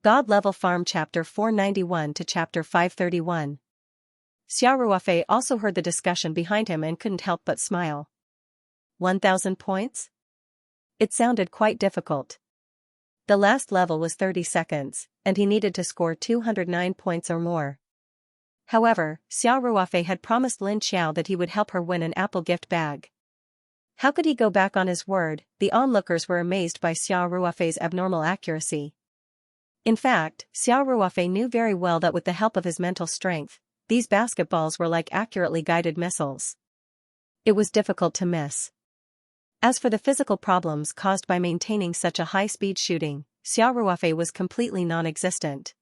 God Level Farm Chapter 491 to Chapter 531. Xiao Ruofei also heard the discussion behind him and couldn't help but smile. 1,000 points? It sounded quite difficult. The last level was 30 seconds, and he needed to score 209 points or more. However, Xiao Ruofei had promised Lin Xiao that he would help her win an apple gift bag. How could he go back on his word? The onlookers were amazed by Xiao Ruofei's abnormal accuracy. In fact, Xiao Ruofei knew very well that with the help of his mental strength, these basketballs were like accurately guided missiles. It was difficult to miss. As for the physical problems caused by maintaining such a high-speed shooting, Xiao Ruofei was completely non-existent.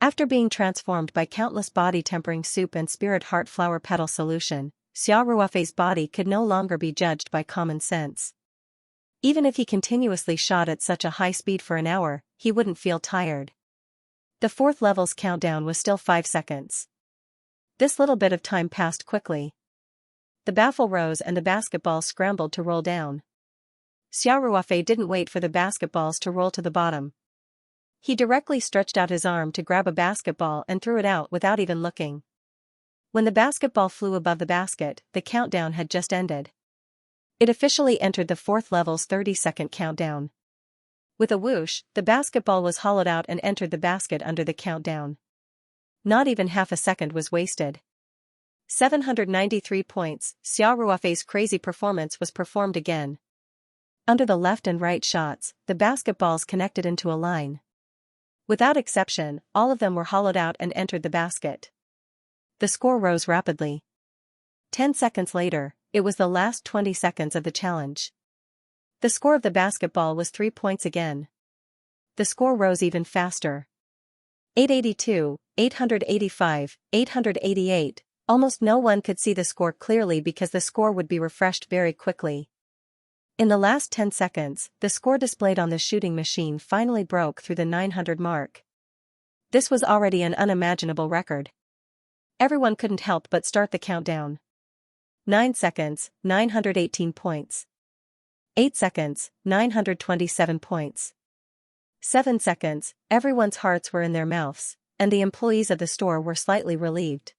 After being transformed by countless body-tempering soup and spirit heart flower petal solution, Xiao Ruofei's body could no longer be judged by common sense. Even if he continuously shot at such a high speed for an hour, he wouldn't feel tired. The fourth level's countdown was still 5 seconds. This little bit of time passed quickly. The baffle rose and the basketball scrambled to roll down. Xiao Ruofei didn't wait for the basketballs to roll to the bottom. He directly stretched out his arm to grab a basketball and threw it out without even looking. When the basketball flew above the basket, the countdown had just ended. It officially entered the fourth level's 30-second countdown. With a whoosh, the basketball was hollowed out and entered the basket under the countdown. Not even half a second was wasted. 793 points. Xiao Ruofei's crazy performance was performed again. Under the left and right shots, the basketballs connected into a line. Without exception, all of them were hollowed out and entered the basket. The score rose rapidly. 10 seconds later, it was the last 20 seconds of the challenge. The score of the basketball was 3 points again. The score rose even faster. 882, 885, 888. Almost no one could see the score clearly because the score would be refreshed very quickly. In the last 10 seconds, the score displayed on the shooting machine finally broke through the 900 mark. This was already an unimaginable record. Everyone couldn't help but start the countdown. 9 seconds, 918 points. 8 seconds, 927 points. 7 seconds, everyone's hearts were in their mouths, and the employees of the store were slightly relieved.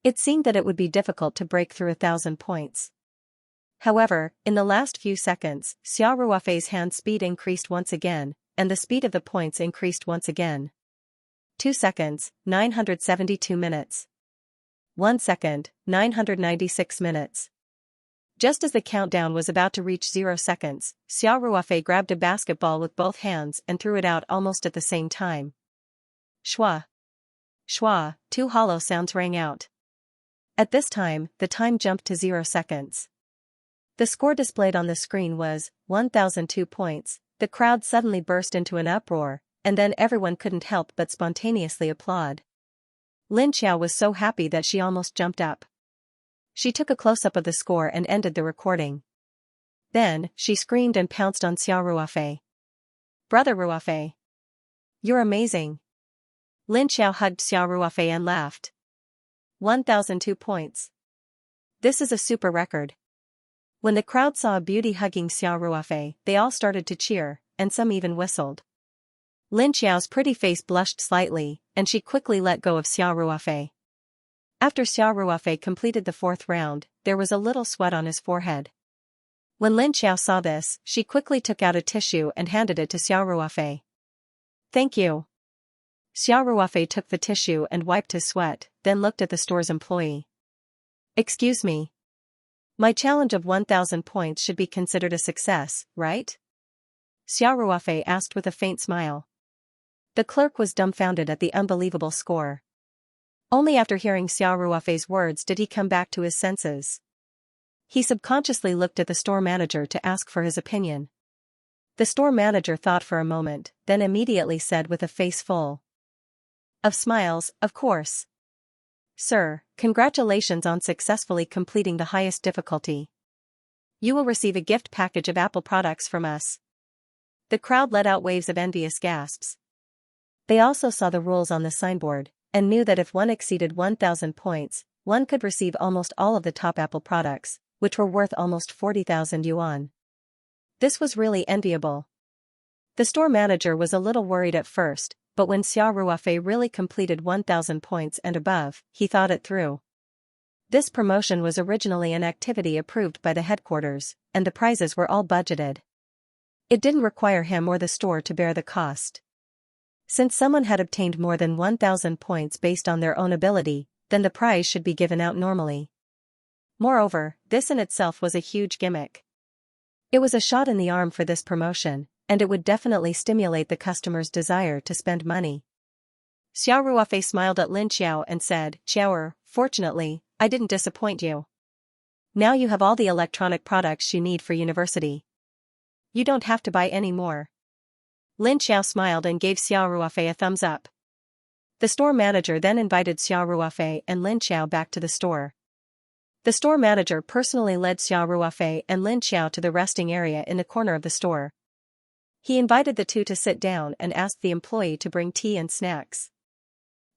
It seemed that it would be difficult to break through 1,000 points. However, in the last few seconds, Xiao Ruofei's hand speed increased once again, and the speed of the points increased once again. 2 seconds, 972 minutes. 1 second, 996 minutes. Just as the countdown was about to reach 0 seconds, Xiao Ruofei grabbed a basketball with both hands and threw it out almost at the same time. Shwa! Shwa! 2 hollow sounds rang out. At this time, the time jumped to 0 seconds. The score displayed on the screen was 1,002 points. The crowd suddenly burst into an uproar, and then everyone couldn't help but spontaneously applaud. Lin Xiao was so happy that she almost jumped up. She took a close-up of the score and ended the recording. Then, she screamed and pounced on Xiao Ruofei. "Brother Ruofei! You're amazing!" Lin Xiao hugged Xiao Ruofei and laughed. 1,002 points. This is a super record. When the crowd saw a beauty hugging Xiao Ruofei, they all started to cheer, and some even whistled. Lin Xiao's pretty face blushed slightly, and she quickly let go of Xiao Ruofei. After Xiao Ruofei completed the 4th round, there was a little sweat on his forehead. When Lin Xiao saw this, she quickly took out a tissue and handed it to Xiao Ruofei. "Thank you." Xiao Ruofei took the tissue and wiped his sweat, then looked at the store's employee. "Excuse me. My challenge of 1,000 points should be considered a success, right?" Xiao Ruofei asked with a faint smile. The clerk was dumbfounded at the unbelievable score. Only after hearing Xiao Ruofei's words did he come back to his senses. He subconsciously looked at the store manager to ask for his opinion. The store manager thought for a moment, then immediately said with a face full of smiles, "Of course. Sir, congratulations on successfully completing the highest difficulty. You will receive a gift package of Apple products from us." The crowd let out waves of envious gasps. They also saw the rules on the signboard, and knew that if one exceeded 1,000 points, one could receive almost all of the top Apple products, which were worth almost 40,000 yuan. This was really enviable. The store manager was a little worried at first, but when Xiao Ruofei really completed 1,000 points and above, he thought it through. This promotion was originally an activity approved by the headquarters, and the prizes were all budgeted. It didn't require him or the store to bear the cost. Since someone had obtained more than 1,000 points based on their own ability, then the prize should be given out normally. Moreover, this in itself was a huge gimmick. It was a shot in the arm for this promotion, and it would definitely stimulate the customer's desire to spend money. Xiao Ruofei smiled at Lin Xiao and said, "Xiaoer, fortunately, I didn't disappoint you. Now you have all the electronic products you need for university. You don't have to buy any more." Lin Xiao smiled and gave Xiao Ruofei a thumbs up. The store manager then invited Xiao Ruofei and Lin Xiao back to the store. The store manager personally led Xiao Ruofei and Lin Xiao to the resting area in the corner of the store. He invited the two to sit down and asked the employee to bring tea and snacks.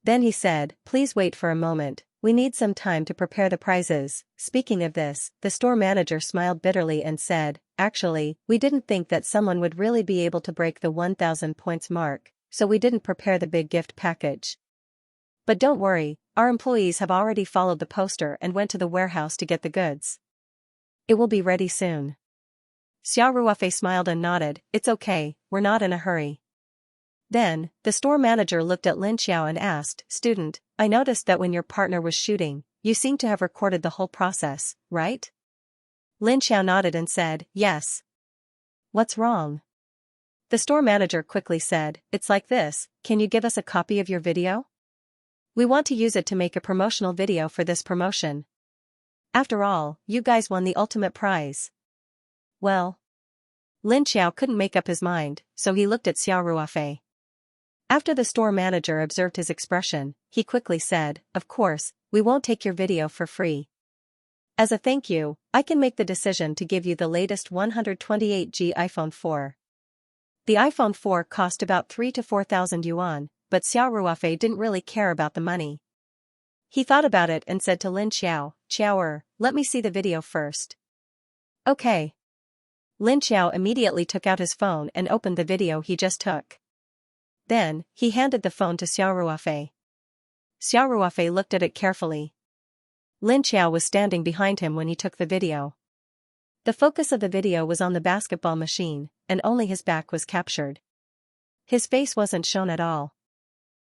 Then he said, "Please wait for a moment, we need some time to prepare the prizes." Speaking of this, the store manager smiled bitterly and said, "Actually, we didn't think that someone would really be able to break the 1,000 points mark, so we didn't prepare the big gift package. But don't worry, our employees have already followed the poster and went to the warehouse to get the goods. It will be ready soon." Xiao Ruofei smiled and nodded, "It's okay, we're not in a hurry." Then, the store manager looked at Lin Xiao and asked, "Student, I noticed that when your partner was shooting, you seem to have recorded the whole process, right?" Lin Xiao nodded and said, "Yes." "What's wrong?" The store manager quickly said, "It's like this, can you give us a copy of your video? We want to use it to make a promotional video for this promotion. After all, you guys won the ultimate prize." Well, Lin Xiao couldn't make up his mind, so he looked at Xiao Ruofei. After the store manager observed his expression, he quickly said, "Of course, we won't take your video for free. As a thank you, I can make the decision to give you the latest 128G iPhone 4. The iPhone 4 cost about 3 to 4,000 yuan, but Xiao Ruofei didn't really care about the money. He thought about it and said to Lin Xiao, "Xiaoer, let me see the video first." "Okay." Lin Xiao immediately took out his phone and opened the video he just took. Then, he handed the phone to Xiao Ruofei. Xiao Ruofei looked at it carefully. Lin Xiao was standing behind him when he took the video. The focus of the video was on the basketball machine, and only his back was captured. His face wasn't shown at all.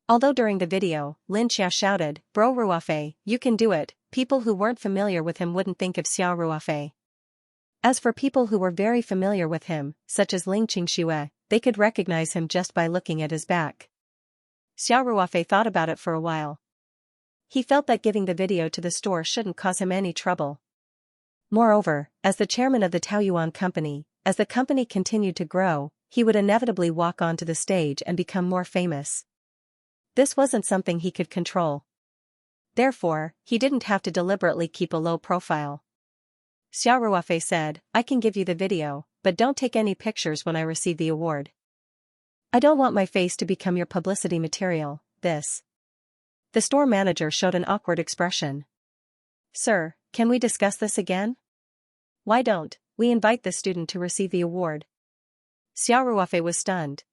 Although during the video, Lin Xiao shouted, "Bro Ruofei, you can do it," people who weren't familiar with him wouldn't think of Xiao Ruofei. As for people who were very familiar with him, such as Ling Qingxue, they could recognize him just by looking at his back. Xiao Ruofei thought about it for a while. He felt that giving the video to the store shouldn't cause him any trouble. Moreover, as the chairman of the Taoyuan company, as the company continued to grow, he would inevitably walk onto the stage and become more famous. This wasn't something he could control. Therefore, he didn't have to deliberately keep a low profile. Xiao Ruofei said, "I can give you the video, but don't take any pictures when I receive the award. I don't want my face to become your publicity material." This. The store manager showed an awkward expression. "Sir, can we discuss this again? Why don't we invite the student to receive the award?" Xiao Ruofei was stunned.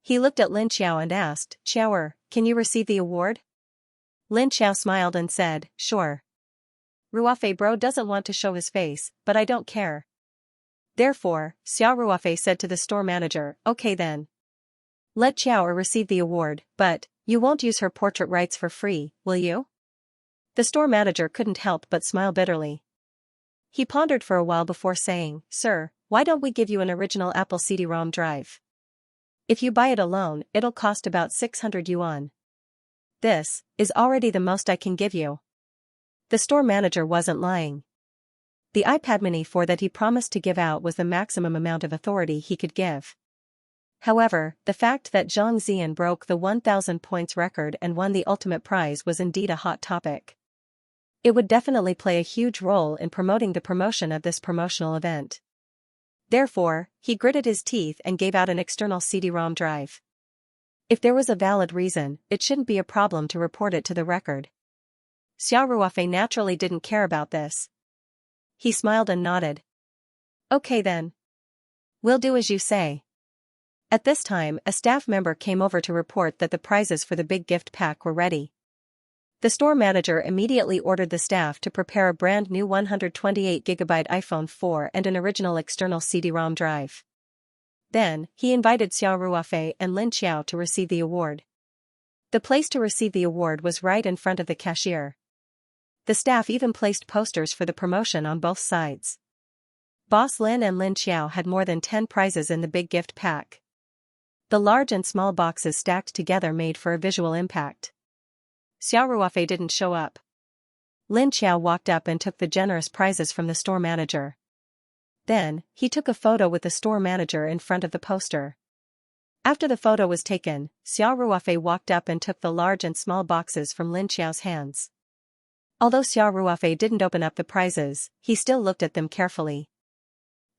He looked at Lin Xiao and asked, "Xiaoer, can you receive the award?" Lin Xiao smiled and said, "Sure. Ruofei bro doesn't want to show his face, but I don't care." Therefore, Xiao Ruofei said to the store manager, "Okay then. Let Xiaoer receive the award, but you won't use her portrait rights for free, will you?" The store manager couldn't help but smile bitterly. He pondered for a while before saying, "Sir, why don't we give you an original Apple CD-ROM drive? If you buy it alone, it'll cost about 600 yuan. This is already the most I can give you." The store manager wasn't lying. The iPad mini 4 that he promised to give out was the maximum amount of authority he could give. However, the fact that Zhang Ziyan broke the 1,000 points record and won the ultimate prize was indeed a hot topic. It would definitely play a huge role in promoting the promotion of this promotional event. Therefore, he gritted his teeth and gave out an external CD-ROM drive. If there was a valid reason, it shouldn't be a problem to report it to the record. Xiao Ruofei naturally didn't care about this. He smiled and nodded. "Okay then. We'll do as you say." At this time, a staff member came over to report that the prizes for the big gift pack were ready. The store manager immediately ordered the staff to prepare a brand new 128GB iPhone 4 and an original external CD-ROM drive. Then, he invited Xiao Ruofei and Lin Xiao to receive the award. The place to receive the award was right in front of the cashier. The staff even placed posters for the promotion on both sides. Boss Lin and Lin Xiao had more than 10 prizes in the big gift pack. The large and small boxes stacked together made for a visual impact. Xiao Ruofei didn't show up. Lin Xiao walked up and took the generous prizes from the store manager. Then, he took a photo with the store manager in front of the poster. After the photo was taken, Xiao Ruofei walked up and took the large and small boxes from Lin Xiao's hands. Although Xiao Ruofei didn't open up the prizes, he still looked at them carefully.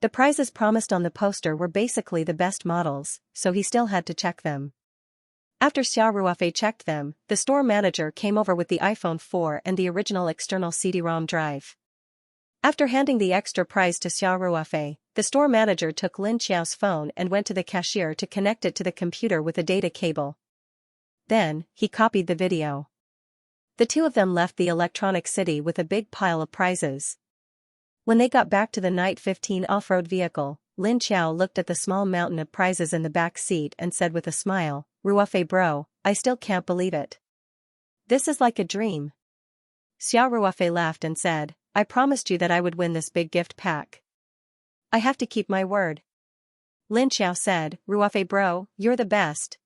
The prizes promised on the poster were basically the best models, so he still had to check them. After Xiao Ruofei checked them, the store manager came over with the iPhone 4 and the original external CD-ROM drive. After handing the extra prize to Xiao Ruofei, the store manager took Lin Xiao's phone and went to the cashier to connect it to the computer with a data cable. Then, he copied the video. The two of them left the electronic city with a big pile of prizes. When they got back to the Night 15 off-road vehicle, Lin Xiao looked at the small mountain of prizes in the back seat and said with a smile, "Ruofei bro, I still can't believe it. This is like a dream." Xiao Ruofei laughed and said, "I promised you that I would win this big gift pack. I have to keep my word." Lin Xiao said, "Ruofei bro, you're the best."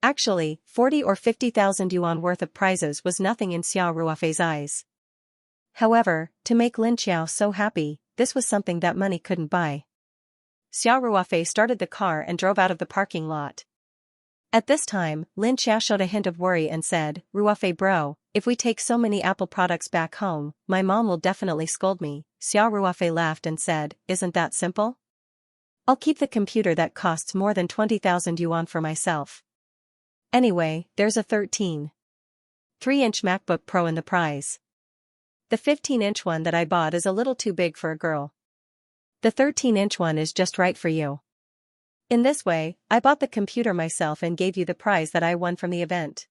Actually, 40 or 50,000 yuan worth of prizes was nothing in Xiao Ruofei's eyes. However, to make Lin Xiao so happy, this was something that money couldn't buy. Xiao Ruofei started the car and drove out of the parking lot. At this time, Lin Xiao showed a hint of worry and said, "Ruofei bro, if we take so many Apple products back home, my mom will definitely scold me." Xiao Ruofei laughed and said, "Isn't that simple? I'll keep the computer that costs more than 20,000 yuan for myself. Anyway, there's a 13.3-inch MacBook Pro in the prize. The 15-inch one that I bought is a little too big for a girl. The 13-inch one is just right for you. In this way, I bought the computer myself and gave you the prize that I won from the event.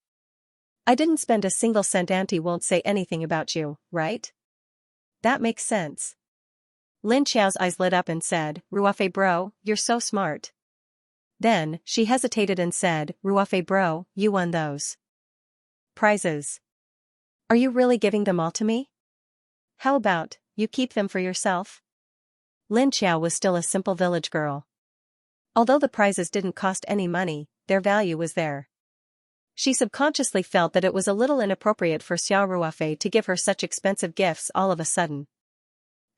I didn't spend a single cent. Auntie won't say anything about you, right? That makes sense." Lin Xiao's eyes lit up and said, "Ruofei bro, you're so smart." Then, she hesitated and said, "Ruofei bro, you won those prizes. Are you really giving them all to me? How about, you keep them for yourself?" Lin Xiao was still a simple village girl. Although the prizes didn't cost any money, their value was there. She subconsciously felt that it was a little inappropriate for Xiao Ruofei to give her such expensive gifts all of a sudden.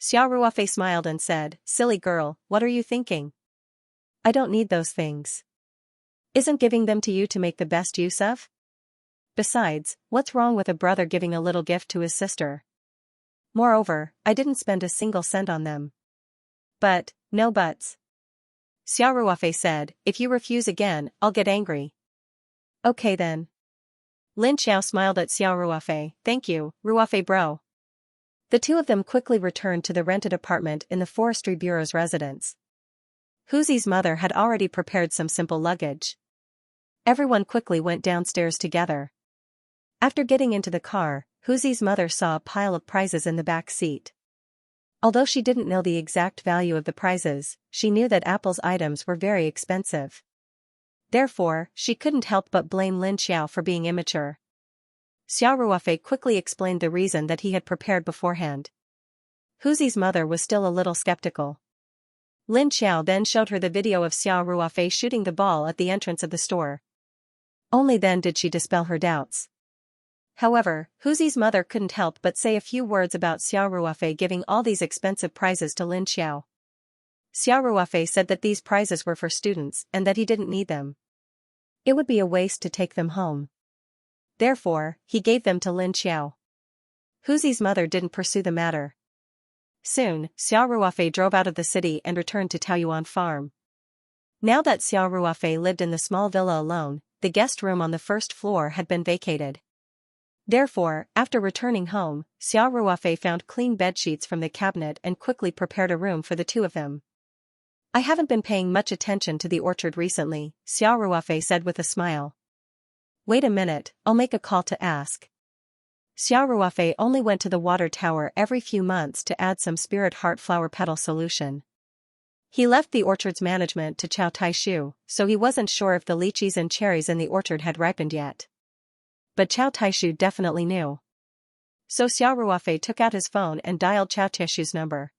Xiao Ruofei smiled and said, "Silly girl, what are you thinking? I don't need those things. Isn't giving them to you to make the best use of? Besides, what's wrong with a brother giving a little gift to his sister? Moreover, I didn't spend a single cent on them." "But, no buts," Xiao Ruofei said, "if you refuse again, I'll get angry." "Okay then." Lin Xiao smiled at Xiao Ruofei, "Thank you, Ruofei bro." The two of them quickly returned to the rented apartment in the Forestry Bureau's residence. Huzi's mother had already prepared some simple luggage. Everyone quickly went downstairs together. After getting into the car, Huzi's mother saw a pile of prizes in the back seat. Although she didn't know the exact value of the prizes, she knew that Apple's items were very expensive. Therefore, she couldn't help but blame Lin Xiao for being immature. Xiao Ruofei quickly explained the reason that he had prepared beforehand. Huzi's mother was still a little skeptical. Lin Xiao then showed her the video of Xiao Ruofei shooting the ball at the entrance of the store. Only then did she dispel her doubts. However, Huzi's mother couldn't help but say a few words about Xiao Ruofei giving all these expensive prizes to Lin Xiao. Xiao Ruofei said that these prizes were for students and that he didn't need them. It would be a waste to take them home. Therefore, he gave them to Lin Xiao. Huzi's mother didn't pursue the matter. Soon, Xiao Ruofei drove out of the city and returned to Taoyuan Farm. Now that Xiao Ruofei lived in the small villa alone, the guest room on the first floor had been vacated. Therefore, after returning home, Xiao Ruofei found clean bedsheets from the cabinet and quickly prepared a room for the two of them. I haven't been paying much attention to the orchard recently, Xiao Ruofei said with a smile. Wait a minute, I'll make a call to ask. Xiao Ruofei only went to the water tower every few months to add some spirit heart flower petal solution. He left the orchard's management to Chow Taishu, so he wasn't sure if the lychees and cherries in the orchard had ripened yet. But Chow Taishu definitely knew. So Xiao Ruofei took out his phone and dialed Chow Taishu's number.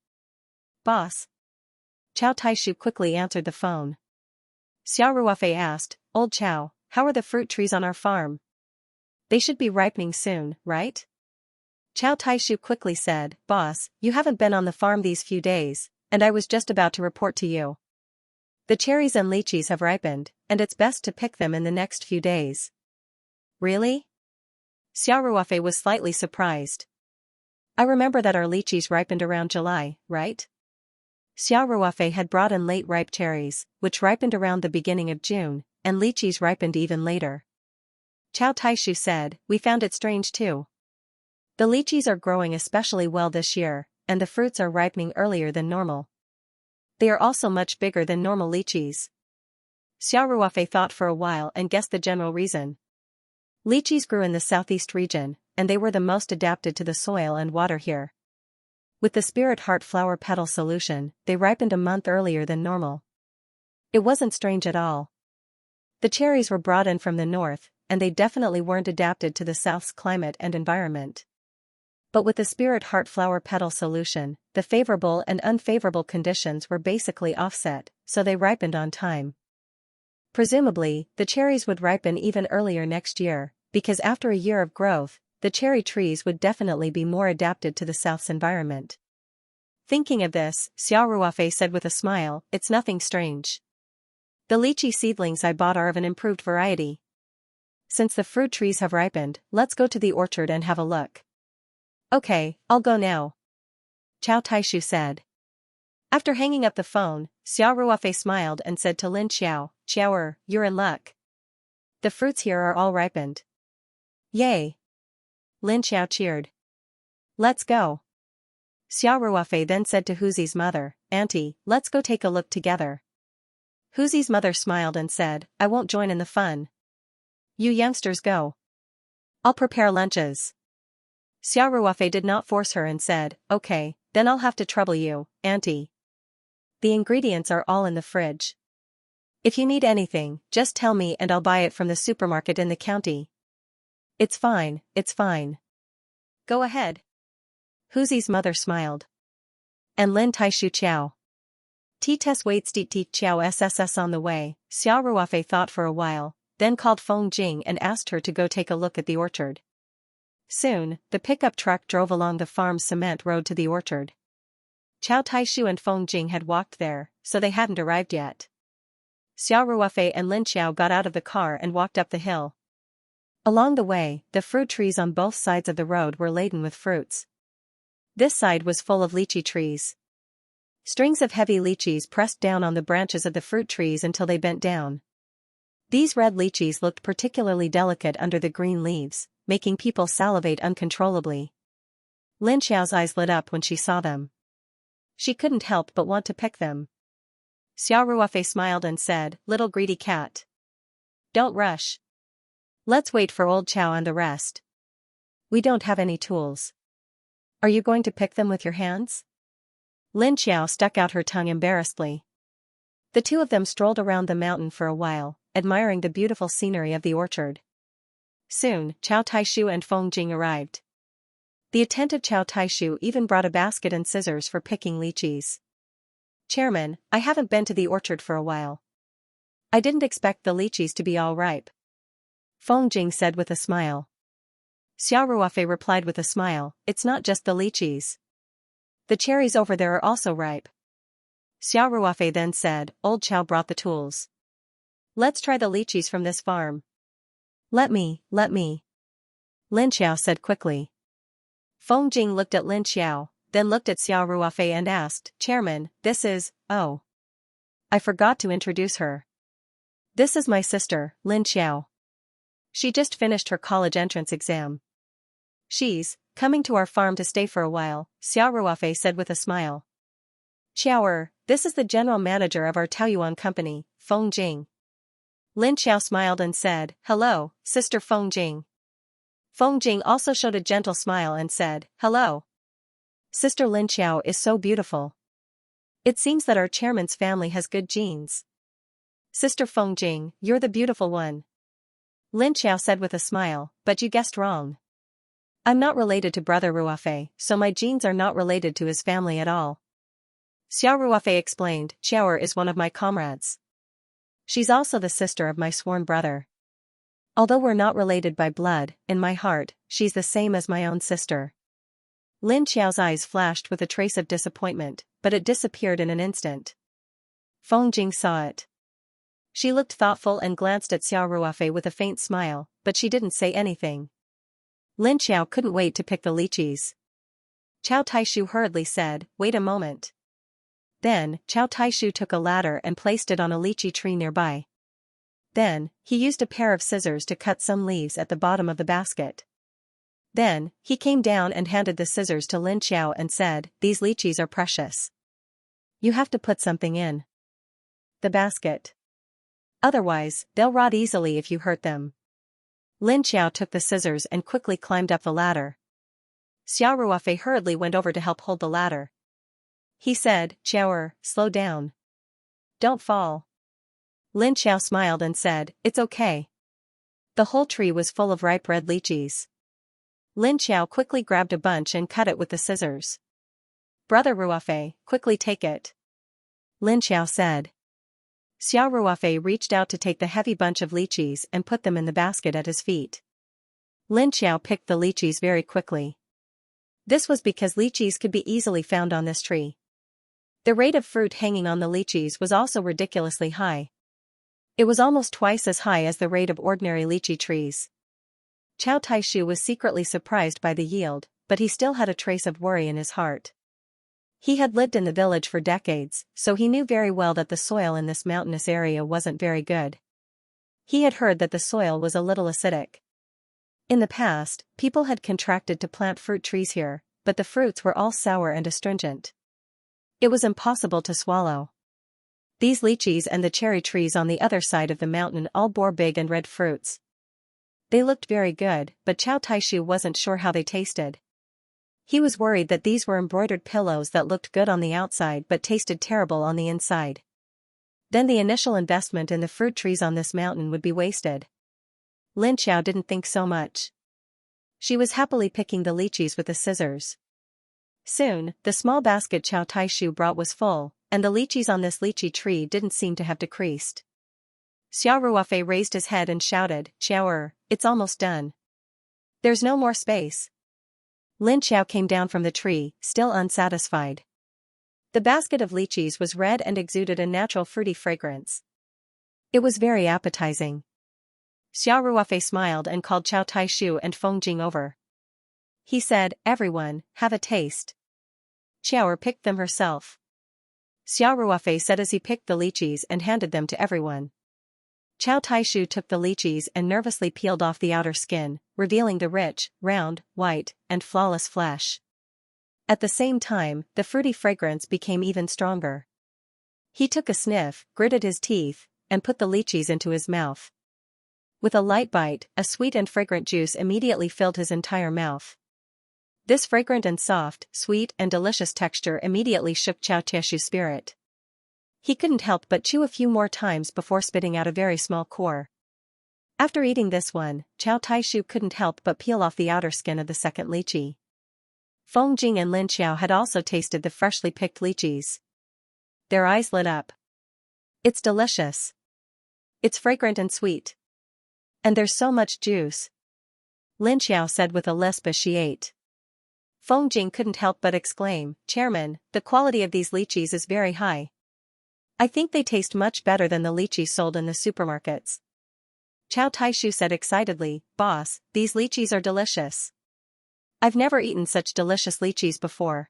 Boss. Chow Taishu quickly answered the phone. Xiao Ruofei asked, Old Chow, how are the fruit trees on our farm? They should be ripening soon, right? Chow Taishu quickly said, Boss, you haven't been on the farm these few days, and I was just about to report to you. The cherries and lychees have ripened, and it's best to pick them in the next few days. Really? Xiao Ruofei was slightly surprised. I remember that our lychees ripened around July, right? Xiao Ruofei had brought in late ripe cherries, which ripened around the beginning of June, and lychees ripened even later. Chow Taishu said, we found it strange too. The lychees are growing especially well this year, and the fruits are ripening earlier than normal. They are also much bigger than normal lychees. Xiao Ruofei thought for a while and guessed the general reason. Lychees grew in the southeast region, and they were the most adapted to the soil and water here. With the spirit heart flower petal solution, they ripened a month earlier than normal. It wasn't strange at all. The cherries were brought in from the north, and they definitely weren't adapted to the south's climate and environment. But with the spirit heart flower petal solution, the favorable and unfavorable conditions were basically offset, so they ripened on time. Presumably, the cherries would ripen even earlier next year, because after a year of growth, the cherry trees would definitely be more adapted to the south's environment. Thinking of this, Xiao Ruofei said with a smile, it's nothing strange. The lychee seedlings I bought are of an improved variety. Since the fruit trees have ripened, let's go to the orchard and have a look. Okay, I'll go now. Chow Taishu said. After hanging up the phone, Xiao Ruofei smiled and said to Lin Xiao, Xiaoer, you're in luck. The fruits here are all ripened. Yay! Lin Xiao cheered. Let's go. Xiao Ruofei then said to Huzi's mother, Auntie, let's go take a look together. Huzi's mother smiled and said, I won't join in the fun. You youngsters go. I'll prepare lunches. Xiao Ruofei did not force her and said, okay, then I'll have to trouble you, Auntie. The ingredients are all in the fridge. If you need anything, just tell me and I'll buy it from the supermarket in the county. It's fine, it's fine. Go ahead. Huzi's mother smiled. And Lin Taishu Chow. T-Tes waits T Chow SSS on the way, Xiao Ruofei thought for a while, then called Feng Jing and asked her to go take a look at the orchard. Soon, the pickup truck drove along the farm's cement road to the orchard. Chow Taishu and Feng Jing had walked there, so they hadn't arrived yet. Xiao Ruofei and Lin Xiao got out of the car and walked up the hill. Along the way, the fruit trees on both sides of the road were laden with fruits. This side was full of lychee trees. Strings of heavy lychees pressed down on the branches of the fruit trees until they bent down. These red lychees looked particularly delicate under the green leaves, making people salivate uncontrollably. Lin Xiao's eyes lit up when she saw them. She couldn't help but want to pick them. Xiao Ruofei smiled and said, Little greedy cat. Don't rush. Let's wait for old Chow and the rest. We don't have any tools. Are you going to pick them with your hands? Lin Xiao stuck out her tongue embarrassedly. The two of them strolled around the mountain for a while, admiring the beautiful scenery of the orchard. Soon, Chow Taishu and Feng Jing arrived. The attentive Chow Taishu even brought a basket and scissors for picking lychees. Chairman, I haven't been to the orchard for a while. I didn't expect the lychees to be all ripe. Feng Jing said with a smile. Xiao Ruofei replied with a smile, it's not just the lychees. The cherries over there are also ripe. Xiao Ruofei then said, Old Chow brought the tools. Let's try the lychees from this farm. Let me. Lin Xiao said quickly. Feng Jing looked at Lin Xiao, then looked at Xiao Ruofei and asked, Chairman, this is, oh. I forgot to introduce her. This is my sister, Lin Xiao. She just finished her college entrance exam. She's coming to our farm to stay for a while, Xiao Ruofei said with a smile. Xiaoer, this is the general manager of our Taoyuan company, Feng Jing. Lin Xiao smiled and said, "Hello, Sister Feng Jing." Feng Jing also showed a gentle smile and said, "Hello. Sister Lin Xiao is so beautiful. It seems that our chairman's family has good genes." "Sister Feng Jing, you're the beautiful one," Lin Xiao said with a smile, "but you guessed wrong. I'm not related to Brother Ruofei, so my genes are not related to his family at all." Xiao Ruofei explained, "Xiaoer is one of my comrades. She's also the sister of my sworn brother. Although we're not related by blood, in my heart, she's the same as my own sister." Lin Xiao's eyes flashed with a trace of disappointment, but it disappeared in an instant. Feng Jing saw it. She looked thoughtful and glanced at Xiao Ruofei with a faint smile, but she didn't say anything. Lin Xiao couldn't wait to pick the lychees. Chow Taishu hurriedly said, "Wait a moment." Then, Chow Taishu took a ladder and placed it on a lychee tree nearby. Then, he used a pair of scissors to cut some leaves at the bottom of the basket. Then, he came down and handed the scissors to Lin Xiao and said, "These lychees are precious. You have to put something in the basket. Otherwise, they'll rot easily if you hurt them." Lin Xiao took the scissors and quickly climbed up the ladder. Xiao Ruofei hurriedly went over to help hold the ladder. He said, "Xiaoer, slow down. Don't fall." Lin Xiao smiled and said, "It's okay." The whole tree was full of ripe red lychees. Lin Xiao quickly grabbed a bunch and cut it with the scissors. "Brother Ruofei, quickly take it," Lin Xiao said. Xiao Ruofei reached out to take the heavy bunch of lychees and put them in the basket at his feet. Lin Xiao picked the lychees very quickly. This was because lychees could be easily found on this tree. The rate of fruit hanging on the lychees was also ridiculously high. It was almost twice as high as the rate of ordinary lychee trees. Chow Taishu was secretly surprised by the yield, but he still had a trace of worry in his heart. He had lived in the village for decades, so he knew very well that the soil in this mountainous area wasn't very good. He had heard that the soil was a little acidic. In the past, people had contracted to plant fruit trees here, but the fruits were all sour and astringent. It was impossible to swallow. These lychees and the cherry trees on the other side of the mountain all bore big and red fruits. They looked very good, but Chow Taishu wasn't sure how they tasted. He was worried that these were embroidered pillows that looked good on the outside but tasted terrible on the inside. Then the initial investment in the fruit trees on this mountain would be wasted. Lin Xiao didn't think so much. She was happily picking the lychees with the scissors. Soon, the small basket Chow Taishu brought was full, and the lychees on this lychee tree didn't seem to have decreased. Xiao Ruofei raised his head and shouted, "Xiaoer, it's almost done. There's no more space." Lin Xiao came down from the tree, still unsatisfied. The basket of lychees was red and exuded a natural fruity fragrance. It was very appetizing. Xiao Ruofei smiled and called Chow Taishu and Feng Jing over. He said, "Everyone, have a taste." Xiaoer picked them herself. Xiao Ruofei said as he picked the lychees and handed them to everyone. Chow Taishu took the lychees and nervously peeled off the outer skin, revealing the rich, round, white, and flawless flesh. At the same time, the fruity fragrance became even stronger. He took a sniff, gritted his teeth, and put the lychees into his mouth. With a light bite, a sweet and fragrant juice immediately filled his entire mouth. This fragrant and soft, sweet and delicious texture immediately shook Chow Taishu's spirit. He couldn't help but chew a few more times before spitting out a very small core. After eating this one, Chow Taishu couldn't help but peel off the outer skin of the second lychee. Feng Jing and Lin Xiao had also tasted the freshly picked lychees. Their eyes lit up. "It's delicious. It's fragrant and sweet. And there's so much juice," Lin Xiao said with a lisp as she ate. Feng Jing couldn't help but exclaim, "Chairman, the quality of these lychees is very high. I think they taste much better than the lychees sold in the supermarkets." Chow Taishu said excitedly, "Boss, these lychees are delicious. I've never eaten such delicious lychees before."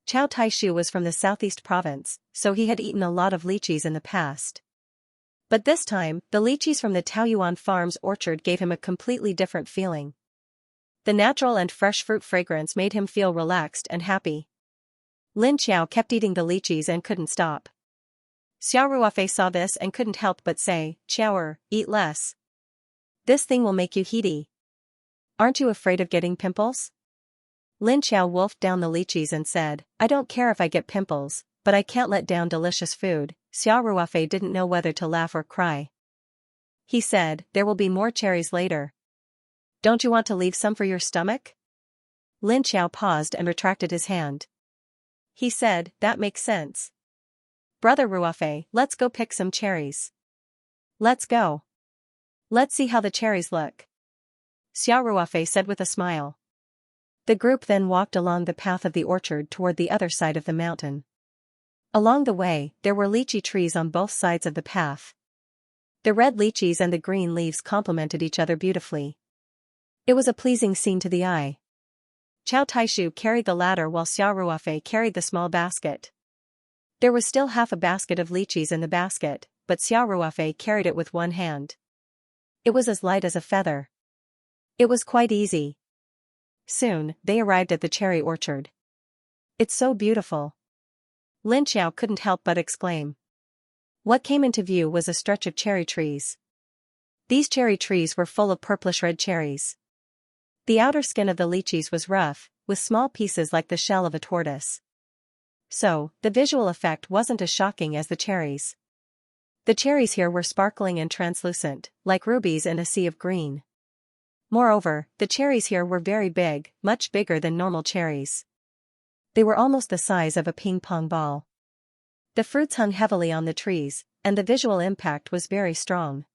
Chow Taishu was from the southeast province, so he had eaten a lot of lychees in the past. But this time, the lychees from the Taoyuan farm's orchard gave him a completely different feeling. The natural and fresh fruit fragrance made him feel relaxed and happy. Lin Xiao kept eating the lychees and couldn't stop. Xiao Ruofei saw this and couldn't help but say, "Xiaoer, eat less. This thing will make you heaty. Aren't you afraid of getting pimples?" Lin Xiao wolfed down the lychees and said, "I don't care if I get pimples, but I can't let down delicious food." Xiao Ruofei didn't know whether to laugh or cry. He said, "There will be more cherries later. Don't you want to leave some for your stomach?" Lin Xiao paused and retracted his hand. He said, "That makes sense. Brother Ruofei, let's go pick some cherries." "Let's go. Let's see how the cherries look," Xiao Ruofei said with a smile. The group then walked along the path of the orchard toward the other side of the mountain. Along the way, there were lychee trees on both sides of the path. The red lychees and the green leaves complemented each other beautifully. It was a pleasing scene to the eye. Chow Taishu carried the ladder while Xiao Ruofei carried the small basket. There was still half a basket of lychees in the basket, but Xiao Ruofei carried it with one hand. It was as light as a feather. It was quite easy. Soon, they arrived at the cherry orchard. "It's so beautiful." Lin Xiao couldn't help but exclaim. What came into view was a stretch of cherry trees. These cherry trees were full of purplish-red cherries. The outer skin of the lychees was rough, with small pieces like the shell of a tortoise. So, the visual effect wasn't as shocking as the cherries. The cherries here were sparkling and translucent, like rubies in a sea of green. Moreover, the cherries here were very big, much bigger than normal cherries. They were almost the size of a ping-pong ball. The fruits hung heavily on the trees, and the visual impact was very strong.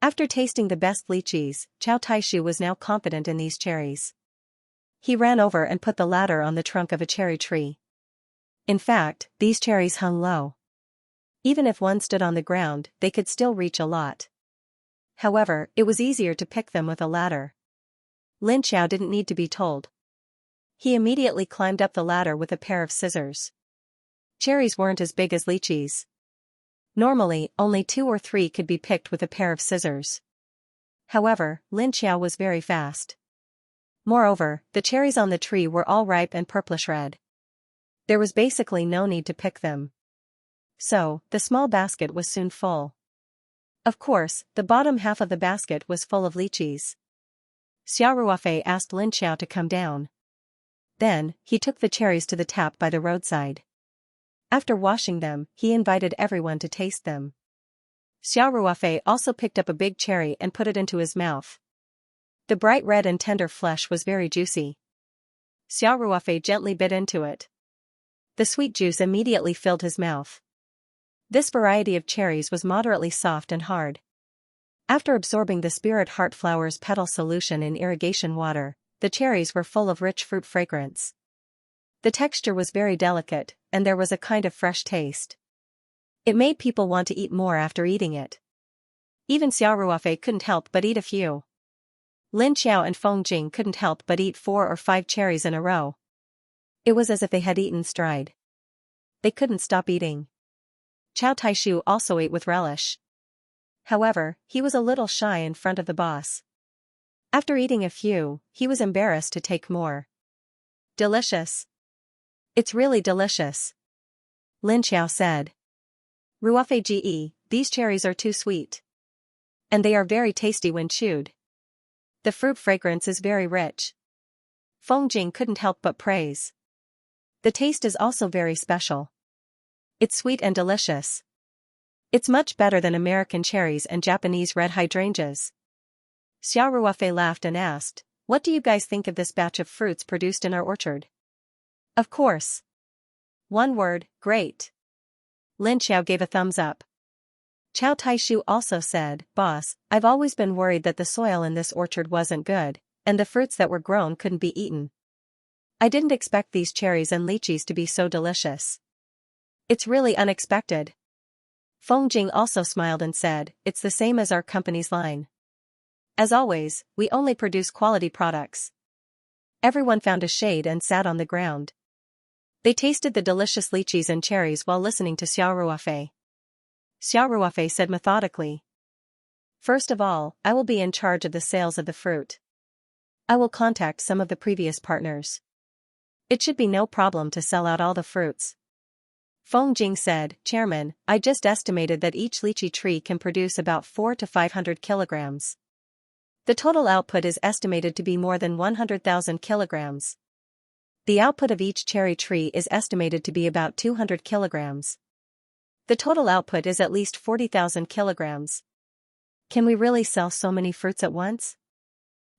After tasting the best lychees, Chow Taishu was now confident in these cherries. He ran over and put the ladder on the trunk of a cherry tree. In fact, these cherries hung low. Even if one stood on the ground, they could still reach a lot. However, it was easier to pick them with a ladder. Lin Xiao didn't need to be told. He immediately climbed up the ladder with a pair of scissors. Cherries weren't as big as lychees. Normally, only 2 or 3 could be picked with a pair of scissors. However, Lin Xiao was very fast. Moreover, the cherries on the tree were all ripe and purplish red. There was basically no need to pick them. So, the small basket was soon full. Of course, the bottom half of the basket was full of lychees. Xiao Ruofei asked Lin Xiao to come down. Then, he took the cherries to the tap by the roadside. After washing them, he invited everyone to taste them. Xiao Ruofei also picked up a big cherry and put it into his mouth. The bright red and tender flesh was very juicy. Xiao Ruofei gently bit into it. The sweet juice immediately filled his mouth. This variety of cherries was moderately soft and hard. After absorbing the spirit heart flower's petal solution in irrigation water, the cherries were full of rich fruit fragrance. The texture was very delicate, and there was a kind of fresh taste. It made people want to eat more after eating it. Even Xiao Ruofei couldn't help but eat a few. Lin Xiao and Feng Jing couldn't help but eat 4 or 5 cherries in a row. It was as if they had eaten stride. They couldn't stop eating. Chow Taishu also ate with relish. However, he was a little shy in front of the boss. After eating a few, he was embarrassed to take more. "Delicious. It's really delicious," Lin Xiao said. "Ruofei Ge, these cherries are too sweet. And they are very tasty when chewed. The fruit fragrance is very rich." Feng Jing couldn't help but praise. "The taste is also very special. It's sweet and delicious. It's much better than American cherries and Japanese red hydrangeas." Xiao Ruofei laughed and asked, "What do you guys think of this batch of fruits produced in our orchard?" "Of course. One word, great." Lin Xiao gave a thumbs up. Chow Taishu also said, "Boss, I've always been worried that the soil in this orchard wasn't good, and the fruits that were grown couldn't be eaten. I didn't expect these cherries and lychees to be so delicious. It's really unexpected." Feng Jing also smiled and said, "It's the same as our company's line. As always, we only produce quality products." Everyone found a shade and sat on the ground. They tasted the delicious lychees and cherries while listening to Xiao Ruofei. Xiao Ruofei said methodically, "First of all, I will be in charge of the sales of the fruit. I will contact some of the previous partners. It should be no problem to sell out all the fruits. Feng Jing said, Chairman, I just estimated that each lychee tree can produce about 400 to 500 kilograms. The total output is estimated to be more than 100,000 kilograms. The output of each cherry tree is estimated to be about 200 kilograms. The total output is at least 40,000 kilograms. Can we really sell so many fruits at once?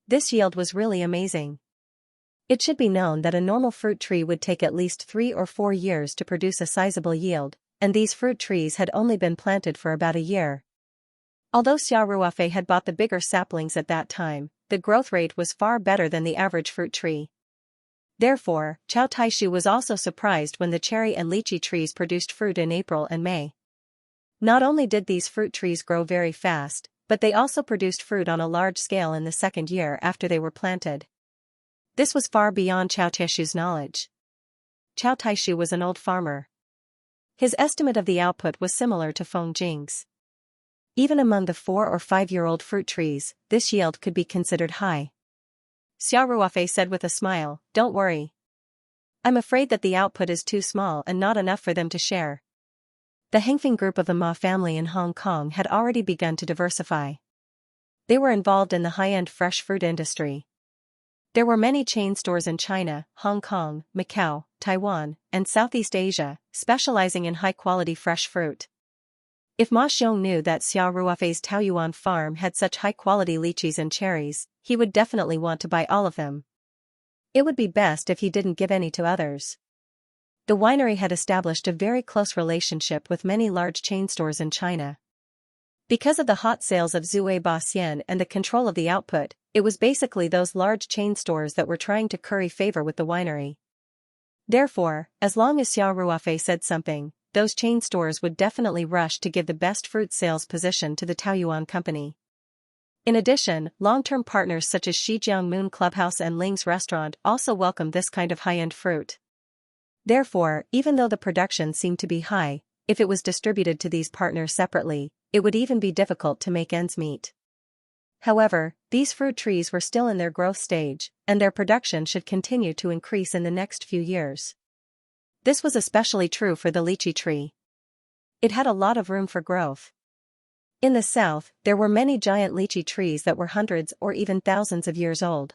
This yield was really amazing. It should be known that a normal fruit tree would take at least 3 or 4 years to produce a sizable yield, and these fruit trees had only been planted for about a year. Although Xiao Ruofei had bought the bigger saplings at that time, the growth rate was far better than the average fruit tree. Therefore, Chao Taishu was also surprised when the cherry and lychee trees produced fruit in April and May. Not only did these fruit trees grow very fast, but they also produced fruit on a large scale in the second year after they were planted. This was far beyond Chao Taishu's knowledge. Chao Taishu was an old farmer. His estimate of the output was similar to Feng Jing's. Even among the 4 or 5-year-old fruit trees, this yield could be considered high. Xiao Ruofei said with a smile, Don't worry. I'm afraid that the output is too small and not enough for them to share. The Hengfeng group of the Ma family in Hong Kong had already begun to diversify. They were involved in the high-end fresh fruit industry. There were many chain stores in China, Hong Kong, Macau, Taiwan, and Southeast Asia, specializing in high-quality fresh fruit. If Ma Xiong knew that Xiao Ruofei's Taoyuan farm had such high-quality lychees and cherries, he would definitely want to buy all of them. It would be best if he didn't give any to others. The winery had established a very close relationship with many large chain stores in China. Because of the hot sales of Zhuai Baxian and the control of the output, it was basically those large chain stores that were trying to curry favor with the winery. Therefore, as long as Xiao Ruofei said something, those chain stores would definitely rush to give the best fruit sales position to the Taoyuan company. In addition, long-term partners such as Shijiang Moon Clubhouse and Ling's restaurant also welcomed this kind of high-end fruit. Therefore, even though the production seemed to be high, if it was distributed to these partners separately, it would even be difficult to make ends meet. However, these fruit trees were still in their growth stage, and their production should continue to increase in the next few years. This was especially true for the lychee tree. It had a lot of room for growth. In the south, there were many giant lychee trees that were hundreds or even thousands of years old.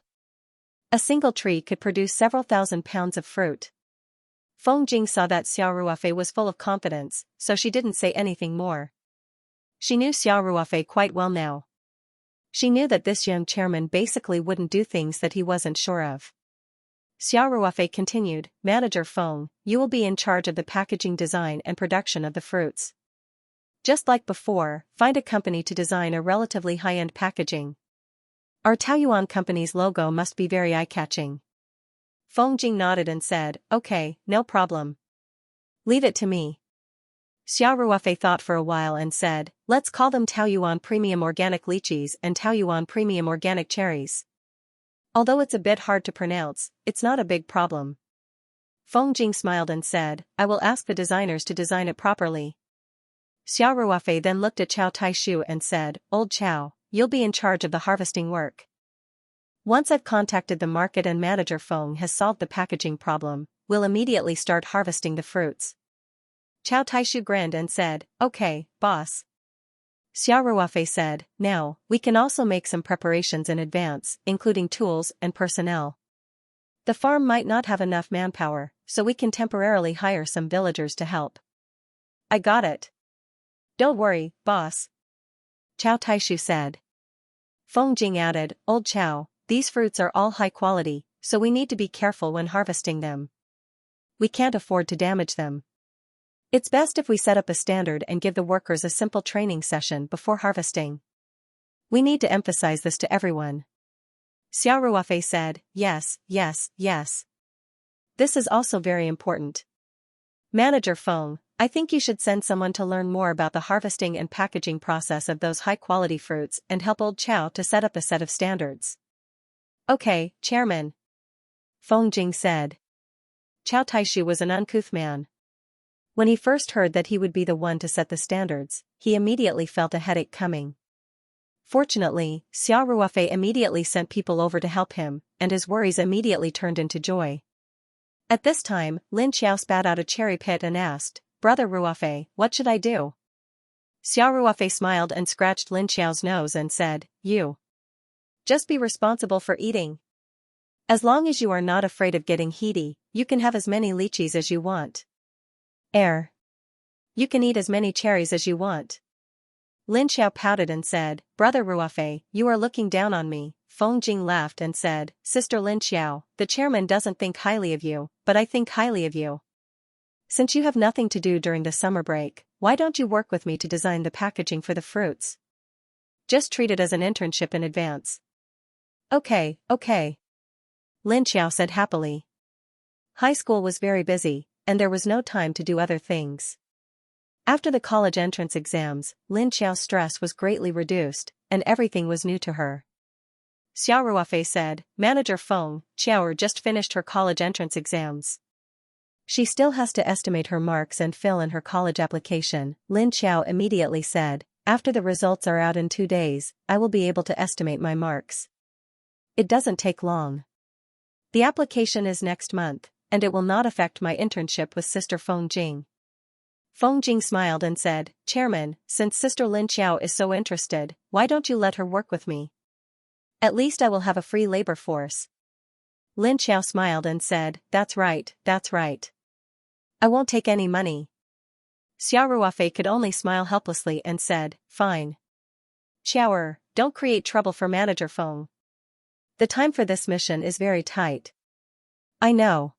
A single tree could produce several thousand pounds of fruit. Feng Jing saw that Xiao Ruofei was full of confidence, so she didn't say anything more. She knew Xiao Ruofei quite well now. She knew that this young chairman basically wouldn't do things that he wasn't sure of. Xiao Ruofei continued, Manager Feng, you will be in charge of the packaging design and production of the fruits. Just like before, find a company to design a relatively high-end packaging. Our Taoyuan company's logo must be very eye-catching. Feng Jing nodded and said, Okay, no problem. Leave it to me. Xiao Ruofei thought for a while and said, Let's call them Taoyuan Premium Organic Lychees and Taoyuan Premium Organic Cherries. Although it's a bit hard to pronounce, it's not a big problem. Feng Jing smiled and said, I will ask the designers to design it properly. Xiao Ruofei then looked at Chao Taishu and said, Old Chao, you'll be in charge of the harvesting work. Once I've contacted the market and Manager Feng has solved the packaging problem, we'll immediately start harvesting the fruits. Chao Taishu grinned and said, Okay, boss. Xiao Ruofei said, Now, we can also make some preparations in advance, including tools and personnel. The farm might not have enough manpower, so we can temporarily hire some villagers to help. I got it. Don't worry, boss. Chao Taishu said. Feng Jing added, Old Chao, these fruits are all high quality, so we need to be careful when harvesting them. We can't afford to damage them. It's best if we set up a standard and give the workers a simple training session before harvesting. We need to emphasize this to everyone. Xiao Ruofei said, Yes, yes, yes. This is also very important. Manager Feng, I think you should send someone to learn more about the harvesting and packaging process of those high-quality fruits and help Old Chao to set up a set of standards. Okay, Chairman. Feng Jing said. Chao Taishu was an uncouth man. When he first heard that he would be the one to set the standards, he immediately felt a headache coming. Fortunately, Xiao Ruofei immediately sent people over to help him, and his worries immediately turned into joy. At this time, Lin Xiao spat out a cherry pit and asked, "Brother Ruofei, what should I do?" Xiao Ruofei smiled and scratched Lin Xiao's nose and said, "You just be responsible for eating. As long as you are not afraid of getting heaty, you can have as many lychees as you want. You can eat as many cherries as you want." Lin Xiao pouted and said, "Brother Ruofei, you are looking down on me." Feng Jing laughed and said, "Sister Lin Xiao, the chairman doesn't think highly of you, but I think highly of you. Since you have nothing to do during the summer break, why don't you work with me to design the packaging for the fruits? Just treat it as an internship in advance." Okay. Lin Xiao said happily. High school was very busy, and there was no time to do other things. After the college entrance exams, Lin Xiao's stress was greatly reduced, and everything was new to her. Xiao Ruofei said, "Manager Feng, Xiaoer just finished her college entrance exams. She still has to estimate her marks and fill in her college application." Lin Xiao immediately said, "After the results are out in 2 days, I will be able to estimate my marks. It doesn't take long. The application is next month, and it will not affect my internship with Sister Feng Jing." Feng Jing smiled and said, "Chairman, since Sister Lin Xiao is so interested, why don't you let her work with me? At least I will have a free labor force." Lin Xiao smiled and said, that's right. I won't take any money." Xiao Ruofei could only smile helplessly and said, "Fine. Xiaoer, don't create trouble for Manager Feng. The time for this mission is very tight." "I know.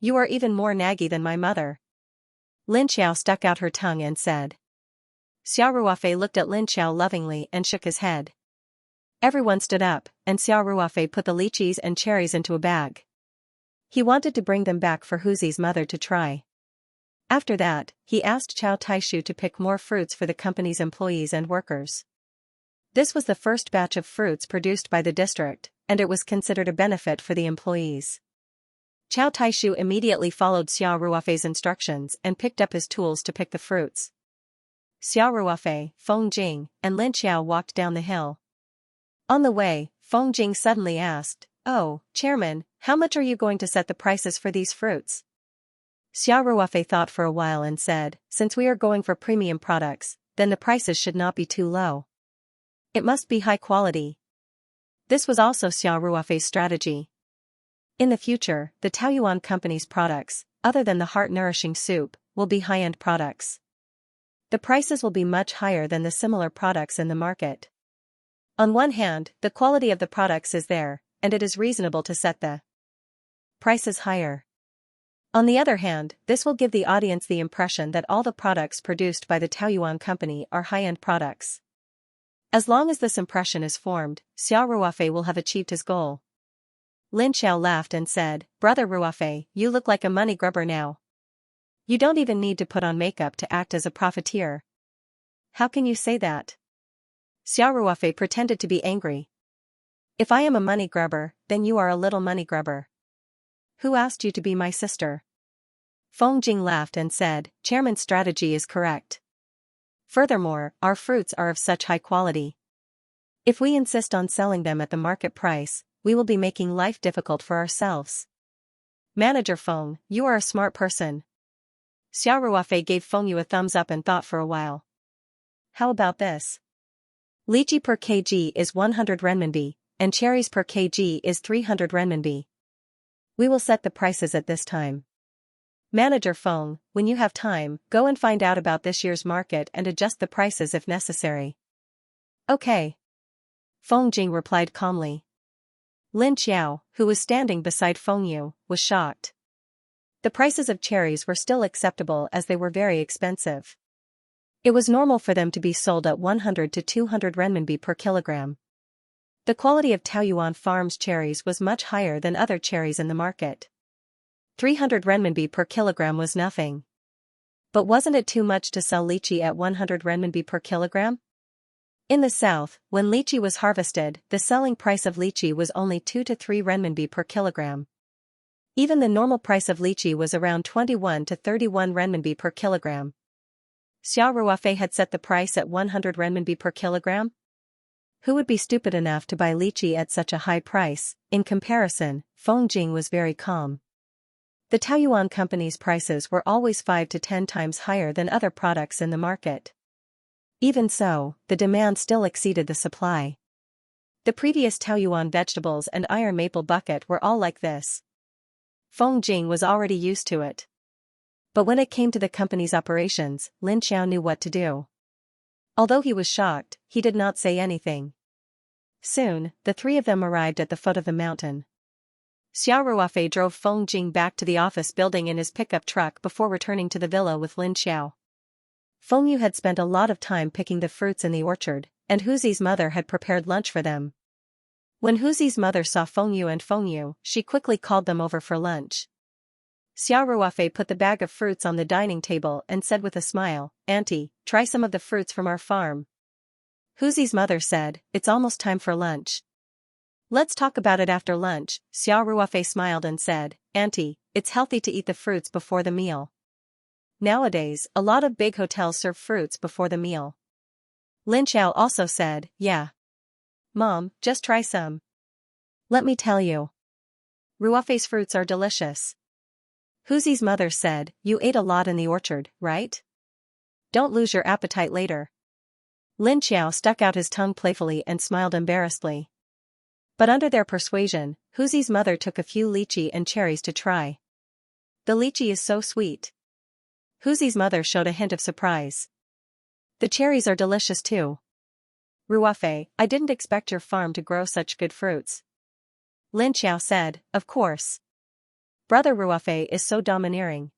You are even more naggy than my mother." Lin Xiao stuck out her tongue and said. Xiao Ruofei looked at Lin Xiao lovingly and shook his head. Everyone stood up, and Xiao Ruofei put the lychees and cherries into a bag. He wanted to bring them back for Huzi's mother to try. After that, he asked Chao Taishu to pick more fruits for the company's employees and workers. This was the first batch of fruits produced by the district, and it was considered a benefit for the employees. Chao Taishu immediately followed Xiao Ruofei's instructions and picked up his tools to pick the fruits. Xiao Ruofei, Feng Jing, and Lin Xiao walked down the hill. On the way, Feng Jing suddenly asked, "Oh, Chairman, how much are you going to set the prices for these fruits?" Xiao Ruofei thought for a while and said, "Since we are going for premium products, then the prices should not be too low. It must be high quality." This was also Xiao Ruofei's strategy. In the future, the Taoyuan company's products, other than the heart-nourishing soup, will be high-end products. The prices will be much higher than the similar products in the market. On one hand, the quality of the products is there, and it is reasonable to set the prices higher. On the other hand, this will give the audience the impression that all the products produced by the Taoyuan company are high-end products. As long as this impression is formed, Xiao Ruofei will have achieved his goal. Lin Xiao laughed and said, "Brother Ruofei, you look like a money grubber now. You don't even need to put on makeup to act as a profiteer." "How can you say that?" Xiao Ruofei pretended to be angry. "If I am a money grubber, then you are a little money grubber. Who asked you to be my sister?" Feng Jing laughed and said, "Chairman's strategy is correct. Furthermore, our fruits are of such high quality. If we insist on selling them at the market price, we will be making life difficult for ourselves. Manager Feng, you are a smart person." Xiao Ruofei gave Feng Yu a thumbs up and thought for a while. "How about this? Lychee per kg is 100 renminbi, and cherries per kg is 300 renminbi. We will set the prices at this time. Manager Feng, when you have time, go and find out about this year's market and adjust the prices if necessary." "Okay." Feng Jing replied calmly. Lin Xiao, who was standing beside Feng Yu, was shocked. The prices of cherries were still acceptable as they were very expensive. It was normal for them to be sold at 100 to 200 renminbi per kilogram. The quality of Taoyuan Farms cherries was much higher than other cherries in the market. 300 renminbi per kilogram was nothing. But wasn't it too much to sell lychee at 100 renminbi per kilogram? In the south, when lychee was harvested, the selling price of lychee was only 2 to 3 renminbi per kilogram. Even the normal price of lychee was around 21 to 31 renminbi per kilogram. Xiao Ruofei had set the price at 100 renminbi per kilogram? Who would be stupid enough to buy lychee at such a high price? In comparison, Feng Jing was very calm. The Taoyuan company's prices were always 5 to 10 times higher than other products in the market. Even so, the demand still exceeded the supply. The previous Taoyuan vegetables and iron maple bucket were all like this. Feng Jing was already used to it. But when it came to the company's operations, Lin Xiao knew what to do. Although he was shocked, he did not say anything. Soon, the three of them arrived at the foot of the mountain. Xiao Ruofei drove Feng Jing back to the office building in his pickup truck before returning to the villa with Lin Xiao. Feng Yu had spent a lot of time picking the fruits in the orchard, and Huzi's mother had prepared lunch for them. When Huzi's mother saw Feng Yu, she quickly called them over for lunch. Xiao Ruofei put the bag of fruits on the dining table and said with a smile, "Auntie, try some of the fruits from our farm." Huzi's mother said, "It's almost time for lunch." "Let's talk about it after lunch," Xiao Ruofei smiled and said, "Auntie, it's healthy to eat the fruits before the meal." Nowadays, a lot of big hotels serve fruits before the meal. Lin Xiao also said, "Yeah. Mom, just try some. Let me tell you. Ruofei's fruits are delicious." Huzi's mother said, "You ate a lot in the orchard, right? Don't lose your appetite later." Lin Xiao stuck out his tongue playfully and smiled embarrassedly. But under their persuasion, Huzi's mother took a few lychee and cherries to try. "The lychee is so sweet." Huzi's mother showed a hint of surprise. "The cherries are delicious too. Ruofei, I didn't expect your farm to grow such good fruits." Lin Xiao said, "Of course. Brother Ruofei is so domineering.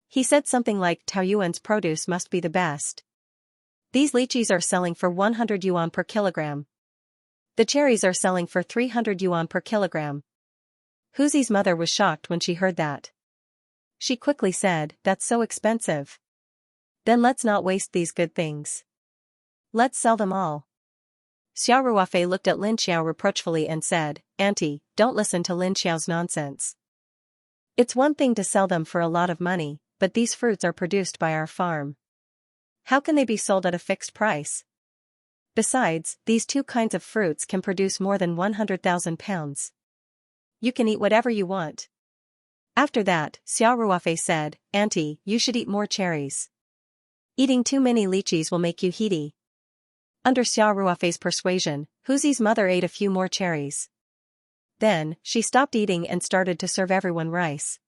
He said something like Taoyuan's produce must be the best. These lychees are selling for 100 yuan per kilogram. The cherries are selling for 300 yuan per kilogram." Huzi's mother was shocked when she heard that. She quickly said, "That's so expensive. Then let's not waste these good things. Let's sell them all." Xiao Ruofei looked at Lin Xiao reproachfully and said, "Auntie, don't listen to Lin Xiao's nonsense. It's one thing to sell them for a lot of money, but these fruits are produced by our farm. How can they be sold at a fixed price? Besides, these two kinds of fruits can produce more than 100,000 pounds. You can eat whatever you want." After that, Xiao Ruofei said, "Auntie, you should eat more cherries. Eating too many lychees will make you heaty." Under Xiao Ruofei's persuasion, Huzi's mother ate a few more cherries. Then, she stopped eating and started to serve everyone rice.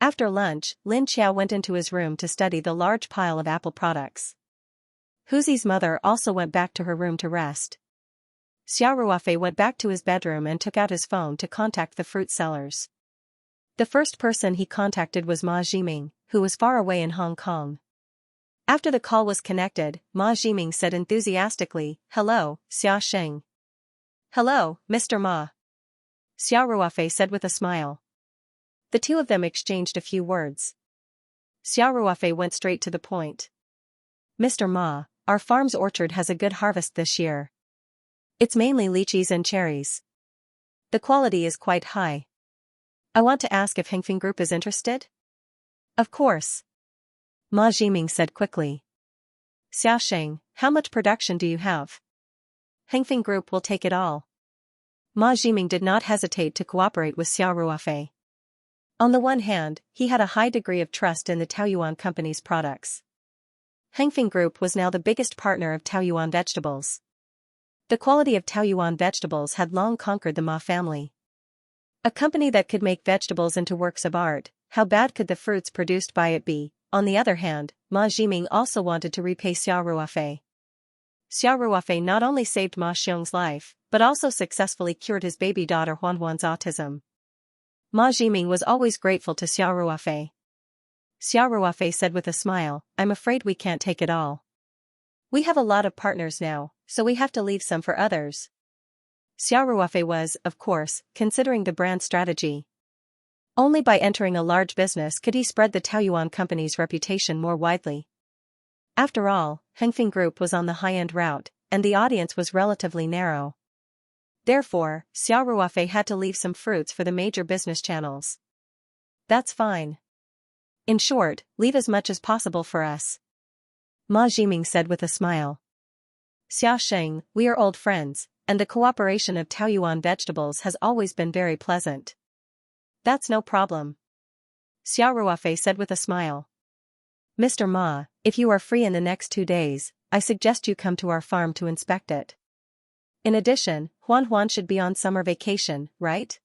After lunch, Lin Xiao went into his room to study the large pile of apple products. Huzi's mother also went back to her room to rest. Xiao Ruofei went back to his bedroom and took out his phone to contact the fruit sellers. The first person he contacted was Ma Jiming, who was far away in Hong Kong. After the call was connected, Ma Jiming said enthusiastically, "Hello, Xia Sheng." "Hello, Mr. Ma." Xiao Ruofei said with a smile. The two of them exchanged a few words. Xiao Ruofei went straight to the point. "Mr. Ma, our farm's orchard has a good harvest this year. It's mainly lychees and cherries. The quality is quite high. I want to ask if Hengfeng Group is interested?" "Of course." Ma Jiming said quickly. "Xia Sheng, how much production do you have?" "Hengfeng Group will take it all." Ma Jiming did not hesitate to cooperate with Xiao Ruofei. On the one hand, he had a high degree of trust in the Taoyuan company's products. Hengfeng Group was now the biggest partner of Taoyuan vegetables. The quality of Taoyuan vegetables had long conquered the Ma family. A company that could make vegetables into works of art, how bad could the fruits produced by it be? On the other hand, Ma Jiming also wanted to repay Xiao Ruofei. Xiao Ruofei not only saved Ma Xiong's life, but also successfully cured his baby daughter Huanhuan's autism. Ma Jiming was always grateful to Xiao Ruofei. Xiao Ruofei said with a smile, "I'm afraid we can't take it all. We have a lot of partners now, so we have to leave some for others." Xiao Ruofei was, of course, considering the brand strategy. Only by entering a large business could he spread the Taoyuan company's reputation more widely. After all, Hengfeng Group was on the high-end route, and the audience was relatively narrow. Therefore, Xiao Ruofei had to leave some fruits for the major business channels. "That's fine. In short, leave as much as possible for us," Ma Jiming said with a smile. "Xia Sheng, we are old friends, and the cooperation of Taoyuan vegetables has always been very pleasant." "That's no problem. Xiao Ruofei said with a smile. Mr. Ma, if you are free in the next 2 days, I suggest you come to our farm to inspect it. In addition, Huan Huan should be on summer vacation, right?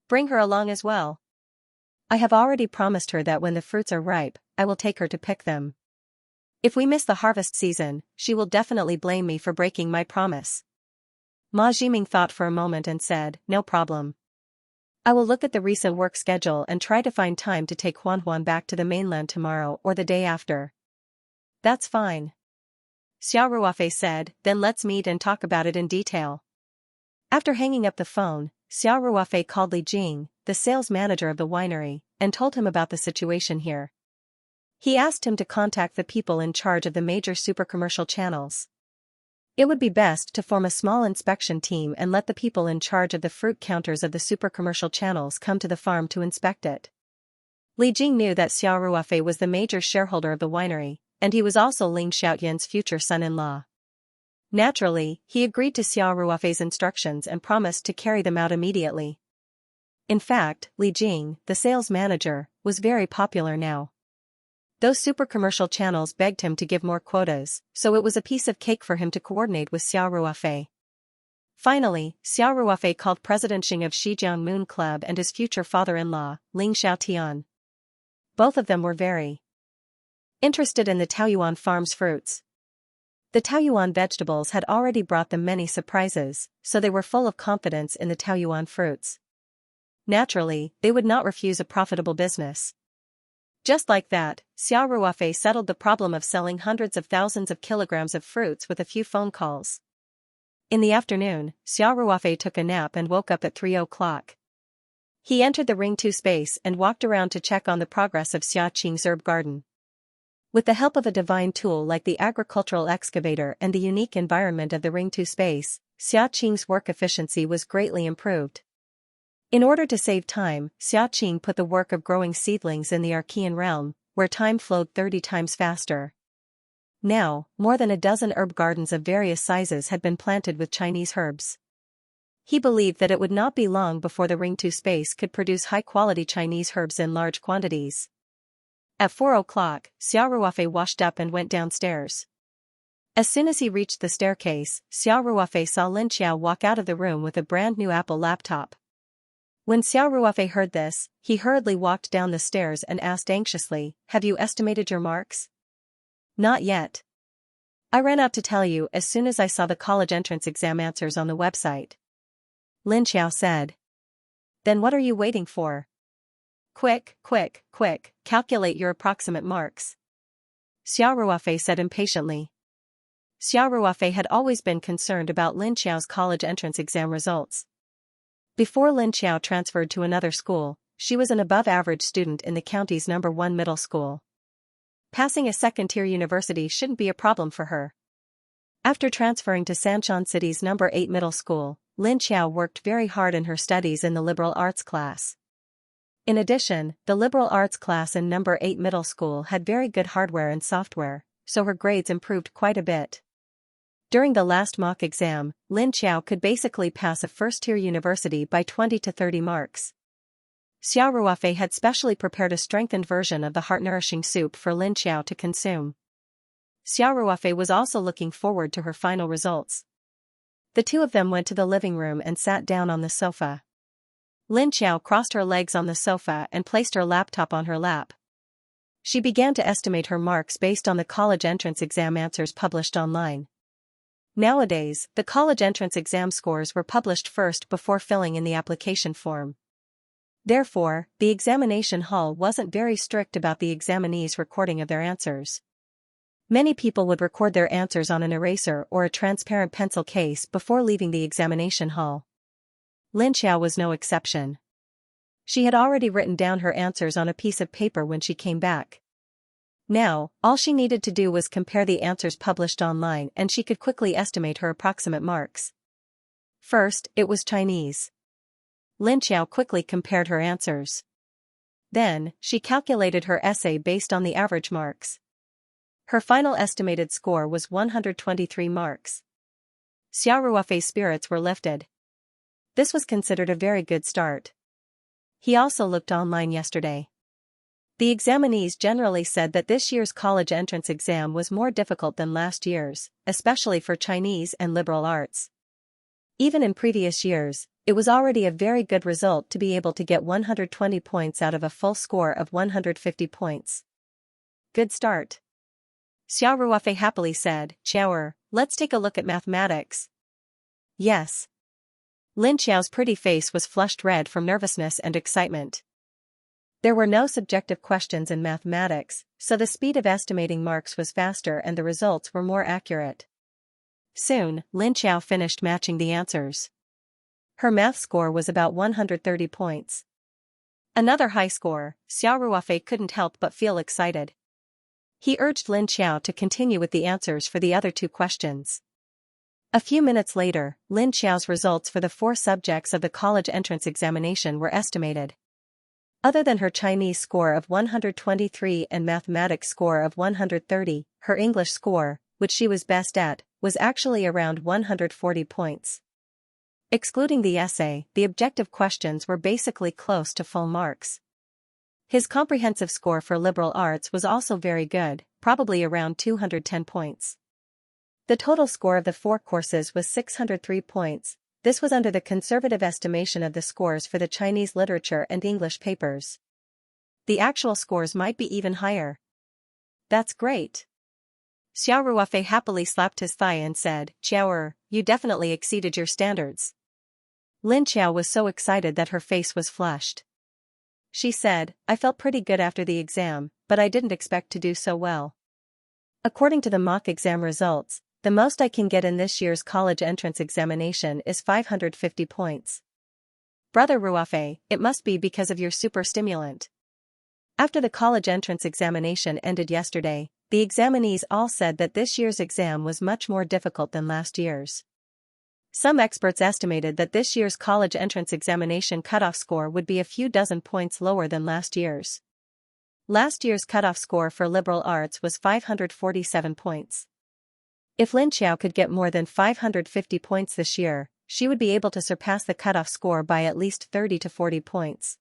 Bring her along as well. I have already promised her that when the fruits are ripe, I will take her to pick them. If we miss the harvest season, she will definitely blame me for breaking my promise. Ma Jiming thought for a moment and said, no problem. I will look at the recent work schedule and try to find time to take Huan Huan back to the mainland tomorrow or the day after. That's fine. Xiao Ruofei said, then let's meet and talk about it in detail. After hanging up the phone, Xiao Ruofei called Li Jing, the sales manager of the winery, and told him about the situation here. He asked him to contact the people in charge of the major super-commercial channels. It would be best to form a small inspection team and let the people in charge of the fruit counters of the super-commercial channels come to the farm to inspect it. Li Jing knew that Xiao Ruofei was the major shareholder of the winery, and he was also Ling Xiaoyan's future son-in-law. Naturally, he agreed to Xiao Ruofei's instructions and promised to carry them out immediately. In fact, Li Jing, the sales manager, was very popular now. Those super-commercial channels begged him to give more quotas, so it was a piece of cake for him to coordinate with Xiao Ruofei. Finally, Xiao Ruofei called President Xing of Shijiang Moon Club and his future father-in-law, Ling Xiaotian. Both of them were very interested in the Taoyuan farm's fruits. The Taoyuan vegetables had already brought them many surprises, so they were full of confidence in the Taoyuan fruits. Naturally, they would not refuse a profitable business. Just like that, Xiao Ruofei settled the problem of selling hundreds of thousands of kilograms of fruits with a few phone calls. In the afternoon, Xiao Ruofei took a nap and woke up at 3 o'clock. He entered the Ring 2 space and walked around to check on the progress of Xia Qing's herb garden. With the help of a divine tool like the agricultural excavator and the unique environment of the Ring 2 space, Xia Qing's work efficiency was greatly improved. In order to save time, Xia Qing put the work of growing seedlings in the Archean realm, where time flowed 30 times faster. Now, more than a dozen herb gardens of various sizes had been planted with Chinese herbs. He believed that it would not be long before the Ring 2 space could produce high-quality Chinese herbs in large quantities. At 4 o'clock, Xiao Ruofei washed up and went downstairs. As soon as he reached the staircase, Xiao Ruofei saw Lin Qiao walk out of the room with a brand-new Apple laptop. When Xiao Ruofei heard this, he hurriedly walked down the stairs and asked anxiously, have you estimated your marks? Not yet. I ran out to tell you as soon as I saw the college entrance exam answers on the website. Lin Qiao said. Then what are you waiting for? Quick, quick, quick, calculate your approximate marks. Xiao Ruofei said impatiently. Xiao Ruofei had always been concerned about Lin Qiao's college entrance exam results. Before Lin Qiao transferred to another school, she was an above-average student in the county's #1 middle school. Passing a second-tier university shouldn't be a problem for her. After transferring to Sanshan City's #8 middle school, Lin Qiao worked very hard in her studies in the liberal arts class. In addition, the liberal arts class in #8 middle school had very good hardware and software, so her grades improved quite a bit. During the last mock exam, Lin Qiao could basically pass a first-tier university by 20 to 30 marks. Xiao Ruofei had specially prepared a strengthened version of the heart-nourishing soup for Lin Qiao to consume. Xiao Ruofei was also looking forward to her final results. The two of them went to the living room and sat down on the sofa. Lin Qiao crossed her legs on the sofa and placed her laptop on her lap. She began to estimate her marks based on the college entrance exam answers published online. Nowadays, the college entrance exam scores were published first before filling in the application form. Therefore, the examination hall wasn't very strict about the examinees' recording of their answers. Many people would record their answers on an eraser or a transparent pencil case before leaving the examination hall. Lin Qiao was no exception. She had already written down her answers on a piece of paper when she came back. Now, all she needed to do was compare the answers published online and she could quickly estimate her approximate marks. First, it was Chinese. Lin Qiao quickly compared her answers. Then, she calculated her essay based on the average marks. Her final estimated score was 123 marks. Xiao Ruofei's spirits were lifted. This was considered a very good start. He also looked online yesterday. The examinees generally said that this year's college entrance exam was more difficult than last year's, especially for Chinese and liberal arts. Even in previous years, it was already a very good result to be able to get 120 points out of a full score of 150 points. Good start. Xiao Ruofei happily said, "Xiaoer, let's take a look at mathematics." Yes. Lin Xiao's pretty face was flushed red from nervousness and excitement. There were no subjective questions in mathematics, so the speed of estimating marks was faster and the results were more accurate. Soon, Lin Xiao finished matching the answers. Her math score was about 130 points. Another high score. Xiao Ruofei couldn't help but feel excited. He urged Lin Xiao to continue with the answers for the other two questions. A few minutes later, Lin Xiao's results for the 4 subjects of the college entrance examination were estimated. Other than her Chinese score of 123 and mathematics score of 130, her English score, which she was best at, was actually around 140 points. Excluding the essay, the objective questions were basically close to full marks. His comprehensive score for liberal arts was also very good, probably around 210 points. The total score of the 4 courses was 603 points. This was under the conservative estimation of the scores for the Chinese literature and English papers. The actual scores might be even higher. That's great. Xiao Ruofei happily slapped his thigh and said, "Xiaoer, you definitely exceeded your standards." Lin Xiao was so excited that her face was flushed. She said, "I felt pretty good after the exam, but I didn't expect to do so well. According to the mock exam results, the most I can get in this year's college entrance examination is 550 points. Brother Ruofei, it must be because of your super stimulant." After the college entrance examination ended yesterday, the examinees all said that this year's exam was much more difficult than last year's. Some experts estimated that this year's college entrance examination cutoff score would be a few dozen points lower than last year's. Last year's cutoff score for liberal arts was 547 points. If Lin Xiao could get more than 550 points this year, she would be able to surpass the cutoff score by at least 30 to 40 points.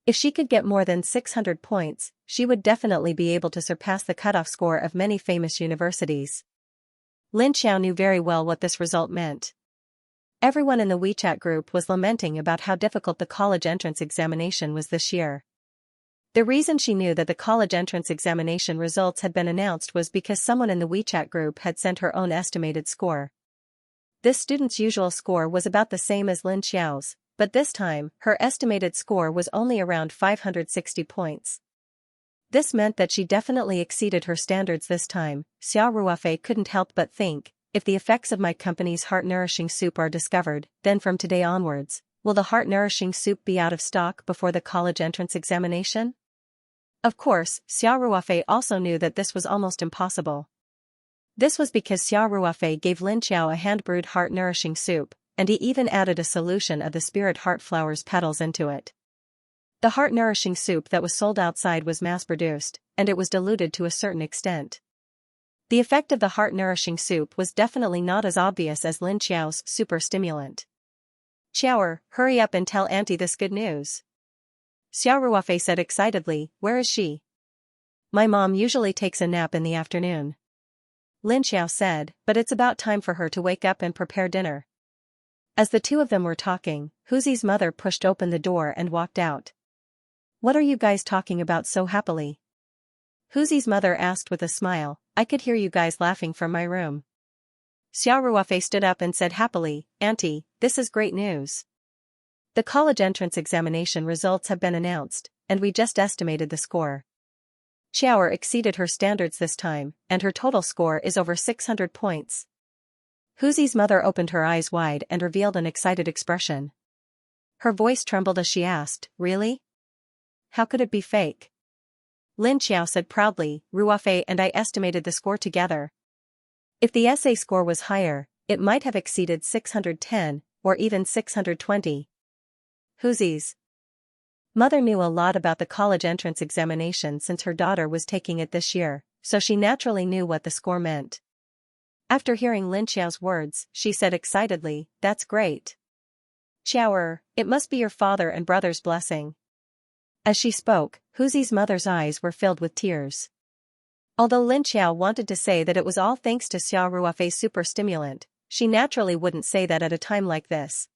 If she could get more than 600 points, she would definitely be able to surpass the cutoff score of many famous universities. Lin Xiao knew very well what this result meant. Everyone in the WeChat group was lamenting about how difficult the college entrance examination was this year. The reason she knew that the college entrance examination results had been announced was because someone in the WeChat group had sent her own estimated score. This student's usual score was about the same as Lin Xiao's, but this time, her estimated score was only around 560 points. This meant that she definitely exceeded her standards this time. Xiao Ruofei couldn't help but think, if the effects of my company's heart-nourishing soup are discovered, then from today onwards, will the heart-nourishing soup be out of stock before the college entrance examination? Of course, Xiao Ruofei also knew that this was almost impossible. This was because Xiao Ruofei gave Lin Xiao a hand-brewed heart-nourishing soup, and he even added a solution of the spirit heart flowers petals into it. The heart-nourishing soup that was sold outside was mass-produced, and it was diluted to a certain extent. The effect of the heart-nourishing soup was definitely not as obvious as Lin Xiao's super stimulant. "Xiaoer, hurry up and tell Auntie this good news." Xiao Ruofei said excitedly, "Where is she?" "My mom usually takes a nap in the afternoon." Lin Xiao said, "But it's about time for her to wake up and prepare dinner." As the two of them were talking, Huzi's mother pushed open the door and walked out. "What are you guys talking about so happily?" Huzi's mother asked with a smile. "I could hear you guys laughing from my room." Xiao Ruofei stood up and said happily, "Auntie, this is great news. The college entrance examination results have been announced, and we just estimated the score. Xiaoer exceeded her standards this time, and her total score is over 600 points." Huzi's mother opened her eyes wide and revealed an excited expression. Her voice trembled as she asked, "Really? How could it be fake?" Lin Xiao said proudly, "Ruofei and I estimated the score together. If the essay score was higher, it might have exceeded 610, or even 620. Huzi's mother knew a lot about the college entrance examination since her daughter was taking it this year, so she naturally knew what the score meant. After hearing Lin Xiao's words, she said excitedly, "That's great. Xiaoer, it must be your father and brother's blessing." As she spoke, Huzi's mother's eyes were filled with tears. Although Lin Xiao wanted to say that it was all thanks to Xia Ruofei's super stimulant, she naturally wouldn't say that at a time like this.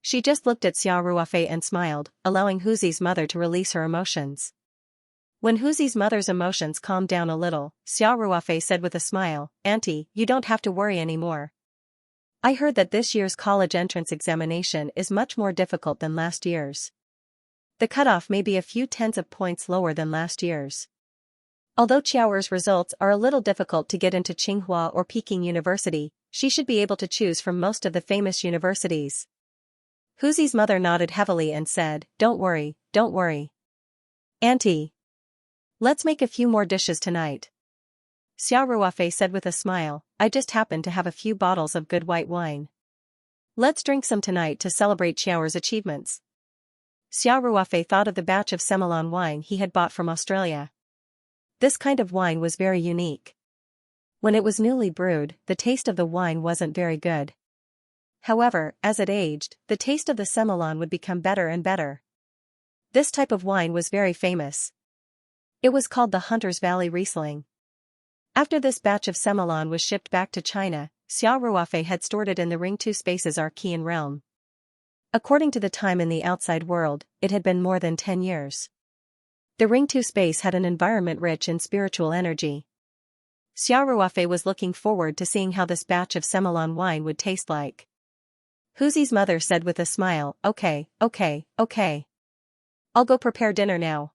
She just looked at Xia Ruofei and smiled, allowing Huzi's mother to release her emotions. When Huzi's mother's emotions calmed down a little, Xia Ruofei said with a smile, "Auntie, you don't have to worry anymore. I heard that this year's college entrance examination is much more difficult than last year's. The cutoff may be a few tens of points lower than last year's. Although Qiaoer's results are a little difficult to get into Tsinghua or Peking University, she should be able to choose from most of the famous universities." Huzi's mother nodded heavily and said, don't worry. Auntie. Let's make a few more dishes tonight. Xia Ruofei said with a smile, I just happen to have a few bottles of good white wine. Let's drink some tonight to celebrate Qiaoer's achievements. Xia Ruofei thought of the batch of Semillon wine he had bought from Australia. This kind of wine was very unique. When it was newly brewed, the taste of the wine wasn't very good. However, as it aged, the taste of the Semillon would become better and better. This type of wine was very famous. It was called the Hunter's Valley Riesling. After this batch of Semillon was shipped back to China, Xia Ruofei had stored it in the Ring-2 Space's Archean realm. According to the time in the outside world, it had been more than 10 years. The Ring-2 Space had an environment rich in spiritual energy. Xia Ruofei was looking forward to seeing how this batch of Semillon wine would taste like. Huzi's mother said with a smile, okay. I'll go prepare dinner now.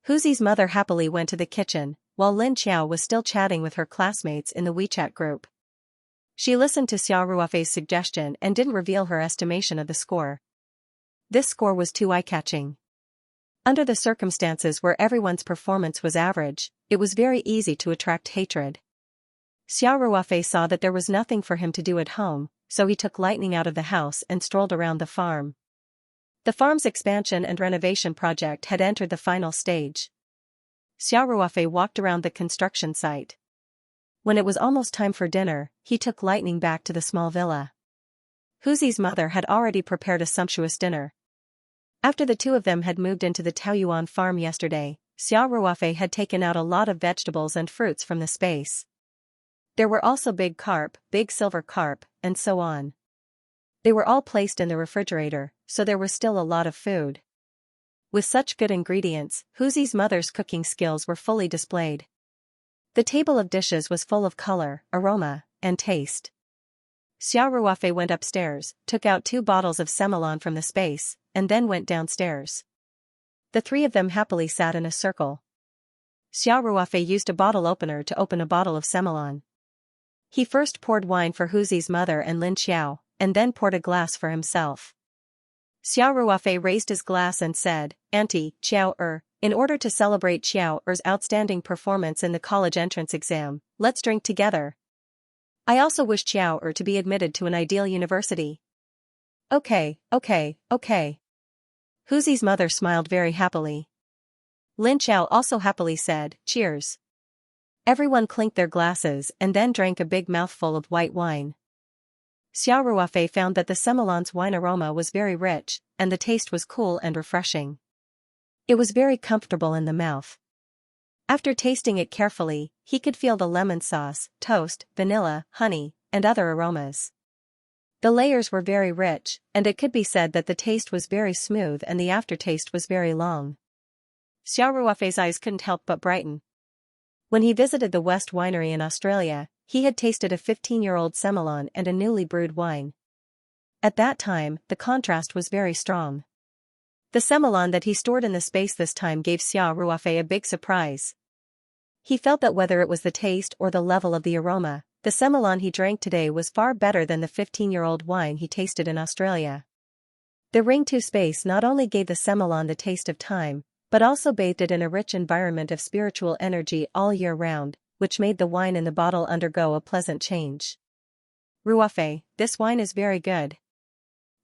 Huzi's mother happily went to the kitchen, while Lin Xiao was still chatting with her classmates in the WeChat group. She listened to Xia Ruofei's suggestion and didn't reveal her estimation of the score. This score was too eye-catching. Under the circumstances where everyone's performance was average, it was very easy to attract hatred. Xia Ruofei saw that there was nothing for him to do at home, so he took lightning out of the house and strolled around the farm. The farm's expansion and renovation project had entered the final stage. Xia Ruofei walked around the construction site. When it was almost time for dinner, he took lightning back to the small villa. Huzi's mother had already prepared a sumptuous dinner. After the two of them had moved into the Taoyuan farm yesterday, Xia Ruofei had taken out a lot of vegetables and fruits from the space. There were also big carp, big silver carp, and so on. They were all placed in the refrigerator, so there was still a lot of food. With such good ingredients, Huzi's mother's cooking skills were fully displayed. The table of dishes was full of color, aroma, and taste. Xia Ruofei went upstairs, took out 2 bottles of Semillon from the space, and then went downstairs. The 3 of them happily sat in a circle. Xia Ruofei used a bottle opener to open a bottle of Semillon. He first poured wine for Huzi's mother and Lin Xiao, and then poured a glass for himself. Xia Ruofei raised his glass and said, Auntie, Qiaoer, in order to celebrate Qiaoer's outstanding performance in the college entrance exam, let's drink together. I also wish Qiaoer to be admitted to an ideal university. Okay. Huzi's mother smiled very happily. Lin Xiao also happily said, cheers. Everyone clinked their glasses and then drank a big mouthful of white wine. Xia Ruofei found that the Semillon's wine aroma was very rich, and the taste was cool and refreshing. It was very comfortable in the mouth. After tasting it carefully, he could feel the lemon sauce, toast, vanilla, honey, and other aromas. The layers were very rich, and it could be said that the taste was very smooth and the aftertaste was very long. Xia Ruofei's eyes couldn't help but brighten. When he visited the West Winery in Australia, he had tasted a 15-year-old Semillon and a newly brewed wine. At that time, the contrast was very strong. The Semillon that he stored in the space this time gave Xia Ruofei a big surprise. He felt that whether it was the taste or the level of the aroma, the Semillon he drank today was far better than the 15-year-old wine he tasted in Australia. The Ring-2 Space not only gave the Semillon the taste of time, but also bathed it in a rich environment of spiritual energy all year round, which made the wine in the bottle undergo a pleasant change. Ruofei, this wine is very good.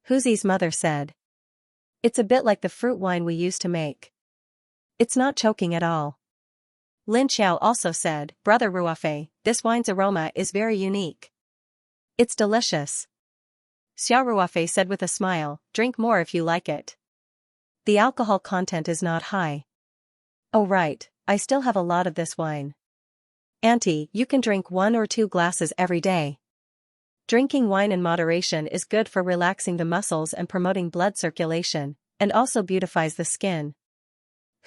Huzi's mother said. It's a bit like the fruit wine we used to make. It's not choking at all. Lin Xiao also said, Brother Ruofei, this wine's aroma is very unique. It's delicious. Xia Ruofei said with a smile, drink more if you like it. The alcohol content is not high. Oh right, I still have a lot of this wine. Auntie, you can drink 1 or 2 glasses every day. Drinking wine in moderation is good for relaxing the muscles and promoting blood circulation, and also beautifies the skin.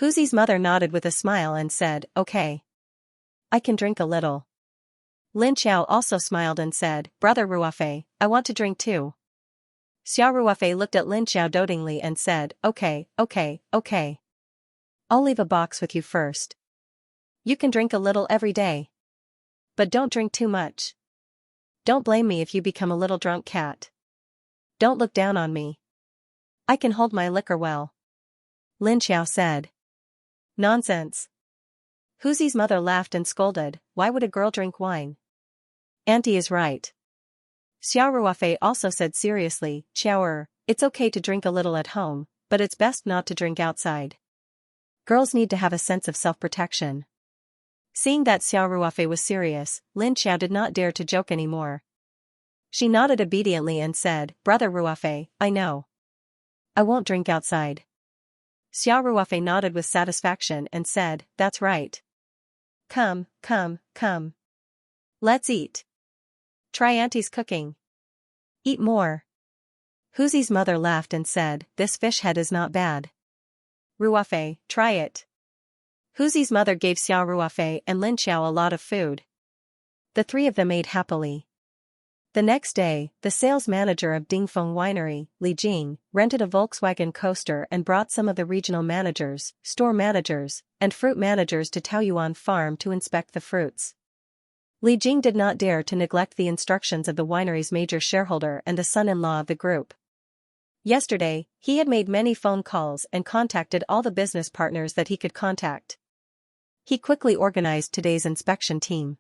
Huzi's mother nodded with a smile and said, okay. I can drink a little. Lin Xiao also smiled and said, Brother Ruofei, I want to drink too. Xiao Ruofei looked at Lin Xiao dotingly and said, okay. I'll leave a box with you first. You can drink a little every day. But don't drink too much. Don't blame me if you become a little drunk cat. Don't look down on me. I can hold my liquor well. Lin Xiao said. Nonsense. Huzi's mother laughed and scolded, why would a girl drink wine? Auntie is right. Xiao Ruofei also said seriously, Xiao, it's okay to drink a little at home, but it's best not to drink outside. Girls need to have a sense of self-protection. Seeing that Xiao Ruofei was serious, Lin Xiao did not dare to joke anymore. She nodded obediently and said, Brother Ruofei, I know. I won't drink outside. Xiao Ruofei nodded with satisfaction and said, that's right. Come. Let's eat. Try Auntie's cooking. Eat more. Huzi's mother laughed and said, this fish head is not bad. Ruofei, try it. Huzi's mother gave Xiao Ruofei and Lin Xiao a lot of food. The 3 of them ate happily. The next day, the sales manager of Dingfeng Winery, Li Jing, rented a Volkswagen coaster and brought some of the regional managers, store managers, and fruit managers to Taoyuan Farm to inspect the fruits. Li Jing did not dare to neglect the instructions of the winery's major shareholder and the son-in-law of the group. Yesterday, he had made many phone calls and contacted all the business partners that he could contact. He quickly organized today's inspection team.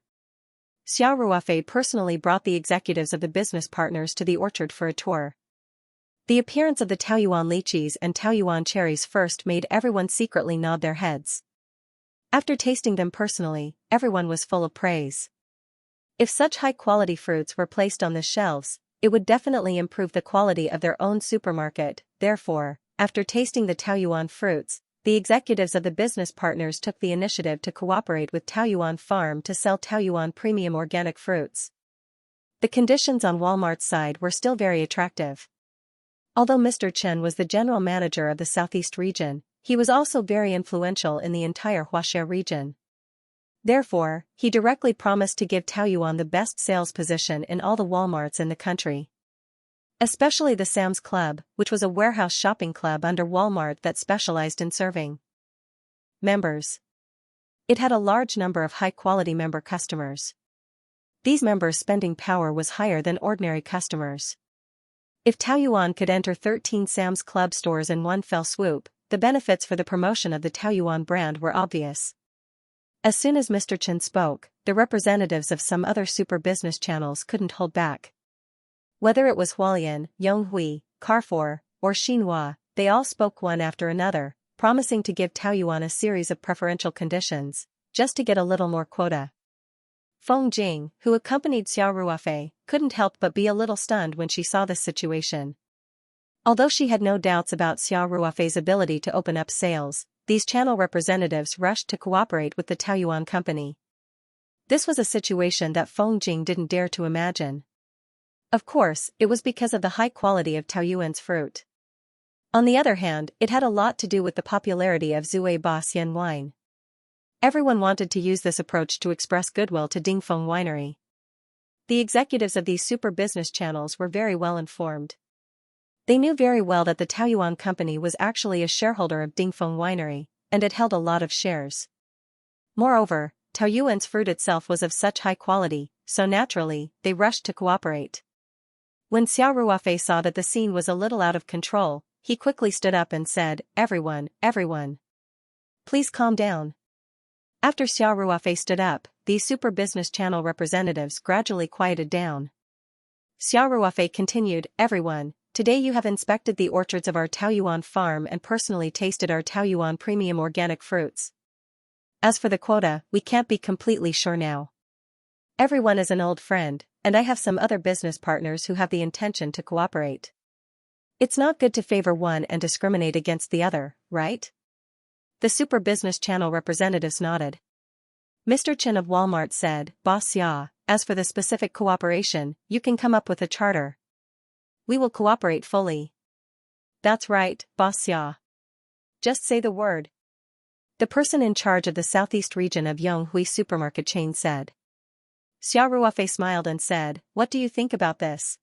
Xiao Ruofei personally brought the executives of the business partners to the orchard for a tour. The appearance of the Taoyuan lychees and Taoyuan cherries first made everyone secretly nod their heads. After tasting them personally, everyone was full of praise. If such high-quality fruits were placed on the shelves, it would definitely improve the quality of their own supermarket. Therefore, after tasting the Taoyuan fruits, the executives of the business partners took the initiative to cooperate with Taoyuan Farm to sell Taoyuan premium organic fruits. The conditions on Walmart's side were still very attractive. Although Mr. Chen was the general manager of the Southeast region, he was also very influential in the entire Huaxia region. Therefore, he directly promised to give Taoyuan the best sales position in all the Walmarts in the country. Especially the Sam's Club, which was a warehouse shopping club under Walmart that specialized in serving members. It had a large number of high-quality member customers. These members' spending power was higher than ordinary customers. If Taoyuan could enter 13 Sam's Club stores in one fell swoop, the benefits for the promotion of the Taoyuan brand were obvious. As soon as Mr. Chen spoke, the representatives of some other super business channels couldn't hold back. Whether it was Hualien, Yonghui, Carrefour, or Xinhua, they all spoke one after another, promising to give Taoyuan a series of preferential conditions, just to get a little more quota. Feng Jing, who accompanied Xiao Ruofei, couldn't help but be a little stunned when she saw this situation. Although she had no doubts about Xiao Ruofei's ability to open up sales, these channel representatives rushed to cooperate with the Taoyuan company. This was a situation that Feng Jing didn't dare to imagine. Of course, it was because of the high quality of Taoyuan's fruit. On the other hand, it had a lot to do with the popularity of Zui Ba Xian wine. Everyone wanted to use this approach to express goodwill to Dingfeng Winery. The executives of these super business channels were very well informed. They knew very well that the Taoyuan company was actually a shareholder of Dingfeng Winery, and it held a lot of shares. Moreover, Taoyuan's fruit itself was of such high quality, so naturally, they rushed to cooperate. When Xiao Ruofei saw that the scene was a little out of control, he quickly stood up and said, everyone. Please calm down. After Xiao Ruofei stood up, these super business channel representatives gradually quieted down. Xiao Ruofei continued, everyone, today you have inspected the orchards of our Taoyuan farm and personally tasted our Taoyuan premium organic fruits. As for the quota, we can't be completely sure now. Everyone is an old friend, and I have some other business partners who have the intention to cooperate. It's not good to favor one and discriminate against the other, right? The Super Business Channel representatives nodded. Mr. Chen of Walmart said, Boss Xia, as for the specific cooperation, you can come up with a charter. We will cooperate fully. That's right, Boss Xia. Just say the word. The person in charge of the southeast region of Yonghui supermarket chain said. Xia Ruofei smiled and said, What do you think about this?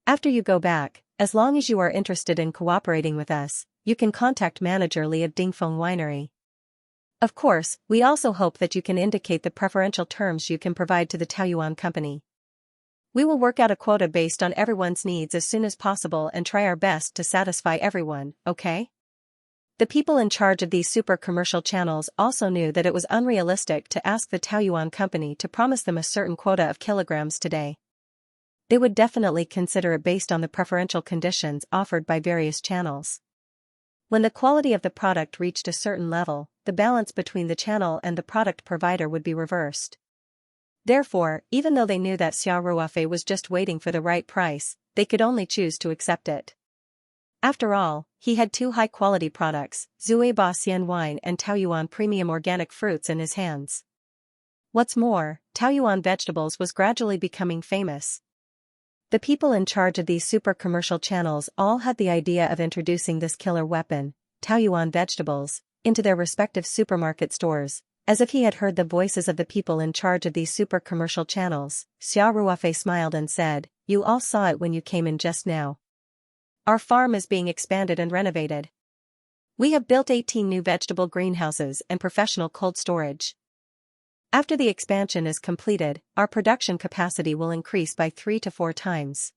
After you go back, as long as you are interested in cooperating with us, you can contact Manager Li of Dingfeng Winery. Of course, we also hope that you can indicate the preferential terms you can provide to the Taoyuan company. We will work out a quota based on everyone's needs as soon as possible and try our best to satisfy everyone, okay? The people in charge of these super commercial channels also knew that it was unrealistic to ask the Taoyuan company to promise them a certain quota of kilograms today. They would definitely consider it based on the preferential conditions offered by various channels. When the quality of the product reached a certain level, the balance between the channel and the product provider would be reversed. Therefore, even though they knew that Xia Ruofei was just waiting for the right price, they could only choose to accept it. After all, he had two high-quality products, Zueba Xian wine and Taoyuan premium organic fruits in his hands. What's more, Taoyuan vegetables was gradually becoming famous. The people in charge of these super commercial channels all had the idea of introducing this killer weapon, Taoyuan vegetables, into their respective supermarket stores. As if he had heard the voices of the people in charge of these super commercial channels, Xia Ruofei smiled and said, You all saw it when you came in just now. Our farm is being expanded and renovated. We have built 18 new vegetable greenhouses and professional cold storage. After the expansion is completed, our production capacity will increase by 3 to 4 times.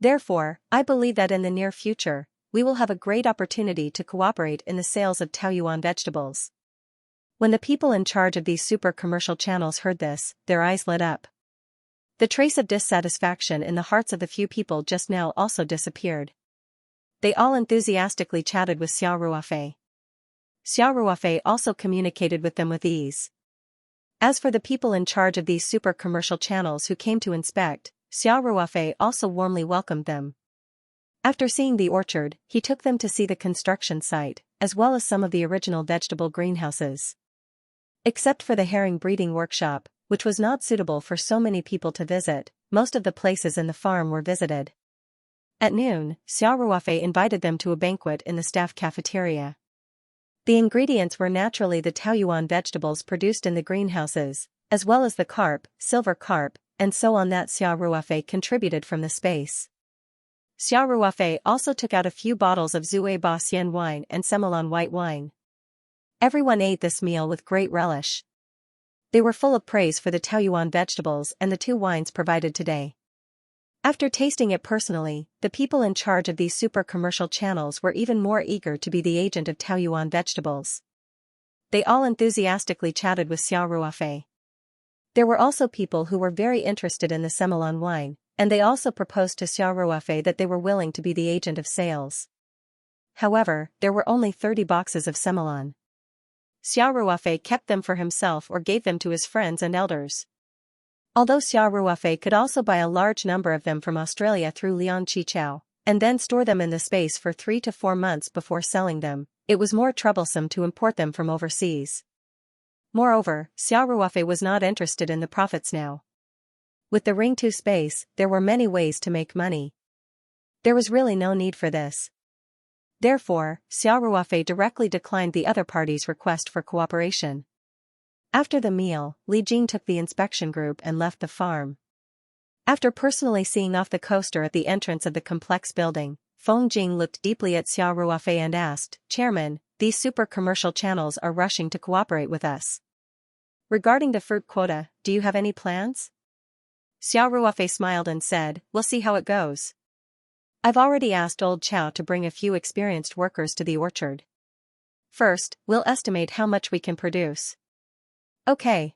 Therefore, I believe that in the near future, we will have a great opportunity to cooperate in the sales of Taoyuan vegetables. When the people in charge of these super commercial channels heard this, their eyes lit up. The trace of dissatisfaction in the hearts of the few people just now also disappeared. They all enthusiastically chatted with Xia Ruofei. Xia Ruofei also communicated with them with ease. As for the people in charge of these super commercial channels who came to inspect, Xia Ruofei also warmly welcomed them. After seeing the orchard, he took them to see the construction site, as well as some of the original vegetable greenhouses. Except for the herring breeding workshop, which was not suitable for so many people to visit, most of the places in the farm were visited. At noon, Xia Ruofei invited them to a banquet in the staff cafeteria. The ingredients were naturally the Taoyuan vegetables produced in the greenhouses, as well as the carp, silver carp, and so on that Xia Ruofei contributed from the space. Xia Ruofei also took out a few bottles of Zueba Xian wine and Semelon white wine. Everyone ate this meal with great relish. They were full of praise for the Taoyuan vegetables and the 2 wines provided today. After tasting it personally, the people in charge of these super commercial channels were even more eager to be the agent of Taoyuan vegetables. They all enthusiastically chatted with Xia Ruofei. There were also people who were very interested in the Semelon wine, and they also proposed to Xia Ruofei that they were willing to be the agent of sales. However, there were only 30 boxes of Semelon. Xia Ruofei kept them for himself or gave them to his friends and elders. Although Xia Ruofei could also buy a large number of them from Australia through Lian Qichao, and then store them in the space for 3 to 4 months before selling them, it was more troublesome to import them from overseas. Moreover, Xia Ruofei was not interested in the profits now. With the Ring 2 space, there were many ways to make money. There was really no need for this. Therefore, Xia Ruofei directly declined the other party's request for cooperation. After the meal, Li Jing took the inspection group and left the farm. After personally seeing off the coaster at the entrance of the complex building, Feng Jing looked deeply at Xia Ruofei and asked, Chairman, these super commercial channels are rushing to cooperate with us. Regarding the fruit quota, do you have any plans? Xia Ruofei smiled and said, We'll see how it goes. I've already asked old Chow to bring a few experienced workers to the orchard. First, we'll estimate how much we can produce. Okay.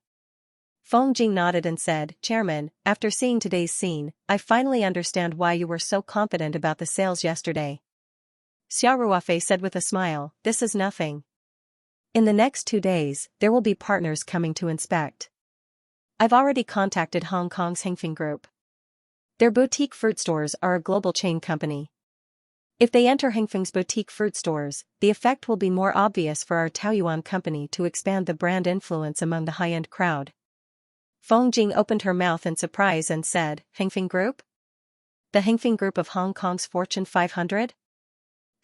Feng Jing nodded and said, Chairman, after seeing today's scene, I finally understand why you were so confident about the sales yesterday. Xia Ruofei said with a smile, This is nothing. In the next 2 days, there will be partners coming to inspect. I've already contacted Hong Kong's Hengfeng Group. Their boutique fruit stores are a global chain company. If they enter Hengfeng's boutique fruit stores, the effect will be more obvious for our Taoyuan company to expand the brand influence among the high-end crowd. Feng Jing opened her mouth in surprise and said, Hengfeng Group? The Hengfeng Group of Hong Kong's Fortune 500?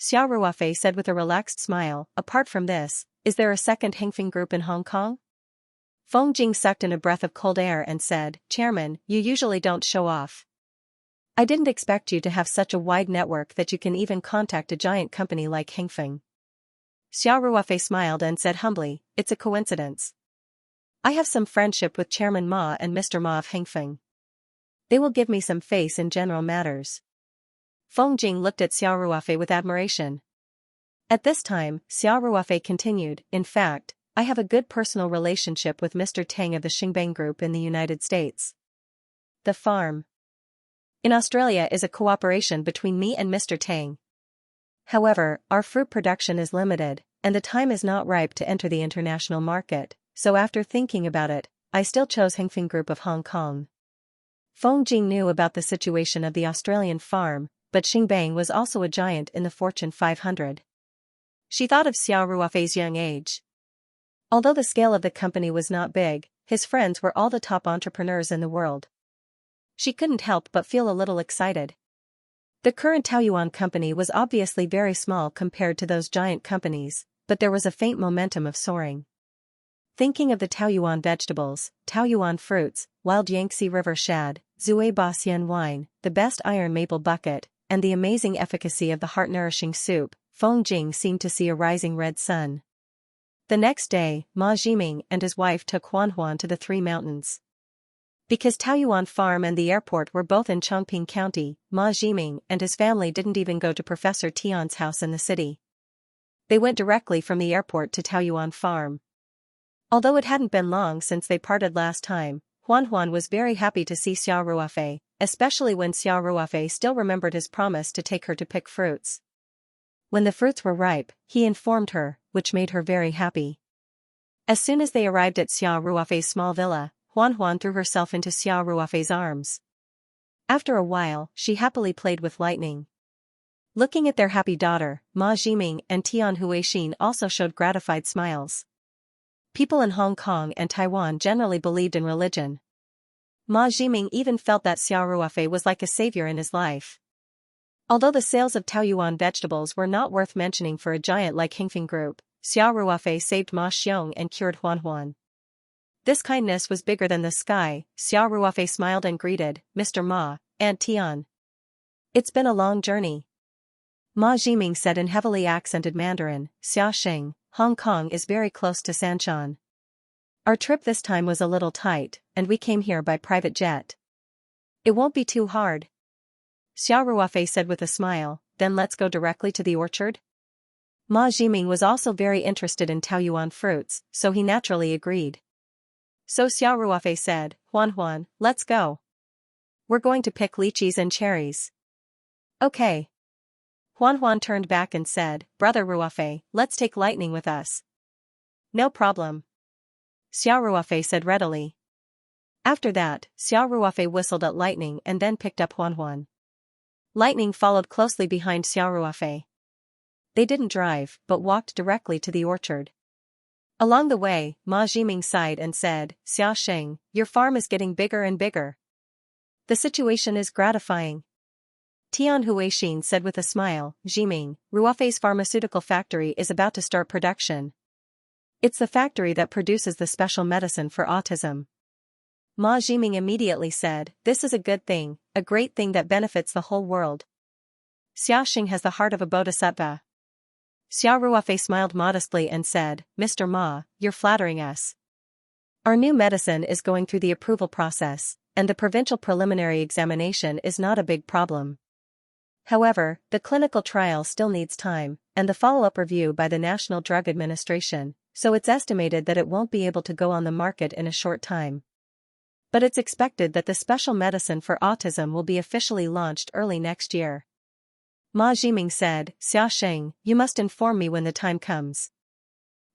Xiao Ruofei said with a relaxed smile, apart from this, is there a second Hengfeng Group in Hong Kong? Feng Jing sucked in a breath of cold air and said, Chairman, you usually don't show off. I didn't expect you to have such a wide network that you can even contact a giant company like Hengfeng. Xiao Ruofei smiled and said humbly, it's a coincidence. I have some friendship with Chairman Ma and Mr. Ma of Hengfeng. They will give me some face in general matters. Feng Jing looked at Xiao Ruofei with admiration. At this time, Xiao Ruofei continued, in fact, I have a good personal relationship with Mr. Tang of the Xingbang Group in the United States. The farm in Australia is a cooperation between me and Mr. Tang. However, our fruit production is limited, and the time is not ripe to enter the international market, so after thinking about it, I still chose Hengfeng Group of Hong Kong. Feng Jing knew about the situation of the Australian farm, but Xingbang was also a giant in the Fortune 500. She thought of Xiao Ruofei's young age. Although the scale of the company was not big, his friends were all the top entrepreneurs in the world. She couldn't help but feel a little excited. The current Taoyuan company was obviously very small compared to those giant companies, but there was a faint momentum of soaring. Thinking of the Taoyuan vegetables, Taoyuan fruits, wild Yangtze River shad, Zui Baxian wine, the best iron maple bucket, and the amazing efficacy of the heart-nourishing soup, Feng Jing seemed to see a rising red sun. The next day, Ma Jiming and his wife took Huan to the Three Mountains. Because Taoyuan Farm and the airport were both in Chongqing County, Ma Jiming and his family didn't even go to Professor Tian's house in the city. They went directly from the airport to Taoyuan Farm. Although it hadn't been long since they parted last time, Huan was very happy to see Xiao Ruofei, especially when Xiao Ruofei still remembered his promise to take her to pick fruits. When the fruits were ripe, he informed her, which made her very happy. As soon as they arrived at Xiao Ruofei's small villa, Huan threw herself into Xiao Ruofei's arms. After a while, she happily played with lightning. Looking at their happy daughter, Ma Jiming and Tian Huixin also showed gratified smiles. People in Hong Kong and Taiwan generally believed in religion. Ma Jiming even felt that Xiao Ruofei was like a savior in his life. Although the sales of Taoyuan vegetables were not worth mentioning for a giant like Hengfeng Group, Xiao Ruofei saved Ma Xiong and cured Huan. This kindness was bigger than the sky. Xiao Ruofei smiled and greeted, Mr. Ma, Aunt Tian. It's been a long journey. Ma Jiming said in heavily accented Mandarin, Xiaoxing, Hong Kong is very close to Sanshan. Our trip this time was a little tight, and we came here by private jet. It won't be too hard. Xiao Ruofei said with a smile, then let's go directly to the orchard? Ma Jiming was also very interested in Taoyuan fruits, so he naturally agreed. So Xiao Ruofei said, Huan, let's go. We're going to pick lychees and cherries. Okay. Huan turned back and said, Brother Ruofei, let's take lightning with us. No problem. Xiao Ruofei said readily. After that, Xiao Ruofei whistled at lightning and then picked up Huan. Lightning followed closely behind Xiao Ruofei. They didn't drive, but walked directly to the orchard. Along the way, Ma Jiming sighed and said, Xiaoxing, your farm is getting bigger and bigger. The situation is gratifying. Tian Huixin said with a smile, Jiming, Ruofei's pharmaceutical factory is about to start production. It's the factory that produces the special medicine for autism. Ma Jiming immediately said, this is a good thing, a great thing that benefits the whole world. Xiaoxing has the heart of a bodhisattva. Xiao Ruofei smiled modestly and said, Mr. Ma, you're flattering us. Our new medicine is going through the approval process, and the provincial preliminary examination is not a big problem. However, the clinical trial still needs time, and the follow-up review by the National Drug Administration, so it's estimated that it won't be able to go on the market in a short time. But it's expected that the special medicine for autism will be officially launched early next year. Ma Jiming said, Xiaoxing, you must inform me when the time comes.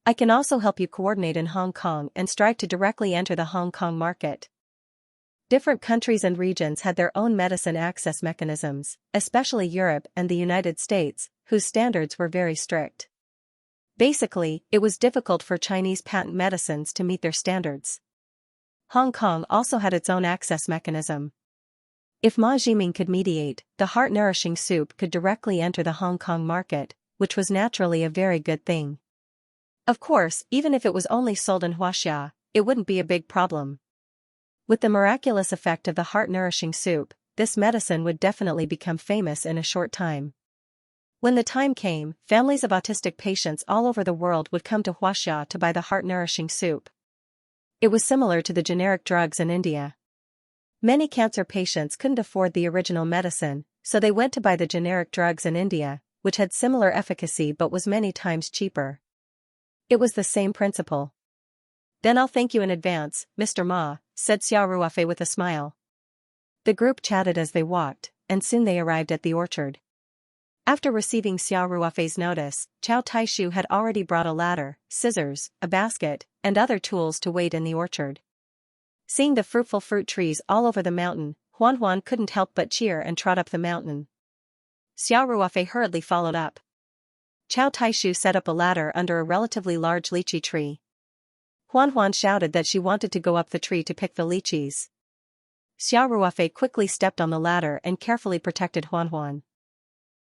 I can also help you coordinate in Hong Kong and strive to directly enter the Hong Kong market. Different countries and regions had their own medicine access mechanisms, especially Europe and the United States, whose standards were very strict. Basically, it was difficult for Chinese patent medicines to meet their standards. Hong Kong also had its own access mechanism. If Ma Jiming could mediate, the heart-nourishing soup could directly enter the Hong Kong market, which was naturally a very good thing. Of course, even if it was only sold in Xianxia, it wouldn't be a big problem. With the miraculous effect of the heart-nourishing soup, this medicine would definitely become famous in a short time. When the time came, families of autistic patients all over the world would come to Xianxia to buy the heart-nourishing soup. It was similar to the generic drugs in India. Many cancer patients couldn't afford the original medicine, so they went to buy the generic drugs in India, which had similar efficacy but was many times cheaper. It was the same principle. "Then I'll thank you in advance, Mr. Ma," said Xiao Ruofei with a smile. The group chatted as they walked, and soon they arrived at the orchard. After receiving Xiao Ruofei's notice, Chow Taishu had already brought a ladder, scissors, a basket, and other tools to wait in the orchard. Seeing the fruitful fruit trees all over the mountain, Huan Huan couldn't help but cheer and trot up the mountain. Xiao Ruofei hurriedly followed up. Chow Taishu set up a ladder under a relatively large lychee tree. Huan Huan shouted that she wanted to go up the tree to pick the lychees. Xiao Ruofei quickly stepped on the ladder and carefully protected Huan Huan.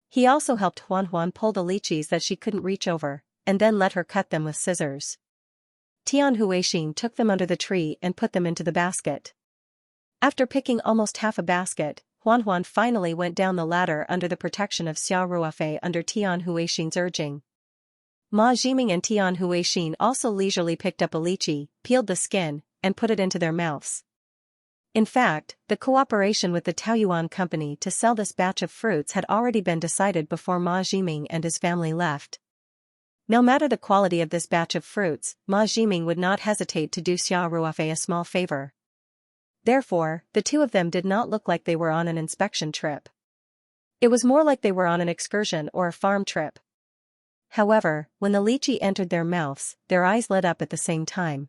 He also helped Huan Huan pull the lychees that she couldn't reach over, and then let her cut them with scissors. Tian Huixin took them under the tree and put them into the basket. After picking almost half a basket, Huan Huan finally went down the ladder under the protection of Xiao Ruofei under Tian Huixin's urging. Ma Jiming and Tian Huixin also leisurely picked up a lychee, peeled the skin, and put it into their mouths. In fact, the cooperation with the Taoyuan company to sell this batch of fruits had already been decided before Ma Jiming and his family left. No matter the quality of this batch of fruits, Ma Jiming would not hesitate to do Xiao Ruofei a small favor. Therefore, the two of them did not look like they were on an inspection trip. It was more like they were on an excursion or a farm trip. However, when the lychee entered their mouths, their eyes lit up at the same time.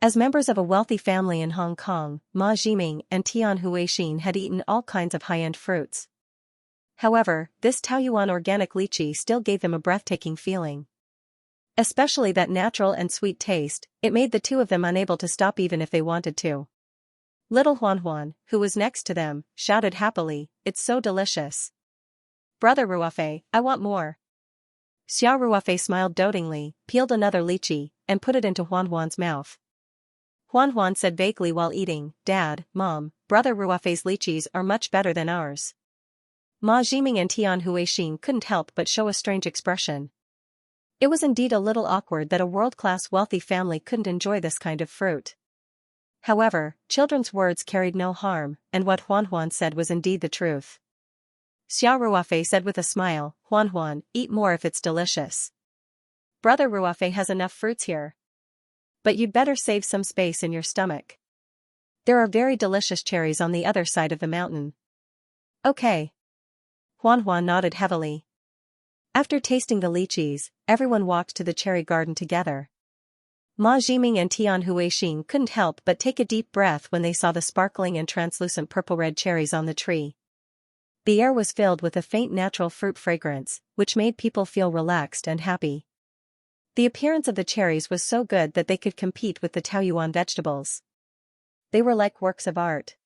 As members of a wealthy family in Hong Kong, Ma Jiming and Tian Huixin had eaten all kinds of high-end fruits. However, this Taoyuan organic lychee still gave them a breathtaking feeling. Especially that natural and sweet taste, it made the two of them unable to stop even if they wanted to. Little Huan Huan, who was next to them, shouted happily, "It's so delicious. Brother Ruofei, I want more." Xiao Ruofei smiled dotingly, peeled another lychee, and put it into Huan Huan's mouth. Huan Huan said vaguely while eating, "Dad, Mom, Brother Ruofei's lychees are much better than ours." Ma Jiming and Tian Huixin couldn't help but show a strange expression. It was indeed a little awkward that a world-class wealthy family couldn't enjoy this kind of fruit. However, children's words carried no harm, and what Huan Huan said was indeed the truth. Xiao Ruofei said with a smile, "Huan Huan, eat more if it's delicious. Brother Ruofei has enough fruits here. But you'd better save some space in your stomach. There are very delicious cherries on the other side of the mountain." "Okay." Huan Huan nodded heavily. After tasting the lychees, everyone walked to the cherry garden together. Ma Jiming and Tian Huixin couldn't help but take a deep breath when they saw the sparkling and translucent purple-red cherries on the tree. The air was filled with a faint natural fruit fragrance, which made people feel relaxed and happy. The appearance of the cherries was so good that they could compete with the Taoyuan vegetables. They were like works of art.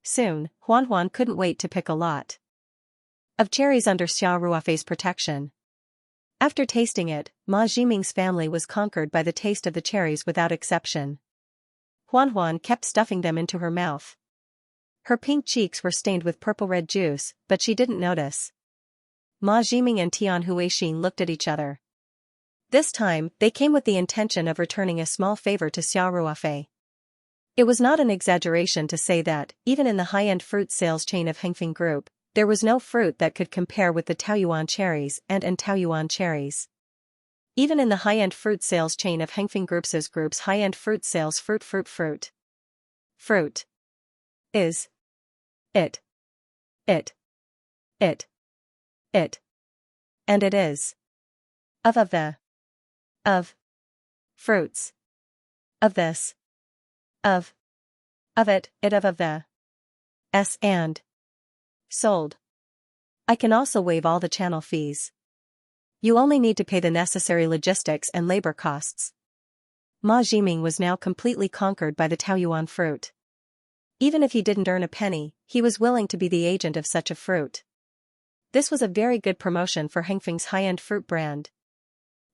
Soon, Huan Huan couldn't wait to pick a lot of cherries under Xiao Ruofei's protection. After tasting it, Ma Jiming's family was conquered by the taste of the cherries without exception. Huan Huan kept stuffing them into her mouth. Her pink cheeks were stained with purple-red juice, but she didn't notice. Ma Jiming and Tian Huixin looked at each other. This time, they came with the intention of returning a small favor to Xiao Ruofei. It was not an exaggeration to say that, even in the high-end fruit sales chain of Hengfeng Group, there was no fruit that could compare with the Taoyuan cherries and Taoyuan cherries. Even in the high-end fruit sales chain of Hengfeng Group's high-end fruit sales fruit. Fruit. Is. It. It. It. It. And it is. Of the. Of. Fruits. Of this. Of. Of the S and sold. I can also waive all the channel fees. You only need to pay the necessary logistics and labor costs. Ma Jiming was now completely conquered by the Taoyuan fruit. Even if he didn't earn a penny, he was willing to be the agent of such a fruit. This was a very good promotion for Hengfeng's high-end fruit brand.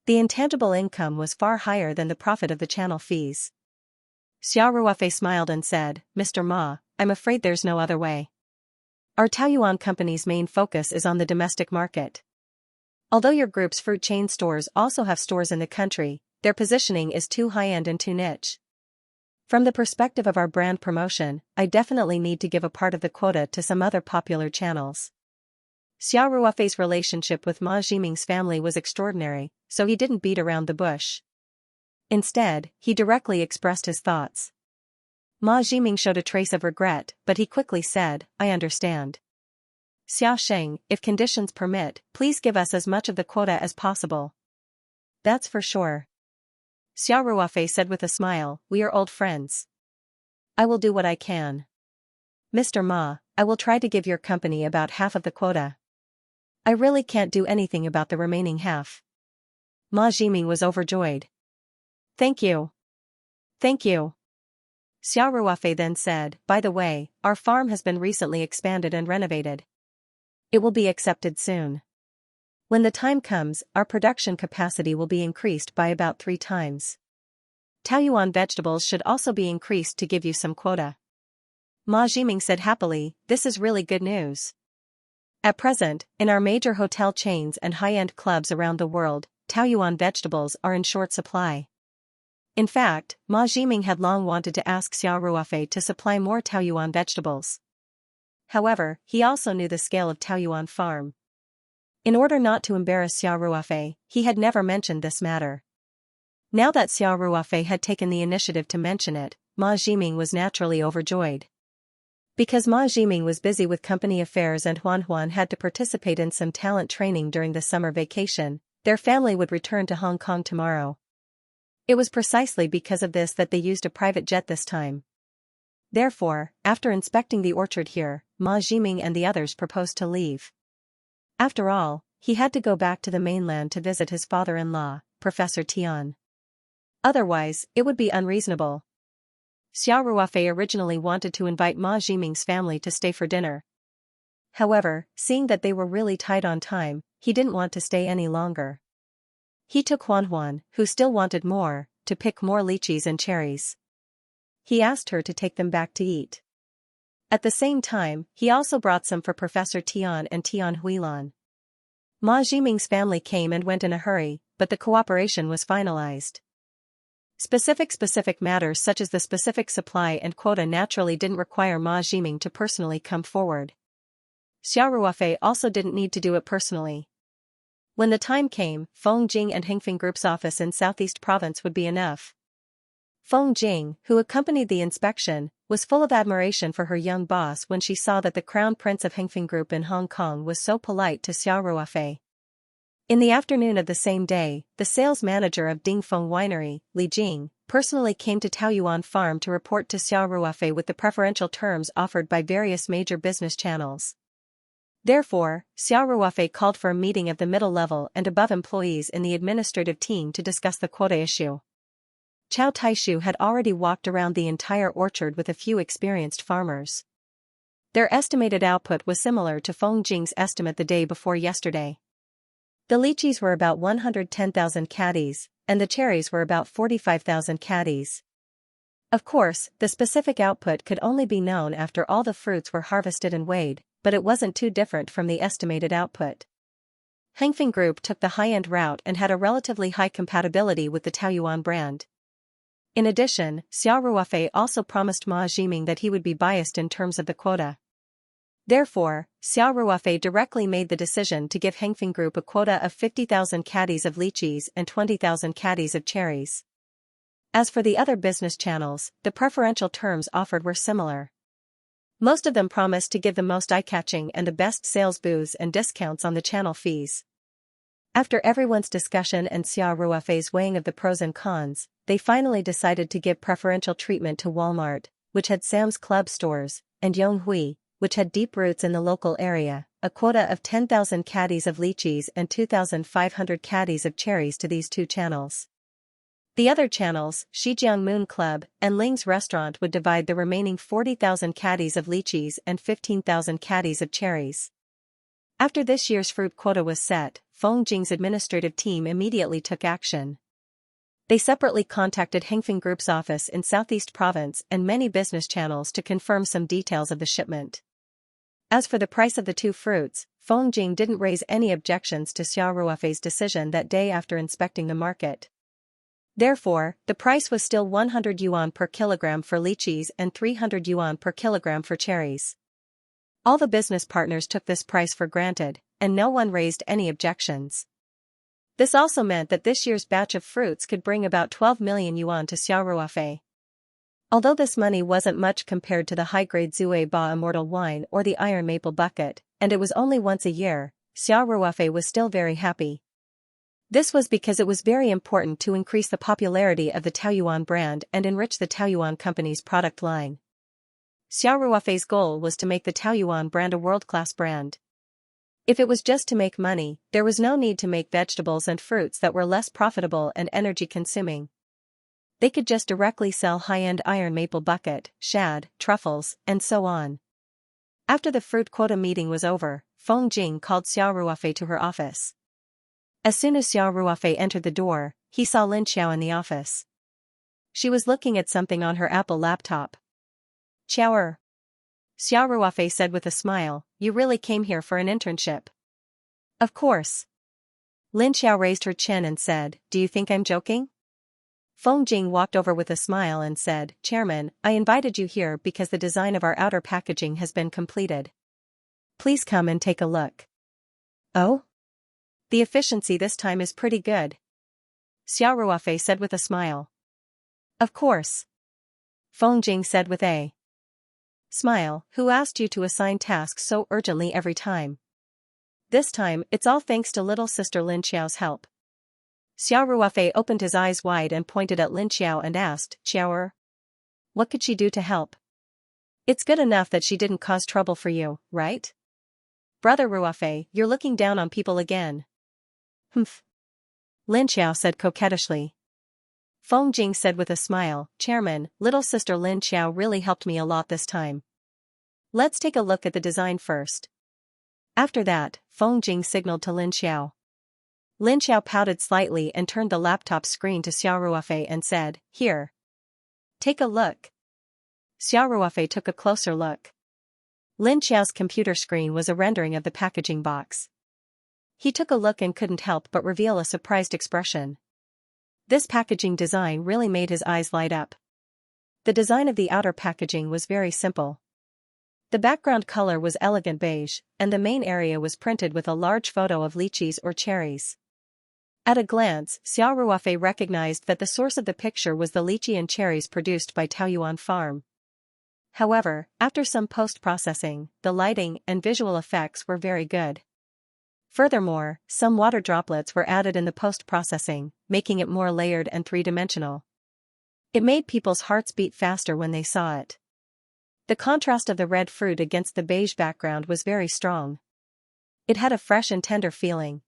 The intangible income was far higher than the profit of the channel fees. Xiao Ruofei smiled and said, Mr. Ma, I'm afraid there's no other way. Our Taoyuan company's main focus is on the domestic market. Although your group's fruit chain stores also have stores in the country, their positioning is too high-end and too niche. From the perspective of our brand promotion, I definitely need to give a part of the quota to some other popular channels. Xiao Ruofei's relationship with Ma Jiming's family was extraordinary, so he didn't beat around the bush. Instead, he directly expressed his thoughts. Ma Jiming showed a trace of regret, but he quickly said, I understand. Xiao Sheng, if conditions permit, please give us as much of the quota as possible. That's for sure. Xiao Ruofei said with a smile, we are old friends. I will do what I can. Mr. Ma, I will try to give your company about half of the quota. I really can't do anything about the remaining half. Ma Jiming was overjoyed. Thank you. Thank you. Xiao Ruofei then said, by the way, our farm has been recently expanded and renovated. It will be accepted soon. When the time comes, our production capacity will be increased by about 3 times. Taoyuan vegetables should also be increased to give you some quota. Ma Jiming said happily, this is really good news. At present, in our major hotel chains and high-end clubs around the world, Taoyuan vegetables are in short supply. In fact, Ma Jiming had long wanted to ask Xiao Ruofei to supply more Taoyuan vegetables. However, he also knew the scale of Taoyuan farm. In order not to embarrass Xiao Ruofei, he had never mentioned this matter. Now that Xiao Ruofei had taken the initiative to mention it, Ma Jiming was naturally overjoyed. Because Ma Jiming was busy with company affairs and Huan Huan had to participate in some talent training during the summer vacation, their family would return to Hong Kong tomorrow. It was precisely because of this that they used a private jet this time. Therefore, after inspecting the orchard here, Ma Jiming and the others proposed to leave. After all, he had to go back to the mainland to visit his father-in-law, Professor Tian. Otherwise, it would be unreasonable. Xiao Ruofei originally wanted to invite Ma Jiming's family to stay for dinner. However, seeing that they were really tight on time, he didn't want to stay any longer. He took Huan Huan, who still wanted more, to pick more lychees and cherries. He asked her to take them back to eat. At the same time, he also brought some for Professor Tian and Tian Huilan. Ma Jiming's family came and went in a hurry, but the cooperation was finalized. Specific matters such as the specific supply and quota naturally didn't require Ma Jiming to personally come forward. Xiao Ruofei also didn't need to do it personally. When the time came, Feng Jing and Hengfeng Group's office in Southeast Province would be enough. Feng Jing, who accompanied the inspection, was full of admiration for her young boss when she saw that the Crown Prince of Hengfeng Group in Hong Kong was so polite to Xiao Ruofei. In the afternoon of the same day, the sales manager of Dingfeng Winery, Li Jing, personally came to Taoyuan Farm to report to Xiao Ruofei with the preferential terms offered by various major business channels. Therefore, Xiao Ruofei called for a meeting of the middle level and above employees in the administrative team to discuss the quota issue. Chow Taishu had already walked around the entire orchard with a few experienced farmers. Their estimated output was similar to Feng Jing's estimate the day before yesterday. The lychees were about 110,000 caddies, and the cherries were about 45,000 caddies. Of course, the specific output could only be known after all the fruits were harvested and weighed, but it wasn't too different from the estimated output. Hengfeng Group took the high-end route and had a relatively high compatibility with the Taoyuan brand. In addition, Xiao Ruofei also promised Ma Jiming that he would be biased in terms of the quota. Therefore, Xiao Ruofei directly made the decision to give Hengfeng Group a quota of 50,000 caddies of lychees and 20,000 caddies of cherries. As for the other business channels, the preferential terms offered were similar. Most of them promised to give the most eye-catching and the best sales booths and discounts on the channel fees. After everyone's discussion and Xiao Ruofei's weighing of the pros and cons, they finally decided to give preferential treatment to Walmart, which had Sam's Club stores, and Yonghui, which had deep roots in the local area, a quota of 10,000 caddies of lychees and 2,500 caddies of cherries to these 2 channels. The other channels, Shijiang Moon Club and Ling's restaurant, would divide the remaining 40,000 caddies of lychees and 15,000 caddies of cherries. After this year's fruit quota was set, Feng Jing's administrative team immediately took action. They separately contacted Hengfeng Group's office in Southeast Province and many business channels to confirm some details of the shipment. As for the price of the 2 fruits, Feng Jing didn't raise any objections to Xiao Ruofei's decision that day after inspecting the market. Therefore, the price was still 100 yuan per kilogram for lychees and 300 yuan per kilogram for cherries. All the business partners took this price for granted, and no one raised any objections. This also meant that this year's batch of fruits could bring about 12 million yuan to Xiao Ruofei. Although this money wasn't much compared to the high-grade Zue Ba Immortal Wine or the Iron Maple Bucket, and it was only once a year, Xiao Ruofei was still very happy. This was because it was very important to increase the popularity of the Taoyuan brand and enrich the Taoyuan company's product line. Xiao Ruofei's goal was to make the Taoyuan brand a world-class brand. If it was just to make money, there was no need to make vegetables and fruits that were less profitable and energy-consuming. They could just directly sell high-end Iron Maple Bucket, shad, truffles, and so on. After the fruit quota meeting was over, Feng Jing called Xiao Ruofei to her office. As soon as Xiao Ruofei entered the door, he saw Lin Xiao in the office. She was looking at something on her Apple laptop. Xiao Ruofei said with a smile, "You really came here for an internship?" "Of course." Lin Xiao raised her chin and said, "Do you think I'm joking?" Feng Jing walked over with a smile and said, "Chairman, I invited you here because the design of our outer packaging has been completed. Please come and take a look." "Oh? The efficiency this time is pretty good," Xiao Ruofei said with a smile. "Of course," Feng Jing said with a smile. "Who asked you to assign tasks so urgently every time? This time, it's all thanks to little sister Lin Xiao's help." Xiao Ruofei opened his eyes wide and pointed at Lin Xiao and asked, "Xiao, what could she do to help? It's good enough that she didn't cause trouble for you, right? Brother Ruofei, you're looking down on people again." "Humph," Lin Xiao said coquettishly. Feng Jing said with a smile, "Chairman, little sister Lin Xiao really helped me a lot this time. Let's take a look at the design first." After that, Feng Jing signaled to Lin Xiao. Lin Xiao pouted slightly and turned the laptop screen to Xiao Ruofei and said, "Here. Take a look." Xiao Ruofei took a closer look. Lin Xiao's computer screen was a rendering of the packaging box. He took a look and couldn't help but reveal a surprised expression. This packaging design really made his eyes light up. The design of the outer packaging was very simple. The background color was elegant beige, and the main area was printed with a large photo of lychees or cherries. At a glance, Xiao Ruofei recognized that the source of the picture was the lychee and cherries produced by Taoyuan Farm. However, after some post-processing, the lighting and visual effects were very good. Furthermore, some water droplets were added in the post-processing, making it more layered and three-dimensional. It made people's hearts beat faster when they saw it. The contrast of the red fruit against the beige background was very strong. It had a fresh and tender feeling.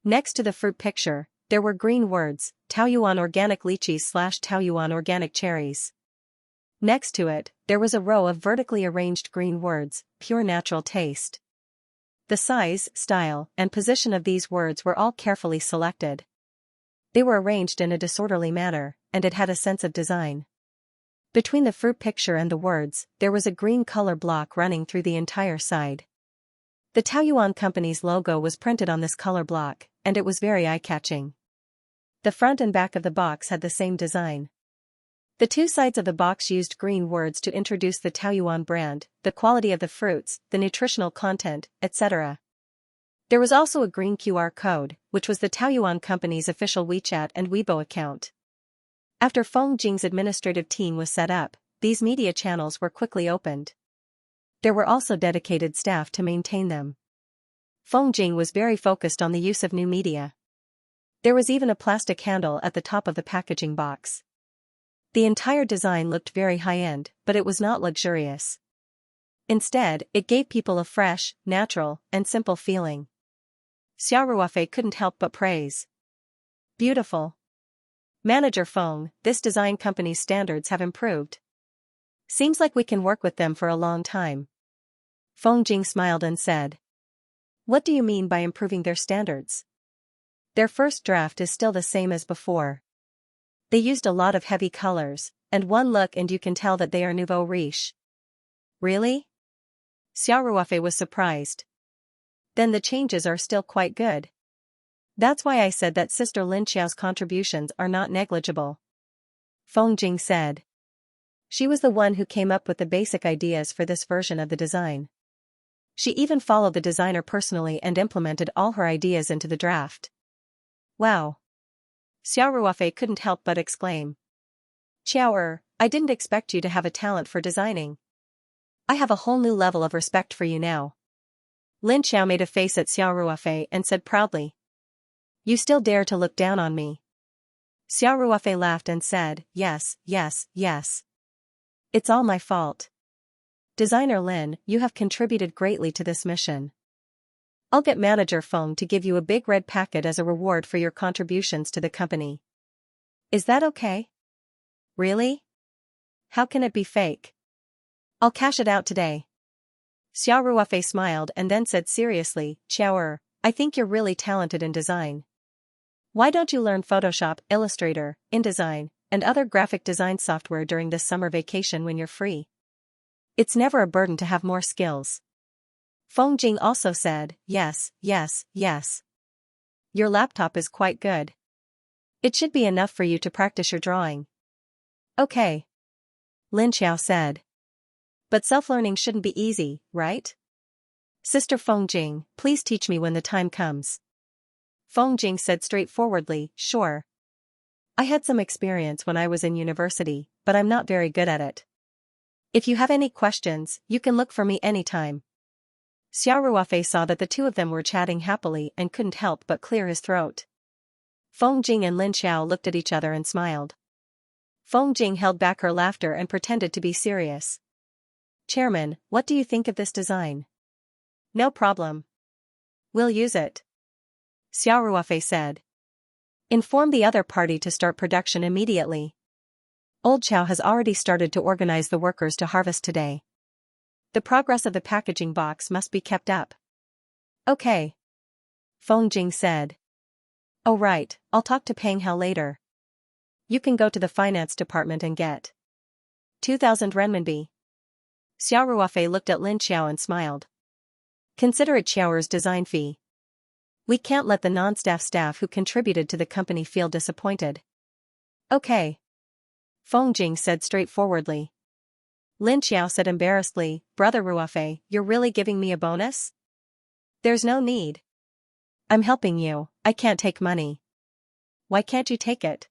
Next to the fruit picture, there were green words, Taoyuan Organic Lychees / Taoyuan Organic Cherries. Next to it, there was a row of vertically arranged green words, Pure Natural Taste. The size, style, and position of these words were all carefully selected. They were arranged in a disorderly manner, and it had a sense of design. Between the fruit picture and the words, there was a green color block running through the entire side. The Taoyuan company's logo was printed on this color block, and it was very eye-catching. The front and back of the box had the same design. The two sides of the box used green words to introduce the Taoyuan brand, the quality of the fruits, the nutritional content, etc. There was also a green QR code, which was the Taoyuan company's official WeChat and Weibo account. After Feng Jing's administrative team was set up, these media channels were quickly opened. There were also dedicated staff to maintain them. Feng Jing was very focused on the use of new media. There was even a plastic handle at the top of the packaging box. The entire design looked very high-end, but it was not luxurious. Instead, it gave people a fresh, natural, and simple feeling. Xiao Ruofei couldn't help but praise. Beautiful. Manager Feng, this design company's standards have improved. Seems like we can work with them for a long time. Feng Jing smiled and said. What do you mean by improving their standards? Their first draft is still the same as before. They used a lot of heavy colors, and one look and you can tell that they are nouveau riche. Really? Xiao Ruofei was surprised. Then the changes are still quite good. That's why I said that Sister Lin Xiao's contributions are not negligible. Feng Jing said. She was the one who came up with the basic ideas for this version of the design. She even followed the designer personally and implemented all her ideas into the draft. Wow. Xiao Ruofei couldn't help but exclaim. Xiao, I didn't expect you to have a talent for designing. I have a whole new level of respect for you now. Lin Xiao made a face at Xiao Ruofei and said proudly. You still dare to look down on me? Xiao Ruofei laughed and said, yes, yes, yes. It's all my fault. Designer Lin, you have contributed greatly to this mission. I'll get Manager Feng to give you a big red packet as a reward for your contributions to the company. Is that okay? Really? How can it be fake? I'll cash it out today. Xiao Ruofei smiled and then said seriously, Xiao, I think you're really talented in design. Why don't you learn Photoshop, Illustrator, InDesign, and other graphic design software during this summer vacation when you're free? It's never a burden to have more skills. Feng Jing also said, yes, yes, yes. Your laptop is quite good. It should be enough for you to practice your drawing. Okay. Lin Xiao said. But self-learning shouldn't be easy, right? Sister Feng Jing, please teach me when the time comes. Feng Jing said straightforwardly, sure. I had some experience when I was in university, but I'm not very good at it. If you have any questions, you can look for me anytime. Xiao Ruofei saw that the two of them were chatting happily and couldn't help but clear his throat. Feng Jing and Lin Xiao looked at each other and smiled. Feng Jing held back her laughter and pretended to be serious. Chairman, what do you think of this design? No problem. We'll use it. Xiao Ruofei said. Inform the other party to start production immediately. Old Xiao has already started to organize the workers to harvest today. The progress of the packaging box must be kept up. Okay. Feng Jing said. Oh right, I'll talk to Peng Hao later. You can go to the finance department and get 2,000 renminbi. Xiao Ruofei looked at Lin Xiao and smiled. Consider it Xiao's design fee. We can't let the non-staff staff who contributed to the company feel disappointed. Okay. Feng Jing said straightforwardly. Lin Xiao said embarrassedly, Brother Ruofei, you're really giving me a bonus? There's no need. I'm helping you, I can't take money. Why can't you take it?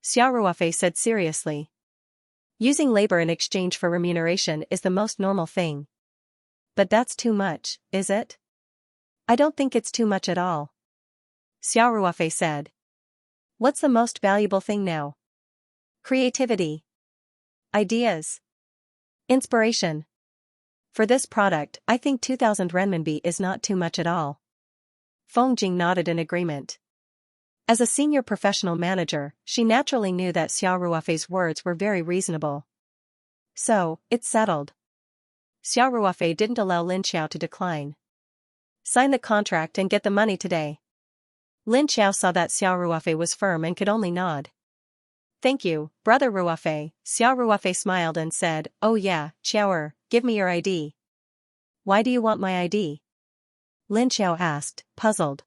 Xiao Ruofei said seriously. Using labor in exchange for remuneration is the most normal thing. But that's too much, is it? I don't think it's too much at all. Xiao Ruofei said. What's the most valuable thing now? Creativity. Ideas. Inspiration. For this product, I think 2,000 renminbi is not too much at all. Feng Jing nodded in agreement. As a senior professional manager, she naturally knew that Xiao Ruofei's words were very reasonable. So, it's settled. Xiao Ruofei didn't allow Lin Xiao to decline. Sign the contract and get the money today. Lin Xiao saw that Xiao Ruofei was firm and could only nod. Thank you, Brother Ruofei. Xiao Ruofei smiled and said, oh yeah, Xiao, give me your ID. Why do you want my ID? Lin Xiao asked, puzzled.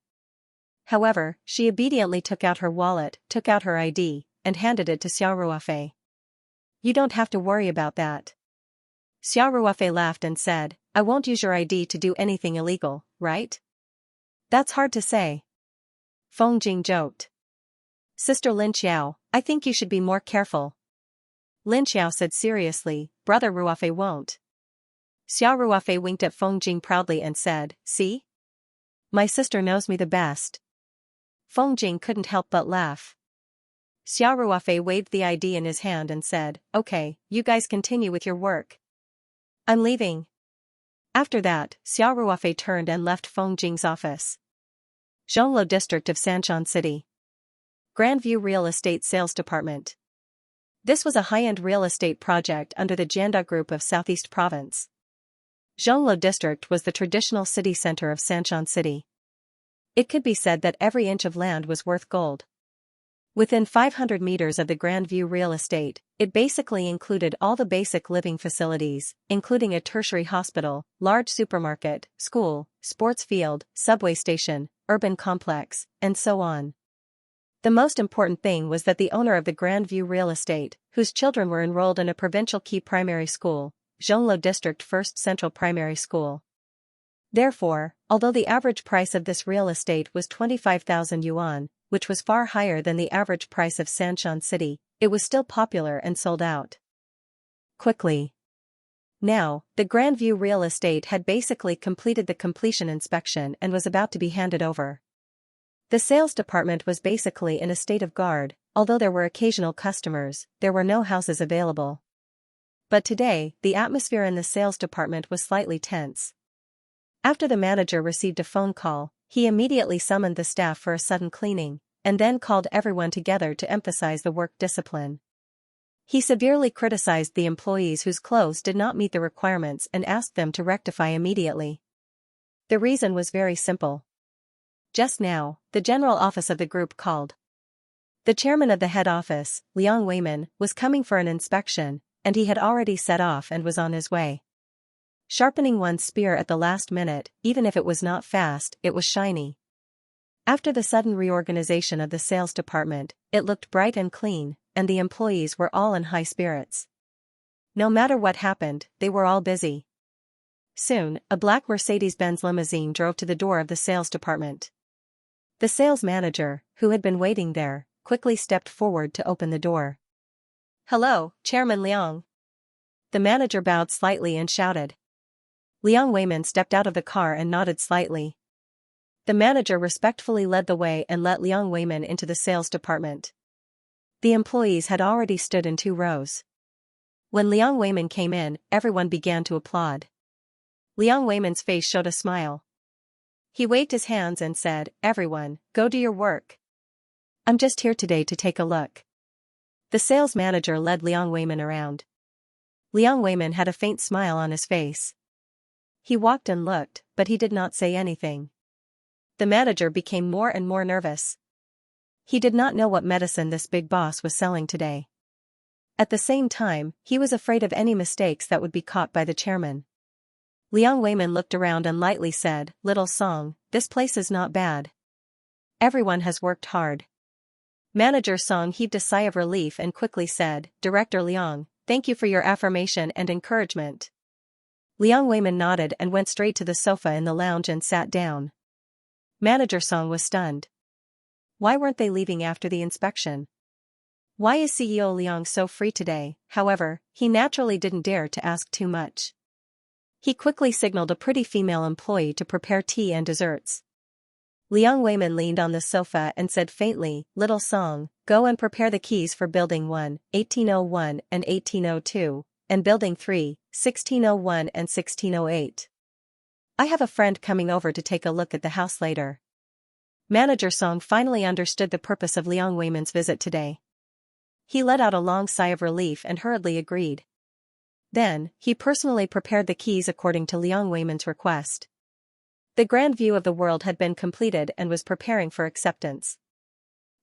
However, she obediently took out her wallet, took out her ID, and handed it to Xiao Ruofei. You don't have to worry about that. Xiao Ruofei laughed and said, I won't use your ID to do anything illegal, right? That's hard to say. Feng Jing joked. Sister Lin Xiao, I think you should be more careful. Lin Xiao said seriously, Brother Ruofei won't. Xiao Ruofei winked at Feng Jing proudly and said, see? My sister knows me the best. Feng Jing couldn't help but laugh. Xia Ruofei waved the ID in his hand and said, "Okay, you guys continue with your work. I'm leaving." After that, Xia Ruofei turned and left Feng Jing's office. Zhonglo District of Sanxian City. Grandview Real Estate Sales Department. This was a high-end real estate project under the Jianda Group of Southeast Province. Zhonglo District was the traditional city center of Sanxian City. It could be said that every inch of land was worth gold. Within 500 meters of the Grandview real estate, it basically included all the basic living facilities, including a tertiary hospital, large supermarket, school, sports field, subway station, urban complex, and so on. The most important thing was that the owner of the Grandview real estate, whose children were enrolled in a provincial key primary school, Zhonglo District First Central Primary School. Therefore, although the average price of this real estate was 25,000 yuan, which was far higher than the average price of Sanxian City, it was still popular and sold out quickly. Now, the Grandview real estate had basically completed the completion inspection and was about to be handed over. The sales department was basically in a state of guard. Although there were occasional customers, there were no houses available. But today, the atmosphere in the sales department was slightly tense. After the manager received a phone call, he immediately summoned the staff for a sudden cleaning, and then called everyone together to emphasize the work discipline. He severely criticized the employees whose clothes did not meet the requirements and asked them to rectify immediately. The reason was very simple. Just now, the general office of the group called. The chairman of the head office, Liang Weiman, was coming for an inspection, and he had already set off and was on his way. Sharpening one's spear at the last minute, even if it was not fast, it was shiny. After the sudden reorganization of the sales department, it looked bright and clean, and the employees were all in high spirits. No matter what happened, they were all busy. Soon, a black Mercedes-Benz limousine drove to the door of the sales department. The sales manager, who had been waiting there, quickly stepped forward to open the door. "Hello, Chairman Liang." The manager bowed slightly and shouted. Liang Weiman stepped out of the car and nodded slightly. The manager respectfully led the way and let Liang Weiman into the sales department. The employees had already stood in 2 rows. When Liang Weiman came in, everyone began to applaud. Liang Weiman's face showed a smile. He waved his hands and said, "Everyone, go do your work. I'm just here today to take a look." The sales manager led Liang Weiman around. Liang Weiman had a faint smile on his face. He walked and looked, but he did not say anything. The manager became more and more nervous. He did not know what medicine this big boss was selling today. At the same time, he was afraid of any mistakes that would be caught by the chairman. Liang Weiman looked around and lightly said, "Little Song, this place is not bad. Everyone has worked hard." Manager Song heaved a sigh of relief and quickly said, "Director Liang, thank you for your affirmation and encouragement." Liang Weiman nodded and went straight to the sofa in the lounge and sat down. Manager Song was stunned. Why weren't they leaving after the inspection? Why is CEO Liang so free today? However, he naturally didn't dare to ask too much. He quickly signaled a pretty female employee to prepare tea and desserts. Liang Weiman leaned on the sofa and said faintly, "Little Song, go and prepare the keys for Building 1, 1801 and 1802, and Building 3, 1601 and 1608. I have a friend coming over to take a look at the house later." Manager Song finally understood the purpose of Liang Weiman's visit today. He let out a long sigh of relief and hurriedly agreed. Then, he personally prepared the keys according to Liang Weiman's request. The grand view of the world had been completed and was preparing for acceptance.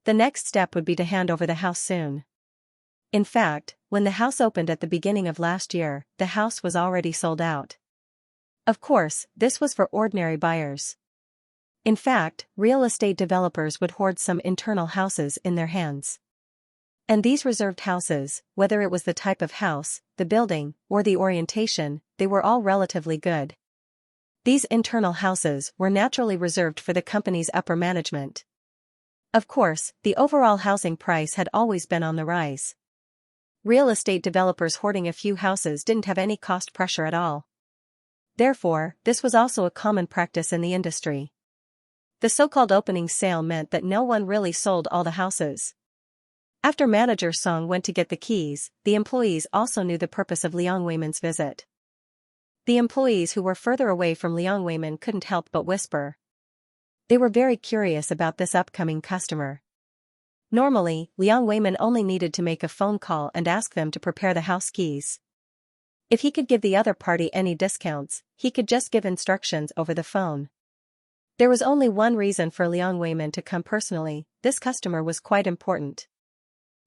The next step would be to hand over the house soon. In fact, when the house opened at the beginning of last year, the house was already sold out. Of course, this was for ordinary buyers. In fact, real estate developers would hoard some internal houses in their hands. And these reserved houses, whether it was the type of house, the building, or the orientation, they were all relatively good. These internal houses were naturally reserved for the company's upper management. Of course, the overall housing price had always been on the rise. Real estate developers hoarding a few houses didn't have any cost pressure at all. Therefore, this was also a common practice in the industry. The so-called opening sale meant that no one really sold all the houses. After Manager Song went to get the keys, the employees also knew the purpose of Liang Weiman's visit. The employees who were further away from Liang Weiman couldn't help but whisper. They were very curious about this upcoming customer. Normally, Liang Weiman only needed to make a phone call and ask them to prepare the house keys. If he could give the other party any discounts, he could just give instructions over the phone. There was only one reason for Liang Weiman to come personally: this customer was quite important.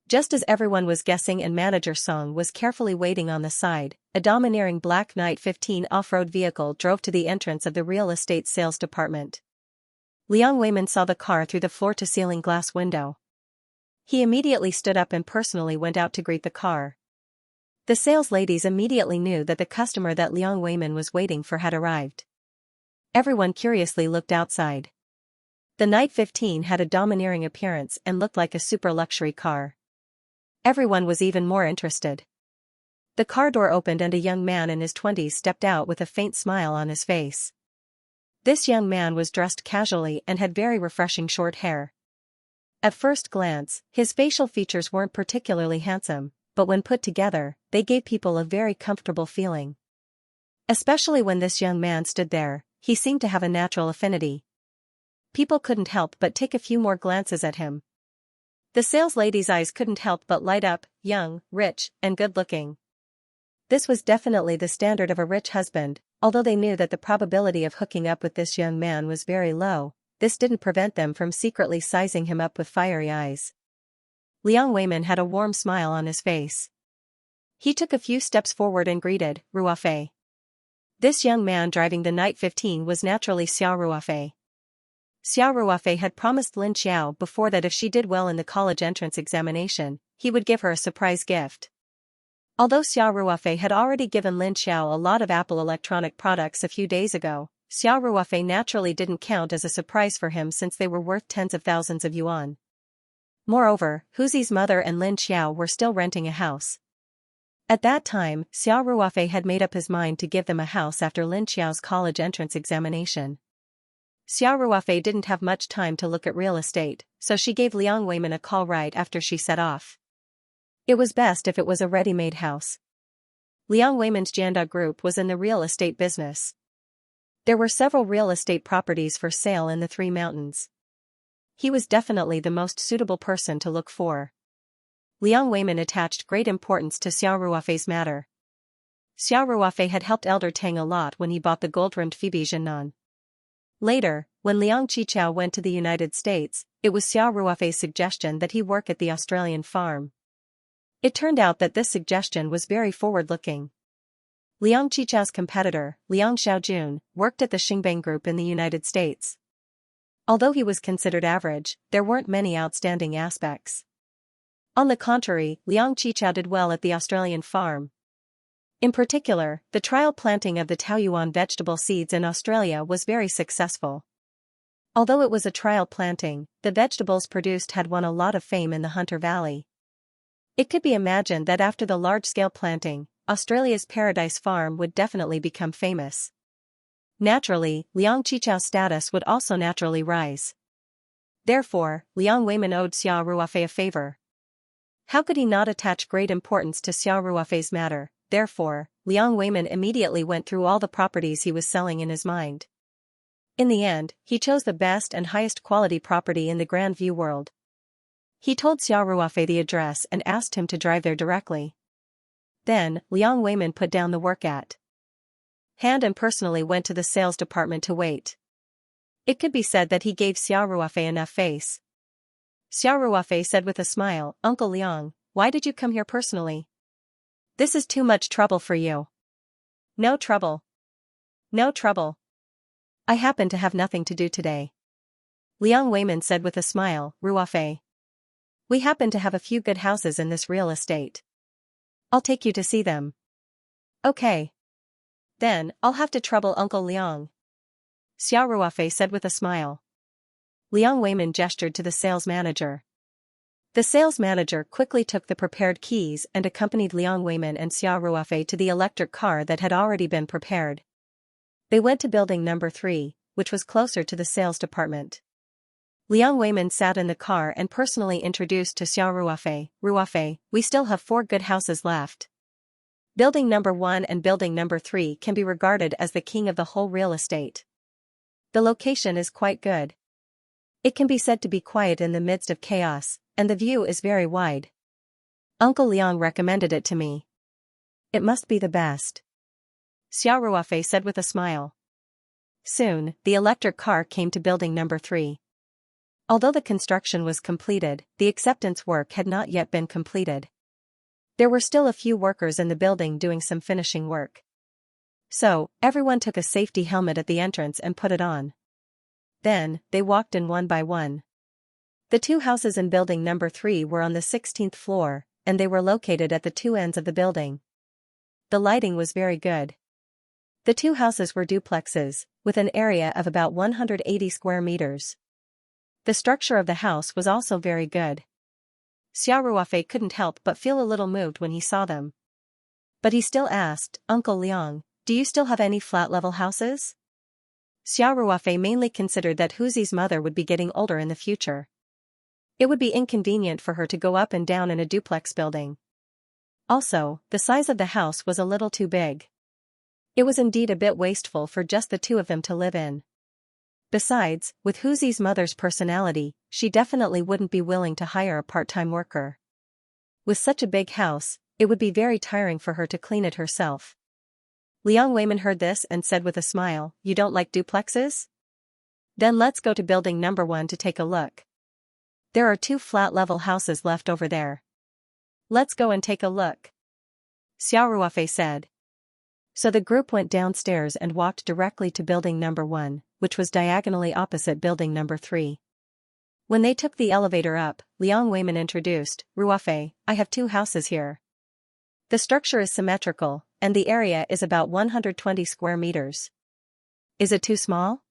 Just as everyone was guessing and Manager Song was carefully waiting on the side, a domineering black Knight 15 off-road vehicle drove to the entrance of the real estate sales department. Liang Weiman saw the car through the floor-to-ceiling glass window. He immediately stood up and personally went out to greet the car. The sales ladies immediately knew that the customer that Liang Weiman was waiting for had arrived. Everyone curiously looked outside. The Knight 15 had a domineering appearance and looked like a super luxury car. Everyone was even more interested. The car door opened and a young man in his 20s stepped out with a faint smile on his face. This young man was dressed casually and had very refreshing short hair. At first glance, his facial features weren't particularly handsome, but when put together, they gave people a very comfortable feeling. Especially when this young man stood there, he seemed to have a natural affinity. People couldn't help but take a few more glances at him. The sales lady's eyes couldn't help but light up: young, rich, and good-looking. This was definitely the standard of a rich husband. Although they knew that the probability of hooking up with this young man was very low, this didn't prevent them from secretly sizing him up with fiery eyes. Liang Weiman had a warm smile on his face. He took a few steps forward and greeted Ruofei. This young man driving the Knight 15 was naturally Xiao Ruofei. Xiao Ruofei had promised Lin Xiao before that if she did well in the college entrance examination, he would give her a surprise gift. Although Xiao Ruofei had already given Lin Xiao a lot of Apple electronic products a few days ago, Xiao Ruofei naturally didn't count as a surprise for him since they were worth tens of thousands of yuan. Moreover, Huzi's mother and Lin Xiao were still renting a house. At that time, Xiao Ruofei had made up his mind to give them a house after Lin Xiao's college entrance examination. Xiao Ruofei didn't have much time to look at real estate, so she gave Liang Weiman a call right after she set off. It was best if it was a ready-made house. Liang Weiman's Jianda Group was in the real estate business. There were several real estate properties for sale in the Three Mountains. He was definitely the most suitable person to look for. Liang Weiman attached great importance to Xiao Ruofei's matter. Xiao Ruofei had helped Elder Tang a lot when he bought the gold-rimmed Phoebe Jiannan. Later, when Liang Qichao went to the United States, it was Xiao Ruofei's suggestion that he work at the Australian farm. It turned out that this suggestion was very forward-looking. Liang Qichao's competitor, Liang Xiaojun, worked at the Xingbang Group in the United States. Although he was considered average, there weren't many outstanding aspects. On the contrary, Liang Qichao did well at the Australian farm. In particular, the trial planting of the Taoyuan vegetable seeds in Australia was very successful. Although it was a trial planting, the vegetables produced had won a lot of fame in the Hunter Valley. It could be imagined that after the large-scale planting, Australia's Paradise Farm would definitely become famous. Naturally, Liang Qichao's status would also naturally rise. Therefore, Liang Weiman owed Xiao Ruofei a favor. How could he not attach great importance to Xiao Ruofei's matter? Therefore, Liang Weiman immediately went through all the properties he was selling in his mind. In the end, he chose the best and highest quality property in the Grand View world. He told Xiao Ruofei the address and asked him to drive there directly. Then, Liang Weiman put down the work at hand and personally went to the sales department to wait. It could be said that he gave Xiao Ruofei enough face. Xiao Ruofei said with a smile, "Uncle Liang, why did you come here personally? This is too much trouble for you." "No trouble. No trouble. I happen to have nothing to do today." Liang Weiman said with a smile, "Ruofei, we happen to have a few good houses in this real estate. I'll take you to see them." "Okay. Then, I'll have to trouble Uncle Liang," Xiao Ruofei said with a smile. Liang Weiman gestured to the sales manager. The sales manager quickly took the prepared keys and accompanied Liang Weiman and Xiao Ruofei to the electric car that had already been prepared. They went to building number 3, which was closer to the sales department. Liang Weimin sat in the car and personally introduced to Xiao Ruofei. Ruofei, we still have 4 good houses left. Building number 1 and building number 3 can be regarded as the king of the whole real estate. The location is quite good. It can be said to be quiet in the midst of chaos, and the view is very wide. Uncle Liang recommended it to me. It must be the best. Xiao Ruofei said with a smile. Soon, the electric car came to building number 3. Although the construction was completed, the acceptance work had not yet been completed. There were still a few workers in the building doing some finishing work. So, everyone took a safety helmet at the entrance and put it on. Then, they walked in one by one. The 2 houses in building number 3 were on the 16th floor, and they were located at the 2 ends of the building. The lighting was very good. The 2 houses were duplexes, with an area of about 180 square meters. The structure of the house was also very good. Xiao Ruofei couldn't help but feel a little moved when he saw them. But he still asked, Uncle Liang, do you still have any flat-level houses? Xiao Ruofei mainly considered that Huzi's mother would be getting older in the future. It would be inconvenient for her to go up and down in a duplex building. Also, the size of the house was a little too big. It was indeed a bit wasteful for just the 2 of them to live in. Besides, with Huzi's mother's personality, she definitely wouldn't be willing to hire a part-time worker. With such a big house, it would be very tiring for her to clean it herself. Liang Weimin heard this and said with a smile, you don't like duplexes? Then let's go to building number 1 to take a look. There are 2 flat-level houses left over there. Let's go and take a look. Xiao Ruofei said. So the group went downstairs and walked directly to building number 1, which was diagonally opposite building number 3. When they took the elevator up, Liang Weimin introduced, Ruofei, I have 2 houses here. The structure is symmetrical, and the area is about 120 square meters. Is it too small?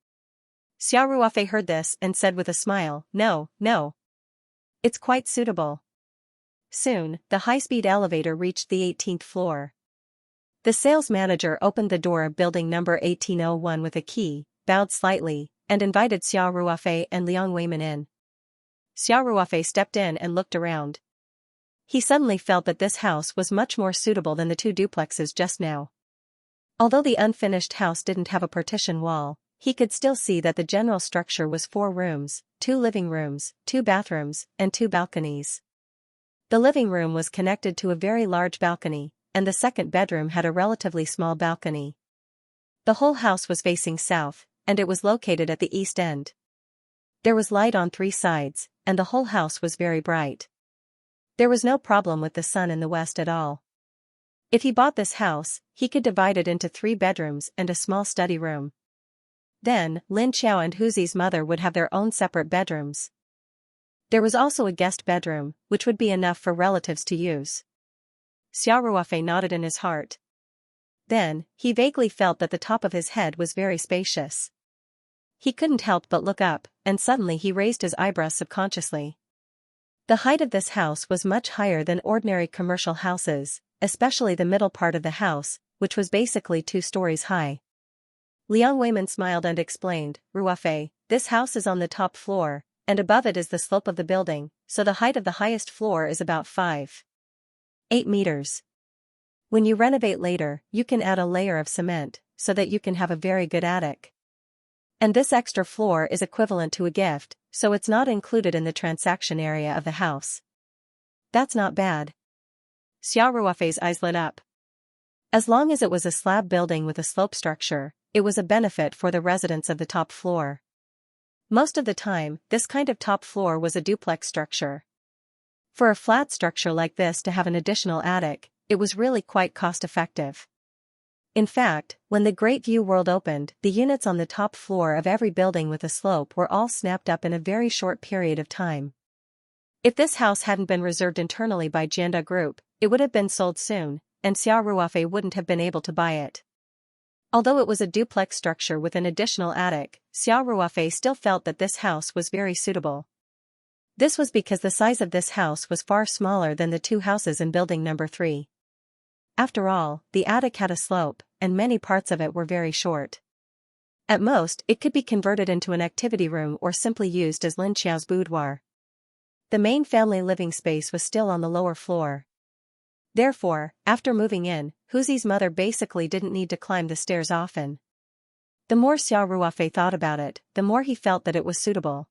Xiao Ruofei heard this and said with a smile, no. It's quite suitable. Soon, the high-speed elevator reached the 18th floor. The sales manager opened the door of building number 1801 with a key, bowed slightly, and invited Xiao Ruofei and Liang Weimin in. Xiao Ruofei stepped in and looked around. He suddenly felt that this house was much more suitable than the 2 duplexes just now. Although the unfinished house didn't have a partition wall, he could still see that the general structure was 4 rooms, 2 living rooms, 2 bathrooms, and 2 balconies. The living room was connected to a very large balcony, and the second bedroom had a relatively small balcony. The whole house was facing south, and it was located at the east end. There was light on 3 sides, and the whole house was very bright. There was no problem with the sun in the west at all. If he bought this house, he could divide it into 3 bedrooms and a small study room. Then, Lin Qiao and Huzi's mother would have their own separate bedrooms. There was also a guest bedroom, which would be enough for relatives to use. Xiao Ruofei nodded in his heart. Then, he vaguely felt that the top of his head was very spacious. He couldn't help but look up, and suddenly he raised his eyebrows subconsciously. The height of this house was much higher than ordinary commercial houses, especially the middle part of the house, which was basically 2 stories high. Liang Weimin smiled and explained, Ruofei, this house is on the top floor, and above it is the slope of the building, so the height of the highest floor is about 5.8 meters. When you renovate later, you can add a layer of cement, so that you can have a very good attic. And this extra floor is equivalent to a gift, so it's not included in the transaction area of the house. That's not bad. Xiao Ruofei's eyes lit up. As long as it was a slab building with a slope structure, it was a benefit for the residents of the top floor. Most of the time, this kind of top floor was a duplex structure. For a flat structure like this to have an additional attic, it was really quite cost-effective. In fact, when the Great View World opened, the units on the top floor of every building with a slope were all snapped up in a very short period of time. If this house hadn't been reserved internally by Jianda Group, it would have been sold soon, and Xiao Ruofei wouldn't have been able to buy it. Although it was a duplex structure with an additional attic, Xiao Ruofei still felt that this house was very suitable. This was because the size of this house was far smaller than the 2 houses in building number 3. After all, the attic had a slope, and many parts of it were very short. At most, it could be converted into an activity room or simply used as Lin Xiao's boudoir. The main family living space was still on the lower floor. Therefore, after moving in, Huzi's mother basically didn't need to climb the stairs often. The more Xiao Ruofei thought about it, the more he felt that it was suitable.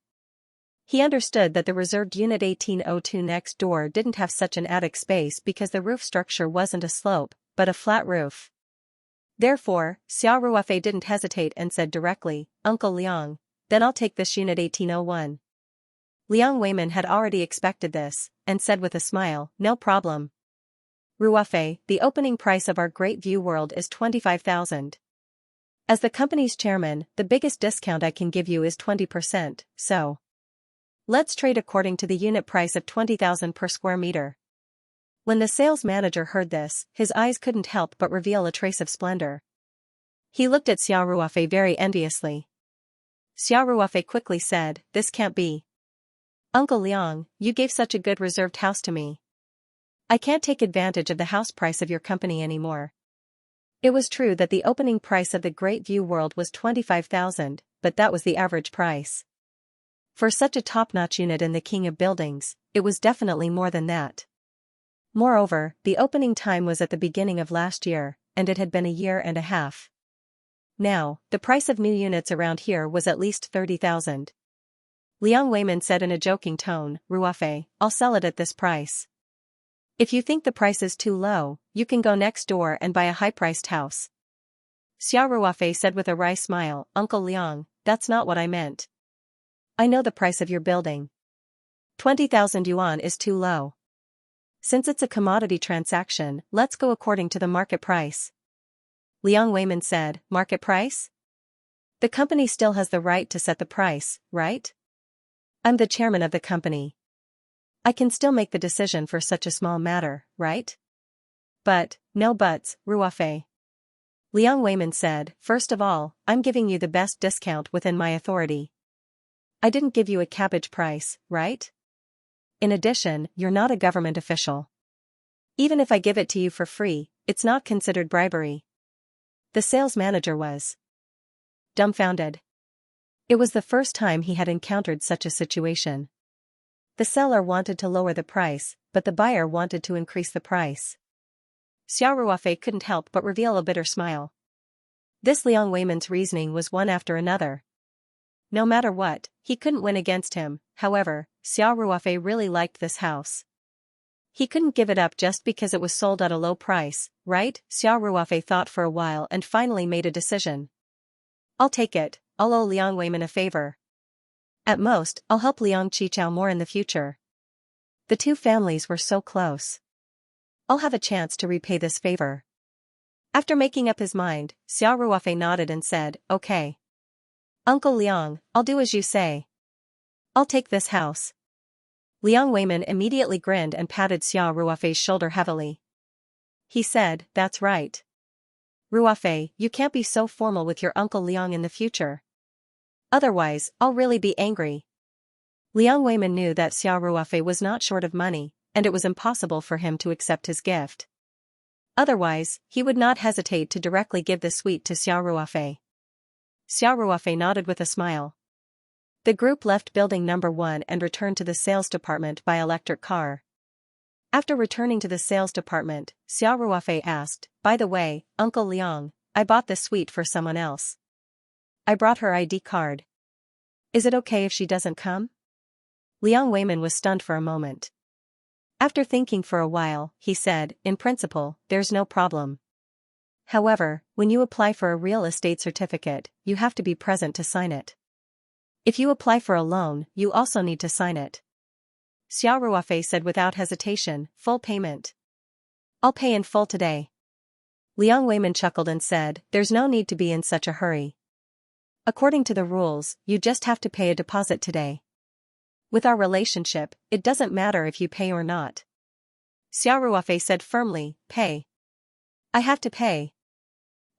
He understood that the reserved Unit 1802 next door didn't have such an attic space because the roof structure wasn't a slope, but a flat roof. Therefore, Xiao Ruofei didn't hesitate and said directly, "Uncle Liang, then I'll take this Unit 1801. Liang Weiman had already expected this, and said with a smile, "No problem. Ruofei, the opening price of our Great View World is 25,000. As the company's chairman, the biggest discount I can give you is 20%, so let's trade according to the unit price of 20,000 per square meter." When the sales manager heard this, his eyes couldn't help but reveal a trace of splendor. He looked at Xiao Ruofei very enviously. Xiao Ruofei quickly said, "This can't be. Uncle Liang, you gave such a good reserved house to me. I can't take advantage of the house price of your company anymore." It was true that the opening price of the Great View World was 25,000, but that was the average price. For such a top-notch unit in the King of Buildings, it was definitely more than that. Moreover, the opening time was at the beginning of last year, and it had been a year and a half. Now, the price of new units around here was at least 30,000. Liang Weiman said in a joking tone, "Ruofei, I'll sell it at this price. If you think the price is too low, you can go next door and buy a high-priced house." Xiao Ruofei said with a wry smile, "Uncle Liang, that's not what I meant. I know the price of your building. 20,000 yuan is too low. Since it's a commodity transaction, let's go according to the market price." Liang Weiman said, "Market price? The company still has the right to set the price, right? I'm the chairman of the company. I can still make the decision for such a small matter, right?" "But, no buts, Ruofei." Liang Weiman said, "First of all, I'm giving you the best discount within my authority. I didn't give you a cabbage price, right? In addition, you're not a government official. Even if I give it to you for free, it's not considered bribery." The sales manager was dumbfounded. It was the first time he had encountered such a situation. The seller wanted to lower the price, but the buyer wanted to increase the price. Xiao Ruofei couldn't help but reveal a bitter smile. This Liang Weiman's reasoning was one after another. No matter what, he couldn't win against him. However, Xiao Ruofei really liked this house. He couldn't give it up just because it was sold at a low price, right? Xiao Ruofei thought for a while and finally made a decision. "I'll take it. I'll owe Liang Weiman a favor. At most, I'll help Liang Qichao more in the future. The two families were so close. I'll have a chance to repay this favor." After making up his mind, Xiao Ruofei nodded and said, "Okay. Uncle Liang, I'll do as you say. I'll take this house." Liang Weiman immediately grinned and patted Xiao Ruofei's shoulder heavily. He said, "That's right. Ruofei, you can't be so formal with your Uncle Liang in the future. Otherwise, I'll really be angry." Liang Weiman knew that Xiao Ruofei was not short of money, and it was impossible for him to accept his gift. Otherwise, he would not hesitate to directly give the suite to Xiao Ruofei. Xiao Ruofei nodded with a smile. The group left building number 1 and returned to the sales department by electric car. After returning to the sales department, Xiao Ruofei asked, "By the way, Uncle Liang, I bought this suite for someone else. I brought her ID card. Is it okay if she doesn't come?" Liang Weiman was stunned for a moment. After thinking for a while, he said, "In principle, there's no problem. However, when you apply for a real estate certificate, you have to be present to sign it. If you apply for a loan, you also need to sign it." Xiao Ruofei said without hesitation, "Full payment. I'll pay in full today." Liang Weiman chuckled and said, "There's no need to be in such a hurry. According to the rules, you just have to pay a deposit today. With our relationship, it doesn't matter if you pay or not." Xiao Ruofei said firmly, "Pay. I have to pay.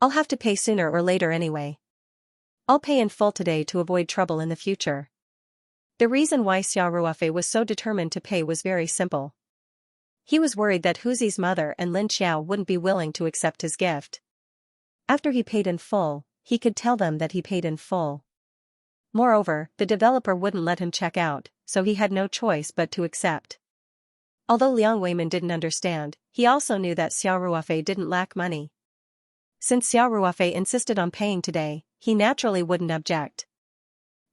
I'll have to pay sooner or later anyway. I'll pay in full today to avoid trouble in the future." The reason why Xiao Ruofei was so determined to pay was very simple. He was worried that Huzi's mother and Lin Xiao wouldn't be willing to accept his gift. After he paid in full, he could tell them that he paid in full. Moreover, the developer wouldn't let him check out, so he had no choice but to accept. Although Liang Weimin didn't understand, he also knew that Xiao Ruofei didn't lack money. Since Xiao Ruofei insisted on paying today, he naturally wouldn't object.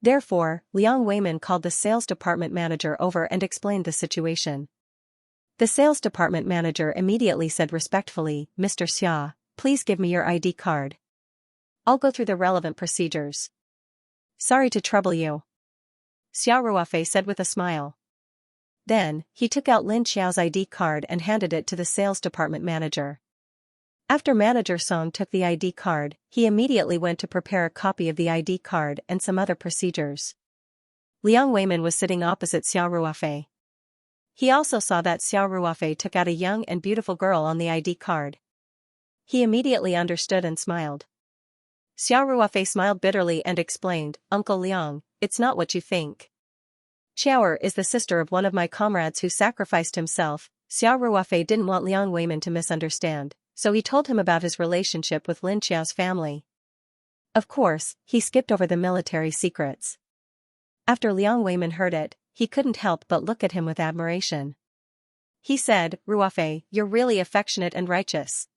Therefore, Liang Weimin called the sales department manager over and explained the situation. The sales department manager immediately said respectfully, "Mr. Xia, please give me your ID card. I'll go through the relevant procedures." "Sorry to trouble you," Xiao Ruofei said with a smile. Then, he took out Lin Xiao's ID card and handed it to the sales department manager. After Manager Song took the ID card, he immediately went to prepare a copy of the ID card and some other procedures. Liang Weimin was sitting opposite Xiao Ruofei. He also saw that Xiao Ruofei took out a young and beautiful girl on the ID card. He immediately understood and smiled. Xiao Ruofei smiled bitterly and explained, "Uncle Liang, it's not what you think. Xiaoer is the sister of one of my comrades who sacrificed himself." Xiao Ruofei didn't want Liang Weimin to misunderstand, so he told him about his relationship with Lin Xiao's family. Of course, he skipped over the military secrets. After Liang Weimin heard it, he couldn't help but look at him with admiration. He said, "Ruofei, you're really affectionate and righteous.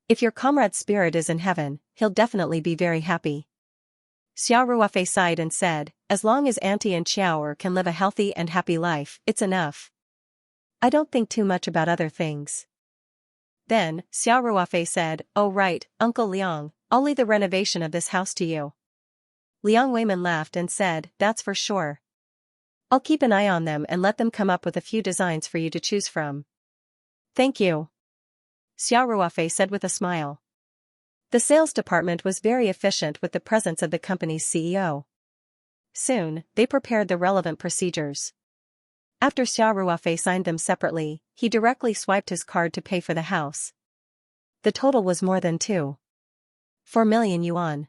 If your comrade's spirit is in heaven, he'll definitely be very happy." Xiao Ruofei sighed and said, "As long as Auntie and Xiaoer can live a healthy and happy life, it's enough. I don't think too much about other things." Then, Xiao Ruofei said, "Oh right, Uncle Liang, I'll leave the renovation of this house to you." Liang Weimin laughed and said, "That's for sure. I'll keep an eye on them and let them come up with a few designs for you to choose from." "Thank you," Xiao Ruofei said with a smile. The sales department was very efficient with the presence of the company's CEO. Soon, they prepared the relevant procedures. After Xiao Ruofei signed them separately, he directly swiped his card to pay for the house. The total was more than 2.4 million yuan.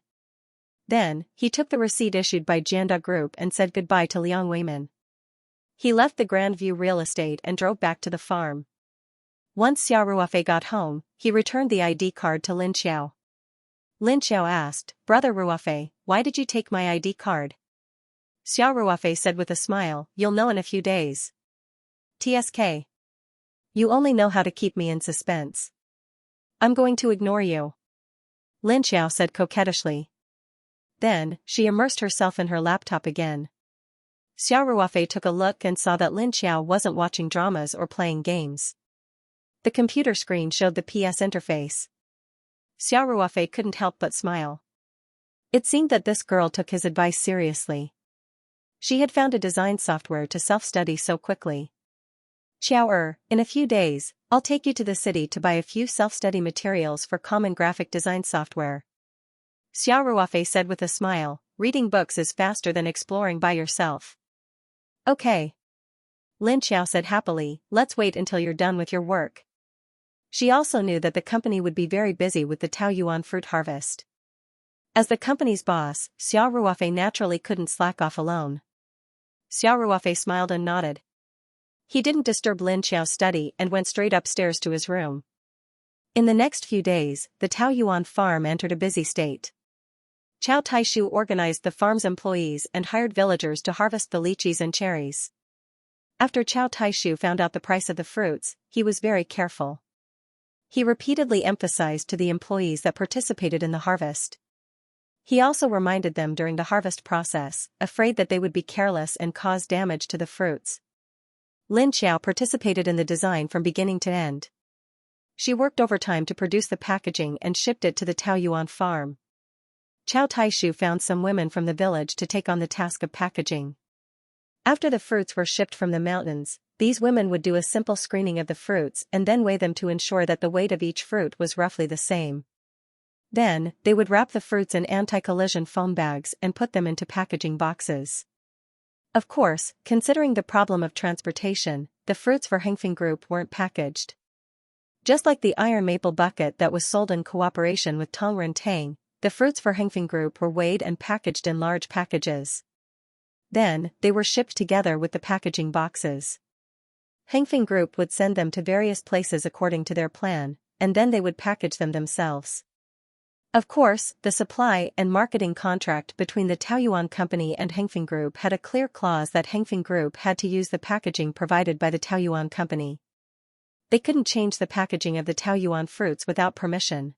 Then, he took the receipt issued by Jianda Group and said goodbye to Liang Weimin. He left the Grand View real estate and drove back to the farm. Once Xiao Ruofei got home, he returned the ID card to Lin Xiao. Lin Xiao asked, "Brother Ruofei, why did you take my ID card?" Xiao Ruofei said with a smile, "You'll know in a few days. TSK. You only know how to keep me in suspense. I'm going to ignore you," Lin Xiao said coquettishly. Then, she immersed herself in her laptop again. Xiao Ruofei took a look and saw that Lin Xiao wasn't watching dramas or playing games. The computer screen showed the PS interface. Xiao Ruofei couldn't help but smile. It seemed that this girl took his advice seriously. She had found a design software to self-study so quickly. "Xiaoer, in a few days, I'll take you to the city to buy a few self-study materials for common graphic design software," Xiao Ruofei said with a smile. "Reading books is faster than exploring by yourself." "Okay," Lin Xiao said happily, "let's wait until you're done with your work." She also knew that the company would be very busy with the Taoyuan fruit harvest. As the company's boss, Xiao Ruofei naturally couldn't slack off alone. Xiao Ruofei smiled and nodded. He didn't disturb Lin Xiao's study and went straight upstairs to his room. In the next few days, the Taoyuan farm entered a busy state. Chow Taishu organized the farm's employees and hired villagers to harvest the lychees and cherries. After Chow Taishu found out the price of the fruits, he was very careful. He repeatedly emphasized to the employees that participated in the harvest. He also reminded them during the harvest process, afraid that they would be careless and cause damage to the fruits. Lin Xiao participated in the design from beginning to end. She worked overtime to produce the packaging and shipped it to the Taoyuan farm. Chow Taishu found some women from the village to take on the task of packaging. After the fruits were shipped from the mountains, these women would do a simple screening of the fruits and then weigh them to ensure that the weight of each fruit was roughly the same. Then, they would wrap the fruits in anti-collision foam bags and put them into packaging boxes. Of course, considering the problem of transportation, the fruits for Hengfeng Group weren't packaged. Just like the iron maple bucket that was sold in cooperation with Tongren Tang, the fruits for Hengfeng Group were weighed and packaged in large packages. Then, they were shipped together with the packaging boxes. Hengfeng Group would send them to various places according to their plan, and then they would package them themselves. Of course, the supply and marketing contract between the Taoyuan Company and Hengfeng Group had a clear clause that Hengfeng Group had to use the packaging provided by the Taoyuan Company. They couldn't change the packaging of the Taoyuan fruits without permission.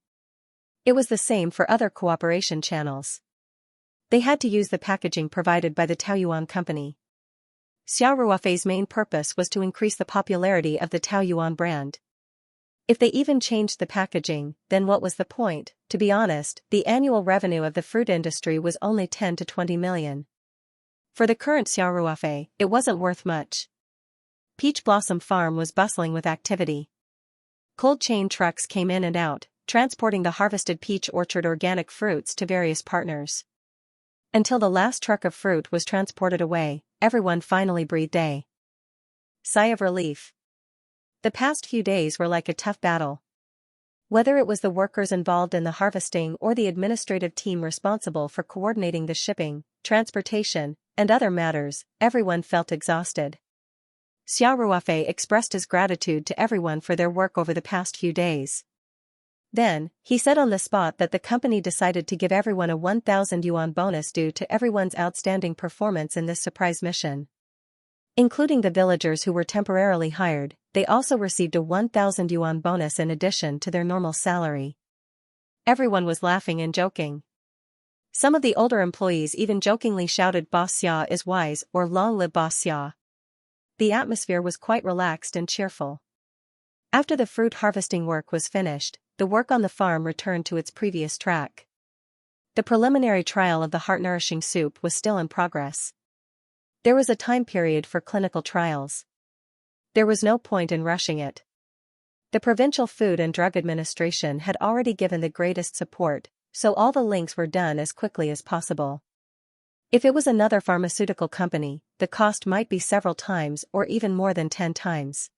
It was the same for other cooperation channels. They had to use the packaging provided by the Taoyuan Company. Xiao Ruofei's main purpose was to increase the popularity of the Taoyuan brand. If they even changed the packaging, then what was the point? To be honest, the annual revenue of the fruit industry was only 10 to 20 million. For the current Xiao Ruofei, it wasn't worth much. Peach Blossom Farm was bustling with activity. Cold chain trucks came in and out, transporting the harvested peach orchard organic fruits to various partners. Until the last truck of fruit was transported away, everyone finally breathed a sigh of relief. The past few days were like a tough battle. Whether it was the workers involved in the harvesting or the administrative team responsible for coordinating the shipping, transportation, and other matters, everyone felt exhausted. Xiao Ruofei expressed his gratitude to everyone for their work over the past few days. Then, he said on the spot that the company decided to give everyone a 1,000 yuan bonus due to everyone's outstanding performance in this surprise mission. Including the villagers who were temporarily hired, they also received a 1,000 yuan bonus in addition to their normal salary. Everyone was laughing and joking. Some of the older employees even jokingly shouted "Boss Xia is wise" or "Long live Boss Xia." The atmosphere was quite relaxed and cheerful. After the fruit harvesting work was finished, the work on the farm returned to its previous track. The preliminary trial of the heart-nourishing soup was still in progress. There was a time period for clinical trials. There was no point in rushing it. The Provincial Food and Drug Administration had already given the greatest support, so all the links were done as quickly as possible. If it was another pharmaceutical company, the cost might be several times or even more than 10 times.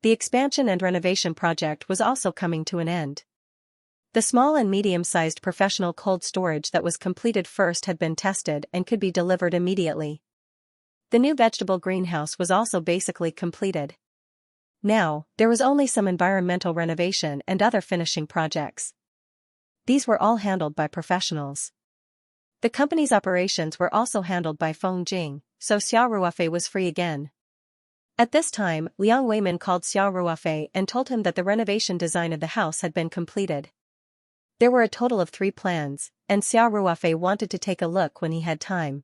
The expansion and renovation project was also coming to an end. The small and medium-sized professional cold storage that was completed first had been tested and could be delivered immediately. The new vegetable greenhouse was also basically completed. Now, there was only some environmental renovation and other finishing projects. These were all handled by professionals. The company's operations were also handled by Feng Jing, so Xiao Ruofei was free again. At this time, Liang Weimin called Xiao Ruofei and told him that the renovation design of the house had been completed. There were a total of 3 plans, and Xiao Ruofei wanted to take a look when he had time.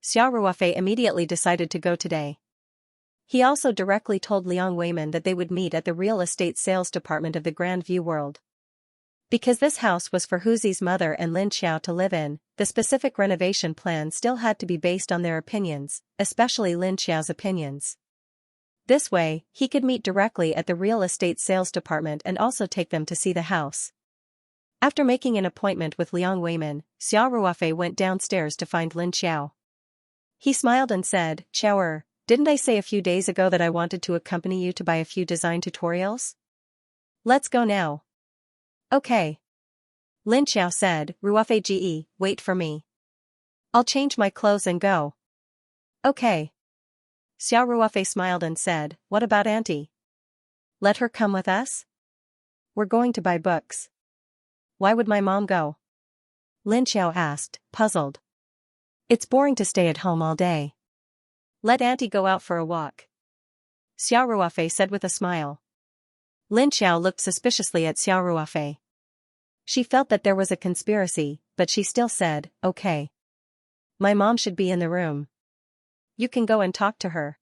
Xiao Ruofei immediately decided to go today. He also directly told Liang Weimin that they would meet at the real estate sales department of the Grand View World. Because this house was for Huzi's mother and Lin Xiao to live in, the specific renovation plan still had to be based on their opinions, especially Lin Xiao's opinions. This way, he could meet directly at the real estate sales department and also take them to see the house. After making an appointment with Liang Weimin, Xiao Ruofei went downstairs to find Lin Xiao. He smiled and said, "Xiao, didn't I say a few days ago that I wanted to accompany you to buy a few design tutorials? Let's go now." "Okay." Lin Xiao said, "Ruofei Ge, wait for me. I'll change my clothes and go." "Okay." Xiao Ruofei smiled and said, "What about Auntie? Let her come with us? We're going to buy books." "Why would my mom go?" Lin Xiao asked, puzzled. "It's boring to stay at home all day. Let Auntie go out for a walk," Xiao Ruofei said with a smile. Lin Xiao looked suspiciously at Xiao Ruofei. She felt that there was a conspiracy, but she still said, "Okay. My mom should be in the room. You can go and talk to her."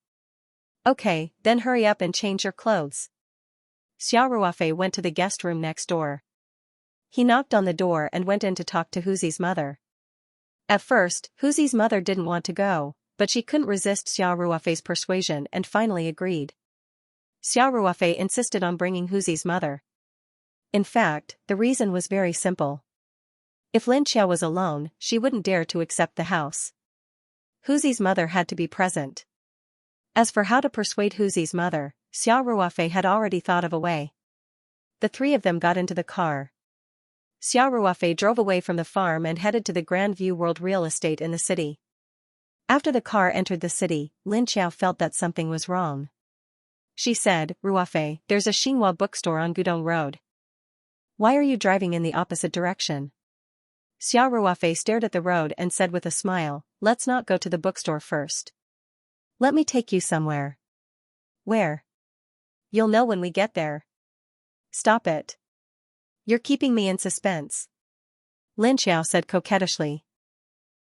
"Okay, then hurry up and change your clothes." Xiao Ruofei went to the guest room next door. He knocked on the door and went in to talk to Huzi's mother. At first, Huzi's mother didn't want to go, but she couldn't resist Xiao Ruofei's persuasion and finally agreed. Xiao Ruofei insisted on bringing Huzi's mother. In fact, the reason was very simple. If Lin Xiao was alone, she wouldn't dare to accept the house. Huzi's mother had to be present. As for how to persuade Huzi's mother, Xiao Ruofei had already thought of a way. The 3 of them got into the car. Xiao Ruofei drove away from the farm and headed to the Grand View World real estate in the city. After the car entered the city, Lin Xiao felt that something was wrong. She said, "Ruofei, there's a Xinhua bookstore on Gudong Road. Why are you driving in the opposite direction? Xiao Ruofei stared at the road and said with a smile, let's not go to the bookstore first. Let me take you somewhere. Where? You'll know when we get there. Stop it. You're keeping me in suspense. Lin Xiao said coquettishly.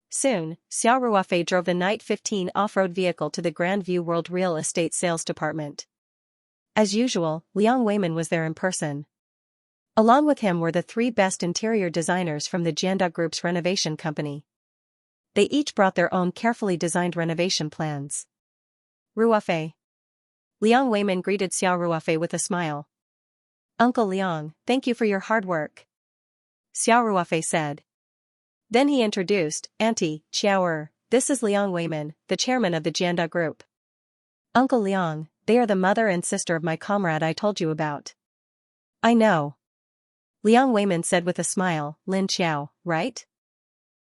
Soon, Xiao Ruofei drove the Night 15 off-road vehicle to the Grand View World Real Estate Sales Department. As usual, Liang Weimin was there in person. Along with him were the 3 best interior designers from the Jianda Group's renovation company. They each brought their own carefully designed renovation plans. Ruofei. Liang Weimin greeted Xiao Ruofei with a smile. Uncle Liang, thank you for your hard work. Xiao Ruofei said. Then he introduced, Auntie, Xiao, this is Liang Weimin, the chairman of the Jianda Group. Uncle Liang, they are the mother and sister of my comrade I told you about. I know. Liang Weimin said with a smile, Lin Xiao, right?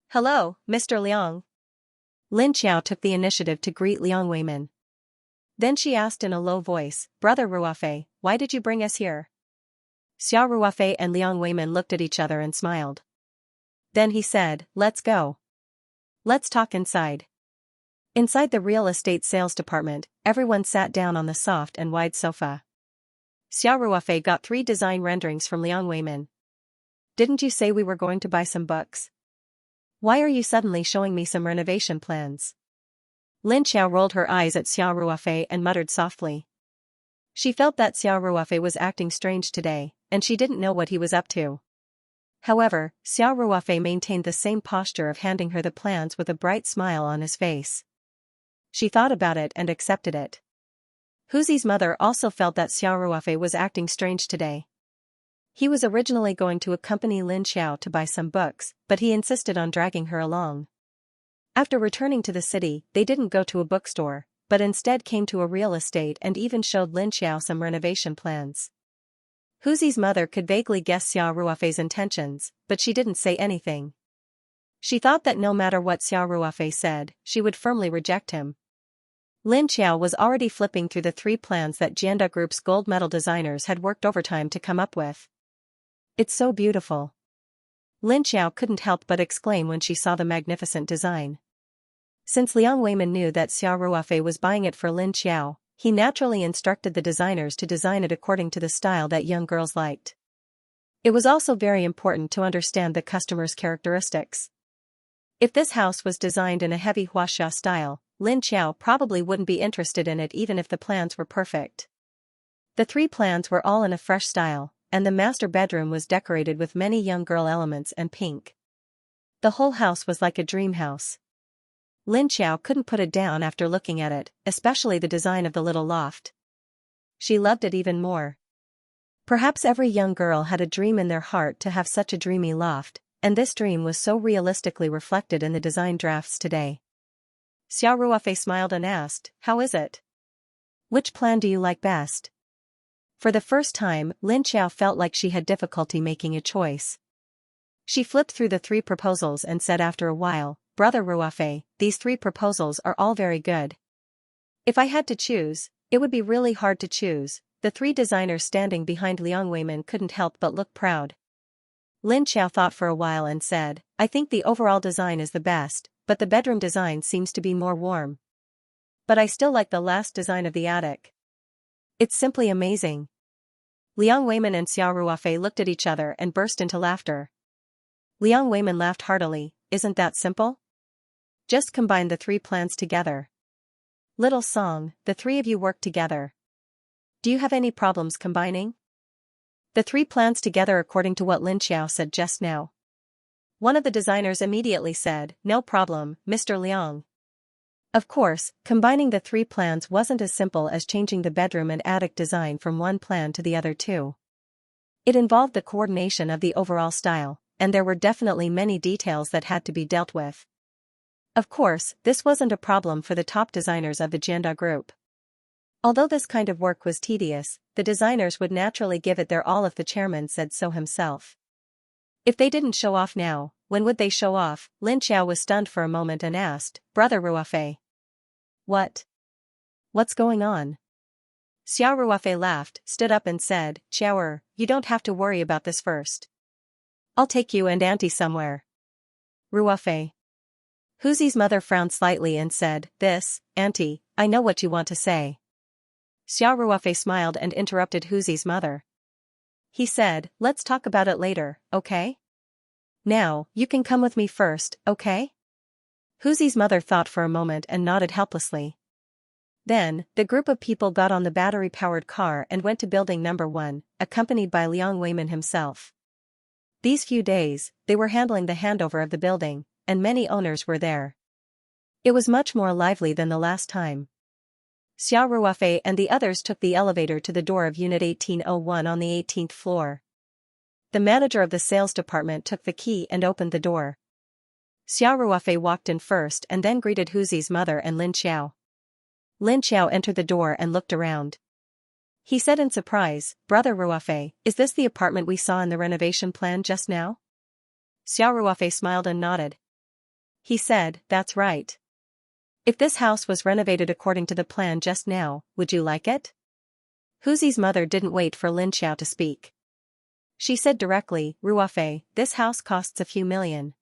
Hello, Mr. Liang. Lin Xiao took the initiative to greet Liang Weimin. Then she asked in a low voice, Brother Ruofei, why did you bring us here? Xiao Ruofei and Liang Weimin looked at each other and smiled. Then he said, let's go. Let's talk inside. Inside the real estate sales department, everyone sat down on the soft and wide sofa. Xiao Ruofei got 3 design renderings from Liang Weimin. Didn't you say we were going to buy some books? Why are you suddenly showing me some renovation plans? Lin Xiao rolled her eyes at Xiao Ruofei and muttered softly. She felt that Xiao Ruofei was acting strange today, and she didn't know what he was up to. However, Xiao Ruofei maintained the same posture of handing her the plans with a bright smile on his face. She thought about it and accepted it. Huzi's mother also felt that Xiao Ruofei was acting strange today. He was originally going to accompany Lin Xiao to buy some books, but he insisted on dragging her along. After returning to the city, they didn't go to a bookstore, but instead came to a real estate and even showed Lin Xiao some renovation plans. Huzi's mother could vaguely guess Xiao Ruofei's intentions, but she didn't say anything. She thought that no matter what Xiao Ruofei said, she would firmly reject him. Lin Xiao was already flipping through the 3 plans that Jianda Group's gold medal designers had worked overtime to come up with. It's so beautiful. Lin Xiao couldn't help but exclaim when she saw the magnificent design. Since Liang Weimin knew that Xiao Ruofei was buying it for Lin Xiao, he naturally instructed the designers to design it according to the style that young girls liked. It was also very important to understand the customer's characteristics. If this house was designed in a heavy huaxia style, Lin Xiao probably wouldn't be interested in it even if the plans were perfect. The 3 plans were all in a fresh style, and the master bedroom was decorated with many young girl elements and pink. The whole house was like a dream house. Lin Xiao couldn't put it down after looking at it, especially the design of the little loft. She loved it even more. Perhaps every young girl had a dream in their heart to have such a dreamy loft, and this dream was so realistically reflected in the design drafts today. Xiao Ruofei smiled and asked, how is it? Which plan do you like best? For the first time, Lin Xiao felt like she had difficulty making a choice. She flipped through the 3 proposals and said after a while, Brother Ruofei, these 3 proposals are all very good. If I had to choose, it would be really hard to choose. The 3 designers standing behind Liang Weimin couldn't help but look proud. Lin Xiao thought for a while and said, I think the overall design is the best, but the bedroom design seems to be more warm. But I still like the last design of the attic. It's simply amazing. Liang Weimin and Xiao Ruofei looked at each other and burst into laughter. Liang Weimin laughed heartily, isn't that simple? Just combine the 3 plans together. Little song, the 3 of you work together. Do you have any problems combining? The 3 plans together according to what Lin Xiao said just now. One of the designers immediately said, no problem, Mr. Liang. Of course, combining the 3 plans wasn't as simple as changing the bedroom and attic design from one plan to the other 2. It involved the coordination of the overall style, and there were definitely many details that had to be dealt with. Of course, this wasn't a problem for the top designers of the Jianda Group. Although this kind of work was tedious, the designers would naturally give it their all if the chairman said so himself. If they didn't show off now, when would they show off? Lin Xiao was stunned for a moment and asked, Brother Ruofei. What? What's going on? Xiao Ruofei laughed, stood up and said, Xiao, you don't have to worry about this first. I'll take you and Auntie somewhere. Ruofei. Huzi's mother frowned slightly and said, this, Auntie, I know what you want to say. Xiao Ruofei smiled and interrupted Huzi's mother. He said, let's talk about it later, okay? Now, you can come with me first, okay? Huzi's mother thought for a moment and nodded helplessly. Then, the group of people got on the battery-powered car and went to building number 1, accompanied by Liang Weimin himself. These few days, they were handling the handover of the building, and many owners were there. It was much more lively than the last time. Xiao Ruofei and the others took the elevator to the door of Unit 1801 on the 18th floor. The manager of the sales department took the key and opened the door. Xiao Ruofei walked in first and then greeted Huzi's mother and Lin Xiao. Lin Xiao entered the door and looked around. He said in surprise, Brother Ruofei, is this the apartment we saw in the renovation plan just now? Xiao Ruofei smiled and nodded. He said, that's right. If this house was renovated according to the plan just now, would you like it? Huzi's mother didn't wait for Lin Xiao to speak. She said directly, Ruofei, this house costs a few million.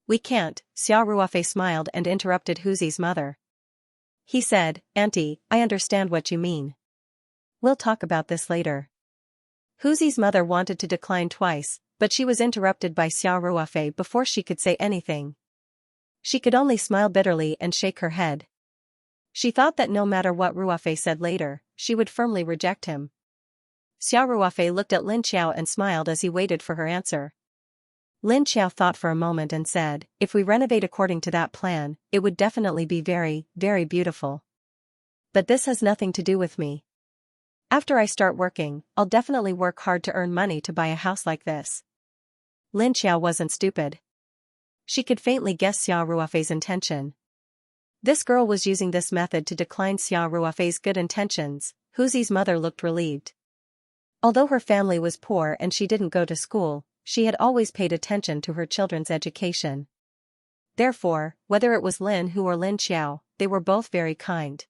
We can't, Xiao Ruofei smiled and interrupted Huzi's mother. He said, Auntie, I understand what you mean. We'll talk about this later. Huzi's mother wanted to decline twice, but she was interrupted by Xiao Ruofei before she could say anything. She could only smile bitterly and shake her head. She thought that no matter what Ruofei said later, she would firmly reject him. Xiao Ruofei looked at Lin Xiao and smiled as he waited for her answer. Lin Xiao thought for a moment and said, if we renovate according to that plan, it would definitely be very, very beautiful. But this has nothing to do with me. After I start working, I'll definitely work hard to earn money to buy a house like this. Lin Xiao wasn't stupid. She could faintly guess Xiao Ruofei's intention. This girl was using this method to decline Xiao Ruofei's good intentions. Huzi's mother looked relieved. Although her family was poor and she didn't go to school, she had always paid attention to her children's education. Therefore, whether it was Lin Hu or Lin Xiao, they were both very kind.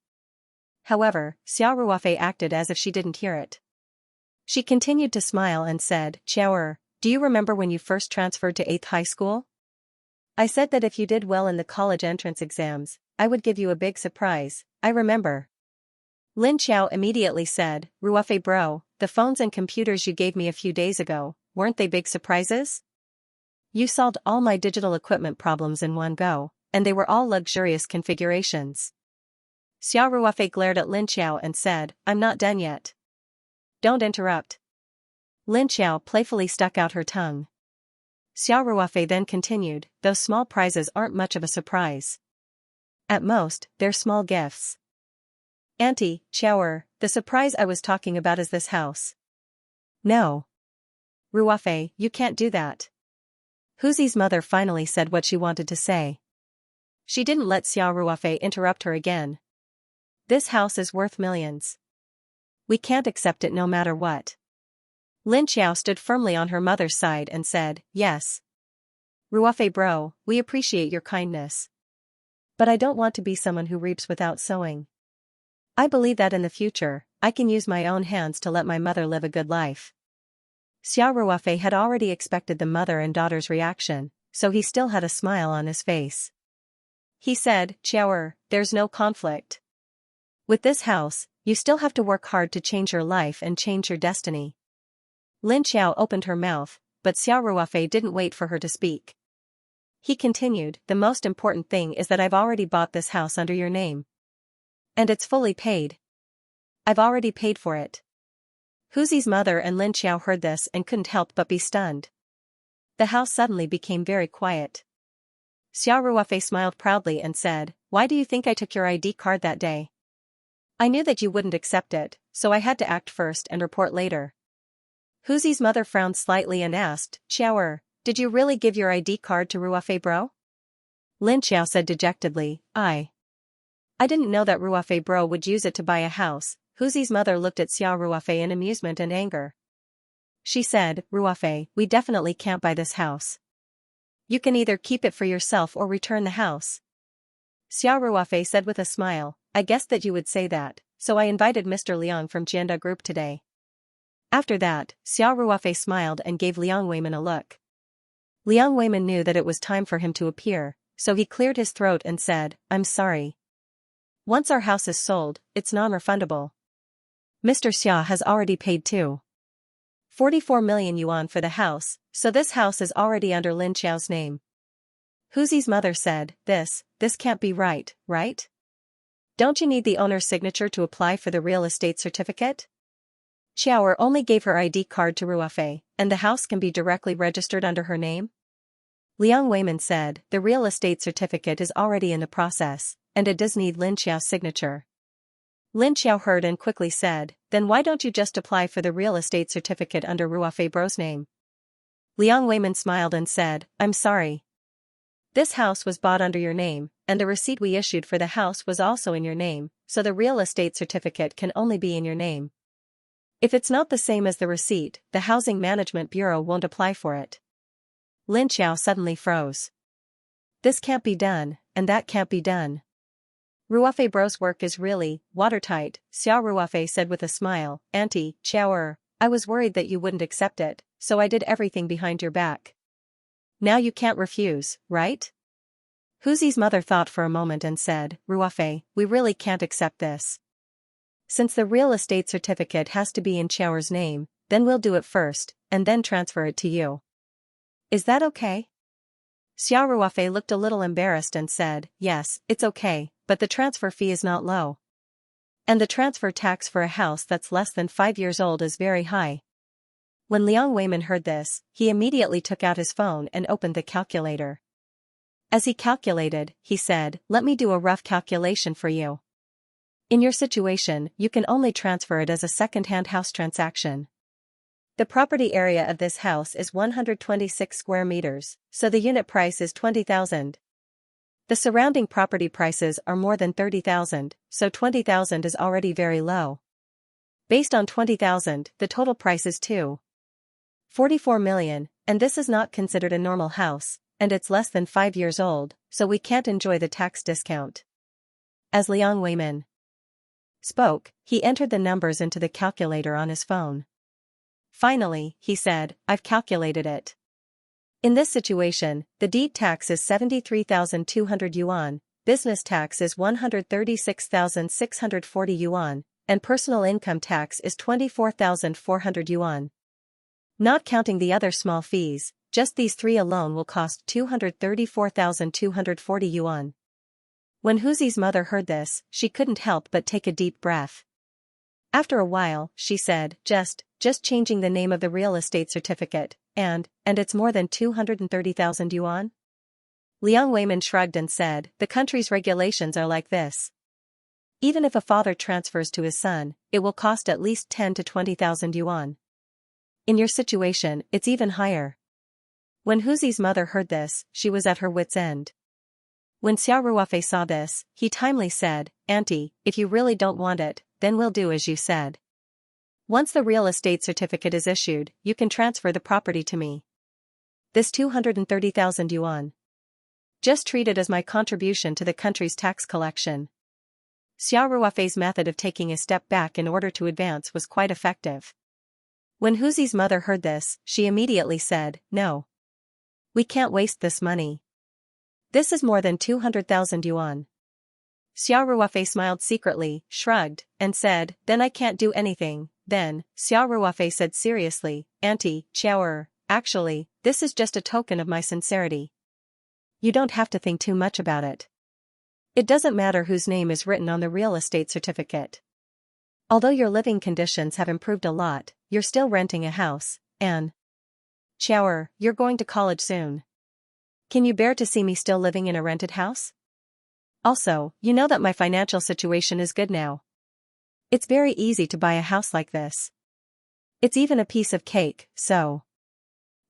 However, Xiao Ruofei acted as if she didn't hear it. She continued to smile and said, Xiao, do you remember when you first transferred to 8th high school? I said that if you did well in the college entrance exams, I would give you a big surprise, I remember. Lin Xiao immediately said, Ruofei bro, the phones and computers you gave me a few days ago, weren't they big surprises? You solved all my digital equipment problems in one go, and they were all luxurious configurations. Xiao Ruofei glared at Lin Xiao and said, I'm not done yet. Don't interrupt. Lin Xiao playfully stuck out her tongue. Xiao Ruofei then continued, those small prizes aren't much of a surprise. At most, they're small gifts. Auntie, Xiao, the surprise I was talking about is this house. No. Ruofei, you can't do that. Huzi's mother finally said what she wanted to say. She didn't let Xiao Ruofei interrupt her again. This house is worth millions. We can't accept it no matter what. Lin Xiao stood firmly on her mother's side and said, yes. Ruofei bro, we appreciate your kindness. But I don't want to be someone who reaps without sowing. I believe that in the future, I can use my own hands to let my mother live a good life. Xiao Ruofei had already expected the mother and daughter's reaction, so he still had a smile on his face. He said, Xiao, there's no conflict. With this house, you still have to work hard to change your life and change your destiny. Lin Xiao opened her mouth, but Xiao Ruofei didn't wait for her to speak. He continued, the most important thing is that I've already bought this house under your name. And it's fully paid. I've already paid for it. Huzi's mother and Lin Xiao heard this and couldn't help but be stunned. The house suddenly became very quiet. Xiao Ruofei smiled proudly and said, why do you think I took your ID card that day? I knew that you wouldn't accept it, so I had to act first and report later. Huzi's mother frowned slightly and asked, Xiao, did you really give your ID card to Ruofei bro? Lin Xiao said dejectedly, I didn't know that Ruofei bro would use it to buy a house. Huzi's mother looked at Xiao Ruofei in amusement and anger. She said, Ruofei, we definitely can't buy this house. You can either keep it for yourself or return the house. Xiao Ruofei said with a smile, I guessed that you would say that, so I invited Mr. Liang from Jianda Group today. After that, Xiao Ruofei smiled and gave Liang Weiman a look. Liang Weiman knew that it was time for him to appear, so he cleared his throat and said, I'm sorry. Once our house is sold, it's non-refundable. Mr. Xia has already paid 44 million yuan for the house, so this house is already under Lin Xiao's name. Huzi's mother said, this can't be right, right? Don't you need the owner's signature to apply for the real estate certificate? Xiaoer only gave her ID card to Ruofei, and the house can be directly registered under her name? Liang Weiman said, the real estate certificate is already in the process, and it does need Lin Xiao's signature. Lin Xiao heard and quickly said, then why don't you just apply for the real estate certificate under Ruofei Bro's name? Liang Weiman smiled and said, I'm sorry. This house was bought under your name, and the receipt we issued for the house was also in your name, so the real estate certificate can only be in your name. If it's not the same as the receipt, the Housing Management Bureau won't apply for it. Lin Xiao suddenly froze. This can't be done, and that can't be done. Ruofei Bro's work is really watertight, Xiao Ruofei said with a smile. Auntie, Xiaoer, I was worried that you wouldn't accept it, so I did everything behind your back. Now you can't refuse, right? Huzi's mother thought for a moment and said, Ruofei, we really can't accept this. Since the real estate certificate has to be in Xiaoer's name, then we'll do it first, and then transfer it to you. Is that okay? Xiao Ruofei looked a little embarrassed and said, yes, it's okay, but the transfer fee is not low. And the transfer tax for a house that's less than 5 years old is very high. When Liang Weiman heard this, he immediately took out his phone and opened the calculator. As he calculated, he said, let me do a rough calculation for you. In your situation, you can only transfer it as a second-hand house transaction. The property area of this house is 126 square meters, so the unit price is 20,000. The surrounding property prices are more than 30,000, so 20,000 is already very low. Based on 20,000, the total price is 44 million, and this is not considered a normal house, and it's less than 5 years old, so we can't enjoy the tax discount. As Liang Weiman spoke, he entered the numbers into the calculator on his phone. Finally, he said, I've calculated it. In this situation, the deed tax is 73,200 yuan, business tax is 136,640 yuan, and personal income tax is 24,400 yuan. Not counting the other small fees, just these three alone will cost 234,240 yuan. When Huzi's mother heard this, she couldn't help but take a deep breath. After a while, she said, just changing the name of the real estate certificate, and it's more than 230,000 yuan? Liang Weiman shrugged and said, the country's regulations are like this. Even if a father transfers to his son, it will cost at least 10 to 20,000 yuan. In your situation, it's even higher. When Huzi's mother heard this, she was at her wit's end. When Xiao Ruofei saw this, he timely said, Auntie, if you really don't want it, then we'll do as you said. Once the real estate certificate is issued, you can transfer the property to me. This 230,000 yuan. Just treat it as my contribution to the country's tax collection. Xiao Ruofei's method of taking a step back in order to advance was quite effective. When Huzi's mother heard this, she immediately said, no. We can't waste this money. This is more than 200,000 yuan. Xiao Ruofei smiled secretly, shrugged, and said, then I can't do anything. Then, Xiao Ruofei said seriously, Auntie, Xiaoer, actually, this is just a token of my sincerity. You don't have to think too much about it. It doesn't matter whose name is written on the real estate certificate. Although your living conditions have improved a lot, you're still renting a house, and Xiaoer, you're going to college soon. Can you bear to see me still living in a rented house? Also, you know that my financial situation is good now. It's very easy to buy a house like this. It's even a piece of cake, so.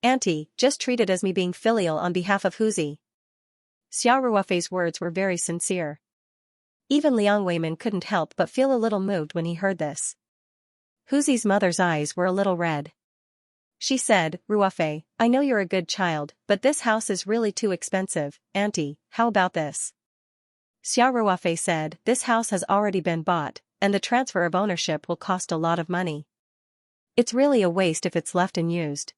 Auntie, just treat it as me being filial on behalf of Huzi. Xiao Ruofei's words were very sincere. Even Liang Weiman couldn't help but feel a little moved when he heard this. Huzi's mother's eyes were a little red. She said, Ruofei, I know you're a good child, but this house is really too expensive. Auntie, how about this? Xiao Ruofei said, this house has already been bought, and the transfer of ownership will cost a lot of money. It's really a waste if it's left unused.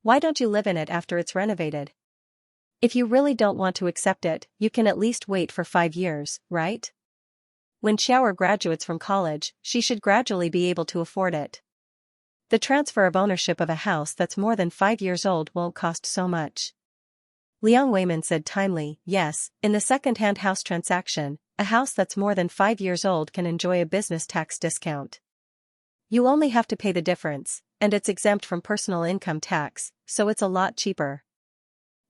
Why don't you live in it after it's renovated? If you really don't want to accept it, you can at least wait for 5 years, right? When Xiao graduates from college, she should gradually be able to afford it. The transfer of ownership of a house that's more than 5 years old won't cost so much. Liang Weimin said timely, yes, in the second-hand house transaction, a house that's more than 5 years old can enjoy a business tax discount. You only have to pay the difference, and it's exempt from personal income tax, so it's a lot cheaper.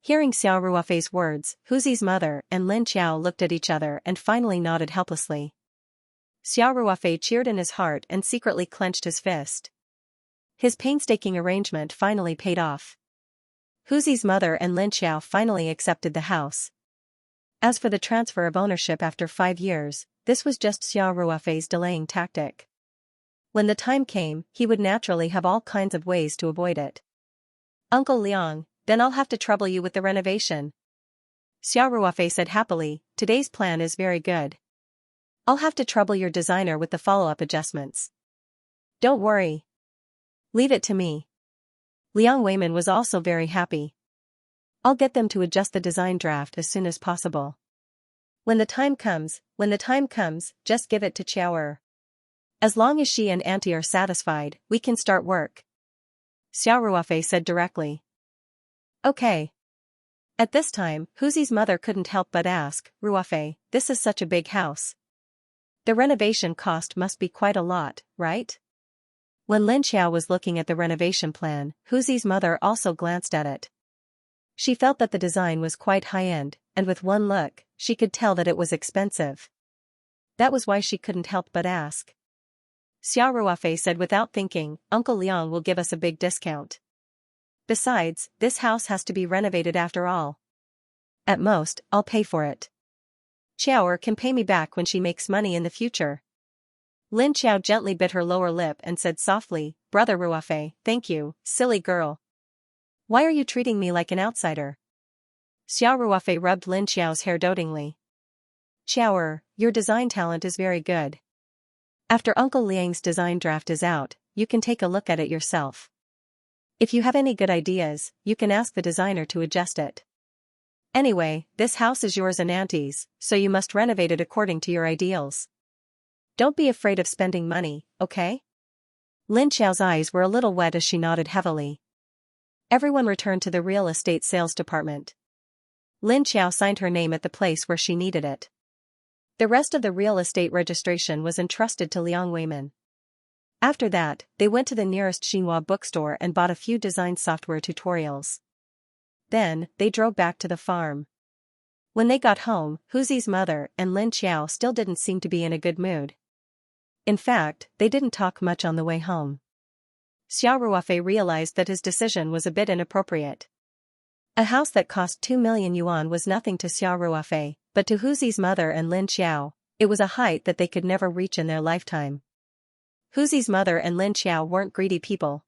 Hearing Xiao Ruofei's words, Huzi's mother and Lin Qiao looked at each other and finally nodded helplessly. Xiao Ruofei cheered in his heart and secretly clenched his fist. His painstaking arrangement finally paid off. Huzi's mother and Lin Qiao finally accepted the house. As for the transfer of ownership after 5 years, this was just Xiao Ruofei's delaying tactic. When the time came, he would naturally have all kinds of ways to avoid it. Uncle Liang, then I'll have to trouble you with the renovation. Xiao Ruofei said happily, today's plan is very good. I'll have to trouble your designer with the follow-up adjustments. Don't worry. Leave it to me. Liang Weimin was also very happy. I'll get them to adjust the design draft as soon as possible. When the time comes, just give it to Qiao. As long as she and Auntie are satisfied, we can start work. Xiao Ruofei said directly. Okay. At this time, Huzi's mother couldn't help but ask, Ruofei, this is such a big house. The renovation cost must be quite a lot, right? When Lin Qiao was looking at the renovation plan, Huzi's mother also glanced at it. She felt that the design was quite high-end, and with one look, she could tell that it was expensive. That was why she couldn't help but ask. Xiao Ruofei said without thinking, Uncle Liang will give us a big discount. Besides, this house has to be renovated after all. At most, I'll pay for it. Qiao can pay me back when she makes money in the future. Lin Qiao gently bit her lower lip and said softly, Brother Ruofei, thank you, silly girl. Why are you treating me like an outsider? Xiao Ruofei rubbed Lin Qiao's hair dotingly. Qiao, your design talent is very good. After Uncle Liang's design draft is out, you can take a look at it yourself. If you have any good ideas, you can ask the designer to adjust it. Anyway, this house is yours and Auntie's, so you must renovate it according to your ideals. Don't be afraid of spending money, okay? Lin Qiao's eyes were a little wet as she nodded heavily. Everyone returned to the real estate sales department. Lin Qiao signed her name at the place where she needed it. The rest of the real estate registration was entrusted to Liang Weimin. After that, they went to the nearest Xinhua bookstore and bought a few design software tutorials. Then, they drove back to the farm. When they got home, Huzi's mother and Lin Qiao still didn't seem to be in a good mood. In fact, they didn't talk much on the way home. Xiao Ruofei realized that his decision was a bit inappropriate. A house that cost 2 million yuan was nothing to Xiao Ruofei, but to Huzi's mother and Lin Qiao, it was a height that they could never reach in their lifetime. Huzi's mother and Lin Qiao weren't greedy people.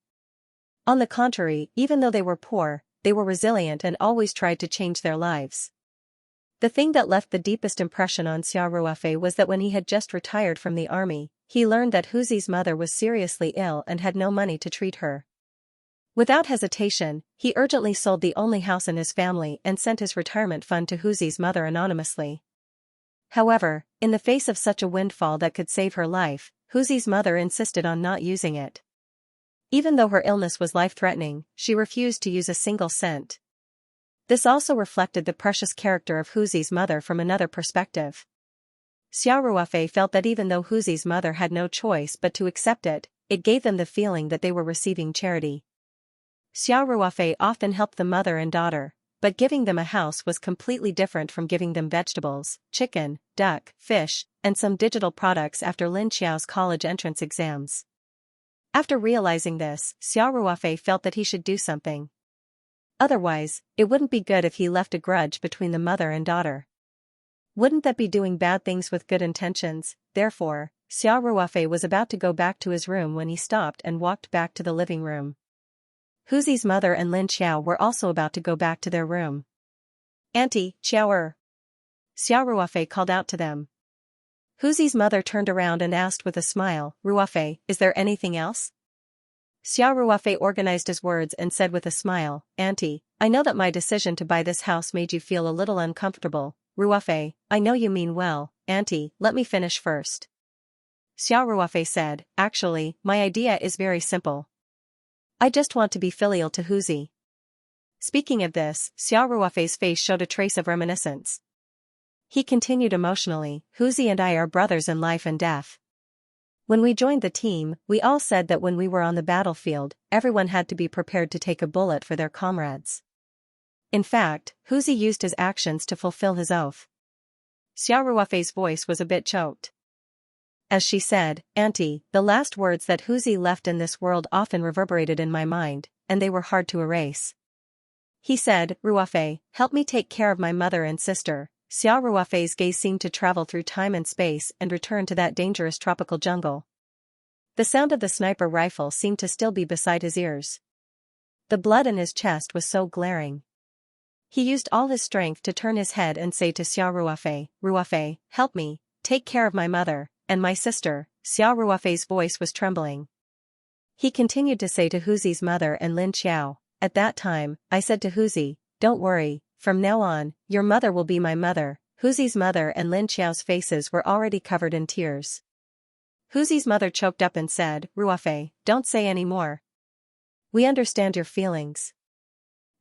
On the contrary, even though they were poor, they were resilient and always tried to change their lives. The thing that left the deepest impression on Xiao Ruofei was that when he had just retired from the army, he learned that Huzi's mother was seriously ill and had no money to treat her. Without hesitation, he urgently sold the only house in his family and sent his retirement fund to Huzi's mother anonymously. However, in the face of such a windfall that could save her life, Huzi's mother insisted on not using it. Even though her illness was life-threatening, she refused to use a single cent. This also reflected the precious character of Huzi's mother from another perspective. Xiao Ruofei felt that even though Huzi's mother had no choice but to accept it, it gave them the feeling that they were receiving charity. Xiao Ruofei often helped the mother and daughter, but giving them a house was completely different from giving them vegetables, chicken, duck, fish, and some digital products after Lin Qiao's college entrance exams. After realizing this, Xiao Ruofei felt that he should do something. Otherwise, it wouldn't be good if he left a grudge between the mother and daughter. Wouldn't that be doing bad things with good intentions? Therefore, Xiao Ruofei was about to go back to his room when he stopped and walked back to the living room. Huzi's mother and Lin Qiao were also about to go back to their room. Auntie, Qiao. Xiao Ruofei called out to them. Huzi's mother turned around and asked with a smile, Ruofei, is there anything else? Xiao Ruofei organized his words and said with a smile, Auntie, I know that my decision to buy this house made you feel a little uncomfortable. Ruofei, I know you mean well, Auntie, let me finish first. Xiao Ruofei said, actually, my idea is very simple. I just want to be filial to Huzi. Speaking of this, Xiao Ruofei's face showed a trace of reminiscence. He continued emotionally, Huzi and I are brothers in life and death. When we joined the team, we all said that when we were on the battlefield, everyone had to be prepared to take a bullet for their comrades. In fact, Huzi used his actions to fulfill his oath. Xiao Ruofei's voice was a bit choked. As she said, Auntie, the last words that Huzi left in this world often reverberated in my mind, and they were hard to erase. He said, Ruofei, help me take care of my mother and sister. Xiao Ruofei's gaze seemed to travel through time and space and return to that dangerous tropical jungle. The sound of the sniper rifle seemed to still be beside his ears. The blood in his chest was so glaring. He used all his strength to turn his head and say to Xiao Ruofei, Ruofei, help me, take care of my mother, and my sister. Xiao Ruofei's voice was trembling. He continued to say to Huzi's mother and Lin Xiao, at that time, I said to Huzi, don't worry, from now on, your mother will be my mother. Huzi's mother and Lin Xiao's faces were already covered in tears. Huzi's mother choked up and said, Ruofei, don't say any more. We understand your feelings.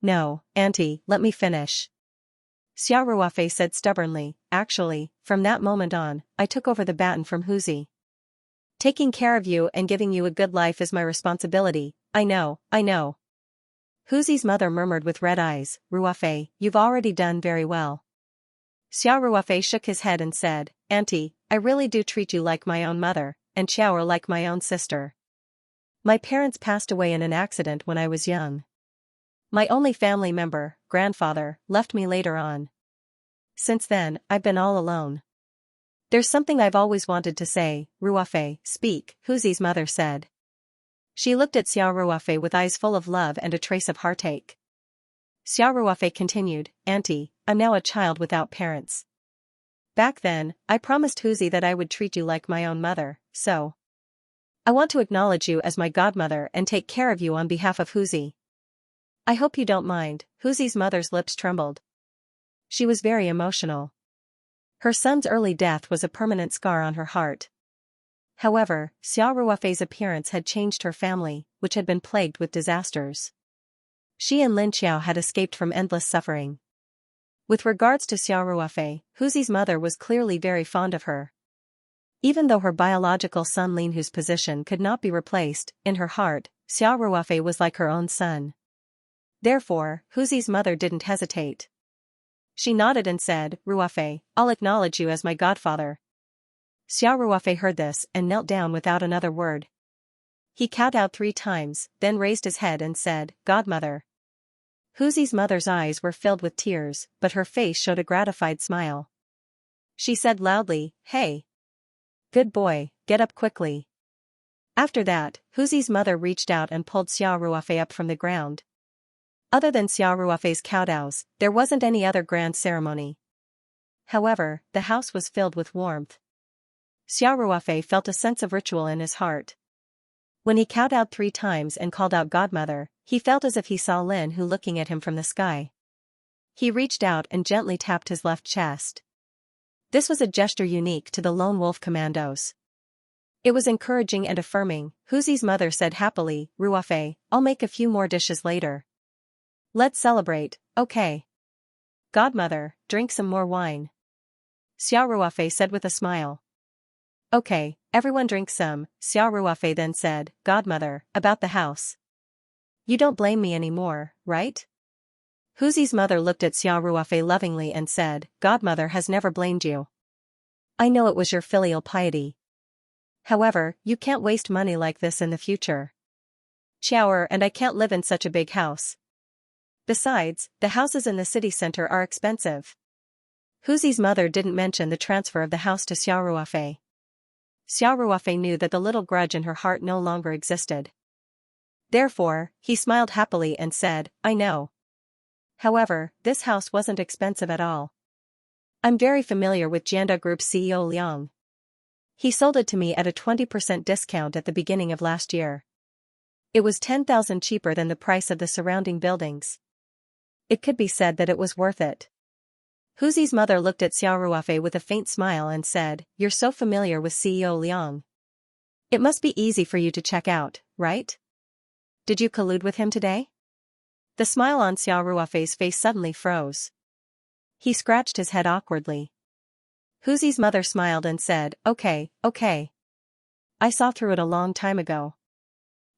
No, Auntie, let me finish. Xiao Ruofei said stubbornly, actually, from that moment on, I took over the baton from Huzi. Taking care of you and giving you a good life is my responsibility, I know. Huzi's mother murmured with red eyes, Ruofei, you've already done very well. Xiao Ruofei shook his head and said, Auntie, I really do treat you like my own mother, and Xiao like my own sister. My parents passed away in an accident when I was young. My only family member, grandfather, left me later on. Since then, I've been all alone. There's something I've always wanted to say, Ruofei, speak, Huzi's mother said. She looked at Xiao Ruofei with eyes full of love and a trace of heartache. Xiao Ruofei continued, Auntie, I'm now a child without parents. Back then, I promised Huzi that I would treat you like my own mother, so I want to acknowledge you as my godmother and take care of you on behalf of Huzi. I hope you don't mind. Huzi's mother's lips trembled. She was very emotional. Her son's early death was a permanent scar on her heart. However, Xiao Ruofei's appearance had changed her family, which had been plagued with disasters. She and Lin Xiao had escaped from endless suffering. With regards to Xiao Ruofei, Huzi's mother was clearly very fond of her. Even though her biological son Lin Hu's position could not be replaced, in her heart, Xiao Ruofei was like her own son. Therefore, Huzi's mother didn't hesitate. She nodded and said, Ruofei, I'll acknowledge you as my godfather. Xiao Ruofei heard this and knelt down without another word. He kowtowed 3 times, then raised his head and said, Godmother. Huzi's mother's eyes were filled with tears, but her face showed a gratified smile. She said loudly, Hey! Good boy, get up quickly. After that, Huzi's mother reached out and pulled Xiao Ruofei up from the ground. Other than Xiao Ruofei's kowtows, there wasn't any other grand ceremony. However, the house was filled with warmth. Xiao Ruofei felt a sense of ritual in his heart. When he kowtowed 3 times and called out Godmother, he felt as if he saw Lin Hu looking at him from the sky. He reached out and gently tapped his left chest. This was a gesture unique to the Lone Wolf Commandos. It was encouraging and affirming. Huzi's mother said happily, Ruofei, I'll make a few more dishes later. Let's celebrate, okay? Godmother, drink some more wine. Xiao Ruofei said with a smile. Okay, everyone drink some. Xiao Ruofei then said, Godmother, about the house. You don't blame me anymore, right? Huzi's mother looked at Xiao Ruofei lovingly and said, Godmother has never blamed you. I know it was your filial piety. However, you can't waste money like this in the future. Xiaoer and I can't live in such a big house. Besides, the houses in the city center are expensive. Huzi's mother didn't mention the transfer of the house to Xiao Ruofei. Xiao Ruofei knew that the little grudge in her heart no longer existed. Therefore, he smiled happily and said, I know. However, this house wasn't expensive at all. I'm very familiar with Jianda Group's CEO Liang. He sold it to me at a 20% discount at the beginning of last year. It was 10,000 cheaper than the price of the surrounding buildings. It could be said that it was worth it. Huzi's mother looked at Xiao Ruofei with a faint smile and said, "You're so familiar with CEO Liang. It must be easy for you to check out, right? Did you collude with him today?" The smile on Xiao Ruofei's face suddenly froze. He scratched his head awkwardly. Huzi's mother smiled and said, okay. I saw through it a long time ago.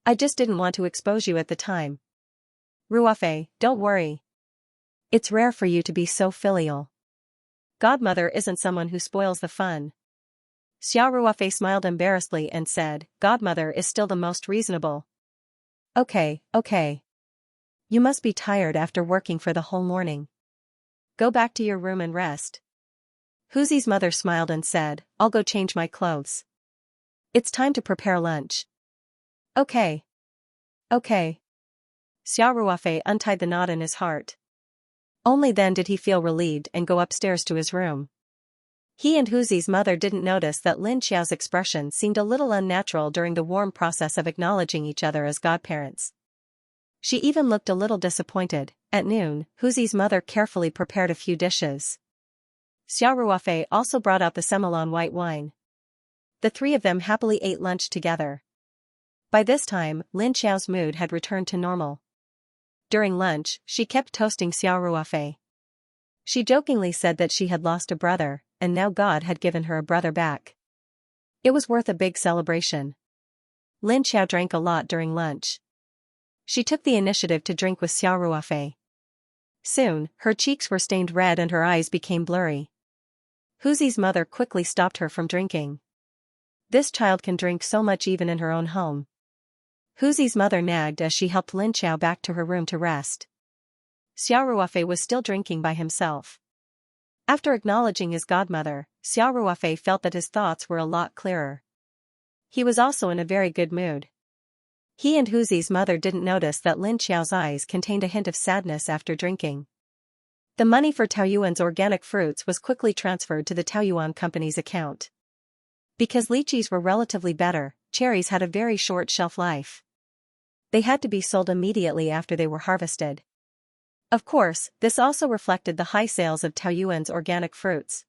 I just didn't want to expose you at the time. Ruofei, don't worry. It's rare for you to be so filial. Godmother isn't someone who spoils the fun. Xiao Ruofei smiled embarrassedly and said, Godmother is still the most reasonable. Okay. You must be tired after working for the whole morning. Go back to your room and rest. Huzi's mother smiled and said, I'll go change my clothes. It's time to prepare lunch. Okay. Xiao Ruofei untied the knot in his heart. Only then did he feel relieved and go upstairs to his room. He and Huzi's mother didn't notice that Lin Xiao's expression seemed a little unnatural during the warm process of acknowledging each other as godparents. She even looked a little disappointed. At noon, Huzi's mother carefully prepared a few dishes. Xiao Ruofei also brought out the Semillon white wine. The three of them happily ate lunch together. By this time, Lin Xiao's mood had returned to normal. During lunch, she kept toasting Xiao Ruofei. She jokingly said that she had lost a brother, and now God had given her a brother back. It was worth a big celebration. Lin Xiao drank a lot during lunch. She took the initiative to drink with Xiao Ruofei. Soon, her cheeks were stained red and her eyes became blurry. Huzi's mother quickly stopped her from drinking. This child can drink so much even in her own home. Huzi's mother nagged as she helped Lin Xiao back to her room to rest. Xiao Ruofei was still drinking by himself. After acknowledging his godmother, Xiao Ruofei felt that his thoughts were a lot clearer. He was also in a very good mood. He and Huzi's mother didn't notice that Lin Xiao's eyes contained a hint of sadness after drinking. The money for Taoyuan's organic fruits was quickly transferred to the Taoyuan company's account. Because lychees were relatively better, cherries had a very short shelf life. They had to be sold immediately after they were harvested. Of course, this also reflected the high sales of Taoyuan's organic fruits.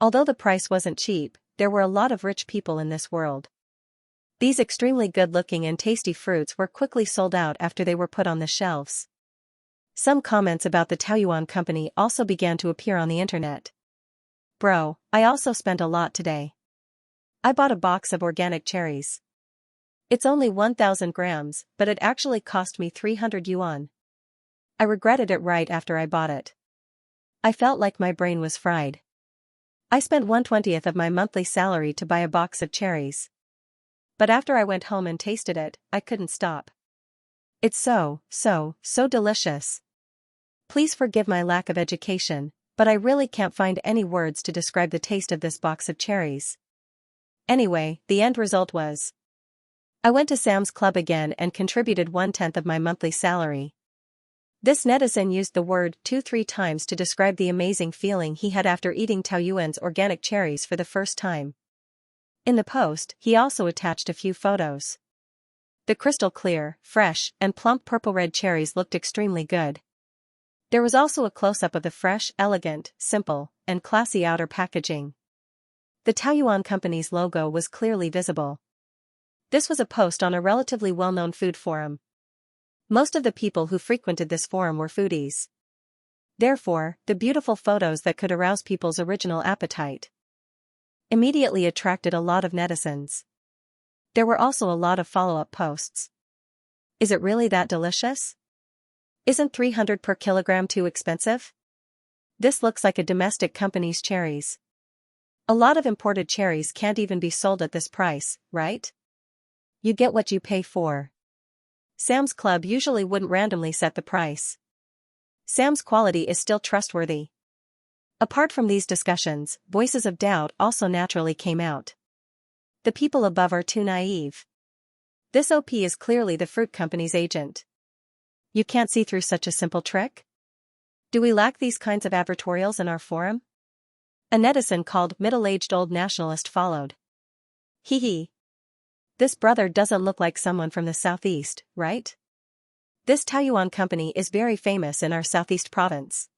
Although the price wasn't cheap, there were a lot of rich people in this world. These extremely good-looking and tasty fruits were quickly sold out after they were put on the shelves. Some comments about the Taoyuan company also began to appear on the internet. Bro, I also spent a lot today. I bought a box of organic cherries. It's only 1,000 grams, but it actually cost me 300 yuan. I regretted it right after I bought it. I felt like my brain was fried. I spent 1/20th of my monthly salary to buy a box of cherries. But after I went home and tasted it, I couldn't stop. It's so delicious. Please forgive my lack of education, but I really can't find any words to describe the taste of this box of cherries. Anyway, the end result was, I went to Sam's Club again and contributed 1/10 of my monthly salary. This netizen used the word 2-3 times to describe the amazing feeling he had after eating Taoyuan's organic cherries for the first time. In the post, he also attached a few photos. The crystal clear, fresh, and plump purple-red cherries looked extremely good. There was also a close-up of the fresh, elegant, simple, and classy outer packaging. The Taoyuan company's logo was clearly visible. This was a post on a relatively well-known food forum. Most of the people who frequented this forum were foodies. Therefore, the beautiful photos that could arouse people's original appetite immediately attracted a lot of netizens. There were also a lot of follow-up posts. Is it really that delicious? Isn't 300 per kilogram too expensive? This looks like a domestic company's cherries. A lot of imported cherries can't even be sold at this price, right? You get what you pay for. Sam's Club usually wouldn't randomly set the price. Sam's quality is still trustworthy. Apart from these discussions, voices of doubt also naturally came out. The people above are too naive. This OP is clearly the fruit company's agent. You can't see through such a simple trick? Do we lack these kinds of advertorials in our forum? A netizen called middle-aged old nationalist followed. Hee hee. This brother doesn't look like someone from the southeast, right? This Taoyuan company is very famous in our southeast province.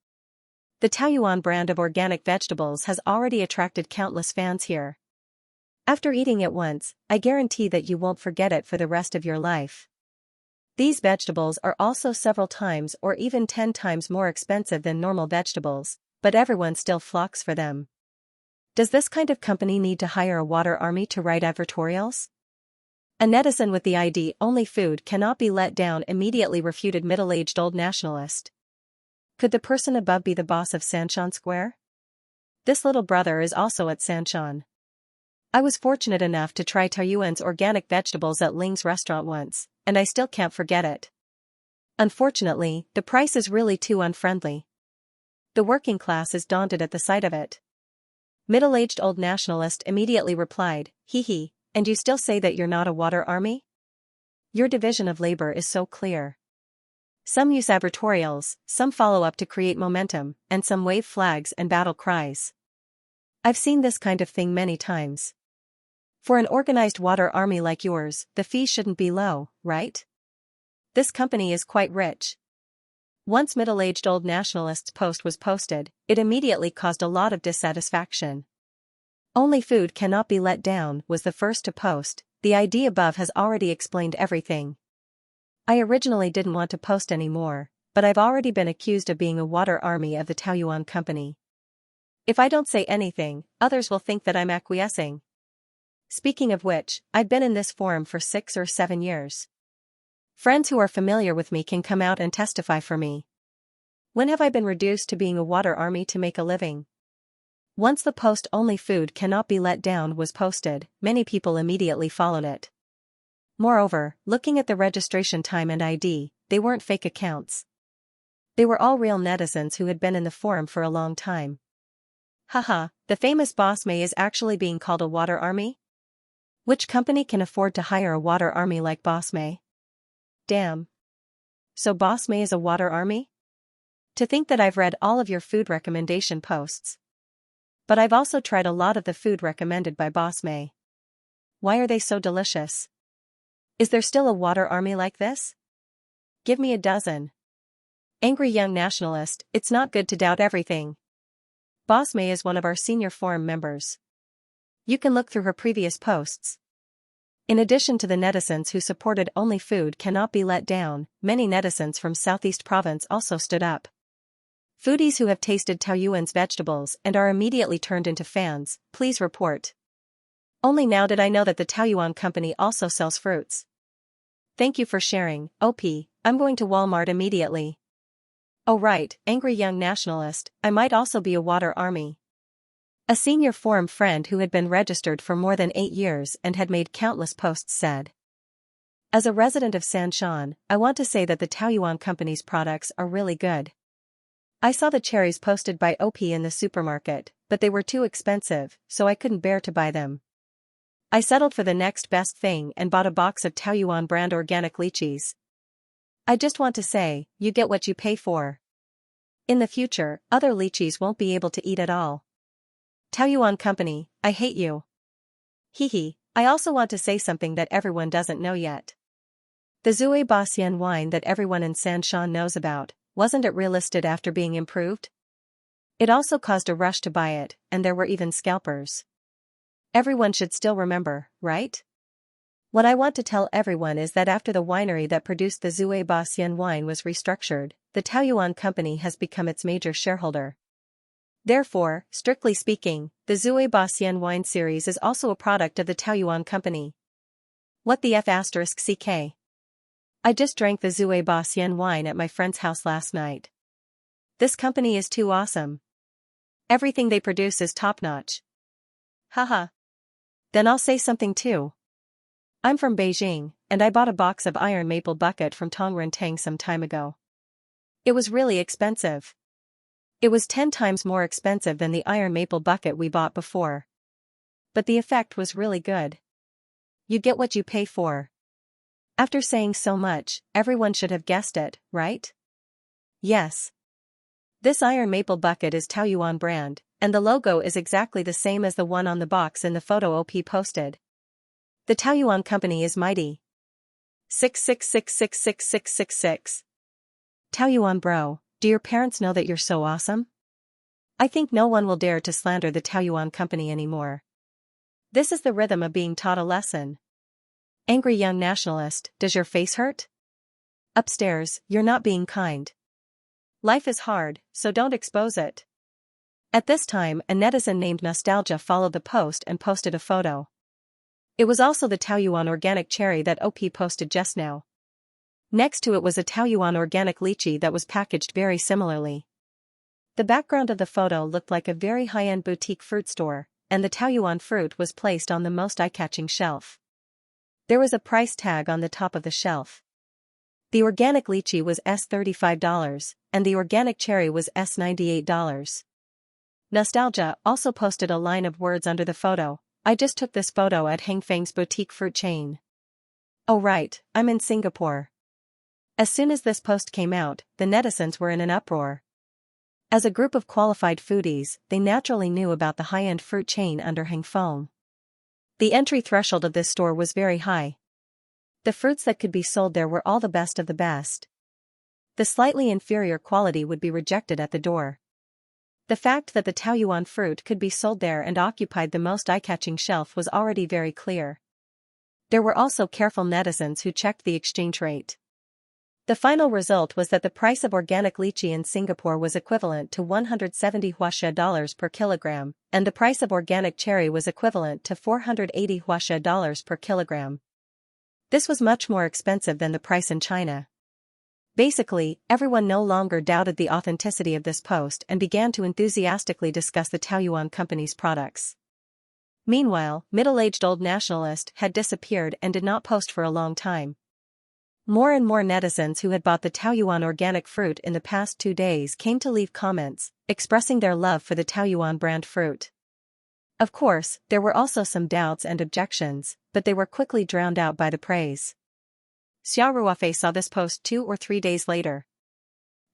The Taoyuan brand of organic vegetables has already attracted countless fans here. After eating it once, I guarantee that you won't forget it for the rest of your life. These vegetables are also several times or even 10 times more expensive than normal vegetables, but everyone still flocks for them. Does this kind of company need to hire a water army to write advertorials? A netizen with the ID "only food cannot be let down" immediately refuted middle-aged old nationalist. Could the person above be the boss of Xianxia Square? This little brother is also at Xianxia. I was fortunate enough to try Taoyuan's organic vegetables at Ling's restaurant once, and I still can't forget it. Unfortunately, the price is really too unfriendly. The working class is daunted at the sight of it. Middle-aged old nationalist immediately replied, "Hee hee, and you still say that you're not a water army? Your division of labor is so clear. Some use advertorials, some follow up to create momentum, and some wave flags and battle cries. I've seen this kind of thing many times. For an organized water army like yours, the fee shouldn't be low, right? This company is quite rich." Once middle-aged old nationalist's post was posted, it immediately caused a lot of dissatisfaction. "Only food cannot be let down" was the first to post. The ID above has already explained everything. I originally didn't want to post anymore, but I've already been accused of being a water army of the Taoyuan company. If I don't say anything, others will think that I'm acquiescing. Speaking of which, I've been in this forum for 6 or 7 years. Friends who are familiar with me can come out and testify for me. When have I been reduced to being a water army to make a living? Once the post "only food cannot be let down" was posted, many people immediately followed it. Moreover, looking at the registration time and ID, they weren't fake accounts. They were all real netizens who had been in the forum for a long time. Haha, the famous Boss May is actually being called a water army? Which company can afford to hire a water army like Boss May? Damn. So Boss May is a water army? To think that I've read all of your food recommendation posts. But I've also tried a lot of the food recommended by Boss May. Why are they so delicious? Is there still a water army like this? Give me a dozen. Angry young nationalist, it's not good to doubt everything. Boss May is one of our senior forum members. You can look through her previous posts. In addition to the netizens who supported "only food cannot be let down," many netizens from Southeast Province also stood up. Foodies who have tasted Taoyuan's vegetables and are immediately turned into fans, please report. Only now did I know that the Taoyuan company also sells fruits. Thank you for sharing, OP. I'm going to Walmart immediately. Oh right, angry young nationalist, I might also be a water army. A senior forum friend who had been registered for more than 8 years and had made countless posts said. As a resident of Sanshan, I want to say that the Taoyuan company's products are really good. I saw the cherries posted by OP in the supermarket, but they were too expensive, so I couldn't bear to buy them. I settled for the next best thing and bought a box of Taoyuan brand organic lychees. I just want to say, you get what you pay for. In the future, other lychees won't be able to eat at all. Taoyuan company, I hate you. Hee hee, I also want to say something that everyone doesn't know yet. The Zui Baxian wine that everyone in Sanshan knows about, wasn't it relisted after being improved? It also caused a rush to buy it, and there were even scalpers. Everyone should still remember, right? What I want to tell everyone is that after the winery that produced the Zui Baxian wine was restructured, the Taoyuan company has become its major shareholder. Therefore, strictly speaking, the Zui Baxian wine series is also a product of the Taoyuan company. What the F***ck? I just drank the Zui Baxian wine at my friend's house last night. This company is too awesome. Everything they produce is top-notch. Haha. Then I'll say something too. I'm from Beijing, and I bought a box of iron maple bucket from Tongrentang some time ago. It was really expensive. It was 10 times more expensive than the iron maple bucket we bought before. But the effect was really good. You get what you pay for. After saying so much, everyone should have guessed it, right? Yes. This iron maple bucket is Taoyuan brand, and the logo is exactly the same as the one on the box in the photo OP posted. The Taoyuan company is mighty. 666666666. Taoyuan bro, do your parents know that you're so awesome? I think no one will dare to slander the Taoyuan company anymore. This is the rhythm of being taught a lesson. Angry young nationalist, does your face hurt? Upstairs, you're not being kind. Life is hard, so don't expose it. At this time, a netizen named Nostalgia followed the post and posted a photo. It was also the Taoyuan organic cherry that OP posted just now. Next to it was a Taoyuan organic lychee that was packaged very similarly. The background of the photo looked like a very high-end boutique fruit store, and the Taoyuan fruit was placed on the most eye-catching shelf. There was a price tag on the top of the shelf. The organic lychee was $35, and the organic cherry was $98. Nostalgia also posted a line of words under the photo. I just took this photo at Hangfang's boutique fruit chain. Oh right, I'm in Singapore. As soon as this post came out, the netizens were in an uproar. As a group of qualified foodies, they naturally knew about the high-end fruit chain under Hangfeng. The entry threshold of this store was very high. The fruits that could be sold there were all the best of the best. The slightly inferior quality would be rejected at the door. The fact that the Taoyuan fruit could be sold there and occupied the most eye-catching shelf was already very clear. There were also careful netizens who checked the exchange rate. The final result was that the price of organic lychee in Singapore was equivalent to 170 Huaxia dollars per kilogram, and the price of organic cherry was equivalent to 480 Huaxia dollars per kilogram. This was much more expensive than the price in China. Basically, everyone no longer doubted the authenticity of this post and began to enthusiastically discuss the Taoyuan company's products. Meanwhile, middle-aged old nationalist had disappeared and did not post for a long time. More and more netizens who had bought the Taoyuan organic fruit in the past 2 days came to leave comments, expressing their love for the Taoyuan brand fruit. Of course, there were also some doubts and objections, but they were quickly drowned out by the praise. Xiao Ruofei saw this post 2 or 3 days later.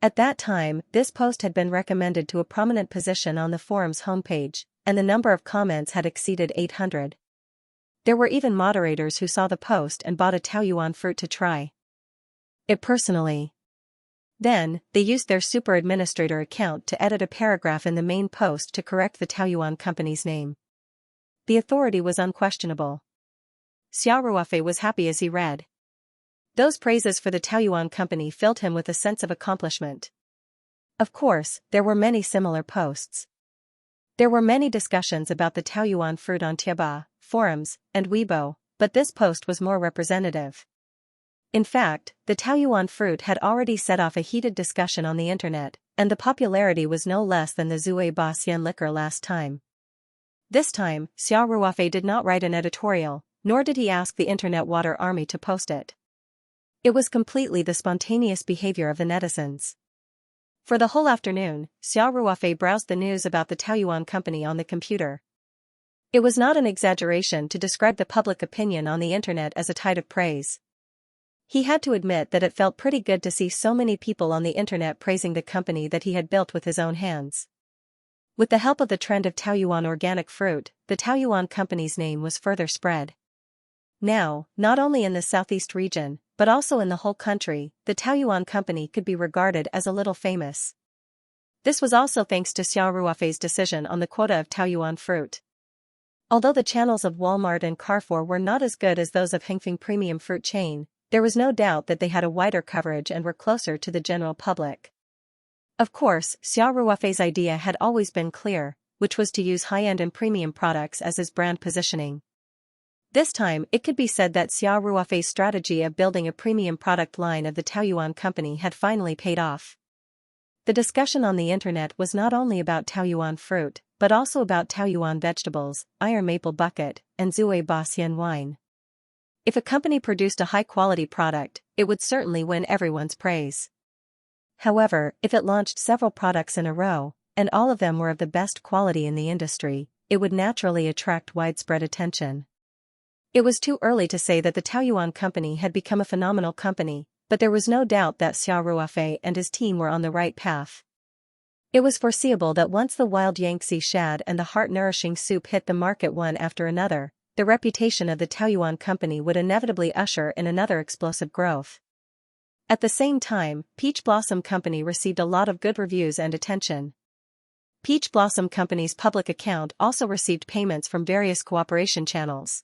At that time, this post had been recommended to a prominent position on the forum's homepage, and the number of comments had exceeded 800. There were even moderators who saw the post and bought a Taoyuan fruit to try it personally. Then, they used their super administrator account to edit a paragraph in the main post to correct the Taoyuan company's name. The authority was unquestionable. Xiao Ruofei was happy as he read. Those praises for the Taoyuan company filled him with a sense of accomplishment. Of course, there were many similar posts. There were many discussions about the Taoyuan fruit on Tieba, forums, and Weibo, but this post was more representative. In fact, the Taoyuan fruit had already set off a heated discussion on the internet, and the popularity was no less than the Zui Ba Xian liquor last time. This time, Xiao Ruofei did not write an editorial, nor did he ask the internet water army to post it. It was completely the spontaneous behavior of the netizens. For the whole afternoon, Xiao Ruofei browsed the news about the Taoyuan company on the computer. It was not an exaggeration to describe the public opinion on the internet as a tide of praise. He had to admit that it felt pretty good to see so many people on the internet praising the company that he had built with his own hands. With the help of the trend of Taoyuan organic fruit, the Taoyuan company's name was further spread. Now, not only in the southeast region, but also in the whole country, the Taoyuan company could be regarded as a little famous. This was also thanks to Xiao Ruofei's decision on the quota of Taoyuan fruit. Although the channels of Walmart and Carrefour were not as good as those of Hangfeng Premium Fruit Chain, there was no doubt that they had a wider coverage and were closer to the general public. Of course, Xiao Ruofei's idea had always been clear, which was to use high-end and premium products as his brand positioning. This time, it could be said that Xiao Ruofei's strategy of building a premium product line of the Taoyuan company had finally paid off. The discussion on the internet was not only about Taoyuan fruit, but also about Taoyuan vegetables, iron maple bucket, and Zui Ba Xian wine. If a company produced a high-quality product, it would certainly win everyone's praise. However, if it launched several products in a row, and all of them were of the best quality in the industry, it would naturally attract widespread attention. It was too early to say that the Taoyuan company had become a phenomenal company, but there was no doubt that Xiao Ruofei and his team were on the right path. It was foreseeable that once the wild Xianxia shad and the heart-nourishing soup hit the market one after another, the reputation of the Taoyuan company would inevitably usher in another explosive growth. At the same time, Peach Blossom Company received a lot of good reviews and attention. Peach Blossom Company's public account also received payments from various cooperation channels.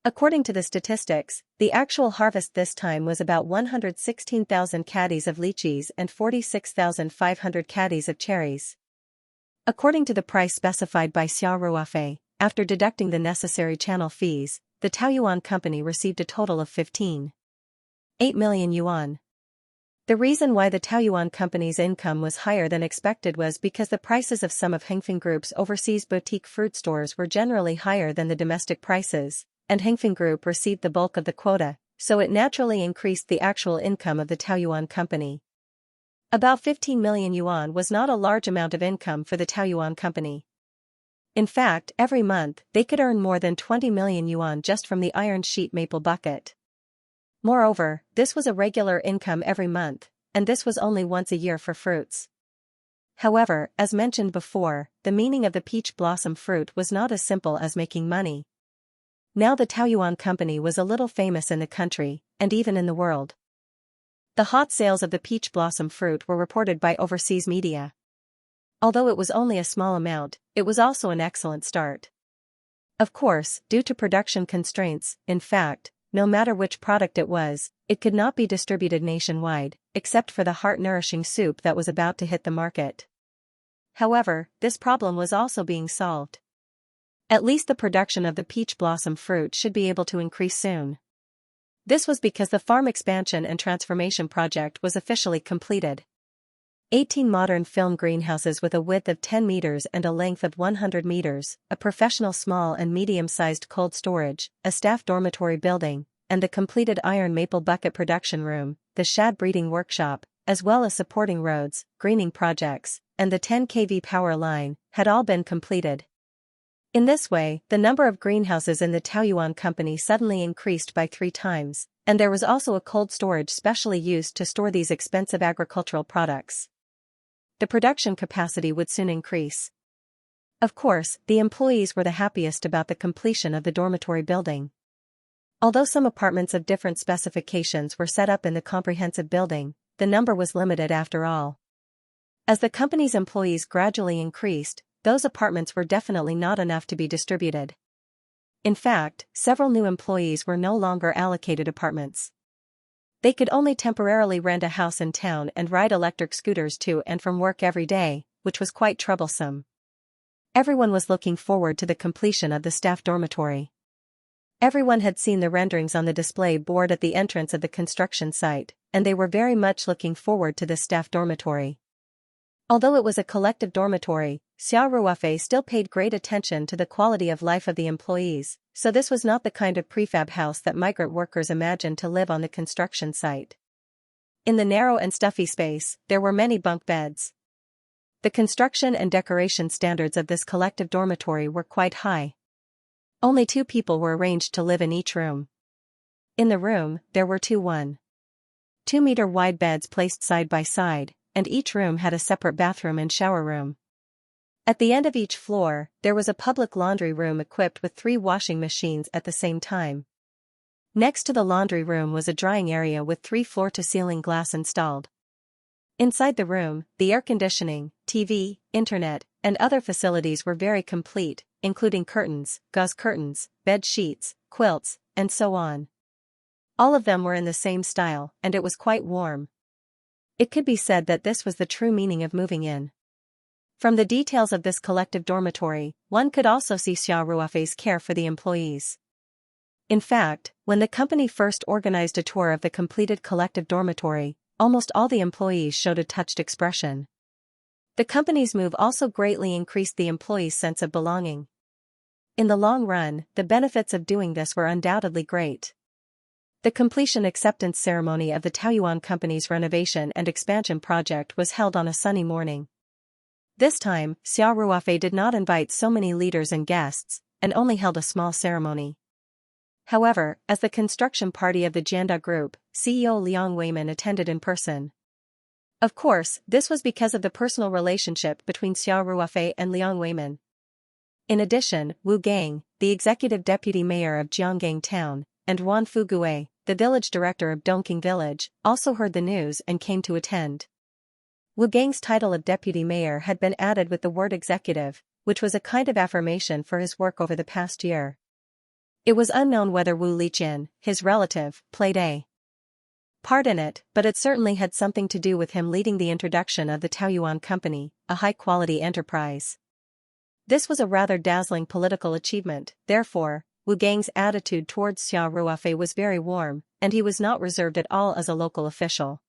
According to the statistics, the actual harvest this time was about 116,000 caddies of lychees and 46,500 caddies of cherries. According to the price specified by Xia Ruofei, after deducting the necessary channel fees, the Taoyuan company received a total of 15.8 million yuan. The reason why the Taoyuan company's income was higher than expected was because the prices of some of Hengfeng Group's overseas boutique fruit stores were generally higher than the domestic prices, and Hengfeng Group received the bulk of the quota, so it naturally increased the actual income of the Taoyuan company. About 15 million yuan was not a large amount of income for the Taoyuan company. In fact, every month, they could earn more than 20 million yuan just from the iron sheet maple bucket. Moreover, this was a regular income every month, and this was only once a year for fruits. However, as mentioned before, the meaning of the peach blossom fruit was not as simple as making money. Now the Taoyuan company was a little famous in the country, and even in the world. The hot sales of the peach blossom fruit were reported by overseas media. Although it was only a small amount, it was also an excellent start. Of course, due to production constraints, in fact, no matter which product it was, it could not be distributed nationwide, except for the heart-nourishing soup that was about to hit the market. However, this problem was also being solved. At least the production of the peach blossom fruit should be able to increase soon. This was because the farm expansion and transformation project was officially completed. 18 modern film greenhouses with a width of 10 meters and a length of 100 meters, a professional small and medium-sized cold storage, a staff dormitory building, and the completed iron maple bucket production room, the shad breeding workshop, as well as supporting roads, greening projects, and the 10 kV power line, had all been completed. In this way, the number of greenhouses in the Taoyuan company suddenly increased by 3 times, and there was also a cold storage specially used to store these expensive agricultural products. The production capacity would soon increase. Of course, the employees were the happiest about the completion of the dormitory building. Although some apartments of different specifications were set up in the comprehensive building, the number was limited after all. As the company's employees gradually increased, those apartments were definitely not enough to be distributed. In fact, several new employees were no longer allocated apartments. They could only temporarily rent a house in town and ride electric scooters to and from work every day, which was quite troublesome. Everyone was looking forward to the completion of the staff dormitory. Everyone had seen the renderings on the display board at the entrance of the construction site, and they were very much looking forward to this staff dormitory. Although it was a collective dormitory, Xia Ruofei still paid great attention to the quality of life of the employees, so this was not the kind of prefab house that migrant workers imagined to live on the construction site. In the narrow and stuffy space, there were many bunk beds. The construction and decoration standards of this collective dormitory were quite high. Only 2 people were arranged to live in each room. In the room, there were 2 1.2-meter wide beds placed side by side, and each room had a separate bathroom and shower room. At the end of each floor, there was a public laundry room equipped with 3 washing machines at the same time. Next to the laundry room was a drying area with 3 floor-to-ceiling glass installed. Inside the room, the air conditioning, TV, internet, and other facilities were very complete, including curtains, gauze curtains, bed sheets, quilts, and so on. All of them were in the same style, and it was quite warm. It could be said that this was the true meaning of moving in. From the details of this collective dormitory, one could also see Xia Ruofei's care for the employees. In fact, when the company first organized a tour of the completed collective dormitory, almost all the employees showed a touched expression. The company's move also greatly increased the employees' sense of belonging. In the long run, the benefits of doing this were undoubtedly great. The completion acceptance ceremony of the Taoyuan company's renovation and expansion project was held on a sunny morning. This time, Xia Ruofei did not invite so many leaders and guests, and only held a small ceremony. However, as the construction party of the Jianda Group, CEO Liang Weimin attended in person. Of course, this was because of the personal relationship between Xia Ruofei and Liang Weimin. In addition, Wu Gang, the executive deputy mayor of Jianggang town, and Wan Fugue, the village director of Dongqing village, also heard the news and came to attend. Wu Gang's title of deputy mayor had been added with the word executive, which was a kind of affirmation for his work over the past year. It was unknown whether Wu Liqin, his relative, played a part in it, but it certainly had something to do with him leading the introduction of the Taoyuan Company, a high-quality enterprise. This was a rather dazzling political achievement, therefore, Wu Gang's attitude towards Xia Ruofei was very warm, and he was not reserved at all as a local official.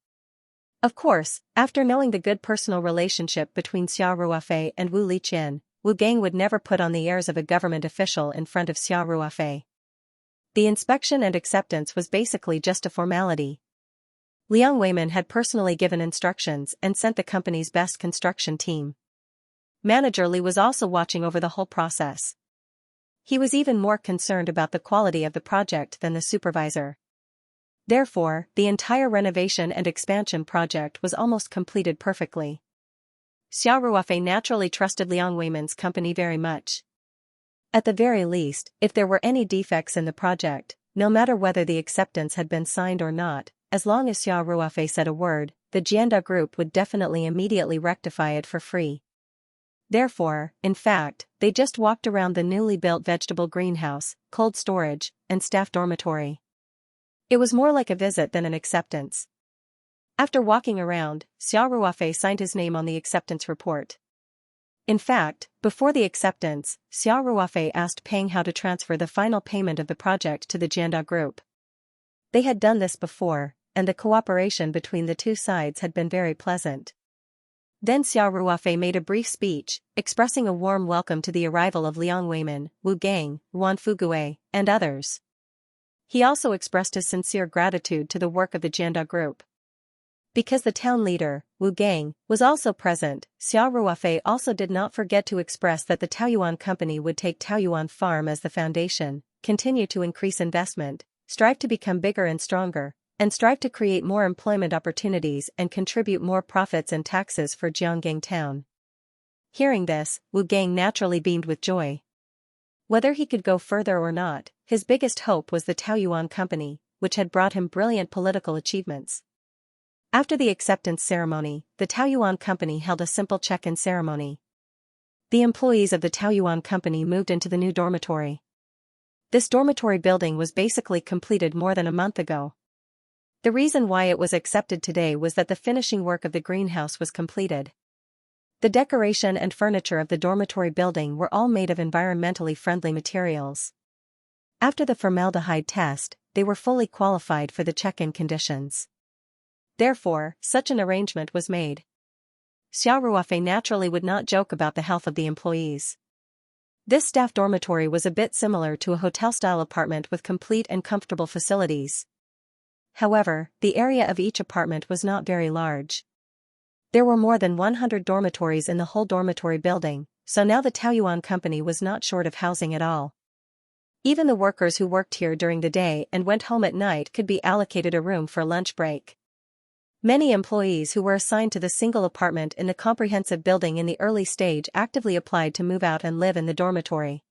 Of course, after knowing the good personal relationship between Xia Ruofei and Wu Liqin, Wu Gang would never put on the airs of a government official in front of Xia Ruofei. The inspection and acceptance was basically just a formality. Liang Weimin had personally given instructions and sent the company's best construction team. Manager Li was also watching over the whole process. He was even more concerned about the quality of the project than the supervisor. Therefore, the entire renovation and expansion project was almost completed perfectly. Xia Ruofei naturally trusted Liang Weimin's company very much. At the very least, if there were any defects in the project, no matter whether the acceptance had been signed or not, as long as Xia Ruofei said a word, the Jianda group would definitely immediately rectify it for free. Therefore, in fact, they just walked around the newly built vegetable greenhouse, cold storage, and staff dormitory. It was more like a visit than an acceptance. After walking around, Xia Ruofei signed his name on the acceptance report. In fact, before the acceptance, Xia Ruofei asked Peng how to transfer the final payment of the project to the Jianda group. They had done this before, and the cooperation between the two sides had been very pleasant. Then Xia Ruofei made a brief speech, expressing a warm welcome to the arrival of Liang Weimin, Wu Gang, Wan Fugue, and others. He also expressed his sincere gratitude to the work of the Jianda group. Because the town leader, Wu Gang, was also present, Xia Ruofei also did not forget to express that the Taoyuan Company would take Taoyuan Farm as the foundation, continue to increase investment, strive to become bigger and stronger, and strive to create more employment opportunities and contribute more profits and taxes for Jianggang town. Hearing this, Wu Gang naturally beamed with joy. Whether he could go further or not, his biggest hope was the Taoyuan Company, which had brought him brilliant political achievements. After the acceptance ceremony, the Taoyuan Company held a simple check-in ceremony. The employees of the Taoyuan Company moved into the new dormitory. This dormitory building was basically completed more than a month ago. The reason why it was accepted today was that the finishing work of the greenhouse was completed. The decoration and furniture of the dormitory building were all made of environmentally friendly materials. After the formaldehyde test, they were fully qualified for the check-in conditions. Therefore, such an arrangement was made. Xia Ruofei naturally would not joke about the health of the employees. This staff dormitory was a bit similar to a hotel-style apartment with complete and comfortable facilities. However, the area of each apartment was not very large. There were more than 100 dormitories in the whole dormitory building, so now the Taoyuan Company was not short of housing at all. Even the workers who worked here during the day and went home at night could be allocated a room for lunch break. Many employees who were assigned to the single apartment in the comprehensive building in the early stage actively applied to move out and live in the dormitory.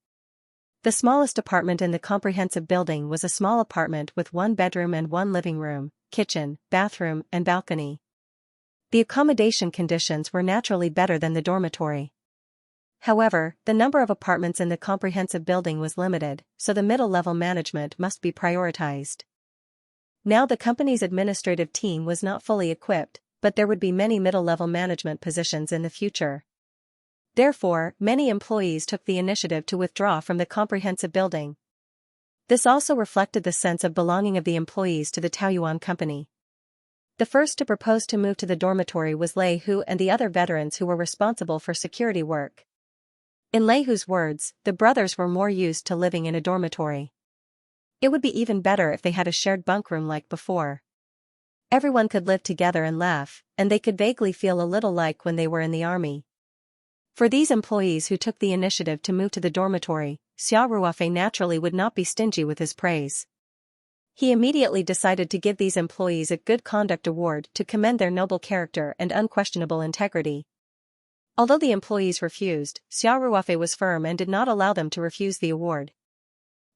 The smallest apartment in the comprehensive building was a small apartment with one bedroom and one living room, kitchen, bathroom, and balcony. The accommodation conditions were naturally better than the dormitory. However, the number of apartments in the comprehensive building was limited, so the middle-level management must be prioritized. Now the company's administrative team was not fully equipped, but there would be many middle-level management positions in the future. Therefore, many employees took the initiative to withdraw from the comprehensive building. This also reflected the sense of belonging of the employees to the Taoyuan Company. The first to propose to move to the dormitory was Lei Hu and the other veterans who were responsible for security work. In Lei Hu's words, the brothers were more used to living in a dormitory. It would be even better if they had a shared bunk room like before. Everyone could live together and laugh, and they could vaguely feel a little like when they were in the army. For these employees who took the initiative to move to the dormitory, Xia Ruofei naturally would not be stingy with his praise. He immediately decided to give these employees a Good Conduct Award to commend their noble character and unquestionable integrity. Although the employees refused, Xia Ruofei was firm and did not allow them to refuse the award.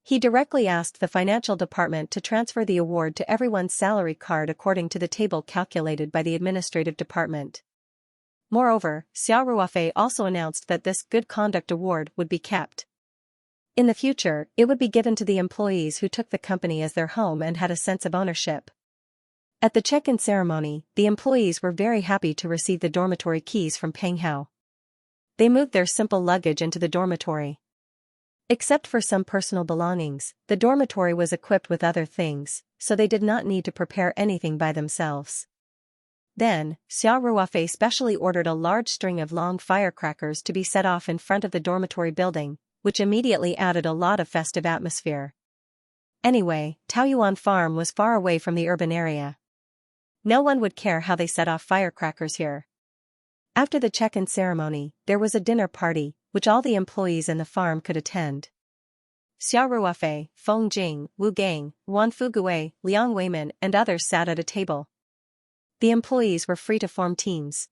He directly asked the financial department to transfer the award to everyone's salary card according to the table calculated by the administrative department. Moreover, Xiao Ruofei also announced that this Good Conduct Award would be kept. In the future, it would be given to the employees who took the company as their home and had a sense of ownership. At the check-in ceremony, the employees were very happy to receive the dormitory keys from Peng Hao. They moved their simple luggage into the dormitory. Except for some personal belongings, the dormitory was equipped with other things, so they did not need to prepare anything by themselves. Then, Xiao Ruofei specially ordered a large string of long firecrackers to be set off in front of the dormitory building, which immediately added a lot of festive atmosphere. Anyway, Taoyuan Farm was far away from the urban area. No one would care how they set off firecrackers here. After the check-in ceremony, there was a dinner party, which all the employees in the farm could attend. Xiao Ruofei, Feng Jing, Wu Gang, Wan Fugui, Liang Weimin and others sat at a table. The employees were free to form teams.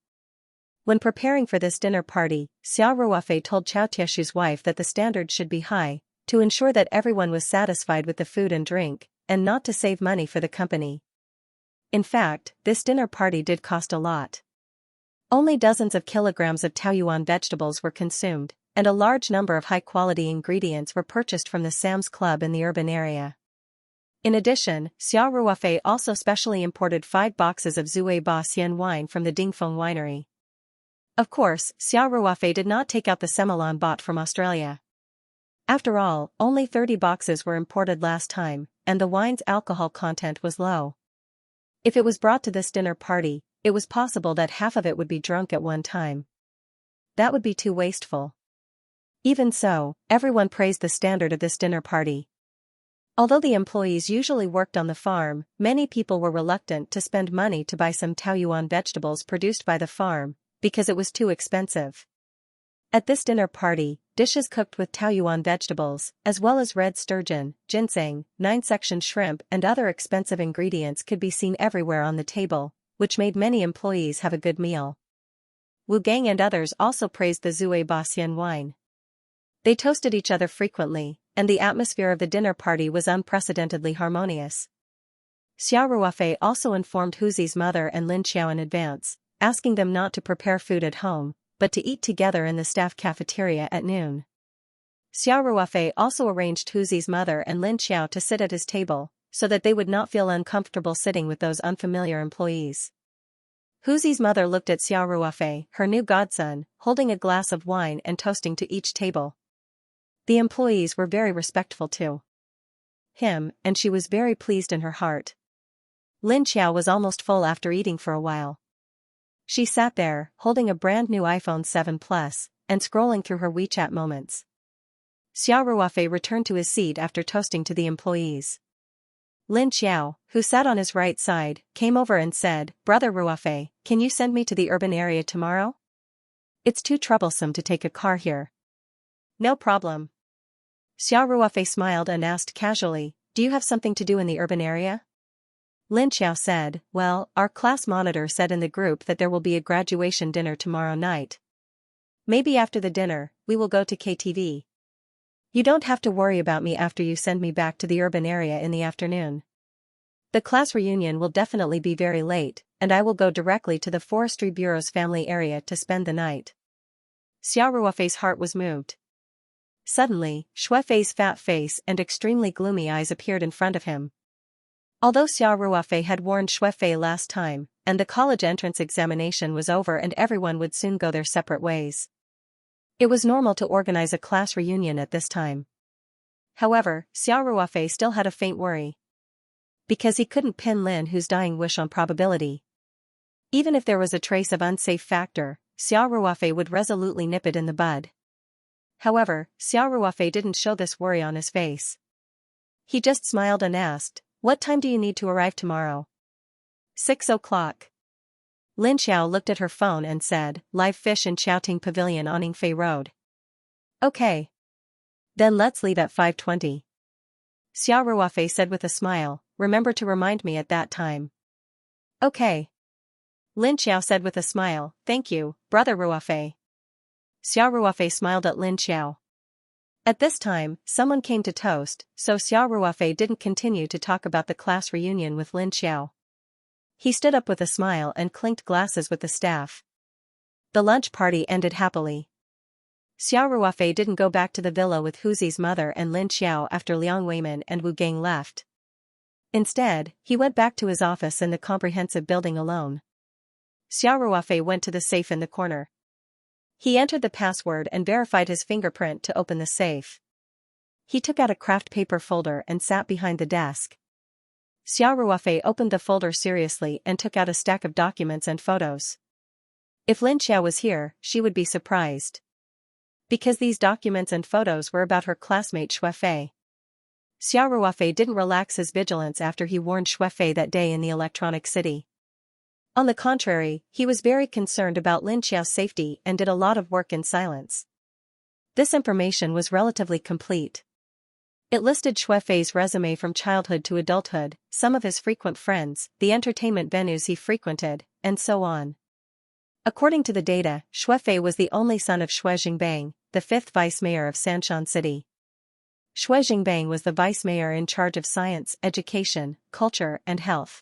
When preparing for this dinner party, Xiao Ruofei told Chao Tieshu's wife that the standards should be high, to ensure that everyone was satisfied with the food and drink, and not to save money for the company. In fact, this dinner party did cost a lot. Only dozens of kilograms of Taoyuan vegetables were consumed, and a large number of high-quality ingredients were purchased from the Sam's Club in the urban area. In addition, Xiao Ruofei also specially imported 5 boxes of Zui Ba Xian wine from the Dingfeng winery. Of course, Xiao Ruofei did not take out the Semelon bought from Australia. After all, only 30 boxes were imported last time, and the wine's alcohol content was low. If it was brought to this dinner party, it was possible that half of it would be drunk at one time. That would be too wasteful. Even so, everyone praised the standard of this dinner party. Although the employees usually worked on the farm, many people were reluctant to spend money to buy some Taoyuan vegetables produced by the farm, because it was too expensive. At this dinner party, dishes cooked with Taoyuan vegetables, as well as red sturgeon, ginseng, 9-section shrimp and other expensive ingredients could be seen everywhere on the table, which made many employees have a good meal. Wu Gang and others also praised the Zui Ba Xian wine. They toasted each other frequently, and the atmosphere of the dinner party was unprecedentedly harmonious. Xiao Ruofei also informed Huzi's mother and Lin Xiao in advance, asking them not to prepare food at home, but to eat together in the staff cafeteria at noon. Xiao Ruofei also arranged Huzi's mother and Lin Xiao to sit at his table, so that they would not feel uncomfortable sitting with those unfamiliar employees. Huzi's mother looked at Xiao Ruofei, her new godson, holding a glass of wine and toasting to each table. The employees were very respectful to him, and she was very pleased in her heart. Lin Xiao was almost full after eating for a while. She sat there, holding a brand new iPhone 7 Plus, and scrolling through her WeChat moments. Xiao Ruofei returned to his seat after toasting to the employees. Lin Xiao, who sat on his right side, came over and said, "Brother Ruofei, can you send me to the urban area tomorrow? It's too troublesome to take a car here." "No problem." Xiao Ruofei smiled and asked casually, "Do you have something to do in the urban area?" Lin Xiao said, "Well, our class monitor said in the group that there will be a graduation dinner tomorrow night. Maybe after the dinner, we will go to KTV. You don't have to worry about me after you send me back to the urban area in the afternoon. The class reunion will definitely be very late, and I will go directly to the Forestry Bureau's family area to spend the night." Xiao Ruofei's heart was moved. Suddenly, Shuefei's fat face and extremely gloomy eyes appeared in front of him. Although Xiao Ruofei had warned Shuefei last time, and the college entrance examination was over and everyone would soon go their separate ways, it was normal to organize a class reunion at this time. However, Xiao Ruofei still had a faint worry. Because he couldn't pin Lin Hu's dying wish on probability. Even if there was a trace of unsafe factor, Xiao Ruofei would resolutely nip it in the bud. However, Xiao Ruofei didn't show this worry on his face. He just smiled and asked, "What time do you need to arrive tomorrow?" 6 o'clock. Lin Xiao looked at her phone and said, "Live fish in Xiaoting Pavilion on Yingfei Road." "Okay. Then let's leave at 5:20. Xiao Ruofei said with a smile, "Remember to remind me at that time." "Okay." Lin Xiao said with a smile, "Thank you, Brother Ruofei." Xiao Ruofei smiled at Lin Xiao. At this time, someone came to toast, so Xiao Ruofei didn't continue to talk about the class reunion with Lin Xiao. He stood up with a smile and clinked glasses with the staff. The lunch party ended happily. Xiao Ruofei didn't go back to the villa with Huzi's mother and Lin Xiao after Liang Weiman and Wu Gang left. Instead, he went back to his office in the comprehensive building alone. Xiao Ruofei went to the safe in the corner. He entered the password and verified his fingerprint to open the safe. He took out a craft paper folder and sat behind the desk. Xiao Ruofei opened the folder seriously and took out a stack of documents and photos. If Lin Xiao was here, she would be surprised. Because these documents and photos were about her classmate Xuefei. Xiao Ruofei didn't relax his vigilance after he warned Xuefei that day in the Electronic City. On the contrary, he was very concerned about Lin Xiao's safety and did a lot of work in silence. This information was relatively complete. It listed Xuefei's resume from childhood to adulthood, some of his frequent friends, the entertainment venues he frequented, and so on. According to the data, Xuefei was the only son of Xue Jingbang, the fifth vice mayor of Sanshan City. Xue Jingbang was the vice mayor in charge of science, education, culture, and health.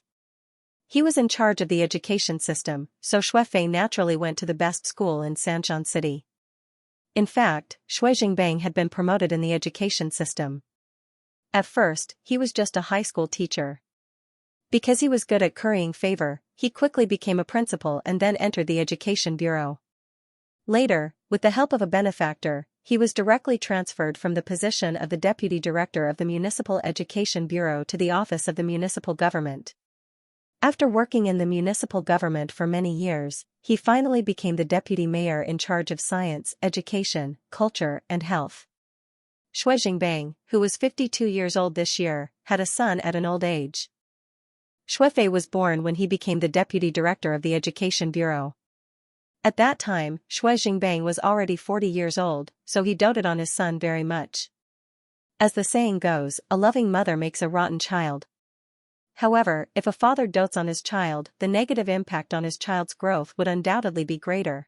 He was in charge of the education system, so Xuefei naturally went to the best school in Sanshan City. In fact, Xue Jingbang had been promoted in the education system. At first, he was just a high school teacher. Because he was good at currying favor, he quickly became a principal and then entered the education bureau. Later, with the help of a benefactor, he was directly transferred from the position of the deputy director of the Municipal Education Bureau to the office of the municipal government. After working in the municipal government for many years, he finally became the deputy mayor in charge of science, education, culture, and health. Xue Jingbang, who was 52 years old this year, had a son at an old age. Xuefei was born when he became the deputy director of the Education Bureau. At that time, Xue Jingbang was already 40 years old, so he doted on his son very much. As the saying goes, a loving mother makes a rotten child. However, if a father dotes on his child, the negative impact on his child's growth would undoubtedly be greater.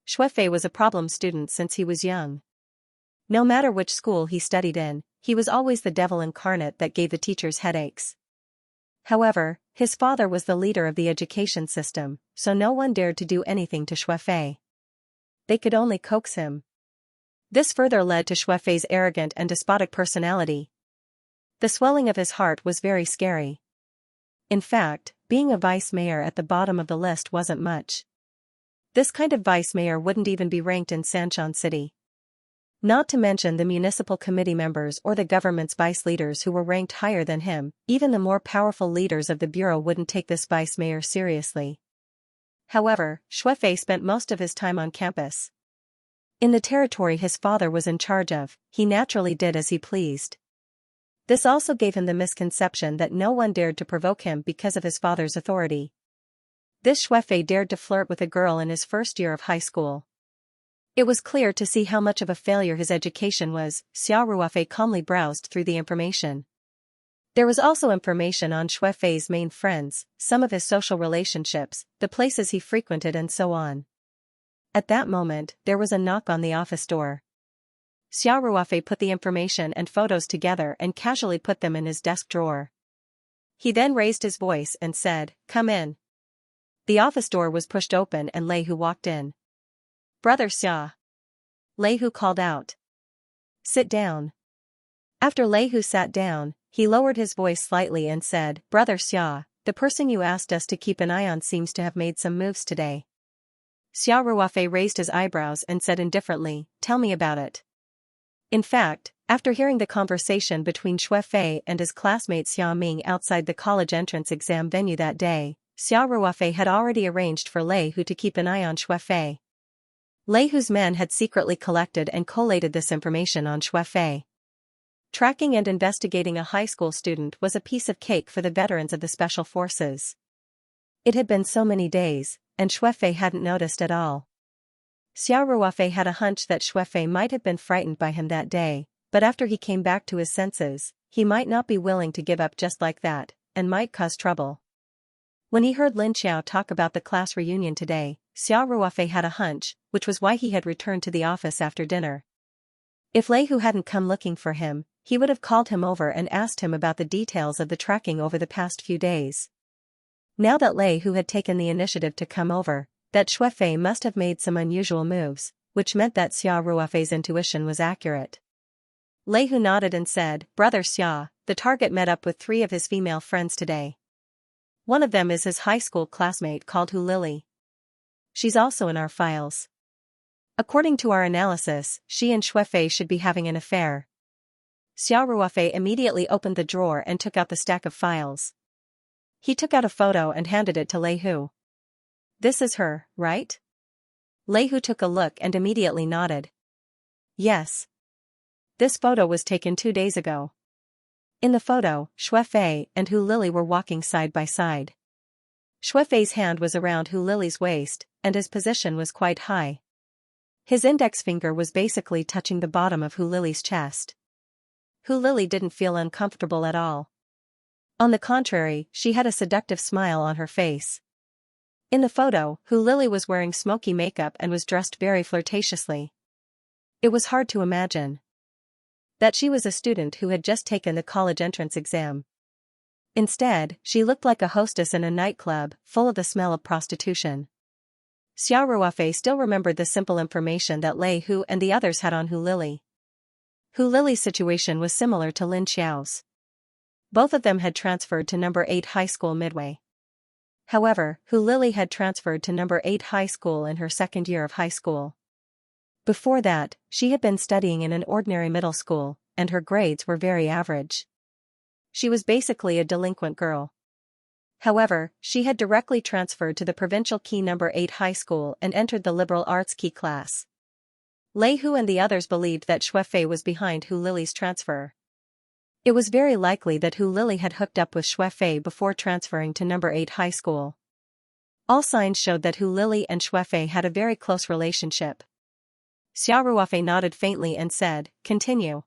Xuefei was a problem student since he was young. No matter which school he studied in, he was always the devil incarnate that gave the teachers headaches. However, his father was the leader of the education system, so no one dared to do anything to Xuefei. They could only coax him. This further led to Xuefei's arrogant and despotic personality. The swelling of his heart was very scary. In fact, being a vice mayor at the bottom of the list wasn't much. This kind of vice mayor wouldn't even be ranked in Sanshan City. Not to mention the municipal committee members or the government's vice leaders who were ranked higher than him, even the more powerful leaders of the bureau wouldn't take this vice mayor seriously. However, Xuefei spent most of his time on campus. In the territory his father was in charge of, he naturally did as he pleased. This also gave him the misconception that no one dared to provoke him because of his father's authority. This Xuefei dared to flirt with a girl in his first year of high school. It was clear to see how much of a failure his education was. Xiao Ruofei calmly browsed through the information. There was also information on Xuefei's main friends, some of his social relationships, the places he frequented and so on. At that moment, there was a knock on the office door. Xiao Ruofei put the information and photos together and casually put them in his desk drawer. He then raised his voice and said, "Come in." The office door was pushed open and Lei Hu walked in. "Brother Xia." Lei Hu called out. "Sit down." After Lei Hu sat down, he lowered his voice slightly and said, "Brother Xia, the person you asked us to keep an eye on seems to have made some moves today." Xiao Ruofei raised his eyebrows and said indifferently, "Tell me about it." In fact, after hearing the conversation between Xuefei and his classmate Xia Ming outside the college entrance exam venue that day, Xiao Ruofei had already arranged for Lei Hu to keep an eye on Xuefei. Lei Hu's men had secretly collected and collated this information on Xuefei. Tracking and investigating a high school student was a piece of cake for the veterans of the special forces. It had been so many days, and Xuefei hadn't noticed at all. Xiao Ruofei had a hunch that Xuefei might have been frightened by him that day, but after he came back to his senses, he might not be willing to give up just like that, and might cause trouble. When he heard Lin Xiao talk about the class reunion today, Xiao Ruofei had a hunch, which was why he had returned to the office after dinner. If Lei Hu hadn't come looking for him, he would have called him over and asked him about the details of the tracking over the past few days. Now that Lei Hu had taken the initiative to come over, that Xuefei must have made some unusual moves, which meant that Xia Ruofei's intuition was accurate. Lei Hu nodded and said, "Brother Xia, the target met up with 3 of his female friends today. One of them is his high school classmate called Hu Lily. She's also in our files. According to our analysis, she and Xuefei should be having an affair." Xia Ruofei immediately opened the drawer and took out the stack of files. He took out a photo and handed it to Lei Hu. "This is her, right?" Lei Hu took a look and immediately nodded. "Yes. This photo was taken 2 days ago." In the photo, Xuefei and Hu Lily were walking side by side. Xuefei's hand was around Hu Lily's waist, and his position was quite high. His index finger was basically touching the bottom of Hu Lily's chest. Hu Lily didn't feel uncomfortable at all. On the contrary, she had a seductive smile on her face. In the photo, Hu Lily was wearing smoky makeup and was dressed very flirtatiously. It was hard to imagine that she was a student who had just taken the college entrance exam. Instead, she looked like a hostess in a nightclub, full of the smell of prostitution. Xia Ruofei still remembered the simple information that Lei Hu and the others had on Hu Lily. Hu Lily's situation was similar to Lin Xiao's. Both of them had transferred to No. 8 High School midway. However, Hu Lily had transferred to No. 8 High School in her second year of high school. Before that, she had been studying in an ordinary middle school, and her grades were very average. She was basically a delinquent girl. However, she had directly transferred to the provincial key No. 8 High School and entered the liberal arts key class. Lei Hu and the others believed that Xuefei was behind Hu Lily's transfer. It was very likely that Hu Lily had hooked up with Xuefei before transferring to No. 8 High School. All signs showed that Hu Lily and Xuefei had a very close relationship. Xia Ruofei nodded faintly and said, "Continue."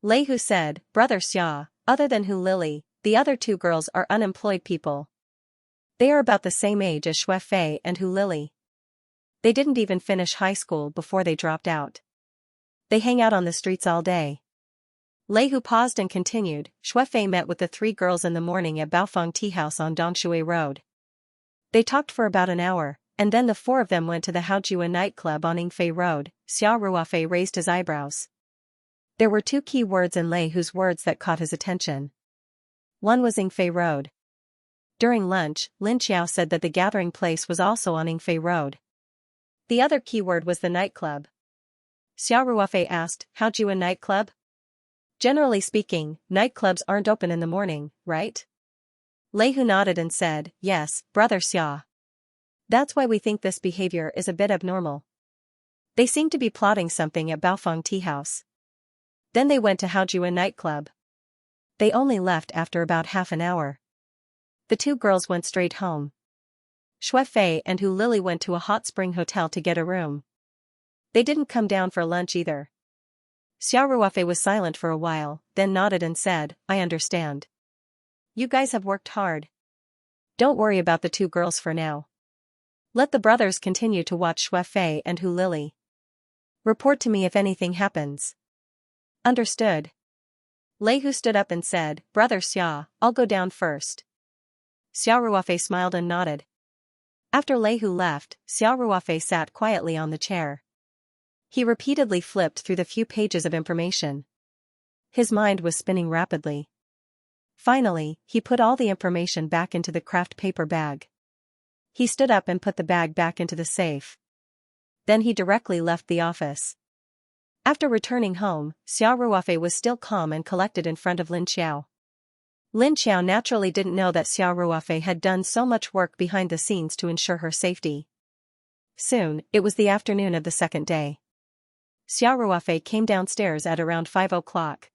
Lei Hu said, "Brother Xia, other than Hu Lily, the other 2 girls are unemployed people. They are about the same age as Xuefei and Hu Lily. They didn't even finish high school before they dropped out. They hang out on the streets all day." Lei Hu paused and continued, "Xuefei met with the 3 girls in the morning at Baofeng Tea House on Dongshui Road. They talked for about an hour, and then the 4 of them went to the Haojua nightclub on Yingfei Road." Xia Ruofei raised his eyebrows. There were 2 key words in Lei Hu's words that caught his attention. One was Yingfei Road. During lunch, Lin Xiao said that the gathering place was also on Yingfei Road. The other keyword was the nightclub. Xia Ruofei asked, "Haojua nightclub?" "Generally speaking, nightclubs aren't open in the morning, right?" Lei Hu nodded and said, "Yes, Brother Xia. That's why we think this behavior is a bit abnormal. They seem to be plotting something at Baofeng Tea House. Then they went to Haojua nightclub. They only left after about half an hour. The 2 girls went straight home. Xuefei and Hu Lily went to a hot spring hotel to get a room. They didn't come down for lunch either." Xia Ruofei was silent for a while, then nodded and said, "I understand. You guys have worked hard. Don't worry about the 2 girls for now. Let the brothers continue to watch Xuefei and Hu Lily. Report to me if anything happens." "Understood." Lei Hu stood up and said, "Brother Xia, I'll go down first." Xia Ruofei smiled and nodded. After Lei Hu left, Xia Ruofei sat quietly on the chair. He repeatedly flipped through the few pages of information. His mind was spinning rapidly. Finally, he put all the information back into the craft paper bag. He stood up and put the bag back into the safe. Then he directly left the office. After returning home, Xia Ruofei was still calm and collected in front of Lin Xiao. Lin Xiao naturally didn't know that Xia Ruofei had done so much work behind the scenes to ensure her safety. Soon, it was the afternoon of the second day. Xia Ruofei came downstairs at around 5 o'clock.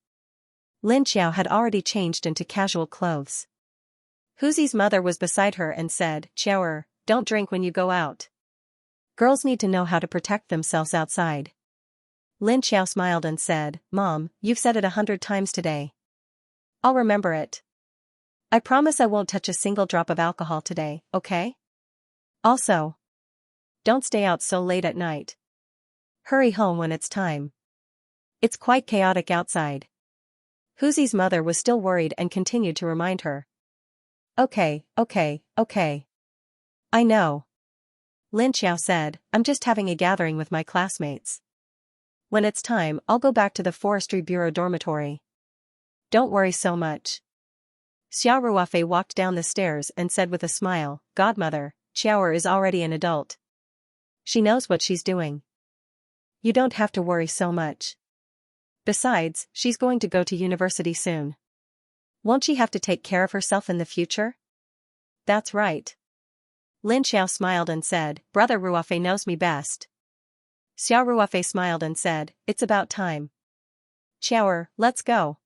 Lin Xiao had already changed into casual clothes. Huzi's mother was beside her and said, "Xiaoer, don't drink when you go out. Girls need to know how to protect themselves outside." Lin Xiao smiled and said, "Mom, you've said it 100 times today. I'll remember it. I promise I won't touch a single drop of alcohol today, okay? Also, don't stay out so late at night. Hurry home when it's time." It's quite chaotic outside. Huzi's mother was still worried and continued to remind her. Okay. I know. Lin Xiao said, I'm just having a gathering with my classmates. When it's time, I'll go back to the Forestry Bureau dormitory. Don't worry so much. Xiao Ruofei walked down the stairs and said with a smile, Godmother, Xiaoer is already an adult. She knows what she's doing. You don't have to worry so much. Besides, she's going to go to university soon. Won't she have to take care of herself in the future? That's right. Lin Xiao smiled and said, Brother Ruofei knows me best. Xiao Ruofei smiled and said, It's about time. Xiaoer, let's go.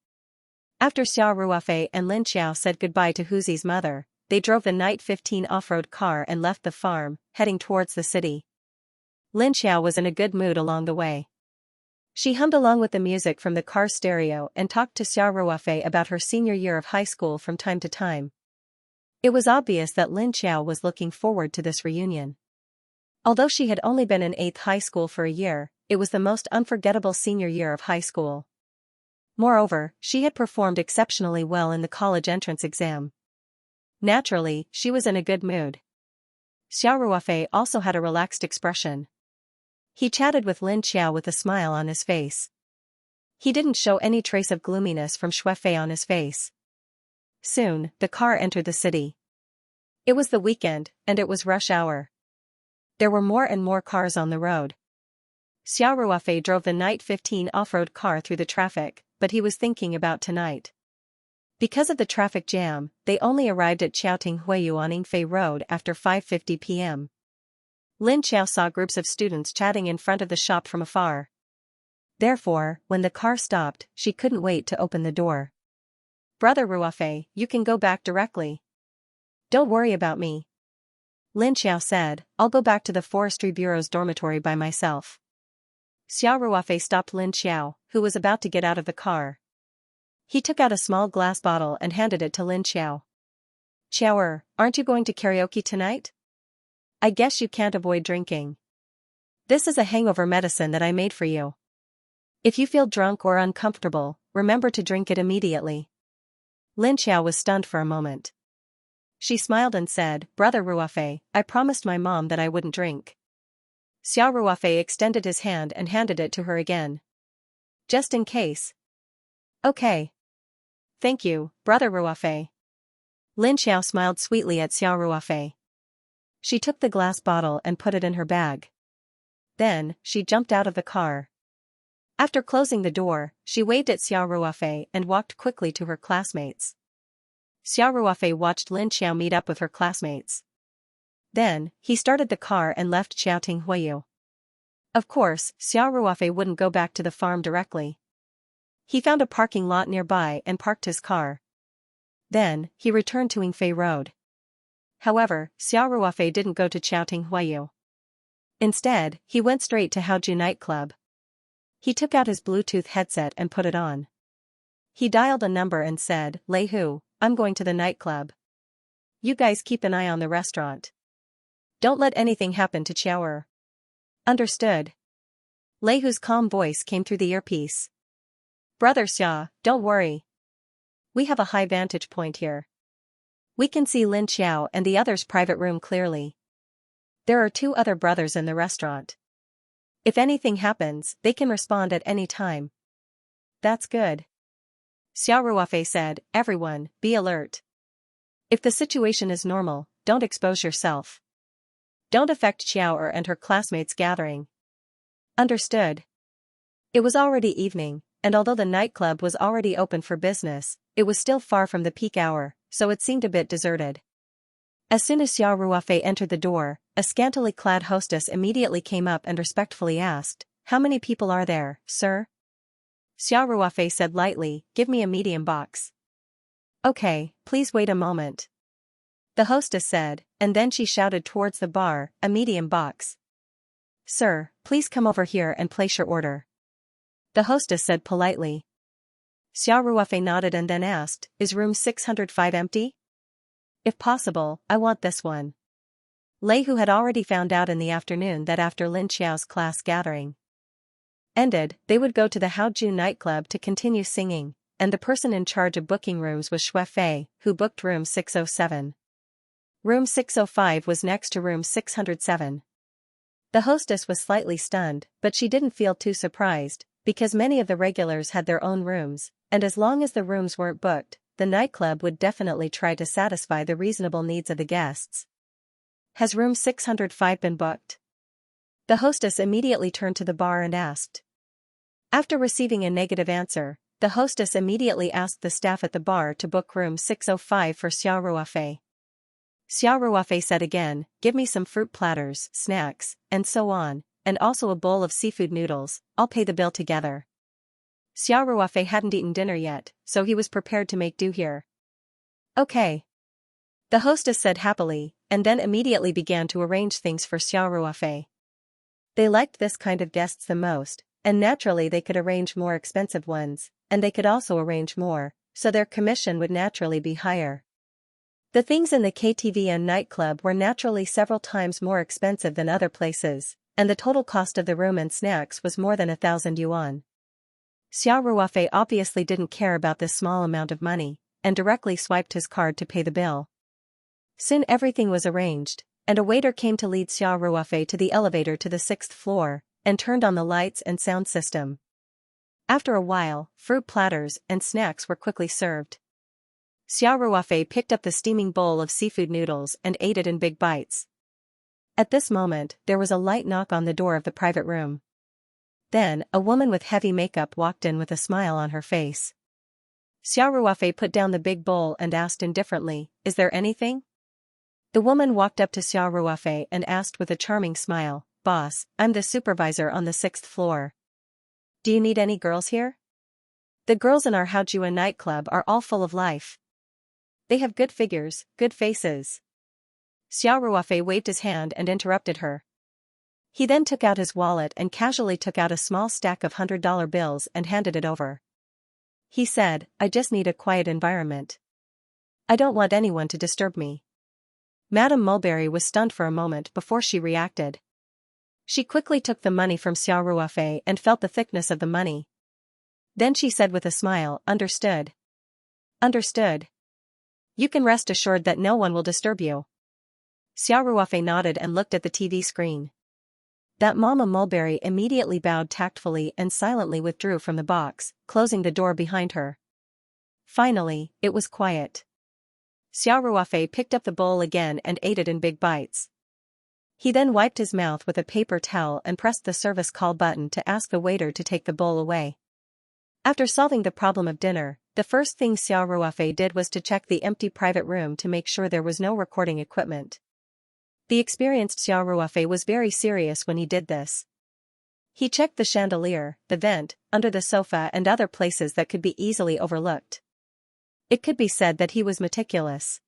After Xiao Ruofei and Lin Xiao said goodbye to Huzi's mother, they drove the Night 15 off-road car and left the farm, heading towards the city. Lin Xiao was in a good mood along the way. She hummed along with the music from the car stereo and talked to Xiao Ruofei about her senior year of high school from time to time. It was obvious that Lin Xiao was looking forward to this reunion. Although she had only been in 8th high school for a year, it was the most unforgettable senior year of high school. Moreover, she had performed exceptionally well in the college entrance exam. Naturally, she was in a good mood. Xiao Ruofei also had a relaxed expression. He chatted with Lin Xiao with a smile on his face. He didn't show any trace of gloominess from Shuefei on his face. Soon, the car entered the city. It was the weekend, and it was rush hour. There were more and more cars on the road. Xiao Ruofei drove the Night 15 off-road car through the traffic, but he was thinking about tonight. Because of the traffic jam, they only arrived at Xiaoting Huiyu on Yingfei Road after 5:50 p.m. Lin Xiao saw groups of students chatting in front of the shop from afar. Therefore, when the car stopped, she couldn't wait to open the door. Brother Ruofei, you can go back directly. Don't worry about me. Lin Xiao said, I'll go back to the Forestry Bureau's dormitory by myself. Xiao Ruofei stopped Lin Xiao, who was about to get out of the car. He took out a small glass bottle and handed it to Lin Xiao. Xiaoer, aren't you going to karaoke tonight? I guess you can't avoid drinking. This is a hangover medicine that I made for you. If you feel drunk or uncomfortable, remember to drink it immediately. Lin Xiao was stunned for a moment. She smiled and said, Brother Ruofei, I promised my mom that I wouldn't drink. Xiao Ruofei extended his hand and handed it to her again. Just in case. Okay. Thank you, Brother Ruofei. Lin Xiao smiled sweetly at Xiao Ruofei. She took the glass bottle and put it in her bag. Then, she jumped out of the car. After closing the door, she waved at Xiao Ruofei and walked quickly to her classmates. Xiao Ruofei watched Lin Xiao meet up with her classmates. Then, he started the car and left Xiaoting Huiyu. Of course, Xiao Ruofei wouldn't go back to the farm directly. He found a parking lot nearby and parked his car. Then, he returned to Yingfei Road. However, Xiao Ruofei didn't go to Xiaoting Huiyu. Instead, he went straight to Haoju nightclub. He took out his Bluetooth headset and put it on. He dialed a number and said, Lei Hu, I'm going to the nightclub. You guys keep an eye on the restaurant. Don't let anything happen to Xiaoer. Understood. Lei Hu's calm voice came through the earpiece. Brother Xia, don't worry. We have a high vantage point here. We can see Lin Xiao and the others' private room clearly. There are 2 other brothers in the restaurant. If anything happens, they can respond at any time. That's good. Xiao Ruofei said, everyone, be alert. If the situation is normal, don't expose yourself. Don't affect Xiaoer and her classmates' gathering. Understood. It was already evening, and although the nightclub was already open for business, it was still far from the peak hour, so it seemed a bit deserted. As soon as Xiao Ruofei entered the door, a scantily clad hostess immediately came up and respectfully asked, How many people are there, sir? Xiao Ruofei said lightly, Give me a medium box. Okay, please wait a moment. The hostess said, and then she shouted towards the bar, A medium box. Sir, please come over here and place your order. The hostess said politely. Xiao Ruofei nodded and then asked, Is room 605 empty? If possible, I want this one. Lei Hu had already found out in the afternoon that after Lin Xiao's class gathering, ended, they would go to the Haoju nightclub to continue singing, and the person in charge of booking rooms was Xue Fei, who booked room 607. Room 605 was next to room 607. The hostess was slightly stunned, but she didn't feel too surprised, because many of the regulars had their own rooms, and as long as the rooms weren't booked, the nightclub would definitely try to satisfy the reasonable needs of the guests. Has room 605 been booked? The hostess immediately turned to the bar and asked. After receiving a negative answer, the hostess immediately asked the staff at the bar to book room 605 for Xiao Ruofei. Xiao Ruofei said again, give me some fruit platters, snacks, and so on, and also a bowl of seafood noodles, I'll pay the bill together. Xiao Ruofei hadn't eaten dinner yet, so he was prepared to make do here. Okay. The hostess said happily, and then immediately began to arrange things for Xiao Ruofei. They liked this kind of guests the most, and naturally they could arrange more expensive ones, and they could also arrange more, so their commission would naturally be higher. The things in the KTVN nightclub were naturally several times more expensive than other places, and the total cost of the room and snacks was more than 1,000 yuan. Xiao Ruofei obviously didn't care about this small amount of money, and directly swiped his card to pay the bill. Soon everything was arranged, and a waiter came to lead Xiao Ruofei to the elevator to the 6th floor, and turned on the lights and sound system. After a while, fruit platters and snacks were quickly served. Xiao Ruofei picked up the steaming bowl of seafood noodles and ate it in big bites. At this moment, there was a light knock on the door of the private room. Then, a woman with heavy makeup walked in with a smile on her face. Xiao Ruofei put down the big bowl and asked indifferently, is there anything? The woman walked up to Xiao Ruofei and asked with a charming smile, boss, I'm the supervisor on the 6th floor. Do you need any girls here? The girls in our Haojua nightclub are all full of life. They have good figures, good faces. Xiao Ruofei waved his hand and interrupted her. He then took out his wallet and casually took out a small stack of $100 bills and handed it over. He said, I just need a quiet environment. I don't want anyone to disturb me. Madame Mulberry was stunned for a moment before she reacted. She quickly took the money from Xiao Ruofei and felt the thickness of the money. Then she said with a smile, understood. Understood. You can rest assured that no one will disturb you. Xiao Ruofei nodded and looked at the TV screen. That Mama Mulberry immediately bowed tactfully and silently withdrew from the box, closing the door behind her. Finally, it was quiet. Xiao Ruofei picked up the bowl again and ate it in big bites. He then wiped his mouth with a paper towel and pressed the service call button to ask the waiter to take the bowl away. After solving the problem of dinner, the first thing Xiao Ruofei did was to check the empty private room to make sure there was no recording equipment. The experienced Xiao Ruofei was very serious when he did this. He checked the chandelier, the vent, under the sofa and other places that could be easily overlooked. It could be said that he was meticulous.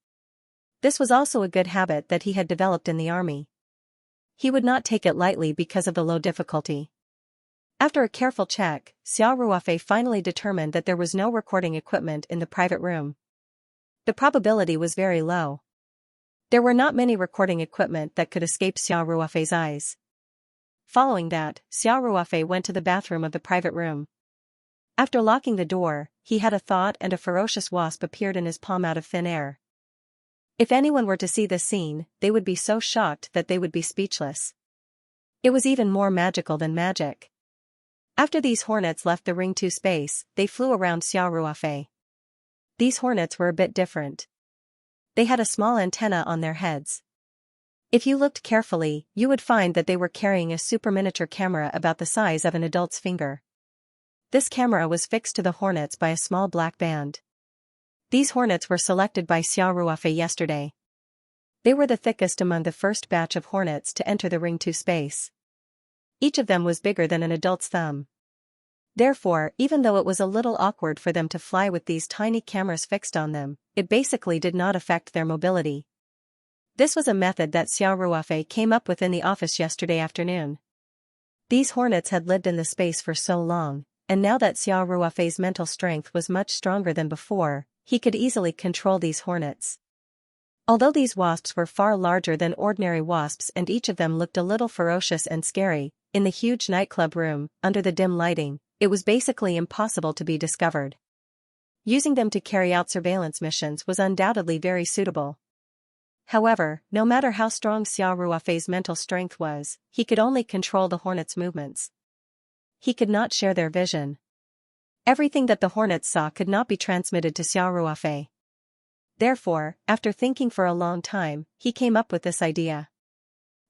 This was also a good habit that he had developed in the army. He would not take it lightly because of the low difficulty. After a careful check, Xiao Ruofei finally determined that there was no recording equipment in the private room. The probability was very low. There were not many recording equipment that could escape Xiao Ruofei's eyes. Following that, Xiao Ruofei went to the bathroom of the private room. After locking the door, he had a thought and a ferocious wasp appeared in his palm out of thin air. If anyone were to see this scene, they would be so shocked that they would be speechless. It was even more magical than magic. After these hornets left the Ring 2 space, they flew around Xiao Ruofei. These hornets were a bit different. They had a small antenna on their heads. If you looked carefully, you would find that they were carrying a super miniature camera about the size of an adult's finger. This camera was fixed to the hornets by a small black band. These hornets were selected by Xiao Ruofei yesterday. They were the thickest among the first batch of hornets to enter the Ring 2 space. Each of them was bigger than an adult's thumb. Therefore, even though it was a little awkward for them to fly with these tiny cameras fixed on them, it basically did not affect their mobility. This was a method that Xiao Ruofei came up with in the office yesterday afternoon. These hornets had lived in the space for so long, and now that Xiao Ruofei's mental strength was much stronger than before, he could easily control these hornets. Although these wasps were far larger than ordinary wasps and each of them looked a little ferocious and scary, in the huge nightclub room, under the dim lighting, it was basically impossible to be discovered. Using them to carry out surveillance missions was undoubtedly very suitable. However, no matter how strong Xiao Ruofei's mental strength was, he could only control the hornets' movements. He could not share their vision. Everything that the hornets saw could not be transmitted to Xiao Ruofei. Therefore, after thinking for a long time, he came up with this idea.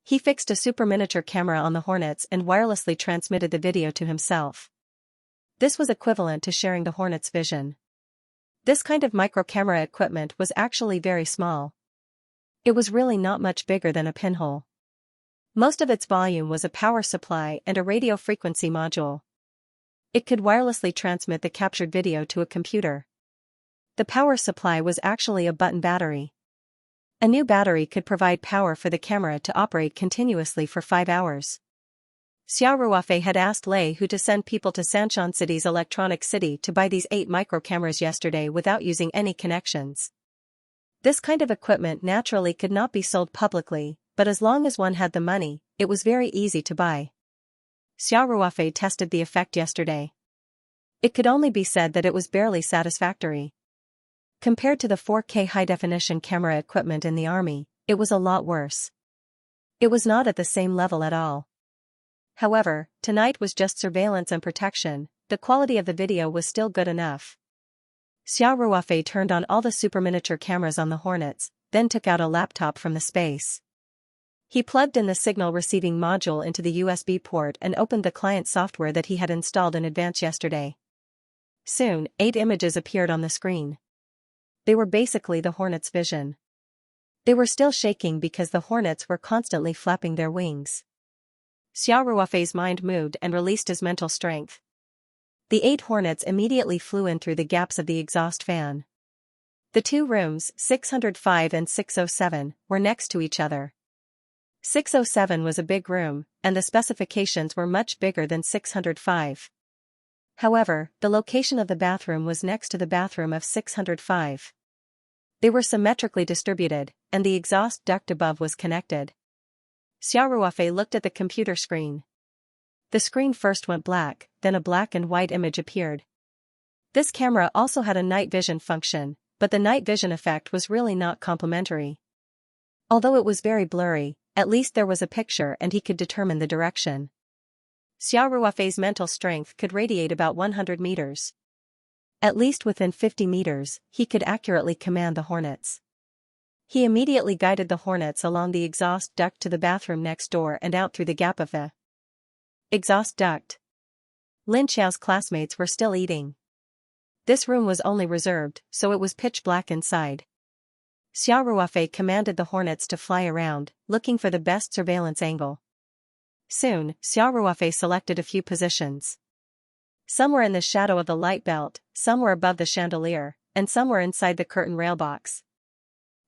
He fixed a super miniature camera on the hornets and wirelessly transmitted the video to himself. This was equivalent to sharing the hornets' vision. This kind of micro-camera equipment was actually very small. It was really not much bigger than a pinhole. Most of its volume was a power supply and a radio frequency module. It could wirelessly transmit the captured video to a computer. The power supply was actually a button battery. A new battery could provide power for the camera to operate continuously for 5 hours. Xiao Ruofei had asked Lei Hu to send people to Sanshan City's electronic city to buy these 8 micro-cameras yesterday without using any connections. This kind of equipment naturally could not be sold publicly, but as long as one had the money, it was very easy to buy. Xiao Ruofei tested the effect yesterday. It could only be said that it was barely satisfactory. Compared to the 4K high-definition camera equipment in the army, it was a lot worse. It was not at the same level at all. However, tonight was just surveillance and protection, the quality of the video was still good enough. Xiao Ruofei turned on all the super miniature cameras on the hornets, then took out a laptop from the space. He plugged in the signal receiving module into the USB port and opened the client software that he had installed in advance yesterday. Soon, 8 images appeared on the screen. They were basically the hornets' vision. They were still shaking because the hornets were constantly flapping their wings. Xiao Ruofei's mind moved and released his mental strength. The 8 hornets immediately flew in through the gaps of the exhaust fan. The 2 rooms, 605 and 607, were next to each other. 607 was a big room, and the specifications were much bigger than 605. However, the location of the bathroom was next to the bathroom of 605. They were symmetrically distributed, and the exhaust duct above was connected. Xiao Ruofei looked at the computer screen. The screen first went black, then a black and white image appeared. This camera also had a night vision function, but the night vision effect was really not complementary. Although it was very blurry, at least there was a picture and he could determine the direction. Xiao Ruofei's mental strength could radiate about 100 meters. At least within 50 meters, he could accurately command the hornets. He immediately guided the hornets along the exhaust duct to the bathroom next door and out through the gap of the exhaust duct. Lin Xiao's classmates were still eating. This room was only reserved, so it was pitch black inside. Xiao Ruofei commanded the hornets to fly around, looking for the best surveillance angle. Soon, Xiao Ruofei selected a few positions. Some were in the shadow of the light belt, some were above the chandelier, and some were inside the curtain rail box.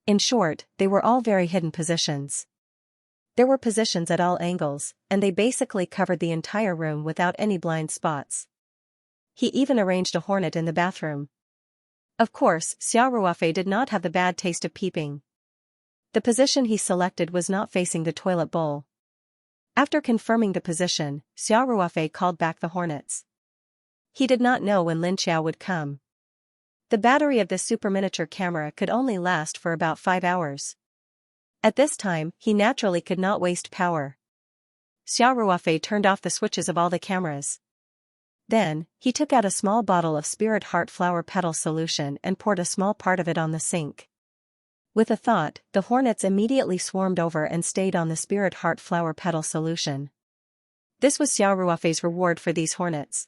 In short, they were all very hidden positions. There were positions at all angles, and they basically covered the entire room without any blind spots. He even arranged a hornet in the bathroom. Of course, Xiao Ruofei did not have the bad taste of peeping. The position he selected was not facing the toilet bowl. After confirming the position, Xiao Ruofei called back the hornets. He did not know when Lin Xiao would come. The battery of this super miniature camera could only last for about 5 hours. At this time, he naturally could not waste power. Xiao Ruofei turned off the switches of all the cameras. Then, he took out a small bottle of Spirit Heart Flower Petal solution and poured a small part of it on the sink. With a thought, the hornets immediately swarmed over and stayed on the Spirit Heart Flower Petal solution. This was Xiao Ruofei's reward for these hornets.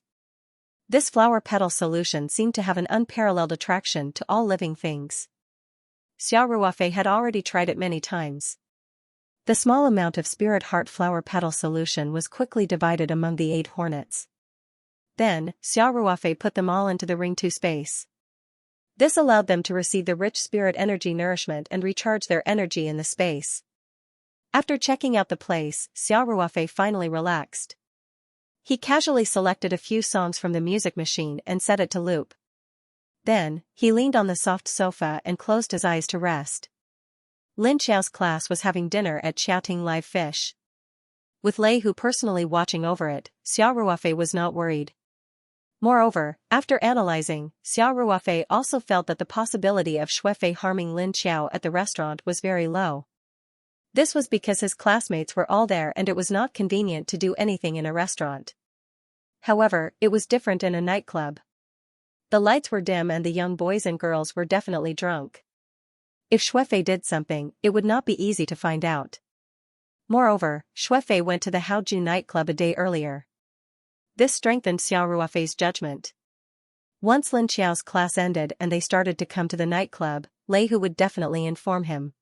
This flower petal solution seemed to have an unparalleled attraction to all living things. Xiao Ruofei had already tried it many times. The small amount of Spirit Heart Flower Petal solution was quickly divided among the 8 hornets. Then, Xiao Ruofei put them all into the Ring 2 space. This allowed them to receive the rich spirit energy nourishment and recharge their energy in the space. After checking out the place, Xiao Ruofei finally relaxed. He casually selected a few songs from the music machine and set it to loop. Then, he leaned on the soft sofa and closed his eyes to rest. Lin Xiao's class was having dinner at Xiaoting Live Fish. with Lei Hu personally watching over it, Xiao Ruofei was not worried. Moreover, after analyzing, Xiao Ruofei also felt that the possibility of Xuefei harming Lin Qiao at the restaurant was very low. This was because his classmates were all there and it was not convenient to do anything in a restaurant. However, it was different in a nightclub. The lights were dim and the young boys and girls were definitely drunk. If Xuefei did something, it would not be easy to find out. Moreover, Xuefei went to the Haoju nightclub a day earlier. This strengthened Xiao Ruofei's judgment. Once Lin Qiao's class ended and they started to come to the nightclub, Lei Hu would definitely inform him.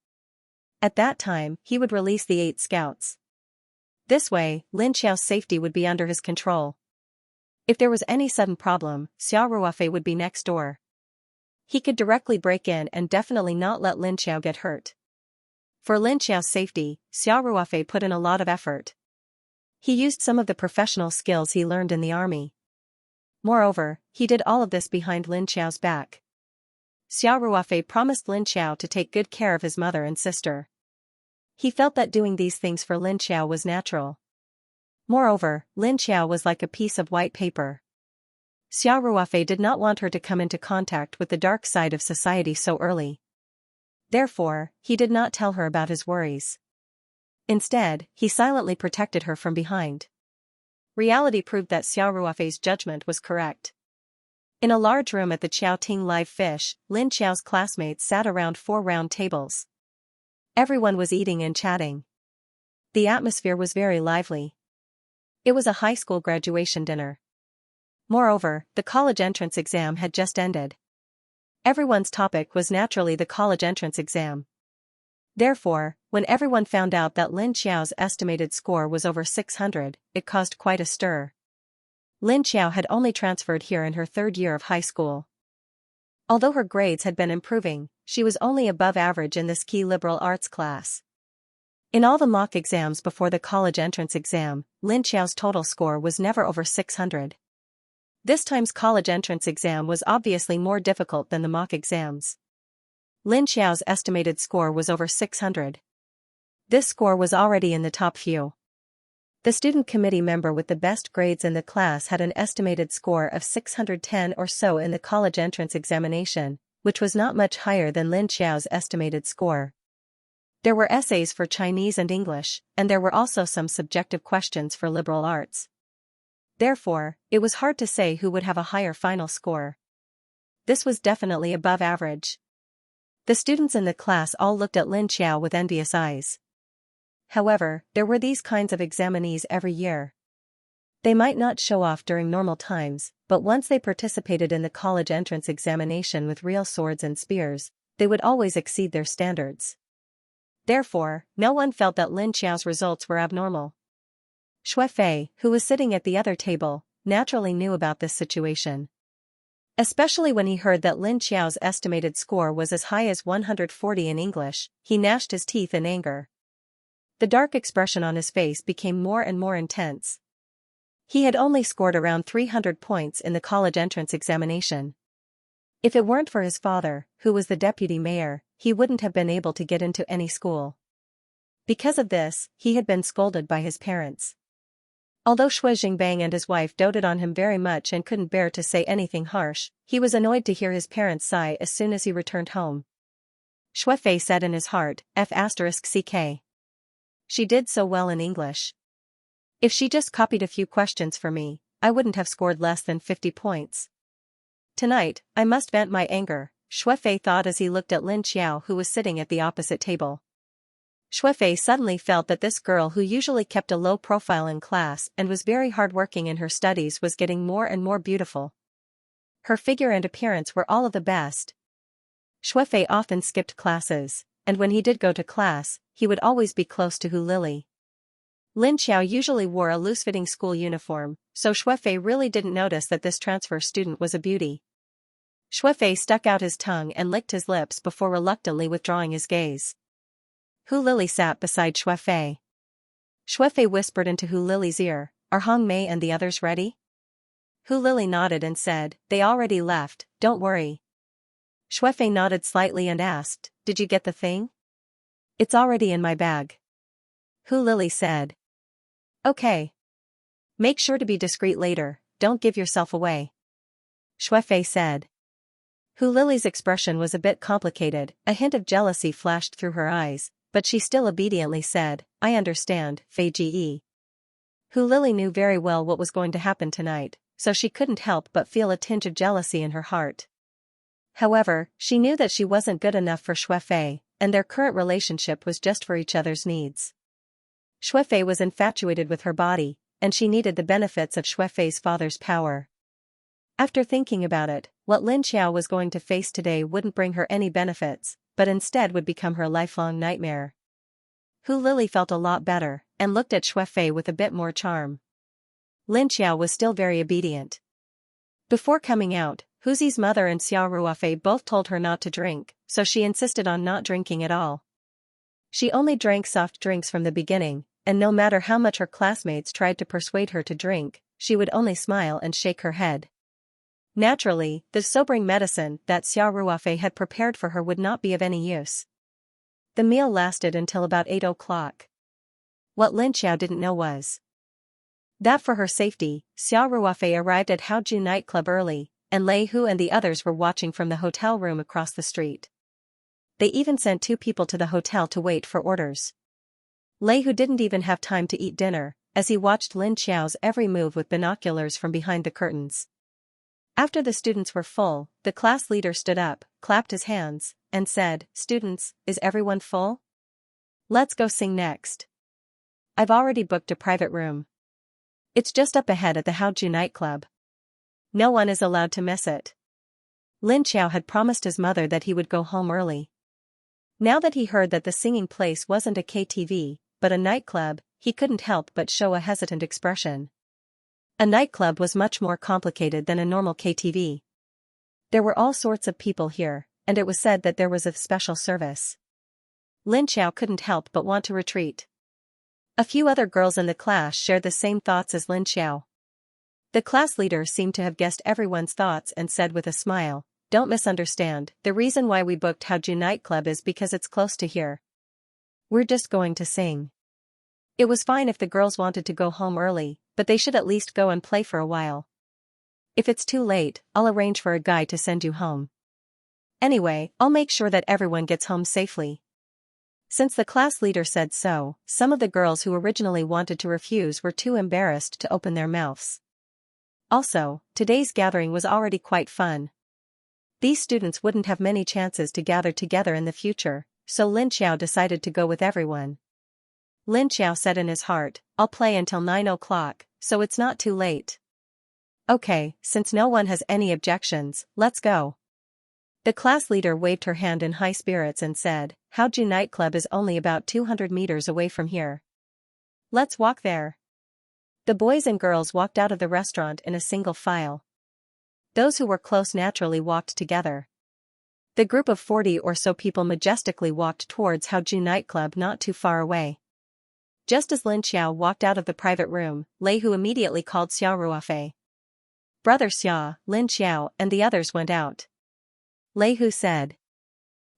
At that time, he would release the 8 scouts. This way, Lin Qiao's safety would be under his control. If there was any sudden problem, Xiao Ruofei would be next door. He could directly break in and definitely not let Lin Qiao get hurt. For Lin Qiao's safety, Xiao Ruofei put in a lot of effort. He used some of the professional skills he learned in the army. Moreover, he did all of this behind Lin Qiao's back. Xiao Ruofei promised Lin Qiao to take good care of his mother and sister. He felt that doing these things for Lin Qiao was natural. Moreover, Lin Qiao was like a piece of white paper. Xiao Ruofei did not want her to come into contact with the dark side of society so early. Therefore, he did not tell her about his worries. Instead, he silently protected her from behind. Reality proved that Xiao Ruofei's judgment was correct. In a large room at the Qiaoting Live Fish, Lin Qiao's classmates sat around 4 round tables. Everyone was eating and chatting. The atmosphere was very lively. It was a high school graduation dinner. Moreover, the college entrance exam had just ended. Everyone's topic was naturally the college entrance exam. Therefore, when everyone found out that Lin Qiao's estimated score was over 600, it caused quite a stir. Lin Qiao had only transferred here in her 3rd year of high school. Although her grades had been improving, she was only above average in this key liberal arts class. In all the mock exams before the college entrance exam, Lin Qiao's total score was never over 600. This time's college entrance exam was obviously more difficult than the mock exams. Lin Qiao's estimated score was over 600. This score was already in the top few. The student committee member with the best grades in the class had an estimated score of 610 or so in the college entrance examination, which was not much higher than Lin Qiao's estimated score. There were essays for Chinese and English, and there were also some subjective questions for liberal arts. Therefore, it was hard to say who would have a higher final score. This was definitely above average. The students in the class all looked at Lin Qiao with envious eyes. However, there were these kinds of examinees every year. They might not show off during normal times, but once they participated in the college entrance examination with real swords and spears, they would always exceed their standards. Therefore, no one felt that Lin Qiao's results were abnormal. Xuefei, who was sitting at the other table, naturally knew about this situation. Especially when he heard that Lin Qiao's estimated score was as high as 140 in English, he gnashed his teeth in anger. The dark expression on his face became more and more intense. He had only scored around 300 points in the college entrance examination. If it weren't for his father, who was the deputy mayor, he wouldn't have been able to get into any school. Because of this, he had been scolded by his parents. Although Xue Jingbang and his wife doted on him very much and couldn't bear to say anything harsh, he was annoyed to hear his parents sigh as soon as he returned home. Xuefei said in his heart, F***ck. She did so well in English. If she just copied a few questions for me, I wouldn't have scored less than 50 points. Tonight, I must vent my anger, Xuefei thought as he looked at Lin Qiao who was sitting at the opposite table. Xuefei suddenly felt that this girl who usually kept a low profile in class and was very hardworking in her studies was getting more and more beautiful. Her figure and appearance were all of the best. Xuefei often skipped classes, and when he did go to class, he would always be close to Hu Lili. Lin Qiao usually wore a loose-fitting school uniform, so Xuefei really didn't notice that this transfer student was a beauty. Xuefei stuck out his tongue and licked his lips before reluctantly withdrawing his gaze. Hu Lili sat beside Xuefei. Xuefei whispered into Hu Lili's ear, "Are Hong Mei and the others ready?" Hu Lili nodded and said, "They already left, don't worry." Xuefei nodded slightly and asked, "Did you get the thing?" "It's already in my bag." Hu Lili said. Okay. Make sure to be discreet later, don't give yourself away. Shuefei said. Hu Lily's expression was a bit complicated, a hint of jealousy flashed through her eyes, but she still obediently said, I understand, Fei Ji. Hu Lily knew very well what was going to happen tonight, so she couldn't help but feel a tinge of jealousy in her heart. However, she knew that she wasn't good enough for Shuefei, and their current relationship was just for each other's needs. Shuefei was infatuated with her body, and she needed the benefits of Shuefei's father's power. After thinking about it, what Lin Xiao was going to face today wouldn't bring her any benefits, but instead would become her lifelong nightmare. Hu Lily felt a lot better, and looked at Shuefei with a bit more charm. Lin Xiao was still very obedient. Before coming out, Huzi's mother and Xiao Ruofei both told her not to drink, so she insisted on not drinking at all. She only drank soft drinks from the beginning, and no matter how much her classmates tried to persuade her to drink, she would only smile and shake her head. Naturally, the sobering medicine that Xiao Ruofei had prepared for her would not be of any use. The meal lasted until about 8 o'clock. What Lin Xiao didn't know was that for her safety, Xiao Ruofei arrived at Haoju nightclub early, and Lei Hu and the others were watching from the hotel room across the street. They even sent 2 people to the hotel to wait for orders. Lei Hu didn't even have time to eat dinner, as he watched Lin Xiao's every move with binoculars from behind the curtains. After the students were full, the class leader stood up, clapped his hands, and said, Students, is everyone full? Let's go sing next. I've already booked a private room. It's just up ahead at the Haoju nightclub. No one is allowed to miss it. Lin Xiao had promised his mother that he would go home early. Now that he heard that the singing place wasn't a KTV, but a nightclub, he couldn't help but show a hesitant expression. A nightclub was much more complicated than a normal KTV. There were all sorts of people here, and it was said that there was a special service. Lin Xiao couldn't help but want to retreat. A few other girls in the class shared the same thoughts as Lin Xiao. The class leader seemed to have guessed everyone's thoughts and said with a smile, Don't misunderstand, the reason why we booked Haoju nightclub is because it's close to here. We're just going to sing. It was fine if the girls wanted to go home early, but they should at least go and play for a while. If it's too late, I'll arrange for a guy to send you home. Anyway, I'll make sure that everyone gets home safely. Since the class leader said so, some of the girls who originally wanted to refuse were too embarrassed to open their mouths. Also, today's gathering was already quite fun. These students wouldn't have many chances to gather together in the future, so Lin Xiao decided to go with everyone. Lin Xiao said in his heart, I'll play until 9 o'clock, so it's not too late. Okay, since no one has any objections, let's go. The class leader waved her hand in high spirits and said, Haoju nightclub is only about 200 meters away from here. Let's walk there. The boys and girls walked out of the restaurant in a single file. Those who were close naturally walked together. The group of 40 or so people majestically walked towards Haoju nightclub not too far away. Just as Lin Xiao walked out of the private room, Lei Hu immediately called Xiao Ruofei. Brother Xia, Lin Xiao, and the others went out. Lei Hu said.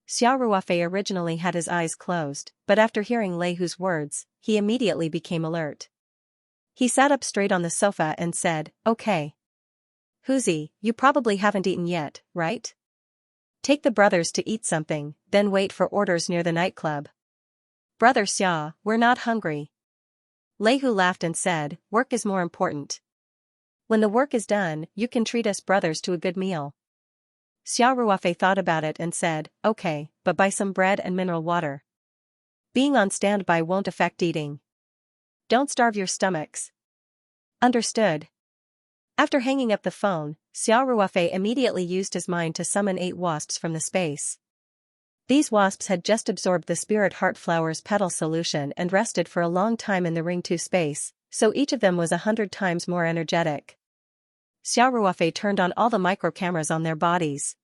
Xiao Ruofei originally had his eyes closed, but after hearing Lei Hu's words, he immediately became alert. He sat up straight on the sofa and said, Okay. Huzi, you probably haven't eaten yet, right? Take the brothers to eat something, then wait for orders near the nightclub. Brother Xia, we're not hungry. Lei Hu laughed and said, Work is more important. When the work is done, you can treat us brothers to a good meal. Xiao Ruofei thought about it and said, Okay, but buy some bread and mineral water. Being on standby won't affect eating. Don't starve your stomachs. Understood. After hanging up the phone, Xiao Ruofei immediately used his mind to summon 8 wasps from the space. These wasps had just absorbed the spirit heart flower's petal solution and rested for a long time in the Ring 2 space, so each of them was 100 times more energetic. Xiao Ruofei turned on all the microcameras on their bodies.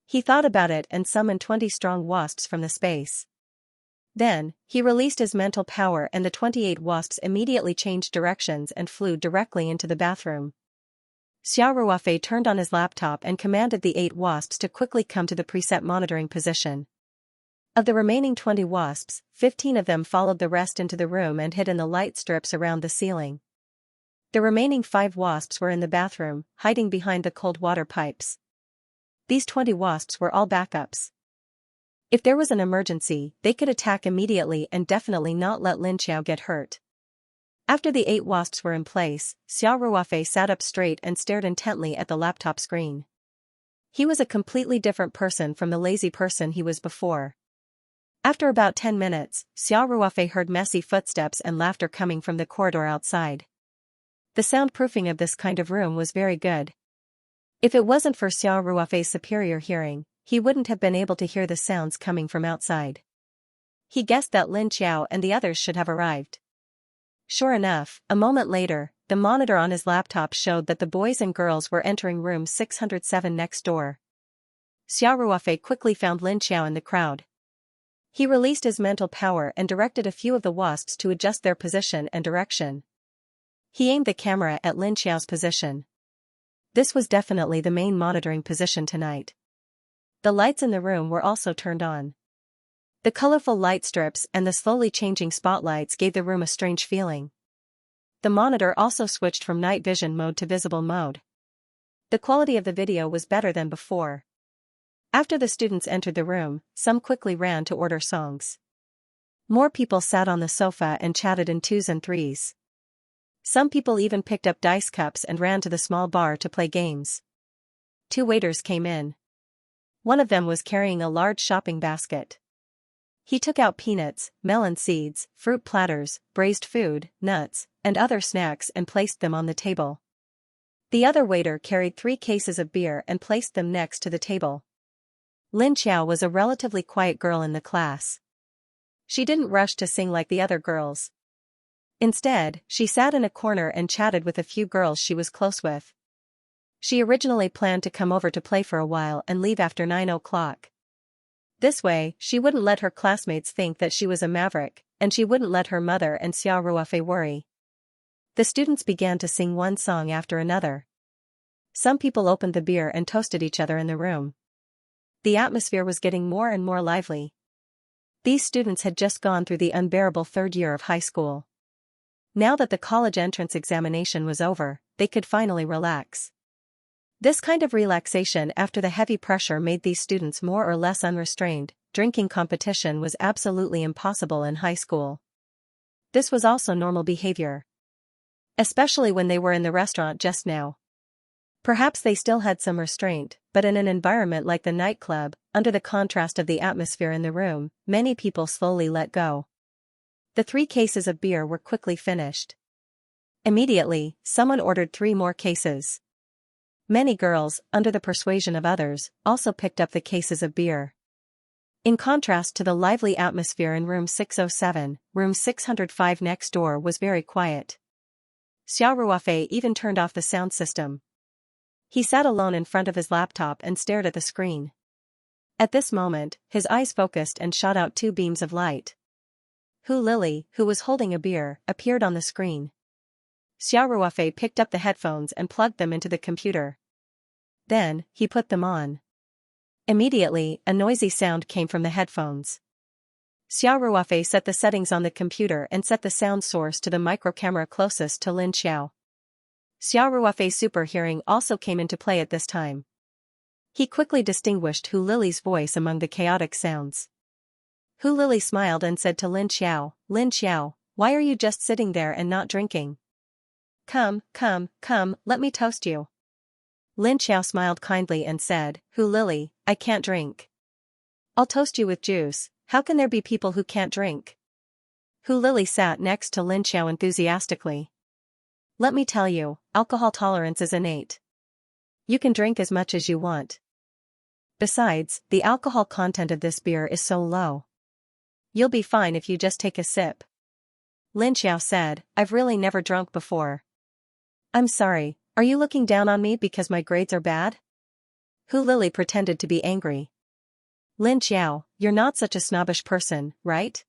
He thought about it and summoned 20 strong wasps from the space. Then, he released his mental power and the 28 wasps immediately changed directions and flew directly into the bathroom. Xiao Ruofei turned on his laptop and commanded the 8 wasps to quickly come to the preset monitoring position. Of the remaining 20 wasps, 15 of them followed the rest into the room and hid in the light strips around the ceiling. The remaining 5 wasps were in the bathroom, hiding behind the cold water pipes. These 20 wasps were all backups. If there was an emergency, they could attack immediately and definitely not let Lin Xiao get hurt. After the 8 wasps were in place, Xiao Ruofei sat up straight and stared intently at the laptop screen. He was a completely different person from the lazy person he was before. After about 10 minutes, Xiao Ruofei heard messy footsteps and laughter coming from the corridor outside. The soundproofing of this kind of room was very good. If it wasn't for Xiao Ruofei's superior hearing, he wouldn't have been able to hear the sounds coming from outside. He guessed that Lin Xiao and the others should have arrived. Sure enough, a moment later, the monitor on his laptop showed that the boys and girls were entering room 607 next door. Xiao Ruofei quickly found Lin Xiao in the crowd. He released his mental power and directed a few of the wasps to adjust their position and direction. He aimed the camera at Lin Xiao's position. This was definitely the main monitoring position tonight. The lights in the room were also turned on. The colorful light strips and the slowly changing spotlights gave the room a strange feeling. The monitor also switched from night vision mode to visible mode. The quality of the video was better than before. After the students entered the room, some quickly ran to order songs. More people sat on the sofa and chatted in 2s and 3s. Some people even picked up dice cups and ran to the small bar to play games. 2 waiters came in. One of them was carrying a large shopping basket. He took out peanuts, melon seeds, fruit platters, braised food, nuts, and other snacks and placed them on the table. The other waiter carried 3 cases of beer and placed them next to the table. Lin Xiao was a relatively quiet girl in the class. She didn't rush to sing like the other girls. Instead, she sat in a corner and chatted with a few girls she was close with. She originally planned to come over to play for a while and leave after 9 o'clock. This way, she wouldn't let her classmates think that she was a maverick, and she wouldn't let her mother and Xiao Ruofei worry. The students began to sing one song after another. Some people opened the beer and toasted each other in the room. The atmosphere was getting more and more lively. These students had just gone through the unbearable 3rd year of high school. Now that the college entrance examination was over, they could finally relax. This kind of relaxation after the heavy pressure made these students more or less unrestrained. Drinking competition was absolutely impossible in high school. This was also normal behavior. Especially when they were in the restaurant just now. Perhaps they still had some restraint, but in an environment like the nightclub, under the contrast of the atmosphere in the room, many people slowly let go. The 3 cases of beer were quickly finished. Immediately, someone ordered 3 more cases. Many girls, under the persuasion of others, also picked up the cases of beer. In contrast to the lively atmosphere in room 607, room 605 next door was very quiet. Xiao Ruofei even turned off the sound system. He sat alone in front of his laptop and stared at the screen. At this moment, his eyes focused and shot out 2 beams of light. Hu Lily, who was holding a beer, appeared on the screen. Xiao Ruofei picked up the headphones and plugged them into the computer. Then, he put them on. Immediately, a noisy sound came from the headphones. Xiao Ruofei set the settings on the computer and set the sound source to the micro camera closest to Lin Xiao. Xiao Ruofei's super hearing also came into play at this time. He quickly distinguished Hu Lily's voice among the chaotic sounds. Hu Lily smiled and said to Lin Xiao, why are you just sitting there and not drinking? Come, let me toast you. Lin Xiao smiled kindly and said, Hu Lily, I can't drink. I'll toast you with juice. How can there be people who can't drink? Hu Lily sat next to Lin Xiao enthusiastically. Let me tell you, alcohol tolerance is innate. You can drink as much as you want. Besides, the alcohol content of this beer is so low. You'll be fine if you just take a sip. Lin Xiao said, I've really never drunk before. I'm sorry, are you looking down on me because my grades are bad? Hu Lily pretended to be angry. Lin Xiao, you're not such a snobbish person, right?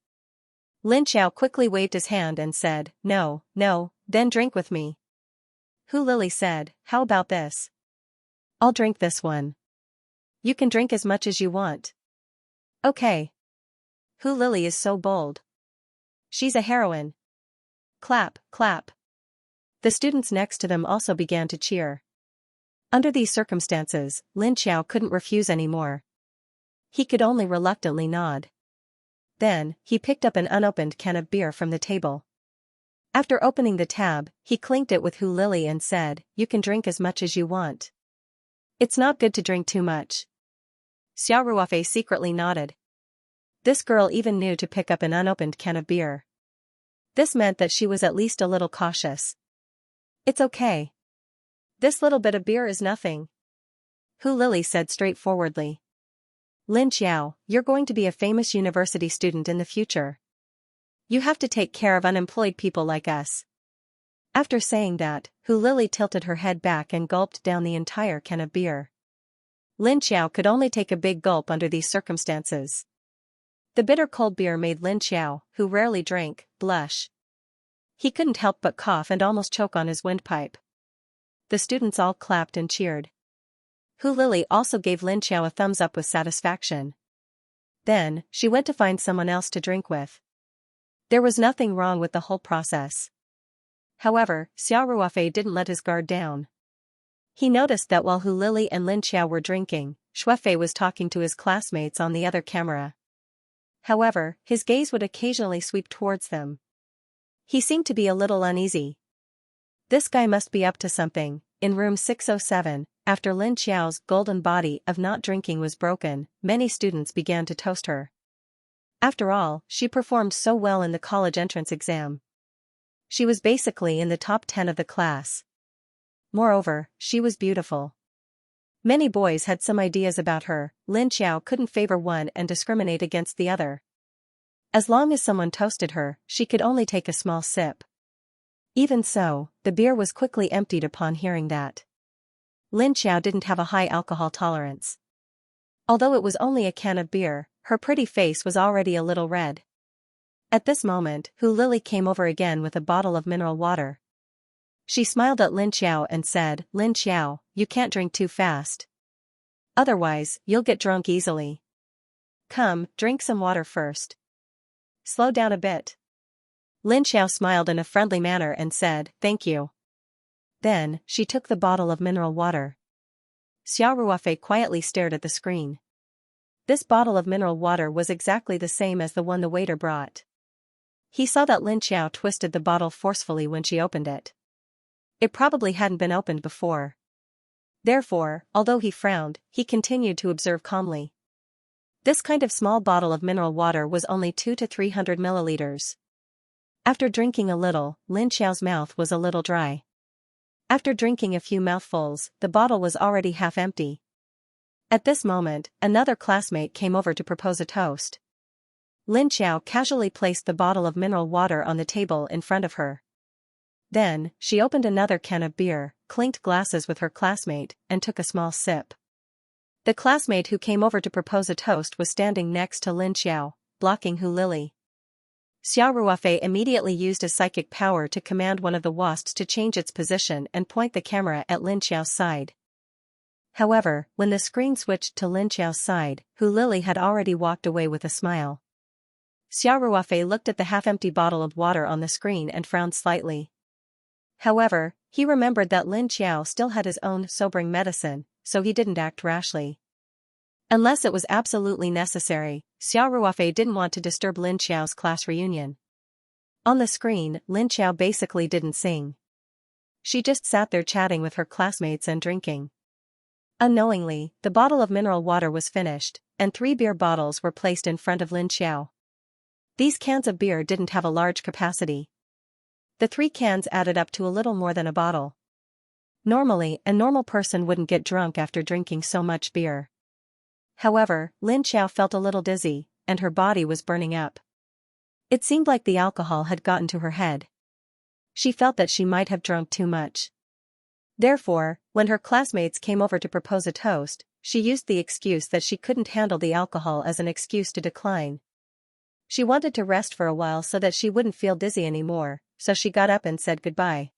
Lin Xiao quickly waved his hand and said, No, then drink with me. Hu Lily said, how about this? I'll drink this one. You can drink as much as you want. Okay. Hu Lily is so bold. She's a heroine. Clap, clap. The students next to them also began to cheer. Under these circumstances, Lin Xiao couldn't refuse anymore. He could only reluctantly nod. Then, he picked up an unopened can of beer from the table. After opening the tab, he clinked it with Hu Lily and said, "You can drink as much as you want. It's not good to drink too much." Xiao Ruofei secretly nodded. This girl even knew to pick up an unopened can of beer. This meant that she was at least a little cautious. "It's okay. This little bit of beer is nothing," Hu Lily said straightforwardly. "Lin Xiao, you're going to be a famous university student in the future. You have to take care of unemployed people like us." After saying that, Hu Lily tilted her head back and gulped down the entire can of beer. Lin Xiao could only take a big gulp under these circumstances. The bitter cold beer made Lin Xiao, who rarely drank, blush. He couldn't help but cough and almost choke on his windpipe. The students all clapped and cheered. Hu Lily also gave Lin Xiao a thumbs up with satisfaction. Then, she went to find someone else to drink with. There was nothing wrong with the whole process. However, Xiao Ruofei didn't let his guard down. He noticed that while Hu Lily and Lin Xiao were drinking, Shuefei was talking to his classmates on the other camera. However, his gaze would occasionally sweep towards them. He seemed to be a little uneasy. This guy must be up to something. In room 607, after Lin Xiao's golden body of not drinking was broken, many students began to toast her. After all, she performed so well in the college entrance exam. She was basically in the top 10 of the class. Moreover, she was beautiful. Many boys had some ideas about her. Lin Xiao couldn't favor one and discriminate against the other. As long as someone toasted her, she could only take a small sip. Even so, the beer was quickly emptied upon hearing that. Lin Xiao didn't have a high alcohol tolerance. Although it was only a can of beer, her pretty face was already a little red. At this moment, Hu Lily came over again with a bottle of mineral water. She smiled at Lin Xiao and said, "Lin Xiao, you can't drink too fast. Otherwise, you'll get drunk easily. Come, drink some water first. Slow down a bit." Lin Xiao smiled in a friendly manner and said, "Thank you." Then, she took the bottle of mineral water. Xiao Ruofei quietly stared at the screen. This bottle of mineral water was exactly the same as the one the waiter brought. He saw that Lin Xiao twisted the bottle forcefully when she opened it. It probably hadn't been opened before. Therefore, although he frowned, he continued to observe calmly. This kind of small bottle of mineral water was only 200 to 300 milliliters. After drinking a little, Lin Xiao's mouth was a little dry. After drinking a few mouthfuls, the bottle was already half empty. At this moment, another classmate came over to propose a toast. Lin Xiao casually placed the bottle of mineral water on the table in front of her. Then, she opened another can of beer, clinked glasses with her classmate, and took a small sip. The classmate who came over to propose a toast was standing next to Lin Xiao, blocking Hu Lily. Xiao Ruofei immediately used his psychic power to command one of the wasps to change its position and point the camera at Lin Xiao's side. However, when the screen switched to Lin Xiao's side, Hu Lily had already walked away with a smile. Xiao Ruofei looked at the half-empty bottle of water on the screen and frowned slightly. However, he remembered that Lin Xiao still had his own sobering medicine, so he didn't act rashly. Unless it was absolutely necessary, Xiao Ruofei didn't want to disturb Lin Xiao's class reunion. On the screen, Lin Xiao basically didn't sing. She just sat there chatting with her classmates and drinking. Unknowingly, the bottle of mineral water was finished, and 3 beer bottles were placed in front of Lin Xiao. These cans of beer didn't have a large capacity. The 3 cans added up to a little more than a bottle. Normally, a normal person wouldn't get drunk after drinking so much beer. However, Lin Xiao felt a little dizzy, and her body was burning up. It seemed like the alcohol had gotten to her head. She felt that she might have drunk too much. Therefore, when her classmates came over to propose a toast, she used the excuse that she couldn't handle the alcohol as an excuse to decline. She wanted to rest for a while so that she wouldn't feel dizzy anymore, so she got up and said goodbye.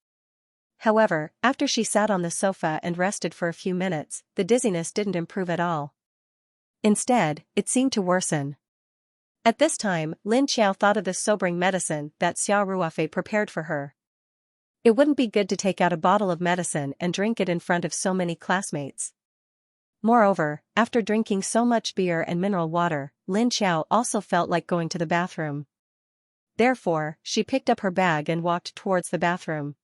However, after she sat on the sofa and rested for a few minutes, the dizziness didn't improve at all. Instead, it seemed to worsen. At this time, Lin Xiao thought of the sobering medicine that Xiao Ruofei prepared for her. It wouldn't be good to take out a bottle of medicine and drink it in front of so many classmates. Moreover, after drinking so much beer and mineral water, Lin Xiao also felt like going to the bathroom. Therefore, she picked up her bag and walked towards the bathroom.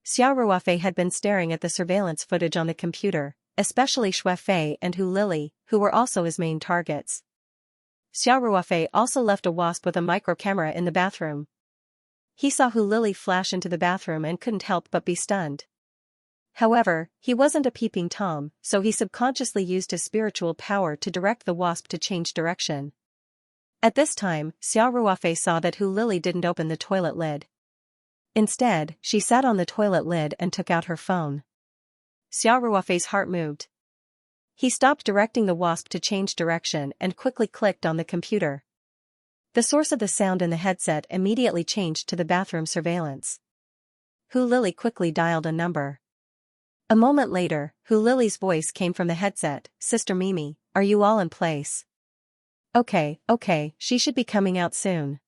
Xiao Ruofei had been staring at the surveillance footage on the computer, especially Xue Fei and Hu Lili, who were also his main targets. Xiao Ruofei also left a wasp with a micro-camera in the bathroom. He saw Hu Lili flash into the bathroom and couldn't help but be stunned. However, he wasn't a peeping Tom, so he subconsciously used his spiritual power to direct the wasp to change direction. At this time, Xiao Ruofei saw that Hu Lili didn't open the toilet lid. Instead, she sat on the toilet lid and took out her phone. Xiao Ruofei's heart moved. He stopped directing the wasp to change direction and quickly clicked on the computer. The source of the sound in the headset immediately changed to the bathroom surveillance. Hu Lili quickly dialed a number. A moment later, Hu Lili's voice came from the headset. "Sister Mimi, are you all in place?" Okay, she should be coming out soon.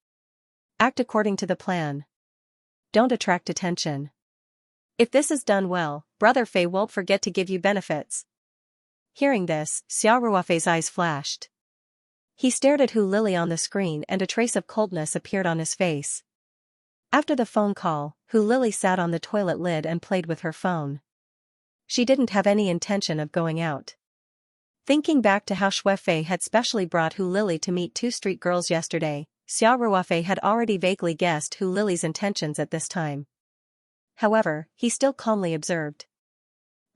Act according to the plan. Don't attract attention. If this is done well, Brother Fei won't forget to give you benefits." Hearing this, Xiao Ruofei's eyes flashed. He stared at Hu Lili on the screen and a trace of coldness appeared on his face. After the phone call, Hu Lili sat on the toilet lid and played with her phone. She didn't have any intention of going out. Thinking back to how Xue Fei had specially brought Hu Lili to meet two street girls yesterday, Xiao Ruofei had already vaguely guessed Hu Lili's intentions at this time. However, he still calmly observed.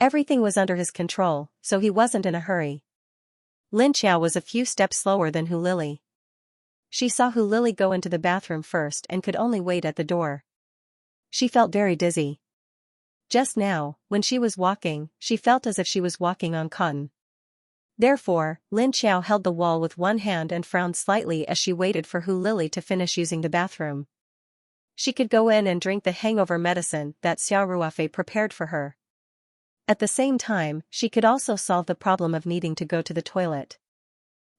Everything was under his control, so he wasn't in a hurry. Lin Xiao was a few steps slower than Hu Lili. She saw Hu Lili go into the bathroom first and could only wait at the door. She felt very dizzy. Just now, when she was walking, she felt as if she was walking on cotton. Therefore, Lin Xiao held the wall with one hand and frowned slightly as she waited for Hu Lili to finish using the bathroom. She could go in and drink the hangover medicine that Xiao Ruofei prepared for her. At the same time, she could also solve the problem of needing to go to the toilet.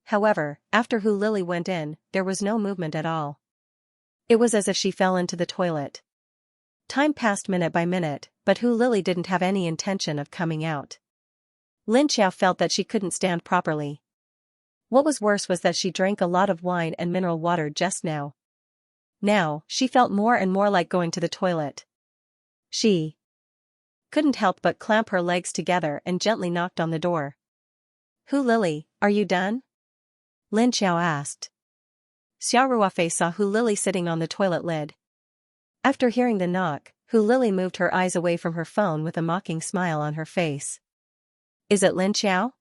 However, after Hu Lili went in, there was no movement at all. It was as if she fell into the toilet. Time passed minute by minute, but Hu Lili didn't have any intention of coming out. Lin Xiao felt that she couldn't stand properly. What was worse was that she drank a lot of wine and mineral water just now. Now, she felt more and more like going to the toilet. She couldn't help but clamp her legs together and gently knocked on the door. "Hu Lili, are you done?" Lin Xiao asked. Xiao Ruofei saw Hu Lili sitting on the toilet lid. After hearing the knock, Hu Lili moved her eyes away from her phone with a mocking smile on her face. "Is it Lin Xiao?"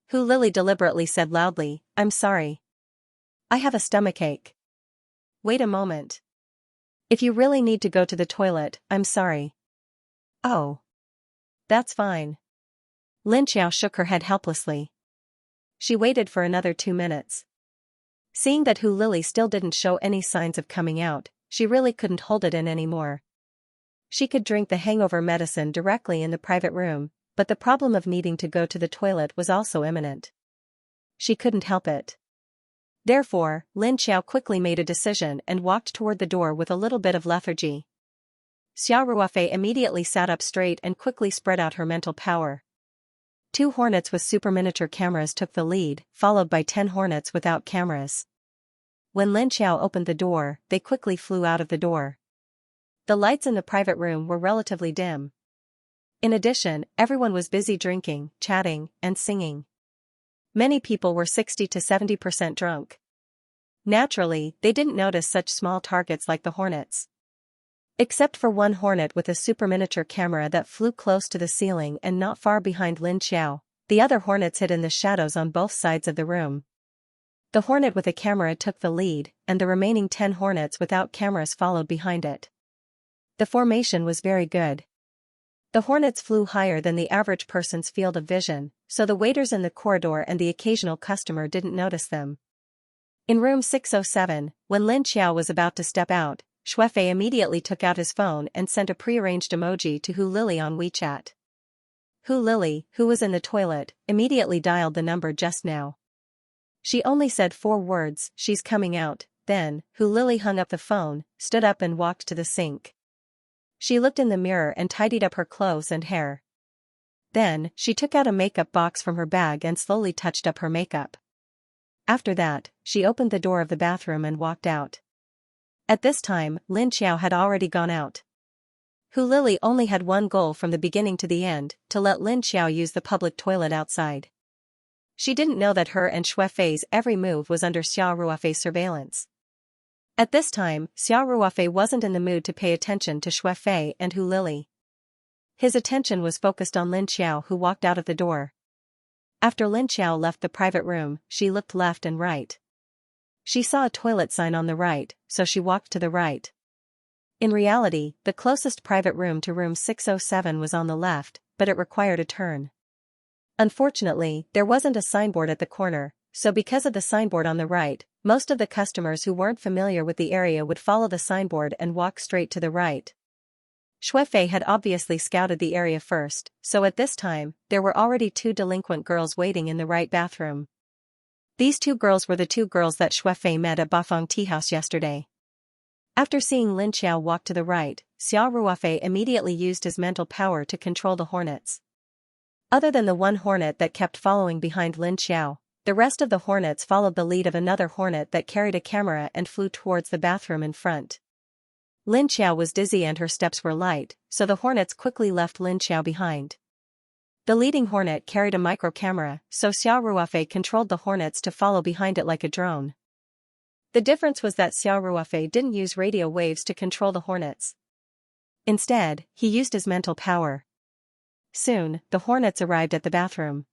Hu Lili deliberately said loudly, "I'm sorry. I have a stomachache." "Wait a moment. If you really need to go to the toilet, I'm sorry." "Oh. That's fine." Lin Xiao shook her head helplessly. She waited for another 2 minutes. Seeing that Hu Lili still didn't show any signs of coming out, she really couldn't hold it in anymore. She could drink the hangover medicine directly in the private room, but the problem of needing to go to the toilet was also imminent. She couldn't help it. Therefore, Lin Xiao quickly made a decision and walked toward the door with a little bit of lethargy. Xiao Ruofei immediately sat up straight and quickly spread out her mental power. 2 hornets with super miniature cameras took the lead, followed by 10 hornets without cameras. When Lin Xiao opened the door, they quickly flew out of the door. The lights in the private room were relatively dim. In addition, everyone was busy drinking, chatting, and singing. Many people were 60 to 70% drunk. Naturally, they didn't notice such small targets like the hornets. Except for one hornet with a super miniature camera that flew close to the ceiling and not far behind Lin Xiao, the other hornets hid in the shadows on both sides of the room. The hornet with a camera took the lead, and the remaining 10 hornets without cameras followed behind it. The formation was very good. The hornets flew higher than the average person's field of vision, so the waiters in the corridor and the occasional customer didn't notice them. In room 607, when Lin Xiao was about to step out, Xue Fei immediately took out his phone and sent a prearranged emoji to Hu Lili on WeChat. Hu Lili, who was in the toilet, immediately dialed the number just now. She only said 4 words, "She's coming out," then, Lily hung up the phone, stood up and walked to the sink. She looked in the mirror and tidied up her clothes and hair. Then, she took out a makeup box from her bag and slowly touched up her makeup. After that, she opened the door of the bathroom and walked out. At this time, Lin Xiao had already gone out. Lily only had one goal from the beginning to the end, to let Lin Xiao use the public toilet outside. She didn't know that her and Xue Fei's every move was under Xiao Ruofei's surveillance. At this time, Xiao Ruofei wasn't in the mood to pay attention to Xue Fei and Lily. His attention was focused on Lin Xiao, who walked out of the door. After Lin Xiao left the private room, she looked left and right. She saw a toilet sign on the right, so she walked to the right. In reality, the closest private room to room 607 was on the left, but it required a turn. Unfortunately, there wasn't a signboard at the corner, so because of the signboard on the right, most of the customers who weren't familiar with the area would follow the signboard and walk straight to the right. Xue Fei had obviously scouted the area first, so at this time, there were already 2 delinquent girls waiting in the right bathroom. These 2 girls were the 2 girls that Xue Fei met at Bafeng Tea House yesterday. After seeing Lin Xiao walk to the right, Xiao Ruofei immediately used his mental power to control the hornets. Other than the one hornet that kept following behind Lin Xiao, the rest of the hornets followed the lead of another hornet that carried a camera and flew towards the bathroom in front. Lin Xiao was dizzy and her steps were light, so the hornets quickly left Lin Xiao behind. The leading hornet carried a micro camera, so Xiao Ruofei controlled the hornets to follow behind it like a drone. The difference was that Xiao Ruofei didn't use radio waves to control the hornets. Instead, he used his mental power. Soon, the hornets arrived at the bathroom.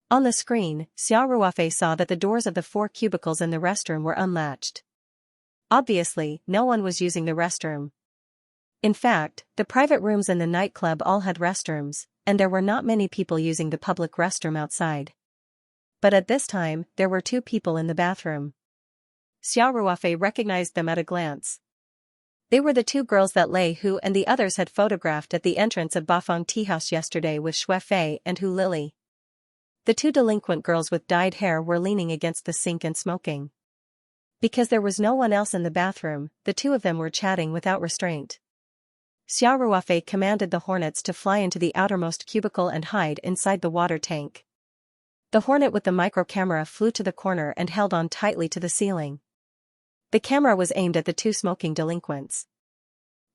On the screen, Xiao Ruofei saw that the doors of the 4 cubicles in the restroom were unlatched. Obviously, no one was using the restroom. In fact, the private rooms in the nightclub all had restrooms, and there were not many people using the public restroom outside. But at this time, there were 2 people in the bathroom. Xiao Ruofei recognized them at a glance. They were the 2 girls that Lei Hu and the others had photographed at the entrance of Bafeng Tea House yesterday with Xue Fei and Lily. The 2 delinquent girls with dyed hair were leaning against the sink and smoking. Because there was no one else in the bathroom, the 2 of them were chatting without restraint. Xiao Ruofei commanded the hornets to fly into the outermost cubicle and hide inside the water tank. The hornet with the micro camera flew to the corner and held on tightly to the ceiling. The camera was aimed at the 2 smoking delinquents.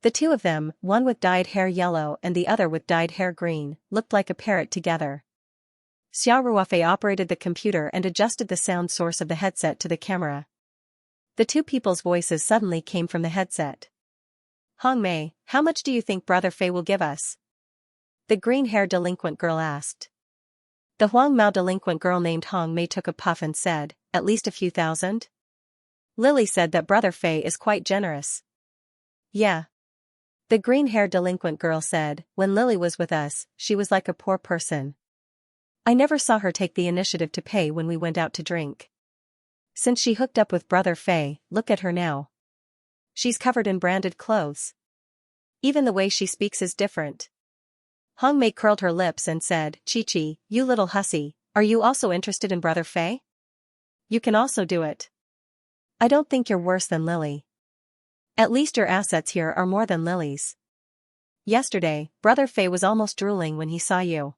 The 2 of them, one with dyed hair yellow and the other with dyed hair green, looked like a parrot together. Xiao Ruofei operated the computer and adjusted the sound source of the headset to the camera. The 2 people's voices suddenly came from the headset. "Hong Mei, how much do you think Brother Fei will give us?" the green-haired delinquent girl asked. The Huang Mao delinquent girl named Hong Mei took a puff and said, "At least a few thousand?" Lily said that Brother Fei is quite generous. "Yeah." The green-haired delinquent girl said, "When Lily was with us, she was like a poor person. I never saw her take the initiative to pay when we went out to drink. Since she hooked up with Brother Fei, look at her now. She's covered in branded clothes. Even the way she speaks is different." Hong Mei curled her lips and said, "Chi-Chi, you little hussy, are you also interested in Brother Fei? You can also do it. I don't think you're worse than Lily. At least your assets here are more than Lily's. Yesterday, Brother Fei was almost drooling when he saw you."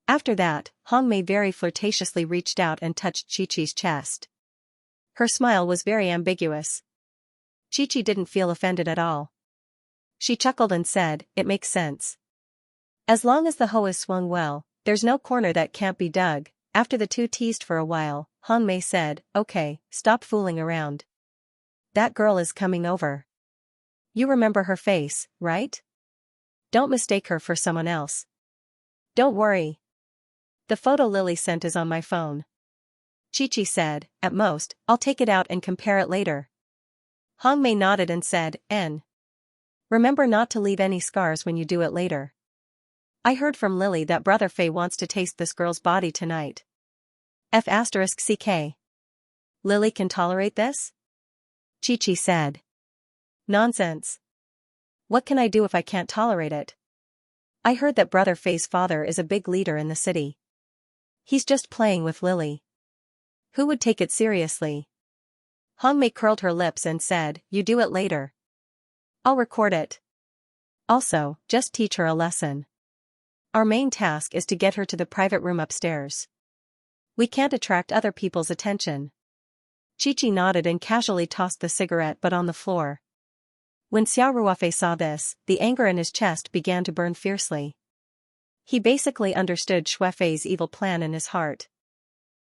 After that, Hong Mei very flirtatiously reached out and touched Chi-Chi's chest. Her smile was very ambiguous. Chi-Chi didn't feel offended at all. She chuckled and said, "It makes sense. As long as the hoe is swung well, there's no corner that can't be dug." After the 2 teased for a while, Hong Mei said, "Okay, stop fooling around. That girl is coming over. You remember her face, right? Don't mistake her for someone else." "Don't worry. The photo Lily sent is on my phone." Chi-Chi said, "At most, I'll take it out and compare it later." Hong Mei nodded and said, "N. Remember not to leave any scars when you do it later. I heard from Lily that Brother Fei wants to taste this girl's body tonight. F***ck. Lily can tolerate this?" Chi-Chi said. "Nonsense. What can I do if I can't tolerate it? I heard that Brother Fei's father is a big leader in the city. He's just playing with Lily. Who would take it seriously? Hong Mei curled her lips and said, "You do it later. I'll record it. Also, just teach her a lesson. Our main task is to get her to the private room upstairs. We can't attract other people's attention." Chi-Chi nodded and casually tossed the cigarette butt on the floor. When Xiao Ruofei saw this, the anger in his chest began to burn fiercely. He basically understood Xue Fei's evil plan in his heart.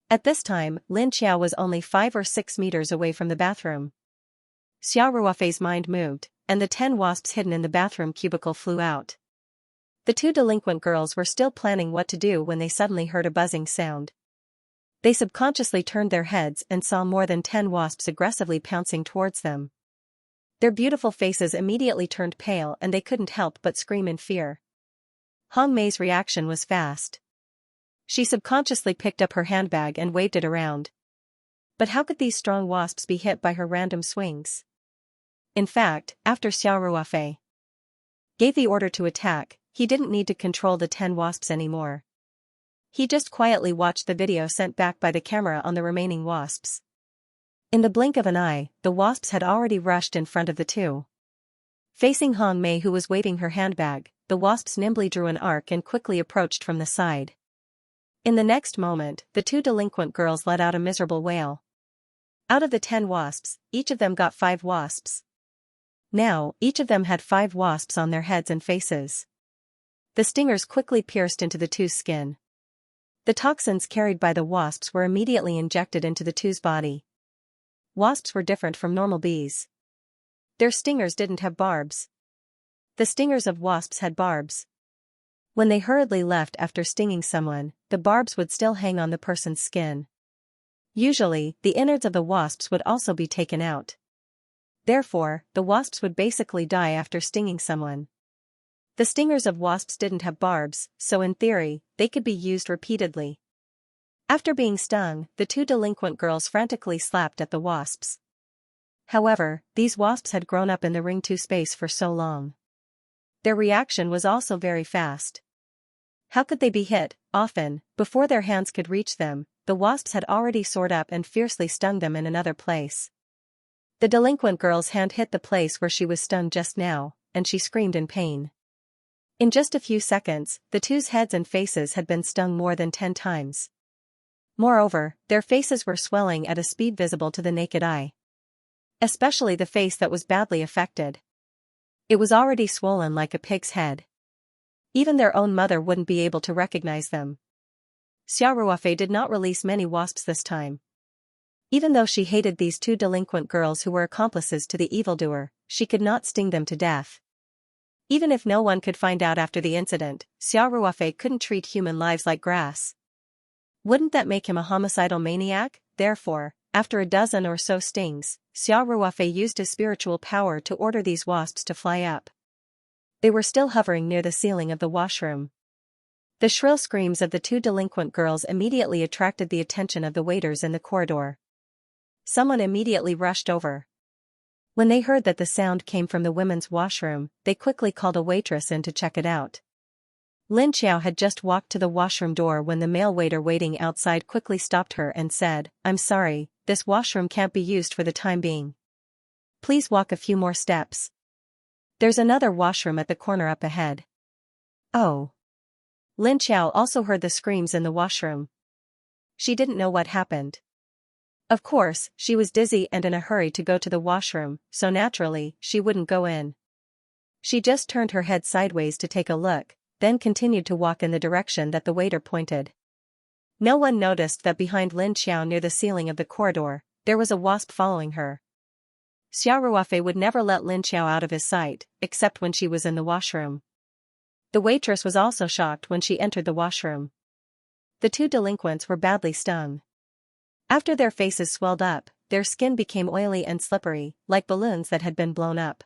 At this time, Lin Qiao was only 5 or 6 meters away from the bathroom. Xiao Ruofei's mind moved, and the 10 wasps hidden in the bathroom cubicle flew out. The 2 delinquent girls were still planning what to do when they suddenly heard a buzzing sound. They subconsciously turned their heads and saw more than 10 wasps aggressively pouncing towards them. Their beautiful faces immediately turned pale and they couldn't help but scream in fear. Hong Mei's reaction was fast. She subconsciously picked up her handbag and waved it around. But how could these strong wasps be hit by her random swings? In fact, after Xiao Ruofei gave the order to attack, he didn't need to control the 10 wasps anymore. He just quietly watched the video sent back by the camera on the remaining wasps. In the blink of an eye, the wasps had already rushed in front of the 2. Facing Hong Mei, who was waving her handbag, the wasps nimbly drew an arc and quickly approached from the side. In the next moment, the 2 delinquent girls let out a miserable wail. Out of the 10 wasps, each of them got 5 wasps. Now, each of them had 5 wasps on their heads and faces. The stingers quickly pierced into the 2's skin. The toxins carried by the wasps were immediately injected into the 2's body. Wasps were different from normal bees. Their stingers didn't have barbs. The stingers of wasps had barbs. When they hurriedly left after stinging someone, the barbs would still hang on the person's skin. Usually, the innards of the wasps would also be taken out. Therefore, the wasps would basically die after stinging someone. The stingers of wasps didn't have barbs, so in theory, they could be used repeatedly. After being stung, the 2 delinquent girls frantically slapped at the wasps. However, these wasps had grown up in the Ring 2 space for so long. Their reaction was also very fast. How could they be hit? Often, before their hands could reach them, the wasps had already soared up and fiercely stung them in another place. The delinquent girl's hand hit the place where she was stung just now, and she screamed in pain. In just a few seconds, the 2's heads and faces had been stung more than 10 times. Moreover, their faces were swelling at a speed visible to the naked eye. Especially the face that was badly affected. It was already swollen like a pig's head. Even their own mother wouldn't be able to recognize them. Xiao Ruofei did not release many wasps this time. Even though she hated these 2 delinquent girls who were accomplices to the evildoer, she could not sting them to death. Even if no one could find out after the incident, Xiao Ruofei couldn't treat human lives like grass. Wouldn't that make him a homicidal maniac? Therefore, after a dozen or so stings, Xiao Ruofei used his spiritual power to order these wasps to fly up. They were still hovering near the ceiling of the washroom. The shrill screams of the 2 delinquent girls immediately attracted the attention of the waiters in the corridor. Someone immediately rushed over. When they heard that the sound came from the women's washroom, they quickly called a waitress in to check it out. Lin Qiao had just walked to the washroom door when the male waiter waiting outside quickly stopped her and said, "I'm sorry, this washroom can't be used for the time being. Please walk a few more steps. There's another washroom at the corner up ahead." Oh. Lin Qiao also heard the screams in the washroom. She didn't know what happened. Of course, she was dizzy and in a hurry to go to the washroom, so naturally, she wouldn't go in. She just turned her head sideways to take a look, then continued to walk in the direction that the waiter pointed. No one noticed that behind Lin Qiao near the ceiling of the corridor, there was a wasp following her. Xiao Ruofei would never let Lin Qiao out of his sight, except when she was in the washroom. The waitress was also shocked when she entered the washroom. The 2 delinquents were badly stung. After their faces swelled up, their skin became oily and slippery, like balloons that had been blown up.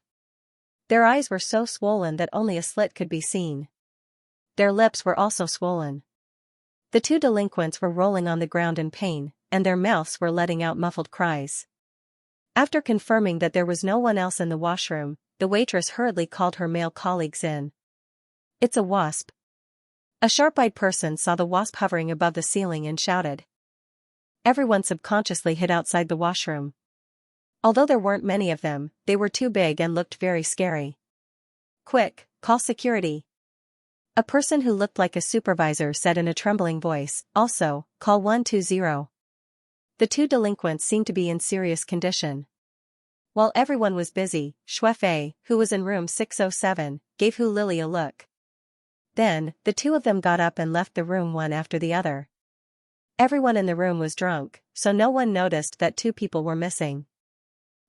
Their eyes were so swollen that only a slit could be seen. Their lips were also swollen. The 2 delinquents were rolling on the ground in pain, and their mouths were letting out muffled cries. After confirming that there was no one else in the washroom, the waitress hurriedly called her male colleagues in. "It's a wasp." A sharp-eyed person saw the wasp hovering above the ceiling and shouted. Everyone subconsciously hid outside the washroom. Although there weren't many of them, they were too big and looked very scary. "Quick, call security," a person who looked like a supervisor said in a trembling voice. "Also, call 120. The two delinquents seemed to be in serious condition. While everyone was busy, Shuefei, who was in room 607, gave Hu Lili a look. Then, the two of them got up and left the room one after the other. Everyone in the room was drunk, so no one noticed that two people were missing.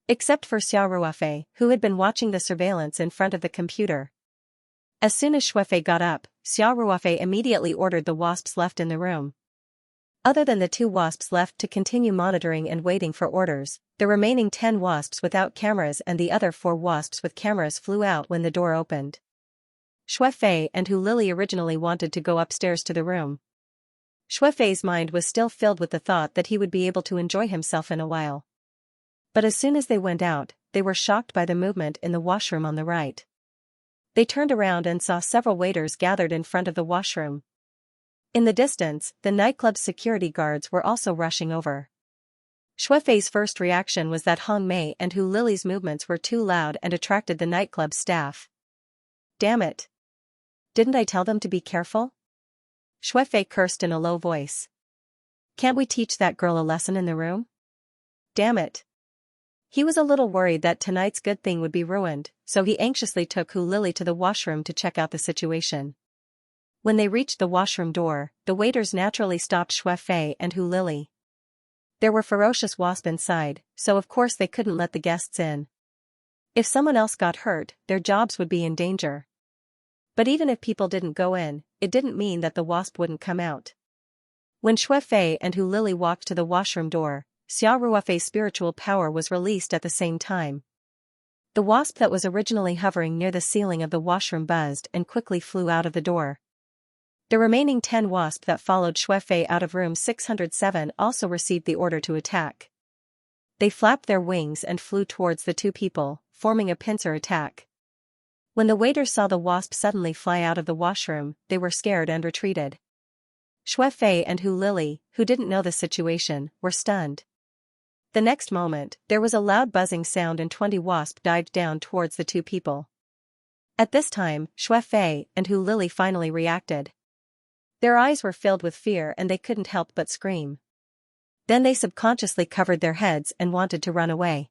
Except for Xiao Ruofei, who had been watching the surveillance in front of the computer. As soon as Shuefei got up, Xiao Ruofei immediately ordered the wasps left in the room. Other than the two wasps left to continue monitoring and waiting for orders, the remaining 10 wasps without cameras and the other 4 wasps with cameras flew out when the door opened. Shuefei and Hu Lili originally wanted to go upstairs to the room. Shuefei's mind was still filled with the thought that he would be able to enjoy himself in a while. But as soon as they went out, they were shocked by the movement in the washroom on the right. They turned around and saw several waiters gathered in front of the washroom. In the distance, the nightclub's security guards were also rushing over. Shuefei's first reaction was that Hong Mei and Hu Lili's movements were too loud and attracted the nightclub staff. "Damn it! Didn't I tell them to be careful?" Shuefei cursed in a low voice. "Can't we teach that girl a lesson in the room? Damn it!" He was a little worried that tonight's good thing would be ruined, so he anxiously took Hu Lili to the washroom to check out the situation. When they reached the washroom door, the waiters naturally stopped Shuefei and Hu Lili. There were ferocious wasps inside, so of course they couldn't let the guests in. If someone else got hurt, their jobs would be in danger. But even if people didn't go in, it didn't mean that the wasp wouldn't come out. When Shuefei and Hu Lili walked to the washroom door, Xiao Ruofei's spiritual power was released at the same time. The wasp that was originally hovering near the ceiling of the washroom buzzed and quickly flew out of the door. The remaining 10 wasps that followed Shuefei out of room 607 also received the order to attack. They flapped their wings and flew towards the two people, forming a pincer attack. When the waiters saw the wasp suddenly fly out of the washroom, they were scared and retreated. Shuefei and Hu Lili, who didn't know the situation, were stunned. The next moment, there was a loud buzzing sound and 20 wasps dived down towards the two people. At this time, Shuefei and Hu Lili finally reacted. Their eyes were filled with fear and they couldn't help but scream. Then they subconsciously covered their heads and wanted to run away.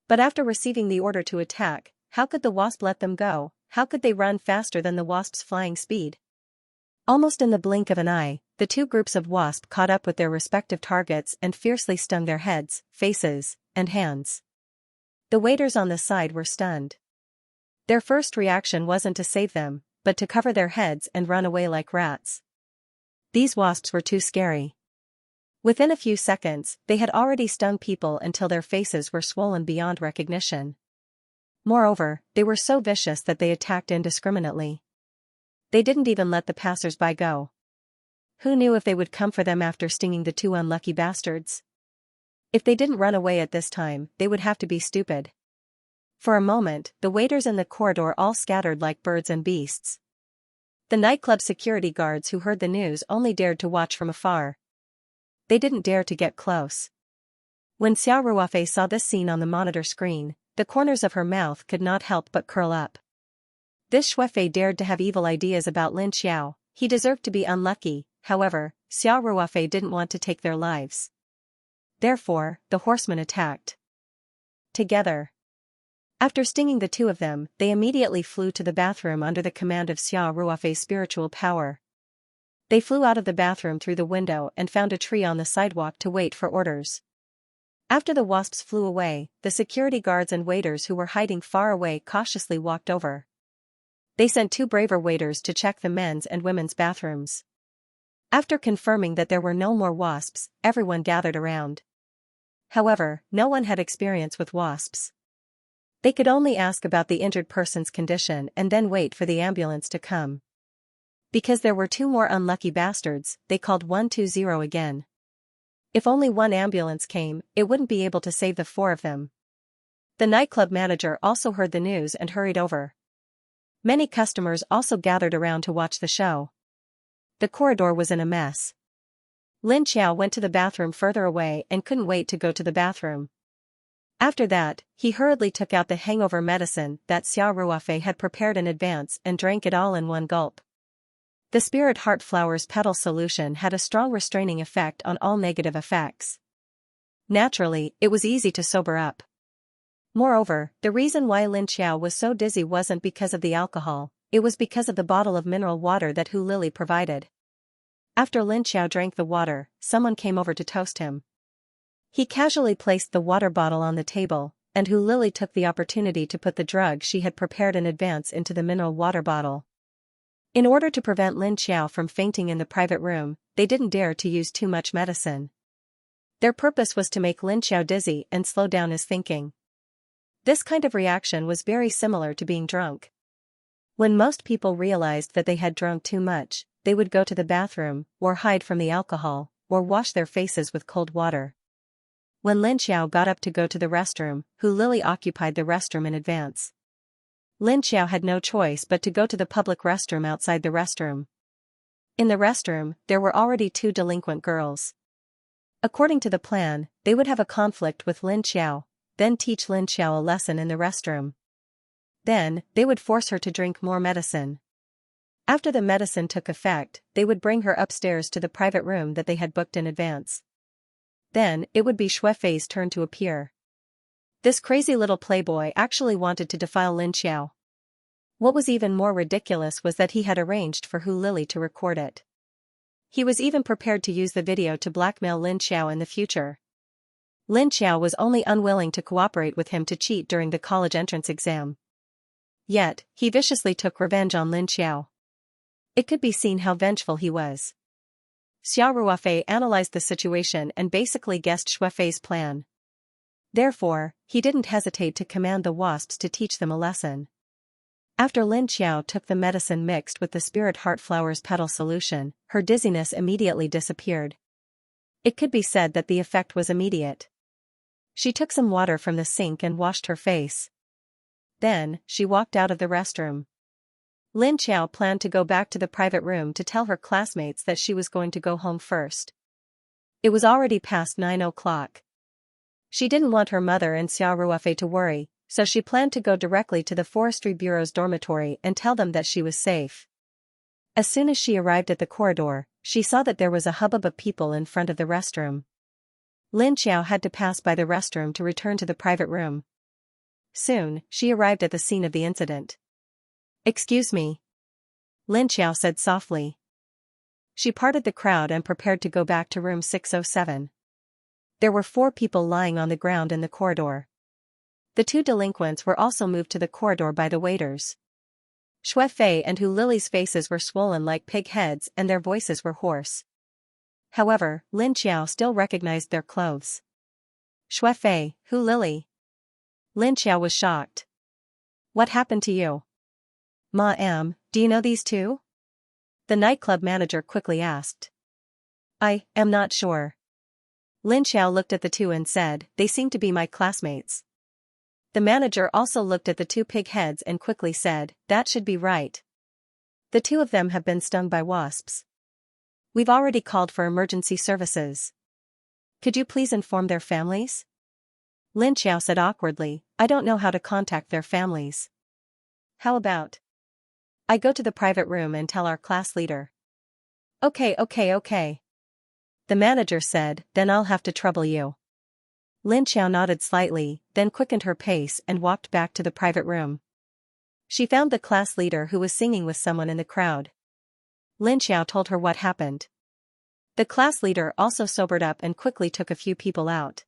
But after receiving the order to attack, how could the wasp let them go? How could they run faster than the wasp's flying speed? Almost in the blink of an eye, the two groups of wasps caught up with their respective targets and fiercely stung their heads, faces, and hands. The waiters on the side were stunned. Their first reaction wasn't to save them, but to cover their heads and run away like rats. These wasps were too scary. Within a few seconds, they had already stung people until their faces were swollen beyond recognition. Moreover, they were so vicious that they attacked indiscriminately. They didn't even let the passers-by go. Who knew if they would come for them after stinging the two unlucky bastards? If they didn't run away at this time, they would have to be stupid. For a moment, the waiters in the corridor all scattered like birds and beasts. The nightclub security guards who heard the news only dared to watch from afar. They didn't dare to get close. When Xiao Ruofei saw this scene on the monitor screen, the corners of her mouth could not help but curl up. This Shuefei dared to have evil ideas about Lin Xiao. He deserved to be unlucky. However, Xiao Ruofei didn't want to take their lives. Therefore, the horsemen attacked. Together. After stinging the two of them, they immediately flew to the bathroom under the command of Xiao Ruofei's spiritual power. They flew out of the bathroom through the window and found a tree on the sidewalk to wait for orders. After the wasps flew away, the security guards and waiters who were hiding far away cautiously walked over. They sent 2 braver waiters to check the men's and women's bathrooms. After confirming that there were no more wasps, everyone gathered around. However, no one had experience with wasps. They could only ask about the injured person's condition and then wait for the ambulance to come. Because there were 2 more unlucky bastards, they called 120 again. If only one ambulance came, it wouldn't be able to save the 4 of them. The nightclub manager also heard the news and hurried over. Many customers also gathered around to watch the show. The corridor was in a mess. Lin Xiao went to the bathroom further away and couldn't wait to go to the bathroom. After that, he hurriedly took out the hangover medicine that Xia Ruofei had prepared in advance and drank it all in one gulp. The spirit heart flowers petal solution had a strong restraining effect on all negative effects. Naturally, it was easy to sober up. Moreover, the reason why Lin Xiao was so dizzy wasn't because of the alcohol, it was because of the bottle of mineral water that Hu Lili provided. After Lin Xiao drank the water, someone came over to toast him. He casually placed the water bottle on the table, and Hu Lili took the opportunity to put the drug she had prepared in advance into the mineral water bottle. In order to prevent Lin Xiao from fainting in the private room, they didn't dare to use too much medicine. Their purpose was to make Lin Xiao dizzy and slow down his thinking. This kind of reaction was very similar to being drunk. When most people realized that they had drunk too much, they would go to the bathroom, or hide from the alcohol, or wash their faces with cold water. When Lin Xiao got up to go to the restroom, Hu Lili occupied the restroom in advance. Lin Xiao had no choice but to go to the public restroom outside the restroom. In the restroom, there were already 2 delinquent girls. According to the plan, they would have a conflict with Lin Xiao, then teach Lin Xiao a lesson in the restroom. Then, they would force her to drink more medicine. After the medicine took effect, they would bring her upstairs to the private room that they had booked in advance. Then, it would be Xuefei's turn to appear. This crazy little playboy actually wanted to defile Lin Xiao. What was even more ridiculous was that he had arranged for Hu Lili to record it. He was even prepared to use the video to blackmail Lin Xiao in the future. Lin Xiao was only unwilling to cooperate with him to cheat during the college entrance exam. Yet, he viciously took revenge on Lin Xiao. It could be seen how vengeful he was. Xia Ruofei analyzed the situation and basically guessed Xuefei's plan. Therefore, he didn't hesitate to command the wasps to teach them a lesson. After Lin Xiao took the medicine mixed with the spirit heart flowers petal solution, her dizziness immediately disappeared. It could be said that the effect was immediate. She took some water from the sink and washed her face. Then, she walked out of the restroom. Lin Xiao planned to go back to the private room to tell her classmates that she was going to go home first. It was already past 9 o'clock. She didn't want her mother and Xia Ruofei to worry, so she planned to go directly to the Forestry Bureau's dormitory and tell them that she was safe. As soon as she arrived at the corridor, she saw that there was a hubbub of people in front of the restroom. Lin Xiao had to pass by the restroom to return to the private room. Soon, she arrived at the scene of the incident. "Excuse me," Lin Xiao said softly. She parted the crowd and prepared to go back to room 607. There were 4 people lying on the ground in the corridor. The 2 delinquents were also moved to the corridor by the waiters. Xuefei and Hu Lili's faces were swollen like pig heads and their voices were hoarse. However, Lin Xiao still recognized their clothes. "Xuefei, Hu Lili." Lin Xiao was shocked. "What happened to you?" "Ma'am, do you know these 2? The nightclub manager quickly asked. "I am not sure." Lin Xiao looked at the 2 and said, "They seem to be my classmates." The manager also looked at the 2 pig heads and quickly said, "That should be right. The 2 of them have been stung by wasps. We've already called for emergency services. Could you please inform their families?" Lin Xiao said awkwardly, "I don't know how to contact their families. How about I go to the private room and tell our class leader?" Okay. The manager said, "Then I'll have to trouble you." Lin Xiao nodded slightly, then quickened her pace and walked back to the private room. She found the class leader who was singing with someone in the crowd. Lin Xiao told her what happened. The class leader also sobered up and quickly took a few people out.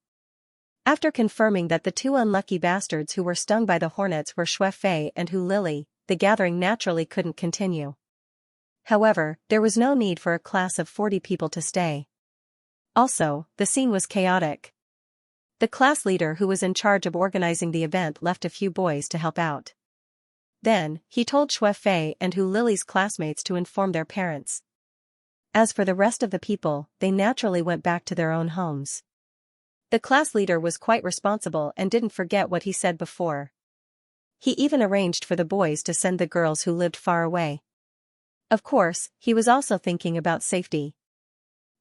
After confirming that the 2 unlucky bastards who were stung by the hornets were Xuefei and Hu Lili, the gathering naturally couldn't continue. However, there was no need for a class of 40 people to stay. Also, the scene was chaotic. The class leader who was in charge of organizing the event left a few boys to help out. Then, he told Xuefei and Hu Lili's classmates to inform their parents. As for the rest of the people, they naturally went back to their own homes. The class leader was quite responsible and didn't forget what he said before. He even arranged for the boys to send the girls who lived far away. Of course, he was also thinking about safety.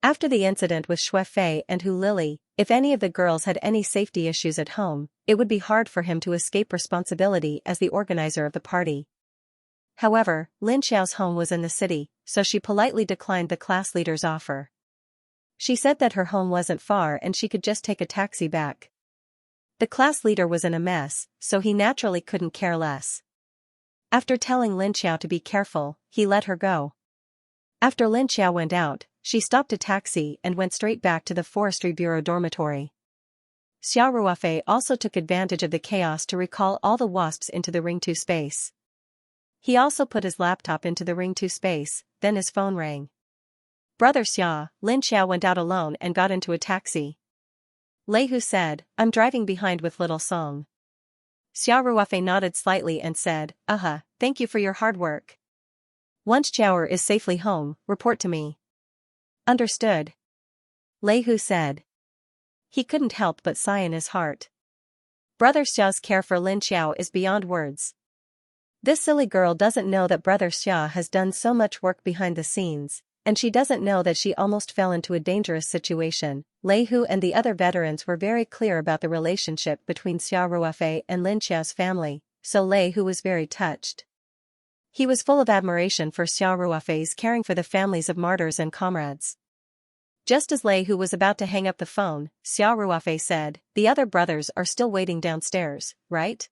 After the incident with Xue Fei and Hu Lily, if any of the girls had any safety issues at home, it would be hard for him to escape responsibility as the organizer of the party. However, Lin Xiao's home was in the city, so she politely declined the class leader's offer. She said that her home wasn't far and she could just take a taxi back. The class leader was in a mess, so he naturally couldn't care less. After telling Lin Xiao to be careful, he let her go. After Lin Xiao went out, she stopped a taxi and went straight back to the Forestry Bureau dormitory. Xiao Ruofei also took advantage of the chaos to recall all the wasps into the Ring 2 space. He also put his laptop into the Ring 2 space, then his phone rang. Brother Xia, Lin Xiao went out alone and got into a taxi. Lei Hu said, "I'm driving behind with little Song." Xiao Ruofei nodded slightly and said, "Thank you for your hard work. Once Xiaoer is safely home, report to me." "Understood," Lei Hu said. He couldn't help but sigh in his heart. Brother Xiao's care for Lin Xiao is beyond words. This silly girl doesn't know that Brother Xia has done so much work behind the scenes, and she doesn't know that she almost fell into a dangerous situation. Lei Hu and the other veterans were very clear about the relationship between Xiao Ruofei and Lin Xiao's family, so Lei Hu was very touched. He was full of admiration for Xiao Ruofei's caring for the families of martyrs and comrades. Just as Lei Hu was about to hang up the phone, Xiao Ruofei said, "The other brothers are still waiting downstairs, right?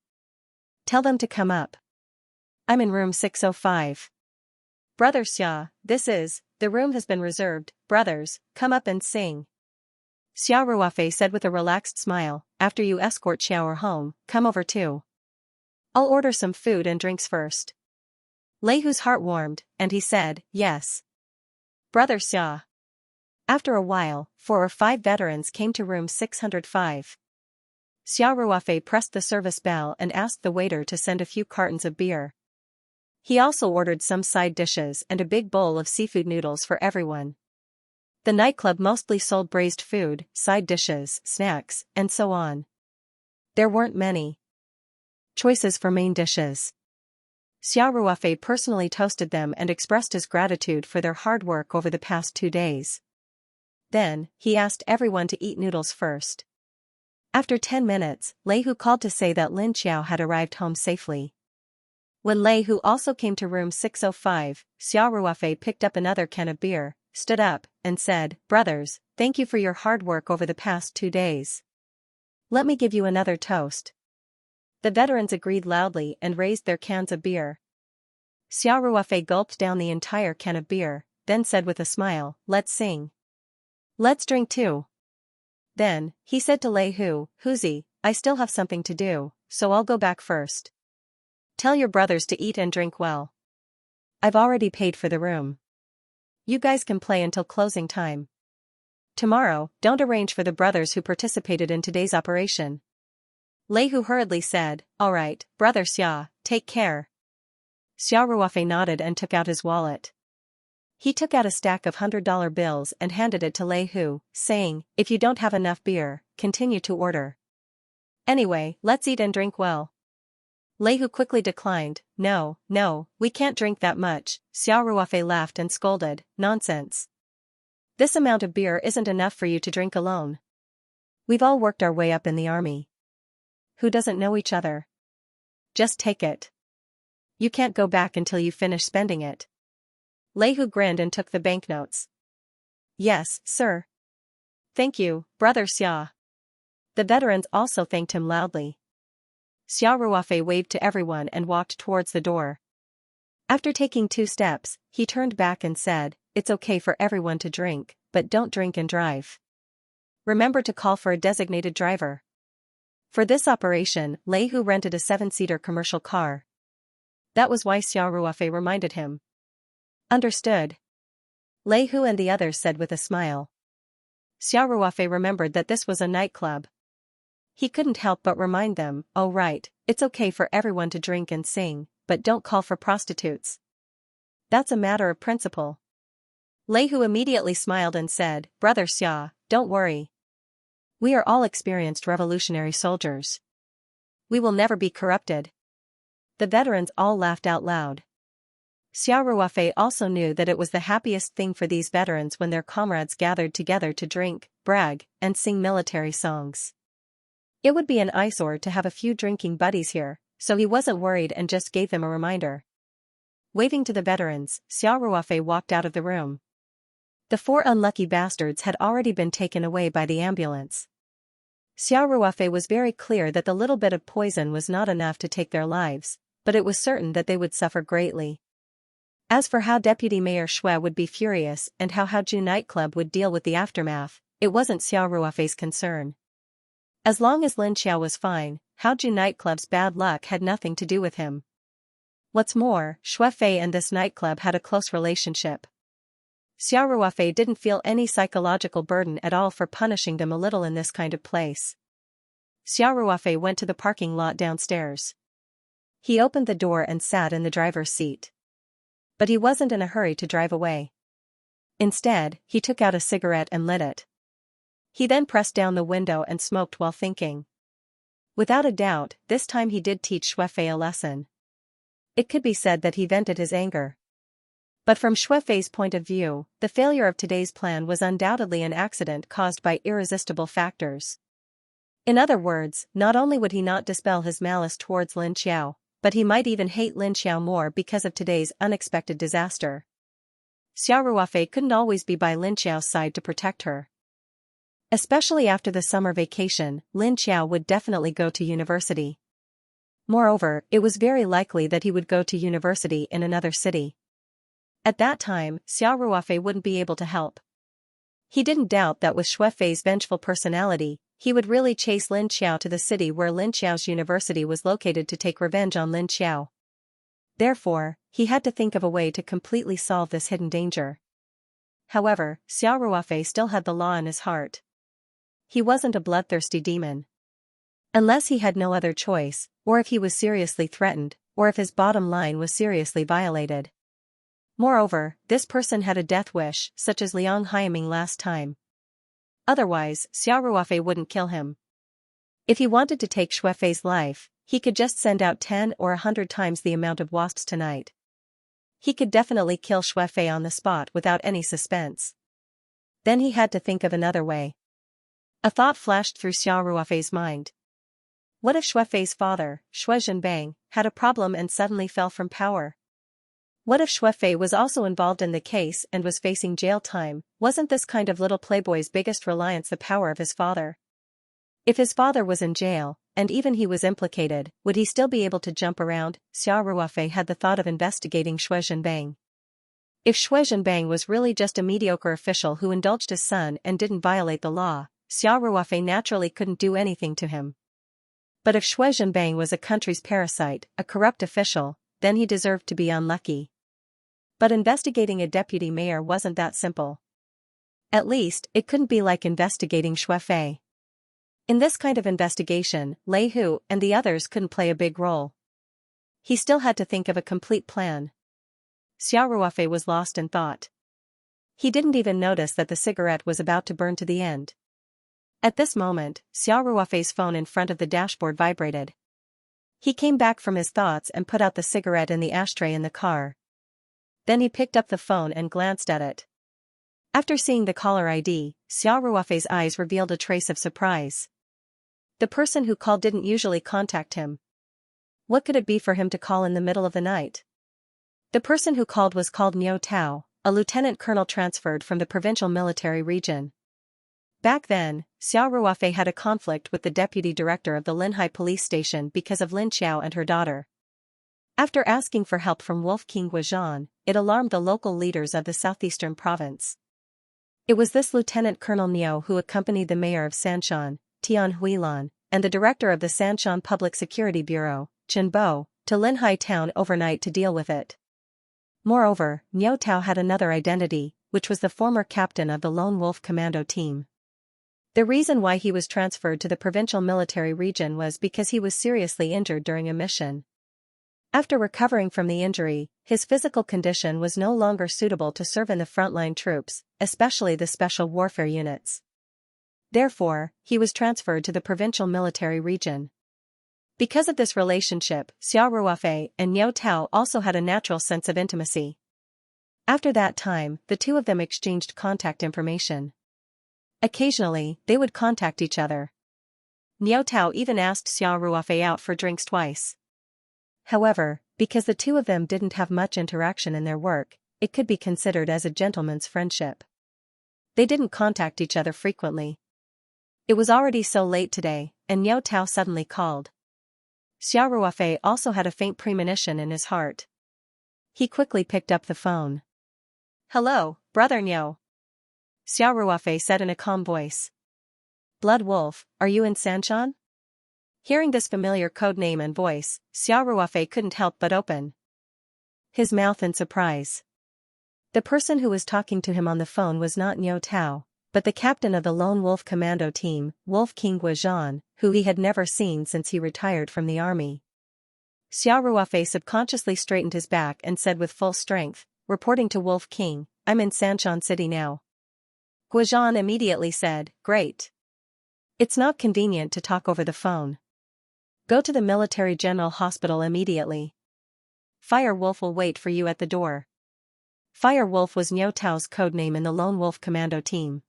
Tell them to come up. I'm in room 605. Brother Xia, the room has been reserved. Brothers, come up and sing." Xiao Ruofei said with a relaxed smile, "After you escort Xiaoer home, come over too. I'll order some food and drinks first." Lei Hu's heart warmed, and he said, "Yes. Brother Xia." After a while, 4 or 5 veterans came to room 605. Xiao Ruofei pressed the service bell and asked the waiter to send a few cartons of beer. He also ordered some side dishes and a big bowl of seafood noodles for everyone. The nightclub mostly sold braised food, side dishes, snacks, and so on. There weren't many choices for main dishes. Xiao Ruofei personally toasted them and expressed his gratitude for their hard work over the past 2 days. Then, he asked everyone to eat noodles first. After 10 minutes, Lei Hu called to say that Lin Xiao had arrived home safely. When Lei Hu also came to room 605, Xiao Ruofei picked up another can of beer, stood up, and said, "Brothers, thank you for your hard work over the past 2 days. Let me give you another toast." The veterans agreed loudly and raised their cans of beer. Xiao Ruofei gulped down the entire can of beer, then said with a smile, "Let's sing. Let's drink too." Then, he said to Lei Hu, "Huzi, I still have something to do, so I'll go back first. Tell your brothers to eat and drink well. I've already paid for the room. You guys can play until closing time. Tomorrow, don't arrange for the brothers who participated in today's operation." Lei Hu hurriedly said, "All right, Brother Xia, take care." Xiao Ruofei nodded and took out his wallet. He took out a stack of $100 bills and handed it to Lei Hu, saying, "If you don't have enough beer, continue to order. Anyway, let's eat and drink well." Lei Hu quickly declined, No, we can't drink that much." Xiao Ruofei laughed and scolded, "Nonsense. This amount of beer isn't enough for you to drink alone. We've all worked our way up in the army. Who doesn't know each other? Just take it. You can't go back until you finish spending it." Lei Hu grinned and took the banknotes. "Yes, sir. Thank you, Brother Xia." The veterans also thanked him loudly. Xiao Ruofei waved to everyone and walked towards the door. After taking 2 steps, he turned back and said, "It's okay for everyone to drink, but don't drink and drive. Remember to call for a designated driver." For this operation, Lei Hu rented a 7-seater commercial car. That was why Xiao Ruofei reminded him. "Understood," Lei Hu and the others said with a smile. Xiao Ruofei remembered that this was a nightclub. He couldn't help but remind them, "Oh right, it's okay for everyone to drink and sing, but don't call for prostitutes. That's a matter of principle." Lei Hu immediately smiled and said, "Brother Xia, don't worry. We are all experienced revolutionary soldiers. We will never be corrupted." The veterans all laughed out loud. Xiao Ruofei also knew that it was the happiest thing for these veterans when their comrades gathered together to drink, brag, and sing military songs. It would be an eyesore to have a few drinking buddies here, so he wasn't worried and just gave them a reminder. Waving to the veterans, Xiao Ruofei walked out of the room. The 4 unlucky bastards had already been taken away by the ambulance. Xiao Ruofei was very clear that the little bit of poison was not enough to take their lives, but it was certain that they would suffer greatly. As for how Deputy Mayor Xue would be furious and how Haoju nightclub would deal with the aftermath, it wasn't Xiao Ruofei's concern. As long as Lin Xiao was fine, Haoju nightclub's bad luck had nothing to do with him. What's more, Xue Fei and this nightclub had a close relationship. Xiao Ruofei didn't feel any psychological burden at all for punishing them a little in this kind of place. Xiao Ruofei went to the parking lot downstairs. He opened the door and sat in the driver's seat. But he wasn't in a hurry to drive away. Instead, he took out a cigarette and lit it. He then pressed down the window and smoked while thinking. Without a doubt, this time he did teach Xue Fei a lesson. It could be said that he vented his anger. But from Xue Fei's point of view, the failure of today's plan was undoubtedly an accident caused by irresistible factors. In other words, not only would he not dispel his malice towards Lin Xiao, but he might even hate Lin Xiao more because of today's unexpected disaster. Xiao Ruofei couldn't always be by Lin Xiao's side to protect her. Especially after the summer vacation, Lin Xiao would definitely go to university. Moreover, it was very likely that he would go to university in another city. At that time, Xiao Ruofei wouldn't be able to help. He didn't doubt that with Xue Fei's vengeful personality, he would really chase Lin Xiao to the city where Lin Xiao's university was located to take revenge on Lin Xiao. Therefore, he had to think of a way to completely solve this hidden danger. However, Xiao Ruofei still had the law in his heart. He wasn't a bloodthirsty demon. Unless he had no other choice, or if he was seriously threatened, or if his bottom line was seriously violated. Moreover, this person had a death wish, such as Liang Haiming last time. Otherwise, Xiao Ruofei wouldn't kill him. If he wanted to take Xue Fei's life, he could just send out 10 or 100 times the amount of wasps tonight. He could definitely kill Xue Fei on the spot without any suspense. Then he had to think of another way. A thought flashed through Xiao Ruofei's mind. What if Xue Fei's father, Xue Zhenbang, had a problem and suddenly fell from power? What if Xue Fei was also involved in the case and was facing jail time? Wasn't this kind of little playboy's biggest reliance the power of his father? If his father was in jail, and even he was implicated, would he still be able to jump around? Xiao Ruofei had the thought of investigating Xue Zhenbang. If Xue Zhenbang was really just a mediocre official who indulged his son and didn't violate the law, Xiao Ruofei naturally couldn't do anything to him. But if Xue Zhenbang was a country's parasite, a corrupt official, then he deserved to be unlucky. But investigating a deputy mayor wasn't that simple. At least, it couldn't be like investigating Xue Fei. In this kind of investigation, Lei Hu and the others couldn't play a big role. He still had to think of a complete plan. Xiao Ruofei was lost in thought. He didn't even notice that the cigarette was about to burn to the end. At this moment, Xiao Ruofei's phone in front of the dashboard vibrated. He came back from his thoughts and put out the cigarette in the ashtray in the car. Then he picked up the phone and glanced at it. After seeing the caller ID, Xiao Ruofei's eyes revealed a trace of surprise. The person who called didn't usually contact him. What could it be for him to call in the middle of the night? The person who called was called Miao Tao, a lieutenant colonel transferred from the provincial military region. Back then, Xiao Ruofei had a conflict with the deputy director of the Linhai police station because of Lin Xiao and her daughter. After asking for help from Wolf King Guizhan, it alarmed the local leaders of the southeastern province. It was this Lieutenant Colonel Niu who accompanied the mayor of Sanshan, Tian Huilan, and the director of the Sanshan Public Security Bureau, Chen Bo, to Linhai town overnight to deal with it. Moreover, Miao Tao had another identity, which was the former captain of the Lone Wolf Commando team. The reason why he was transferred to the provincial military region was because he was seriously injured during a mission. After recovering from the injury, his physical condition was no longer suitable to serve in the frontline troops, especially the special warfare units. Therefore, he was transferred to the provincial military region. Because of this relationship, Xiao Ruofei and Niu Tao also had a natural sense of intimacy. After that time, the two of them exchanged contact information. Occasionally, they would contact each other. Niu Tao even asked Xiao Ruofei out for drinks twice. However, because the two of them didn't have much interaction in their work, it could be considered as a gentleman's friendship. They didn't contact each other frequently. It was already so late today, and Niu Tao suddenly called. Xiao Ruofei also had a faint premonition in his heart. He quickly picked up the phone. "Hello, brother Niu," Xiao Ruofei said in a calm voice. "Blood Wolf, are you in Xianxia?" Hearing this familiar code name and voice, Xiao Ruofei couldn't help but open his mouth in surprise. The person who was talking to him on the phone was not Niu Tao, but the captain of the Lone Wolf Commando team, Wolf King Guizhan, who he had never seen since he retired from the army. Xiao Ruofei subconsciously straightened his back and said with full strength, reporting to Wolf King, "I'm in Sanchon City now." Guizhan immediately said, "Great. It's not convenient to talk over the phone. Go to the Military General Hospital immediately. Fire Wolf will wait for you at the door." Fire Wolf was Niu Tao's code name in the Lone Wolf Commando team.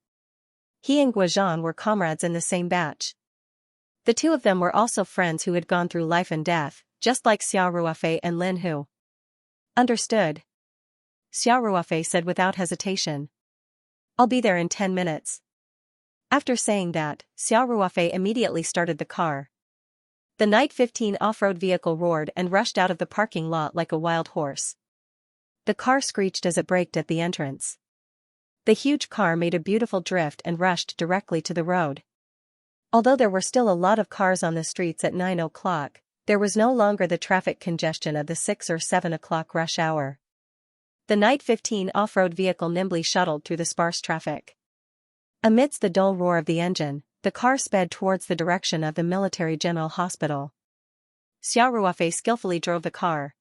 He and Guizhan were comrades in the same batch. The two of them were also friends who had gone through life and death, just like Xiao Ruofei and Lin Hu. "Understood," Xiao Ruofei said without hesitation. "I'll be there in 10 minutes. After saying that, Xiao Ruofei immediately started the car. The Night 15 off-road vehicle roared and rushed out of the parking lot like a wild horse. The car screeched as it braked at the entrance. The huge car made a beautiful drift and rushed directly to the road. Although there were still a lot of cars on the streets at 9 o'clock, there was no longer the traffic congestion of the 6 or 7 o'clock rush hour. The Night 15 off-road vehicle nimbly shuttled through the sparse traffic. Amidst the dull roar of the engine, the car sped towards the direction of the Military General Hospital. Xiao Ruofei skillfully drove the car.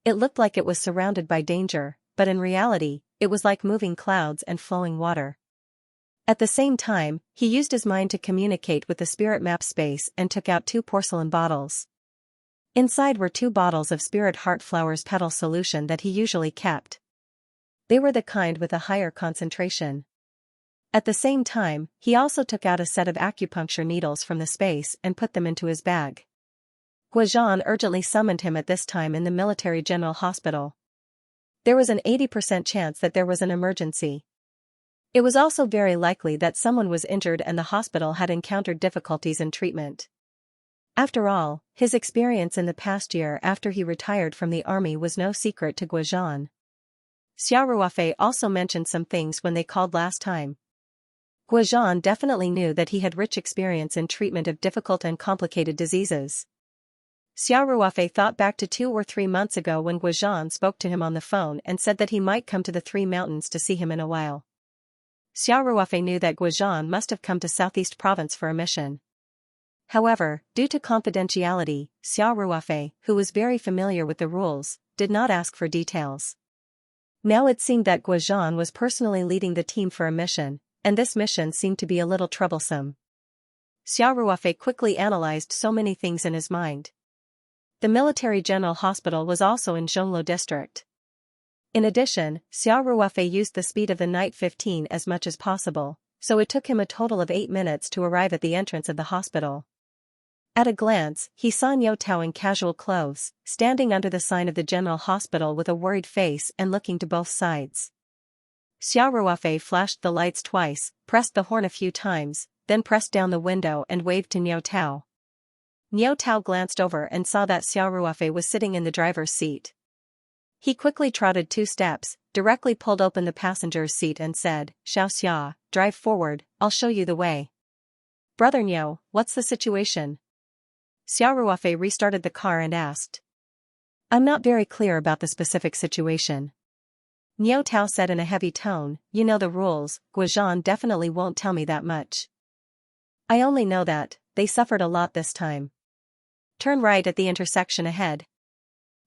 It looked like it was surrounded by danger, but in reality, it was like moving clouds and flowing water. At the same time, he used his mind to communicate with the spirit map space and took out 2 porcelain bottles. Inside were 2 bottles of Spirit Heart Flowers petal solution that he usually kept. They were the kind with a higher concentration. At the same time, he also took out a set of acupuncture needles from the space and put them into his bag. Guizhan urgently summoned him at this time in the Military General Hospital. There was an 80% chance that there was an emergency. It was also very likely that someone was injured and the hospital had encountered difficulties in treatment. After all, his experience in the past year after he retired from the army was no secret to Guizhan. Xiao Ruofei also mentioned some things when they called last time. Guizhan definitely knew that he had rich experience in treatment of difficult and complicated diseases. Xiao Ruofei thought back to 2 or 3 months ago when Guizhan spoke to him on the phone and said that he might come to the 3 mountains to see him in a while. Xiao Ruofei knew that Guizhan must have come to Southeast Province for a mission. However, due to confidentiality, Xiao Ruofei, who was very familiar with the rules, did not ask for details. Now it seemed that Guizhan was personally leading the team for a mission, and this mission seemed to be a little troublesome. Xiao Ruofei quickly analyzed so many things in his mind. The Military General Hospital was also in Zhongluo district. In addition, Xiao Ruofei used the speed of the Night 15 as much as possible, so it took him a total of 8 minutes to arrive at the entrance of the hospital. At a glance, he saw Niu Tao in casual clothes, standing under the sign of the General Hospital with a worried face and looking to both sides. Xiao Ruofei flashed the lights twice, pressed the horn a few times, then pressed down the window and waved to Niu Tao. Niu Tao glanced over and saw that Xiao Ruofei was sitting in the driver's seat. He quickly trotted 2 steps, directly pulled open the passenger's seat and said, "Xiaoxia, drive forward, I'll show you the way." "Brother Niu, what's the situation?" Xiao Ruofei restarted the car and asked. "I'm not very clear about the specific situation," Niu Tao said in a heavy tone. "You know the rules, Guizhan definitely won't tell me that much. I only know that they suffered a lot this time. Turn right at the intersection ahead."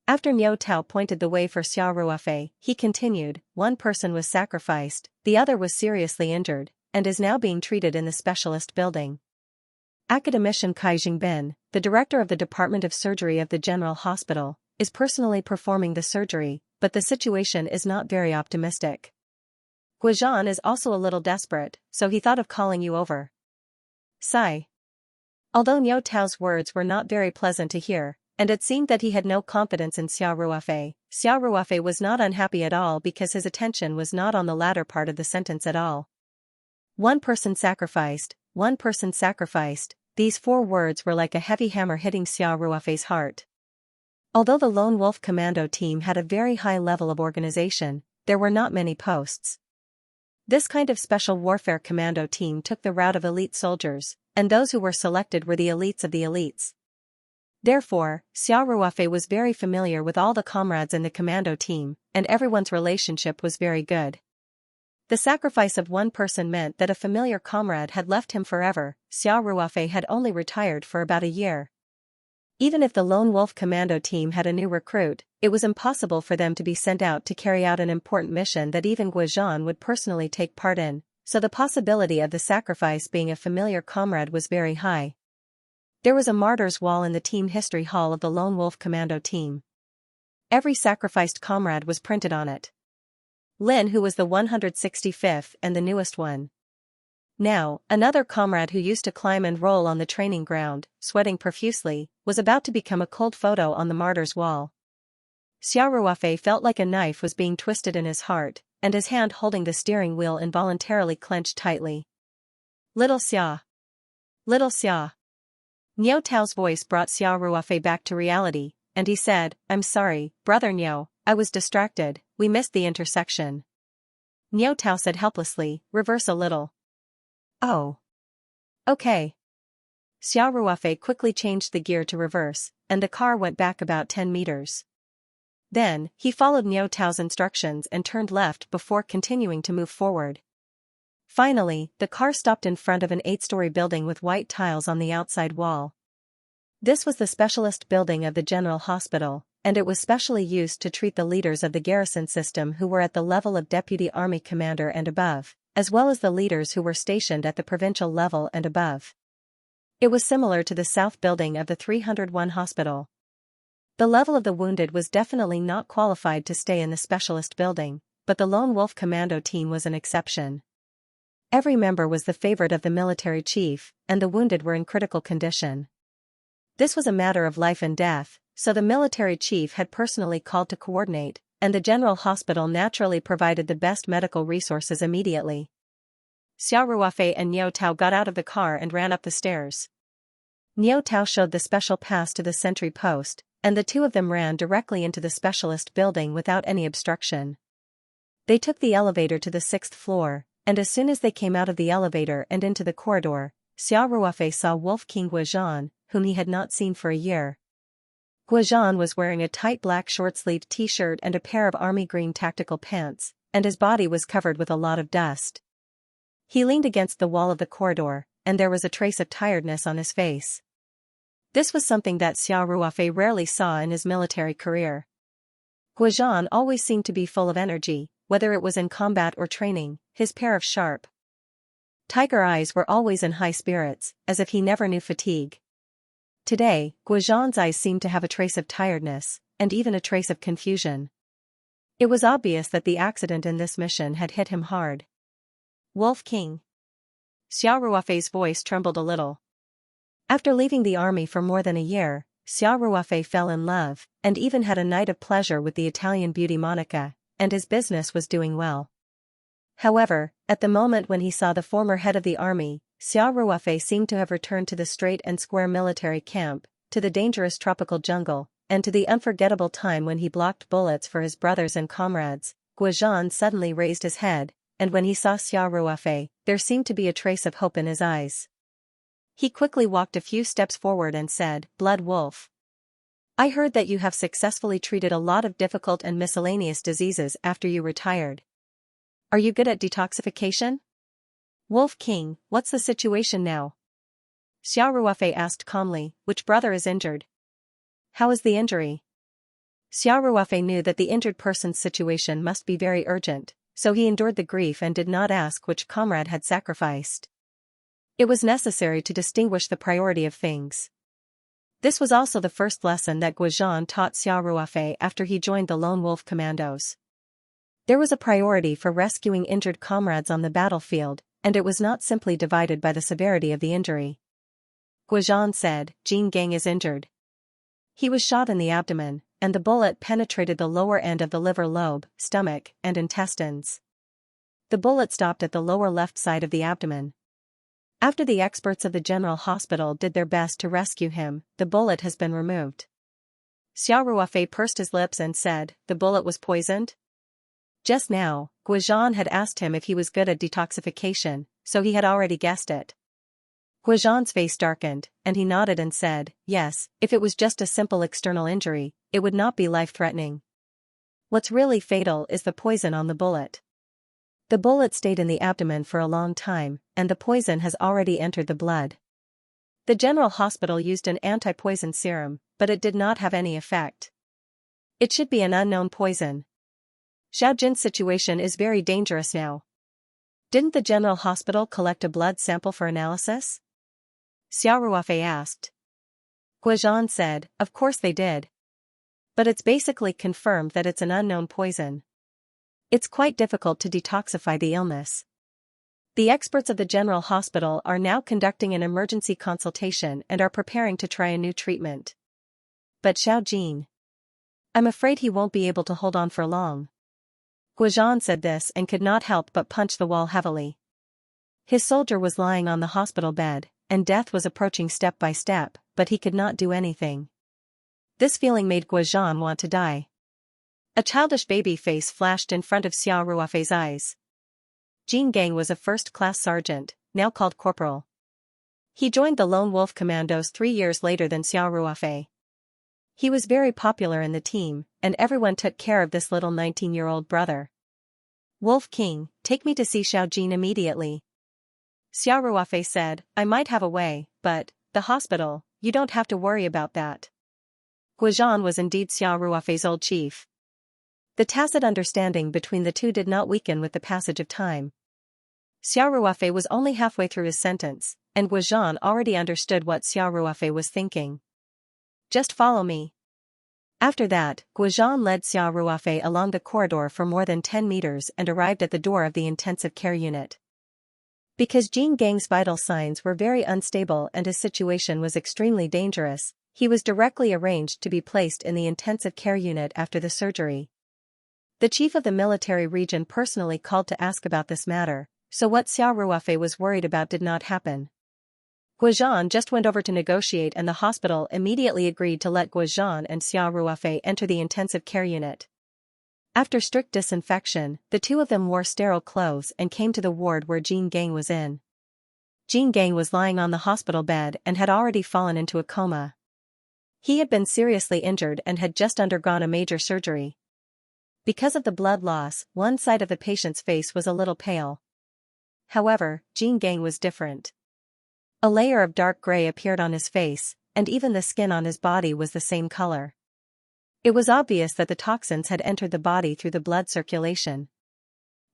After Niu Tao pointed the way for Xiao Ruofei, he continued, "One person was sacrificed, the other was seriously injured, and is now being treated in the specialist building. Academician Kai Jingbin, the director of the Department of Surgery of the General Hospital, is personally performing the surgery, but the situation is not very optimistic. Guizhan is also a little desperate, so he thought of calling you over. Sigh. Although Niu Tao's words were not very pleasant to hear, and it seemed that he had no confidence in Xiao Ruofei was not unhappy at all because his attention was not on the latter part of the sentence at all. One person sacrificed, these 4 words were like a heavy hammer hitting Xiao Ruofei's heart. Although the Lone Wolf Commando team had a very high level of organization, there were not many posts. This kind of special warfare commando team took the route of elite soldiers, and those who were selected were the elites of the elites. Therefore, Xiao Ruofei was very familiar with all the comrades in the commando team, and everyone's relationship was very good. The sacrifice of one person meant that a familiar comrade had left him forever. Xiao Ruofei had only retired for about a year. Even if the Lone Wolf Commando team had a new recruit, it was impossible for them to be sent out to carry out an important mission that even Guizhan would personally take part in, so the possibility of the sacrifice being a familiar comrade was very high. There was a martyr's wall in the team history hall of the Lone Wolf Commando team. Every sacrificed comrade was printed on it. Lin, who was the 165th and the newest one. Now, another comrade who used to climb and roll on the training ground, sweating profusely, was about to become a cold photo on the martyr's wall. Xiao Ruofei felt like a knife was being twisted in his heart, and his hand holding the steering wheel involuntarily clenched tightly. Little Xia. Little Xia. Niu Tao's voice brought Xiao Ruofei back to reality, and he said, I'm sorry, brother Niu, I was distracted, we missed the intersection. Niu Tao said helplessly, reverse a little. Oh. Okay. Xiao Ruofei quickly changed the gear to reverse, and the car went back about 10 meters. Then, he followed Niu Tao's instructions and turned left before continuing to move forward. Finally, the car stopped in front of an 8-story building with white tiles on the outside wall. This was the specialist building of the General Hospital, and it was specially used to treat the leaders of the garrison system who were at the level of deputy army commander and above, as well as the leaders who were stationed at the provincial level and above. It was similar to the south building of the 301 hospital. The level of the wounded was definitely not qualified to stay in the specialist building, but the Lone Wolf Commando team was an exception. Every member was the favorite of the military chief, and the wounded were in critical condition. This was a matter of life and death, so the military chief had personally called to coordinate, and the general hospital naturally provided the best medical resources immediately. Xiao Ruofei and Niu Tao got out of the car and ran up the stairs. Niu Tao showed the special pass to the sentry post, and the two of them ran directly into the specialist building without any obstruction. They took the elevator to the 6th floor, and as soon as they came out of the elevator and into the corridor, Xiao Ruofei saw Wolf King Guizhan, whom he had not seen for a year. Guizhan was wearing a tight black short-sleeved t-shirt and a pair of army green tactical pants, and his body was covered with a lot of dust. He leaned against the wall of the corridor, and there was a trace of tiredness on his face. This was something that Xiao Ruofei rarely saw in his military career. Guizhan always seemed to be full of energy, whether it was in combat or training. His pair of sharp tiger eyes were always in high spirits, as if he never knew fatigue. Today, Guizhan's eyes seemed to have a trace of tiredness, and even a trace of confusion. It was obvious that the accident in this mission had hit him hard. Wolf King. Xiao Ruofei's voice trembled a little. After leaving the army for more than a year, Xiao Ruofei fell in love, and even had a night of pleasure with the Italian beauty Monica, and his business was doing well. However, at the moment when he saw the former head of the army, Xiao Ruofei seemed to have returned to the straight and square military camp, to the dangerous tropical jungle, and to the unforgettable time when he blocked bullets for his brothers and comrades. Guizhan suddenly raised his head, and when he saw Xiao Ruofei, there seemed to be a trace of hope in his eyes. He quickly walked a few steps forward and said, Blood Wolf. I heard that you have successfully treated a lot of difficult and miscellaneous diseases after you retired. Are you good at detoxification? Wolf King, what's the situation now? Xiao Ruofei asked calmly, which brother is injured? How is the injury? Xiao Ruofei knew that the injured person's situation must be very urgent, so he endured the grief and did not ask which comrade had sacrificed. It was necessary to distinguish the priority of things. This was also the first lesson that Guizhan taught Xiao Ruofei after he joined the Lone Wolf Commandos. There was a priority for rescuing injured comrades on the battlefield, and it was not simply divided by the severity of the injury. Guizhan said, "Jin Gang is injured. He was shot in the abdomen, and the bullet penetrated the lower end of the liver lobe, stomach, and intestines. The bullet stopped at the lower left side of the abdomen. After the experts of the General Hospital did their best to rescue him, the bullet has been removed." Xiao Ruofei pursed his lips and said, "The bullet was poisoned?" Just now, Guizhan had asked him if he was good at detoxification, so he had already guessed it. Guizhan's face darkened, and he nodded and said, "Yes, if it was just a simple external injury, it would not be life-threatening. What's really fatal is the poison on the bullet. The bullet stayed in the abdomen for a long time, and the poison has already entered the blood. The General Hospital used an anti-poison serum, but it did not have any effect. It should be an unknown poison. Xiao Jin's situation is very dangerous now. Didn't the General Hospital collect a blood sample for analysis?" Xiao Ruofei asked. Guizhan said, "Of course they did. But it's basically confirmed that it's an unknown poison. It's quite difficult to detoxify the illness. The experts of the General Hospital are now conducting an emergency consultation and are preparing to try a new treatment. But Xiao Jin, I'm afraid he won't be able to hold on for long." Guizhan said this and could not help but punch the wall heavily. His soldier was lying on the hospital bed, and death was approaching step by step, but he could not do anything. This feeling made Guizhan want to die. A childish baby face flashed in front of Xiao Ruofei's eyes. Jin Gang was a first-class sergeant, now called corporal. He joined the Lone Wolf Commandos 3 years later than Xiao Ruofei. He was very popular in the team, and everyone took care of this little 19-year-old brother. "Wolf King, take me to see Xiao Jin immediately." Xiao Ruofei said, "I might have a way, but, the hospital, you don't have to worry about that." Guizhan was indeed Xiao Ruofei's old chief. The tacit understanding between the two did not weaken with the passage of time. Xiao Ruofei was only halfway through his sentence, and Guizhan already understood what Xiao Ruofei was thinking. "Just follow me." After that, Guizhan led Xiao Ruofei along the corridor for more than 10 meters and arrived at the door of the intensive care unit. Because Jin Gang's vital signs were very unstable and his situation was extremely dangerous, he was directly arranged to be placed in the intensive care unit after the surgery. The chief of the military region personally called to ask about this matter, so what Xiao Ruofei was worried about did not happen. Guizhan just went over to negotiate and the hospital immediately agreed to let Guizhan and Xiao Ruofei enter the intensive care unit. After strict disinfection, the two of them wore sterile clothes and came to the ward where Jin Gang was in. Jin Gang was lying on the hospital bed and had already fallen into a coma. He had been seriously injured and had just undergone a major surgery. Because of the blood loss, one side of the patient's face was a little pale. However, Jin Gang was different. A layer of dark gray appeared on his face, and even the skin on his body was the same color. It was obvious that the toxins had entered the body through the blood circulation.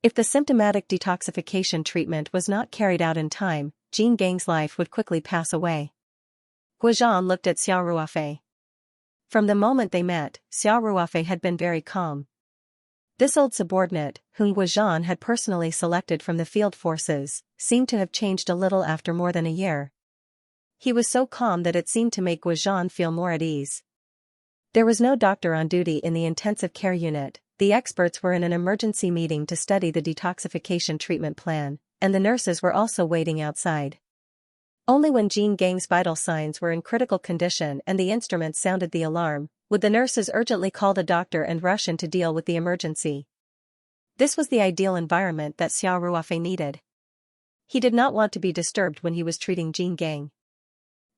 If the symptomatic detoxification treatment was not carried out in time, Jin Gang's life would quickly pass away. Guizhan looked at Xiao Ruofei. From the moment they met, Xiao Ruofei had been very calm. This old subordinate, whom Guizhan had personally selected from the field forces, seemed to have changed a little after more than a year. He was so calm that it seemed to make Guizhan feel more at ease. There was no doctor on duty in the intensive care unit, the experts were in an emergency meeting to study the detoxification treatment plan, and the nurses were also waiting outside. Only when Jin Gang's vital signs were in critical condition and the instruments sounded the alarm, would the nurses urgently call the doctor and rush in to deal with the emergency. This was the ideal environment that Xiao Ruofei needed. He did not want to be disturbed when he was treating Jin Gang.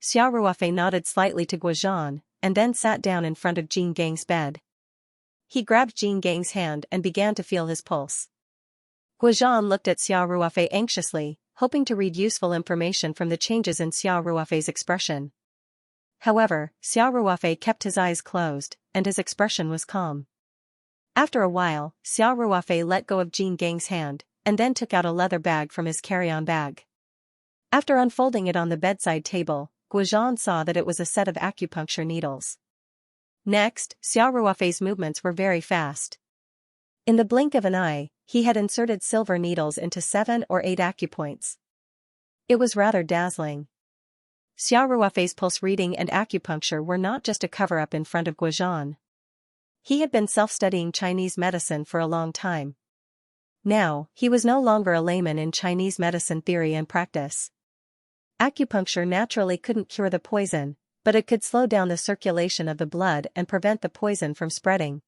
Xiao Ruofei nodded slightly to Guizhan, and then sat down in front of Jin Gang's bed. He grabbed Jin Gang's hand and began to feel his pulse. Guizhan looked at Xiao Ruofei anxiously, hoping to read useful information from the changes in Xiao Ruofei's expression. However, Xiao Ruofei kept his eyes closed, and his expression was calm. After a while, Xiao Ruofei let go of Jin Gang's hand, and then took out a leather bag from his carry-on bag. After unfolding it on the bedside table, Guozhan saw that it was a set of acupuncture needles. Next, Xiao Ruofei's movements were very fast. In the blink of an eye, he had inserted silver needles into 7 or 8 acupoints. It was rather dazzling. Xiao Ruofei's pulse reading and acupuncture were not just a cover-up in front of Guozhan. He had been self-studying Chinese medicine for a long time. Now, he was no longer a layman in Chinese medicine theory and practice. Acupuncture naturally couldn't cure the poison, but it could slow down the circulation of the blood and prevent the poison from spreading.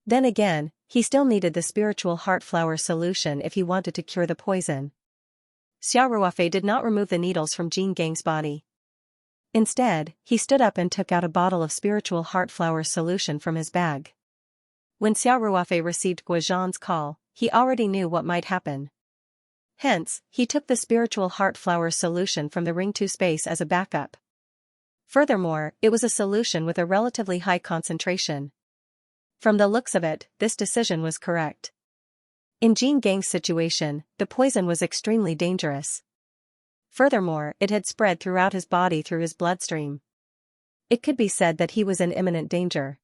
Then again, he still needed the spiritual heart flower solution if he wanted to cure the poison. Xiao Ruofei did not remove the needles from Jin Gang's body. Instead, he stood up and took out a bottle of spiritual heart flower solution from his bag. When Xiao Ruofei received Guozhan's call, he already knew what might happen. Hence, he took the spiritual heart flower solution from the Ring 2 space as a backup. Furthermore, it was a solution with a relatively high concentration. From the looks of it, this decision was correct. In Jin Gang's situation, the poison was extremely dangerous. Furthermore, it had spread throughout his body through his bloodstream. It could be said that he was in imminent danger.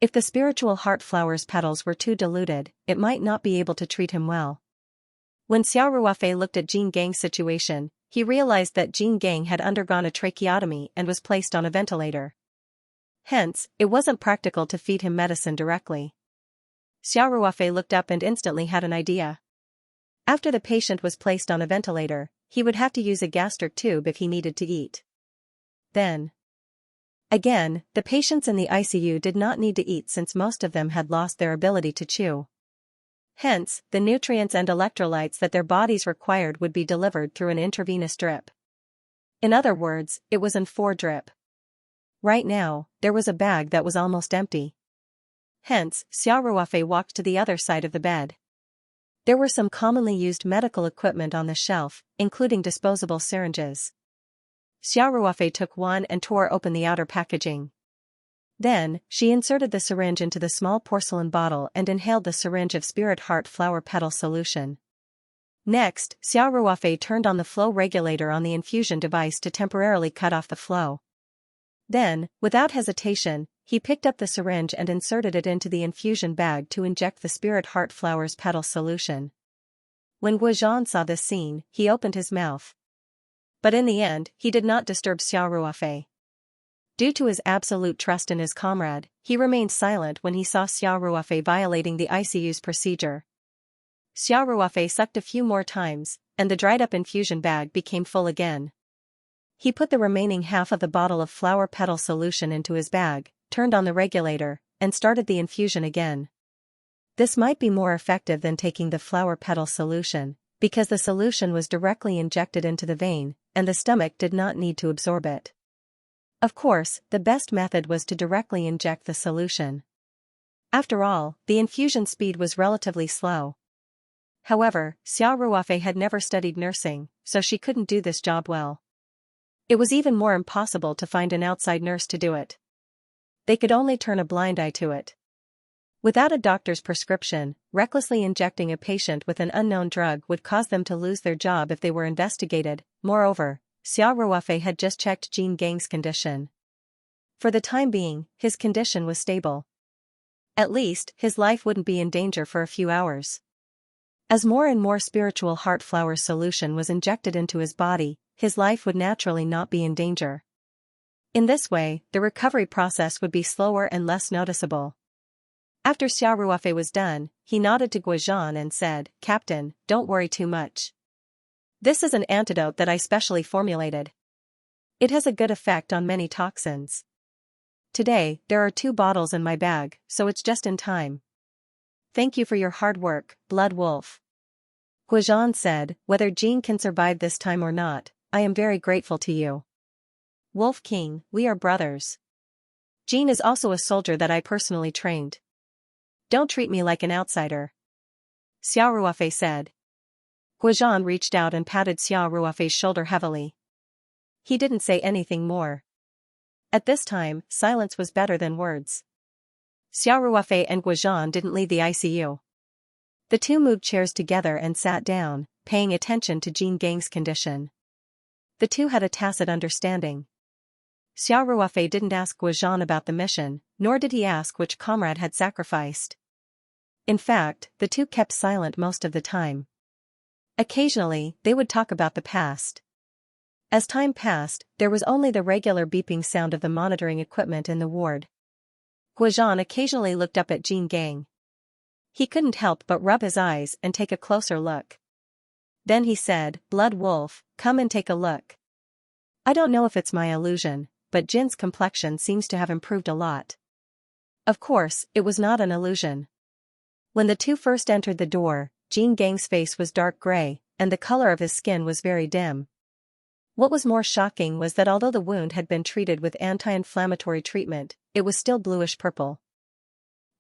If the spiritual heart flower's petals were too diluted, it might not be able to treat him well. When Xiao Ruofei looked at Jin Gang's situation, he realized that Jin Gang had undergone a tracheotomy and was placed on a ventilator. Hence, it wasn't practical to feed him medicine directly. Xiao Ruofei looked up and instantly had an idea. After the patient was placed on a ventilator, he would have to use a gastric tube if he needed to eat. Then, again, the patients in the ICU did not need to eat since most of them had lost their ability to chew. Hence, the nutrients and electrolytes that their bodies required would be delivered through an intravenous drip. In other words, it was an 4 drip. Right now, there was a bag that was almost empty. Hence, Xiao Ruofei walked to the other side of the bed. There were some commonly used medical equipment on the shelf, including disposable syringes. Xiao Ruofei took one and tore open the outer packaging. Then, she inserted the syringe into the small porcelain bottle and inhaled the syringe of spirit heart flower petal solution. Next, Xiao Ruofei turned on the flow regulator on the infusion device to temporarily cut off the flow. Then, without hesitation, he picked up the syringe and inserted it into the infusion bag to inject the spirit heart flower's petal solution. When Guozhan saw this scene, he opened his mouth. But in the end, he did not disturb Xiao Ruofei. Due to his absolute trust in his comrade, he remained silent when he saw Xiao Ruofei violating the ICU's procedure. Xiao Ruofei sucked a few more times, and the dried-up infusion bag became full again. He put the remaining half of the bottle of flower petal solution into his bag, turned on the regulator, and started the infusion again. This might be more effective than taking the flower petal solution, because the solution was directly injected into the vein, and the stomach did not need to absorb it. Of course, the best method was to directly inject the solution. After all, the infusion speed was relatively slow. However, Xiao Ruofei had never studied nursing, so she couldn't do this job well. It was even more impossible to find an outside nurse to do it. They could only turn a blind eye to it. Without a doctor's prescription, recklessly injecting a patient with an unknown drug would cause them to lose their job if they were investigated. Moreover, Xiao Ruofei had just checked Jin Gang's condition. For the time being, his condition was stable. At least, his life wouldn't be in danger for a few hours. As more and more spiritual heart flower solution was injected into his body, his life would naturally not be in danger. In this way, the recovery process would be slower and less noticeable. After Xiao Ruofei was done, he nodded to Guozhan and said, "Captain, don't worry too much. This is an antidote that I specially formulated. It has a good effect on many toxins. Today, there are 2 bottles in my bag, so it's just in time. Thank you for your hard work, Blood Wolf." Guozhan said, "Whether Jin can survive this time or not, I am very grateful to you. Wolf King, we are brothers. Jin is also a soldier that I personally trained. Don't treat me like an outsider." Xiao Ruofei said. Guozhan reached out and patted Xiao Ruofei's shoulder heavily. He didn't say anything more. At this time, silence was better than words. Xiao Ruofei and Guozhan didn't leave the ICU. The two moved chairs together and sat down, paying attention to Jin Gang's condition. The two had a tacit understanding. Xiao Ruofei didn't ask Guozhan about the mission, nor did he ask which comrade had sacrificed. In fact, the two kept silent most of the time. Occasionally, they would talk about the past. As time passed, there was only the regular beeping sound of the monitoring equipment in the ward. Guozhan occasionally looked up at Jin Gang. He couldn't help but rub his eyes and take a closer look. Then he said, "Blood Wolf, come and take a look. I don't know if it's my illusion, but Jin's complexion seems to have improved a lot." Of course, it was not an illusion. When the two first entered the door, Jin Gang's face was dark gray, and the color of his skin was very dim. What was more shocking was that although the wound had been treated with anti-inflammatory treatment, it was still bluish-purple.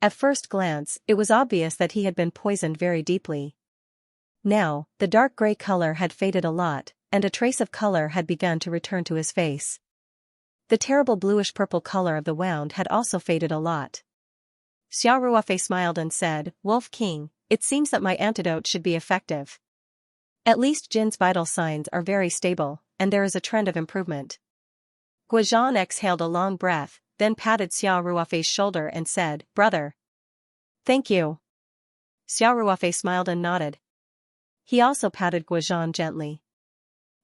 At first glance, it was obvious that he had been poisoned very deeply. Now, the dark gray color had faded a lot, and a trace of color had begun to return to his face. The terrible bluish-purple color of the wound had also faded a lot. Xiao Ruofei smiled and said, "Wolf King, it seems that my antidote should be effective. At least Jin's vital signs are very stable, and there is a trend of improvement." Guozhan exhaled a long breath, then patted Xiao Ruofei's shoulder and said, "Brother." "Thank you." Xiao Ruofei smiled and nodded. He also patted Guozhan gently.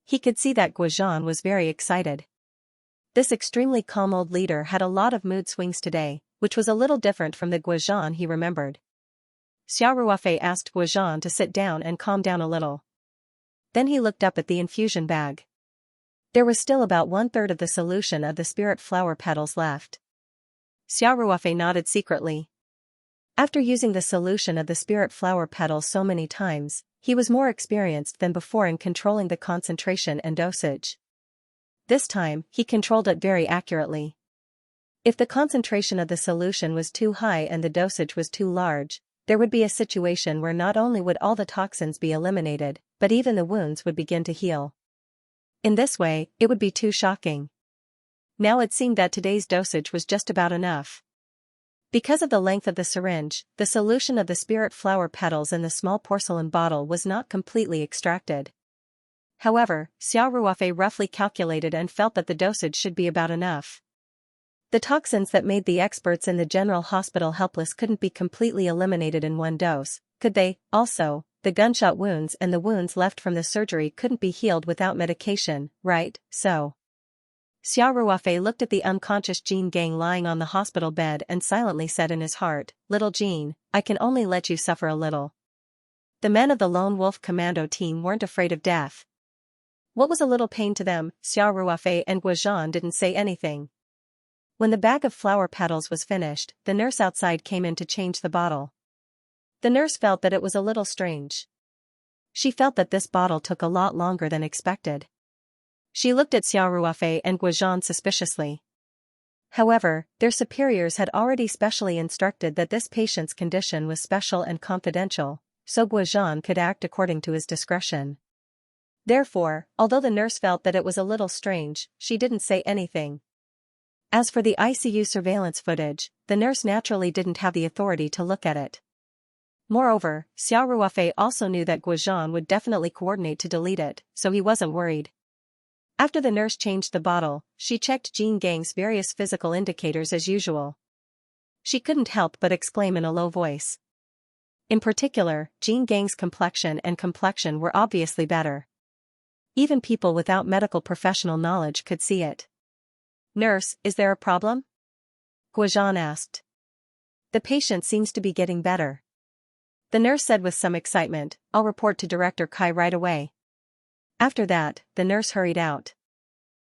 He could see that Guozhan was very excited. This extremely calm old leader had a lot of mood swings today, which was a little different from the Guozhan he remembered. Xiao Ruofei asked Guozhan to sit down and calm down a little. Then he looked up at the infusion bag. There was still about 1/3 of the solution of the spirit flower petals left. Xiao Ruofei nodded secretly. After using the solution of the spirit flower petals so many times, he was more experienced than before in controlling the concentration and dosage. This time, he controlled it very accurately. If the concentration of the solution was too high and the dosage was too large, there would be a situation where not only would all the toxins be eliminated, but even the wounds would begin to heal. In this way, it would be too shocking. Now it seemed that today's dosage was just about enough. Because of the length of the syringe, the solution of the spirit flower petals in the small porcelain bottle was not completely extracted. However, Xiao Ruofei roughly calculated and felt that the dosage should be about enough. The toxins that made the experts in the general hospital helpless couldn't be completely eliminated in one dose, could they? Also, the gunshot wounds and the wounds left from the surgery couldn't be healed without medication, right? So Xiao Ruofei looked at the unconscious Jin Gang lying on the hospital bed and silently said in his heart, "Little Jin, I can only let you suffer a little." The men of the Lone Wolf Commando team weren't afraid of death. What was a little pain to them? Xiao Ruofei and Guozhan didn't say anything. When the bag of flower petals was finished, the nurse outside came in to change the bottle. The nurse felt that it was a little strange. She felt that this bottle took a lot longer than expected. She looked at Xiao Ruofei and Guozhan suspiciously. However, their superiors had already specially instructed that this patient's condition was special and confidential, so Guozhan could act according to his discretion. Therefore, although the nurse felt that it was a little strange, she didn't say anything. As for the ICU surveillance footage, the nurse naturally didn't have the authority to look at it. Moreover, Xiao Ruofei also knew that Guozhan would definitely coordinate to delete it, so he wasn't worried. After the nurse changed the bottle, she checked Jin Gang's various physical indicators as usual. She couldn't help but exclaim in a low voice. In particular, Jin Gang's complexion were obviously better. Even people without medical professional knowledge could see it. "Nurse, is there a problem?" Guozhan asked. "The patient seems to be getting better," the nurse said with some excitement. "I'll report to Director Kai right away." After that, the nurse hurried out.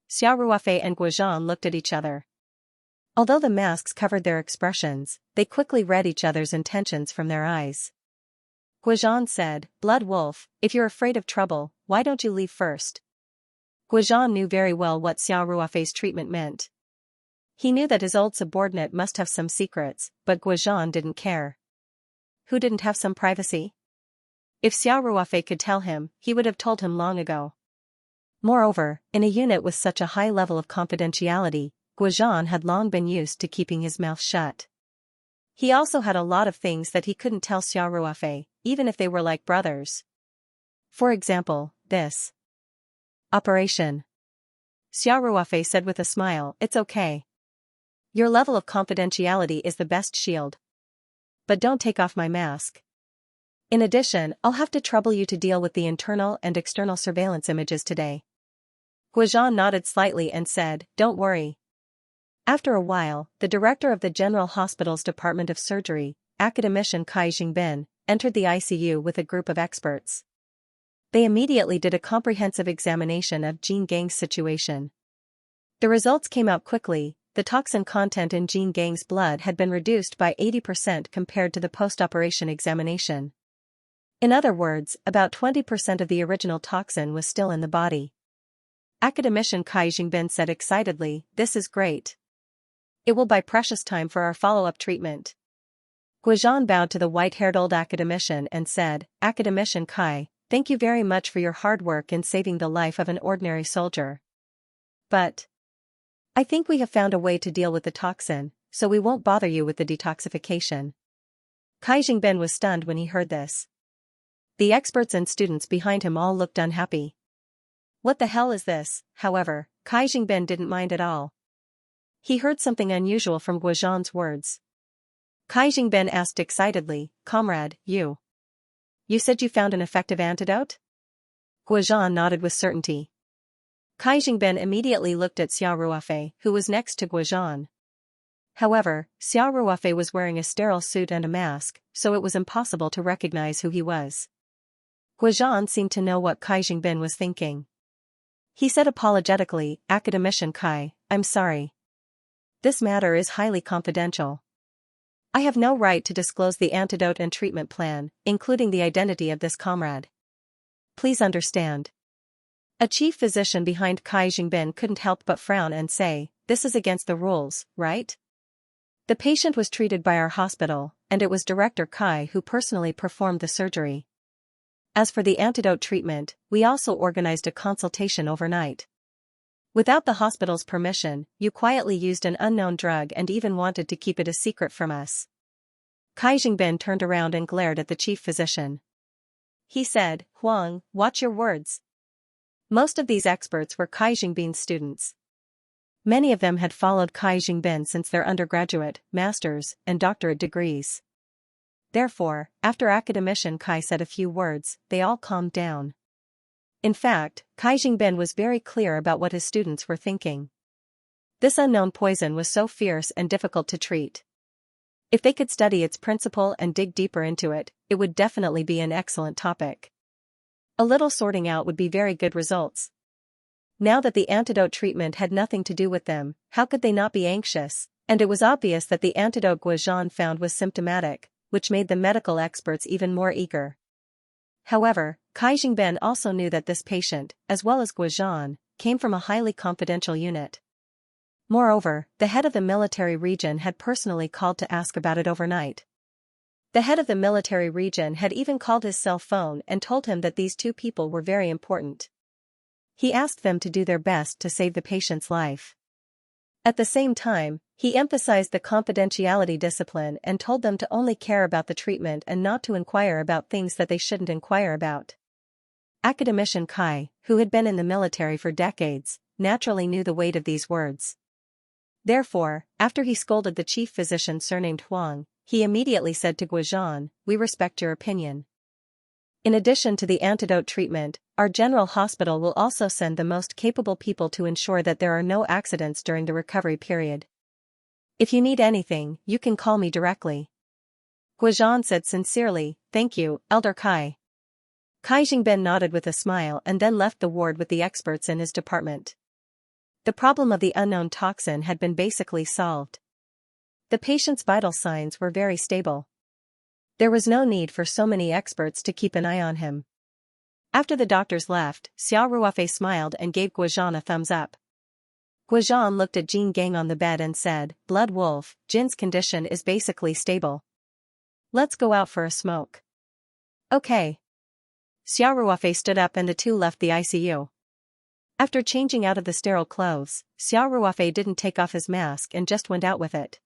Xiao Ruofei and Guozhan looked at each other. Although the masks covered their expressions, they quickly read each other's intentions from their eyes. Guozhan said, "Blood Wolf, if you're afraid of trouble, why don't you leave first?" Guozhan knew very well what Xiao Ruofei's treatment meant. He knew that his old subordinate must have some secrets, but Guozhan didn't care. Who didn't have some privacy? If Xiao Ruofei could tell him, he would have told him long ago. Moreover, in a unit with such a high level of confidentiality, Guozhan had long been used to keeping his mouth shut. He also had a lot of things that he couldn't tell Xiao Ruofei, even if they were like brothers. For example, this operation. Xiao Ruofei said with a smile, it's okay. Your level of confidentiality is the best shield. But don't take off my mask. In addition, I'll have to trouble you to deal with the internal and external surveillance images today. Guozhan nodded slightly and said, don't worry. After a while, the director of the General Hospital's Department of Surgery, academician Kai Jingbin, entered the ICU with a group of experts. They immediately did a comprehensive examination of Jin Gang's situation. The results came out quickly. The toxin content in Jin Gang's blood had been reduced by 80% compared to the post-operation examination. In other words, about 20% of the original toxin was still in the body. Academician Kai Jingbin said excitedly, this is great. It will buy precious time for our follow-up treatment. Guozhan bowed to the white-haired old academician and said, Academician Kai, thank you very much for your hard work in saving the life of an ordinary soldier. But I think we have found a way to deal with the toxin, so we won't bother you with the detoxification. Kai Jingbin was stunned when he heard this. The experts and students behind him all looked unhappy. What the hell is this? However, Kai Jingbin didn't mind at all. He heard something unusual from Guozhan's words. Kai Jingbin asked excitedly, Comrade, you said you found an effective antidote? Guozhan nodded with certainty. Kai Jingbin immediately looked at Xiao Ruofei, who was next to Guozhan. However, Xiao Ruofei was wearing a sterile suit and a mask, so it was impossible to recognize who he was. Guozhan seemed to know what Kai Jingbin was thinking. He said apologetically, Academician Kai, I'm sorry. This matter is highly confidential. I have no right to disclose the antidote and treatment plan, including the identity of this comrade. Please understand. A chief physician behind Kai Jingbin couldn't help but frown and say, this is against the rules, right? The patient was treated by our hospital, and it was Director Kai who personally performed the surgery. As for the antidote treatment, we also organized a consultation overnight. Without the hospital's permission, you quietly used an unknown drug and even wanted to keep it a secret from us. Kai Jingbin turned around and glared at the chief physician. He said, Huang, watch your words. Most of these experts were Kai Jingbin's students. Many of them had followed Kai Jingbin since their undergraduate, master's, and doctorate degrees. Therefore, after academician Kai said a few words, they all calmed down. In fact, Kai Jingbin was very clear about what his students were thinking. This unknown poison was so fierce and difficult to treat. If they could study its principle and dig deeper into it, it would definitely be an excellent topic. A little sorting out would be very good results. Now that the antidote treatment had nothing to do with them, how could they not be anxious? And it was obvious that the antidote Guozhan found was symptomatic, which made the medical experts even more eager. However, Kai Jingbin also knew that this patient, as well as Guozhan, came from a highly confidential unit. Moreover, the head of the military region had personally called to ask about it overnight. The head of the military region had even called his cell phone and told him that these two people were very important. He asked them to do their best to save the patient's life. At the same time, he emphasized the confidentiality discipline and told them to only care about the treatment and not to inquire about things that they shouldn't inquire about. Academician Kai, who had been in the military for decades, naturally knew the weight of these words. Therefore, after he scolded the chief physician surnamed Huang, he immediately said to Guozhan, we respect your opinion. In addition to the antidote treatment, our general hospital will also send the most capable people to ensure that there are no accidents during the recovery period. If you need anything, you can call me directly. Guozhan said sincerely, thank you, Elder Kai. Kai Jingbin nodded with a smile and then left the ward with the experts in his department. The problem of the unknown toxin had been basically solved. The patient's vital signs were very stable. There was no need for so many experts to keep an eye on him. After the doctors left, Xiao Ruofei smiled and gave Guozhan a thumbs up. Guozhan looked at Jin Gang on the bed and said, Blood Wolf, Jin's condition is basically stable. Let's go out for a smoke. Okay. Xiao Ruofei stood up and the two left the ICU. After changing out of the sterile clothes, Xiao Ruofei didn't take off his mask and just went out with it.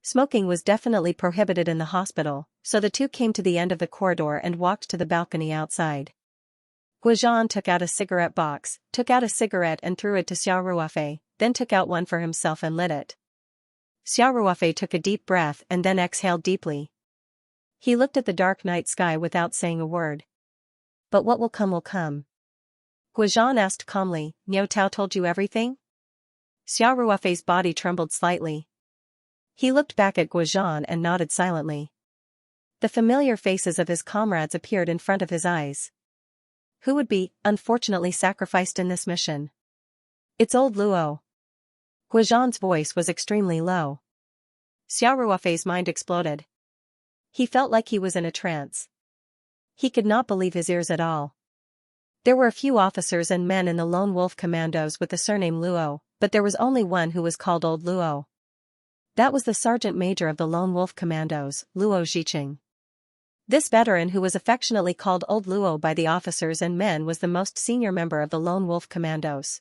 Smoking was definitely prohibited in the hospital, so the two came to the end of the corridor and walked to the balcony outside. Guozhan took out a cigarette box, took out a cigarette and threw it to Xiao Ruofei, then took out one for himself and lit it. Xiao Ruofei took a deep breath and then exhaled deeply. He looked at the dark night sky without saying a word. But what will come will come. Guozhan asked calmly, Niao Tao told you everything? Xiao Ruofei's body trembled slightly. He looked back at Guozhan and nodded silently. The familiar faces of his comrades appeared in front of his eyes. Who would be, unfortunately, sacrificed in this mission? It's old Luo. Guozhan's voice was extremely low. Xiao Ruofei's mind exploded. He felt like he was in a trance. He could not believe his ears at all. There were a few officers and men in the Lone Wolf Commandos with the surname Luo, but there was only one who was called Old Luo. That was the Sergeant Major of the Lone Wolf Commandos, Luo Zhiqing. This veteran who was affectionately called Old Luo by the officers and men was the most senior member of the Lone Wolf Commandos.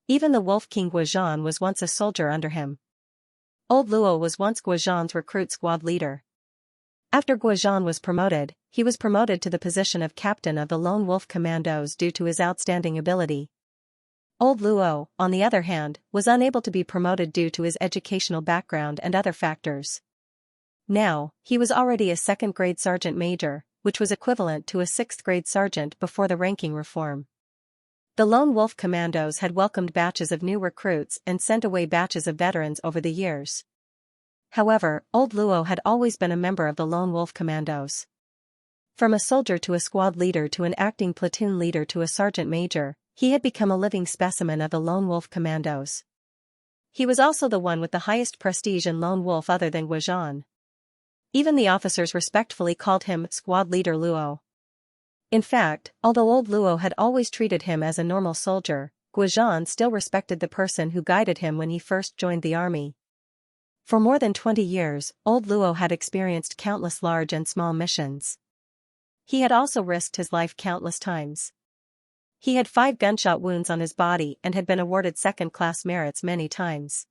Even the Wolf King Guozhan was once a soldier under him. Old Luo was once Guozhan's recruit squad leader. After Guozhan was promoted, he was promoted to the position of captain of the Lone Wolf Commandos due to his outstanding ability. Old Luo, on the other hand, was unable to be promoted due to his educational background and other factors. Now, he was already a second-grade sergeant major, which was equivalent to a sixth-grade sergeant before the ranking reform. The Lone Wolf Commandos had welcomed batches of new recruits and sent away batches of veterans over the years. However, Old Luo had always been a member of the Lone Wolf Commandos. From a soldier to a squad leader to an acting platoon leader to a sergeant major, he had become a living specimen of the Lone Wolf Commandos. He was also the one with the highest prestige in Lone Wolf other than Guozhan. Even the officers respectfully called him Squad Leader Luo. In fact, although Old Luo had always treated him as a normal soldier, Guozhan still respected the person who guided him when he first joined the army. For more than 20 years, Old Luo had experienced countless large and small missions. He had also risked his life countless times. He had 5 gunshot wounds on his body and had been awarded second-class merits many times.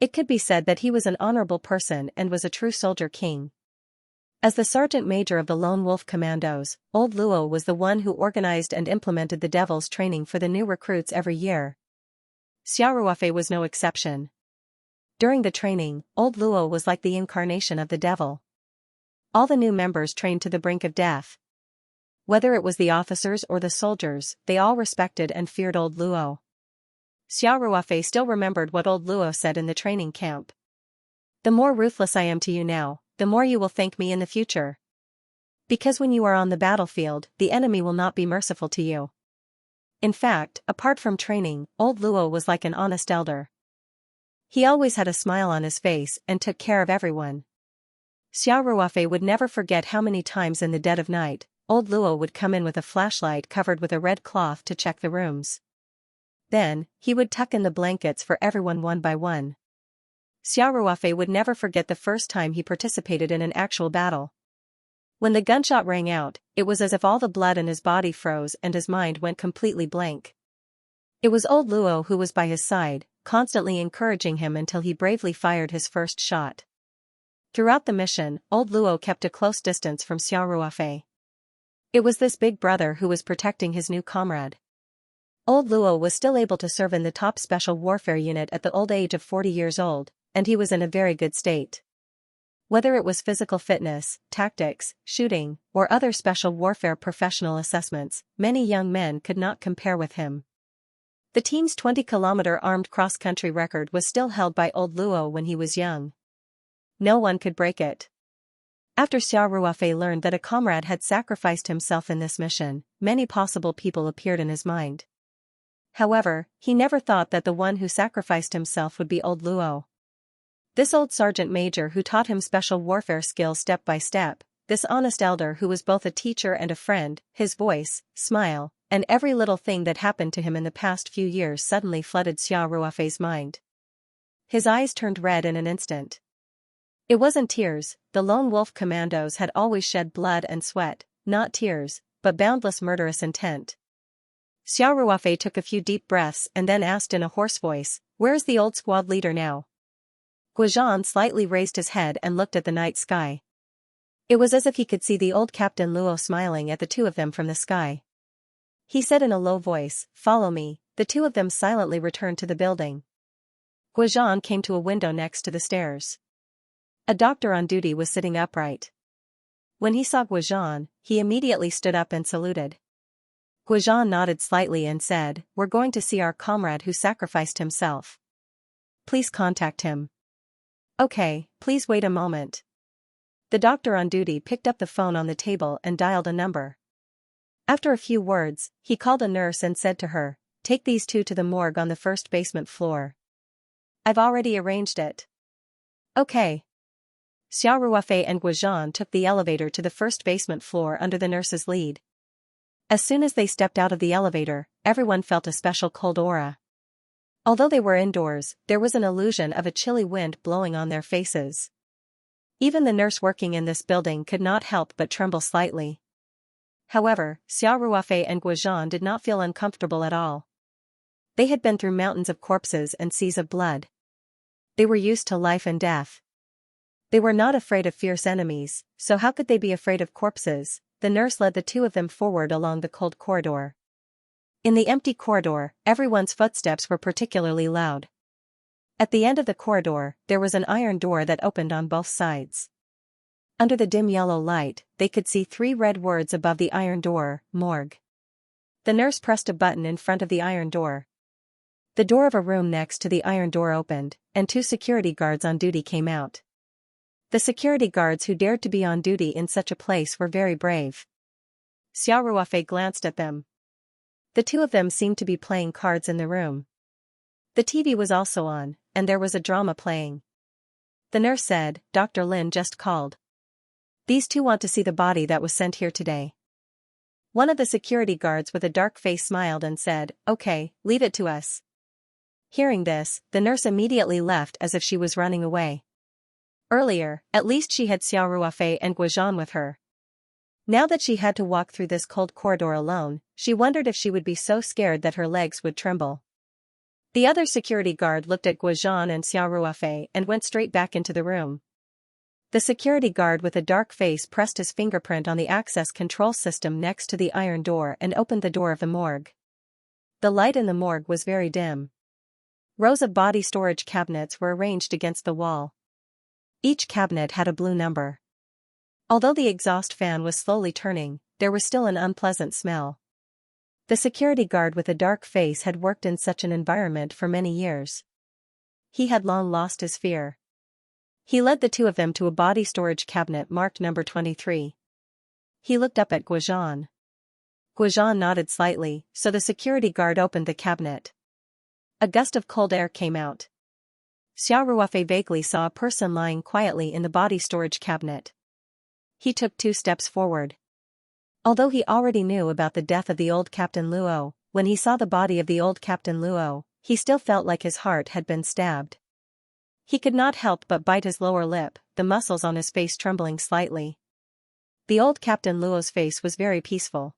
It could be said that he was an honorable person and was a true soldier king. As the sergeant major of the Lone Wolf Commandos, Old Luo was the one who organized and implemented the Devil's training for the new recruits every year. Xiao Ruofei was no exception. During the training, Old Luo was like the incarnation of the devil. All the new members trained to the brink of death. Whether it was the officers or the soldiers, they all respected and feared Old Luo. Xiao Ruofei still remembered what Old Luo said in the training camp. The more ruthless I am to you now, the more you will thank me in the future. Because when you are on the battlefield, the enemy will not be merciful to you. In fact, apart from training, Old Luo was like an honest elder. He always had a smile on his face and took care of everyone. Xiao Ruofei would never forget how many times in the dead of night, Old Luo would come in with a flashlight covered with a red cloth to check the rooms. Then, he would tuck in the blankets for everyone one by one. Xiao Ruofei would never forget the first time he participated in an actual battle. When the gunshot rang out, it was as if all the blood in his body froze and his mind went completely blank. It was Old Luo who was by his side, constantly encouraging him until he bravely fired his first shot. Throughout the mission, Old Luo kept a close distance from Xiao Ruofei. It was this big brother who was protecting his new comrade. Old Luo was still able to serve in the top special warfare unit at the old age of 40 years old, and he was in a very good state. Whether it was physical fitness, tactics, shooting, or other special warfare professional assessments, many young men could not compare with him. The team's 20-kilometer armed cross-country record was still held by Old Luo when he was young. No one could break it. After Xiao Ruofei learned that a comrade had sacrificed himself in this mission, many possible people appeared in his mind. However, he never thought that the one who sacrificed himself would be Old Luo. This old sergeant major who taught him special warfare skills step by step, this honest elder who was both a teacher and a friend, his voice, smile, and every little thing that happened to him in the past few years suddenly flooded Xiao Ruofei's mind. His eyes turned red in an instant. It wasn't tears, the Lone Wolf Commandos had always shed blood and sweat, not tears, but boundless murderous intent. Xiao Ruofei took a few deep breaths and then asked in a hoarse voice, "Where is the old squad leader now?" Guozhan slightly raised his head and looked at the night sky. It was as if he could see the old Captain Luo smiling at the two of them from the sky. He said in a low voice, "Follow me." The two of them silently returned to the building. Guizhan came to a window next to the stairs. A doctor on duty was sitting upright. When he saw Guizhan, he immediately stood up and saluted. Guizhan nodded slightly and said, "We're going to see our comrade who sacrificed himself. Please contact him." "Okay, please wait a moment." The doctor on duty picked up the phone on the table and dialed a number. After a few words, he called a nurse and said to her, "Take these two to the morgue on the first basement floor." "I've already arranged it." "Okay." Xiao Ruofei and Guizhan took the elevator to the first basement floor under the nurse's lead. As soon as they stepped out of the elevator, everyone felt a special cold aura. Although they were indoors, there was an illusion of a chilly wind blowing on their faces. Even the nurse working in this building could not help but tremble slightly. However, Xiao Ruofei and Guizhan did not feel uncomfortable at all. They had been through mountains of corpses and seas of blood. They were used to life and death. They were not afraid of fierce enemies, so how could they be afraid of corpses? The nurse led the two of them forward along the cold corridor. In the empty corridor, everyone's footsteps were particularly loud. At the end of the corridor, there was an iron door that opened on both sides. Under the dim yellow light, they could see 3 red words above the iron door, "Morgue." The nurse pressed a button in front of the iron door. The door of a room next to the iron door opened, and 2 security guards on duty came out. The security guards who dared to be on duty in such a place were very brave. Xiao Ruofei glanced at them. The two of them seemed to be playing cards in the room. The TV was also on, and there was a drama playing. The nurse said, "Dr. Lin just called. These two want to see the body that was sent here today." One of the security guards with a dark face smiled and said, "Okay, leave it to us." Hearing this, the nurse immediately left as if she was running away. Earlier, at least she had Xiao Ruofei and Guizhan with her. Now that she had to walk through this cold corridor alone, she wondered if she would be so scared that her legs would tremble. The other security guard looked at Guizhan and Xiao Ruofei and went straight back into the room. The security guard with a dark face pressed his fingerprint on the access control system next to the iron door and opened the door of the morgue. The light in the morgue was very dim. Rows of body storage cabinets were arranged against the wall. Each cabinet had a blue number. Although the exhaust fan was slowly turning, there was still an unpleasant smell. The security guard with a dark face had worked in such an environment for many years. He had long lost his fear. He led the two of them to a body storage cabinet marked number 23. He looked up at Guizhan. Guizhan nodded slightly, so the security guard opened the cabinet. A gust of cold air came out. Xiao Ruofei vaguely saw a person lying quietly in the body storage cabinet. He took 2 steps forward. Although he already knew about the death of the old Captain Luo, when he saw the body of the old Captain Luo, he still felt like his heart had been stabbed. He could not help but bite his lower lip, the muscles on his face trembling slightly. The old Captain Luo's face was very peaceful.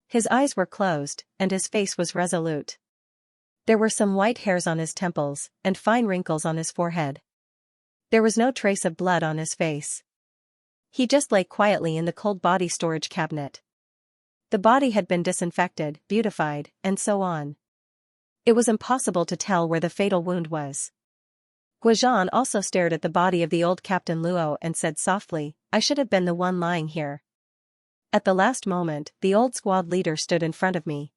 His eyes were closed, and his face was resolute. There were some white hairs on his temples, and fine wrinkles on his forehead. There was no trace of blood on his face. He just lay quietly in the cold body storage cabinet. The body had been disinfected, beautified, and so on. It was impossible to tell where the fatal wound was. Guizhan also stared at the body of the old Captain Luo and said softly, "I should have been the one lying here. At the last moment, the old squad leader stood in front of me.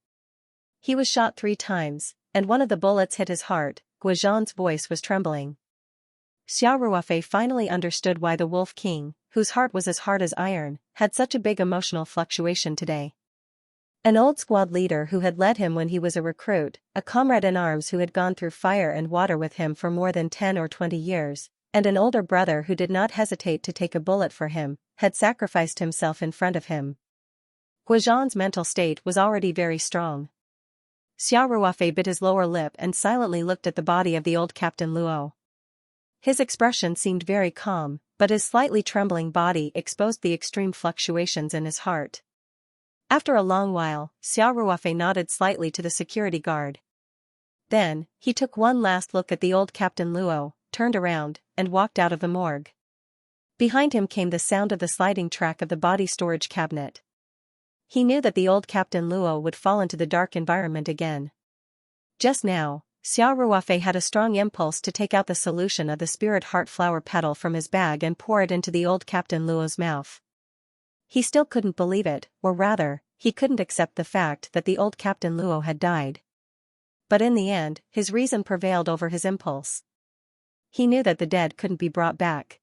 He was shot 3 times, and one of the bullets hit his heart." Guizhan's voice was trembling. Xiao Ruofei finally understood why the Wolf King, whose heart was as hard as iron, had such a big emotional fluctuation today. An old squad leader who had led him when he was a recruit, a comrade in arms who had gone through fire and water with him for more than 10 or 20 years, and an older brother who did not hesitate to take a bullet for him, had sacrificed himself in front of him. Guizhan's mental state was already very strong. Xiao Ruofei bit his lower lip and silently looked at the body of the old Captain Luo. His expression seemed very calm, but his slightly trembling body exposed the extreme fluctuations in his heart. After a long while, Xiao Ruofei nodded slightly to the security guard. Then, he took one last look at the old Captain Luo, turned around, and walked out of the morgue. Behind him came the sound of the sliding track of the body storage cabinet. He knew that the old Captain Luo would fall into the dark environment again. Just now, Xiao Ruofei had a strong impulse to take out the solution of the spirit heart flower petal from his bag and pour it into the old Captain Luo's mouth. He still couldn't believe it, or rather, he couldn't accept the fact that the old Captain Luo had died. But in the end, his reason prevailed over his impulse. He knew that the dead couldn't be brought back.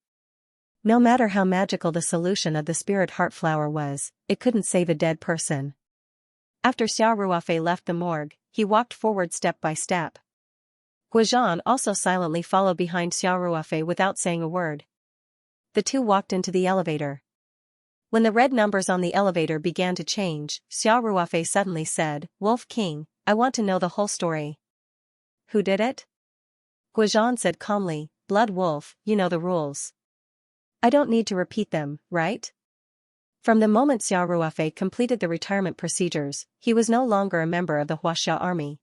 No matter how magical the solution of the spirit heart flower was, it couldn't save a dead person. After Xiao Ruofei left the morgue, he walked forward step by step. Guozhan also silently followed behind Xiao Ruofei without saying a word. The two walked into the elevator. When the red numbers on the elevator began to change, Xiao Ruofei suddenly said, "Wolf King, I want to know the whole story." "Who did it?" Guozhan said calmly, "Blood Wolf, you know the rules. I don't need to repeat them, right?" From the moment Xiao Ruofei completed the retirement procedures, he was no longer a member of the Huaxia army.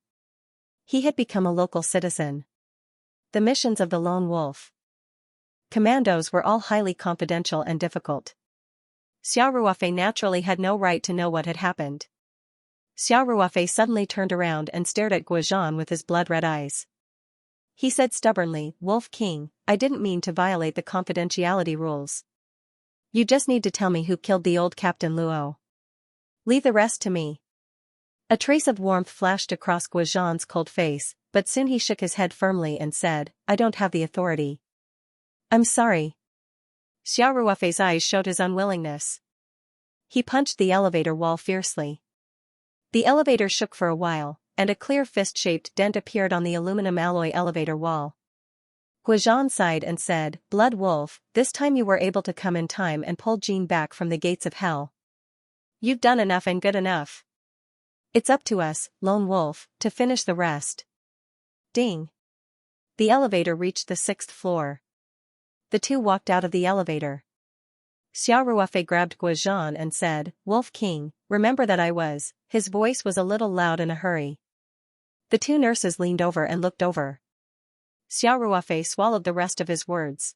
He had become a local citizen. The missions of the Lone Wolf Commandos were all highly confidential and difficult. Xiao Ruofei naturally had no right to know what had happened. Xiao Ruofei suddenly turned around and stared at Guozhan with his blood-red eyes. He said stubbornly, "Wolf King, I didn't mean to violate the confidentiality rules. You just need to tell me who killed the old Captain Luo. Leave the rest to me." A trace of warmth flashed across Guozhan's cold face, but soon he shook his head firmly and said, "I don't have the authority." "I'm sorry." Xiao Ruofei's eyes showed his unwillingness. He punched the elevator wall fiercely. The elevator shook for a while, and a clear fist-shaped dent appeared on the aluminum alloy elevator wall. Guozhan sighed and said, "Blood Wolf, this time you were able to come in time and pull Jean back from the gates of hell. You've done enough and good enough. It's up to us, Lone Wolf, to finish the rest." Ding! The elevator reached the 6th floor. The two walked out of the elevator. Xiao Ruofei grabbed Guozhan and said, "Wolf King, remember that I was." His voice was a little loud in a hurry. The two nurses leaned over and looked over. Xiao Ruofei swallowed the rest of his words.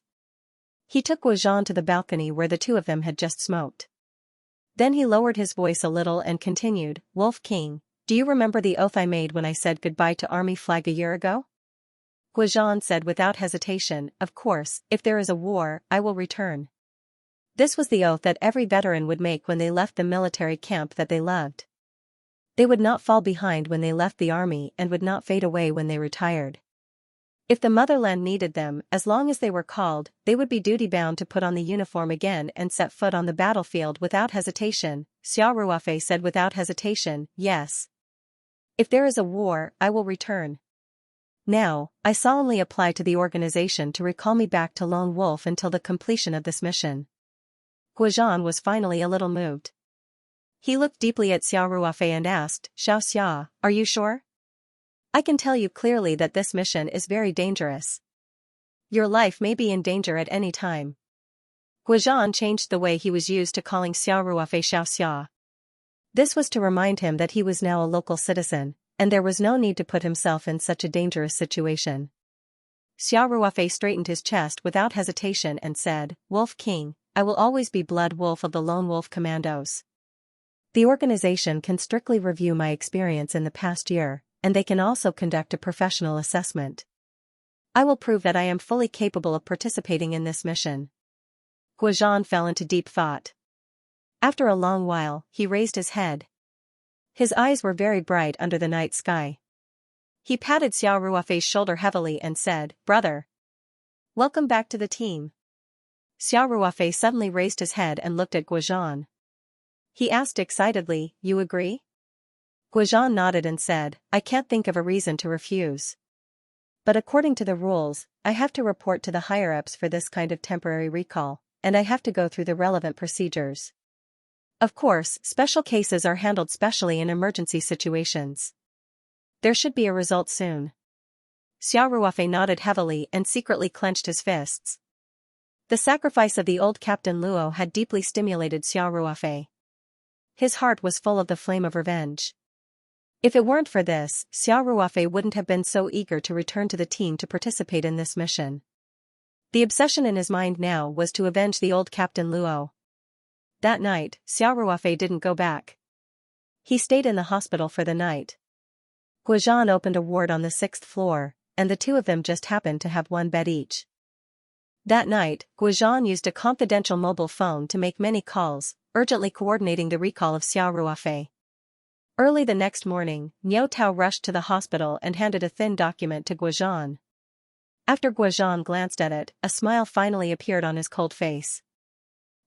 He took Guozhan to the balcony where the two of them had just smoked. Then he lowered his voice a little and continued, "Wolf King, do you remember the oath I made when I said goodbye to Army Flag a year ago?" Guozhan said without hesitation, "Of course, if there is a war, I will return." This was the oath that every veteran would make when they left the military camp that they loved. They would not fall behind when they left the army and would not fade away when they retired. If the motherland needed them, as long as they were called, they would be duty-bound to put on the uniform again and set foot on the battlefield without hesitation. Xiao Ruofei said without hesitation, "Yes. If there is a war, I will return. Now, I solemnly apply to the organization to recall me back to Lone Wolf until the completion of this mission." Guozhan was finally a little moved. He looked deeply at Xiao Ruofei and asked, "Xiaoxia, are you sure? I can tell you clearly that this mission is very dangerous. Your life may be in danger at any time." Guozhan changed the way he was used to calling Xiao Ruofei Xiaoxia. This was to remind him that he was now a local citizen, and there was no need to put himself in such a dangerous situation. Xiao Ruofei straightened his chest without hesitation and said, "Wolf King, I will always be Blood Wolf of the Lone Wolf Commandos. The organization can strictly review my experience in the past year, and they can also conduct a professional assessment. I will prove that I am fully capable of participating in this mission." Guozhan fell into deep thought. After a long while, he raised his head. His eyes were very bright under the night sky. He patted Xiao Ruofei's shoulder heavily and said, "Brother. Welcome back to the team." Xiao Ruofei suddenly raised his head and looked at Guozhan. He asked excitedly, "You agree?" Guozhan nodded and said, "I can't think of a reason to refuse. But according to the rules, I have to report to the higher-ups for this kind of temporary recall, and I have to go through the relevant procedures. Of course, special cases are handled specially in emergency situations. There should be a result soon." Xiao Ruofei nodded heavily and secretly clenched his fists. The sacrifice of the old Captain Luo had deeply stimulated Xiao Ruofei. His heart was full of the flame of revenge. If it weren't for this, Xiao Ruofei wouldn't have been so eager to return to the team to participate in this mission. The obsession in his mind now was to avenge the old Captain Luo. That night, Xiao Ruofei didn't go back. He stayed in the hospital for the night. Guozhan opened a ward on the 6th floor, and the two of them just happened to have one bed each. That night, Guozhan used a confidential mobile phone to make many calls, urgently coordinating the recall of Xiao Ruofei. Early the next morning, Niu Tao rushed to the hospital and handed a thin document to Guozhan. After Guozhan glanced at it, a smile finally appeared on his cold face.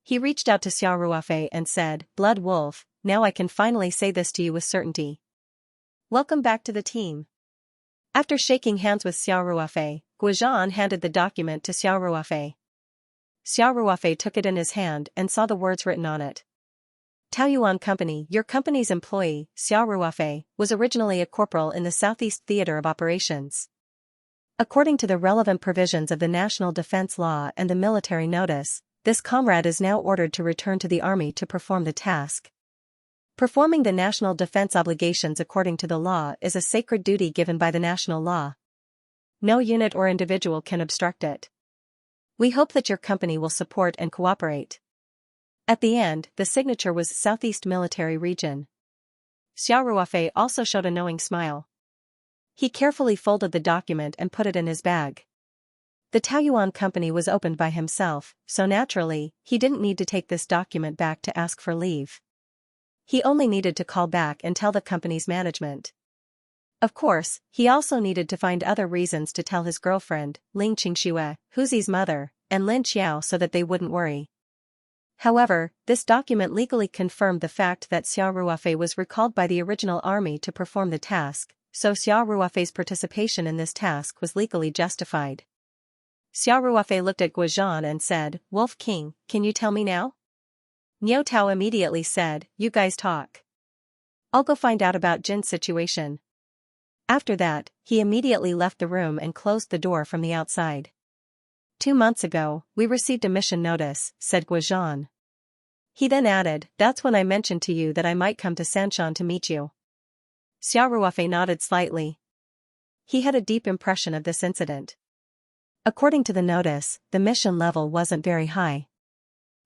He reached out to Xiao Ruofei and said, "Blood Wolf, now I can finally say this to you with certainty. Welcome back to the team." After shaking hands with Xiao Ruofei, Guozhan handed the document to Xiao Ruofei. Xiao Ruofei took it in his hand and saw the words written on it. Taoyuan Company, your company's employee, Xiao Ruofei, was originally a corporal in the Southeast Theater of Operations. According to the relevant provisions of the National Defense Law and the military notice, this comrade is now ordered to return to the army to perform the task. Performing the national defense obligations according to the law is a sacred duty given by the national law. No unit or individual can obstruct it. We hope that your company will support and cooperate. At the end, the signature was Southeast Military Region. Xiao Ruofei also showed a knowing smile. He carefully folded the document and put it in his bag. The Taoyuan Company was opened by himself, so naturally, he didn't need to take this document back to ask for leave. He only needed to call back and tell the company's management. Of course, he also needed to find other reasons to tell his girlfriend, Ling Qingxue, Huzi's mother, and Lin Xiao so that they wouldn't worry. However, this document legally confirmed the fact that Xiao Ruofei was recalled by the original army to perform the task, so Xiao Ruofei's participation in this task was legally justified. Xiao Ruofei looked at Guozhan and said, "Wolf King, can you tell me now?" Niu Tao immediately said, "You guys talk. I'll go find out about Jin's situation." After that, he immediately left the room and closed the door from the outside. 2 months ago, we received a mission notice, said Guozhan. He then added, "That's when I mentioned to you that I might come to Sanshan to meet you." Xiao Ruofei nodded slightly. He had a deep impression of this incident. According to the notice, the mission level wasn't very high.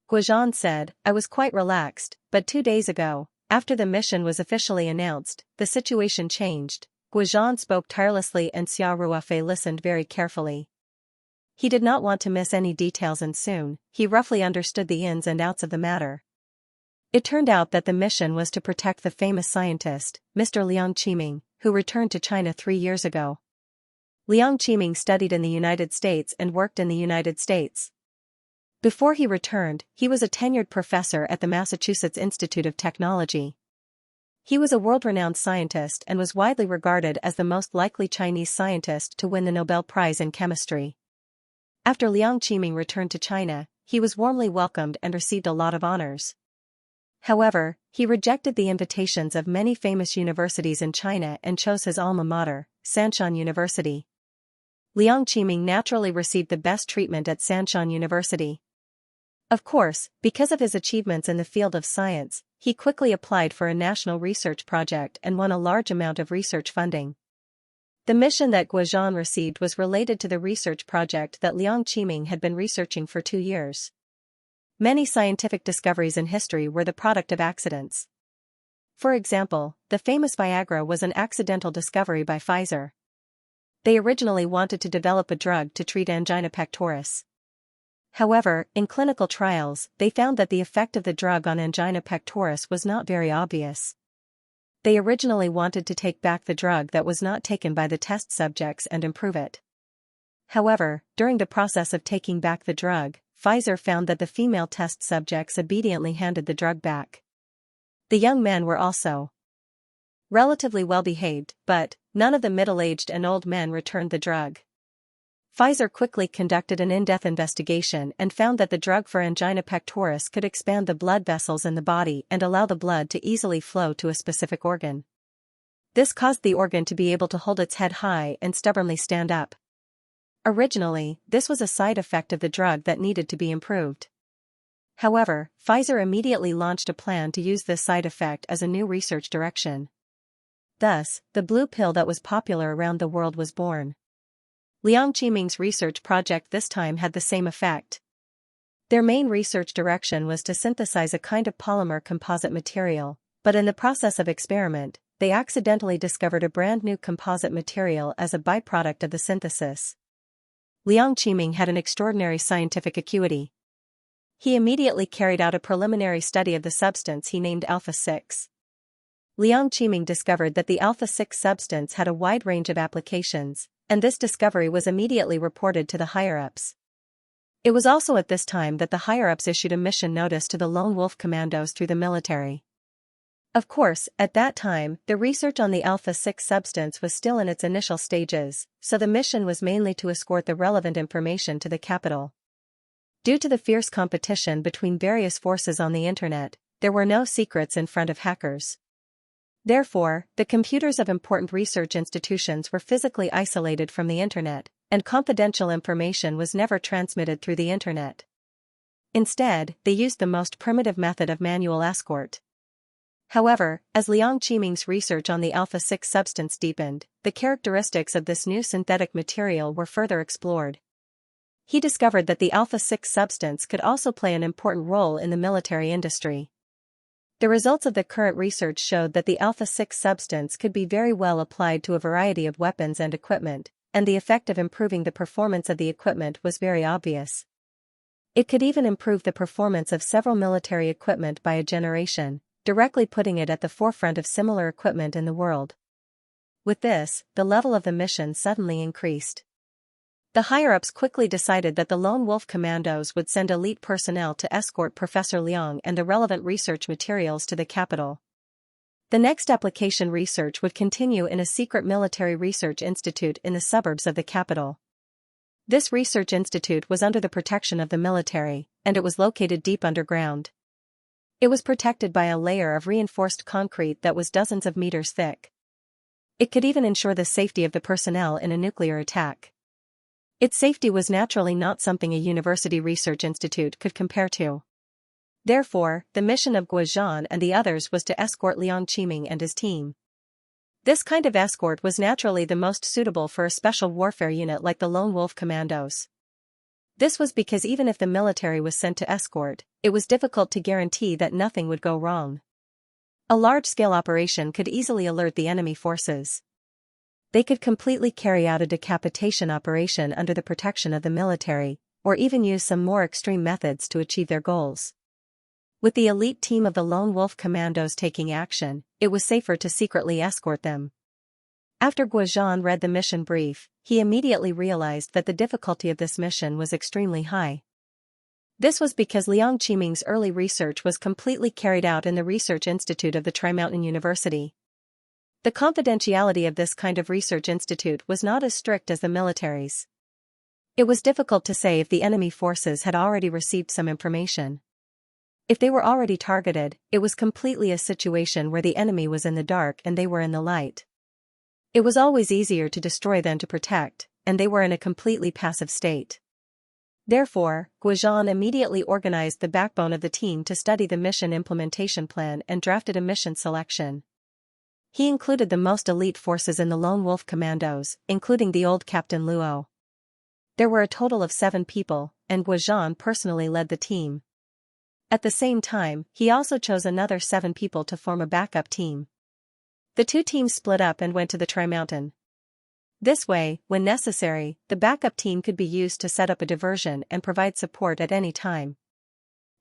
Guozhan said, "I was quite relaxed, but 2 days ago, after the mission was officially announced, the situation changed." Guozhan spoke tirelessly and Xiao Ruofei listened very carefully. He did not want to miss any details and soon, he roughly understood the ins and outs of the matter. It turned out that the mission was to protect the famous scientist, Mr. Liang Qiming, who returned to China 3 years ago. Liang Qiming studied in the United States and worked in the United States. Before he returned, he was a tenured professor at the Massachusetts Institute of Technology. He was a world-renowned scientist and was widely regarded as the most likely Chinese scientist to win the Nobel Prize in Chemistry. After Liang Qiming returned to China, he was warmly welcomed and received a lot of honors. However, he rejected the invitations of many famous universities in China and chose his alma mater, Sanshan University. Liang Qiming naturally received the best treatment at Sanshan University. Of course, because of his achievements in the field of science, he quickly applied for a national research project and won a large amount of research funding. The mission that Guozhan received was related to the research project that Liang Qiming had been researching for 2 years. Many scientific discoveries in history were the product of accidents. For example, the famous Viagra was an accidental discovery by Pfizer. They originally wanted to develop a drug to treat angina pectoris. However, in clinical trials, they found that the effect of the drug on angina pectoris was not very obvious. They originally wanted to take back the drug that was not taken by the test subjects and improve it. However, during the process of taking back the drug, Pfizer found that the female test subjects obediently handed the drug back. The young men were also relatively well-behaved, but none of the middle-aged and old men returned the drug. Pfizer quickly conducted an in-depth investigation and found that the drug for angina pectoris could expand the blood vessels in the body and allow the blood to easily flow to a specific organ. This caused the organ to be able to hold its head high and stubbornly stand up. Originally, this was a side effect of the drug that needed to be improved. However, Pfizer immediately launched a plan to use this side effect as a new research direction. Thus, the blue pill that was popular around the world was born. Liang Qiming's research project this time had the same effect. Their main research direction was to synthesize a kind of polymer composite material, but in the process of experiment, they accidentally discovered a brand new composite material as a byproduct of the synthesis. Liang Qiming had an extraordinary scientific acuity. He immediately carried out a preliminary study of the substance he named alpha-6. Liang Qiming discovered that the alpha-6 substance had a wide range of applications, and this discovery was immediately reported to the higher-ups. It was also at this time that the higher-ups issued a mission notice to the Lone Wolf Commandos through the military. Of course, at that time, the research on the alpha-6 substance was still in its initial stages, so the mission was mainly to escort the relevant information to the capital. Due to the fierce competition between various forces on the internet, there were no secrets in front of hackers. Therefore, the computers of important research institutions were physically isolated from the internet, and confidential information was never transmitted through the internet. Instead, they used the most primitive method of manual escort. However, as Liang Qiming's research on the alpha-6 substance deepened, the characteristics of this new synthetic material were further explored. He discovered that the alpha-6 substance could also play an important role in the military industry. The results of the current research showed that the alpha-6 substance could be very well applied to a variety of weapons and equipment, and the effect of improving the performance of the equipment was very obvious. It could even improve the performance of several military equipment by a generation, directly putting it at the forefront of similar equipment in the world. With this, the level of the mission suddenly increased. The higher-ups quickly decided that the Lone Wolf Commandos would send elite personnel to escort Professor Liang and the relevant research materials to the capital. The next application research would continue in a secret military research institute in the suburbs of the capital. This research institute was under the protection of the military, and it was located deep underground. It was protected by a layer of reinforced concrete that was dozens of meters thick. It could even ensure the safety of the personnel in a nuclear attack. Its safety was naturally not something a university research institute could compare to. Therefore, the mission of Guozhan and the others was to escort Liang Qiming and his team. This kind of escort was naturally the most suitable for a special warfare unit like the Lone Wolf Commandos. This was because even if the military was sent to escort, it was difficult to guarantee that nothing would go wrong. A large-scale operation could easily alert the enemy forces. They could completely carry out a decapitation operation under the protection of the military, or even use some more extreme methods to achieve their goals. With the elite team of the Lone Wolf Commandos taking action, it was safer to secretly escort them. After Guozhan read the mission brief, he immediately realized that the difficulty of this mission was extremely high. This was because Liang Qiming's early research was completely carried out in the Research Institute of the Tri-Mountain University. The confidentiality of this kind of research institute was not as strict as the military's. It was difficult to say if the enemy forces had already received some information. If they were already targeted, it was completely a situation where the enemy was in the dark and they were in the light. It was always easier to destroy than to protect, and they were in a completely passive state. Therefore, Guozhan immediately organized the backbone of the team to study the mission implementation plan and drafted a mission selection. He included the most elite forces in the Lone Wolf Commandos, including the old Captain Luo. There were a total of 7 people, and Guozhan personally led the team. At the same time, he also chose another 7 people to form a backup team. The 2 teams split up and went to the Tri-Mountain. This way, when necessary, the backup team could be used to set up a diversion and provide support at any time.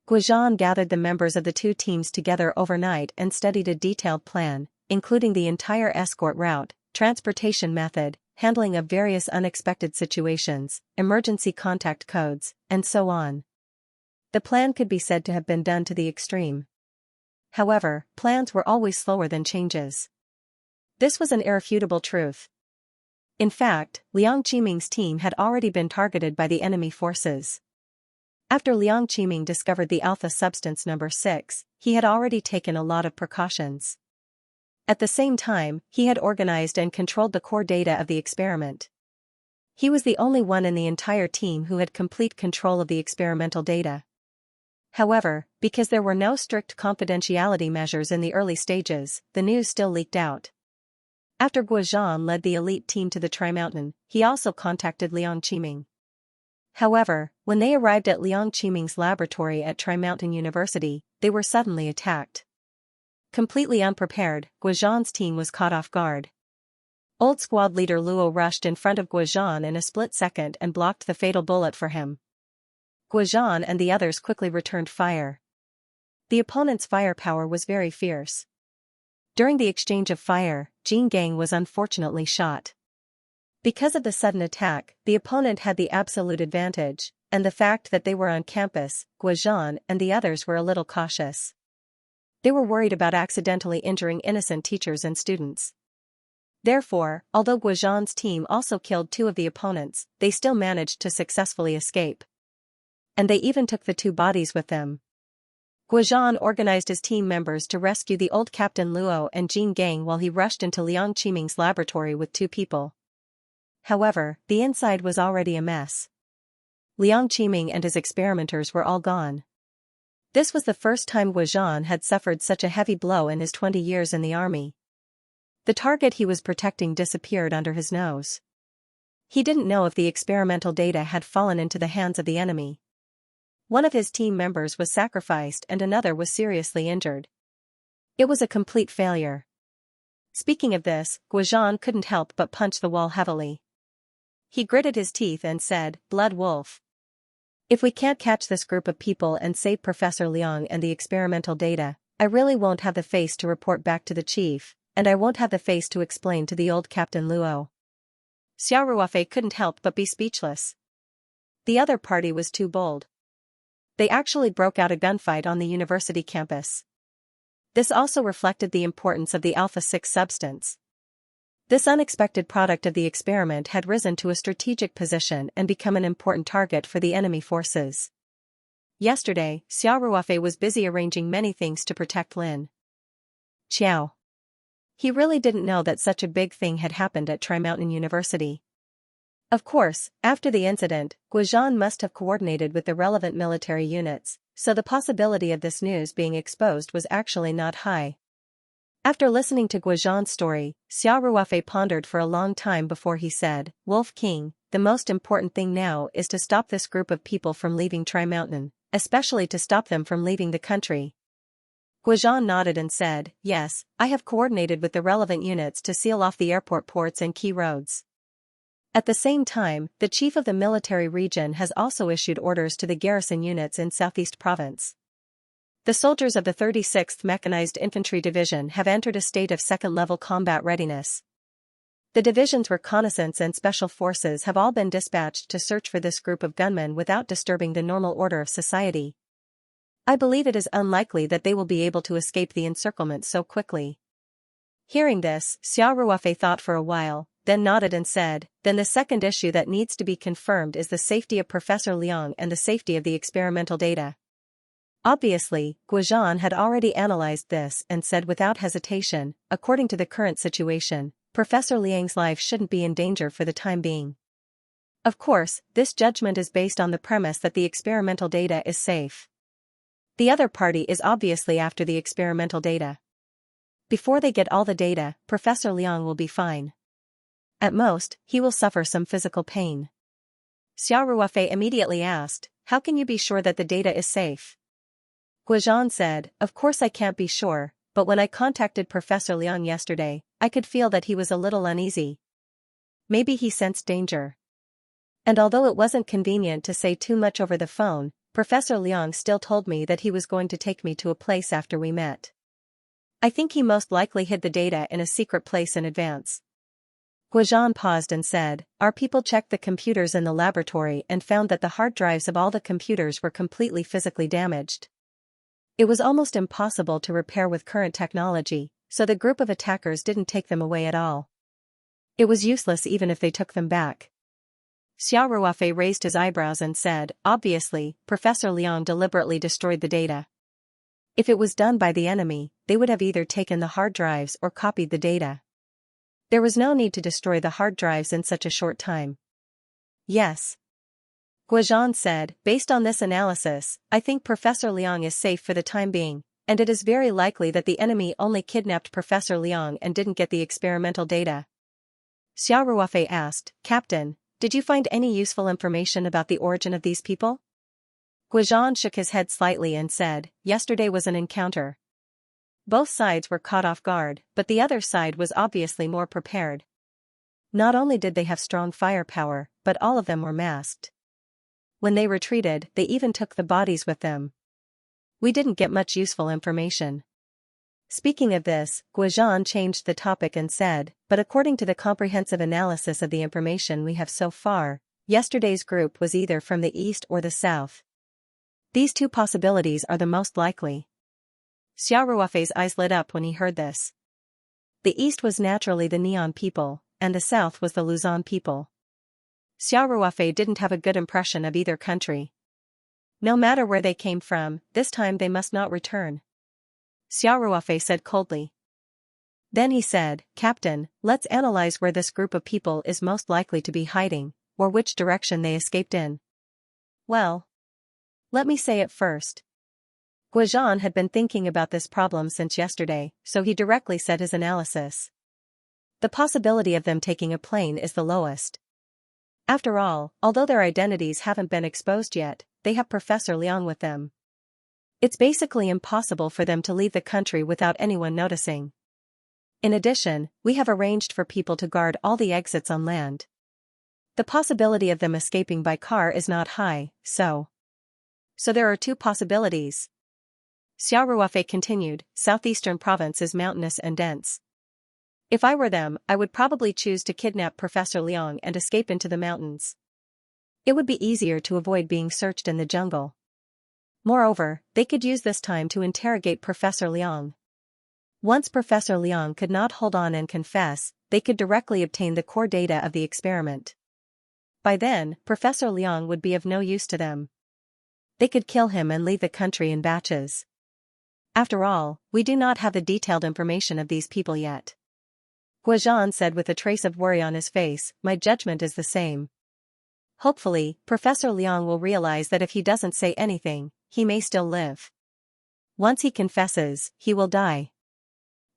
Guozhan gathered the members of the 2 teams together overnight and studied a detailed plan, including the entire escort route, transportation method, handling of various unexpected situations, emergency contact codes, and so on. The plan could be said to have been done to the extreme. However, plans were always slower than changes. This was an irrefutable truth. In fact, Liang Qiming's team had already been targeted by the enemy forces. After Liang Qiming discovered the alpha substance number 6, he had already taken a lot of precautions. At the same time, he had organized and controlled the core data of the experiment. He was the only one in the entire team who had complete control of the experimental data. However, because there were no strict confidentiality measures in the early stages, the news still leaked out. After Guozhan led the elite team to the Tri-Mountain, he also contacted Liang Qiming. However, when they arrived at Liang Qiming's laboratory at Tri-Mountain University, they were suddenly attacked. Completely unprepared, Guozhan's team was caught off guard. Old squad leader Luo rushed in front of Guozhan in a split second and blocked the fatal bullet for him. Guozhan and the others quickly returned fire. The opponent's firepower was very fierce. During the exchange of fire, Jin Gang was unfortunately shot. Because of the sudden attack, the opponent had the absolute advantage, and the fact that they were on campus, Guozhan and the others were a little cautious. They were worried about accidentally injuring innocent teachers and students. Therefore, although Guozhan's team also killed 2 of the opponents, they still managed to successfully escape. And they even took the 2 bodies with them. Guozhan organized his team members to rescue the old Captain Luo and Jin Gang while he rushed into Liang Qiming's laboratory with 2 people. However, the inside was already a mess. Liang Qiming and his experimenters were all gone. This was the first time Guozhan had suffered such a heavy blow in his 20 years in the army. The target he was protecting disappeared under his nose. He didn't know if the experimental data had fallen into the hands of the enemy. One of his team members was sacrificed and another was seriously injured. It was a complete failure. Speaking of this, Guozhan couldn't help but punch the wall heavily. He gritted his teeth and said, "Blood wolf. If we can't catch this group of people and save Professor Liang and the experimental data, I really won't have the face to report back to the chief, and I won't have the face to explain to the old Captain Luo." Xiao Ruofei couldn't help but be speechless. The other party was too bold. They actually broke out a gunfight on the university campus. This also reflected the importance of the Alpha-6 substance. This unexpected product of the experiment had risen to a strategic position and become an important target for the enemy forces. Yesterday, Xiao Ruofei was busy arranging many things to protect Lin Qiao. He really didn't know that such a big thing had happened at Tri-Mountain University. Of course, after the incident, Guozhan must have coordinated with the relevant military units, so the possibility of this news being exposed was actually not high. After listening to Guozhan's story, Xiao Ruofei pondered for a long time before he said, "Wolf King, the most important thing now is to stop this group of people from leaving Tri-Mountain, especially to stop them from leaving the country." Guozhan nodded and said, "Yes, I have coordinated with the relevant units to seal off the airport ports and key roads." At the same time, the chief of the military region has also issued orders to the garrison units in Southeast Province. The soldiers of the 36th Mechanized Infantry Division have entered a state of second-level combat readiness. The division's reconnaissance and special forces have all been dispatched to search for this group of gunmen without disturbing the normal order of society. I believe it is unlikely that they will be able to escape the encirclement so quickly. Hearing this, Xiao Ruofei thought for a while, then nodded and said, "Then the second issue that needs to be confirmed is the safety of Professor Liang and the safety of the experimental data." Obviously, Guozhan had already analyzed this and said without hesitation, according to the current situation, Professor Liang's life shouldn't be in danger for the time being. Of course, this judgment is based on the premise that the experimental data is safe. The other party is obviously after the experimental data. Before they get all the data, Professor Liang will be fine. At most, he will suffer some physical pain. Xiao Ruofei immediately asked, "How can you be sure that the data is safe?" Guozhan said, "Of course I can't be sure, but when I contacted Professor Liang yesterday, I could feel that he was a little uneasy. Maybe he sensed danger. And although it wasn't convenient to say too much over the phone, Professor Liang still told me that he was going to take me to a place after we met. I think he most likely hid the data in a secret place in advance." Guozhan paused and said, "Our people checked the computers in the laboratory and found that the hard drives of all the computers were completely physically damaged. It was almost impossible to repair with current technology, so the group of attackers didn't take them away at all. It was useless even if they took them back." Xiao Ruofei raised his eyebrows and said, "Obviously, Professor Liang deliberately destroyed the data. If it was done by the enemy, they would have either taken the hard drives or copied the data. There was no need to destroy the hard drives in such a short time." "Yes," Guozhan said, "based on this analysis, I think Professor Liang is safe for the time being, and it is very likely that the enemy only kidnapped Professor Liang and didn't get the experimental data." Xiao Ruofei asked, "Captain, did you find any useful information about the origin of these people?" Guozhan shook his head slightly and said, "Yesterday was an encounter. Both sides were caught off guard, but the other side was obviously more prepared. Not only did they have strong firepower, but all of them were masked. When they retreated, they even took the bodies with them. We didn't get much useful information. Speaking of this, Guizhan changed the topic and said, but according to the comprehensive analysis of the information we have so far, yesterday's group was either from the east or the south. These two possibilities are the most likely. Xiao Ruofei's eyes lit up when he heard this. The east was naturally the Neon people, and the south was the Luzon people. Xiao Ruofei didn't have a good impression of either country. No matter where they came from, this time they must not return. Xiao Ruofei said coldly. Then he said, Captain, let's analyze where this group of people is most likely to be hiding, or which direction they escaped in. Well, let me say it first. Guizhan had been thinking about this problem since yesterday, so he directly said his analysis. The possibility of them taking a plane is the lowest. After all, although their identities haven't been exposed yet, they have Professor Liang with them. It's basically impossible for them to leave the country without anyone noticing. In addition, we have arranged for people to guard all the exits on land. The possibility of them escaping by car is not high, so there are two possibilities. Xiao Ruofei continued, Southeastern province is mountainous and dense. If I were them, I would probably choose to kidnap Professor Liang and escape into the mountains. It would be easier to avoid being searched in the jungle. Moreover, they could use this time to interrogate Professor Liang. Once Professor Liang could not hold on and confess, they could directly obtain the core data of the experiment. By then, Professor Liang would be of no use to them. They could kill him and leave the country in batches. After all, we do not have the detailed information of these people yet. Guizhan said with a trace of worry on his face, my judgment is the same. Hopefully, Professor Liang will realize that if he doesn't say anything, he may still live. Once he confesses, he will die.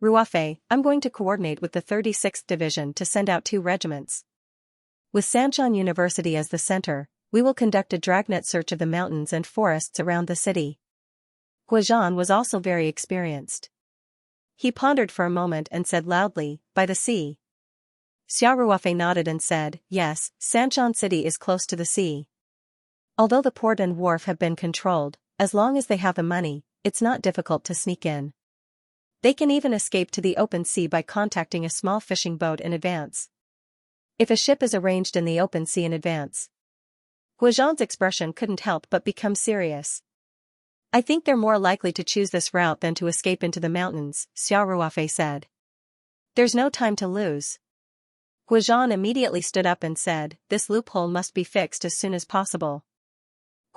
Ruofei, I'm going to coordinate with the 36th Division to send out 2 regiments. With Sanchon University as the center, we will conduct a dragnet search of the mountains and forests around the city. Guizhan was also very experienced. He pondered for a moment and said loudly, by the sea. Xiao Ruofei nodded and said, yes, Sanchon City is close to the sea. Although the port and wharf have been controlled, as long as they have the money, it's not difficult to sneak in. They can even escape to the open sea by contacting a small fishing boat in advance. If a ship is arranged in the open sea in advance. Guizhan's expression couldn't help but become serious. I think they're more likely to choose this route than to escape into the mountains, Xiao Ruofei said. There's no time to lose. Guizhan immediately stood up and said, this loophole must be fixed as soon as possible.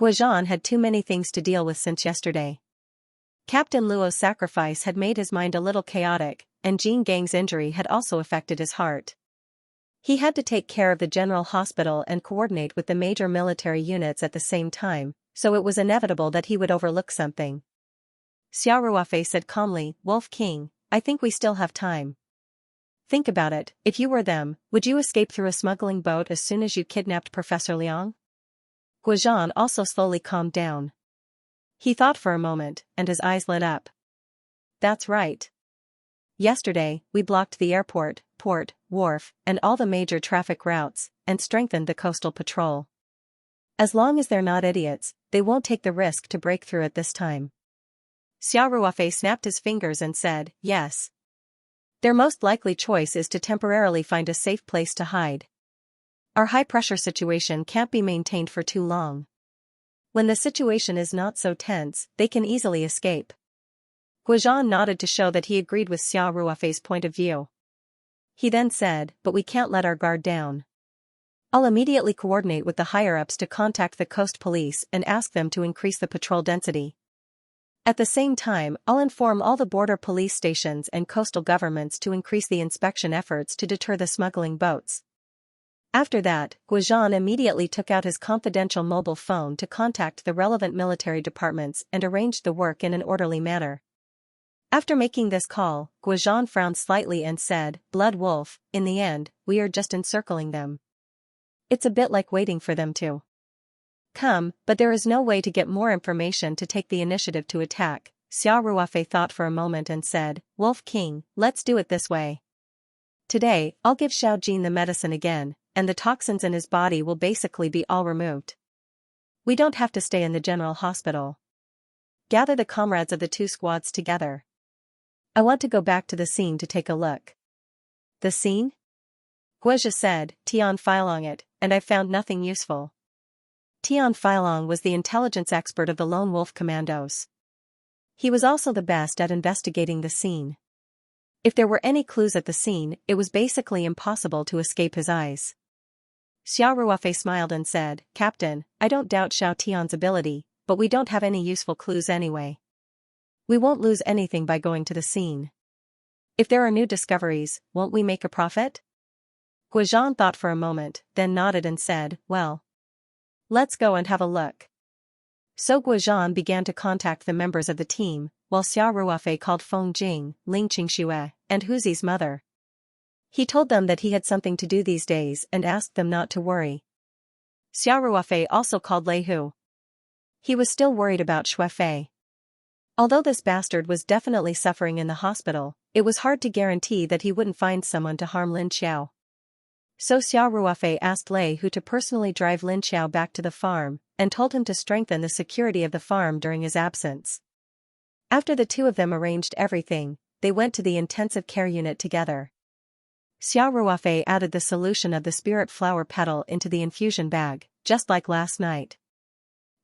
Guizhan had too many things to deal with since yesterday. Captain Luo's sacrifice had made his mind a little chaotic, and Jin Gang's injury had also affected his heart. He had to take care of the general hospital and coordinate with the major military units at the same time, so it was inevitable that he would overlook something. Xiao Ruofei said calmly, Wolf King, I think we still have time. Think about it, if you were them, would you escape through a smuggling boat as soon as you kidnapped Professor Liang? Guizhan also slowly calmed down. He thought for a moment, and his eyes lit up. That's right. Yesterday, we blocked the airport, port, wharf, and all the major traffic routes, and strengthened the coastal patrol. As long as they're not idiots, they won't take the risk to break through at this time. Xiao Ruofei snapped his fingers and said, yes. Their most likely choice is to temporarily find a safe place to hide. Our high-pressure situation can't be maintained for too long. When the situation is not so tense, they can easily escape. Guizhan nodded to show that he agreed with Xiao Ruofei's point of view. He then said, but we can't let our guard down. I'll immediately coordinate with the higher-ups to contact the coast police and ask them to increase the patrol density. At the same time, I'll inform all the border police stations and coastal governments to increase the inspection efforts to deter the smuggling boats. After that, Guizhan immediately took out his confidential mobile phone to contact the relevant military departments and arranged the work in an orderly manner. After making this call, Guizhan frowned slightly and said, Blood Wolf, in the end, we are just encircling them. It's a bit like waiting for them to come, but there is no way to get more information to take the initiative to attack, Xiao Ruofei thought for a moment and said, Wolf King, let's do it this way. Today, I'll give Xiao Jin the medicine again, and the toxins in his body will basically be all removed. We don't have to stay in the general hospital. Gather the comrades of the two squads together. I want to go back to the scene to take a look. The scene? Guozhi said, Tian Filong it, and I've found nothing useful. Tian Filong was the intelligence expert of the Lone Wolf Commandos. He was also the best at investigating the scene. If there were any clues at the scene, it was basically impossible to escape his eyes. Xiao Ruofei smiled and said, Captain, I don't doubt Xiao Tian's ability, but we don't have any useful clues anyway. We won't lose anything by going to the scene. If there are new discoveries, won't we make a profit? Guozhan thought for a moment, then nodded and said, well, let's go and have a look. So Guozhan began to contact the members of the team, while Xiao Ruofei called Feng Jing, Ling Qingxue, and Huzi's mother. He told them that he had something to do these days and asked them not to worry. Xiao Ruofei also called Lei Hu. He was still worried about Xuefei. Although this bastard was definitely suffering in the hospital, it was hard to guarantee that he wouldn't find someone to harm Lin Xiao. So Xiao Ruofei asked Lei Hu to personally drive Lin Xiao back to the farm, and told him to strengthen the security of the farm during his absence. After the two of them arranged everything, they went to the intensive care unit together. Xiao Ruofei added the solution of the spirit flower petal into the infusion bag, just like last night.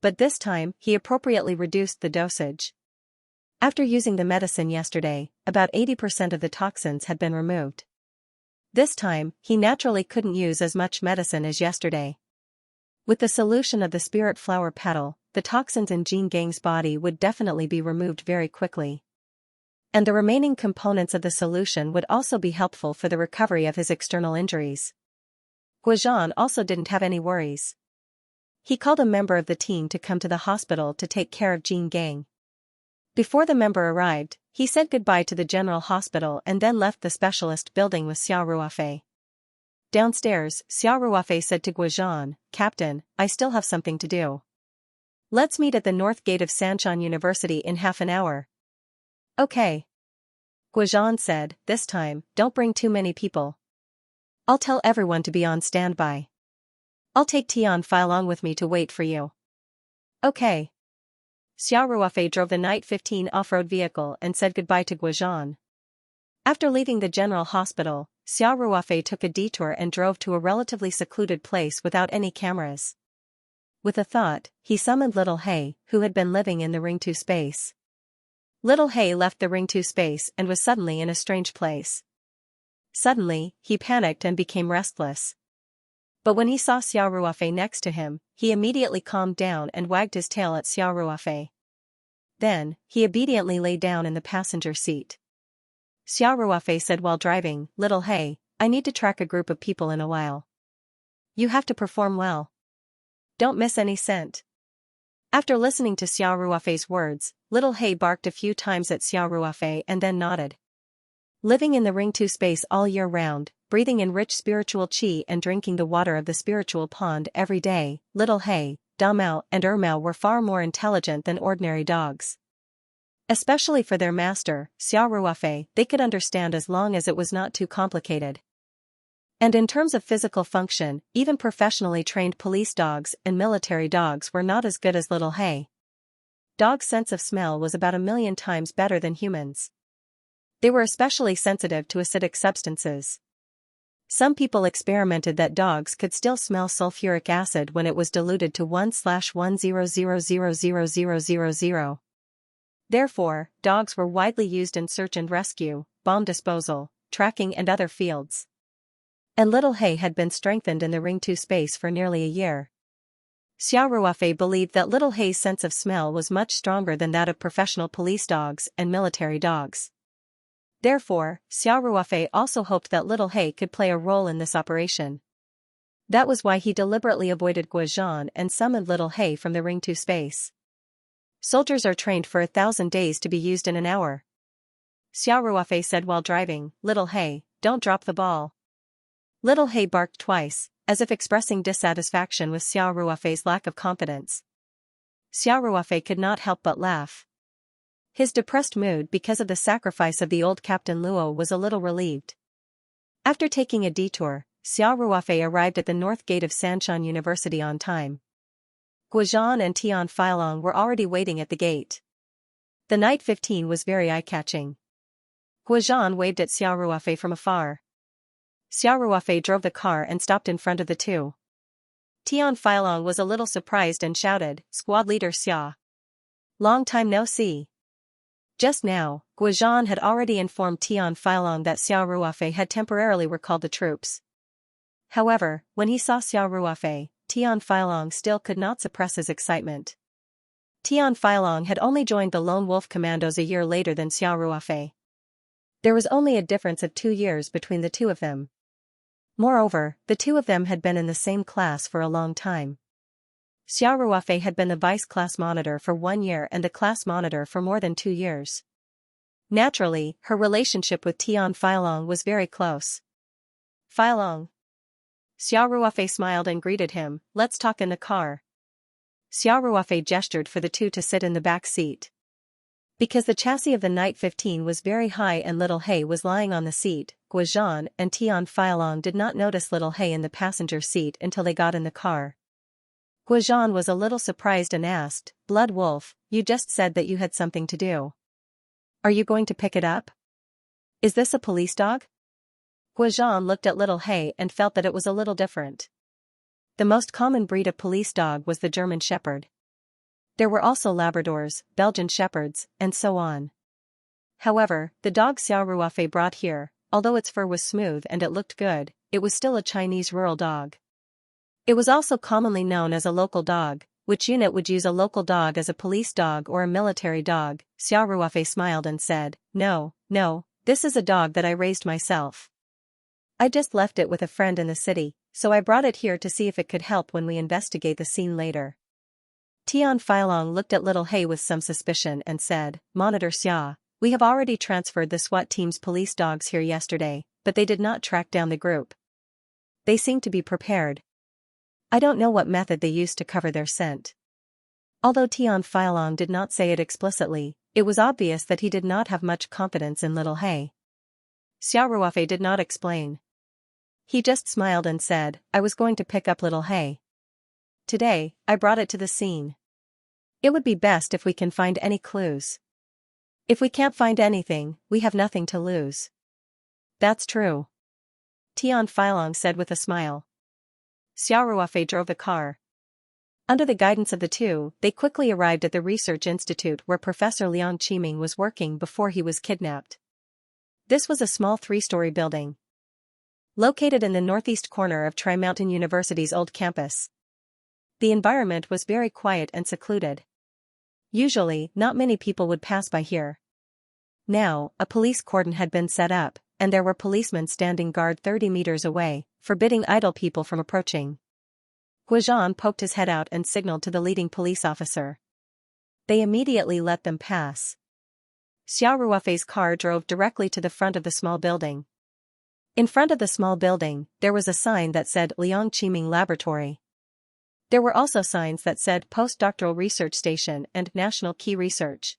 But this time, he appropriately reduced the dosage. After using the medicine yesterday, about 80% of the toxins had been removed. This time, he naturally couldn't use as much medicine as yesterday. With the solution of the spirit flower petal, the toxins in Jin Gang's body would definitely be removed very quickly. And the remaining components of the solution would also be helpful for the recovery of his external injuries. Guozhan also didn't have any worries. He called a member of the team to come to the hospital to take care of Jin Gang. Before the member arrived, he said goodbye to the general hospital and then left the specialist building with Xiao Ruofei. Downstairs, Xiao Ruofei said to Guozhan, Captain, I still have something to do. Let's meet at the north gate of Sanshan University in half an hour. Okay. Guozhan said, this time, don't bring too many people. I'll tell everyone to be on standby. I'll take Tian Filong with me to wait for you. Okay. Xiao Ruofei drove the Night 15 off-road vehicle and said goodbye to Guozhan. After leaving the general hospital, Xiao Ruofei took a detour and drove to a relatively secluded place without any cameras. With a thought, he summoned Little Hay, who had been living in the Ring 2 space. Little Hay left the Ring 2 space and was suddenly in a strange place. Suddenly, he panicked and became restless. But when he saw Xiao Ruofei next to him, he immediately calmed down and wagged his tail at Xiao Ruofei. Then, he obediently lay down in the passenger seat. Xiao Ruofei said while driving, Little Hay, I need to track a group of people in a while. You have to perform well. Don't miss any scent. After listening to Xiao Ruofei's words, Little Hay barked a few times at Xiao Ruofei and then nodded. Living in the Ring 2 space all year round, breathing in rich spiritual qi and drinking the water of the spiritual pond every day, Little Hay, Damao and Ermao were far more intelligent than ordinary dogs. Especially for their master, Xiao Ruofei, they could understand as long as it was not too complicated. And in terms of physical function, even professionally trained police dogs and military dogs were not as good as Little Hay. Dogs' sense of smell was about 1,000,000 times better than humans. They were especially sensitive to acidic substances. Some people experimented that dogs could still smell sulfuric acid when it was diluted to 1/100000000. Therefore, dogs were widely used in search and rescue, bomb disposal, tracking and other fields. And Little Hay had been strengthened in the Ring 2 space for nearly a year. Xiao Ruofei believed that Little Hay's sense of smell was much stronger than that of professional police dogs and military dogs. Therefore, Xiao Ruofei also hoped that Little Hay could play a role in this operation. That was why he deliberately avoided Guozhan and summoned Little Hay from the Ring 2 space. Soldiers are trained for 1,000 days to be used in an hour. Xiao Ruofei said while driving, Little Hay, don't drop the ball. Little Hay barked twice, as if expressing dissatisfaction with Xiao Ruofei's lack of confidence. Xiao Ruofei could not help but laugh. His depressed mood because of the sacrifice of the old Captain Luo was a little relieved. After taking a detour, Xiao Ruofei arrived at the north gate of Sanshan University on time. Guozhan and Tian Feilong were already waiting at the gate. The night 15 was very eye-catching. Guozhan waved at Xiao Ruofei from afar. Xiao Ruofei drove the car and stopped in front of the two. Tian Feilong was a little surprised and shouted, "Squad leader Xia. Long time no see." Just now, Guozhan had already informed Tian Feilong that Xiao Ruofei had temporarily recalled the troops. However, when he saw Xiao Ruofei, Tian Feilong still could not suppress his excitement. Tian Feilong had only joined the Lone Wolf Commandos a year later than Xiao Ruofei. There was only a difference of 2 years between the two of them. Moreover, the two of them had been in the same class for a long time. Xiao Ruofei had been the vice-class monitor for 1 year and the class monitor for more than 2 years. Naturally, her relationship with Tian Feilong was very close. "Feilong." Xiao Ruofei smiled and greeted him, "Let's talk in the car." Xiao Ruofei gestured for the two to sit in the back seat. Because the chassis of the Night 15 was very high and Little Hay was lying on the seat, Guozhan and Tian Feilong did not notice Little Hay in the passenger seat until they got in the car. Guozhan was a little surprised and asked, "Blood Wolf, you just said that you had something to do. Are you going to pick it up? Is this a police dog?" Guozhan looked at Little Hay and felt that it was a little different. The most common breed of police dog was the German Shepherd. There were also Labradors, Belgian Shepherds, and so on. However, the dog Xiao Ruofei brought here, although its fur was smooth and it looked good, it was still a Chinese rural dog. It was also commonly known as a local dog, which unit would use a local dog as a police dog or a military dog. Xiao Ruofei smiled and said, No, this is a dog that I raised myself. I just left it with a friend in the city, so I brought it here to see if it could help when we investigate the scene later." Tian Feilong looked at Little Hay with some suspicion and said, "Monitor Xia, we have already transferred the SWAT team's police dogs here yesterday, but they did not track down the group. They seem to be prepared. I don't know what method they used to cover their scent." Although Tian Feilong did not say it explicitly, it was obvious that he did not have much confidence in Little Hay. Xiao Ruofei did not explain. He just smiled and said, "I was going to pick up Little Hay. Today, I brought it to the scene. It would be best if we can find any clues. If we can't find anything, we have nothing to lose." "That's true," Tian Feilong said with a smile. Xiao Ruofei drove the car. Under the guidance of the two, they quickly arrived at the research institute where Professor Liang Qiming was working before he was kidnapped. This was a small 3-story building, located in the northeast corner of Tri-Mountain University's old campus. The environment was very quiet and secluded. Usually, not many people would pass by here. Now, a police cordon had been set up, and there were policemen standing guard 30 meters away, forbidding idle people from approaching. Guozhan poked his head out and signaled to the leading police officer. They immediately let them pass. Xiao Ruofei's car drove directly to the front of the small building. In front of the small building, there was a sign that said Liang Qiming Laboratory. There were also signs that said Postdoctoral Research Station and National Key Research.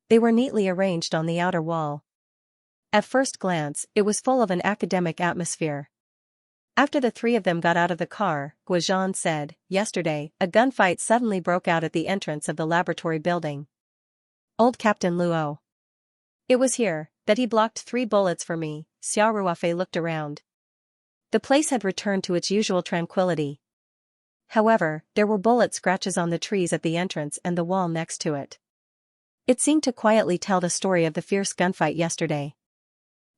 They were neatly arranged on the outer wall. At first glance, it was full of an academic atmosphere. After the three of them got out of the car, Guozhan said, "Yesterday, a gunfight suddenly broke out at the entrance of the laboratory building. Old Captain Luo. It was here that he blocked 3 bullets for me." Xiao Ruofei looked around. The place had returned to its usual tranquility. However, there were bullet scratches on the trees at the entrance and the wall next to it. It seemed to quietly tell the story of the fierce gunfight yesterday.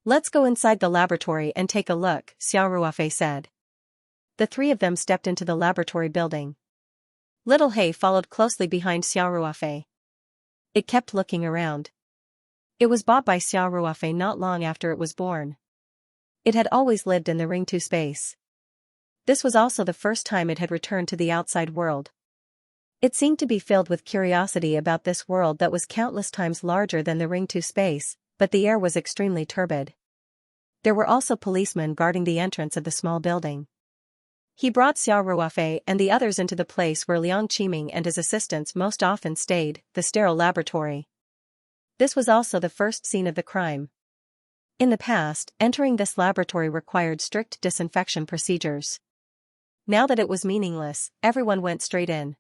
"Let's go inside the laboratory and take a look," Xiao Ruofei said. The three of them stepped into the laboratory building. Little Hay followed closely behind Xiao Ruofei. It kept looking around. It was bought by Xiao Ruofei not long after it was born. It had always lived in the Ring 2 space. This was also the first time it had returned to the outside world. It seemed to be filled with curiosity about this world that was countless times larger than the Ring 2 space, but the air was extremely turbid. There were also policemen guarding the entrance of the small building. He brought Xiao Ruofei and the others into the place where Liang Qiming and his assistants most often stayed, the sterile laboratory. This was also the first scene of the crime. In the past, entering this laboratory required strict disinfection procedures. Now that it was meaningless, everyone went straight in.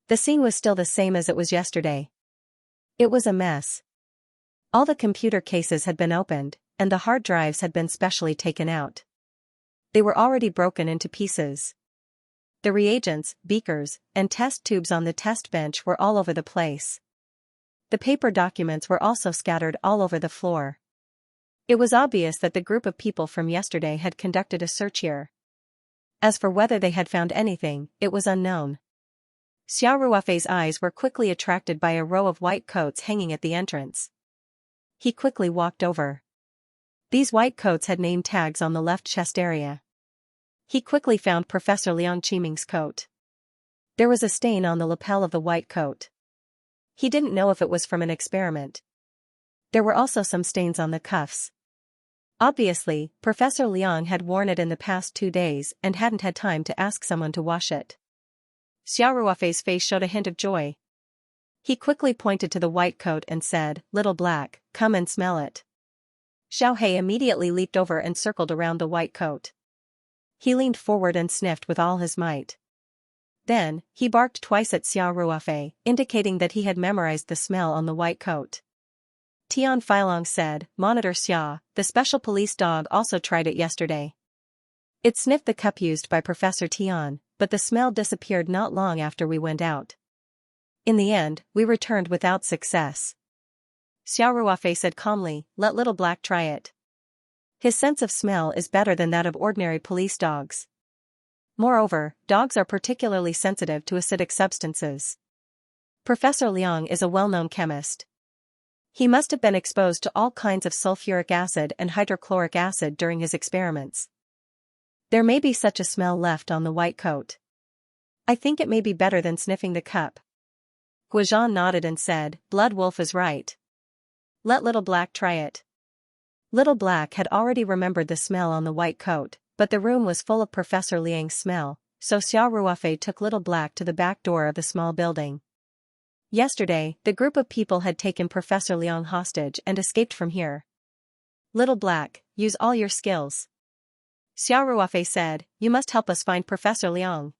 The scene was still the same as it was yesterday. It was a mess. All the computer cases had been opened, and the hard drives had been specially taken out. They were already broken into pieces. The reagents, beakers, and test tubes on the test bench were all over the place. The paper documents were also scattered all over the floor. It was obvious that the group of people from yesterday had conducted a search here. As for whether they had found anything, it was unknown. Xiao Ruofei's eyes were quickly attracted by a row of white coats hanging at the entrance. He quickly walked over. These white coats had name tags on the left chest area. He quickly found Professor Liang Qiming's coat. There was a stain on the lapel of the white coat. He didn't know if it was from an experiment. There were also some stains on the cuffs. Obviously, Professor Liang had worn it in the past 2 days and hadn't had time to ask someone to wash it. Xiao Ruofei's face showed a hint of joy. He quickly pointed to the white coat and said, "Little Black, come and smell it." Xiao He immediately leaped over and circled around the white coat. He leaned forward and sniffed with all his might. Then, he barked twice at Xiao Ruofei, indicating that he had memorized the smell on the white coat. Tian Feilong said, "Monitor Xia, the special police dog also tried it yesterday. It sniffed the cup used by Professor Tian, but the smell disappeared not long after we went out. In the end, we returned without success." Xiao Ruofei said calmly, "Let Little Black try it. His sense of smell is better than that of ordinary police dogs. Moreover, dogs are particularly sensitive to acidic substances. Professor Liang is a well-known chemist. He must have been exposed to all kinds of sulfuric acid and hydrochloric acid during his experiments. There may be such a smell left on the white coat. I think it may be better than sniffing the cup." Guozhan nodded and said, "Blood Wolf is right. Let Little Black try it." Little Black had already remembered the smell on the white coat, but the room was full of Professor Liang's smell, so Xiao Ruofei took Little Black to the back door of the small building. Yesterday, the group of people had taken Professor Liang hostage and escaped from here. "Little Black, use all your skills," Xiao Ruofei said. "You must help us find Professor Liang."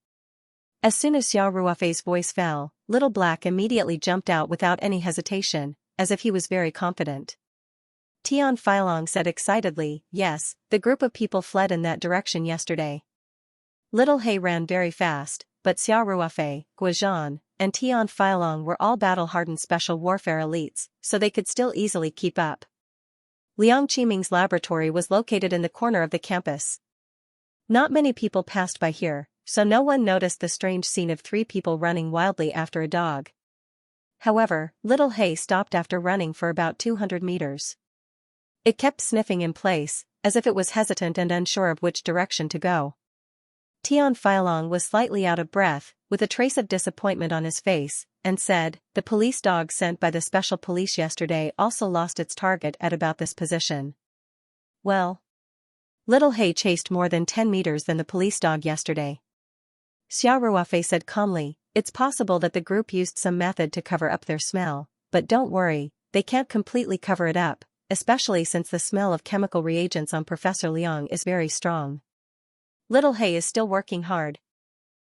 As soon as Xiao Ruofei's voice fell, Little Black immediately jumped out without any hesitation, as if he was very confident. Tian Feilong said excitedly, "Yes, the group of people fled in that direction yesterday." Little He ran very fast, but Xiao Ruofei, Guozhan, and Tian Feilong were all battle-hardened special warfare elites, so they could still easily keep up. Liang Qiming's laboratory was located in the corner of the campus. Not many people passed by here, so no one noticed the strange scene of 3 people running wildly after a dog. However, Little He stopped after running for about 200 meters. It kept sniffing in place, as if it was hesitant and unsure of which direction to go. Tian Feilong was slightly out of breath, with a trace of disappointment on his face, and said, "The police dog sent by the special police yesterday also lost its target at about this position." Well, Little He chased more than 10 meters than the police dog yesterday. Xiao Ruofei said calmly, "It's possible that the group used some method to cover up their smell, but don't worry, they can't completely cover it up, especially since the smell of chemical reagents on Professor Liang is very strong. Little He is still working hard."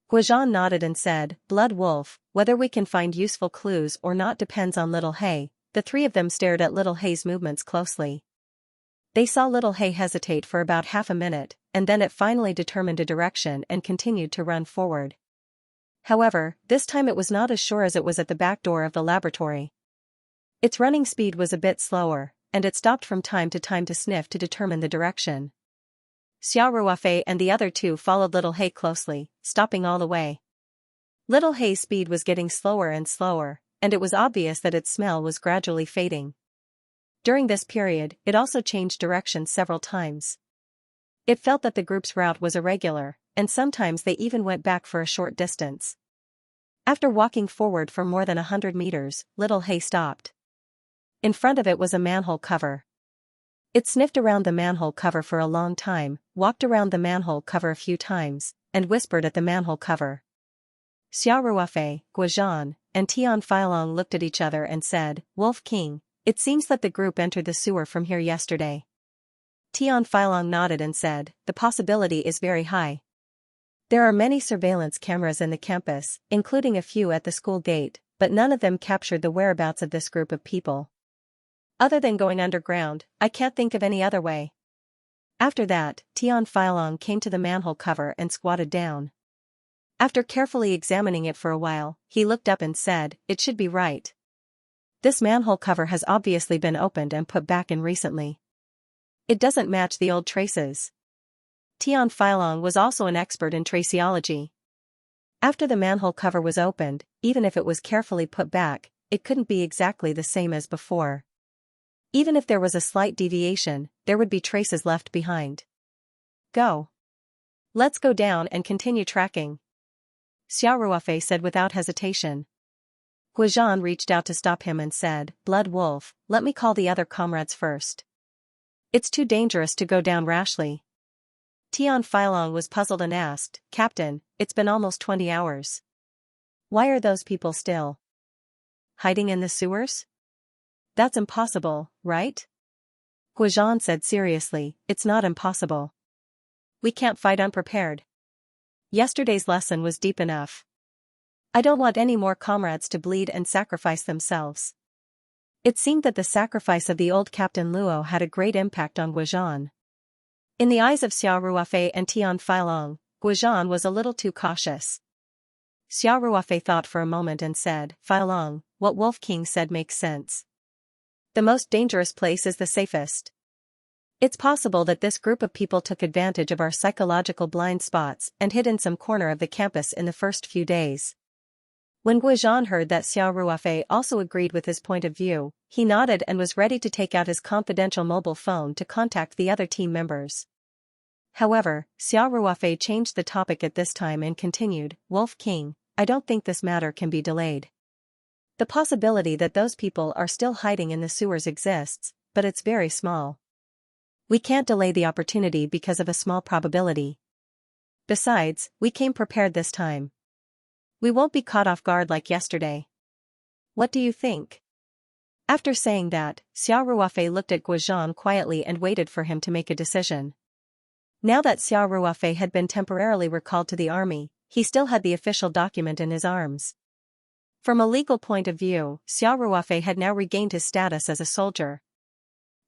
Guozhan nodded and said, "Blood Wolf, whether we can find useful clues or not depends on Little He." The 3 of them stared at Little He's movements closely. They saw Little He hesitate for about half a minute, and then it finally determined a direction and continued to run forward. However, this time it was not as sure as it was at the back door of the laboratory. Its running speed was a bit slower, and it stopped from time to sniff to determine the direction. Xiao Ruofei and the other 2 followed Little He closely, stopping all the way. Little He's speed was getting slower and slower, and it was obvious that its smell was gradually fading. During this period, it also changed direction several times. It felt that the group's route was irregular, and sometimes they even went back for a short distance. After walking forward for more than 100 meters, Little He stopped. In front of it was a manhole cover. It sniffed around the manhole cover for a long time, walked around the manhole cover a few times, and whispered at the manhole cover. Xiao Ruofei, Guozhan, and Tian Feilong looked at each other and said, "Wolf King, It seems that the group entered the sewer from here yesterday. Tian Filong nodded and said, the possibility is very high. There are many surveillance cameras in the campus, including a few at the school gate, but none of them captured the whereabouts of this group of people. Other than going underground, I can't think of any other way. After that, Tian Filong came to the manhole cover and squatted down. After carefully examining it for a while, he looked up and said, it should be right. This manhole cover has obviously been opened and put back in recently. It doesn't match the old traces. Tian Filong was also an expert in traceology. After the manhole cover was opened, even if it was carefully put back, it couldn't be exactly the same as before. Even if there was a slight deviation, there would be traces left behind. Go. Let's go down and continue tracking, Xiao Ruofei said without hesitation. Guizhan reached out to stop him and said, Blood Wolf, let me call the other comrades first. It's too dangerous to go down rashly. Tian Filong was puzzled and asked, Captain, it's been almost 20 hours. Why are those people still hiding in the sewers? That's impossible, right? Guizhan said seriously, it's not impossible. We can't fight unprepared. Yesterday's lesson was deep enough. I don't want any more comrades to bleed and sacrifice themselves. It seemed that the sacrifice of the old Captain Luo had a great impact on Guizhan. In the eyes of Xiao Ruofei and Tian Filong, Guizhan was a little too cautious. Xiao Ruofei thought for a moment and said, Filong, what Wolf King said makes sense. The most dangerous place is the safest. It's possible that this group of people took advantage of our psychological blind spots and hid in some corner of the campus in the first few days. When Guizhan heard that Xiao Ruofei also agreed with his point of view, he nodded and was ready to take out his confidential mobile phone to contact the other team members. However, Xiao Ruofei changed the topic at this time and continued, Wolf King, I don't think this matter can be delayed. The possibility that those people are still hiding in the sewers exists, but it's very small. We can't delay the opportunity because of a small probability. Besides, we came prepared this time. We won't be caught off guard like yesterday. What do you think? After saying that, Xiao Ruofei looked at Guizhan quietly and waited for him to make a decision. Now that Xiao Ruofei had been temporarily recalled to the army, he still had the official document in his arms. From a legal point of view, Xiao Ruofei had now regained his status as a soldier.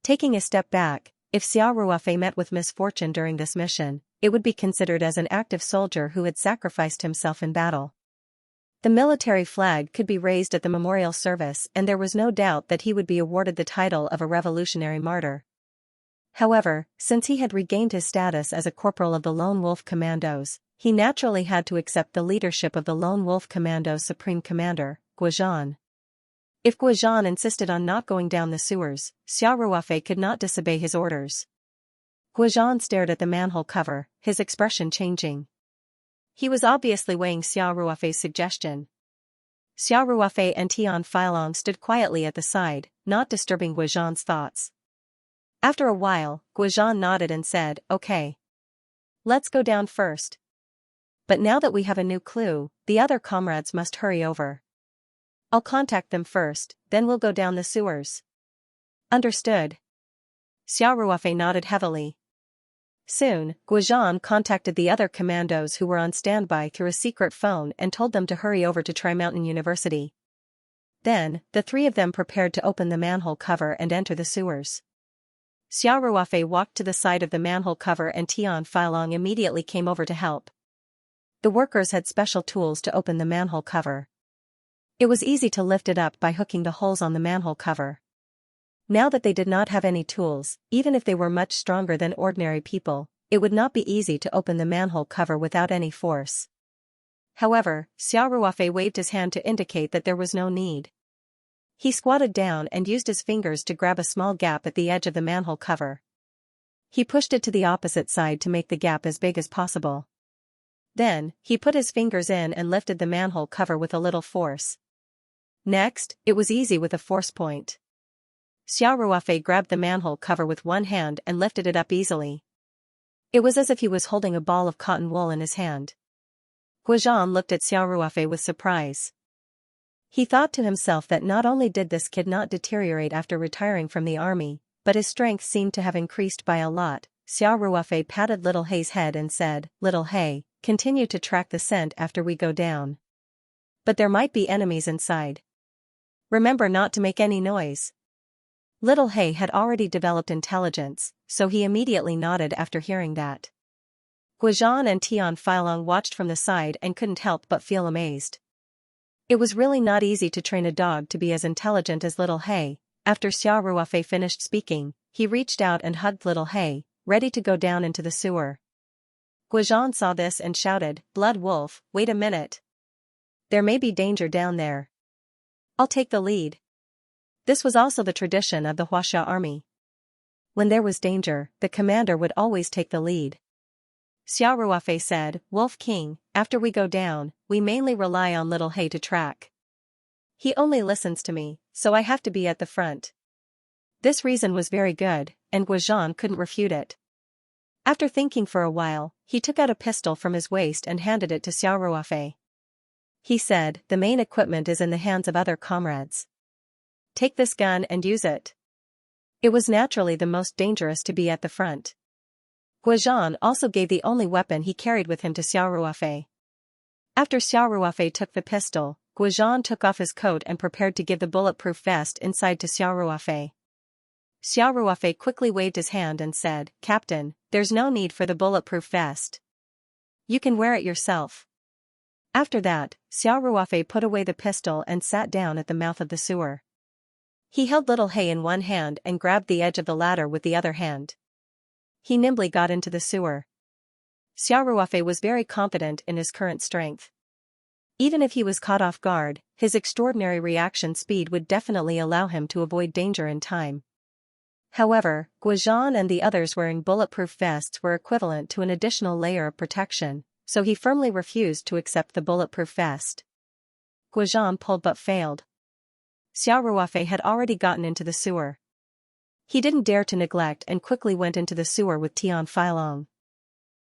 Taking a step back, if Xiao Ruofei met with misfortune during this mission, it would be considered as an active soldier who had sacrificed himself in battle. The military flag could be raised at the memorial service and there was no doubt that he would be awarded the title of a revolutionary martyr. However, since he had regained his status as a corporal of the Lone Wolf Commandos, he naturally had to accept the leadership of the Lone Wolf Commandos' supreme commander, Guizhan. If Guizhan insisted on not going down the sewers, Xiao Ruofei could not disobey his orders. Guizhan stared at the manhole cover, his expression changing. He was obviously weighing Xiao Ruofei's suggestion. Xiao Ruofei and Tian Filong stood quietly at the side, not disturbing Guizhan's thoughts. After a while, Guizhan nodded and said, Okay. Let's go down first. But now that we have a new clue, the other comrades must hurry over. I'll contact them first, then we'll go down the sewers. Understood. Xiao Ruofei nodded heavily. Soon, Guizhan contacted the other commandos who were on standby through a secret phone and told them to hurry over to Tri-Mountain University. Then, the three of them prepared to open the manhole cover and enter the sewers. Xiao Ruofei walked to the side of the manhole cover and Tian Filong immediately came over to help. The workers had special tools to open the manhole cover. It was easy to lift it up by hooking the holes on the manhole cover. Now that they did not have any tools, even if they were much stronger than ordinary people, it would not be easy to open the manhole cover without any force. However, Xiao Ruofei waved his hand to indicate that there was no need. He squatted down and used his fingers to grab a small gap at the edge of the manhole cover. He pushed it to the opposite side to make the gap as big as possible. Then, he put his fingers in and lifted the manhole cover with a little force. Next, it was easy with a force point. Xiao Ruofei grabbed the manhole cover with one hand and lifted it up easily. It was as if he was holding a ball of cotton wool in his hand. Guizhan looked at Xiao Ruofei with surprise. He thought to himself that not only did this kid not deteriorate after retiring from the army, but his strength seemed to have increased by a lot. Xiao Ruofei patted Little Hei's head and said, "Little Hei, continue to track the scent after we go down. But there might be enemies inside. Remember not to make any noise." Little Hei had already developed intelligence, so he immediately nodded after hearing that. Guizhan and Tian Feilong watched from the side and couldn't help but feel amazed. It was really not easy to train a dog to be as intelligent as Little Hei. After Xiao Ruofei finished speaking, he reached out and hugged Little Hei, ready to go down into the sewer. Guizhan saw this and shouted, "Blood Wolf, wait a minute. There may be danger down there. I'll take the lead." This was also the tradition of the Huaxia army. When there was danger, the commander would always take the lead. Xiao Ruofei said, "Wolf King, after we go down, we mainly rely on Little Hei to track. He only listens to me, so I have to be at the front." This reason was very good, and Guizhan couldn't refute it. After thinking for a while, he took out a pistol from his waist and handed it to Xiao Ruofei. He said, "The main equipment is in the hands of other comrades. Take this gun and use it." It was naturally the most dangerous to be at the front. Guizhan also gave the only weapon he carried with him to Xiao Ruofei. After Xiao Ruofei took the pistol, Guizhan took off his coat and prepared to give the bulletproof vest inside to Xiao Ruofei. Xiao Ruofei quickly waved his hand and said, "Captain, there's no need for the bulletproof vest. You can wear it yourself." After that, Xiao Ruofei put away the pistol and sat down at the mouth of the sewer. He held Little Hei in one hand and grabbed the edge of the ladder with the other hand. He nimbly got into the sewer. Xiao Ruofei was very confident in his current strength. Even if he was caught off guard, his extraordinary reaction speed would definitely allow him to avoid danger in time. However, Guizhan and the others wearing bulletproof vests were equivalent to an additional layer of protection, so he firmly refused to accept the bulletproof vest. Guizhan pulled but failed. Xiao Ruofei had already gotten into the sewer. He didn't dare to neglect and quickly went into the sewer with Tian Feilong.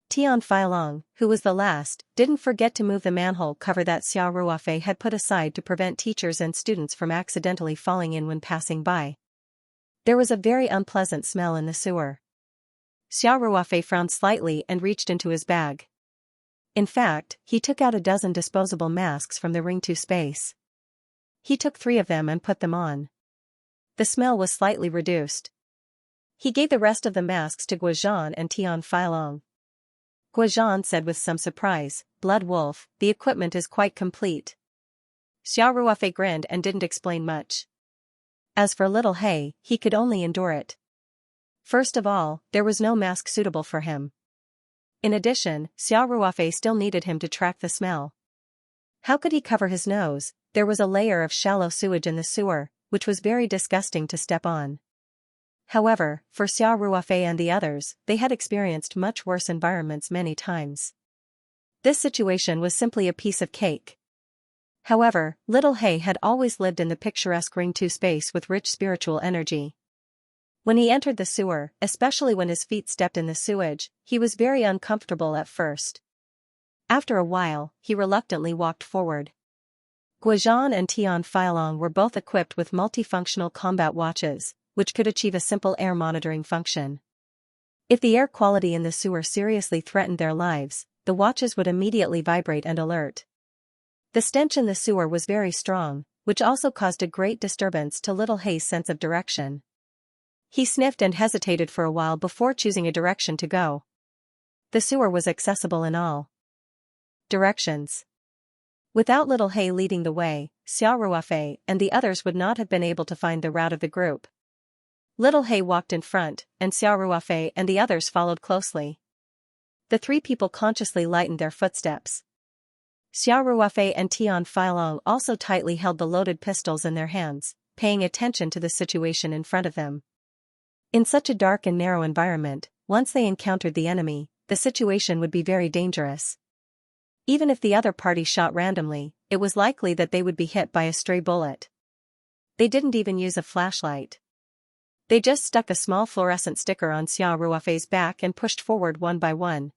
Tian Feilong, who was the last, didn't forget to move the manhole cover that Xiao Ruofei had put aside to prevent teachers and students from accidentally falling in when passing by. There was a very unpleasant smell in the sewer. Xiao Ruofei frowned slightly and reached into his bag. In fact, he took out a dozen disposable masks from the Ring 2 space. He took 3 of them and put them on. The smell was slightly reduced. He gave the rest of the masks to Guizhan and Tian Feilong. Guizhan said with some surprise, "Blood Wolf, the equipment is quite complete." Xiao Ruofei grinned and didn't explain much. As for Little Hei, he could only endure it. First of all, there was no mask suitable for him. In addition, Xiao Ruofei still needed him to track the smell. How could he cover his nose? There was a layer of shallow sewage in the sewer, which was very disgusting to step on. However, for Xiao Ruofei and the others, they had experienced much worse environments many times. This situation was simply a piece of cake. However, Little Hei had always lived in the picturesque Ring 2 space with rich spiritual energy. When he entered the sewer, especially when his feet stepped in the sewage, he was very uncomfortable at first. After a while, he reluctantly walked forward. Guizhan and Tian Feilong were both equipped with multifunctional combat watches, which could achieve a simple air monitoring function. If the air quality in the sewer seriously threatened their lives, the watches would immediately vibrate and alert. The stench in the sewer was very strong, which also caused a great disturbance to Little Hei's sense of direction. He sniffed and hesitated for a while before choosing a direction to go. The sewer was accessible in all directions. Without Little Hei leading the way, Xiao Ruofei and the others would not have been able to find the route of the group. Little Hei walked in front, and Xiao Ruofei and the others followed closely. The 3 people consciously lightened their footsteps. Xiao Ruofei and Tian Feilong also tightly held the loaded pistols in their hands, paying attention to the situation in front of them. In such a dark and narrow environment, once they encountered the enemy, the situation would be very dangerous. Even if the other party shot randomly, it was likely that they would be hit by a stray bullet. They didn't even use a flashlight. They just stuck a small fluorescent sticker on Xiao Ruofei's back and pushed forward one by one.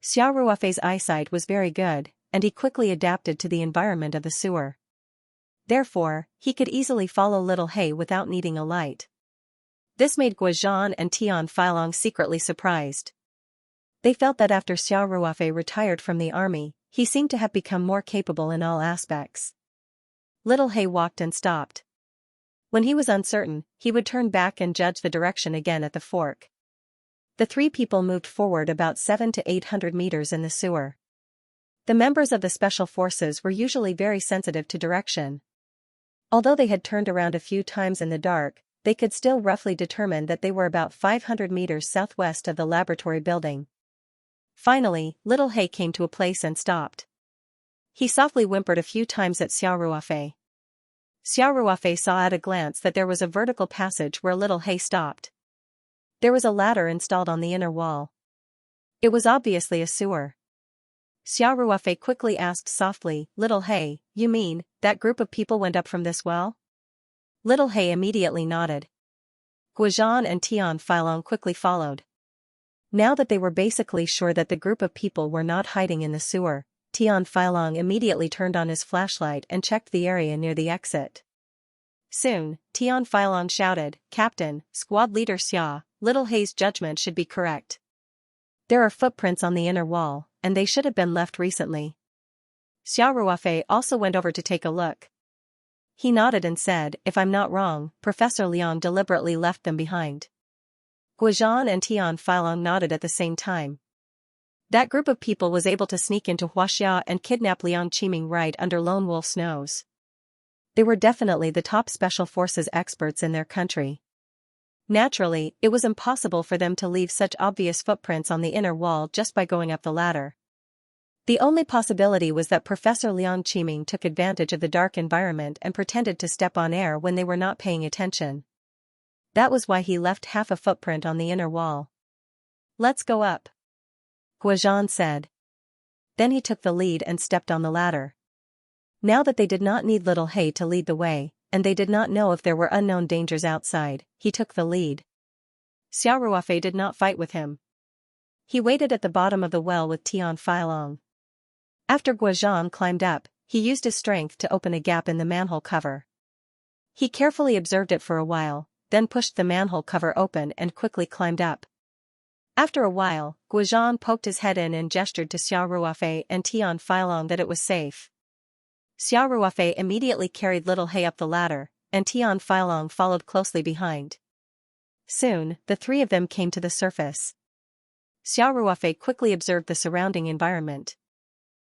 Xiao Ruofei's eyesight was very good, and he quickly adapted to the environment of the sewer. Therefore, he could easily follow Little Hay without needing a light. This made Guizhan and Tian Feilong secretly surprised. They felt that after Xiao Ruofei retired from the army, he seemed to have become more capable in all aspects. Little Hay walked and stopped. When he was uncertain, he would turn back and judge the direction again at the fork. The three people moved forward about 700 to 800 meters in the sewer. The members of the special forces were usually very sensitive to direction. Although they had turned around a few times in the dark, they could still roughly determine that they were about 500 meters southwest of the laboratory building. Finally, Little Hay came to a place and stopped. He softly whimpered a few times at Xiao Ruofei. Xiao Ruofei saw at a glance that there was a vertical passage where Little Hay stopped. There was a ladder installed on the inner wall. It was obviously a sewer. Xiao Ruofei quickly asked softly, "Little Hay, you mean, that group of people went up from this well?" Little Hay immediately nodded. Guizhan and Tian Feilong quickly followed. Now that they were basically sure that the group of people were not hiding in the sewer, Tian Feilong immediately turned on his flashlight and checked the area near the exit. Soon, Tian Feilong shouted, "Captain, Squad Leader Xia, Little Hay's judgment should be correct. There are footprints on the inner wall, and they should have been left recently." Xiao Ruofei also went over to take a look. He nodded and said, "If I'm not wrong, Professor Liang deliberately left them behind." Guizhan and Tian Feilong nodded at the same time. That group of people was able to sneak into Huaxia and kidnap Liang Qiming right under Lone Wolf's nose. They were definitely the top special forces experts in their country. Naturally, it was impossible for them to leave such obvious footprints on the inner wall just by going up the ladder. The only possibility was that Professor Liang Qiming took advantage of the dark environment and pretended to step on air when they were not paying attention. That was why he left half a footprint on the inner wall. "Let's go up," Guizhan said. Then he took the lead and stepped on the ladder. Now that they did not need Little Hay to lead the way, and they did not know if there were unknown dangers outside, he took the lead. Xiao Ruofei did not fight with him. He waited at the bottom of the well with Tian Feilong. After Guizhan climbed up, he used his strength to open a gap in the manhole cover. He carefully observed it for a while, then pushed the manhole cover open and quickly climbed up. After a while, Guizhan poked his head in and gestured to Xiao Ruofei and Tian Feilong that it was safe. Xiao Ruofei immediately carried Little Hay up the ladder, and Tian Feilong followed closely behind. Soon, the three of them came to the surface. Xiao Ruofei quickly observed the surrounding environment.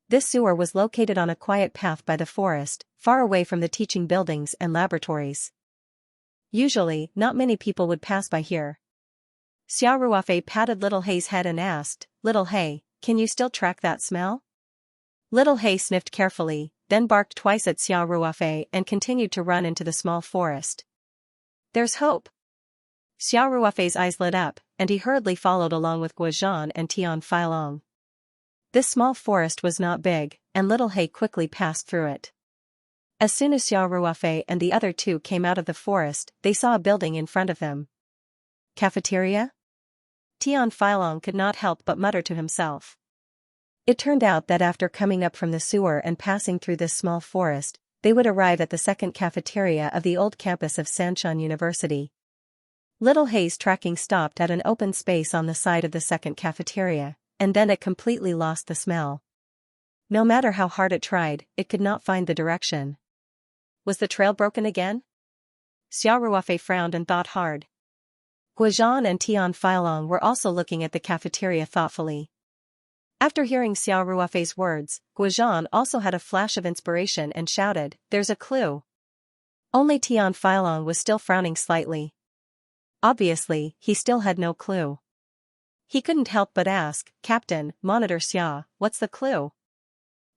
This sewer was located on a quiet path by the forest, far away from the teaching buildings and laboratories. Usually, not many people would pass by here. Xiao Ruofei patted Little Hay's head and asked, "Little Hay, can you still track that smell?" Little Hay sniffed carefully, then barked twice at Xiao Ruofei and continued to run into the small forest. "There's hope." Xiao Ruofei's eyes lit up, and he hurriedly followed along with Guizhan and Tian Feilong. This small forest was not big, and Little Hay quickly passed through it. As soon as Xiao Ruofei and the other two came out of the forest, they saw a building in front of them. "Cafeteria?" Tian Feilong could not help but mutter to himself. It turned out that after coming up from the sewer and passing through this small forest, they would arrive at the second cafeteria of the old campus of Xianxia University. Little Hay's tracking stopped at an open space on the side of the second cafeteria, and then it completely lost the smell. No matter how hard it tried, it could not find the direction. Was the trail broken again? Xiao Ruofei frowned and thought hard. Guizhan and Tian Feilong were also looking at the cafeteria thoughtfully. After hearing Xiao Ruofei's words, Guizhan also had a flash of inspiration and shouted, "There's a clue." Only Tian Feilong was still frowning slightly. Obviously, he still had no clue. He couldn't help but ask, "Captain, Monitor Xia, what's the clue?"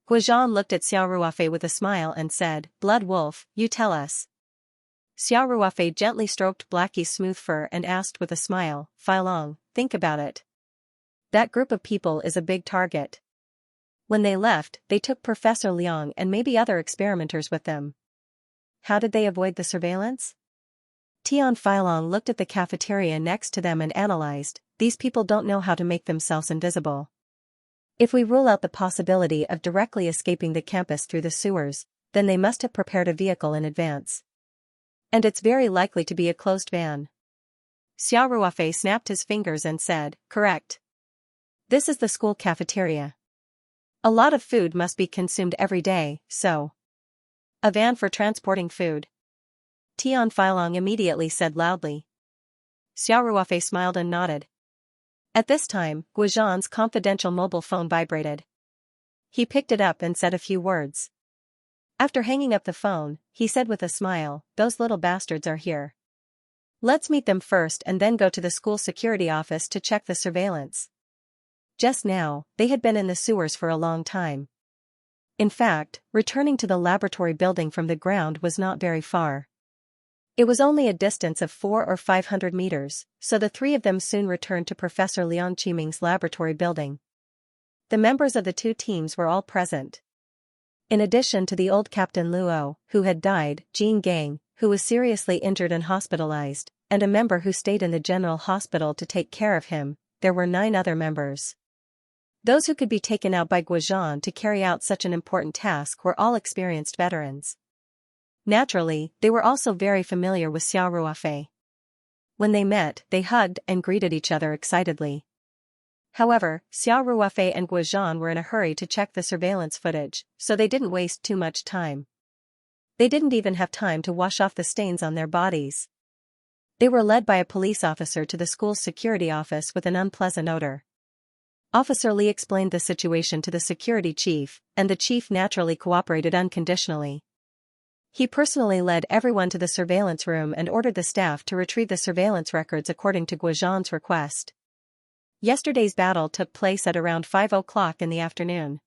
Guizhan looked at Xiao Ruofei with a smile and said, "Blood Wolf, you tell us." Xiao Ruofei gently stroked Blackie's smooth fur and asked with a smile, "Feilong, think about it. That group of people is a big target. When they left, they took Professor Liang and maybe other experimenters with them. How did they avoid the surveillance?" Tian Feilong looked at the cafeteria next to them and analyzed, "These people don't know how to make themselves invisible. If we rule out the possibility of directly escaping the campus through the sewers, then they must have prepared a vehicle in advance. And it's very likely to be a closed van. Xiao Ruofei snapped his fingers and said, "Correct. This is the school cafeteria. A lot of food must be consumed every day, so a van for transporting food." Tian Filong immediately said loudly. Xiao Ruofei smiled and nodded. At this time, Guozhan's confidential mobile phone vibrated. He picked it up and said a few words. After hanging up the phone, he said with a smile, "Those little bastards are here. Let's meet them first and then go to the school security office to check the surveillance." Just now, they had been in the sewers for a long time. In fact, returning to the laboratory building from the ground was not very far. It was only a distance of 400 or 500 meters, so the three of them soon returned to Professor Liang Qiming's laboratory building. The members of the two teams were all present. In addition to the old Captain Luo, who had died, Jing Gang, who was seriously injured and hospitalized, and a member who stayed in the general hospital to take care of him, there were 9 other members. Those who could be taken out by Guozhan to carry out such an important task were all experienced veterans. Naturally, they were also very familiar with Xiao Ruofei. When they met, they hugged and greeted each other excitedly. However, Xiao Ruofei and Guozhan were in a hurry to check the surveillance footage, so they didn't waste too much time. They didn't even have time to wash off the stains on their bodies. They were led by a police officer to the school's security office with an unpleasant odor. Officer Li explained the situation to the security chief, and the chief naturally cooperated unconditionally. He personally led everyone to the surveillance room and ordered the staff to retrieve the surveillance records according to Guozhan's request. Yesterday's battle took place at around 5 o'clock in the afternoon.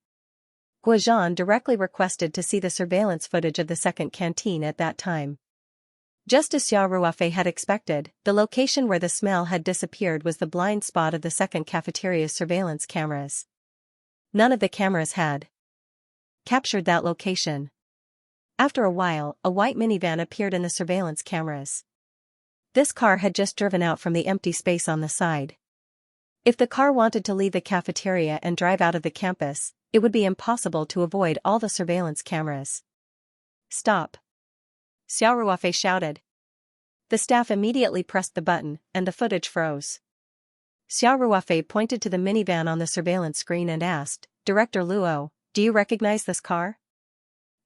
Guozhan directly requested to see the surveillance footage of the second canteen at that time. Just as Xiao Ruofei had expected, the location where the smell had disappeared was the blind spot of the second cafeteria's surveillance cameras. None of the cameras had captured that location. After a while, a white minivan appeared in the surveillance cameras. This car had just driven out from the empty space on the side. If the car wanted to leave the cafeteria and drive out of the campus, it would be impossible to avoid all the surveillance cameras. "Stop!" Xiao Ruofei shouted. The staff immediately pressed the button, and the footage froze. Xiao Ruofei pointed to the minivan on the surveillance screen and asked, "Director Luo, do you recognize this car?"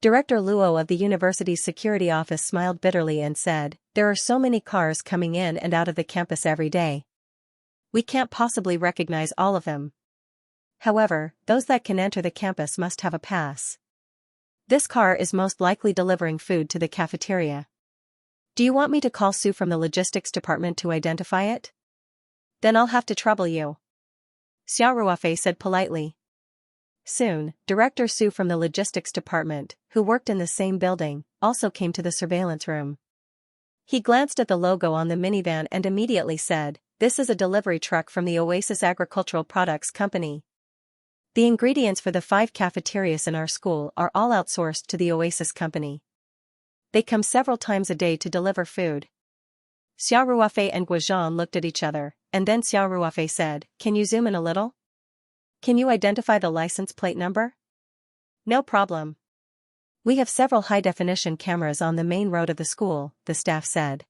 Director Luo of the university's security office smiled bitterly and said, "There are so many cars coming in and out of the campus every day. We can't possibly recognize all of them. However, those that can enter the campus must have a pass. This car is most likely delivering food to the cafeteria. Do you want me to call Sue from the logistics department to identify it? Then I'll have to trouble you." Xiao Ruofei said politely. Soon, Director Sue from the logistics department, who worked in the same building, also came to the surveillance room. He glanced at the logo on the minivan and immediately said, "This is a delivery truck from the Oasis Agricultural Products Company. The ingredients for the 5 cafeterias in our school are all outsourced to the Oasis Company. They come several times a day to deliver food." Xiao Ruofei and Guozhan looked at each other, and then Xiao Ruofei said, "Can you zoom in a little? Can you identify the license plate number?" "No problem. We have several high-definition cameras on the main road of the school," the staff said.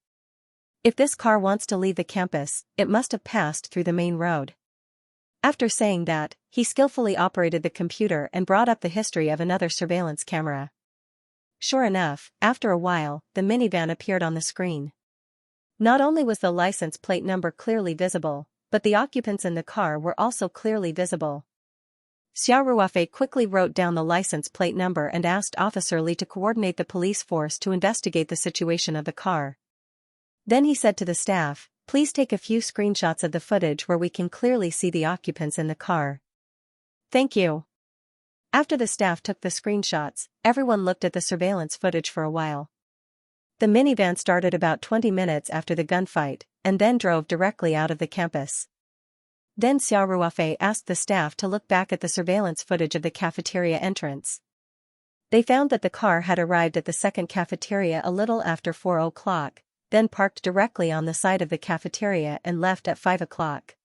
"If this car wants to leave the campus, it must have passed through the main road." After saying that, he skillfully operated the computer and brought up the history of another surveillance camera. Sure enough, after a while, the minivan appeared on the screen. Not only was the license plate number clearly visible, but the occupants in the car were also clearly visible. Xiao Ruofei quickly wrote down the license plate number and asked Officer Li to coordinate the police force to investigate the situation of the car. Then he said to the staff, "Please take a few screenshots of the footage where we can clearly see the occupants in the car." "Thank you." After the staff took the screenshots, everyone looked at the surveillance footage for a while. The minivan started about 20 minutes after the gunfight, and then drove directly out of the campus. Then Xiao Ruofei asked the staff to look back at the surveillance footage of the cafeteria entrance. They found that the car had arrived at the second cafeteria a little after 4 o'clock, then parked directly on the side of the cafeteria and left at 5 o'clock.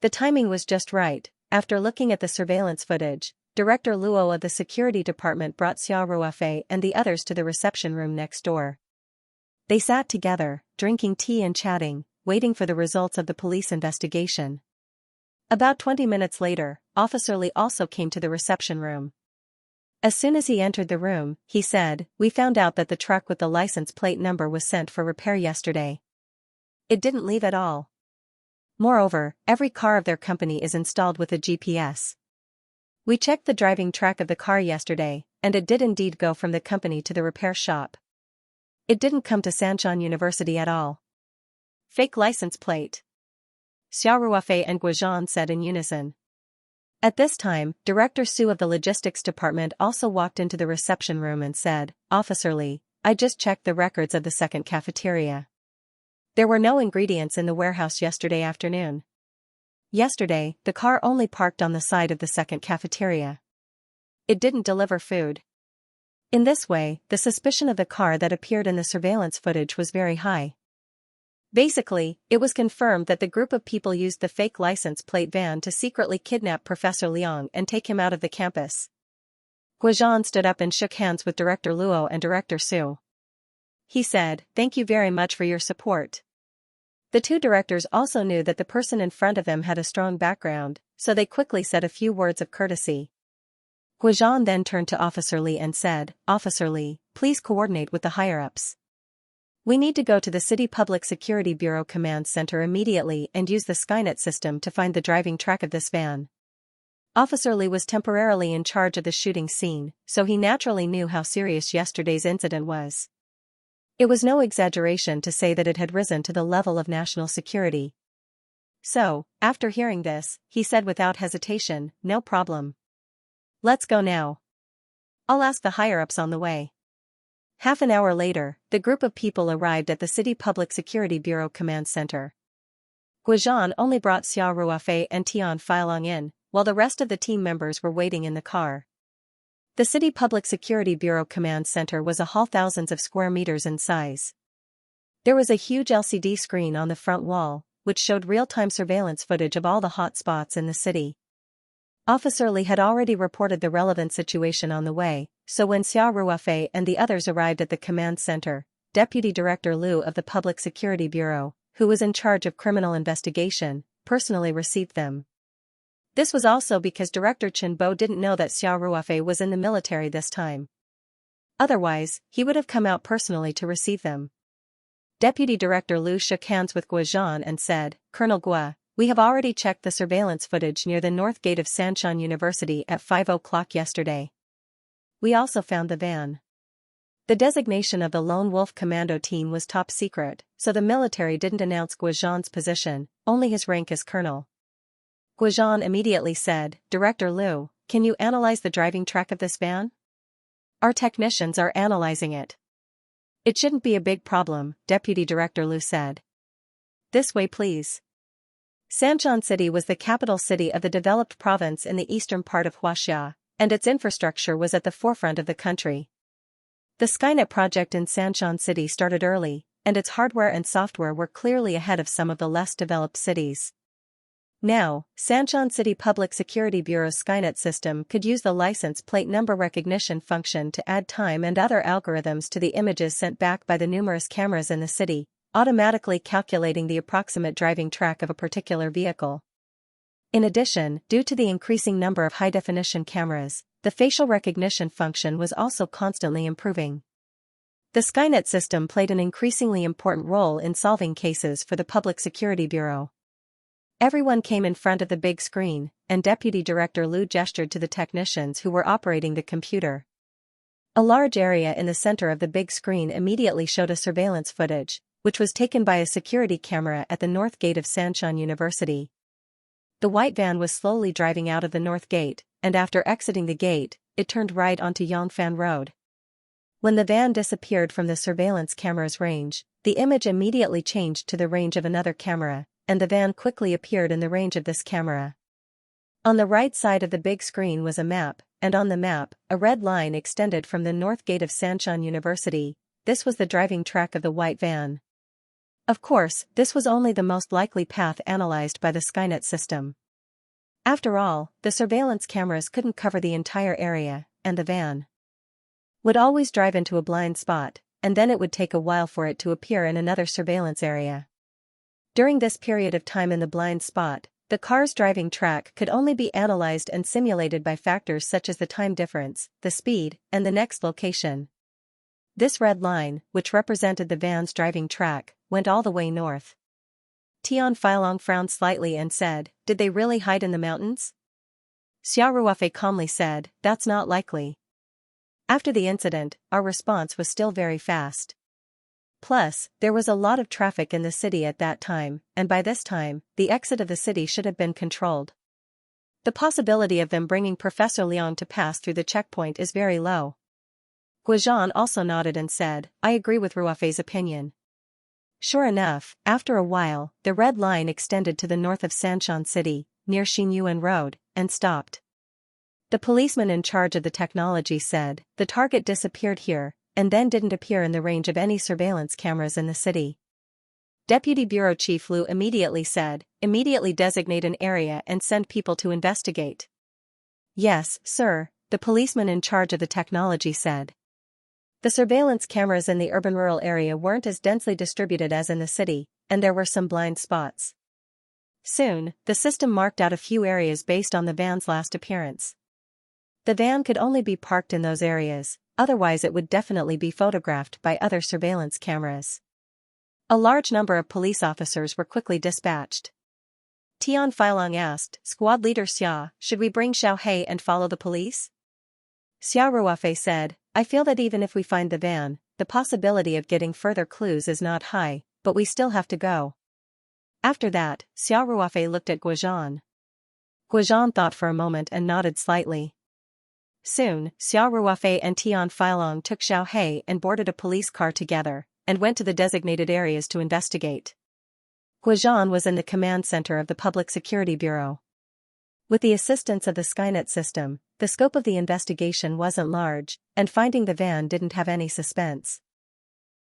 The timing was just right. After looking at the surveillance footage, Director Luo of the security department brought Xia Ruofei and the others to the reception room next door. They sat together, drinking tea and chatting, waiting for the results of the police investigation. About 20 minutes later, Officer Li also came to the reception room. As soon as he entered the room, he said, "We found out that the truck with the license plate number was sent for repair yesterday. It didn't leave at all. Moreover, every car of their company is installed with a GPS. We checked the driving track of the car yesterday, and it did indeed go from the company to the repair shop. It didn't come to Xianxia University at all." Fake license plate. Xia Ruofei and Guozhan said in unison. At this time, Director Su of the logistics department also walked into the reception room and said, "Officer Li, I just checked the records of the second cafeteria. There were no ingredients in the warehouse yesterday afternoon. Yesterday, the car only parked on the side of the second cafeteria. It didn't deliver food." In this way, the suspicion of the car that appeared in the surveillance footage was very high. Basically, it was confirmed that the group of people used the fake license plate van to secretly kidnap Professor Liang and take him out of the campus. Guozhan stood up and shook hands with Director Luo and Director Su. He said, "Thank you very much for your support." The two directors also knew that the person in front of them had a strong background, so they quickly said a few words of courtesy. Guozhan then turned to Officer Li and said, "Officer Li, please coordinate with the higher-ups. We need to go to the City Public Security Bureau Command Center immediately and use the Skynet system to find the driving track of this van." Officer Li was temporarily in charge of the shooting scene, so he naturally knew how serious yesterday's incident was. It was no exaggeration to say that it had risen to the level of national security. So, after hearing this, he said without hesitation, "No problem. Let's go now. I'll ask the higher-ups on the way." Half an hour later, the group of people arrived at the City Public Security Bureau Command Center. Guozhan only brought Xia Ruofei and Tian Feilong in, while the rest of the team members were waiting in the car. The City Public Security Bureau Command Center was a hall thousands of square meters in size. There was a huge LCD screen on the front wall, which showed real-time surveillance footage of all the hot spots in the city. Officer Li had already reported the relevant situation on the way, so when Xia Ruofei and the others arrived at the command center, Deputy Director Liu of the Public Security Bureau, who was in charge of criminal investigation, personally received them. This was also because Director Chen Bo didn't know that Xia Ruofei was in the military this time. Otherwise, he would have come out personally to receive them. Deputy Director Liu shook hands with Guozhan and said, "Colonel Guo, we have already checked the surveillance footage near the north gate of Xianxia University at 5 o'clock yesterday. We also found the van." The designation of the Lone Wolf Commando team was top secret, so the military didn't announce Guozhan's position, only his rank as colonel. Guozhan immediately said, "Director Liu, can you analyze the driving track of this van?" "Our technicians are analyzing it. It shouldn't be a big problem," Deputy Director Liu said. "This way please." Sanchon City was the capital city of the developed province in the eastern part of Huaxia, and its infrastructure was at the forefront of the country. The Skynet project in Sanchon City started early, and its hardware and software were clearly ahead of some of the less developed cities. Now, Sanchon City Public Security Bureau's Skynet system could use the license plate number recognition function to add time and other algorithms to the images sent back by the numerous cameras in the city, automatically calculating the approximate driving track of a particular vehicle. In addition, due to the increasing number of high-definition cameras, the facial recognition function was also constantly improving. The Skynet system played an increasingly important role in solving cases for the Public Security Bureau. Everyone came in front of the big screen, and Deputy Director Liu gestured to the technicians who were operating the computer. A large area in the center of the big screen immediately showed a surveillance footage, which was taken by a security camera at the north gate of Sanchon University. The white van was slowly driving out of the north gate, and after exiting the gate, it turned right onto Yongfan Road. When the van disappeared from the surveillance camera's range, the image immediately changed to the range of another camera, and the van quickly appeared in the range of this camera. On the right side of the big screen was a map, and on the map, a red line extended from the north gate of Sanchon University. This was the driving track of the white van. Of course, this was only the most likely path analyzed by the Skynet system. After all, the surveillance cameras couldn't cover the entire area, and the van would always drive into a blind spot, and then it would take a while for it to appear in another surveillance area. During this period of time in the blind spot, the car's driving track could only be analyzed and simulated by factors such as the time difference, the speed, and the next location. This red line, which represented the van's driving track, went all the way north. Tian Filong frowned slightly and said, "Did they really hide in the mountains?" Xiao Ruofei calmly said, "That's not likely. After the incident, our response was still very fast. Plus, there was a lot of traffic in the city at that time, and by this time, the exit of the city should have been controlled. The possibility of them bringing Professor Liang to pass through the checkpoint is very low." Guozhan also nodded and said, "I agree with Ruofei's opinion." Sure enough, after a while, the red line extended to the north of Sanshan City, near Xinyuan Road, and stopped. The policeman in charge of the technology said, "The target disappeared here, and then didn't appear in the range of any surveillance cameras in the city." Deputy Bureau Chief Liu immediately said, "Immediately designate an area and send people to investigate." "Yes, sir," the policeman in charge of the technology said. The surveillance cameras in the urban-rural area weren't as densely distributed as in the city, and there were some blind spots. Soon, the system marked out a few areas based on the van's last appearance. The van could only be parked in those areas, otherwise it would definitely be photographed by other surveillance cameras. A large number of police officers were quickly dispatched. Tian Filong asked, "Squad leader Xia, should we bring Xiao He and follow the police?" Xiao Ruofei said, "I feel that even if we find the van, the possibility of getting further clues is not high, but we still have to go." After that, Xiao Ruofei looked at Guozhan. Guozhan thought for a moment and nodded slightly. Soon, Xiao Ruofei and Tian Filong took Xiao He and boarded a police car together, and went to the designated areas to investigate. Guozhan was in the command center of the Public Security Bureau. With the assistance of the Skynet system, the scope of the investigation wasn't large, and finding the van didn't have any suspense.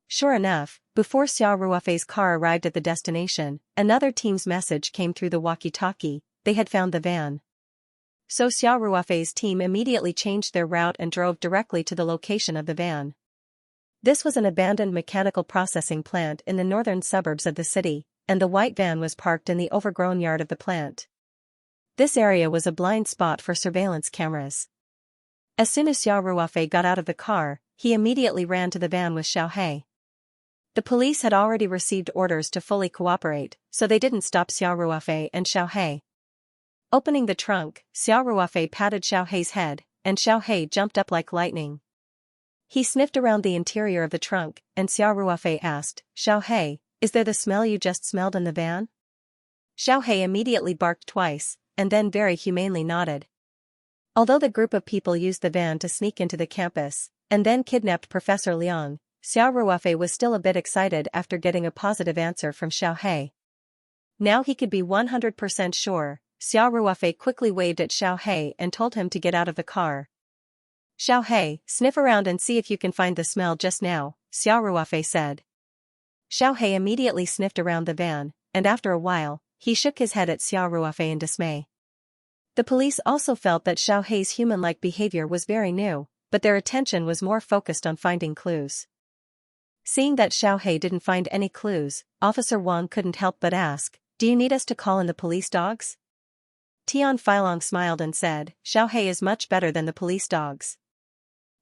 Sure enough, before Xiao Ruofei's car arrived at the destination, another team's message came through the walkie-talkie: they had found the van. So Xiao Ruofei's team immediately changed their route and drove directly to the location of the van. This was an abandoned mechanical processing plant in the northern suburbs of the city, and the white van was parked in the overgrown yard of the plant. This area was a blind spot for surveillance cameras. As soon as Xiao Ruofei got out of the car, he immediately ran to the van with Xiao He. The police had already received orders to fully cooperate, so they didn't stop Xiao Ruofei and Xiao He. Opening the trunk, Xiao Ruofei patted Xiao He's head, and Xiao He jumped up like lightning. He sniffed around the interior of the trunk, and Xiao Ruofei asked, "Xiao He, is there the smell you just smelled in the van?" Xiao He immediately barked twice, and then very humanely nodded. Although the group of people used the van to sneak into the campus, and then kidnapped Professor Liang, Xiao Ruofei was still a bit excited after getting a positive answer from Xiao He. Now he could be 100% sure. Xiao Ruofei quickly waved at Xiao He and told him to get out of the car. "Xiao He, sniff around and see if you can find the smell just now," Xiao Ruofei said. Xiao He immediately sniffed around the van, and after a while, he shook his head at Xiao Ruofei in dismay. The police also felt that Xiao He's human-like behavior was very new, but their attention was more focused on finding clues. Seeing that Xiao He didn't find any clues, Officer Wang couldn't help but ask, "Do you need us to call in the police dogs?" Tian Filong smiled and said, "Xiao He is much better than the police dogs.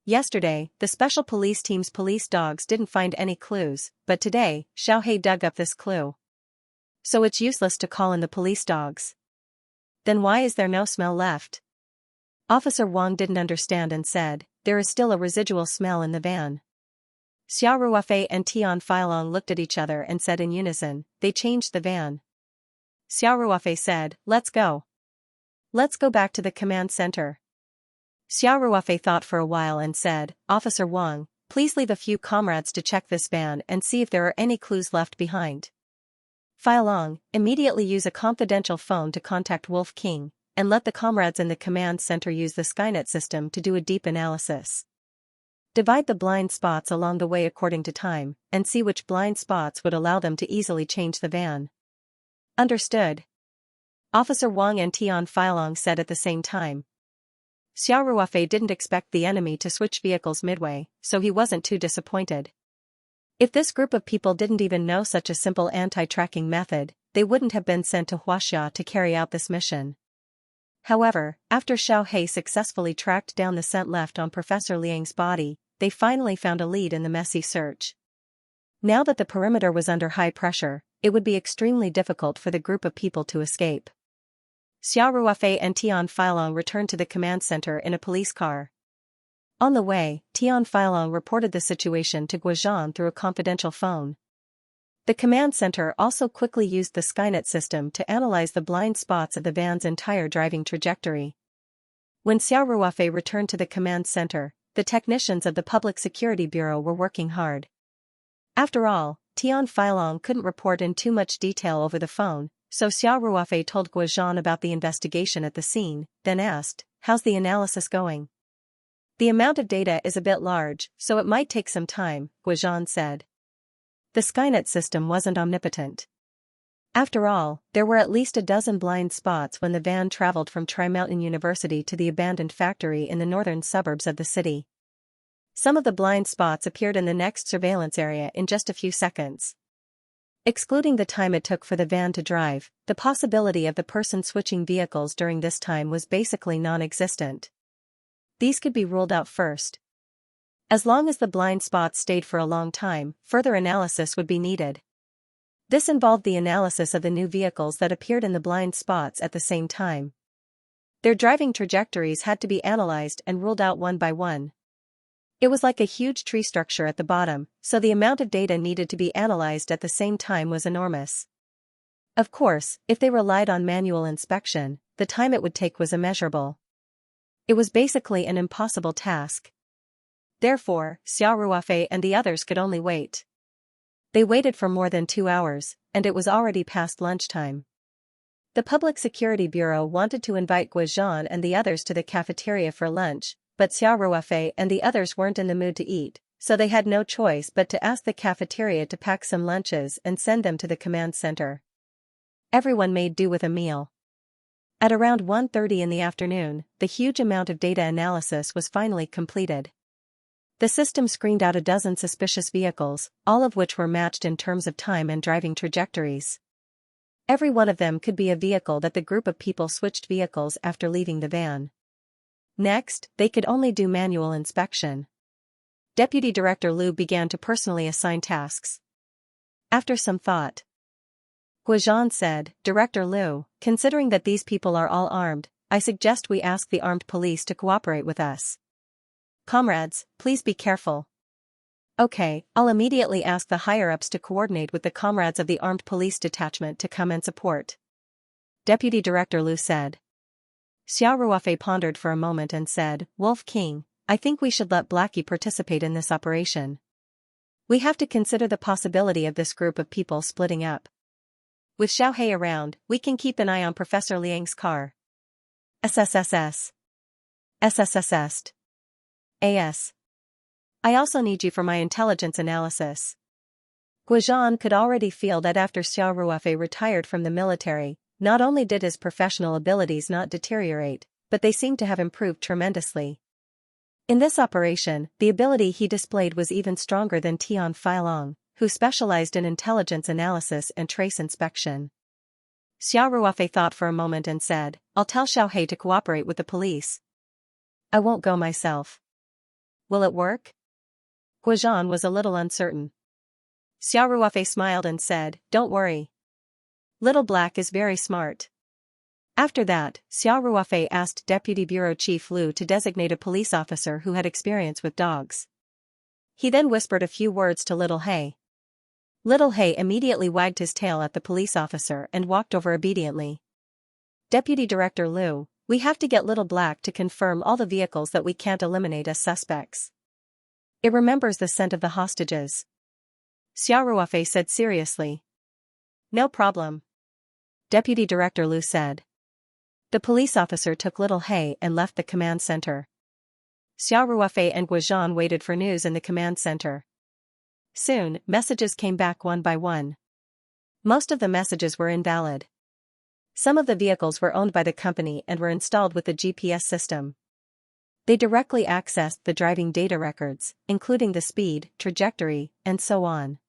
Yesterday, the special police team's police dogs didn't find any clues, but today, Xiao He dug up this clue. So it's useless to call in the police dogs. Then why is there no smell left?" Officer Wang didn't understand and said, "There is still a residual smell in the van." Xiao Ruofei and Tian Filong looked at each other and said in unison, "They changed the van." Xiao Ruofei said, "Let's go. Let's go back to the command center." Xiao Ruofei thought for a while and said, "Officer Wang, please leave a few comrades to check this van and see if there are any clues left behind. Filong, immediately use a confidential phone to contact Wolf King, and let the comrades in the command center use the Skynet system to do a deep analysis. Divide the blind spots along the way according to time, and see which blind spots would allow them to easily change the van." "Understood." Officer Wang and Tian Feilong said at the same time. Xiao Ruofei didn't expect the enemy to switch vehicles midway, so he wasn't too disappointed. If this group of people didn't even know such a simple anti-tracking method, they wouldn't have been sent to Huaxia to carry out this mission. However, after Xiao He successfully tracked down the scent left on Professor Liang's body, they finally found a lead in the messy search. Now that the perimeter was under high pressure, it would be extremely difficult for the group of people to escape. Xiao Ruofei and Tian Feilong returned to the command center in a police car. On the way, Tian Feilong reported the situation to Guozhan through a confidential phone. The command center also quickly used the Skynet system to analyze the blind spots of the van's entire driving trajectory. When Xiao Ruofei returned to the command center, the technicians of the Public Security Bureau were working hard. After all, Tian Feilong couldn't report in too much detail over the phone, so Xiao Ruofei told Guozhan about the investigation at the scene, then asked, "How's the analysis going?" "The amount of data is a bit large, so it might take some time," Guozhan said. The Skynet system wasn't omnipotent. After all, there were at least a dozen blind spots when the van traveled from Tri-Mountain University to the abandoned factory in the northern suburbs of the city. Some of the blind spots appeared in the next surveillance area in just a few seconds. Excluding the time it took for the van to drive, the possibility of the person switching vehicles during this time was basically non-existent. These could be ruled out first. As long as the blind spots stayed for a long time, further analysis would be needed. This involved the analysis of the new vehicles that appeared in the blind spots at the same time. Their driving trajectories had to be analyzed and ruled out one by one. It was like a huge tree structure at the bottom, so the amount of data needed to be analyzed at the same time was enormous. Of course, if they relied on manual inspection, the time it would take was immeasurable. It was basically an impossible task. Therefore, Xiao Ruofei and the others could only wait. They waited for more than 2 hours, and it was already past lunchtime. The Public Security Bureau wanted to invite Guozhan and the others to the cafeteria for lunch, but Xiao Ruofei and the others weren't in the mood to eat, so they had no choice but to ask the cafeteria to pack some lunches and send them to the command center. Everyone made do with a meal. At around 1:30 in the afternoon, the huge amount of data analysis was finally completed. The system screened out a dozen suspicious vehicles, all of which were matched in terms of time and driving trajectories. Every one of them could be a vehicle that the group of people switched vehicles after leaving the van. Next, they could only do manual inspection. Deputy Director Liu began to personally assign tasks. After some thought, Guozhan said, "Director Liu, considering that these people are all armed, I suggest we ask the armed police to cooperate with us. Comrades, please be careful." "Okay, I'll immediately ask the higher-ups to coordinate with the comrades of the armed police detachment to come and support," Deputy Director Liu said. Xiao Ruofei pondered for a moment and said, "Wolf King, I think we should let Blackie participate in this operation. We have to consider the possibility of this group of people splitting up. With Xiao He around, we can keep an eye on Professor Liang's car." SSSS. SSSS. AS. "I also need you for my intelligence analysis." Guozhan could already feel that after Xiao Ruofei retired from the military, not only did his professional abilities not deteriorate, but they seemed to have improved tremendously. In this operation, the ability he displayed was even stronger than Tian Feilong, who specialized in intelligence analysis and trace inspection. Xiao Ruofei thought for a moment and said, "I'll tell Xiao He to cooperate with the police. I won't go myself." "Will it work?" Guozhan was a little uncertain. Xiao Ruofei smiled and said, "Don't worry. Little Black is very smart." After that, Xiao Ruofei asked Deputy Bureau Chief Liu to designate a police officer who had experience with dogs. He then whispered a few words to Little He. Little He immediately wagged his tail at the police officer and walked over obediently. "Deputy Director Liu, we have to get Little Black to confirm all the vehicles that we can't eliminate as suspects. It remembers the scent of the hostages." Xiao Ruofei said seriously. "No problem," Deputy Director Liu said. The police officer took Little He and left the command center. Xiao Ruofei and Guozhan waited for news in the command center. Soon, messages came back one by one. Most of the messages were invalid. Some of the vehicles were owned by the company and were installed with the GPS system. They directly accessed the driving data records, including the speed, trajectory, and so on.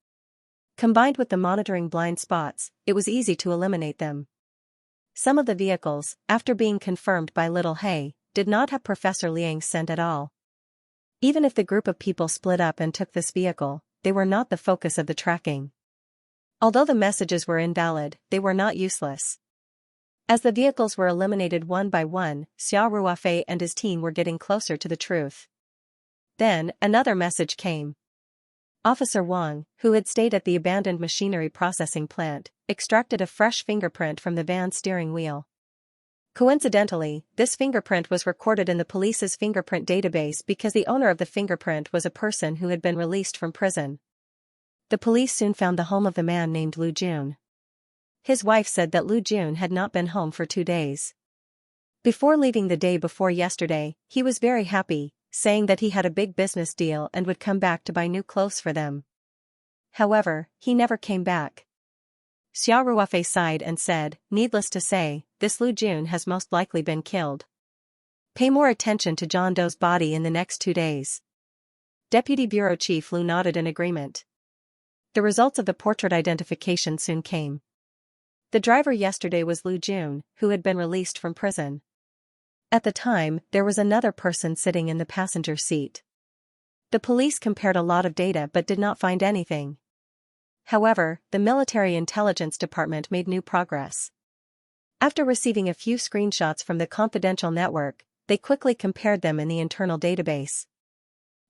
Combined with the monitoring blind spots, it was easy to eliminate them. Some of the vehicles, after being confirmed by Little Hay, did not have Professor Liang's scent at all. Even if the group of people split up and took this vehicle, they were not the focus of the tracking. Although the messages were invalid, they were not useless. As the vehicles were eliminated one by one, Xia Ruofei and his team were getting closer to the truth. Then, another message came. Officer Wang, who had stayed at the abandoned machinery processing plant, extracted a fresh fingerprint from the van's steering wheel. Coincidentally, this fingerprint was recorded in the police's fingerprint database because the owner of the fingerprint was a person who had been released from prison. The police soon found the home of the man named Lu Jun. His wife said that Lu Jun had not been home for 2 days. Before leaving the day before yesterday, he was very happy, saying that he had a big business deal and would come back to buy new clothes for them. However, he never came back. Xia Ruofei sighed and said, "Needless to say, this Lu Jun has most likely been killed. Pay more attention to John Doe's body in the next 2 days." Deputy Bureau Chief Lu nodded in agreement. The results of the portrait identification soon came. The driver yesterday was Lu Jun, who had been released from prison. At the time, there was another person sitting in the passenger seat. The police compared a lot of data but did not find anything. However, the military intelligence department made new progress. After receiving a few screenshots from the confidential network, they quickly compared them in the internal database.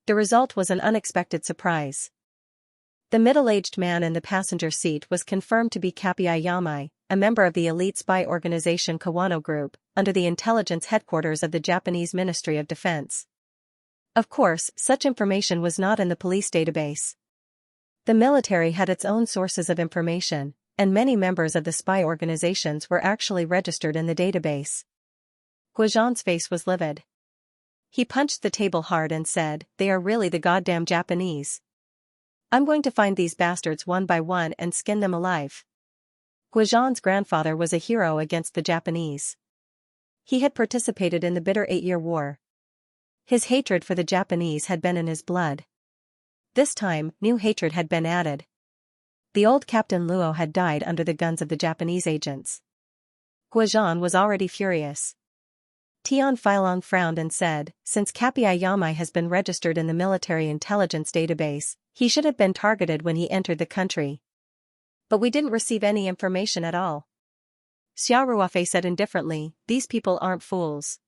The result was an unexpected surprise. The middle-aged man in the passenger seat was confirmed to be Kapiai Yamai, a member of the elite spy organization Kawano Group, under the intelligence headquarters of the Japanese Ministry of Defense. Of course, such information was not in the police database. The military had its own sources of information, and many members of the spy organizations were actually registered in the database. Guozhan's face was livid. He punched the table hard and said, "They are really the goddamn Japanese. I'm going to find these bastards one by one and skin them alive." Guozhan's grandfather was a hero against the Japanese. He had participated in the bitter 8-year war. His hatred for the Japanese had been in his blood. This time, new hatred had been added. The old Captain Luo had died under the guns of the Japanese agents. Guozhan was already furious. Tian Filong frowned and said, "Since Kapiai Yamai has been registered in the military intelligence database, he should have been targeted when he entered the country. But we didn't receive any information at all." Xia Ruofei said indifferently, "These people aren't fools.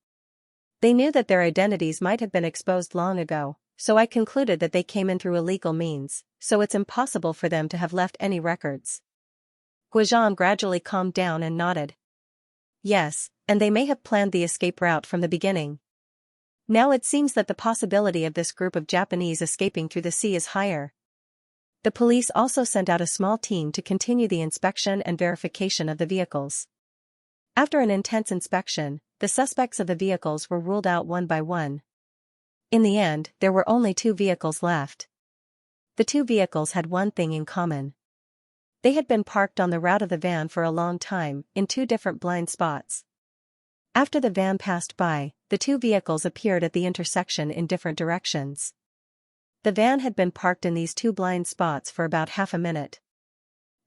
They knew that their identities might have been exposed long ago, so I concluded that they came in through illegal means, so it's impossible for them to have left any records." Guozhan gradually calmed down and nodded. "Yes, and they may have planned the escape route from the beginning. Now it seems that the possibility of this group of Japanese escaping through the sea is higher." The police also sent out a small team to continue the inspection and verification of the vehicles. After an intense inspection, the suspects of the vehicles were ruled out one by one. In the end, there were only 2 vehicles left. The 2 vehicles had one thing in common. They had been parked on the route of the van for a long time, in 2 different blind spots. After the van passed by, the 2 vehicles appeared at the intersection in different directions. The van had been parked in these 2 blind spots for about half a minute.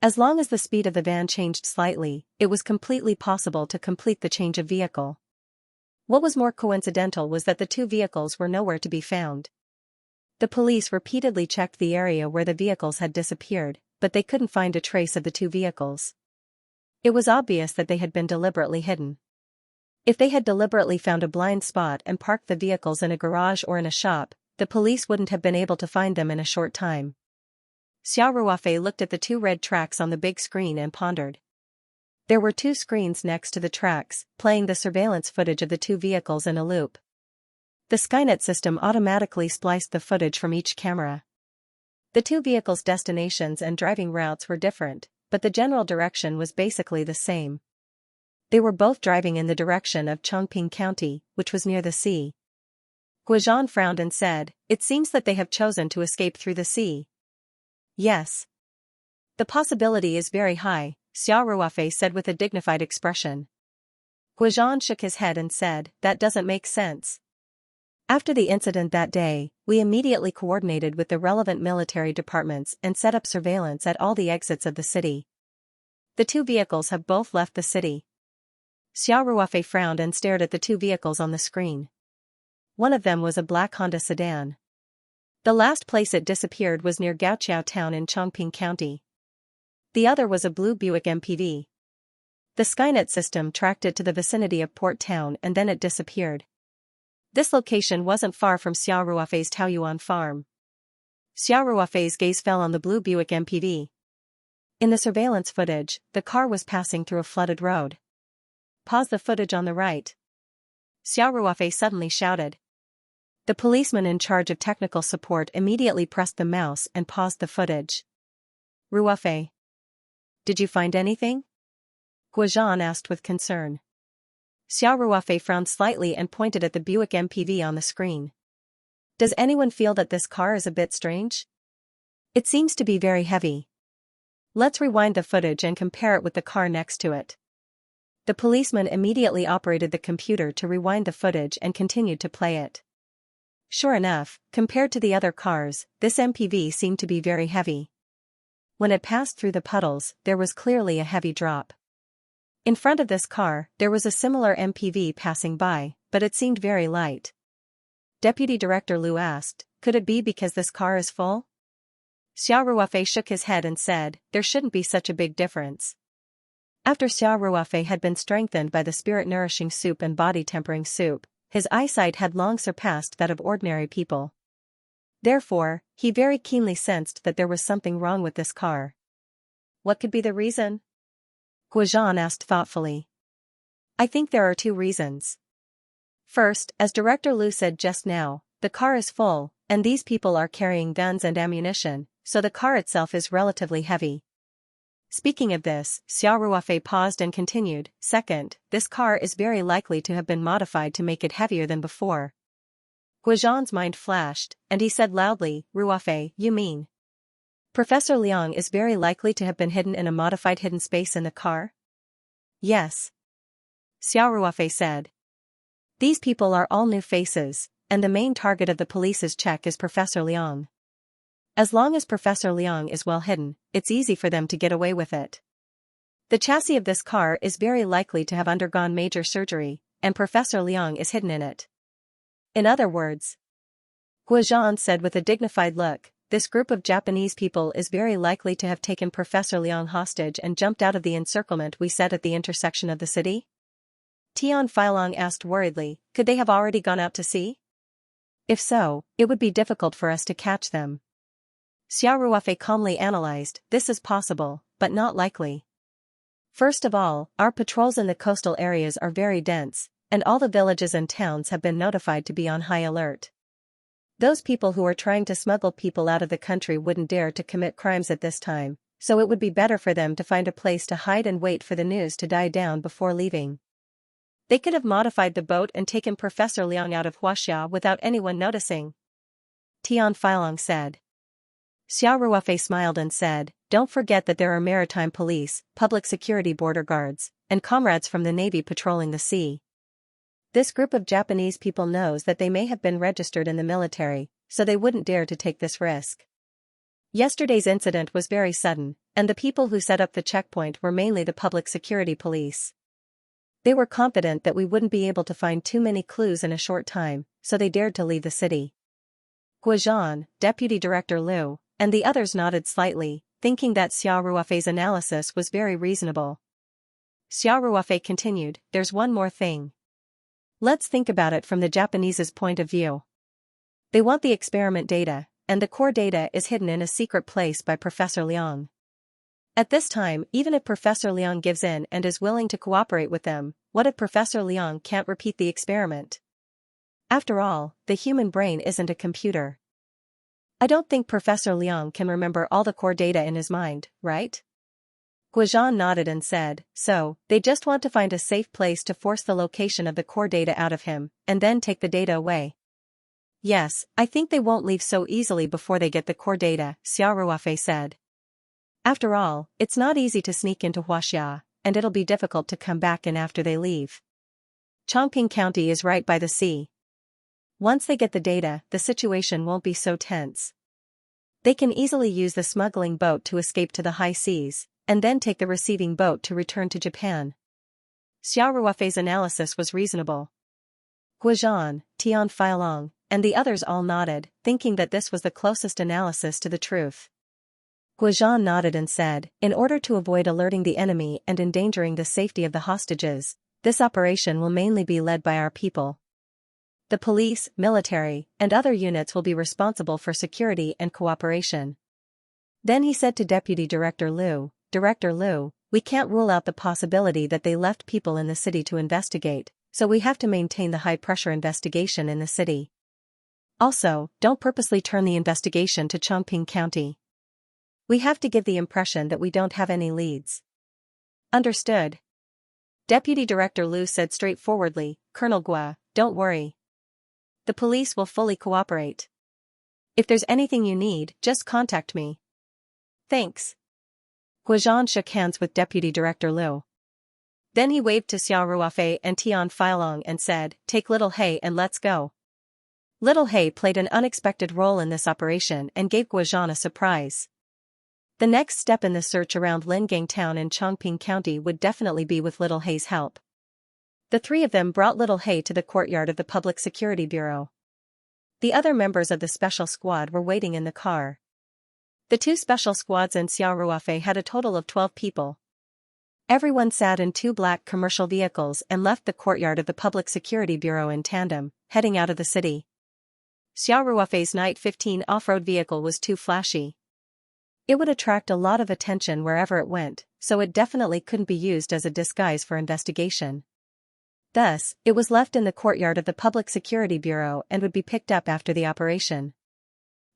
As long as the speed of the van changed slightly, it was completely possible to complete the change of vehicle. What was more coincidental was that the 2 vehicles were nowhere to be found. The police repeatedly checked the area where the vehicles had disappeared, but they couldn't find a trace of the 2 vehicles. It was obvious that they had been deliberately hidden. If they had deliberately found a blind spot and parked the vehicles in a garage or in a shop, the police wouldn't have been able to find them in a short time. Xia Ruofei looked at the 2 red tracks on the big screen and pondered. There were 2 screens next to the tracks, playing the surveillance footage of the 2 vehicles in a loop. The Skynet system automatically spliced the footage from each camera. The 2 vehicles' destinations and driving routes were different, but the general direction was basically the same. They were both driving in the direction of Chongping County, which was near the sea. Guozhan frowned and said, "It seems that they have chosen to escape through the sea." "Yes. The possibility is very high," Xiao Ruofei said with a dignified expression. Guozhan shook his head and said, that doesn't make sense. After the incident that day, we immediately coordinated with the relevant military departments and set up surveillance at all the exits of the city. The two vehicles have both left the city. Xiao Ruofei frowned and stared at the two vehicles on the screen. One of them was a black Honda sedan. The last place it disappeared was near Gaoqiao town in Chongping County. The other was a blue Buick MPV. The Skynet system tracked it to the vicinity of Port Town and then it disappeared. This location wasn't far from Xiao Ruofei's Taoyuan farm. Xiao Ruofei's gaze fell on the blue Buick MPV. In the surveillance footage, the car was passing through a flooded road. Pause the footage on the right. Xiao Ruofei suddenly shouted. The policeman in charge of technical support immediately pressed the mouse and paused the footage. Ruofei. Did you find anything? Guozhan asked with concern. Xiao Ruofei frowned slightly and pointed at the Buick MPV on the screen. Does anyone feel that this car is a bit strange? It seems to be very heavy. Let's rewind the footage and compare it with the car next to it. The policeman immediately operated the computer to rewind the footage and continued to play it. Sure enough, compared to the other cars, this MPV seemed to be very heavy. When it passed through the puddles, there was clearly a heavy drop. In front of this car, there was a similar MPV passing by, but it seemed very light. Deputy Director Liu asked, could it be because this car is full? Xiao Ruofei shook his head and said, there shouldn't be such a big difference. After Xiao Ruofei had been strengthened by the spirit-nourishing soup and body-tempering soup, his eyesight had long surpassed that of ordinary people. Therefore, he very keenly sensed that there was something wrong with this car. What could be the reason? Guozhan asked thoughtfully. I think there are two reasons. First, as Director Liu said just now, the car is full, and these people are carrying guns and ammunition, so the car itself is relatively heavy. Speaking of this, Xiao Ruofei paused and continued, second, this car is very likely to have been modified to make it heavier than before. Guozhan's mind flashed, and he said loudly, Ruofei, you mean? Professor Liang is very likely to have been hidden in a modified hidden space in the car? Yes. Xiao Ruofei said. These people are all new faces, and the main target of the police's check is Professor Liang. As long as Professor Liang is well hidden, it's easy for them to get away with it. The chassis of this car is very likely to have undergone major surgery, and Professor Liang is hidden in it. In other words, Guozhan said with a dignified look, this group of Japanese people is very likely to have taken Professor Liang hostage and jumped out of the encirclement we set at the intersection of the city? Tian Feilong asked worriedly, could they have already gone out to sea? If so, it would be difficult for us to catch them. Xiao Ruofei calmly analyzed, this is possible, but not likely. First of all, our patrols in the coastal areas are very dense, and all the villages and towns have been notified to be on high alert. Those people who are trying to smuggle people out of the country wouldn't dare to commit crimes at this time, so it would be better for them to find a place to hide and wait for the news to die down before leaving. They could have modified the boat and taken Professor Liang out of Huaxia without anyone noticing. Tian Feilong said. Xiao Ruofei smiled and said, don't forget that there are maritime police, public security border guards, and comrades from the Navy patrolling the sea. This group of Japanese people knows that they may have been registered in the military, so they wouldn't dare to take this risk. Yesterday's incident was very sudden, and the people who set up the checkpoint were mainly the public security police. They were confident that we wouldn't be able to find too many clues in a short time, so they dared to leave the city. Guozhan, Deputy Director Liu, and the others nodded slightly, thinking that Xiao Ruofei's analysis was very reasonable. Xiao Ruofei continued, there's one more thing. Let's think about it from the Japanese's point of view. They want the experiment data, and the core data is hidden in a secret place by Professor Liang. At this time, even if Professor Liang gives in and is willing to cooperate with them, what if Professor Liang can't repeat the experiment? After all, the human brain isn't a computer. I don't think Professor Liang can remember all the core data in his mind, right? Guozhan nodded and said, so, they just want to find a safe place to force the location of the core data out of him, and then take the data away. Yes, I think they won't leave so easily before they get the core data, Xiao Ruofei said. After all, it's not easy to sneak into Huaxia, and it'll be difficult to come back in after they leave. Chongqing County is right by the sea. Once they get the data, the situation won't be so tense. They can easily use the smuggling boat to escape to the high seas, and then take the receiving boat to return to Japan. Xiao Ruofei's analysis was reasonable. Guozhan, Tian Feilong, and the others all nodded, thinking that this was the closest analysis to the truth. Guozhan nodded and said, in order to avoid alerting the enemy and endangering the safety of the hostages, this operation will mainly be led by our people. The police, military, and other units will be responsible for security and cooperation. Then he said to Deputy Director Liu, we can't rule out the possibility that they left people in the city to investigate, so we have to maintain the high-pressure investigation in the city. Also, don't purposely turn the investigation to Chongqing County. We have to give the impression that we don't have any leads. Understood. Deputy Director Liu said straightforwardly, Colonel Gua, don't worry. The police will fully cooperate. If there's anything you need, just contact me. Thanks. Guozhan shook hands with Deputy Director Liu. Then he waved to Xiao Ruofei and Tian Feilong and said, take Little He and let's go. Little He played an unexpected role in this operation and gave Guozhan a surprise. The next step in the search around Lingang Town in Chongqing County would definitely be with Little He's help. The three of them brought Little He to the courtyard of the Public Security Bureau. The other members of the special squad were waiting in the car. The two special squads and Xiao Ruofei had a total of 12 people. Everyone sat in two black commercial vehicles and left the courtyard of the Public Security Bureau in tandem, heading out of the city. Xiao Ruofei's Night 15 off-road vehicle was too flashy. It would attract a lot of attention wherever it went, so it definitely couldn't be used as a disguise for investigation. Thus, it was left in the courtyard of the Public Security Bureau and would be picked up after the operation.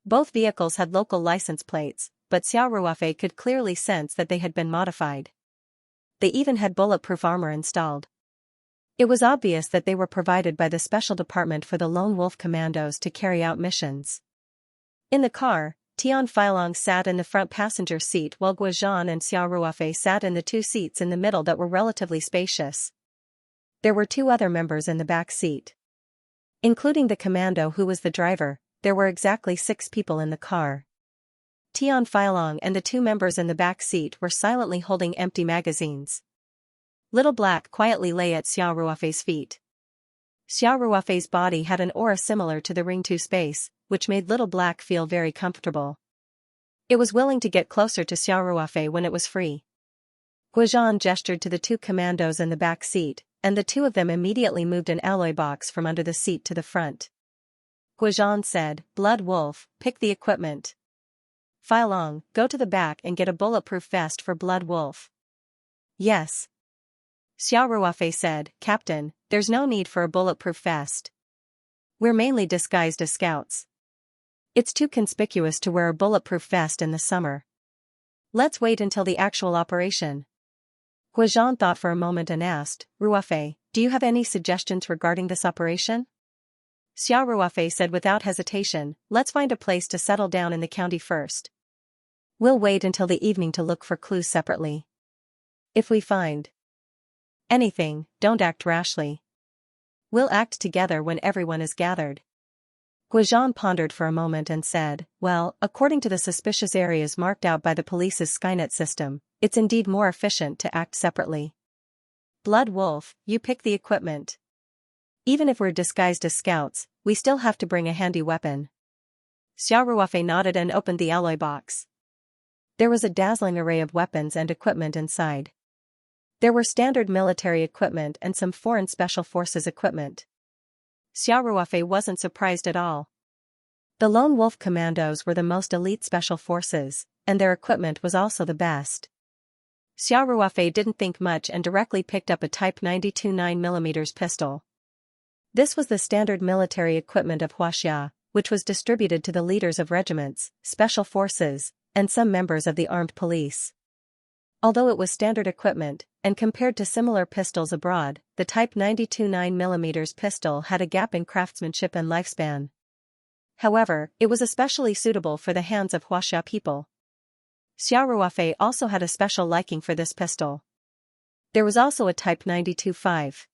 Both vehicles had local license plates, but Xiao Ruofei could clearly sense that they had been modified. They even had bulletproof armor installed. It was obvious that they were provided by the Special Department for the Lone Wolf Commandos to carry out missions. In the car, Tian Feilong sat in the front passenger seat while Guozhan and Xiao Ruofei sat in the two seats in the middle that were relatively spacious. There were two other members in the back seat. Including the commando who was the driver, there were exactly 6 people in the car. Tian Feilong and the two members in the back seat were silently holding empty magazines. Little Black quietly lay at Xiao Ruofei's feet. Xiao Ruofei's body had an aura similar to the Ring 2 space, which made Little Black feel very comfortable. It was willing to get closer to Xiao Ruofei when it was free. Guozhan gestured to the two commandos in the back seat, and the two of them immediately moved an alloy box from under the seat to the front. Guozhan said, Blood Wolf, pick the equipment. Feilong, go to the back and get a bulletproof vest for Blood Wolf. Yes. Xiao Ruofei said, Captain, there's no need for a bulletproof vest. We're mainly disguised as scouts. It's too conspicuous to wear a bulletproof vest in the summer. Let's wait until the actual operation. Guozhan thought for a moment and asked, Ruofei, do you have any suggestions regarding this operation? Xiao Ruofei said without hesitation, let's find a place to settle down in the county first. We'll wait until the evening to look for clues separately. If we find anything, don't act rashly. We'll act together when everyone is gathered. Guozhan pondered for a moment and said, well, according to the suspicious areas marked out by the police's Skynet system, it's indeed more efficient to act separately. Blood Wolf, you pick the equipment. Even if we're disguised as scouts, we still have to bring a handy weapon. Xiao Ruofei nodded and opened the alloy box. There was a dazzling array of weapons and equipment inside. There were standard military equipment and some foreign special forces equipment. Xiao Ruofei wasn't surprised at all. The Lone Wolf Commandos were the most elite special forces, and their equipment was also the best. Xiao Ruofei didn't think much and directly picked up a Type 92 9mm pistol. This was the standard military equipment of Huaxia, which was distributed to the leaders of regiments, special forces, and some members of the armed police. Although it was standard equipment, and compared to similar pistols abroad, the Type 92 9mm pistol had a gap in craftsmanship and lifespan. However, it was especially suitable for the hands of Huaxia people. Xiao Ruofei also had a special liking for this pistol. There was also a Type 92.5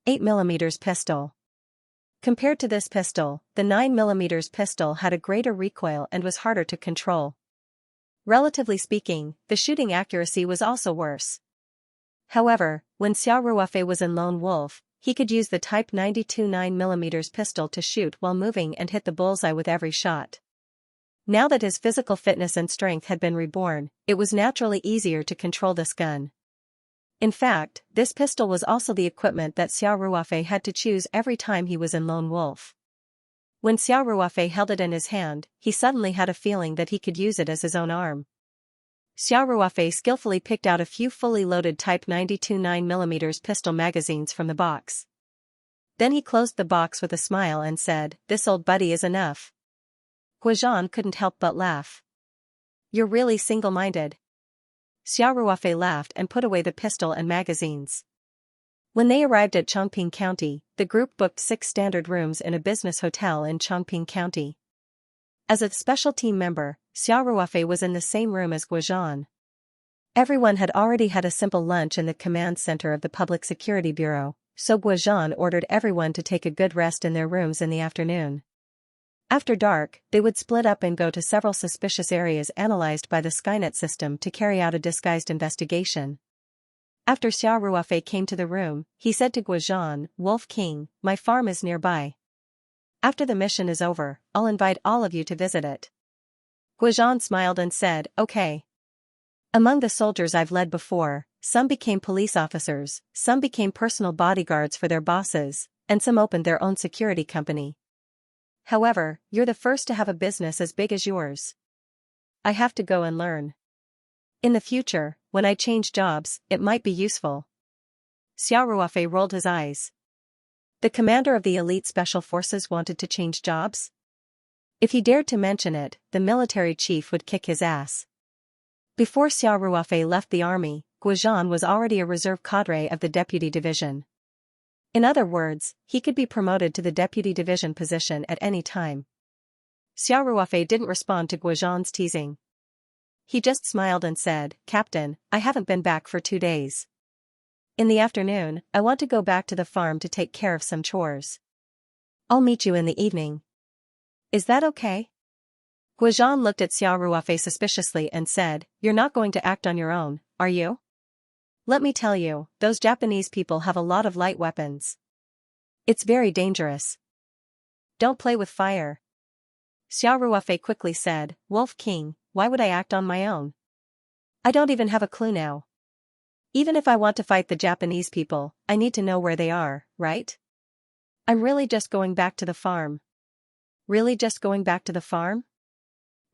8mm pistol. Compared to this pistol, the 9mm pistol had a greater recoil and was harder to control. Relatively speaking, the shooting accuracy was also worse. However, when Xiao Ruofei was in Lone Wolf, he could use the Type 92 9mm pistol to shoot while moving and hit the bullseye with every shot. Now that his physical fitness and strength had been reborn, it was naturally easier to control this gun. In fact, this pistol was also the equipment that Xiao Ruofei had to choose every time he was in Lone Wolf. When Xiao Ruofei held it in his hand, he suddenly had a feeling that he could use it as his own arm. Xiao Ruofei skillfully picked out a few fully loaded Type 92 9mm pistol magazines from the box. Then he closed the box with a smile and said, "This old buddy is enough." Guozhan couldn't help but laugh. "You're really single-minded." Xiao Ruofei laughed and put away the pistol and magazines. When they arrived at Chongping County, the group booked 6 standard rooms in a business hotel in Chongping County. As a special team member, Xiao Ruofei was in the same room as Guozhan. Everyone had already had a simple lunch in the command center of the Public Security Bureau, so Guozhan ordered everyone to take a good rest in their rooms in the afternoon. After dark, they would split up and go to several suspicious areas analyzed by the Skynet system to carry out a disguised investigation. After Xiao Ruofei came to the room, he said to Guozhan, "Wolf King, my farm is nearby. After the mission is over, I'll invite all of you to visit it." Guozhan smiled and said, "Okay." Among the soldiers I've led before, some became police officers, some became personal bodyguards for their bosses, and some opened their own security company. However, you're the first to have a business as big as yours. I have to go and learn. In the future, when I change jobs, it might be useful. Xiao Ruofei rolled his eyes. The commander of the elite special forces wanted to change jobs? If he dared to mention it, the military chief would kick his ass. Before Xiao Ruofei left the army, Guozhan was already a reserve cadre of the deputy division. In other words, he could be promoted to the deputy division position at any time. Xiao Ruofei didn't respond to Guozhan's teasing. He just smiled and said, "Captain, I haven't been back for 2 days. In the afternoon, I want to go back to the farm to take care of some chores. I'll meet you in the evening. Is that okay?" Guozhan looked at Xiao Ruofei suspiciously and said, "You're not going to act on your own, are you? Let me tell you, those Japanese people have a lot of light weapons. It's very dangerous. Don't play with fire." Xiao Ruofei quickly said, "Wolf King, why would I act on my own? I don't even have a clue now. Even if I want to fight the Japanese people, I need to know where they are, right? I'm really just going back to the farm." "Really just going back to the farm?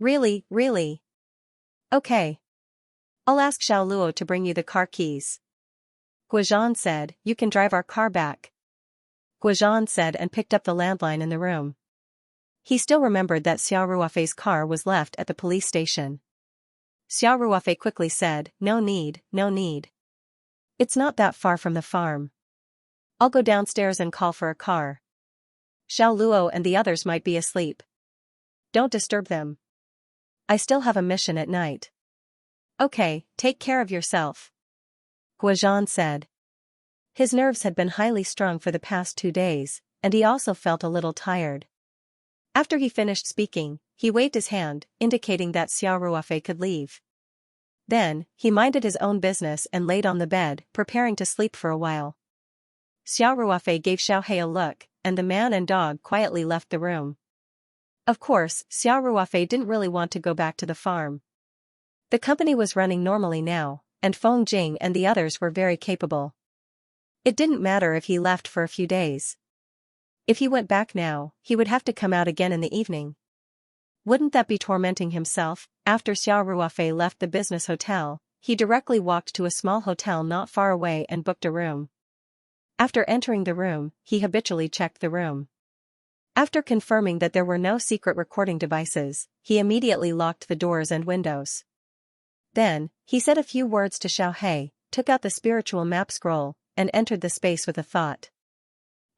Really, really? Okay. I'll ask Xiao Luo to bring you the car keys." Guozhan said, "You can drive our car back." Guozhan said and picked up the landline in the room. He still remembered that Xiao Ruofei's car was left at the police station. Xiao Ruofei quickly said, "No need, no need. It's not that far from the farm. I'll go downstairs and call for a car. Xiao Luo and the others might be asleep. Don't disturb them. I still have a mission at night." "Okay, take care of yourself," Guozhan said. His nerves had been highly strung for the past 2 days, and he also felt a little tired. After he finished speaking, he waved his hand, indicating that Xiao Ruofei could leave. Then, he minded his own business and laid on the bed, preparing to sleep for a while. Xiao Ruofei gave Xiaohei a look, and the man and dog quietly left the room. Of course, Xiao Ruofei didn't really want to go back to the farm. The company was running normally now, and Feng Jing and the others were very capable. It didn't matter if he left for a few days. If he went back now, he would have to come out again in the evening. Wouldn't that be tormenting himself? After Xiao Ruofei left the business hotel, he directly walked to a small hotel not far away and booked a room. After entering the room, he habitually checked the room. After confirming that there were no secret recording devices, he immediately locked the doors and windows. Then, he said a few words to Xiaohei, took out the spiritual map scroll, and entered the space with a thought.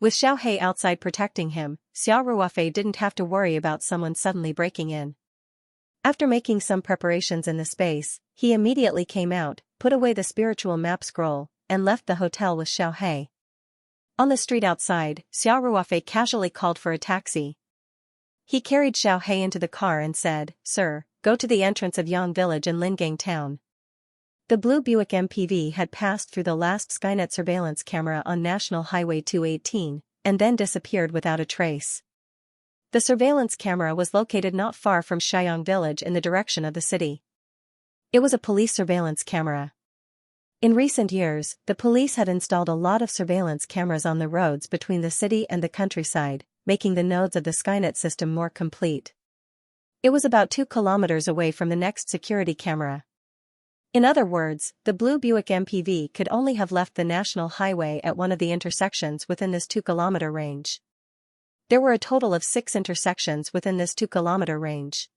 With Xiaohei outside protecting him, Xiao Ruofei didn't have to worry about someone suddenly breaking in. After making some preparations in the space, he immediately came out, put away the spiritual map scroll, and left the hotel with Xiaohei. On the street outside, Xiao Ruofei casually called for a taxi. He carried Xiaohei into the car and said, "Sir, go to the entrance of Yang Village in Lingang Town." The blue Buick MPV had passed through the last Skynet surveillance camera on National Highway 218, and then disappeared without a trace. The surveillance camera was located not far from Xiang Village in the direction of the city. It was a police surveillance camera. In recent years, the police had installed a lot of surveillance cameras on the roads between the city and the countryside, making the nodes of the Skynet system more complete. It was about 2 kilometers away from the next security camera. In other words, the blue Buick MPV could only have left the national highway at one of the intersections within this 2-kilometer range. There were a total of 6 intersections within this 2-kilometer range.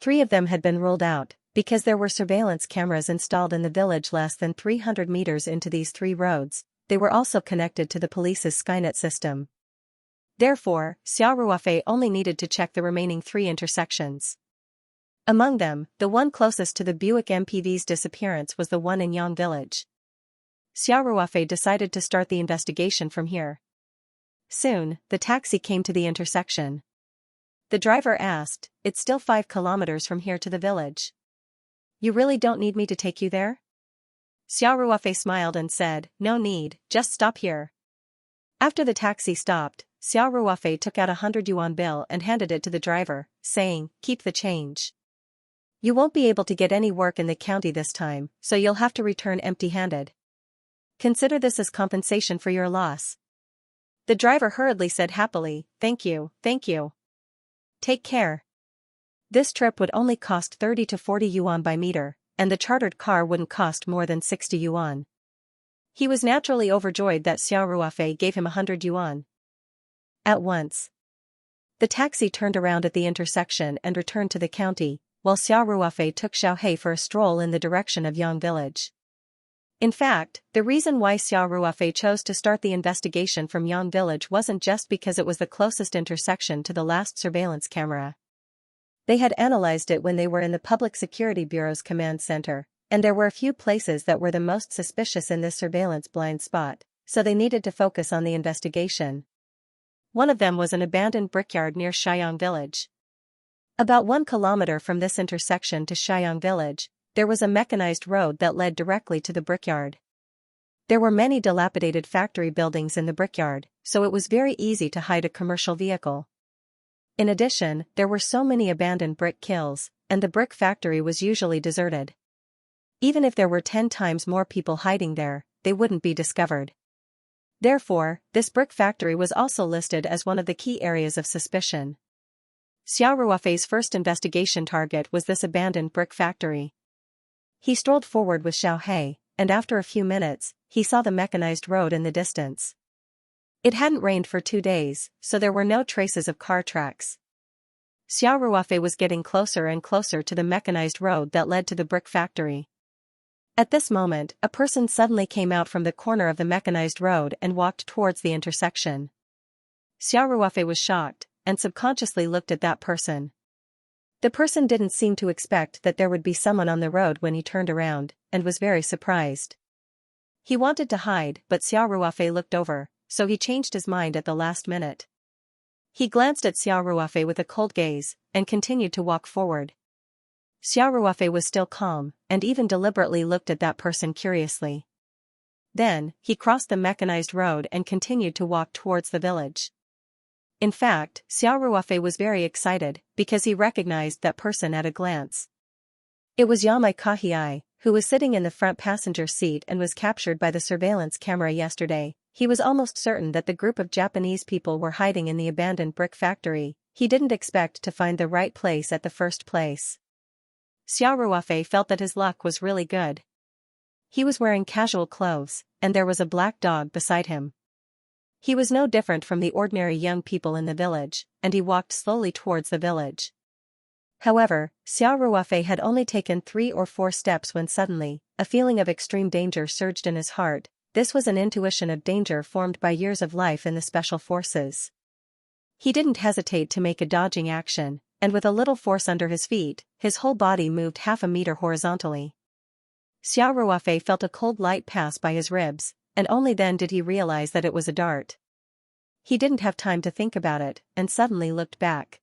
3 of them had been ruled out, because there were surveillance cameras installed in the village less than 300 meters into these 3 roads. They were also connected to the police's Skynet system. Therefore, Xiao Ruofei only needed to check the remaining 3 intersections. Among them, the one closest to the Buick MPV's disappearance was the one in Yang Village. Xiao Ruofei decided to start the investigation from here. Soon, the taxi came to the intersection. The driver asked, "It's still 5 kilometers from here to the village. You really don't need me to take you there?" Xiao Ruofei smiled and said, "No need, just stop here." After the taxi stopped, Xiao Ruofei took out a 100 yuan bill and handed it to the driver, saying, "Keep the change. You won't be able to get any work in the county this time, so you'll have to return empty-handed. Consider this as compensation for your loss." The driver hurriedly said happily, "Thank you, thank you. Take care." This trip would only cost 30 to 40 yuan by meter, and the chartered car wouldn't cost more than 60 yuan. He was naturally overjoyed that Xiao Ruofei gave him 100 yuan. At once, the taxi turned around at the intersection and returned to the county, while Xiao Ruofei took Xiaohei for a stroll in the direction of Yang Village. In fact, the reason why Xiao Ruofei chose to start the investigation from Yang Village wasn't just because it was the closest intersection to the last surveillance camera. They had analyzed it when they were in the Public Security Bureau's command center, and there were a few places that were the most suspicious in this surveillance blind spot, so they needed to focus on the investigation. One of them was an abandoned brickyard near Xiang Village. About 1 kilometer from this intersection to Xiang Village, there was a mechanized road that led directly to the brickyard. There were many dilapidated factory buildings in the brickyard, so it was very easy to hide a commercial vehicle. In addition, there were so many abandoned brick kilns, and the brick factory was usually deserted. Even if there were 10 times more people hiding there, they wouldn't be discovered. Therefore, this brick factory was also listed as one of the key areas of suspicion. Xiao Ruofei's first investigation target was this abandoned brick factory. He strolled forward with Xiaohei, and after a few minutes, he saw the mechanized road in the distance. It hadn't rained for 2 days, so there were no traces of car tracks. Xiao Ruofei was getting closer and closer to the mechanized road that led to the brick factory. At this moment, a person suddenly came out from the corner of the mechanized road and walked towards the intersection. Xiao Ruofei was shocked, and subconsciously looked at that person. The person didn't seem to expect that there would be someone on the road when he turned around, and was very surprised. He wanted to hide, but Xiao Ruofei looked over, so he changed his mind at the last minute. He glanced at Xiao Ruofei with a cold gaze, and continued to walk forward. Xiao Ruofei was still calm, and even deliberately looked at that person curiously. Then, he crossed the mechanized road and continued to walk towards the village. In fact, Xiao Ruofei was very excited, because he recognized that person at a glance. It was Yamai Kahiai, who was sitting in the front passenger seat and was captured by the surveillance camera yesterday. He was almost certain that the group of Japanese people were hiding in the abandoned brick factory. He didn't expect to find the right place at the first place. Xiao Ruofei felt that his luck was really good. He was wearing casual clothes, and there was a black dog beside him. He was no different from the ordinary young people in the village, and he walked slowly towards the village. However, Xiao Ruofei had only taken 3 or 4 steps when suddenly, a feeling of extreme danger surged in his heart. This was an intuition of danger formed by years of life in the special forces. He didn't hesitate to make a dodging action, and with a little force under his feet, his whole body moved half a meter horizontally. Xiao Ruofei felt a cold light pass by his ribs, and only then did he realize that it was a dart. He didn't have time to think about it, and suddenly looked back.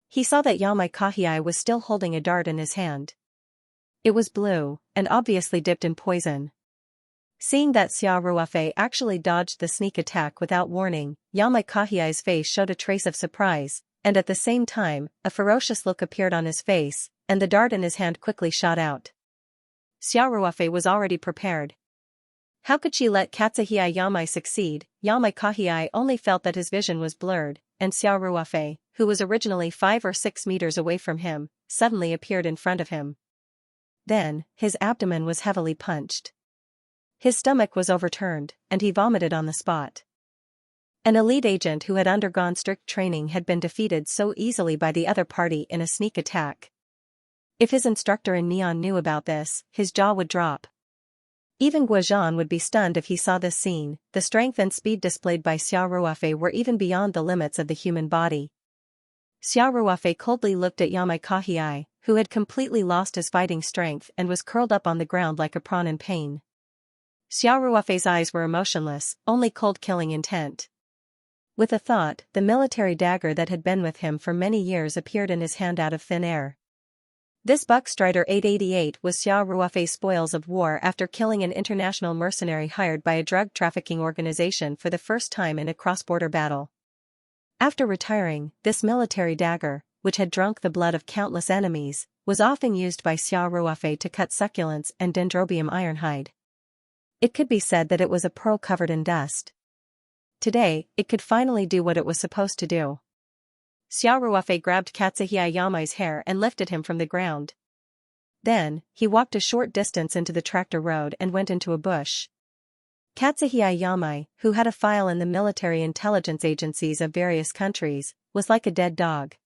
He saw that Yamai Kahii was still holding a dart in his hand. It was blue, and obviously dipped in poison. Seeing that Xiao Ruofei actually dodged the sneak attack without warning, Yamai Kahii's face showed a trace of surprise, and at the same time, a ferocious look appeared on his face, and the dart in his hand quickly shot out. Xiao Ruofei was already prepared. How could she let Katsuhii Yamai succeed? Yamai Kahii only felt that his vision was blurred, and Xiao Ruofei, who was originally 5 or 6 meters away from him, suddenly appeared in front of him. Then, his abdomen was heavily punched. His stomach was overturned, and he vomited on the spot. An elite agent who had undergone strict training had been defeated so easily by the other party in a sneak attack. If his instructor in Neon knew about this, his jaw would drop. Even Guozhan would be stunned if he saw this scene. The strength and speed displayed by Xiao Ruofei were even beyond the limits of the human body. Xiao Ruofei coldly looked at Yamai Kahii, who had completely lost his fighting strength and was curled up on the ground like a prawn in pain. Xiao Ruofei's eyes were emotionless, only cold killing intent. With a thought, the military dagger that had been with him for many years appeared in his hand out of thin air. This Buckstrider 888 was Xiao Ruofei's spoils of war after killing an international mercenary hired by a drug trafficking organization for the first time in a cross-border battle. After retiring, this military dagger, which had drunk the blood of countless enemies, was often used by Xiao Ruofei to cut succulents and dendrobium ironhide. It could be said that it was a pearl covered in dust. Today, it could finally do what it was supposed to do. Xiao Ruofei grabbed Katsuhii Yamai's hair and lifted him from the ground. Then, he walked a short distance into the tractor road and went into a bush. Katsuhii Yamai, who had a file in the military intelligence agencies of various countries, was like a dead dog.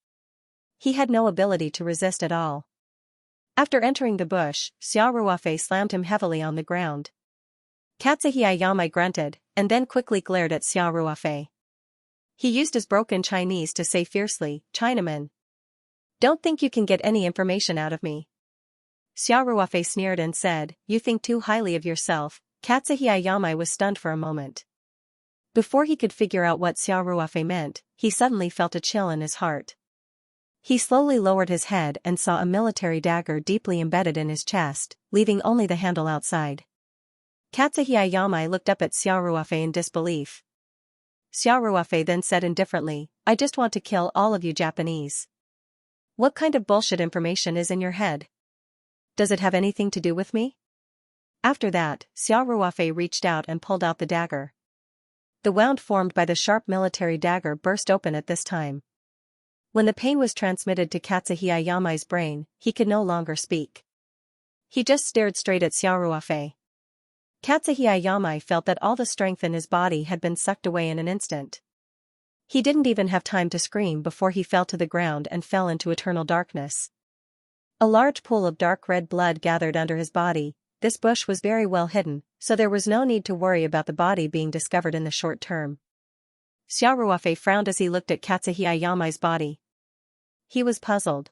He had no ability to resist at all. After entering the bush, Xiao Ruofei slammed him heavily on the ground. Katsuhii Yamai grunted, and then quickly glared at Xiao Ruofei. He used his broken Chinese to say fiercely, "Chinaman. Don't think you can get any information out of me." Xiao Ruofei sneered and said, "You think too highly of yourself." Katsuhii Yamai was stunned for a moment. Before he could figure out what Xiao Ruofei meant, he suddenly felt a chill in his heart. He slowly lowered his head and saw a military dagger deeply embedded in his chest, leaving only the handle outside. Katsuhii Yamai looked up at Xiao Ruofei in disbelief. Xiao Ruofei then said indifferently, "I just want to kill all of you Japanese. What kind of bullshit information is in your head? Does it have anything to do with me?" After that, Xiao Ruofei reached out and pulled out the dagger. The wound formed by the sharp military dagger burst open at this time. When the pain was transmitted to Katsuhii Yamai's brain, he could no longer speak. He just stared straight at Xiao Ruofei. Katsuhii Yamai felt that all the strength in his body had been sucked away in an instant. He didn't even have time to scream before he fell to the ground and fell into eternal darkness. A large pool of dark red blood gathered under his body. This bush was very well hidden, so there was no need to worry about the body being discovered in the short term. Xiao Ruofei frowned as he looked at Katsuhii Yamai's body. He was puzzled.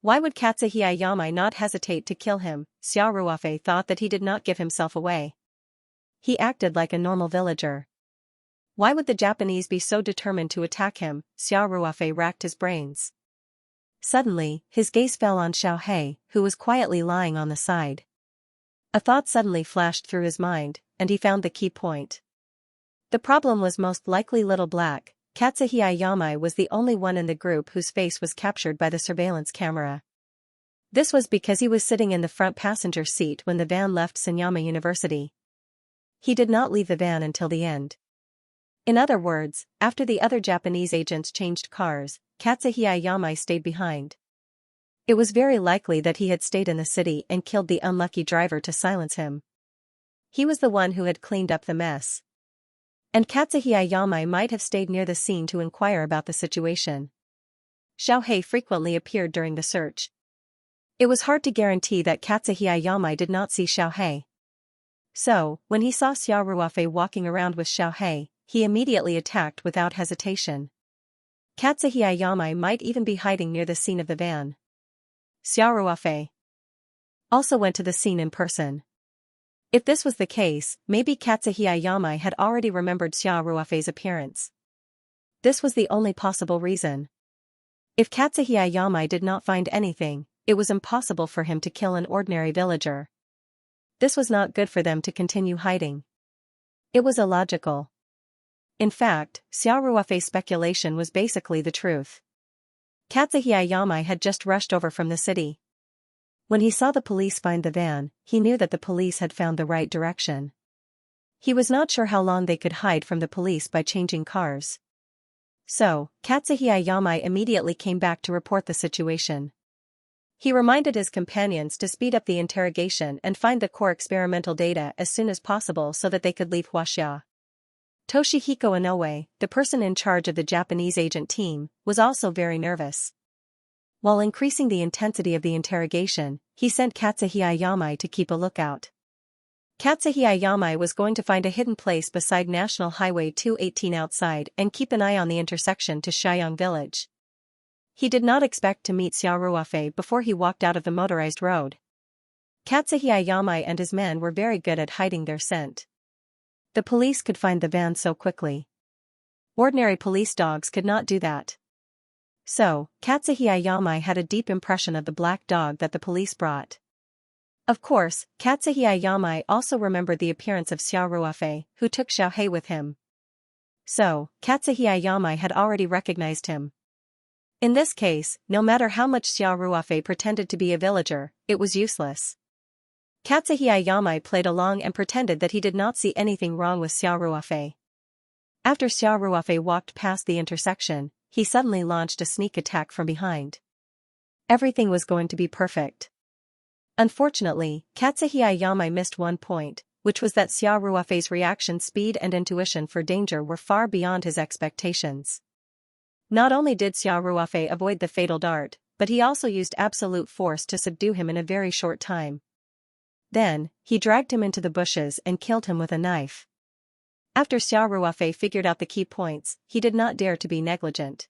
Why would Katsuhii Yamai not hesitate to kill him? Xiao Ruofei thought that he did not give himself away. He acted like a normal villager. Why would the Japanese be so determined to attack him? Xiao Ruofei racked his brains. Suddenly, his gaze fell on Xiaohei, who was quietly lying on the side. A thought suddenly flashed through his mind, and he found the key point. The problem was most likely Little Black. Katsuhii Yamai was the only one in the group whose face was captured by the surveillance camera. This was because he was sitting in the front passenger seat when the van left Sanyama University. He did not leave the van until the end. In other words, after the other Japanese agents changed cars, Katsuhii Yamai stayed behind. It was very likely that he had stayed in the city and killed the unlucky driver to silence him. He was the one who had cleaned up the mess. And Katsuhii Yamai might have stayed near the scene to inquire about the situation. Xiaohei frequently appeared during the search. It was hard to guarantee that Katsuhii Yamai did not see Xiaohei. So, when he saw Xiao Ruofei walking around with Xiaohei, he immediately attacked without hesitation. Katsuhisa Yamai might even be hiding near the scene of the van. Xiao Ruofei also went to the scene in person. If this was the case, maybe Katsuhisa Yamai had already remembered Xiao Ruofei's appearance. This was the only possible reason. If Katsuhisa Yamai did not find anything, it was impossible for him to kill an ordinary villager. This was not good for them to continue hiding. It was illogical. In fact, Xiao Ruofei's speculation was basically the truth. Katsuhisa Yamai had just rushed over from the city. When he saw the police find the van, he knew that the police had found the right direction. He was not sure how long they could hide from the police by changing cars. So, Katsuhisa Yamai immediately came back to report the situation. He reminded his companions to speed up the interrogation and find the core experimental data as soon as possible so that they could leave Huaxia. Toshihiko Inoue, the person in charge of the Japanese agent team, was also very nervous. While increasing the intensity of the interrogation, he sent Katsuhisa Yamai to keep a lookout. Katsuhisa Yamai was going to find a hidden place beside National Highway 218 outside and keep an eye on the intersection to Shaiyang Village. He did not expect to meet Xiao Ruofei before he walked out of the motorized road. Katsuhisa Yamai and his men were very good at hiding their scent. The police could find the van so quickly. Ordinary police dogs could not do that. So, Katsuhisa Yamai had a deep impression of the black dog that the police brought. Of course, Katsuhisa Yamai also remembered the appearance of Xiao Ruofei, who took Xiaohei with him. So, Katsuhisa Yamai had already recognized him. In this case, no matter how much Xiao Ruofei pretended to be a villager, it was useless. Katsuhisa Yamai played along and pretended that he did not see anything wrong with Xiao Ruofei. After Xiao Ruofei walked past the intersection, he suddenly launched a sneak attack from behind. Everything was going to be perfect. Unfortunately, Katsuhisa Yamai missed one point, which was that Xiao Ruofei's reaction speed and intuition for danger were far beyond his expectations. Not only did Xiao Ruofei avoid the fatal dart, but he also used absolute force to subdue him in a very short time. Then, he dragged him into the bushes and killed him with a knife. After Xiao Ruofei figured out the key points, he did not dare to be negligent.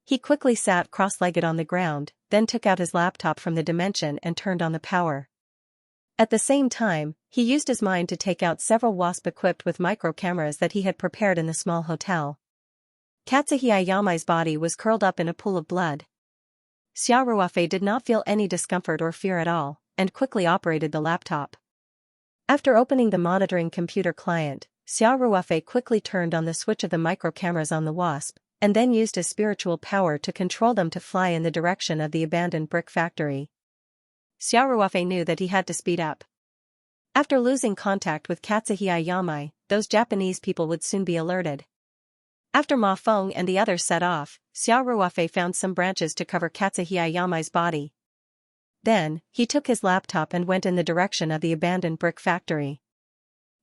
He quickly sat cross-legged on the ground, then took out his laptop from the dimension and turned on the power. At the same time, he used his mind to take out several wasps equipped with micro-cameras that he had prepared in the small hotel. Katsuhisa Yamai's body was curled up in a pool of blood. Xiao Ruofei did not feel any discomfort or fear at all, and quickly operated the laptop. After opening the monitoring computer client, Xiao Ruofei quickly turned on the switch of the micro-cameras on the wasp, and then used his spiritual power to control them to fly in the direction of the abandoned brick factory. Xiao Ruofei knew that he had to speed up. After losing contact with Katsuhisa Yamai, those Japanese people would soon be alerted. After Ma Feng and the others set off, Xiao Ruofei found some branches to cover Katsuhisa Yamai's body. Then, he took his laptop and went in the direction of the abandoned brick factory.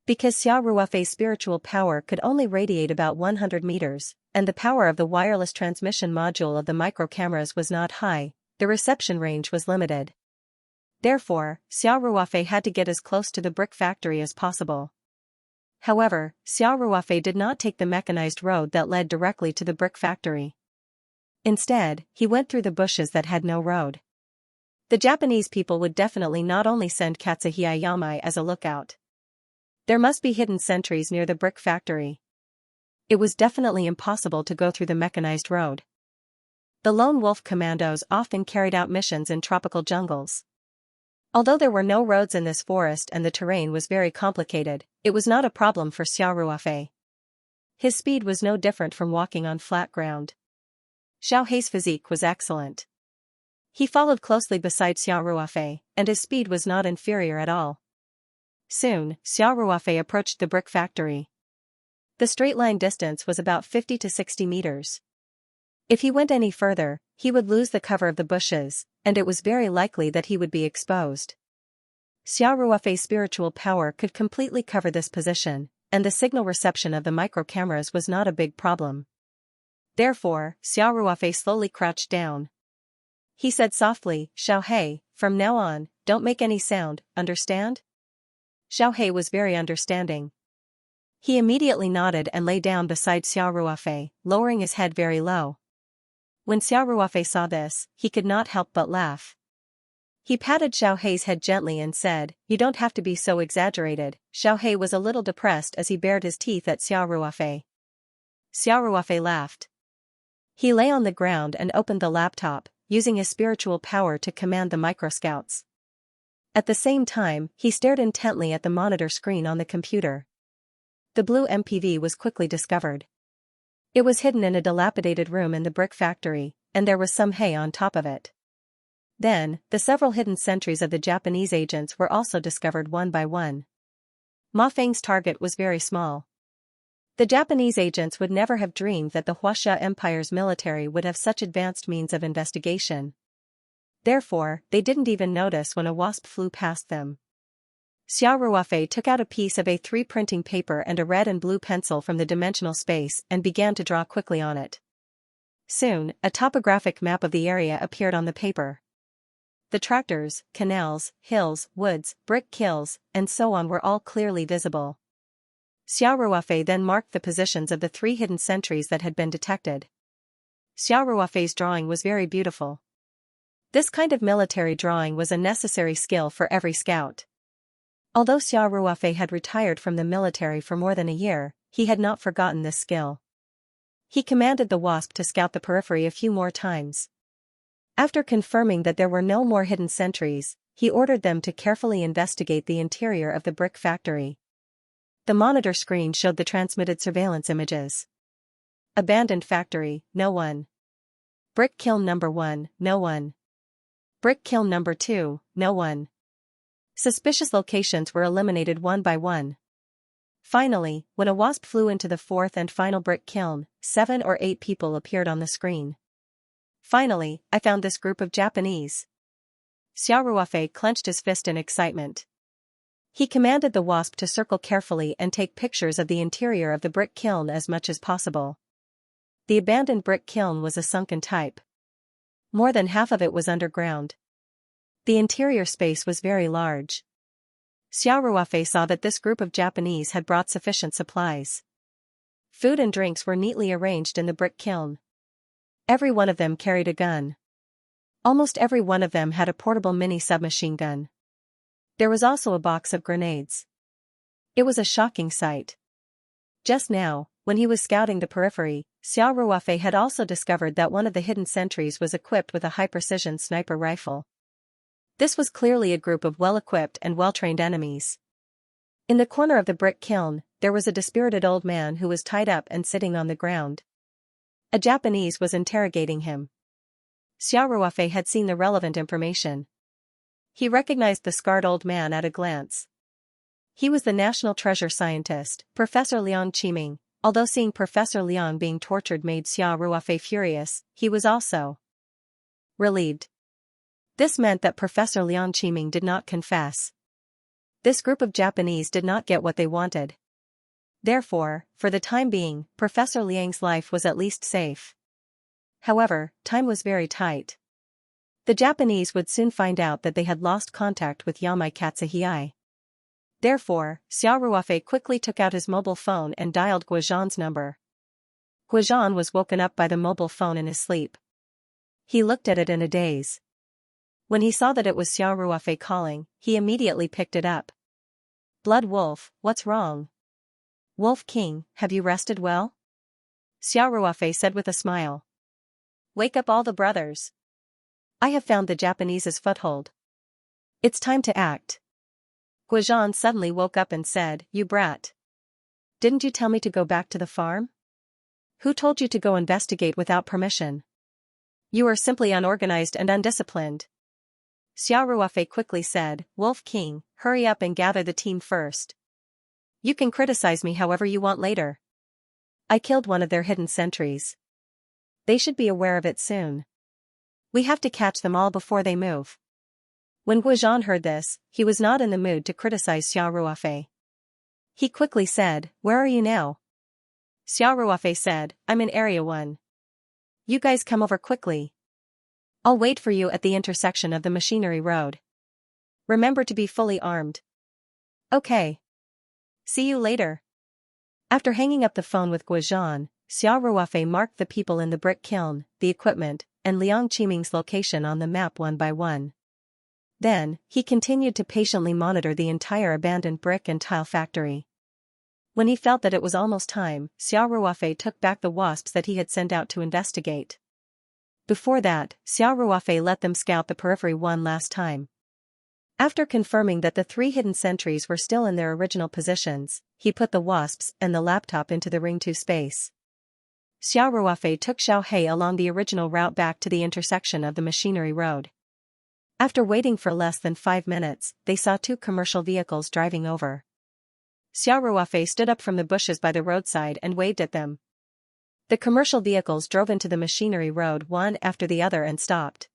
Because Xiao Ruofei's spiritual power could only radiate about 100 meters, and the power of the wireless transmission module of the micro-cameras was not high, the reception range was limited. Therefore, Xiao Ruofei had to get as close to the brick factory as possible. However, Xiao Ruofei did not take the mechanized road that led directly to the brick factory. Instead, he went through the bushes that had no road. The Japanese people would definitely not only send Katsuhisa Yamai as a lookout. There must be hidden sentries near the brick factory. It was definitely impossible to go through the mechanized road. The lone wolf commandos often carried out missions in tropical jungles. Although there were no roads in this forest and the terrain was very complicated, it was not a problem for Xiao Ruofei. His speed was no different from walking on flat ground. Xiaohei's physique was excellent. He followed closely beside Xiao Ruofei, and his speed was not inferior at all. Soon, Xiao Ruofei approached the brick factory. The straight-line distance was about 50 to 60 meters. If he went any further, he would lose the cover of the bushes, and it was very likely that he would be exposed. Xiao Ruofei's spiritual power could completely cover this position, and the signal reception of the micro-cameras was not a big problem. Therefore, Xiao Ruofei slowly crouched down. He said softly, "Xiaohei, from now on, don't make any sound, understand?" Xiaohei was very understanding. He immediately nodded and lay down beside Xiao Ruofei, lowering his head very low. When Xiao Ruofei saw this, he could not help but laugh. He patted Xiao Hei's head gently and said, "You don't have to be so exaggerated." Xiao Hei was a little depressed as he bared his teeth at Xiao Ruofei. Xiao Ruofei laughed. He lay on the ground and opened the laptop, using his spiritual power to command the microscouts. At the same time, he stared intently at the monitor screen on the computer. The blue MPV was quickly discovered. It was hidden in a dilapidated room in the brick factory, and there was some hay on top of it. Then, the several hidden sentries of the Japanese agents were also discovered one by one. Ma Feng's target was very small. The Japanese agents would never have dreamed that the Huaxia Empire's military would have such advanced means of investigation. Therefore, they didn't even notice when a wasp flew past them. Xiao Ruofei took out a piece of A3 printing paper and a red and blue pencil from the dimensional space and began to draw quickly on it. Soon, a topographic map of the area appeared on the paper. The tractors, canals, hills, woods, brick kilns, and so on were all clearly visible. Xiao Ruofei then marked the positions of the 3 hidden sentries that had been detected. Xiao Ruofei's drawing was very beautiful. This kind of military drawing was a necessary skill for every scout. Although Xiao Ruofei had retired from the military for more than a year, he had not forgotten this skill. He commanded the wasp to scout the periphery a few more times. After confirming that there were no more hidden sentries, he ordered them to carefully investigate the interior of the brick factory. The monitor screen showed the transmitted surveillance images. Abandoned factory, no one. Brick kiln number 1, no one. Brick kiln number 2, no one. Suspicious locations were eliminated one by one. Finally, when a wasp flew into the 4th and final brick kiln, 7 or 8 people appeared on the screen. Finally, I found this group of Japanese. Xiao Ruofei clenched his fist in excitement. He commanded the wasp to circle carefully and take pictures of the interior of the brick kiln as much as possible. The abandoned brick kiln was a sunken type. More than half of it was underground. The interior space was very large. Xiao Ruofei saw that this group of Japanese had brought sufficient supplies. Food and drinks were neatly arranged in the brick kiln. Every one of them carried a gun. Almost every one of them had a portable mini submachine gun. There was also a box of grenades. It was a shocking sight. Just now, when he was scouting the periphery, Xiao Ruofei had also discovered that one of the hidden sentries was equipped with a high-precision sniper rifle. This was clearly a group of well-equipped and well-trained enemies. In the corner of the brick kiln, there was a dispirited old man who was tied up and sitting on the ground. A Japanese was interrogating him. Xiao Ruofei had seen the relevant information. He recognized the scarred old man at a glance. He was the National Treasure scientist, Professor Liang Qiming. Although seeing Professor Liang being tortured made Xiao Ruofei furious, he was also relieved. This meant that Professor Liang Qiming did not confess. This group of Japanese did not get what they wanted. Therefore, for the time being, Professor Liang's life was at least safe. However, time was very tight. The Japanese would soon find out that they had lost contact with Yamai Katsuhii. Therefore, Xiao Ruofei quickly took out his mobile phone and dialed Guozhan's number. Guozhan was woken up by the mobile phone in his sleep. He looked at it in a daze. When he saw that it was Xiao Ruofei calling, he immediately picked it up. "Blood Wolf, what's wrong?" "Wolf King, have you rested well?" Xiao Ruofei said with a smile. "Wake up all the brothers. I have found the Japanese's foothold. It's time to act." Guozhan suddenly woke up and said, "You brat. Didn't you tell me to go back to the farm? Who told you to go investigate without permission? You are simply unorganized and undisciplined." Xiao Ruofei quickly said, "Wolf King, hurry up and gather the team first. You can criticize me however you want later. I killed one of their hidden sentries. They should be aware of it soon. We have to catch them all before they move." When Guozhan heard this, he was not in the mood to criticize Xiao Ruofei. He quickly said, "Where are you now?" Xiao Ruofei said, "I'm in Area 1. You guys come over quickly. I'll wait for you at the intersection of the machinery road. Remember to be fully armed." "Okay. See you later." After hanging up the phone with Guozhan, Xiao Ruofei marked the people in the brick kiln, the equipment, and Liang Qiming's location on the map one by one. Then, he continued to patiently monitor the entire abandoned brick and tile factory. When he felt that it was almost time, Xiao Ruofei took back the wasps that he had sent out to investigate. Before that, Xiao Ruofei let them scout the periphery one last time. After confirming that the 3 hidden sentries were still in their original positions, he put the wasps and the laptop into the Ring 2 space. Xiao Ruofei took Xiao He along the original route back to the intersection of the machinery road. After waiting for less than 5 minutes, they saw 2 commercial vehicles driving over. Xiao Ruofei stood up from the bushes by the roadside and waved at them. The commercial vehicles drove into the machinery road one after the other and stopped.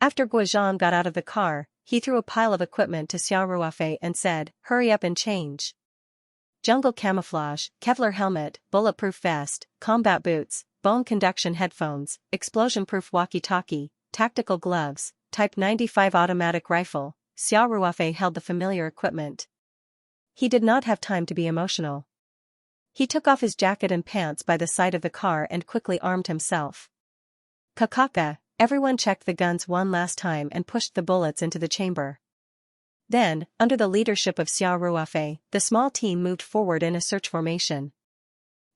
After Guozhan got out of the car, he threw a pile of equipment to Xiao Ruofei and said, "Hurry up and change. Jungle camouflage, Kevlar helmet, bulletproof vest, combat boots, bone conduction headphones, explosion-proof walkie-talkie, tactical gloves, Type 95 automatic rifle." Xiao Ruofei held the familiar equipment. He did not have time to be emotional. He took off his jacket and pants by the side of the car and quickly armed himself. Kakaka, everyone checked the guns one last time and pushed the bullets into the chamber. Then, under the leadership of Xiao Ruofei, the small team moved forward in a search formation.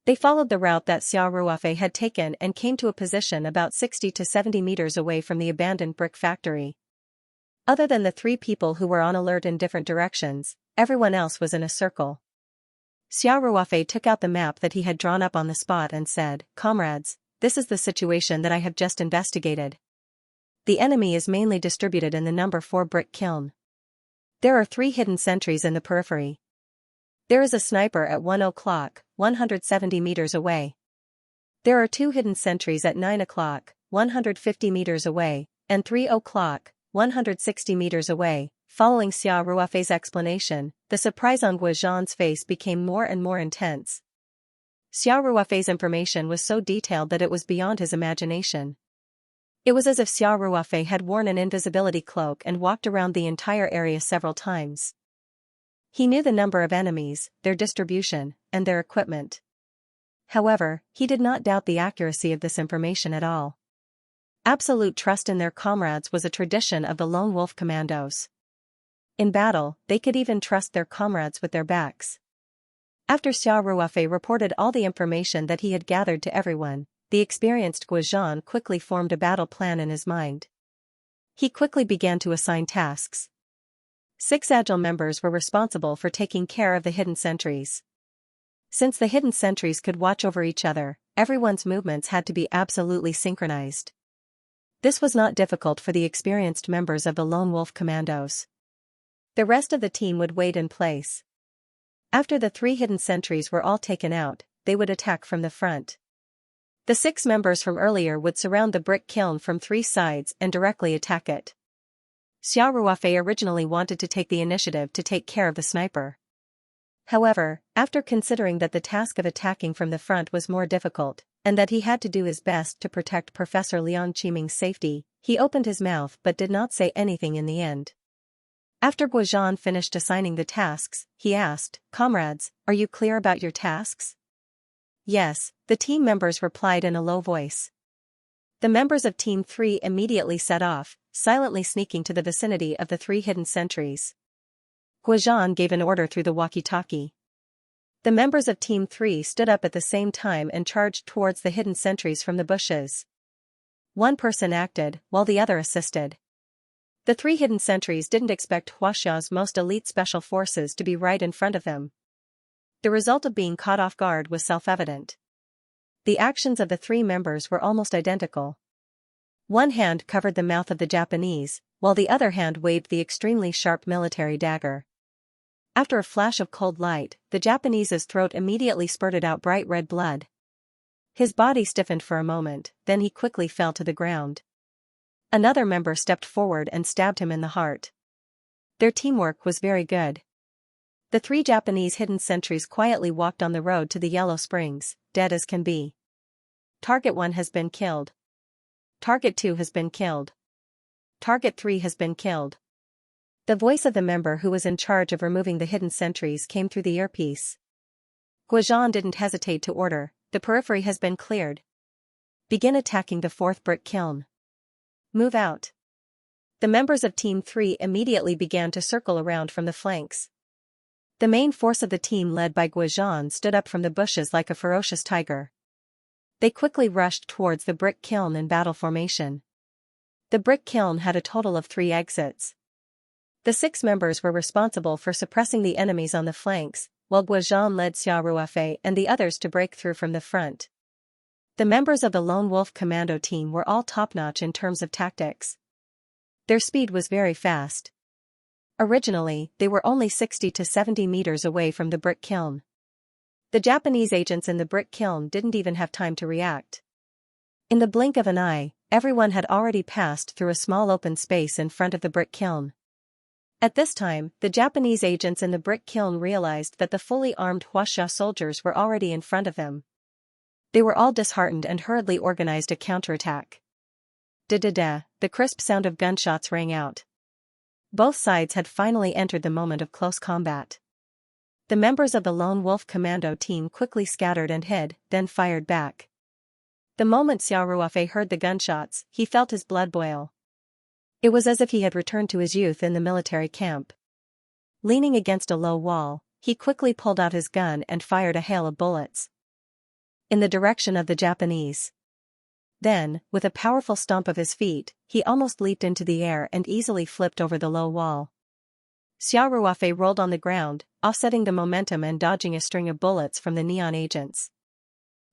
They followed the route that Xiao Ruofei had taken and came to a position about 60 to 70 meters away from the abandoned brick factory. Other than the 3 people who were on alert in different directions, everyone else was in a circle. Xiao Ruofei took out the map that he had drawn up on the spot and said, "Comrades, this is the situation that I have just investigated. The enemy is mainly distributed in the number 4 brick kiln. There are 3 hidden sentries in the periphery. There is a sniper at 1 o'clock, 170 meters away. There are 2 hidden sentries at 9 o'clock, 150 meters away, and 3 o'clock, 160 meters away." Following Xiao Ruofei's explanation, the surprise on Guozhan's face became more and more intense. Xiao Ruofei's information was so detailed that it was beyond his imagination. It was as if Xiao Ruofei had worn an invisibility cloak and walked around the entire area several times. He knew the number of enemies, their distribution, and their equipment. However, he did not doubt the accuracy of this information at all. Absolute trust in their comrades was a tradition of the Lone Wolf Commandos. In battle, they could even trust their comrades with their backs. After Xiao Ruofei reported all the information that he had gathered to everyone, the experienced Guozhan quickly formed a battle plan in his mind. He quickly began to assign tasks. 6 agile members were responsible for taking care of the hidden sentries. Since the hidden sentries could watch over each other, everyone's movements had to be absolutely synchronized. This was not difficult for the experienced members of the Lone Wolf Commandos. The rest of the team would wait in place. After the 3 hidden sentries were all taken out, they would attack from the front. The 6 members from earlier would surround the brick kiln from 3 sides and directly attack it. Xiao Ruofei originally wanted to take the initiative to take care of the sniper. However, after considering that the task of attacking from the front was more difficult, and that he had to do his best to protect Professor Liang Qiming's safety, he opened his mouth but did not say anything in the end. After Guozhan finished assigning the tasks, he asked, "Comrades, are you clear about your tasks?" "Yes," the team members replied in a low voice. The members of Team 3 immediately set off, silently sneaking to the vicinity of the 3 hidden sentries. Guozhan gave an order through the walkie-talkie. The members of Team 3 stood up at the same time and charged towards the hidden sentries from the bushes. One person acted, while the other assisted. The 3 hidden sentries didn't expect Huaxia's most elite special forces to be right in front of them. The result of being caught off guard was self-evident. The actions of the 3 members were almost identical. One hand covered the mouth of the Japanese, while the other hand waved the extremely sharp military dagger. After a flash of cold light, the Japanese's throat immediately spurted out bright red blood. His body stiffened for a moment, then he quickly fell to the ground. Another member stepped forward and stabbed him in the heart. Their teamwork was very good. The 3 Japanese hidden sentries quietly walked on the road to the Yellow Springs, dead as can be. Target 1 has been killed. Target 2 has been killed. Target 3 has been killed. The voice of the member who was in charge of removing the hidden sentries came through the earpiece. Guozhan didn't hesitate to order, the periphery has been cleared. Begin attacking the fourth brick kiln. Move out. The members of Team 3 immediately began to circle around from the flanks. The main force of the team led by Guizhan stood up from the bushes like a ferocious tiger. They quickly rushed towards the brick kiln in battle formation. The brick kiln had a total of 3 exits. The 6 members were responsible for suppressing the enemies on the flanks, while Guizhan led Xia Ruofei and the others to break through from the front. The members of the Lone Wolf Commando team were all top-notch in terms of tactics. Their speed was very fast. Originally, they were only 60 to 70 meters away from the brick kiln. The Japanese agents in the brick kiln didn't even have time to react. In the blink of an eye, everyone had already passed through a small open space in front of the brick kiln. At this time, the Japanese agents in the brick kiln realized that the fully armed Huaxia soldiers were already in front of them. They were all disheartened and hurriedly organized a counterattack. Da-da-da, the crisp sound of gunshots rang out. Both sides had finally entered the moment of close combat. The members of the Lone Wolf Commando team quickly scattered and hid, then fired back. The moment Xia Ruofei heard the gunshots, he felt his blood boil. It was as if he had returned to his youth in the military camp. Leaning against a low wall, he quickly pulled out his gun and fired a hail of bullets in the direction of the Japanese. Then, with a powerful stomp of his feet, he almost leaped into the air and easily flipped over the low wall. Xia Ruofei rolled on the ground, offsetting the momentum and dodging a string of bullets from the neon agents.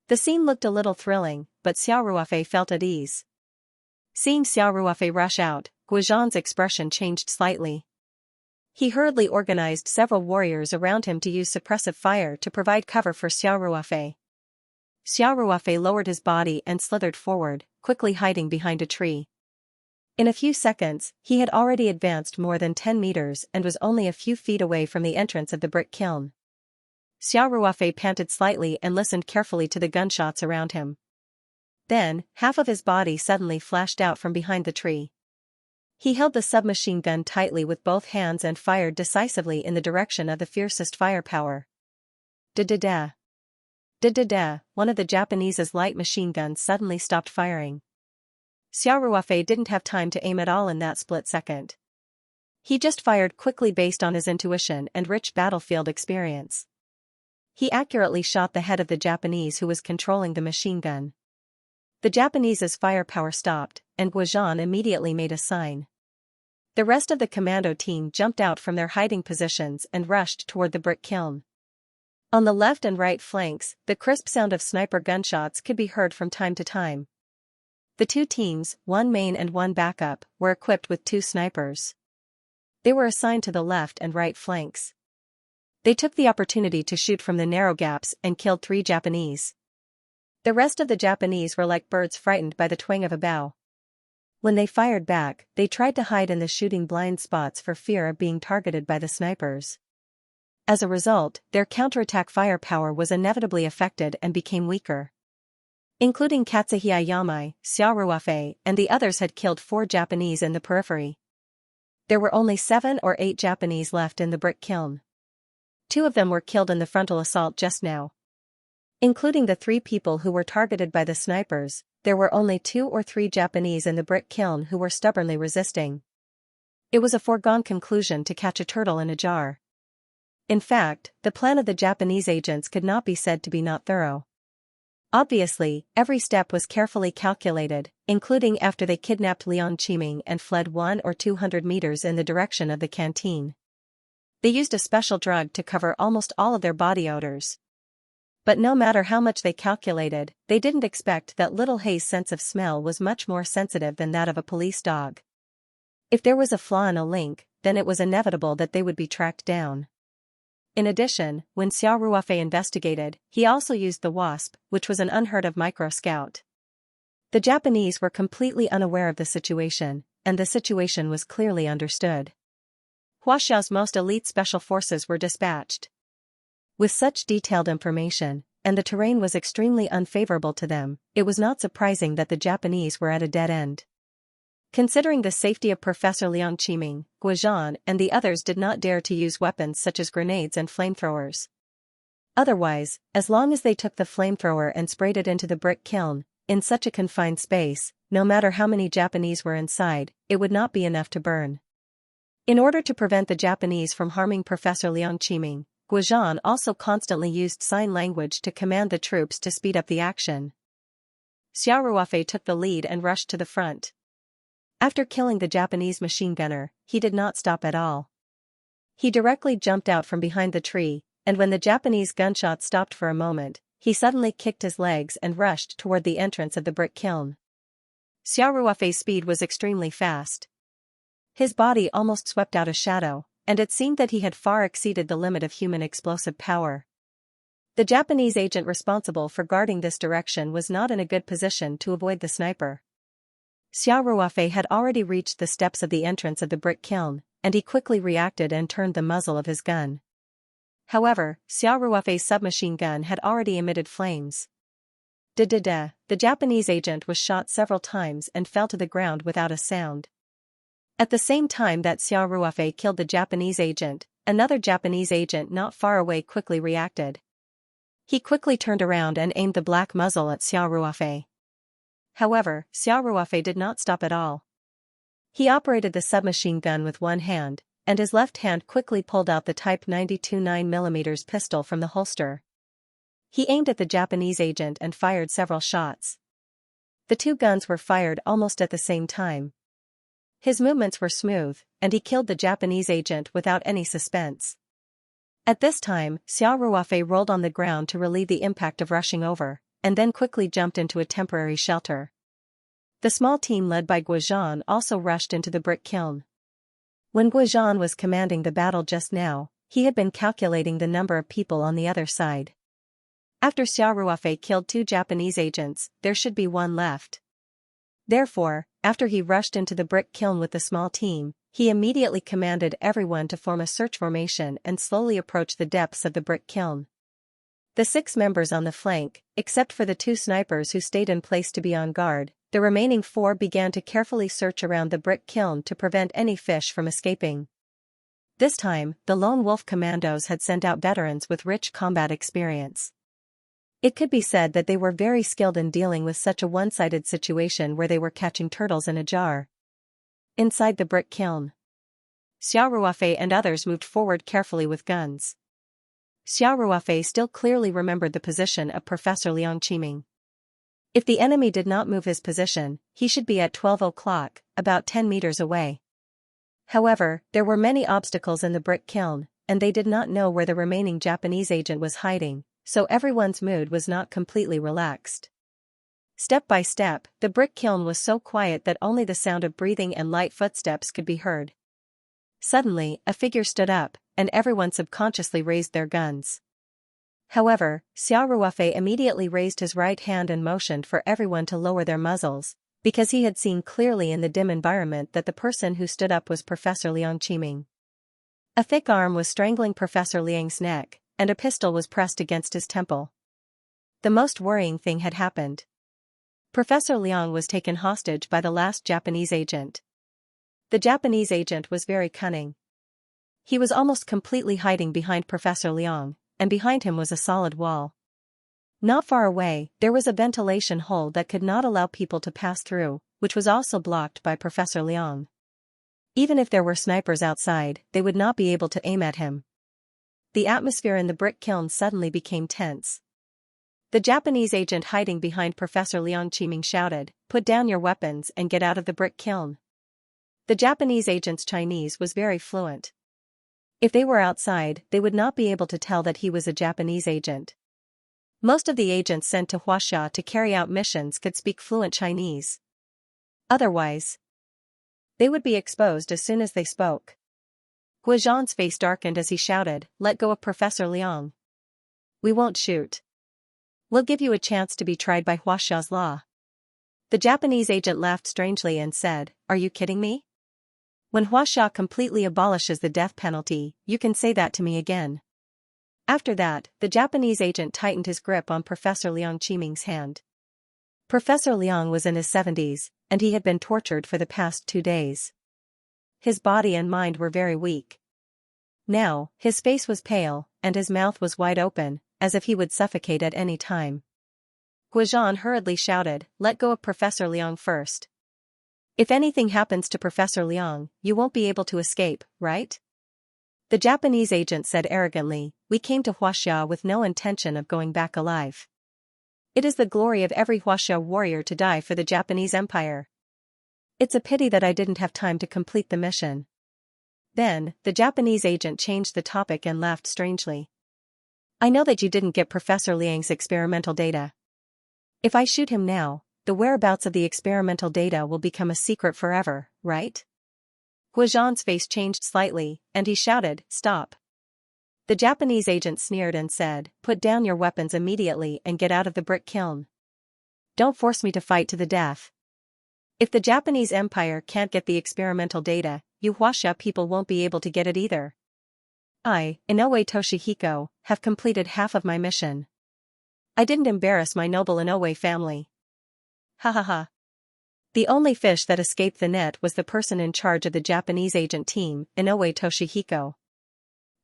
The scene looked a little thrilling, but Xia Ruofei felt at ease. Seeing Xia Ruofei rush out, Guizhan's expression changed slightly. He hurriedly organized several warriors around him to use suppressive fire to provide cover for Xia Ruofei. Xia Ruofei lowered his body and slithered forward, quickly hiding behind a tree. In a few seconds, he had already advanced more than 10 meters and was only a few feet away from the entrance of the brick kiln. Xia Ruofei panted slightly and listened carefully to the gunshots around him. Then, half of his body suddenly flashed out from behind the tree. He held the submachine gun tightly with both hands and fired decisively in the direction of the fiercest firepower. Da-da-da. Da-da-da, one of the Japanese's light machine guns suddenly stopped firing. Xia Ruofei didn't have time to aim at all in that split second. He just fired quickly based on his intuition and rich battlefield experience. He accurately shot the head of the Japanese who was controlling the machine gun. The Japanese's firepower stopped, and Guizhan immediately made a sign. The rest of the commando team jumped out from their hiding positions and rushed toward the brick kiln. On the left and right flanks, the crisp sound of sniper gunshots could be heard from time to time. The 2 teams, one main and one backup, were equipped with 2 snipers. They were assigned to the left and right flanks. They took the opportunity to shoot from the narrow gaps and killed 3 Japanese. The rest of the Japanese were like birds frightened by the twang of a bow. When they fired back, they tried to hide in the shooting blind spots for fear of being targeted by the snipers. As a result, their counterattack firepower was inevitably affected and became weaker. Including Katsuhisa Yamai, Xia Ruofei, and the others had killed 4 Japanese in the periphery. There were only 7 or 8 Japanese left in the brick kiln. 2 of them were killed in the frontal assault just now. Including the 3 people who were targeted by the snipers, there were only 2 or 3 Japanese in the brick kiln who were stubbornly resisting. It was a foregone conclusion to catch a turtle in a jar. In fact, the plan of the Japanese agents could not be said to be not thorough. Obviously, every step was carefully calculated, including after they kidnapped Liang Qiming and fled 100 or 200 meters in the direction of the canteen. They used a special drug to cover almost all of their body odors. But no matter how much they calculated, they didn't expect that little Hei's sense of smell was much more sensitive than that of a police dog. If there was a flaw in a link, then it was inevitable that they would be tracked down. In addition, when Xia Ruofei investigated, he also used the Wasp, which was an unheard-of micro-scout. The Japanese were completely unaware of the situation, and the situation was clearly understood. Huaxia's most elite special forces were dispatched. With such detailed information, and the terrain was extremely unfavorable to them, it was not surprising that the Japanese were at a dead end. Considering the safety of Professor Liang Qiming, Guizhan and the others did not dare to use weapons such as grenades and flamethrowers. Otherwise, as long as they took the flamethrower and sprayed it into the brick kiln, in such a confined space, no matter how many Japanese were inside, it would not be enough to burn. In order to prevent the Japanese from harming Professor Liang Qiming, Guozhan also constantly used sign language to command the troops to speed up the action. Xiao Ruofei took the lead and rushed to the front. After killing the Japanese machine gunner, he did not stop at all. He directly jumped out from behind the tree, and when the Japanese gunshot stopped for a moment, he suddenly kicked his legs and rushed toward the entrance of the brick kiln. Xiao Ruofei's speed was extremely fast. His body almost swept out a shadow, and it seemed that he had far exceeded the limit of human explosive power. The Japanese agent responsible for guarding this direction was not in a good position to avoid the sniper. Xiao Ruofei had already reached the steps of the entrance of the brick kiln, and he quickly reacted and turned the muzzle of his gun. However, Xiao Ruofei's submachine gun had already emitted flames. The Japanese agent was shot several times and fell to the ground without a sound. At the same time that Xiao Ruofei killed the Japanese agent, another Japanese agent not far away quickly reacted. He quickly turned around and aimed the black muzzle at Xiao Ruofei. However, Xiao Ruofei did not stop at all. He operated the submachine gun with one hand, and his left hand quickly pulled out the Type 92 9mm pistol from the holster. He aimed at the Japanese agent and fired several shots. The two guns were fired almost at the same time. His movements were smooth, and he killed the Japanese agent without any suspense. At this time, Xiao Ruofei rolled on the ground to relieve the impact of rushing over, and then quickly jumped into a temporary shelter. The small team led by Guozhan also rushed into the brick kiln. When Guozhan was commanding the battle just now, he had been calculating the number of people on the other side. After Xiao Ruofei killed 2 Japanese agents, there should be 1 left. Therefore, after he rushed into the brick kiln with the small team, he immediately commanded everyone to form a search formation and slowly approach the depths of the brick kiln. The 6 members on the flank, except for the 2 snipers who stayed in place to be on guard, the remaining 4 began to carefully search around the brick kiln to prevent any fish from escaping. This time, the Lone Wolf Commandos had sent out veterans with rich combat experience. It could be said that they were very skilled in dealing with such a one-sided situation where they were catching turtles in a jar. Inside the brick kiln, Xiao Ruofei and others moved forward carefully with guns. Xiao Ruofei still clearly remembered the position of Professor Liang Qiming. If the enemy did not move his position, he should be at 12 o'clock, about 10 meters away. However, there were many obstacles in the brick kiln, and they did not know where the remaining Japanese agent was hiding, so everyone's mood was not completely relaxed. Step by step, the brick kiln was so quiet that only the sound of breathing and light footsteps could be heard. Suddenly, a figure stood up, and everyone subconsciously raised their guns. However, Xiao Ruofei immediately raised his right hand and motioned for everyone to lower their muzzles, because he had seen clearly in the dim environment that the person who stood up was Professor Liang Qiming. A thick arm was strangling Professor Liang's neck, and a pistol was pressed against his temple. The most worrying thing had happened. Professor Liang was taken hostage by the last Japanese agent. The Japanese agent was very cunning. He was almost completely hiding behind Professor Liang, and behind him was a solid wall. Not far away, there was a ventilation hole that could not allow people to pass through, which was also blocked by Professor Liang. Even if there were snipers outside, they would not be able to aim at him. The atmosphere in the brick kiln suddenly became tense. The Japanese agent hiding behind Professor Liang Qiming shouted, "Put down your weapons and get out of the brick kiln." The Japanese agent's Chinese was very fluent. If they were outside, they would not be able to tell that he was a Japanese agent. Most of the agents sent to Huaxia to carry out missions could speak fluent Chinese. Otherwise, they would be exposed as soon as they spoke. Guozhan's face darkened as he shouted, "Let go of Professor Liang. We won't shoot. We'll give you a chance to be tried by Huaxia's law." The Japanese agent laughed strangely and said, "Are you kidding me? When Huaxia completely abolishes the death penalty, you can say that to me again." After that, the Japanese agent tightened his grip on Professor Liang Qiming's hand. Professor Liang was in his 70s, and he had been tortured for the past 2 days. His body and mind were very weak. Now, his face was pale, and his mouth was wide open, as if he would suffocate at any time. Guizhan hurriedly shouted, "Let go of Professor Liang first. If anything happens to Professor Liang, you won't be able to escape, right?" The Japanese agent said arrogantly, "We came to Huaxia with no intention of going back alive. It is the glory of every Huaxia warrior to die for the Japanese Empire. It's a pity that I didn't have time to complete the mission." Then, the Japanese agent changed the topic and laughed strangely. "I know that you didn't get Professor Liang's experimental data. If I shoot him now, the whereabouts of the experimental data will become a secret forever, right?" Guizhan's face changed slightly, and he shouted, "Stop." The Japanese agent sneered and said, "Put down your weapons immediately and get out of the brick kiln. Don't force me to fight to the death. If the Japanese Empire can't get the experimental data, you Huaxia people won't be able to get it either. I, Inoue Toshihiko, have completed half of my mission. I didn't embarrass my noble Inoue family. Ha ha ha." The only fish that escaped the net was the person in charge of the Japanese agent team, Inoue Toshihiko.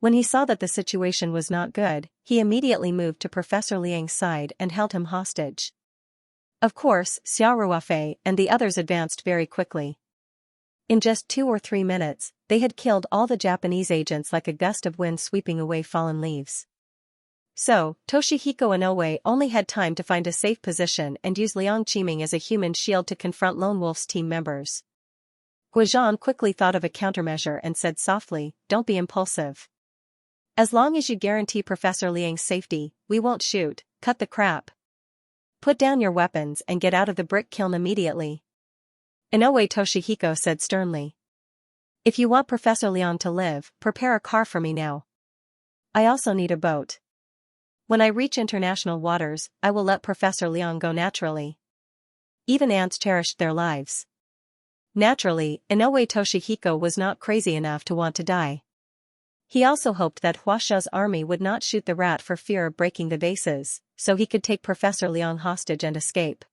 When he saw that the situation was not good, he immediately moved to Professor Liang's side and held him hostage. Of course, Xiao Ruofei and the others advanced very quickly. In just 2 or 3 minutes, they had killed all the Japanese agents like a gust of wind sweeping away fallen leaves. So, Toshihiko Inoue only had time to find a safe position and use Liang Qiming as a human shield to confront Lone Wolf's team members. Guizhan quickly thought of a countermeasure and said softly, "Don't be impulsive. As long as you guarantee Professor Liang's safety, we won't shoot. Cut the crap. Put down your weapons and get out of the brick kiln immediately." Inoue Toshihiko said sternly. "If you want Professor Liang to live, prepare a car for me now. I also need a boat. When I reach international waters, I will let Professor Liang go naturally. Even ants cherished their lives." Naturally, Inoue Toshihiko was not crazy enough to want to die. He also hoped that Huaxia's army would not shoot the rat for fear of breaking the vases, so he could take Professor Liang hostage and escape.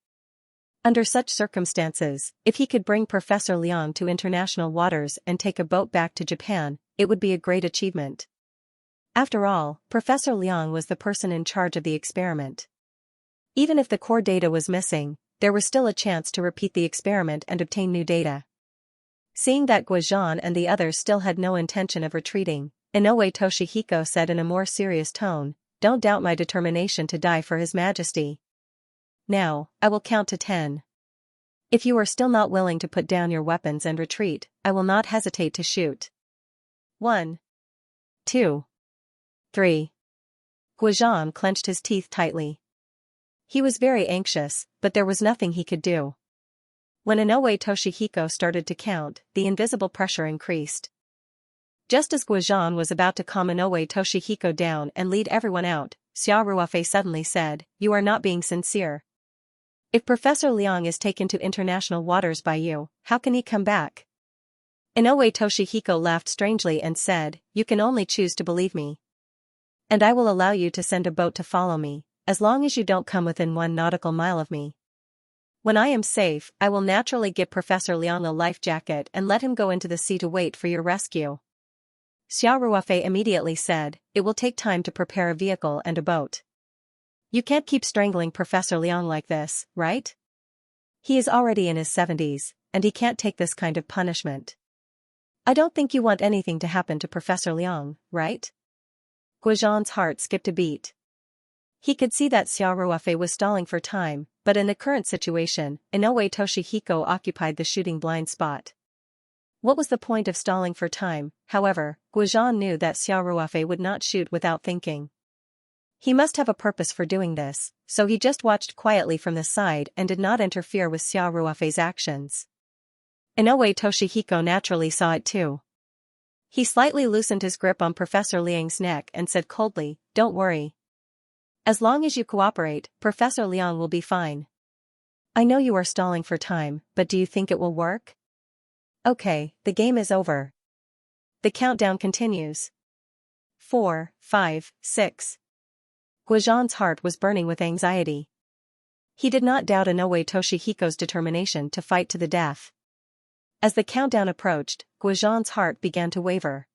Under such circumstances, if he could bring Professor Liang to international waters and take a boat back to Japan, it would be a great achievement. After all, Professor Liang was the person in charge of the experiment. Even if the core data was missing, there was still a chance to repeat the experiment and obtain new data. Seeing that Guizhan and the others still had no intention of retreating, Inoue Toshihiko said in a more serious tone, "Don't doubt my determination to die for His Majesty. Now, I will count to 10. If you are still not willing to put down your weapons and retreat, I will not hesitate to shoot. 1, 2, 3. Guizhan clenched his teeth tightly. He was very anxious, but there was nothing he could do. When Inoue Toshihiko started to count, the invisible pressure increased. Just as Guizhan was about to calm Inoue Toshihiko down and lead everyone out, Xiao Ruofei suddenly said, "You are not being sincere. If Professor Liang is taken to international waters by you, how can he come back?" Inoue Toshihiko laughed strangely and said, "You can only choose to believe me. And I will allow you to send a boat to follow me, as long as you don't come within 1 nautical mile of me. When I am safe, I will naturally give Professor Liang a life jacket and let him go into the sea to wait for your rescue." Xiao Ruofei immediately said, "It will take time to prepare a vehicle and a boat. You can't keep strangling Professor Liang like this, right? He is already in his 70s, and he can't take this kind of punishment. I don't think you want anything to happen to Professor Liang, right?" Guizhan's heart skipped a beat. He could see that Xiao Ruofei was stalling for time, but in the current situation, Inoue Toshihiko occupied the shooting blind spot. What was the point of stalling for time? However, Guizhan knew that Xiao Ruofei would not shoot without thinking. He must have a purpose for doing this, so he just watched quietly from the side and did not interfere with Xiao Ruofei's actions. Inoue Toshihiko naturally saw it too. He slightly loosened his grip on Professor Liang's neck and said coldly, "Don't worry. As long as you cooperate, Professor Liang will be fine. I know you are stalling for time, but do you think it will work? Okay, the game is over. The countdown continues. 4, 5, 6. Guizhan's heart was burning with anxiety. He did not doubt Inoue Toshihiko's determination to fight to the death. As the countdown approached, Guizhan's heart began to waver.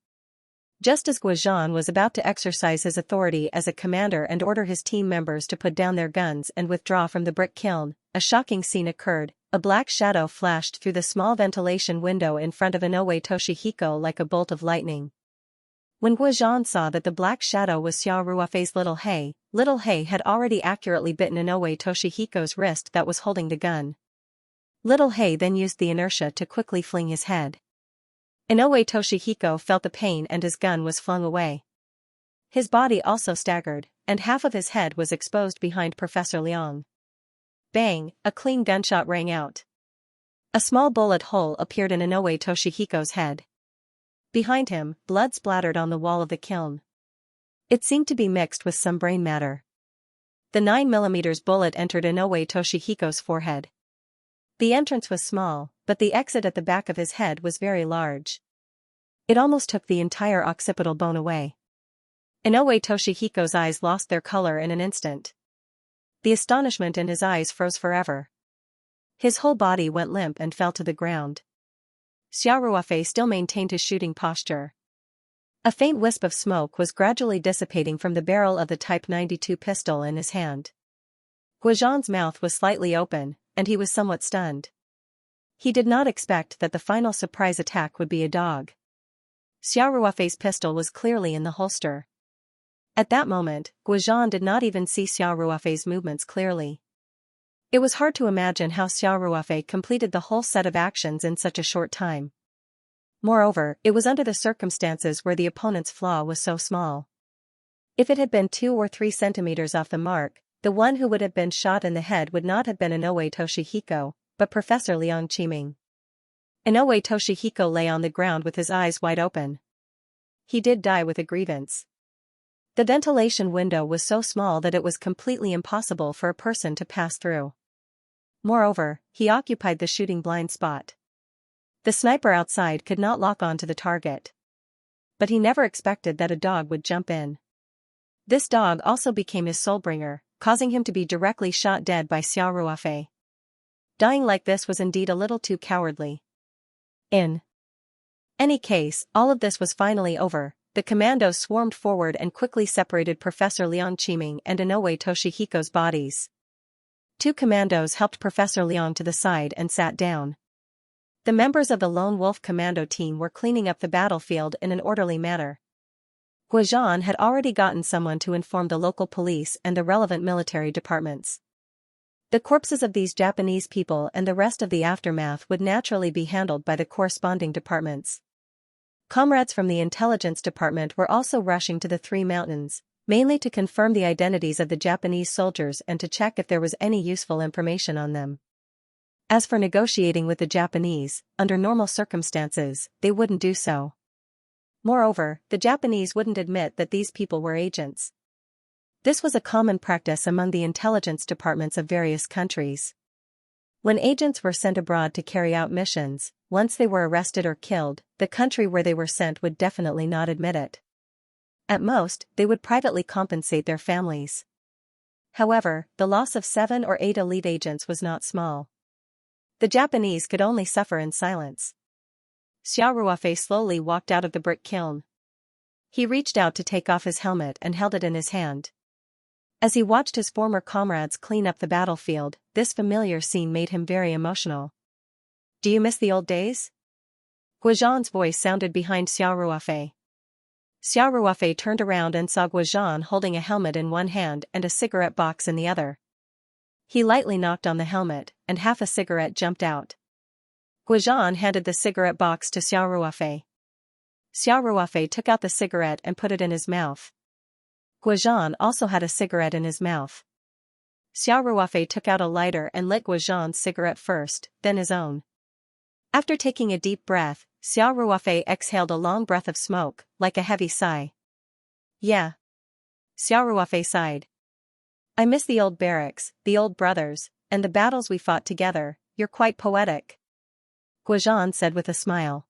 Just as Guizhan was about to exercise his authority as a commander and order his team members to put down their guns and withdraw from the brick kiln, a shocking scene occurred. A black shadow flashed through the small ventilation window in front of Inoue Toshihiko like a bolt of lightning. When Guizhan saw that the black shadow was Xiao Ruofei's Little Hay had already accurately bitten Inoue Toshihiko's wrist that was holding the gun. Little Hay then used the inertia to quickly fling his head. Inoue Toshihiko felt the pain and his gun was flung away. His body also staggered, and half of his head was exposed behind Professor Liang. Bang, a clean gunshot rang out. A small bullet hole appeared in Inoue Toshihiko's head. Behind him, blood splattered on the wall of the kiln. It seemed to be mixed with some brain matter. The 9mm bullet entered Inoue Toshihiko's forehead. The entrance was small, but the exit at the back of his head was very large. It almost took the entire occipital bone away. Inoue Toshihiko's eyes lost their color in an instant. The astonishment in his eyes froze forever. His whole body went limp and fell to the ground. Xiao Ruofei still maintained his shooting posture. A faint wisp of smoke was gradually dissipating from the barrel of the Type 92 pistol in his hand. Guizhan's mouth was slightly open, and he was somewhat stunned. He did not expect that the final surprise attack would be a dog. Xiao Ruofei's pistol was clearly in the holster. At that moment, Guizhan did not even see Xiao Ruofei's movements clearly. It was hard to imagine how Xiao Ruofei completed the whole set of actions in such a short time. Moreover, it was under the circumstances where the opponent's flaw was so small. If it had been 2 or 3 centimeters off the mark, the one who would have been shot in the head would not have been Inoue Toshihiko, but Professor Liang Qiming. Inoue Toshihiko lay on the ground with his eyes wide open. He did die with a grievance. The ventilation window was so small that it was completely impossible for a person to pass through. Moreover, he occupied the shooting blind spot. The sniper outside could not lock on to the target. But he never expected that a dog would jump in. This dog also became his soulbringer, causing him to be directly shot dead by Xiao Ruofei. Dying like this was indeed a little too cowardly. In any case, all of this was finally over. The commandos swarmed forward and quickly separated Professor Liang Qiming and Inoue Toshihiko's bodies. 2 commandos helped Professor Liang to the side and sat down. The members of the Lone Wolf Commando team were cleaning up the battlefield in an orderly manner. Guizhan had already gotten someone to inform the local police and the relevant military departments. The corpses of these Japanese people and the rest of the aftermath would naturally be handled by the corresponding departments. Comrades from the intelligence department were also rushing to the 3 mountains, mainly to confirm the identities of the Japanese soldiers and to check if there was any useful information on them. As for negotiating with the Japanese, under normal circumstances, they wouldn't do so. Moreover, the Japanese wouldn't admit that these people were agents. This was a common practice among the intelligence departments of various countries. When agents were sent abroad to carry out missions, once they were arrested or killed, the country where they were sent would definitely not admit it. At most, they would privately compensate their families. However, the loss of 7 or 8 elite agents was not small. The Japanese could only suffer in silence. Xiao Ruofei slowly walked out of the brick kiln. He reached out to take off his helmet and held it in his hand. As he watched his former comrades clean up the battlefield, this familiar scene made him very emotional. "Do you miss the old days?" Guizhan's voice sounded behind Xiao Ruofei. Xiao Ruofei turned around and saw Guizhan holding a helmet in one hand and a cigarette box in the other. He lightly knocked on the helmet, and half a cigarette jumped out. Guizhan handed the cigarette box to Xiao Ruofei. Xiao Ruofei took out the cigarette and put it in his mouth. Guizhan also had a cigarette in his mouth. Xiao Ruofei took out a lighter and lit Guizhan's cigarette first, then his own. After taking a deep breath, Xiao Ruofei exhaled a long breath of smoke, like a heavy sigh. "Yeah." Xiao Ruofei sighed. "I miss the old barracks, the old brothers, and the battles we fought together. You're quite poetic," Guizhan said with a smile.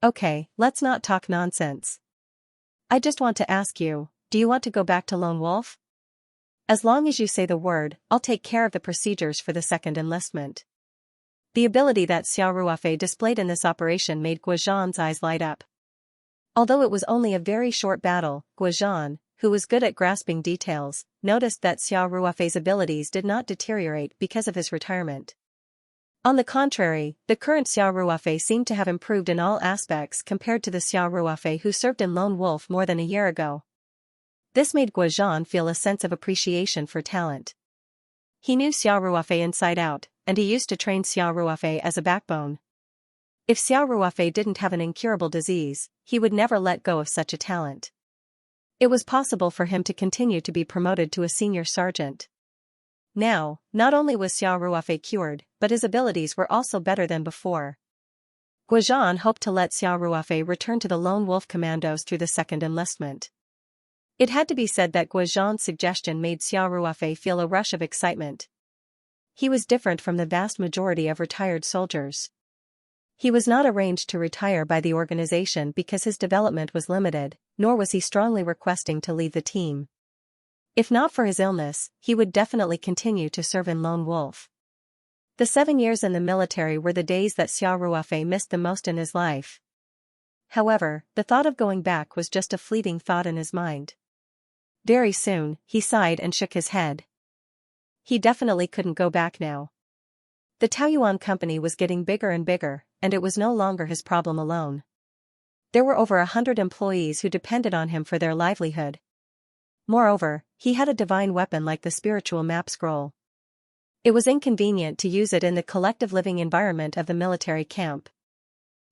"Okay, let's not talk nonsense. I just want to ask you, do you want to go back to Lone Wolf? As long as you say the word, I'll take care of the procedures for the second enlistment." The ability that Xiao Ruofei displayed in this operation made Guizhan's eyes light up. Although it was only a very short battle, Guozhan, who was good at grasping details, noticed that Xiao Ruofei's abilities did not deteriorate because of his retirement. On the contrary, the current Xiao Ruofei seemed to have improved in all aspects compared to the Xiao Ruofei who served in Lone Wolf more than a year ago. This made Guozhan feel a sense of appreciation for talent. He knew Xiao Ruofei inside out, and he used to train Xiao Ruofei as a backbone. If Xiao Ruofei didn't have an incurable disease, he would never let go of such a talent. It was possible for him to continue to be promoted to a senior sergeant. Now, not only was Xiao Ruofei cured, but his abilities were also better than before. Guozhan hoped to let Xiao Ruofei return to the Lone Wolf Commandos through the second enlistment. It had to be said that Guozhan's suggestion made Xiao Ruofei feel a rush of excitement. He was different from the vast majority of retired soldiers. He was not arranged to retire by the organization because his development was limited, nor was he strongly requesting to leave the team. If not for his illness, he would definitely continue to serve in Lone Wolf. The 7 years in the military were the days that Xiao Ruofei missed the most in his life. However, the thought of going back was just a fleeting thought in his mind. Very soon, he sighed and shook his head. He definitely couldn't go back now. The Taoyuan company was getting bigger and bigger, and it was no longer his problem alone. There were over 100 employees who depended on him for their livelihood. Moreover, he had a divine weapon like the spiritual map scroll. It was inconvenient to use it in the collective living environment of the military camp.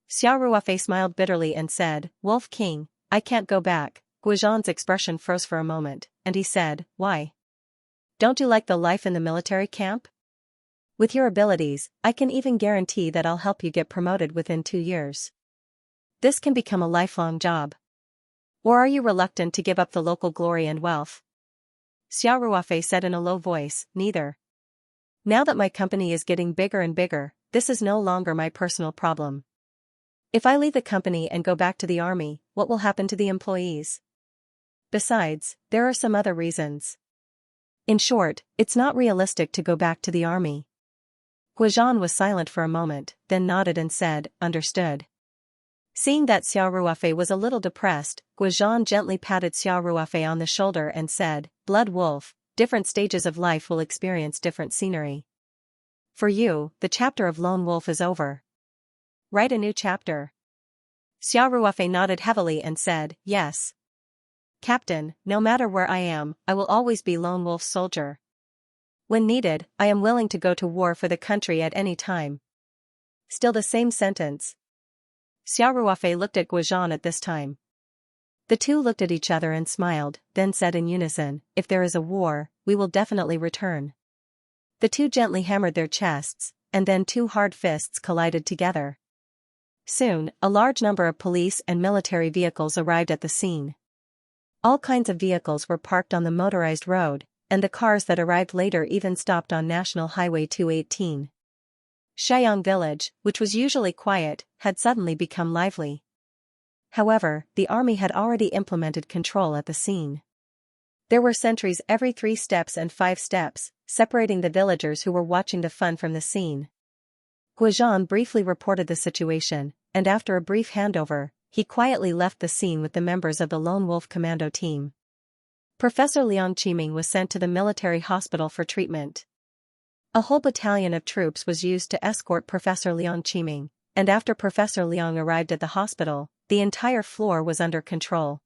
Xiao Ruofei smiled bitterly and said, "Wolf King, I can't go back." Guozhan's expression froze for a moment, and he said, "Why? Don't you like the life in the military camp? With your abilities, I can even guarantee that I'll help you get promoted within 2 years. This can become a lifelong job. Or are you reluctant to give up the local glory and wealth?" Xiao Ruofei said in a low voice, "Neither. Now that my company is getting bigger and bigger, this is no longer my personal problem. If I leave the company and go back to the army, what will happen to the employees? Besides, there are some other reasons. In short, it's not realistic to go back to the army." Guozhan was silent for a moment, then nodded and said, "Understood." Seeing that Xiao Ruofei was a little depressed, Guozhan gently patted Xiao Ruofei on the shoulder and said, "Blood Wolf, different stages of life will experience different scenery. For you, the chapter of Lone Wolf is over. Write a new chapter." Xiao Ruofei nodded heavily and said, "Yes. Captain, no matter where I am, I will always be Lone Wolf's soldier. When needed, I am willing to go to war for the country at any time." Still the same sentence. Xiao Ruofei looked at Guozhan at this time. The two looked at each other and smiled, then said in unison, "If there is a war, we will definitely return." The two gently hammered their chests, and then two hard fists collided together. Soon, a large number of police and military vehicles arrived at the scene. All kinds of vehicles were parked on the motorized road, and the cars that arrived later even stopped on National Highway 218. Shaiyang village, which was usually quiet, had suddenly become lively. However, the army had already implemented control at the scene. There were sentries every 3 steps and 5 steps, separating the villagers who were watching the fun from the scene. Guozhan briefly reported the situation, and after a brief handover, he quietly left the scene with the members of the Lone Wolf Commando team. Professor Liang Qiming was sent to the military hospital for treatment. A whole battalion of troops was used to escort Professor Liang Qiming, and after Professor Liang arrived at the hospital, the entire floor was under control.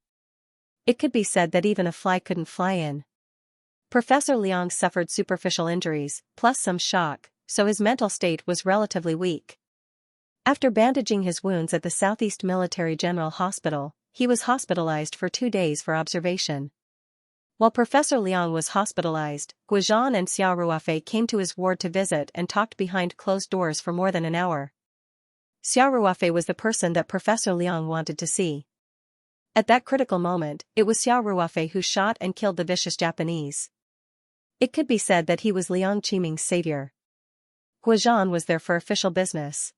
It could be said that even a fly couldn't fly in. Professor Liang suffered superficial injuries, plus some shock, so his mental state was relatively weak. After bandaging his wounds at the Southeast Military General Hospital, he was hospitalized for 2 days for observation. While Professor Liang was hospitalized, Guozhan and Xiao Ruofei came to his ward to visit and talked behind closed doors for more than an hour. Xiao Ruofei was the person that Professor Liang wanted to see. At that critical moment, it was Xiao Ruofei who shot and killed the vicious Japanese. It could be said that he was Liang Qiming's savior. Guozhan was there for official business.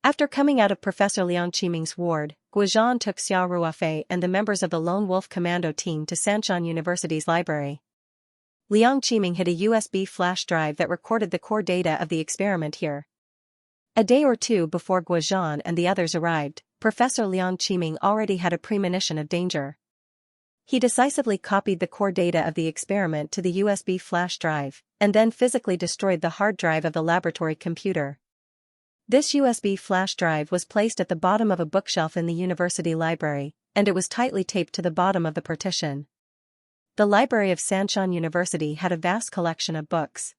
After coming out of Professor Liang Qiming's ward, Guozhan took Xiao Ruofei and the members of the Lone Wolf Commando team to Sanshan University's library. Liang Qiming hid a USB flash drive that recorded the core data of the experiment here. A day or two before Guozhan and the others arrived, Professor Liang Qiming already had a premonition of danger. He decisively copied the core data of the experiment to the USB flash drive, and then physically destroyed the hard drive of the laboratory computer. This USB flash drive was placed at the bottom of a bookshelf in the university library, and it was tightly taped to the bottom of the partition. The library of Xianxia University had a vast collection of books.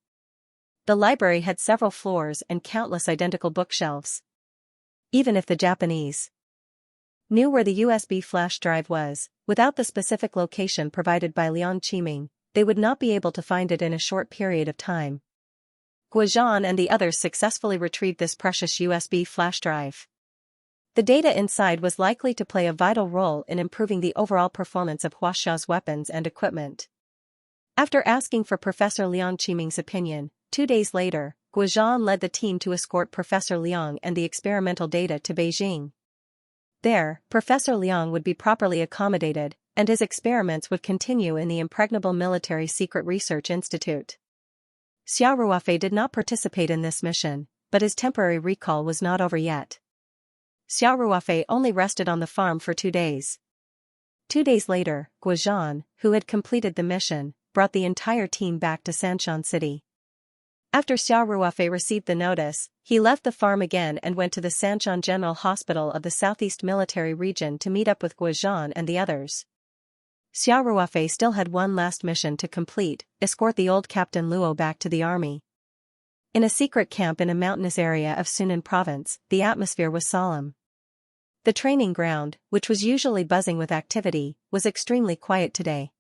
The library had several floors and countless identical bookshelves. Even if the Japanese knew where the USB flash drive was, without the specific location provided by Liang Qiming, they would not be able to find it in a short period of time. Guozhan and the others successfully retrieved this precious USB flash drive. The data inside was likely to play a vital role in improving the overall performance of Huaxiao's weapons and equipment. After asking for Professor Liang Qiming's opinion, 2 days later, Guozhan led the team to escort Professor Liang and the experimental data to Beijing. There, Professor Liang would be properly accommodated, and his experiments would continue in the impregnable Military Secret Research Institute. Xiao Ruofei did not participate in this mission, but his temporary recall was not over yet. Xiao Ruofei only rested on the farm for 2 days. 2 days later, Guozhan, who had completed the mission, brought the entire team back to Sanshan City. After Xiao Ruofei received the notice, he left the farm again and went to the Sanshan General Hospital of the Southeast Military Region to meet up with Guozhan and the others. Xiao Ruofei still had one last mission to complete: escort the old Captain Luo back to the army. In a secret camp in a mountainous area of Sunan Province, the atmosphere was solemn. The training ground, which was usually buzzing with activity, was extremely quiet today.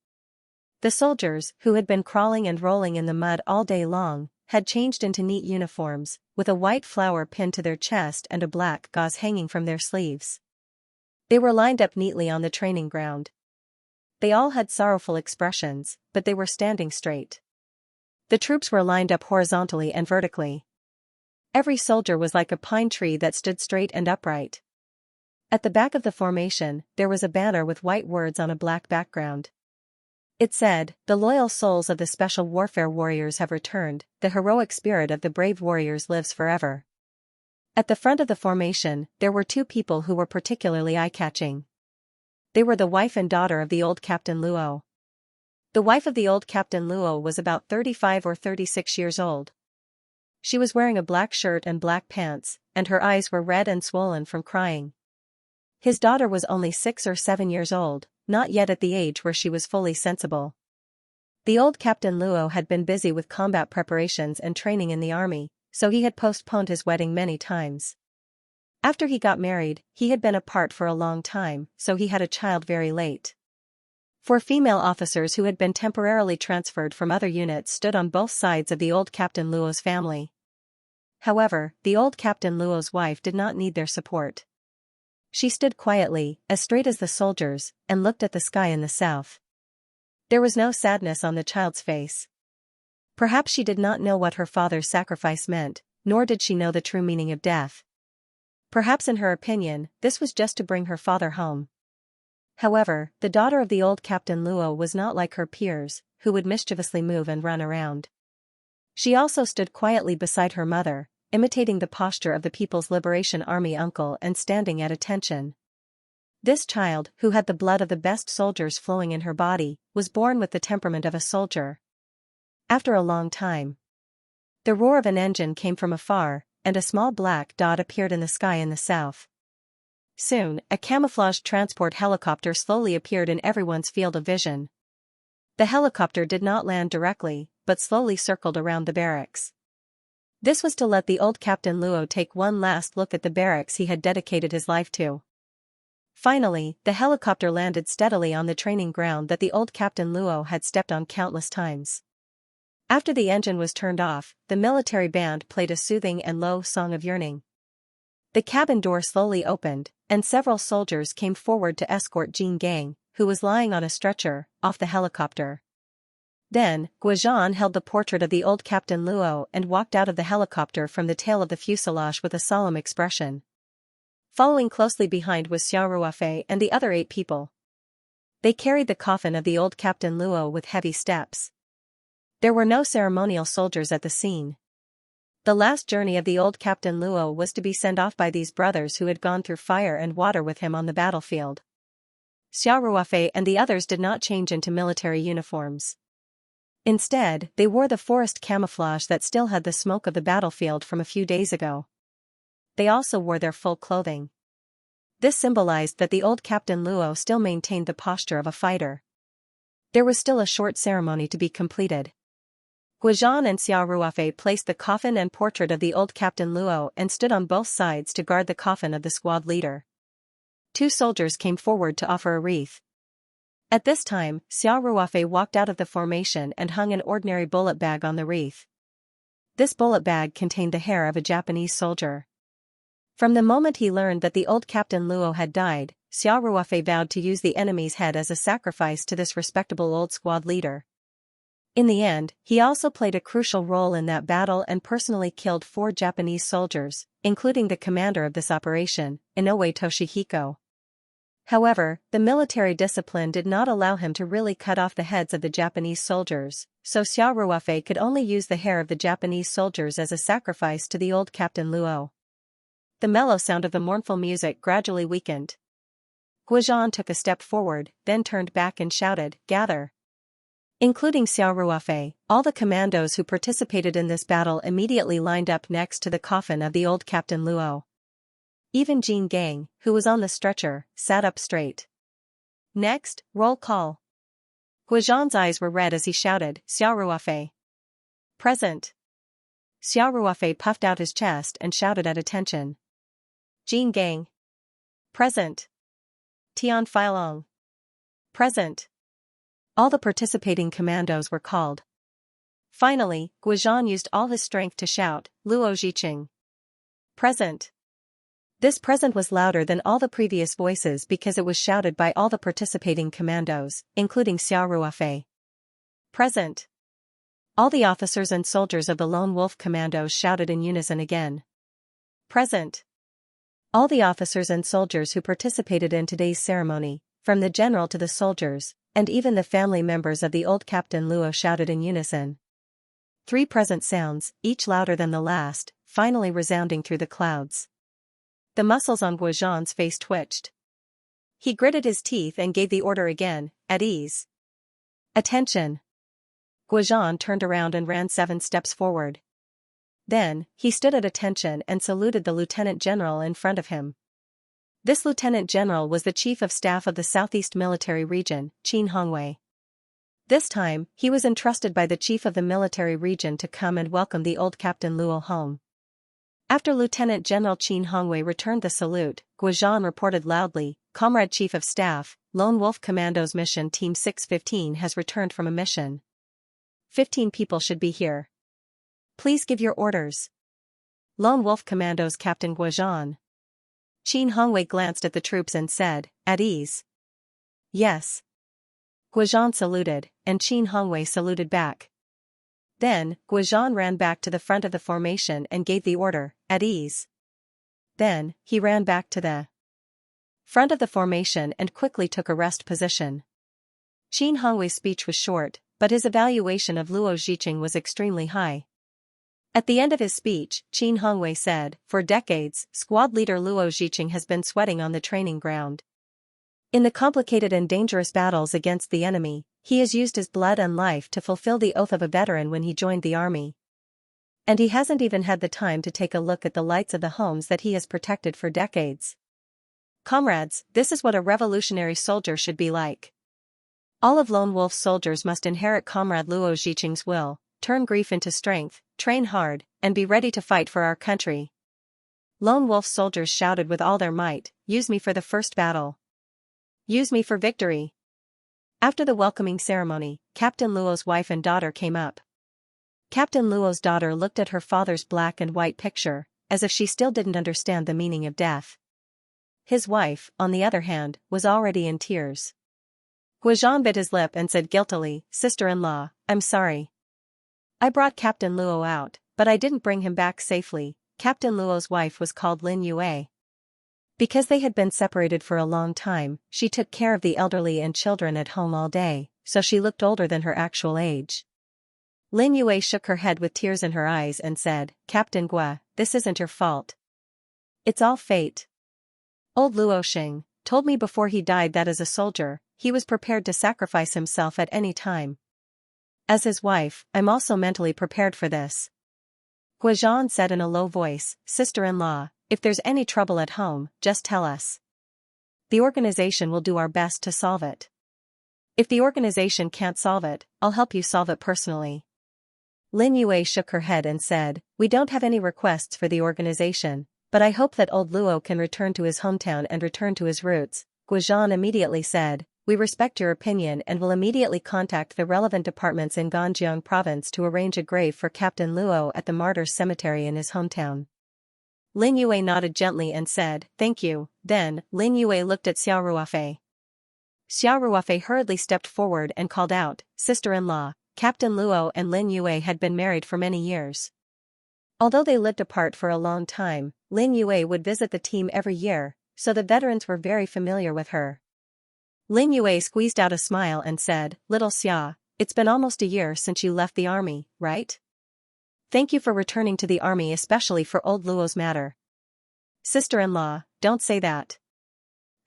The soldiers, who had been crawling and rolling in the mud all day long, had changed into neat uniforms, with a white flower pinned to their chest and a black gauze hanging from their sleeves. They were lined up neatly on the training ground. They all had sorrowful expressions, but they were standing straight. The troops were lined up horizontally and vertically. Every soldier was like a pine tree that stood straight and upright. At the back of the formation, there was a banner with white words on a black background. It said, "The loyal souls of the special warfare warriors have returned, the heroic spirit of the brave warriors lives forever." At the front of the formation, there were 2 people who were particularly eye-catching. They were the wife and daughter of the old Captain Luo. The wife of the old Captain Luo was about 35 or 36 years old. She was wearing a black shirt and black pants, and her eyes were red and swollen from crying. His daughter was only 6 or 7 years old, not yet at the age where she was fully sensible. The old Captain Luo had been busy with combat preparations and training in the army, so he had postponed his wedding many times. After he got married, he had been apart for a long time, so he had a child very late. 4 female officers who had been temporarily transferred from other units stood on both sides of the old Captain Luo's family. However, the old Captain Luo's wife did not need their support. She stood quietly, as straight as the soldiers, and looked at the sky in the south. There was no sadness on the child's face. Perhaps she did not know what her father's sacrifice meant, nor did she know the true meaning of death. Perhaps in her opinion, this was just to bring her father home. However, the daughter of the old Captain Luo was not like her peers, who would mischievously move and run around. She also stood quietly beside her mother, imitating the posture of the People's Liberation Army uncle and standing at attention. This child, who had the blood of the best soldiers flowing in her body, was born with the temperament of a soldier. After a long time, the roar of an engine came from afar, and a small black dot appeared in the sky in the south. Soon, a camouflaged transport helicopter slowly appeared in everyone's field of vision. The helicopter did not land directly, but slowly circled around the barracks. This was to let the old Captain Luo take one last look at the barracks he had dedicated his life to. Finally, the helicopter landed steadily on the training ground that the old Captain Luo had stepped on countless times. After the engine was turned off, the military band played a soothing and low song of yearning. The cabin door slowly opened, and several soldiers came forward to escort Jean Gang, who was lying on a stretcher, off the helicopter. Then, Guozhan held the portrait of the old Captain Luo and walked out of the helicopter from the tail of the fuselage with a solemn expression. Following closely behind was Xiao Ruofei and the other 8 people. They carried the coffin of the old Captain Luo with heavy steps. There were no ceremonial soldiers at the scene. The last journey of the old Captain Luo was to be sent off by these brothers who had gone through fire and water with him on the battlefield. Xiao Ruofei and the others did not change into military uniforms. Instead, they wore the forest camouflage that still had the smoke of the battlefield from a few days ago. They also wore their full clothing. This symbolized that the old Captain Luo still maintained the posture of a fighter. There was still a short ceremony to be completed. Guizhan and Xiao Ruofei placed the coffin and portrait of the old Captain Luo and stood on both sides to guard the coffin of the squad leader. 2 soldiers came forward to offer a wreath. At this time, Xiao Ruofei walked out of the formation and hung an ordinary bullet bag on the wreath. This bullet bag contained the hair of a Japanese soldier. From the moment he learned that the old Captain Luo had died, Xiao Ruofei vowed to use the enemy's head as a sacrifice to this respectable old squad leader. In the end, he also played a crucial role in that battle and personally killed 4 Japanese soldiers, including the commander of this operation, Inoue Toshihiko. However, the military discipline did not allow him to really cut off the heads of the Japanese soldiers, so Xiao Ruofei could only use the hair of the Japanese soldiers as a sacrifice to the old Captain Luo. The mellow sound of the mournful music gradually weakened. Guizhan took a step forward, then turned back and shouted, "Gather!" Including Xiao Ruofei, all the commandos who participated in this battle immediately lined up next to the coffin of the old Captain Luo. Even Jin Gang, who was on the stretcher, sat up straight. Next, roll call. Guizhan's eyes were red as he shouted, "Xiao Ruofei. Present." Xiao Ruofei puffed out his chest and shouted at attention. Jin Gang. Present. Tian Feilong. Present. All the participating commandos were called. Finally, Guizhan used all his strength to shout, "Luo Zhiqing. Present." This present was louder than all the previous voices because it was shouted by all the participating commandos, including Xiao Ruofei. Present. All the officers and soldiers of the Lone Wolf Commandos shouted in unison again. Present. All the officers and soldiers who participated in today's ceremony, from the general to the soldiers, and even the family members of the old Captain Luo shouted in unison. 3 present sounds, each louder than the last, finally resounding through the clouds. The muscles on Guizhan's face twitched. He gritted his teeth and gave the order again, "At ease. Attention." Guizhan turned around and ran 7 steps forward. Then, he stood at attention and saluted the lieutenant general in front of him. This lieutenant general was the chief of staff of the Southeast Military Region, Qin Hongwei. This time, he was entrusted by the chief of the military region to come and welcome the old Captain Luo home. After Lieutenant General Qin Hongwei returned the salute, Guizhan reported loudly, "Comrade Chief of Staff, Lone Wolf Commandos Mission Team 615 has returned from a mission. 15 people should be here. Please give your orders." Lone Wolf Commandos Captain Guizhan. Qin Hongwei glanced at the troops and said, "At ease." "Yes." Guizhan saluted, and Qin Hongwei saluted back. Then, Guizhan ran back to the front of the formation and gave the order, "At ease." Then, he ran back to the front of the formation and quickly took a rest position. Qin Hongwei's speech was short, but his evaluation of Luo Zhiqing was extremely high. At the end of his speech, Qin Hongwei said, "For decades, squad leader Luo Zhiqing has been sweating on the training ground. In the complicated and dangerous battles against the enemy, he has used his blood and life to fulfill the oath of a veteran when he joined the army. And he hasn't even had the time to take a look at the lights of the homes that he has protected for decades. Comrades, this is what a revolutionary soldier should be like. All of Lone Wolf's soldiers must inherit Comrade Luo Zhiqing's will, turn grief into strength, train hard, and be ready to fight for our country." Lone Wolf's soldiers shouted with all their might, "Use me for the first battle. Use me for victory." After the welcoming ceremony, Captain Luo's wife and daughter came up. Captain Luo's daughter looked at her father's black and white picture, as if she still didn't understand the meaning of death. His wife, on the other hand, was already in tears. Guizhan bit his lip and said guiltily, "Sister-in-law, I'm sorry. I brought Captain Luo out, but I didn't bring him back safely." Captain Luo's wife was called Lin Yue. Because they had been separated for a long time, she took care of the elderly and children at home all day, so she looked older than her actual age. Lin Yue shook her head with tears in her eyes and said, Captain Gua, this isn't your fault. It's all fate. Old Luo Xing told me before he died that as a soldier, he was prepared to sacrifice himself at any time. As his wife, I'm also mentally prepared for this. Guozhan said in a low voice, Sister-in-law, if there's any trouble at home, just tell us. The organization will do our best to solve it. If the organization can't solve it, I'll help you solve it personally. Lin Yue shook her head and said, we don't have any requests for the organization, but I hope that old Luo can return to his hometown and return to his roots. Guozhan immediately said, we respect your opinion and will immediately contact the relevant departments in Ganjiang province to arrange a grave for Captain Luo at the Martyrs Cemetery in his hometown. Lin Yue nodded gently and said, thank you. Then, Lin Yue looked at Xiao Ruofei. Xiao Ruofei hurriedly stepped forward and called out, Sister-in-law, Captain Luo and Lin Yue had been married for many years. Although they lived apart for a long time, Lin Yue would visit the team every year, so the veterans were very familiar with her. Lin Yue squeezed out a smile and said, Little Xia, it's been almost a year since you left the army, right? Thank you for returning to the army, especially for old Luo's matter. Sister-in-law, don't say that.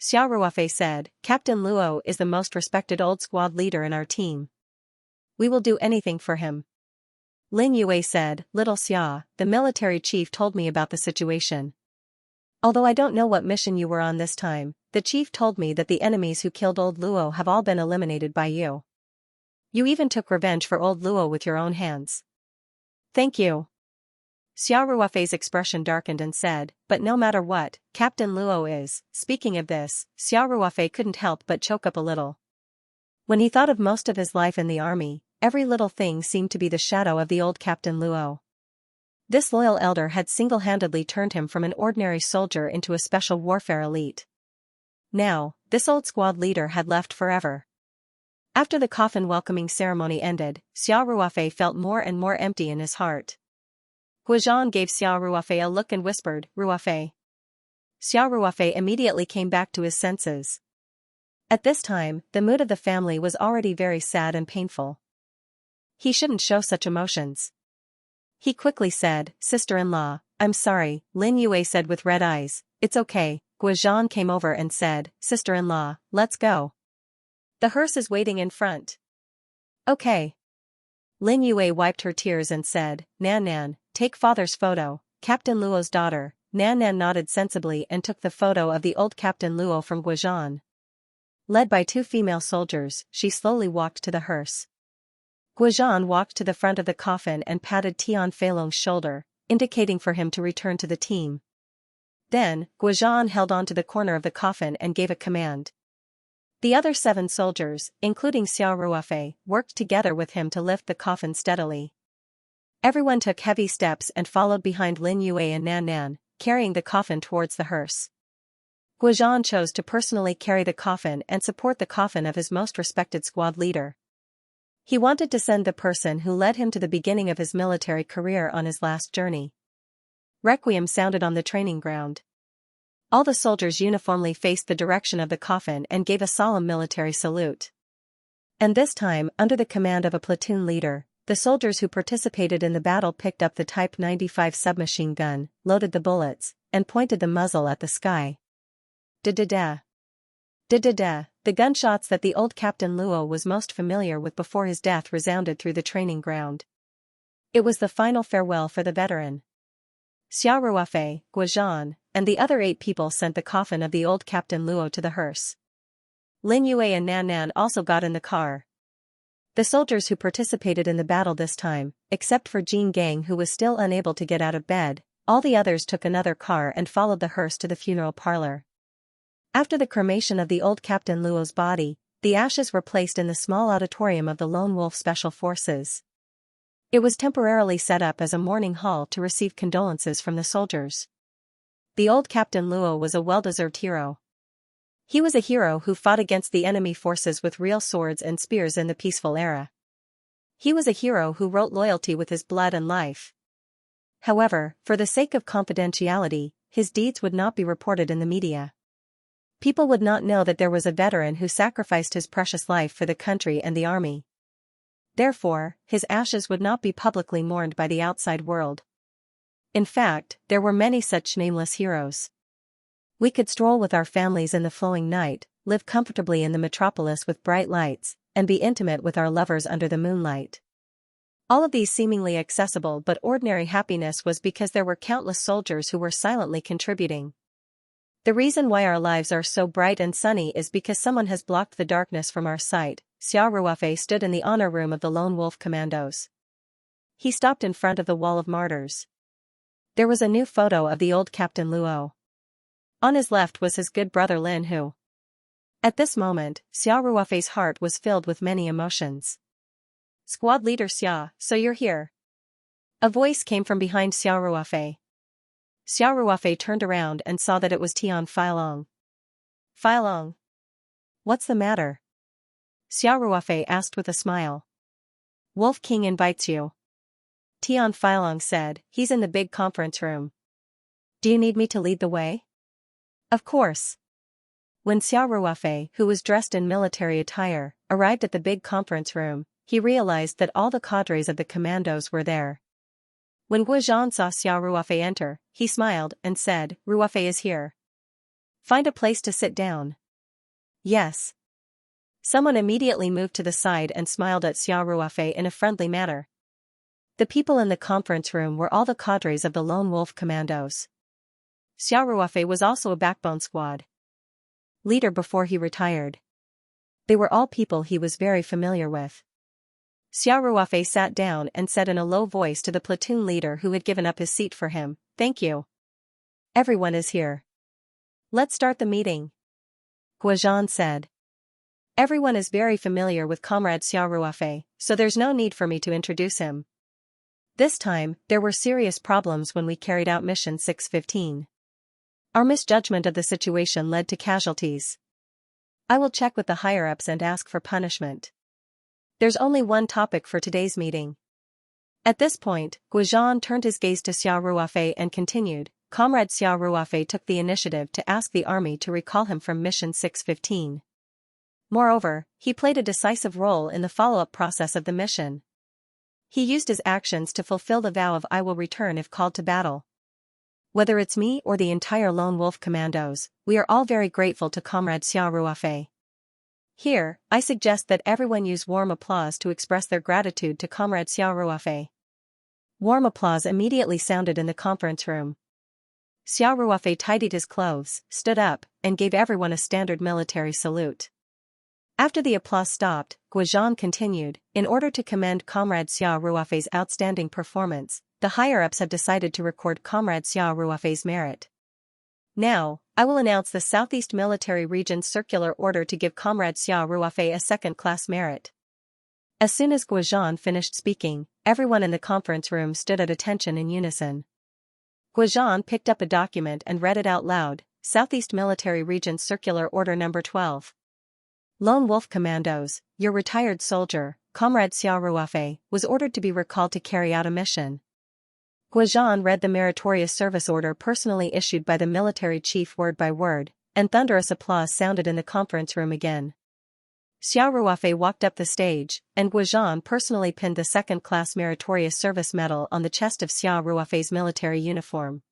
Xiao Ruofei said, Captain Luo is the most respected old squad leader in our team. We will do anything for him. Lin Yue said, Little Xia, the military chief told me about the situation. Although I don't know what mission you were on this time, the chief told me that the enemies who killed old Luo have all been eliminated by you. You even took revenge for old Luo with your own hands. Thank you. Xiao Ruofei's expression darkened and said, but no matter what, Captain Luo is. Speaking of this, Xiao Ruofei couldn't help but choke up a little. When he thought of most of his life in the army, every little thing seemed to be the shadow of the old Captain Luo. This loyal elder had single-handedly turned him from an ordinary soldier into a special warfare elite. Now, this old squad leader had left forever. After the coffin welcoming ceremony ended, Xiao Ruofei felt more and more empty in his heart. Guozhan gave Xiao Ruofei a look and whispered, Ruofei. Xiao Ruofei immediately came back to his senses. At this time, the mood of the family was already very sad and painful. He shouldn't show such emotions. He quickly said, Sister-in-law, I'm sorry, Lin Yue said with red eyes, it's okay. Guozhan came over and said, Sister-in-law, let's go. The hearse is waiting in front. Okay. Lin Yue wiped her tears and said, Nan Nan, take father's photo. Captain Luo's daughter, Nan Nan nodded sensibly and took the photo of the old Captain Luo from Guozhan. Led by two female soldiers, she slowly walked to the hearse. Guozhan walked to the front of the coffin and patted Tian Feilong's shoulder, indicating for him to return to the team. Then, Guozhan held on to the corner of the coffin and gave a command. The other 7 soldiers, including Xiao Ruofei, worked together with him to lift the coffin steadily. Everyone took heavy steps and followed behind Lin Yue and Nan Nan, carrying the coffin towards the hearse. Guozhan chose to personally carry the coffin and support the coffin of his most respected squad leader. He wanted to send the person who led him to the beginning of his military career on his last journey. Requiem sounded on the training ground. All the soldiers uniformly faced the direction of the coffin and gave a solemn military salute. And this time, under the command of a platoon leader, the soldiers who participated in the battle picked up the Type 95 submachine gun, loaded the bullets, and pointed the muzzle at the sky. Da-da-da. Da-da-da. The gunshots that the old Captain Luo was most familiar with before his death resounded through the training ground. It was the final farewell for the veteran. Xiao Ruofei, Guozhan, and the other 8 people sent the coffin of the old Captain Luo to the hearse. Lin Yue and Nan Nan also got in the car. The soldiers who participated in the battle this time, except for Jin Gang who was still unable to get out of bed, all the others took another car and followed the hearse to the funeral parlor. After the cremation of the old Captain Luo's body, the ashes were placed in the small auditorium of the Lone Wolf Special Forces. It was temporarily set up as a mourning hall to receive condolences from the soldiers. The old Captain Luo was a well-deserved hero. He was a hero who fought against the enemy forces with real swords and spears in the peaceful era. He was a hero who wrote loyalty with his blood and life. However, for the sake of confidentiality, his deeds would not be reported in the media. People would not know that there was a veteran who sacrificed his precious life for the country and the army. Therefore, his ashes would not be publicly mourned by the outside world. In fact, there were many such nameless heroes. We could stroll with our families in the flowing night, live comfortably in the metropolis with bright lights, and be intimate with our lovers under the moonlight. All of these seemingly accessible but ordinary happiness was because there were countless soldiers who were silently contributing. The reason why our lives are so bright and sunny is because someone has blocked the darkness from our sight. Xiao Ruofei stood in the honor room of the Lone Wolf Commandos. He stopped in front of the Wall of Martyrs. There was a new photo of the old Captain Luo. On his left was his good brother Lin Hu. At this moment, Xiao Ruofei's heart was filled with many emotions. Squad leader Xia, so you're here. A voice came from behind Xiao Ruofei. Xiao Ruofei turned around and saw that it was Tian Feilong. Feilong. What's the matter? Xiao Ruofei asked with a smile. Wolf King invites you. Tian Feilong said, he's in the big conference room. Do you need me to lead the way? Of course. When Xiao Ruofei, who was dressed in military attire, arrived at the big conference room, he realized that all the cadres of the commandos were there. When Guozhan saw Xiao Ruofei enter, he smiled and said, Ruofei is here. Find a place to sit down. Yes. Someone immediately moved to the side and smiled at Xiao Ruofei in a friendly manner. The people in the conference room were all the cadres of the Lone Wolf Commandos. Xiao Ruofei was also a backbone squad leader before he retired. They were all people he was very familiar with. Xiao Ruofei sat down and said in a low voice to the platoon leader who had given up his seat for him, thank you. Everyone is here. Let's start the meeting. Guozhan said. Everyone is very familiar with Comrade Xiao Ruofei, so there's no need for me to introduce him. This time, there were serious problems when we carried out Mission 615. Our misjudgment of the situation led to casualties. I will check with the higher-ups and ask for punishment. There's only one topic for today's meeting. At this point, Guozhan turned his gaze to Xiao Ruofei and continued, Comrade Xiao Ruofei took the initiative to ask the army to recall him from Mission 615. Moreover, he played a decisive role in the follow-up process of the mission. He used his actions to fulfill the vow of I will return if called to battle. Whether it's me or the entire Lone Wolf Commandos, we are all very grateful to Comrade Xiao Ruofei. Here, I suggest that everyone use warm applause to express their gratitude to Comrade Xiao Ruofei. Warm applause immediately sounded in the conference room. Xiao Ruofei tidied his clothes, stood up, and gave everyone a standard military salute. After the applause stopped, Guozhan continued, in order to commend Comrade Xiao Ruofei's outstanding performance, the higher-ups have decided to record Comrade Xiao Ruofei's merit. Now, I will announce the Southeast Military Region's circular order to give Comrade Xiao Ruofei a second-class merit. As soon as Guozhan finished speaking, everyone in the conference room stood at attention in unison. Guozhan picked up a document and read it out loud, Southeast Military Region Circular Order No. 12. Lone Wolf Commandos, your retired soldier, Comrade Xiao Ruofei, was ordered to be recalled to carry out a mission. Guozhan read the meritorious service order personally issued by the military chief word by word, and thunderous applause sounded in the conference room again. Xiao Ruofei walked up the stage, and Guozhan personally pinned the second-class meritorious service medal on the chest of Xiao Ruofei's military uniform.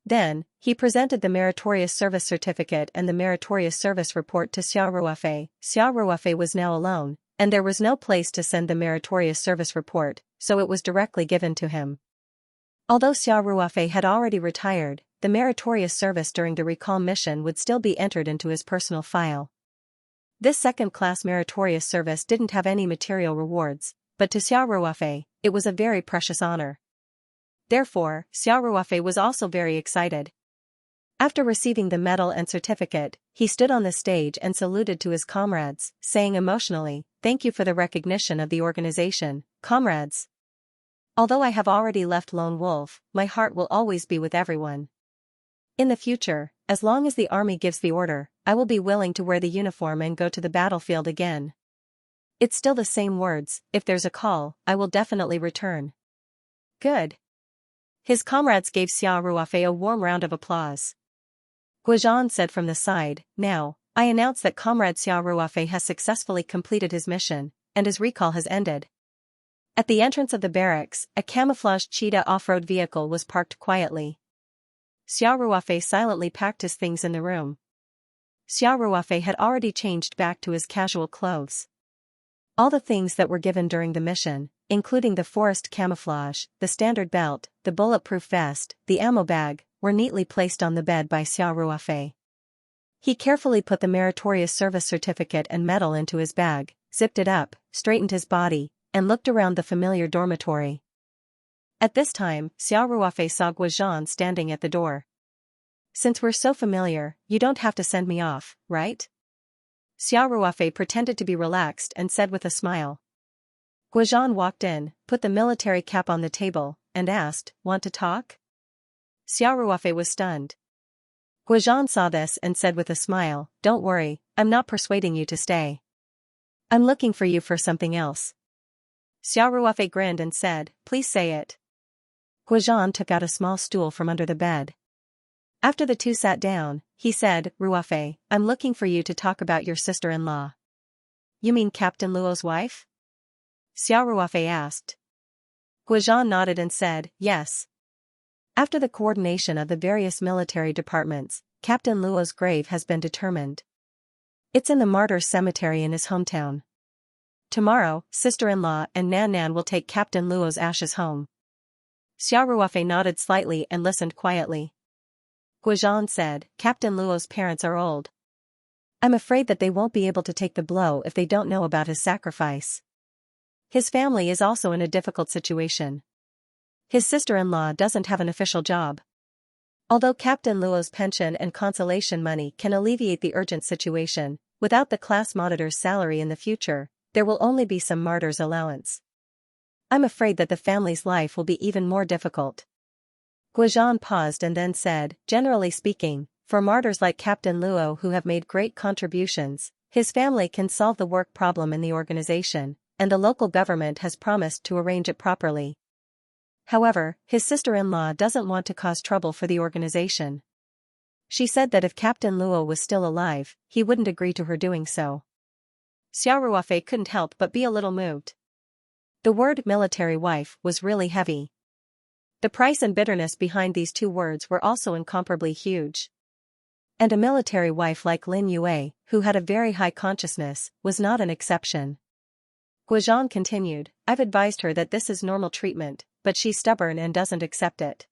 Then, he presented the meritorious service certificate and the meritorious service report to Xiao Ruofei. Xiao Ruofei was now alone, and there was no place to send the meritorious service report, so it was directly given to him. Although Xiao Ruofei had already retired, the meritorious service during the recall mission would still be entered into his personal file. This second-class meritorious service didn't have any material rewards, but to Xiao Ruofei, it was a very precious honor. Therefore, Xiao Ruofei was also very excited. After receiving the medal and certificate, he stood on the stage and saluted to his comrades, saying emotionally, "Thank you for the recognition of the organization, comrades. Although I have already left Lone Wolf, my heart will always be with everyone. In the future, as long as the army gives the order, I will be willing to wear the uniform and go to the battlefield again. It's still the same words, if there's a call, I will definitely return." Good. His comrades gave Xiao Ruofei a warm round of applause. Guozhan said from the side, "Now, I announce that Comrade Xiao Ruofei has successfully completed his mission, and his recall has ended. At the entrance of the barracks, a camouflaged cheetah off-road vehicle was parked quietly. Xiao Ruofei silently packed his things in the room. Xiao Ruofei had already changed back to his casual clothes. All the things that were given during the mission, including the forest camouflage, the standard belt, the bulletproof vest, the ammo bag, were neatly placed on the bed by Xiao Ruofei. He carefully put the meritorious service certificate and medal into his bag, zipped it up, straightened his body, and looked around the familiar dormitory. At this time, Xiao Ruofei saw Guozhan standing at the door. "Since we're so familiar, you don't have to send me off, right?" Xiao Ruofei pretended to be relaxed and said with a smile. Guozhan walked in, put the military cap on the table, and asked, "Want to talk?" Xiao Ruofei was stunned. Guozhan saw this and said with a smile, "Don't worry, I'm not persuading you to stay. I'm looking for you for something else." Xiao Ruofei grinned and said, "Please say it." Guozhan took out a small stool from under the bed. After the two sat down, he said, "Ruofei, I'm looking for you to talk about your sister-in-law." "You mean Captain Luo's wife?" Xiao Ruofei asked. Guozhan nodded and said, "Yes." After the coordination of the various military departments, Captain Luo's grave has been determined. It's in the Martyrs' Cemetery in his hometown. Tomorrow, sister-in-law and Nan will take Captain Luo's ashes home. Xiao Ruofei nodded slightly and listened quietly. Guozhan said, "Captain Luo's parents are old. I'm afraid that they won't be able to take the blow if they don't know about his sacrifice. His family is also in a difficult situation. His sister-in-law doesn't have an official job. Although Captain Luo's pension and consolation money can alleviate the urgent situation, without the class monitor's salary in the future, there will only be some martyr's allowance. I'm afraid that the family's life will be even more difficult." Guozhan paused and then said, "Generally speaking, for martyrs like Captain Luo who have made great contributions, his family can solve the work problem in the organization, and the local government has promised to arrange it properly. However, his sister-in-law doesn't want to cause trouble for the organization. She said that if Captain Luo was still alive, he wouldn't agree to her doing so." Xiao Ruofei couldn't help but be a little moved. The word military wife was really heavy. The price and bitterness behind these two words were also incomparably huge. And a military wife like Lin Yue, who had a very high consciousness, was not an exception. Guozhan continued, "I've advised her that this is normal treatment, but she's stubborn and doesn't accept it."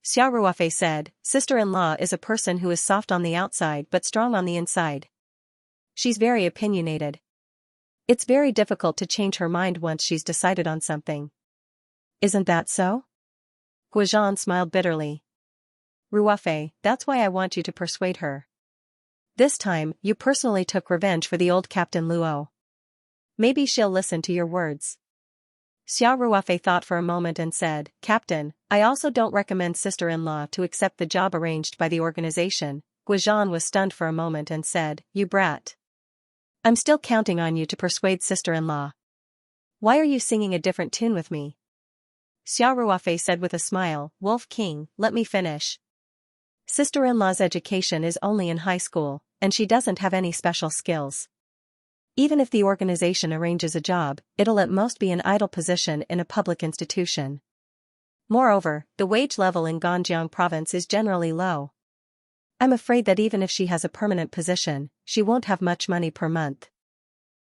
Xiao Ruofei said, "Sister-in-law is a person who is soft on the outside but strong on the inside. She's very opinionated. It's very difficult to change her mind once she's decided on something." "Isn't that so?" Guozhan smiled bitterly. "Ruofei, that's why I want you to persuade her. This time, you personally took revenge for the old Captain Luo. Maybe she'll listen to your words." Xiao Ruofei thought for a moment and said, "Captain, I also don't recommend sister-in-law to accept the job arranged by the organization." Guozhan was stunned for a moment and said, "You brat. I'm still counting on you to persuade sister-in-law. Why are you singing a different tune with me?" Xiao Ruofei said with a smile, "Wolf King, let me finish. Sister-in-law's education is only in high school, and she doesn't have any special skills. Even if the organization arranges a job, it'll at most be an idle position in a public institution. Moreover, the wage level in Ganjiang province is generally low. I'm afraid that even if she has a permanent position, she won't have much money per month.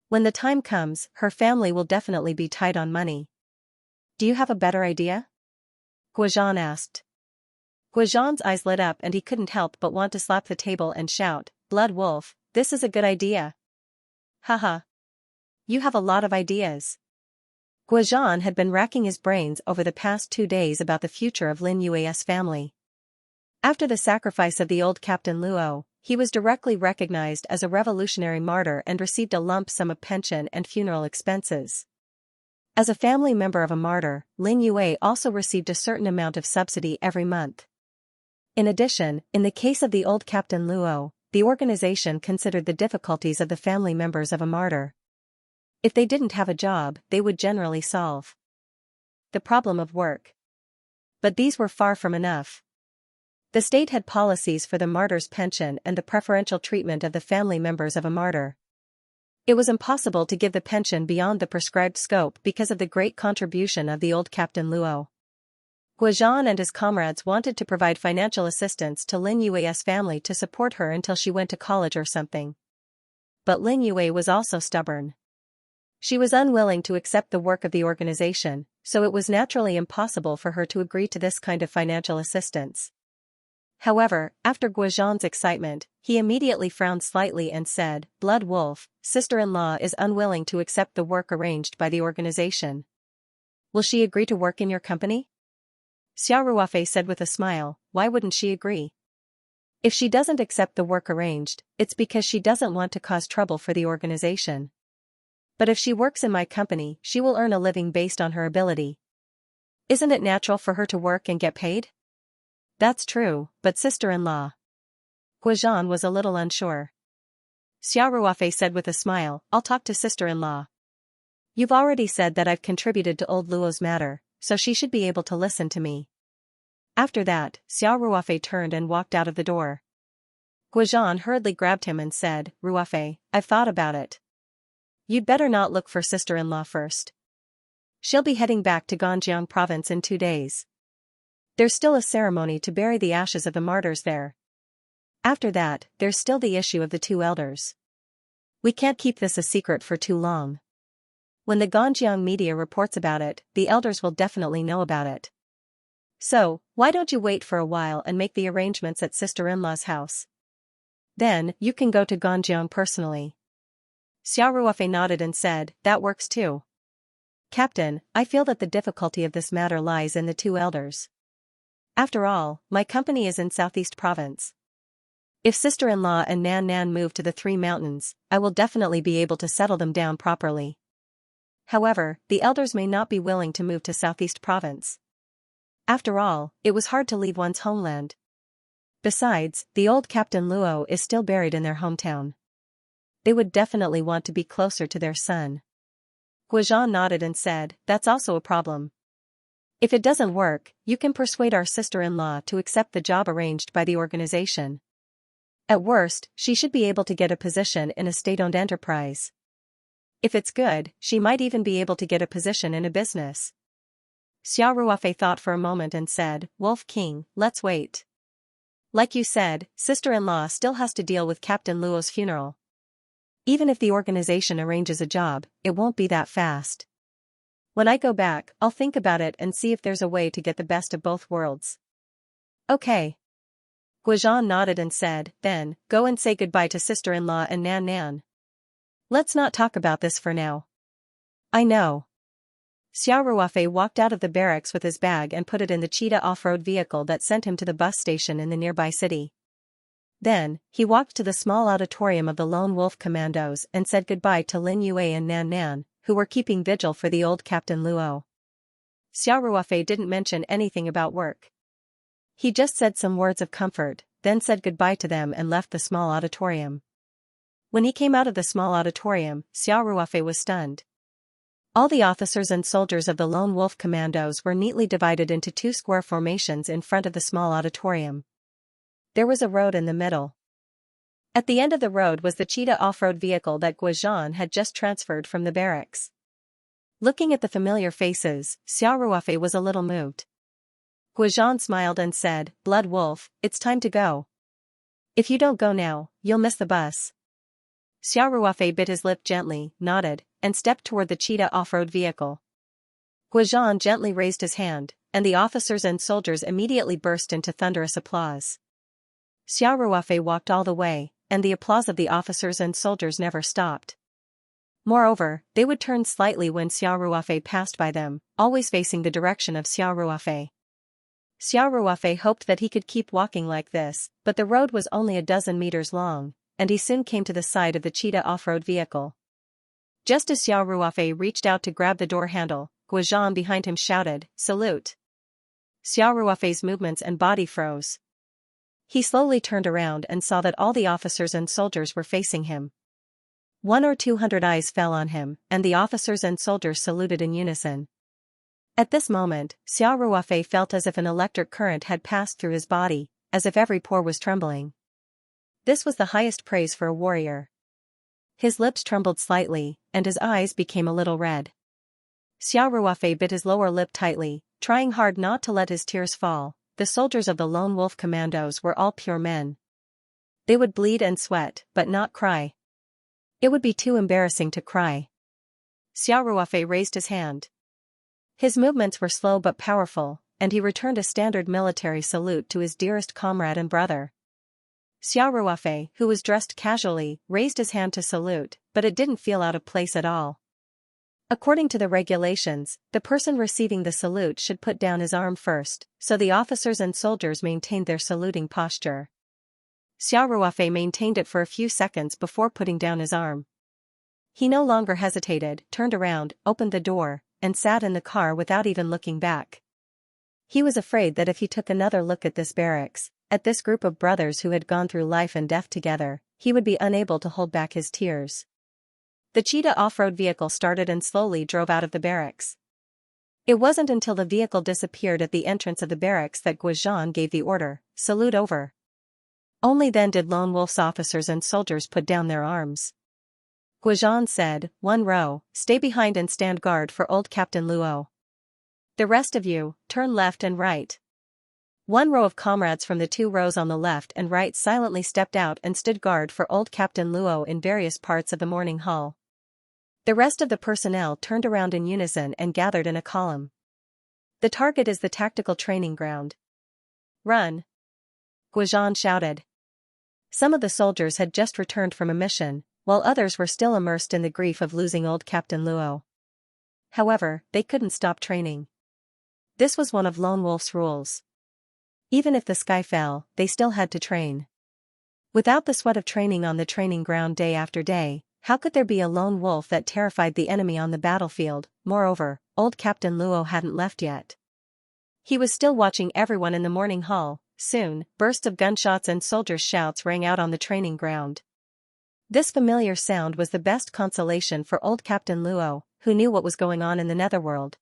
When the time comes, her family will definitely be tight on money. Do you have a better idea?" Guozhan asked. Guozhan's eyes lit up and he couldn't help but want to slap the table and shout, "Blood Wolf, this is a good idea. Haha. You have a lot of ideas." Guozhan had been racking his brains over the past 2 days about the future of Lin Yue's family. After the sacrifice of the old Captain Luo, he was directly recognized as a revolutionary martyr and received a lump sum of pension and funeral expenses. As a family member of a martyr, Lin Yue also received a certain amount of subsidy every month. In addition, in the case of the old Captain Luo, the organization considered the difficulties of the family members of a martyr. If they didn't have a job, they would generally solve the problem of work. But these were far from enough. The state had policies for the martyr's pension and the preferential treatment of the family members of a martyr. It was impossible to give the pension beyond the prescribed scope because of the great contribution of the old Captain Luo. Guozhan and his comrades wanted to provide financial assistance to Lin Yue's family to support her until she went to college or something. But Lin Yue was also stubborn. She was unwilling to accept the work of the organization, so it was naturally impossible for her to agree to this kind of financial assistance. However, after Guozhan's excitement, he immediately frowned slightly and said, "Blood Wolf, sister-in-law is unwilling to accept the work arranged by the organization. Will she agree to work in your company?" Xiao Ruofei said with a smile, "Why wouldn't she agree? If she doesn't accept the work arranged, it's because she doesn't want to cause trouble for the organization. But if she works in my company, she will earn a living based on her ability. Isn't it natural for her to work and get paid?" "That's true, but sister-in-law." Guozhan was a little unsure. Xiao Ruofei said with a smile, "I'll talk to sister-in-law. You've already said that I've contributed to old Luo's matter, so she should be able to listen to me." After that, Xiao Ruofei turned and walked out of the door. Guozhan hurriedly grabbed him and said, "Ruofei, I've thought about it. You'd better not look for sister-in-law first. She'll be heading back to Ganjiang province in 2 days. There's still a ceremony to bury the ashes of the martyrs there. After that, there's still the issue of the 2 elders. We can't keep this a secret for too long. When the Ganjiang media reports about it, the elders will definitely know about it. So, why don't you wait for a while and make the arrangements at sister-in-law's house? Then, you can go to Ganjiang personally." Xiao Ruofei nodded and said, "That works too. Captain, I feel that the difficulty of this matter lies in the 2 elders. After all, my company is in Southeast Province. If sister-in-law and Nan move to the 3 mountains, I will definitely be able to settle them down properly. However, the elders may not be willing to move to Southeast Province. After all, it was hard to leave one's homeland. Besides, the old Captain Luo is still buried in their hometown. They would definitely want to be closer to their son." Guozhan nodded and said, "That's also a problem. If it doesn't work, you can persuade our sister-in-law to accept the job arranged by the organization. At worst, she should be able to get a position in a state-owned enterprise. If it's good, she might even be able to get a position in a business." Xiao Ruofei thought for a moment and said, "Wolf King, let's wait. Like you said, sister-in-law still has to deal with Captain Luo's funeral. Even if the organization arranges a job, it won't be that fast. When I go back, I'll think about it and see if there's a way to get the best of both worlds." "Okay." Guozhan nodded and said, "Then, go and say goodbye to sister-in-law and Nan. Let's not talk about this for now." "I know." Xiao Ruofei walked out of the barracks with his bag and put it in the cheetah off-road vehicle that sent him to the bus station in the nearby city. Then, he walked to the small auditorium of the Lone Wolf Commandos and said goodbye to Lin Yue and Nan, who were keeping vigil for the old Captain Luo. Xiao Ruofei didn't mention anything about work. He just said some words of comfort, then said goodbye to them and left the small auditorium. When he came out of the small auditorium, Xiao Ruofei was stunned. All the officers and soldiers of the Lone Wolf Commandos were neatly divided into 2 square formations in front of the small auditorium. There was a road in the middle. At the end of the road was the cheetah off-road vehicle that Guozhan had just transferred from the barracks. Looking at the familiar faces, Xiao Ruofei was a little moved. Guozhan smiled and said, "Blood Wolf, it's time to go. If you don't go now, you'll miss the bus." Xiao Ruofei bit his lip gently, nodded, and stepped toward the cheetah off-road vehicle. Guozhan gently raised his hand, and the officers and soldiers immediately burst into thunderous applause. Xiao Ruofei walked all the way, and the applause of the officers and soldiers never stopped. Moreover, they would turn slightly when Xiao Ruofei passed by them, always facing the direction of Xiao Ruofei. Xiao Ruofei hoped that he could keep walking like this, but the road was only a dozen meters long, and he soon came to the side of the cheetah off-road vehicle. Just as Xiao Ruofei reached out to grab the door handle, Guozhan behind him shouted, "Salute!" Xiao Ruofei's movements and body froze. He slowly turned around and saw that all the officers and soldiers were facing him. 100 or 200 eyes fell on him, and the officers and soldiers saluted in unison. At this moment, Xiao Ruofei felt as if an electric current had passed through his body, as if every pore was trembling. This was the highest praise for a warrior. His lips trembled slightly, and his eyes became a little red. Xiao Ruofei bit his lower lip tightly, trying hard not to let his tears fall. The soldiers of the Lone Wolf Commandos were all pure men. They would bleed and sweat, but not cry. It would be too embarrassing to cry. Xiao Ruofei raised his hand. His movements were slow but powerful, and he returned a standard military salute to his dearest comrade and brother. Xiao Ruofei, who was dressed casually, raised his hand to salute, but it didn't feel out of place at all. According to the regulations, the person receiving the salute should put down his arm first, so the officers and soldiers maintained their saluting posture. Xiao Ruofei maintained it for a few seconds before putting down his arm. He no longer hesitated, turned around, opened the door, and sat in the car without even looking back. He was afraid that if he took another look at this barracks, at this group of brothers who had gone through life and death together, he would be unable to hold back his tears. The cheetah off-road vehicle started and slowly drove out of the barracks. It wasn't until the vehicle disappeared at the entrance of the barracks that Guizhan gave the order, "Salute over." Only then did Lone Wolf's officers and soldiers put down their arms. Guizhan said, "One row, stay behind and stand guard for old Captain Luo. The rest of you, turn left and right." One row of comrades from the 2 rows on the left and right silently stepped out and stood guard for old Captain Luo in various parts of the morning hall. The rest of the personnel turned around in unison and gathered in a column. "The target is the tactical training ground. Run!" Guizhan shouted. Some of the soldiers had just returned from a mission, while others were still immersed in the grief of losing old Captain Luo. However, they couldn't stop training. This was one of Lone Wolf's rules. Even if the sky fell, they still had to train. Without the sweat of training on the training ground day after day, how could there be a lone wolf that terrified the enemy on the battlefield? Moreover, old Captain Luo hadn't left yet. He was still watching everyone in the morning hall. Soon, bursts of gunshots and soldiers' shouts rang out on the training ground. This familiar sound was the best consolation for old Captain Luo, who knew what was going on in the netherworld.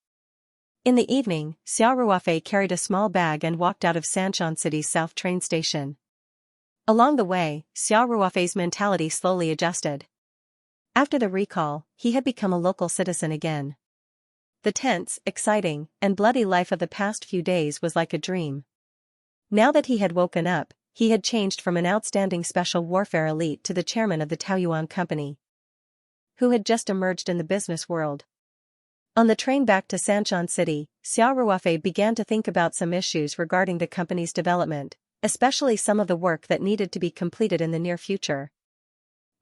In the evening, Xiao Ruofei carried a small bag and walked out of Xianxia City's south train station. Along the way, Xiao Ruofei's mentality slowly adjusted. After the recall, he had become a local citizen again. The tense, exciting, and bloody life of the past few days was like a dream. Now that he had woken up, he had changed from an outstanding special warfare elite to the chairman of the Taoyuan company, who had just emerged in the business world. On the train back to Xianxia City, Xiao Ruofei began to think about some issues regarding the company's development, especially some of the work that needed to be completed in the near future.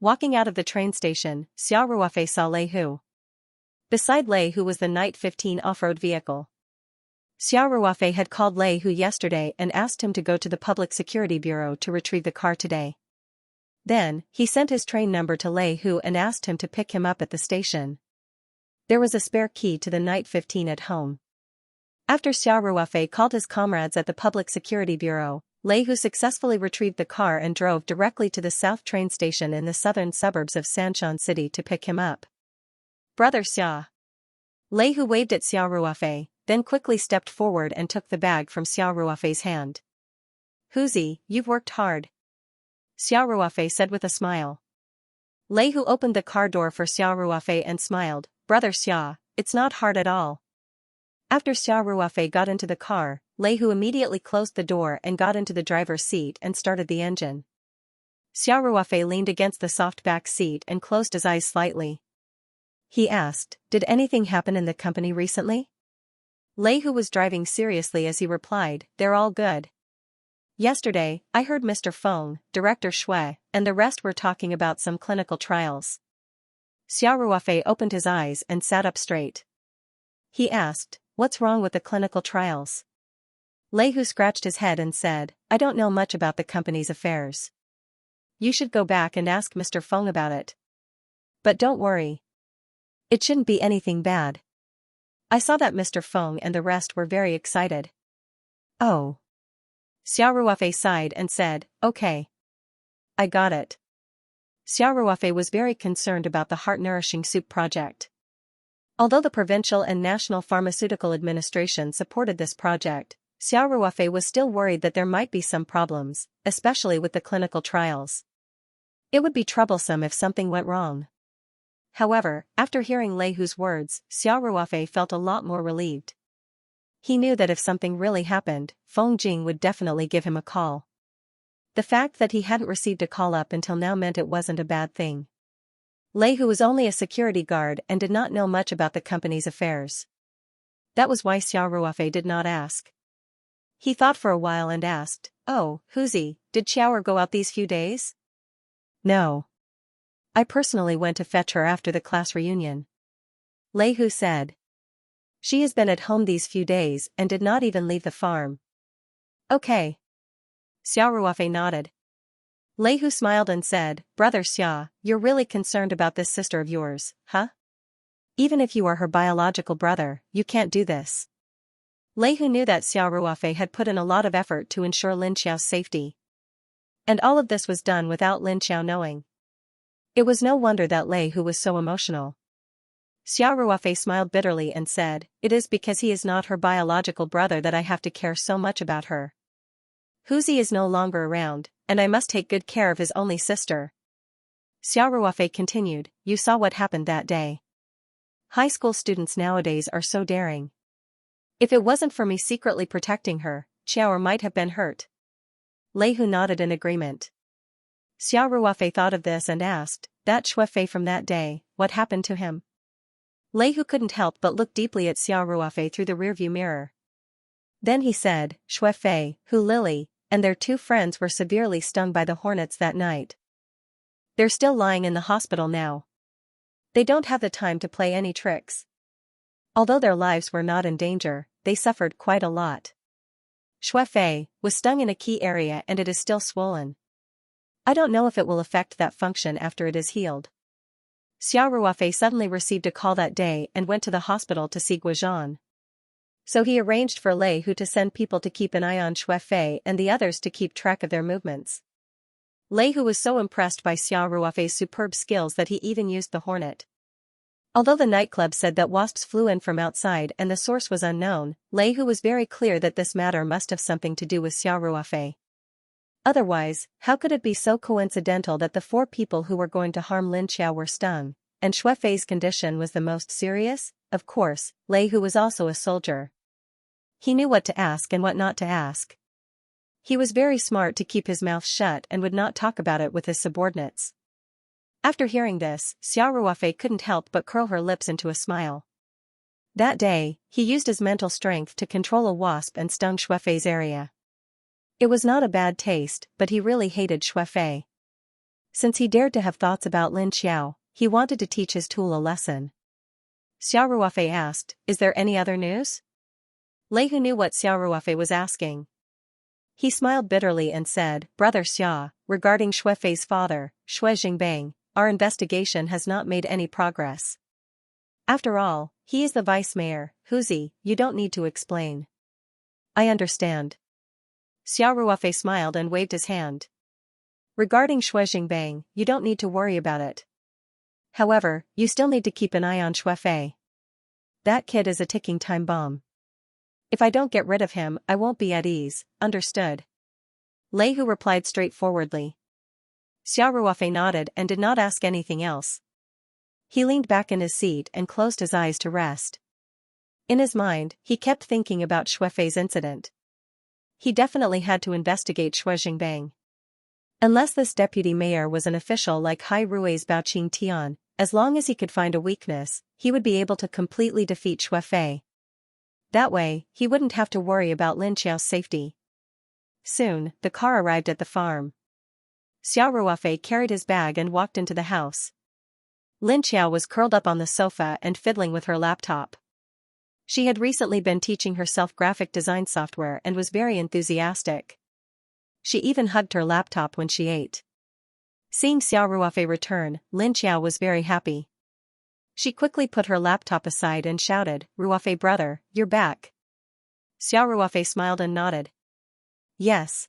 Walking out of the train station, Xiao Ruofei saw Lei Hu. Beside Lei Hu was the Night 15 off-road vehicle. Xiao Ruofei had called Lei Hu yesterday and asked him to go to the Public Security Bureau to retrieve the car today. Then, he sent his train number to Lei Hu and asked him to pick him up at the station. There was a spare key to the Night 15 at home. After Xiao Ruofei called his comrades at the Public Security Bureau, Lei Hu successfully retrieved the car and drove directly to the south train station in the southern suburbs of Xianxia City to pick him up. "Brother Xia." Lei Hu waved at Xiao Ruofei, then quickly stepped forward and took the bag from Xiao Ruofei's hand. "Huzi, you've worked hard," Xiao Ruofei said with a smile. Lei Hu opened the car door for Xiao Ruofei and smiled, "Brother Xia, it's not hard at all." After Xiao Ruofei got into the car, Lei Hu immediately closed the door and got into the driver's seat and started the engine. Xiao Ruofei leaned against the soft back seat and closed his eyes slightly. He asked, "Did anything happen in the company recently?" Lei Hu was driving seriously as he replied, "They're all good. Yesterday, I heard Mr. Feng, Director Shui, and the rest were talking about some clinical trials." Xiao Ruofei opened his eyes and sat up straight. He asked, "What's wrong with the clinical trials?" Lei Hu scratched his head and said, "I don't know much about the company's affairs. You should go back and ask Mr. Feng about it. But don't worry. It shouldn't be anything bad. I saw that Mr. Feng and the rest were very excited." "Oh." Xiao Ruofei sighed and said, "Okay. I got it." Xiao Ruofei was very concerned about the heart-nourishing soup project. Although the provincial and national pharmaceutical administration supported this project, Xiao Ruofei was still worried that there might be some problems, especially with the clinical trials. It would be troublesome if something went wrong. However, after hearing Lei Hu's words, Xiao Ruofei felt a lot more relieved. He knew that if something really happened, Feng Jing would definitely give him a call. The fact that he hadn't received a call up until now meant it wasn't a bad thing. Lei Hu was only a security guard and did not know much about the company's affairs. That was why Xiao Ruofei did not ask. He thought for a while and asked, "Oh, Huzi, did Xiaoer go out these few days?" "No. I personally went to fetch her after the class reunion," Lei Hu said. "She has been at home these few days and did not even leave the farm." "Okay." Xiao Ruofei nodded. Lei Hu smiled and said, "Brother Xia, you're really concerned about this sister of yours, huh? Even if you are her biological brother, you can't do this." Lei Hu knew that Xiao Ruofei had put in a lot of effort to ensure Lin Xiao's safety. And all of this was done without Lin Xiao knowing. It was no wonder that Lei Hu was so emotional. Xiao Ruofei smiled bitterly and said, "It is because he is not her biological brother that I have to care so much about her. Huzi is no longer around, and I must take good care of his only sister." Xiao Ruofei continued, "You saw what happened that day. High school students nowadays are so daring. If it wasn't for me secretly protecting her, Xiaoer might have been hurt." Lei Hu nodded in agreement. Xiao Ruofei thought of this and asked, "That Xuefei from that day, what happened to him?" Lei Hu couldn't help but look deeply at Xiao Ruofei through the rearview mirror. Then he said, "Xuefei, Hu Lily, and their 2 friends were severely stung by the hornets that night. They're still lying in the hospital now. They don't have the time to play any tricks. Although their lives were not in danger, they suffered quite a lot. Xuefei was stung in a key area and it is still swollen. I don't know if it will affect that function after it is healed." Xiao Ruofei suddenly received a call that day and went to the hospital to see Guozhan. So he arranged for Lei Hu to send people to keep an eye on Xuefei and the others to keep track of their movements. Lei Hu was so impressed by Xiao Ruofei's superb skills that he even used the hornet. Although the nightclub said that wasps flew in from outside and the source was unknown, Lei Hu was very clear that this matter must have something to do with Xiao Ruofei. Otherwise, how could it be so coincidental that the 4 people who were going to harm Lin Xiao were stung, and Xuefei's condition was the most serious? Of course, Lei Hu was also a soldier. He knew what to ask and what not to ask. He was very smart to keep his mouth shut and would not talk about it with his subordinates. After hearing this, Xiao Ruofei couldn't help but curl her lips into a smile. That day, he used his mental strength to control a wasp and stung Xuefei's area. It was not a bad taste, but he really hated Xuefei. Since he dared to have thoughts about Lin Xiao, he wanted to teach his tool a lesson. Xiao Ruofei asked, "Is there any other news?" Lei Hu knew what Xiao Ruofei was asking. He smiled bitterly and said, "Brother Xia, regarding Xuefei's father, Xue Jingbang, our investigation has not made any progress. After all, he is the vice mayor. Huzi, you don't need to explain." "I understand." Xiao Ruofei smiled and waved his hand. "Regarding Xue Jingbang, you don't need to worry about it. However, you still need to keep an eye on Xuefei. That kid is a ticking time bomb. If I don't get rid of him, I won't be at ease, understood?" Lei Hu replied straightforwardly. Xiao Ruofei nodded and did not ask anything else. He leaned back in his seat and closed his eyes to rest. In his mind, he kept thinking about Xuefei's incident. He definitely had to investigate Xue Jingbang. Unless this deputy mayor was an official like Hai Rui's Baoqing Tian, as long as he could find a weakness, he would be able to completely defeat Xuefei. That way, he wouldn't have to worry about Lin Xiao's safety. Soon, the car arrived at the farm. Xiao Ruofei carried his bag and walked into the house. Lin Xiao was curled up on the sofa and fiddling with her laptop. She had recently been teaching herself graphic design software and was very enthusiastic. She even hugged her laptop when she ate. Seeing Xiao Ruofei return, Lin Xiao was very happy. She quickly put her laptop aside and shouted, "Ruofei brother, you're back." Xiao Ruofei smiled and nodded. "Yes.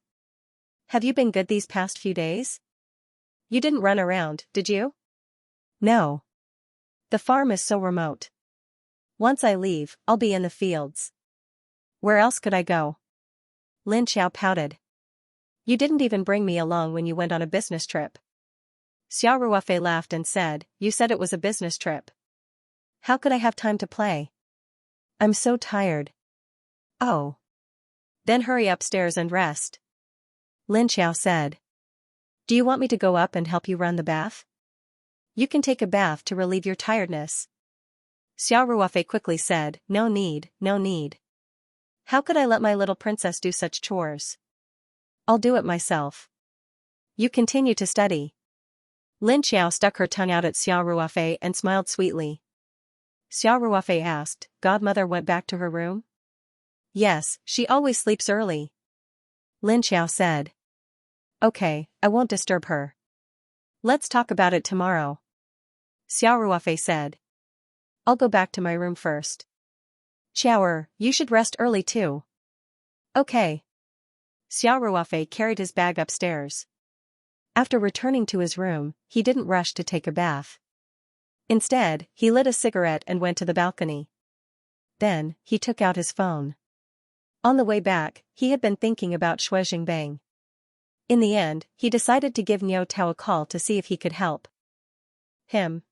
Have you been good these past few days? You didn't run around, did you?" "No. The farm is so remote. Once I leave, I'll be in the fields. Where else could I go?" Lin Xiao pouted. "You didn't even bring me along when you went on a business trip." Xiao Ruofei laughed and said, "You said it was a business trip. How could I have time to play? I'm so tired." "Oh. Then hurry upstairs and rest," Lin Xiao said. "Do you want me to go up and help you run the bath? You can take a bath to relieve your tiredness." Xiao Ruofei quickly said, "No need, no need. How could I let my little princess do such chores? I'll do it myself. You continue to study." Lin Xiao stuck her tongue out at Xiao Ruofei and smiled sweetly. Xiao Ruofei asked, "Godmother went back to her room?" "Yes, she always sleeps early," Lin Xiao said. "Okay, I won't disturb her. Let's talk about it tomorrow," Xiao Ruofei said. "I'll go back to my room first." "Xiaoer, you should rest early too." "Okay." Xiao Ruofei carried his bag upstairs. After returning to his room, he didn't rush to take a bath. Instead, he lit a cigarette and went to the balcony. Then, he took out his phone. On the way back, he had been thinking about Xue Jingbang. In the end, he decided to give Niu Tao a call to see if he could help him.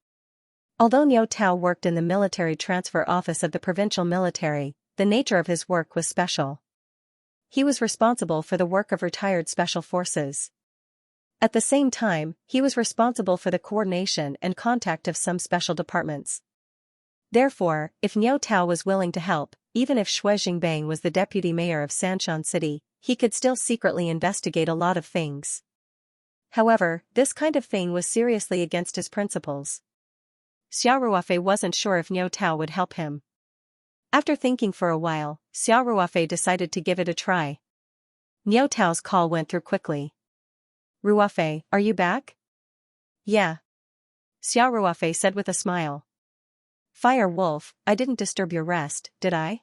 Although Niu Tao worked in the military transfer office of the provincial military, the nature of his work was special. He was responsible for the work of retired special forces. At the same time, he was responsible for the coordination and contact of some special departments. Therefore, if Niu Tao was willing to help, even if Xue Jingbang was the deputy mayor of Sanshan City, he could still secretly investigate a lot of things. However, this kind of thing was seriously against his principles. Xiao Ruofei wasn't sure if Niu Tao would help him. After thinking for a while, Xiao Ruofei decided to give it a try. Niu Tao's call went through quickly. "Ruofei, are you back?" "Yeah," Xiao Ruofei said with a smile. "Fire Wolf, I didn't disturb your rest, did I?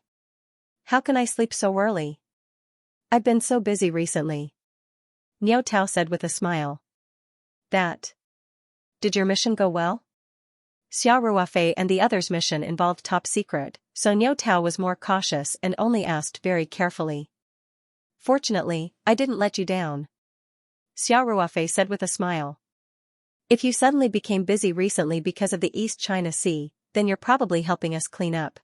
How can I sleep so early? I've been so busy recently," Niu Tao said with a smile. Did your mission go well?" Xiao Ruofei and the others' mission involved top secret, so Niu Tao was more cautious and only asked very carefully. "Fortunately, I didn't let you down," Xiao Ruofei said with a smile. "If you suddenly became busy recently because of the East China Sea, then you're probably helping us clean up."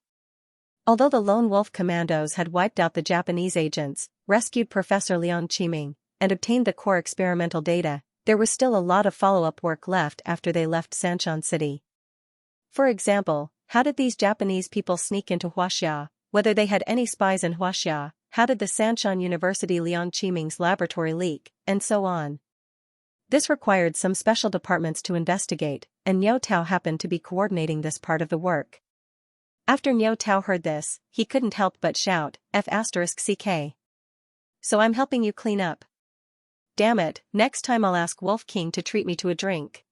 Although the Lone Wolf Commandos had wiped out the Japanese agents, rescued Professor Liang Qiming, and obtained the core experimental data, there was still a lot of follow-up work left after they left Sanshan City. For example, how did these Japanese people sneak into Huaxia, whether they had any spies in Huaxia, how did the Sanshan University Liang Qiming's laboratory leak, and so on. This required some special departments to investigate, and Niu Tao happened to be coordinating this part of the work. After Niu Tao heard this, he couldn't help but shout, F***CK. "So I'm helping you clean up. Damn it, next time I'll ask Wolf King to treat me to a drink.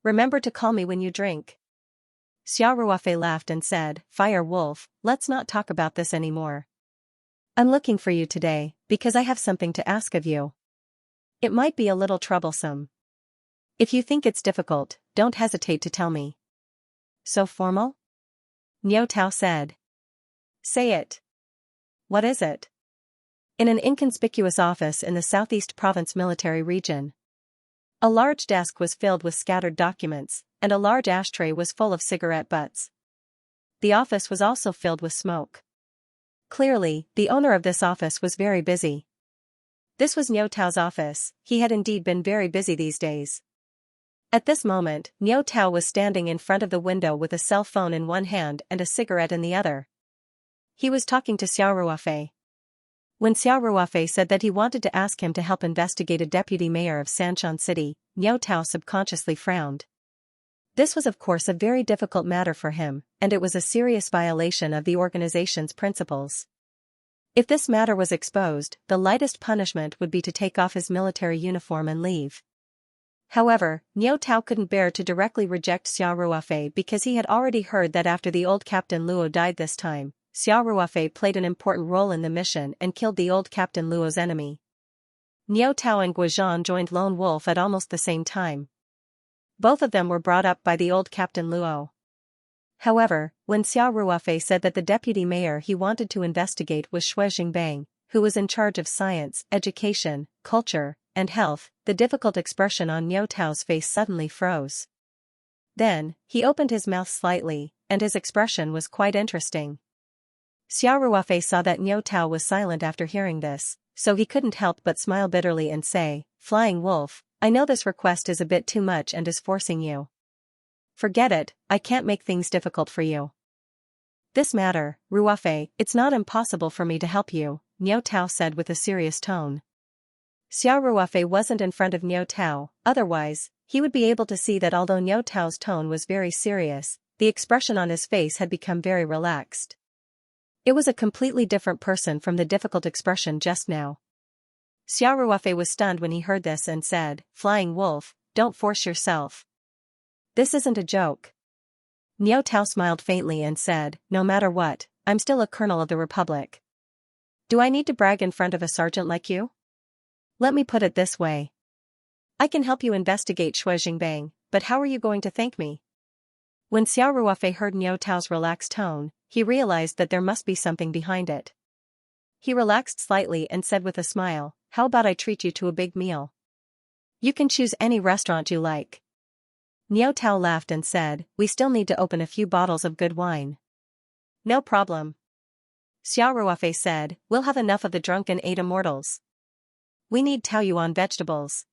Remember to call me when you drink." Xiao Ruofei laughed and said, "Fire Wolf, let's not talk about this anymore. I'm looking for you today, because I have something to ask of you. It might be a little troublesome. If you think it's difficult, don't hesitate to tell me." "So formal?" Niu Tao said. "Say it. What is it?" In an inconspicuous office in the Southeast Province military region. A large desk was filled with scattered documents, and a large ashtray was full of cigarette butts. The office was also filled with smoke. Clearly, the owner of this office was very busy. This was Niu Tao's office. He had indeed been very busy these days. At this moment, Niu Tao was standing in front of the window with a cell phone in one hand and a cigarette in the other. He was talking to Xiao Ruofei. When Xiao Ruofei said that he wanted to ask him to help investigate a deputy mayor of Sanshan City, Niu Tao subconsciously frowned. This was of course a very difficult matter for him, and it was a serious violation of the organization's principles. If this matter was exposed, the lightest punishment would be to take off his military uniform and leave. However, Niu Tao couldn't bear to directly reject Xiao Ruofei because he had already heard that after the old Captain Luo died this time, Xiao Ruofei played an important role in the mission and killed the old Captain Luo's enemy. Niu Tao and Guozhan joined Lone Wolf at almost the same time. Both of them were brought up by the old Captain Luo. However, when Xiao Ruofei said that the deputy mayor he wanted to investigate was Xue Jingbang, who was in charge of science, education, culture, and health, the difficult expression on Niu Tao's face suddenly froze. Then, he opened his mouth slightly, and his expression was quite interesting. Xiao Ruofei saw that Niu Tao was silent after hearing this, so he couldn't help but smile bitterly and say, "Flying Wolf, I know this request is a bit too much and is forcing you. Forget it, I can't make things difficult for you." "This matter, Ruofei, it's not impossible for me to help you," Niu Tao said with a serious tone. Xiao Ruofei wasn't in front of Niu Tao, otherwise, he would be able to see that although Niu Tao's tone was very serious, the expression on his face had become very relaxed. It was a completely different person from the difficult expression just now. Xiao Ruofei was stunned when he heard this and said, "Flying Wolf, don't force yourself. This isn't a joke." Niu Tao smiled faintly and said, "No matter what, I'm still a colonel of the Republic. Do I need to brag in front of a sergeant like you? Let me put it this way. I can help you investigate Shui Jingbang, but how are you going to thank me?" When Xiao Ruofei heard Niu Tao's relaxed tone, he realized that there must be something behind it. He relaxed slightly and said with a smile, "How about I treat you to a big meal? You can choose any restaurant you like." Niu Tao laughed and said, "We still need to open a few bottles of good wine." "No problem." Xiao Ruofei said, "We'll have enough of the drunken 8 immortals. We need Taoyuan vegetables.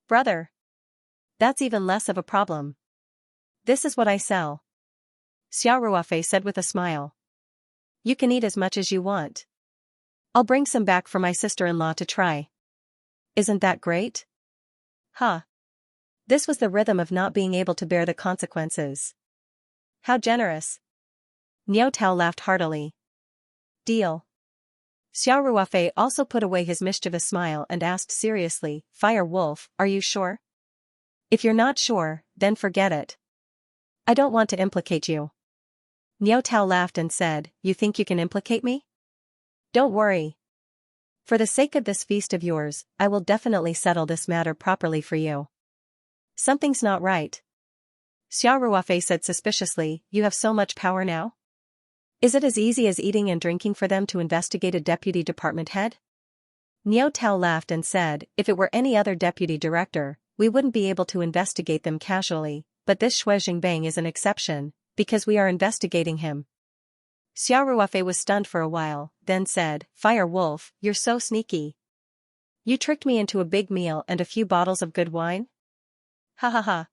Brother. That's even less of a problem. This is what I sell." Xiao Ruofei said with a smile. "You can eat as much as you want. I'll bring some back for my sister-in-law to try. Isn't that great?" Huh. This was the rhythm of not being able to bear the consequences. How generous. Niu Tao laughed heartily. "Deal." Xiao Ruofei also put away his mischievous smile and asked seriously, "Fire Wolf, are you sure? If you're not sure, then forget it. I don't want to implicate you." Niu Tao laughed and said, "You think you can implicate me? Don't worry. For the sake of this feast of yours, I will definitely settle this matter properly for you." "Something's not right." Xiao Ruofei said suspiciously, "You have so much power now? Is it as easy as eating and drinking for them to investigate a deputy department head?" Niu Tao laughed and said, "If it were any other deputy director, we wouldn't be able to investigate them casually, but this Shui Jingbang is an exception, because we are investigating him." Xiao Ruofei was stunned for a while, then said, "Fire Wolf, you're so sneaky. You tricked me into a big meal and a few bottles of good wine? Ha ha ha."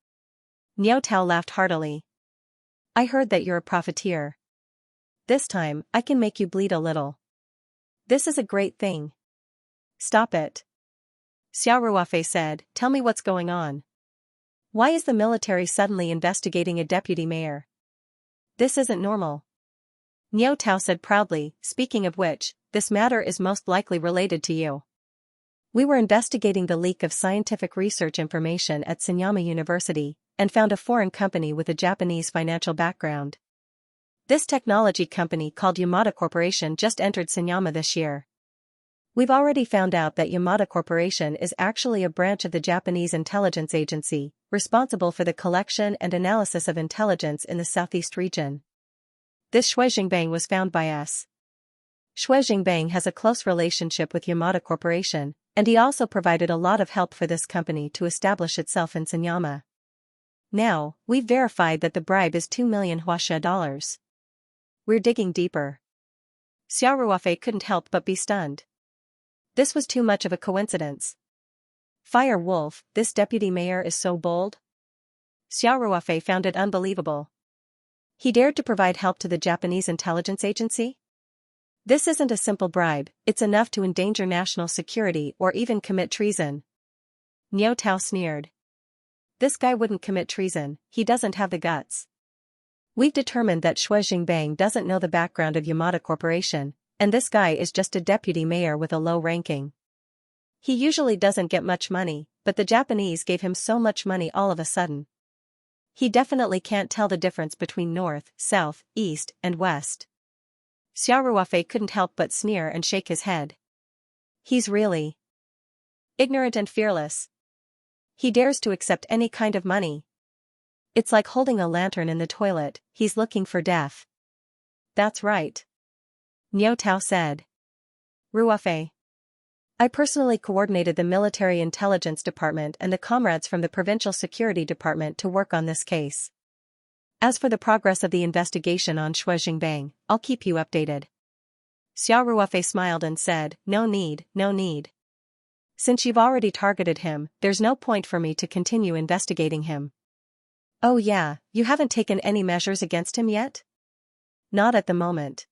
Niu Tao laughed heartily. "I heard that you're a profiteer. This time, I can make you bleed a little. This is a great thing." "Stop it." Xiao Ruofei said, "Tell me what's going on. Why is the military suddenly investigating a deputy mayor? This isn't normal." Niu Tao said proudly, "Speaking of which, this matter is most likely related to you. We were investigating the leak of scientific research information at Xianxia University, and found a foreign company with a Japanese financial background. This technology company called Yamada Corporation just entered Xianxia this year. We've already found out that Yamada Corporation is actually a branch of the Japanese intelligence agency, responsible for the collection and analysis of intelligence in the southeast region. This Shui Jingbang was found by us. Shui Jingbang has a close relationship with Yamada Corporation, and he also provided a lot of help for this company to establish itself in Xianxia. Now, we've verified that the bribe is 2 million Huaxia dollars. We're digging deeper." Xiao Ruofei couldn't help but be stunned. This was too much of a coincidence. Fire Wolf, this deputy mayor is so bold? Xiao Ruofei found it unbelievable. He dared to provide help to the Japanese intelligence agency? This isn't a simple bribe, it's enough to endanger national security or even commit treason. Niu Tao sneered. This guy wouldn't commit treason, he doesn't have the guts. We've determined that Shui Jingbang doesn't know the background of Yamada Corporation, and this guy is just a deputy mayor with a low ranking. He usually doesn't get much money, but the Japanese gave him so much money all of a sudden. He definitely can't tell the difference between north, south, east, and west. Xiao Ruofei couldn't help but sneer and shake his head. He's really ignorant and fearless. He dares to accept any kind of money. It's like holding a lantern in the toilet, he's looking for death. That's right. Niu Tao said. Ruofei. I personally coordinated the military intelligence department and the comrades from the provincial security department to work on this case. As for the progress of the investigation on Shui Jingbang, I'll keep you updated. Xiao Ruofei smiled and said, no need, no need. Since you've already targeted him, there's no point for me to continue investigating him. Oh yeah, you haven't taken any measures against him yet? Not at the moment.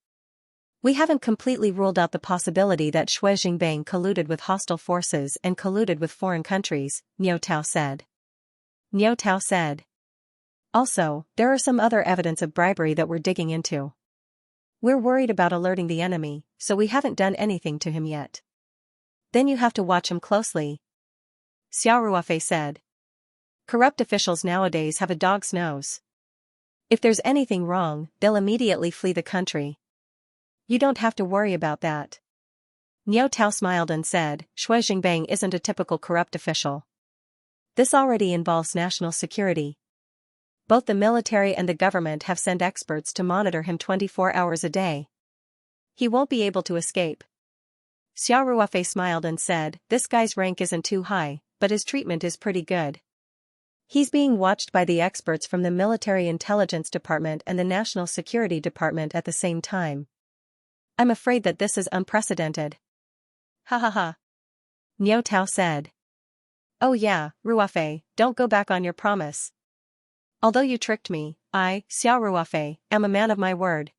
We haven't completely ruled out the possibility that Shui Jingbang colluded with hostile forces and colluded with foreign countries, Niu Tao said. Niu Tao said. Also, there are some other evidence of bribery that we're digging into. We're worried about alerting the enemy, so we haven't done anything to him yet. Then you have to watch him closely. Xiao Ruofei said. Corrupt officials nowadays have a dog's nose. If there's anything wrong, they'll immediately flee the country. You don't have to worry about that. Niu Tao smiled and said, Shui Jingbang isn't a typical corrupt official. This already involves national security. Both the military and the government have sent experts to monitor him 24 hours a day. He won't be able to escape. Xiao Ruofei smiled and said, this guy's rank isn't too high, but his treatment is pretty good. He's being watched by the experts from the Military Intelligence Department and the National Security Department at the same time. I'm afraid that this is unprecedented. Ha ha ha. Niu Tao said. Oh yeah, Ruofei, don't go back on your promise. Although you tricked me, I, Xiao Ruofei, am a man of my word.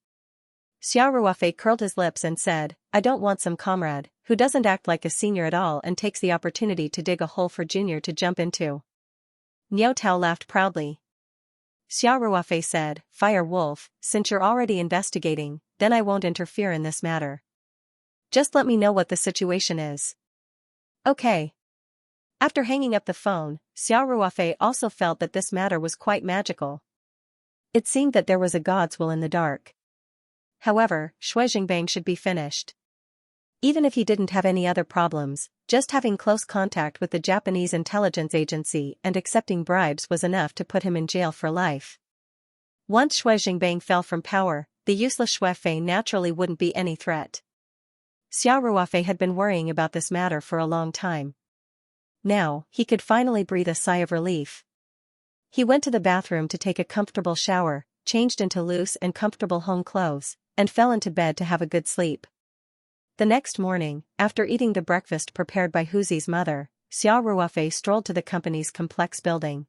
Xiao Ruofei curled his lips and said, I don't want some comrade, who doesn't act like a senior at all and takes the opportunity to dig a hole for junior to jump into. Niu Tao laughed proudly. Xiao Ruofei said, Fire Wolf, since you're already investigating, then I won't interfere in this matter. Just let me know what the situation is. Okay. After hanging up the phone, Xiao Ruofei also felt that this matter was quite magical. It seemed that there was a god's will in the dark. However, Shui Jingbang should be finished. Even if he didn't have any other problems, just having close contact with the Japanese intelligence agency and accepting bribes was enough to put him in jail for life. Once Shui Jingbang fell from power, the useless Shui Fei naturally wouldn't be any threat. Xiao Ruofei had been worrying about this matter for a long time. Now, he could finally breathe a sigh of relief. He went to the bathroom to take a comfortable shower, changed into loose and comfortable home clothes, and fell into bed to have a good sleep. The next morning, after eating the breakfast prepared by Huzi's mother, Xiao Ruofei strolled to the company's complex building.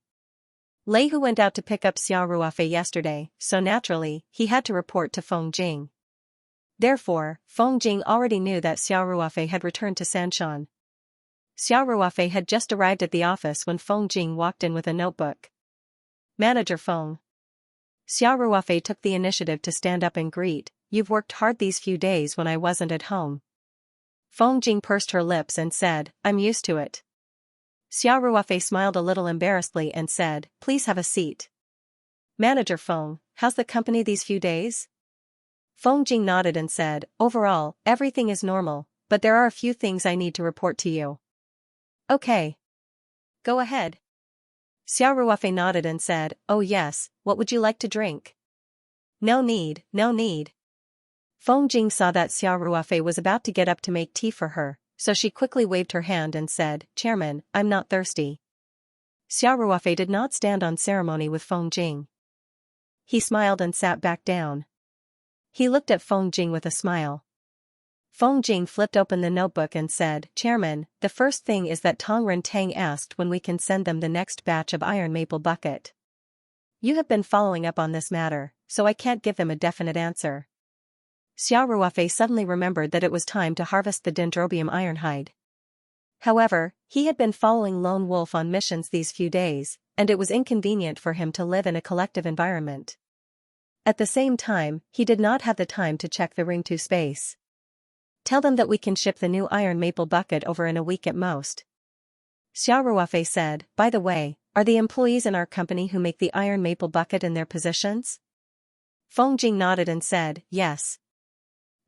Lei Hu went out to pick up Xiao Ruofei yesterday, so naturally, he had to report to Feng Jing. Therefore, Feng Jing already knew that Xiao Ruofei had returned to Sanshan. Xiao Ruofei had just arrived at the office when Feng Jing walked in with a notebook. Manager Feng. Xiao Ruofei took the initiative to stand up and greet, You've worked hard these few days when I wasn't at home. Feng Jing pursed her lips and said, I'm used to it. Xiao Ruofei smiled a little embarrassedly and said, Please have a seat. Manager Feng, how's the company these few days? Feng Jing nodded and said, Overall, everything is normal, but there are a few things I need to report to you. Okay. Go ahead. Xiao Ruofei nodded and said, Oh yes, what would you like to drink? No need, no need. Feng Jing saw that Xiao Ruofei was about to get up to make tea for her, so she quickly waved her hand and said, Chairman, I'm not thirsty. Xiao Ruofei did not stand on ceremony with Feng Jing. He smiled and sat back down. He looked at Feng Jing with a smile. Feng Jing flipped open the notebook and said, Chairman, the first thing is that Tong Ren Tang asked when we can send them the next batch of iron maple bucket. You have been following up on this matter, so I can't give them a definite answer. Xiao Ruofei suddenly remembered that it was time to harvest the dendrobium ironhide. However, he had been following Lone Wolf on missions these few days, and it was inconvenient for him to live in a collective environment. At the same time, he did not have the time to check the Ring 2 space. Tell them that we can ship the new iron maple bucket over in a week at most. Xiao Ruofei said, By the way, are the employees in our company who make the iron maple bucket in their positions? Feng Jing nodded and said, Yes.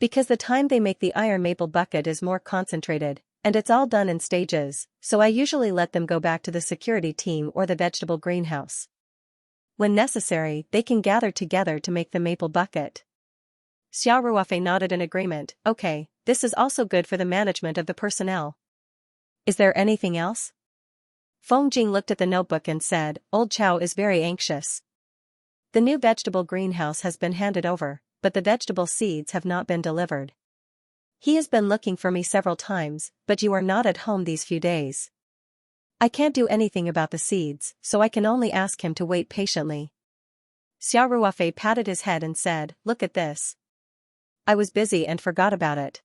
Because the time they make the iron maple bucket is more concentrated, and it's all done in stages, so I usually let them go back to the security team or the vegetable greenhouse. When necessary, they can gather together to make the maple bucket. Xiao Ruofei nodded in agreement, Okay, this is also good for the management of the personnel. Is there anything else? Feng Jing looked at the notebook and said, Old Chow is very anxious. The new vegetable greenhouse has been handed over, but the vegetable seeds have not been delivered. He has been looking for me several times, but you are not at home these few days. I can't do anything about the seeds, so I can only ask him to wait patiently. Xiao Ruofei patted his head and said, Look at this. I was busy and forgot about it.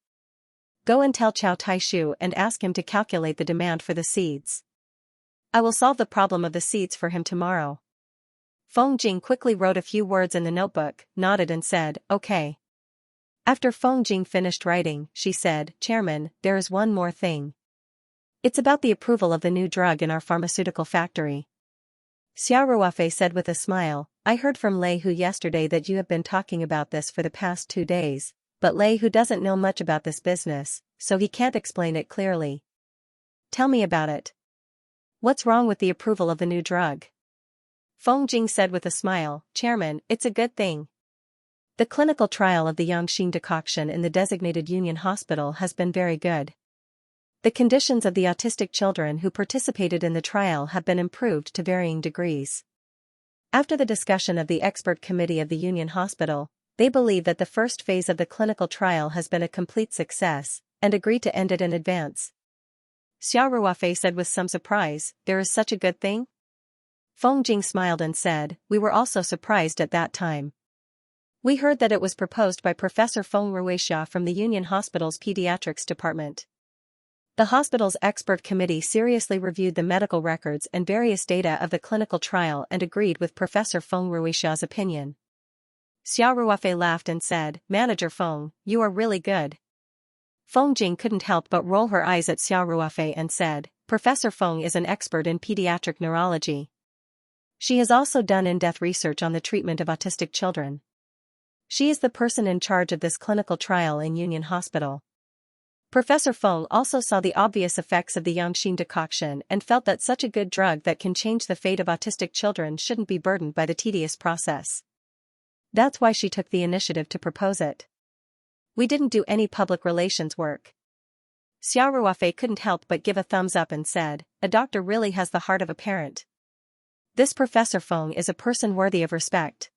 Go and tell Chow Taishu and ask him to calculate the demand for the seeds. I will solve the problem of the seeds for him tomorrow. Feng Jing quickly wrote a few words in the notebook, nodded and said, Okay. After Feng Jing finished writing, she said, Chairman, there is one more thing. It's about the approval of the new drug in our pharmaceutical factory. Xiao Ruofei said with a smile, I heard from Lei Hu yesterday that you have been talking about this for the past 2 days, but Lei Hu doesn't know much about this business, so he can't explain it clearly. Tell me about it. What's wrong with the approval of the new drug? Feng Jing said with a smile, Chairman, it's a good thing. The clinical trial of the Xianxia decoction in the designated Union Hospital has been very good. The conditions of the autistic children who participated in the trial have been improved to varying degrees. After the discussion of the expert committee of the Union Hospital, they believe that the first phase of the clinical trial has been a complete success, and agreed to end it in advance. Xiao Ruofei said with some surprise, There is such a good thing? Feng Jing smiled and said, We were also surprised at that time. We heard that it was proposed by Professor Feng Ruixia from the Union Hospital's Pediatrics Department. The hospital's expert committee seriously reviewed the medical records and various data of the clinical trial and agreed with Professor Feng Ruixia's opinion. Xiao Ruofei laughed and said, Manager Feng, you are really good. Feng Jing couldn't help but roll her eyes at Xiao Ruofei and said, Professor Feng is an expert in pediatric neurology. She has also done in-depth research on the treatment of autistic children. She is the person in charge of this clinical trial in Union Hospital. Professor Feng also saw the obvious effects of the Xianxia decoction and felt that such a good drug that can change the fate of autistic children shouldn't be burdened by the tedious process. That's why she took the initiative to propose it. We didn't do any public relations work. Xiao Ruofei couldn't help but give a thumbs up and said, A doctor really has the heart of a parent. This Professor Feng is a person worthy of respect.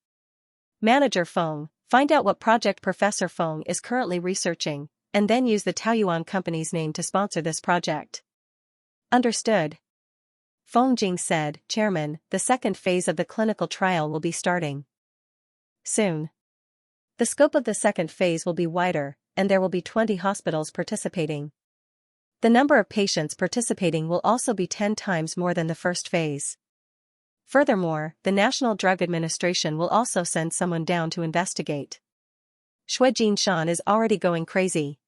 Manager Feng, find out what project Professor Feng is currently researching, and then use the Taoyuan company's name to sponsor this project. Understood. Feng Jing said, Chairman, the second phase of the clinical trial will be starting soon. The scope of the second phase will be wider, and there will be 20 hospitals participating. The number of patients participating will also be 10 times more than the first phase. Furthermore, the National Drug Administration will also send someone down to investigate. Xue Jinshan is already going crazy.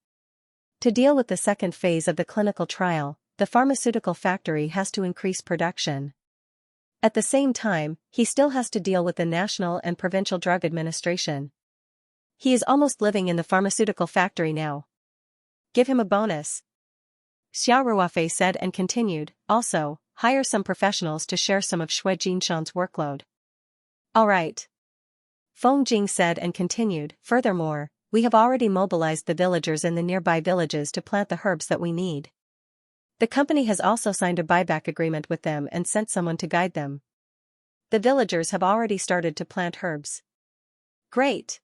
To deal with the second phase of the clinical trial, the pharmaceutical factory has to increase production. At the same time, he still has to deal with the national and provincial drug administration. He is almost living in the pharmaceutical factory now. Give him a bonus. Xiao Ruofei said and continued, also, hire some professionals to share some of Xue Jinshan's workload. All right. Feng Jing said and continued, furthermore, we have already mobilized the villagers in the nearby villages to plant the herbs that we need. The company has also signed a buyback agreement with them and sent someone to guide them. The villagers have already started to plant herbs. Great.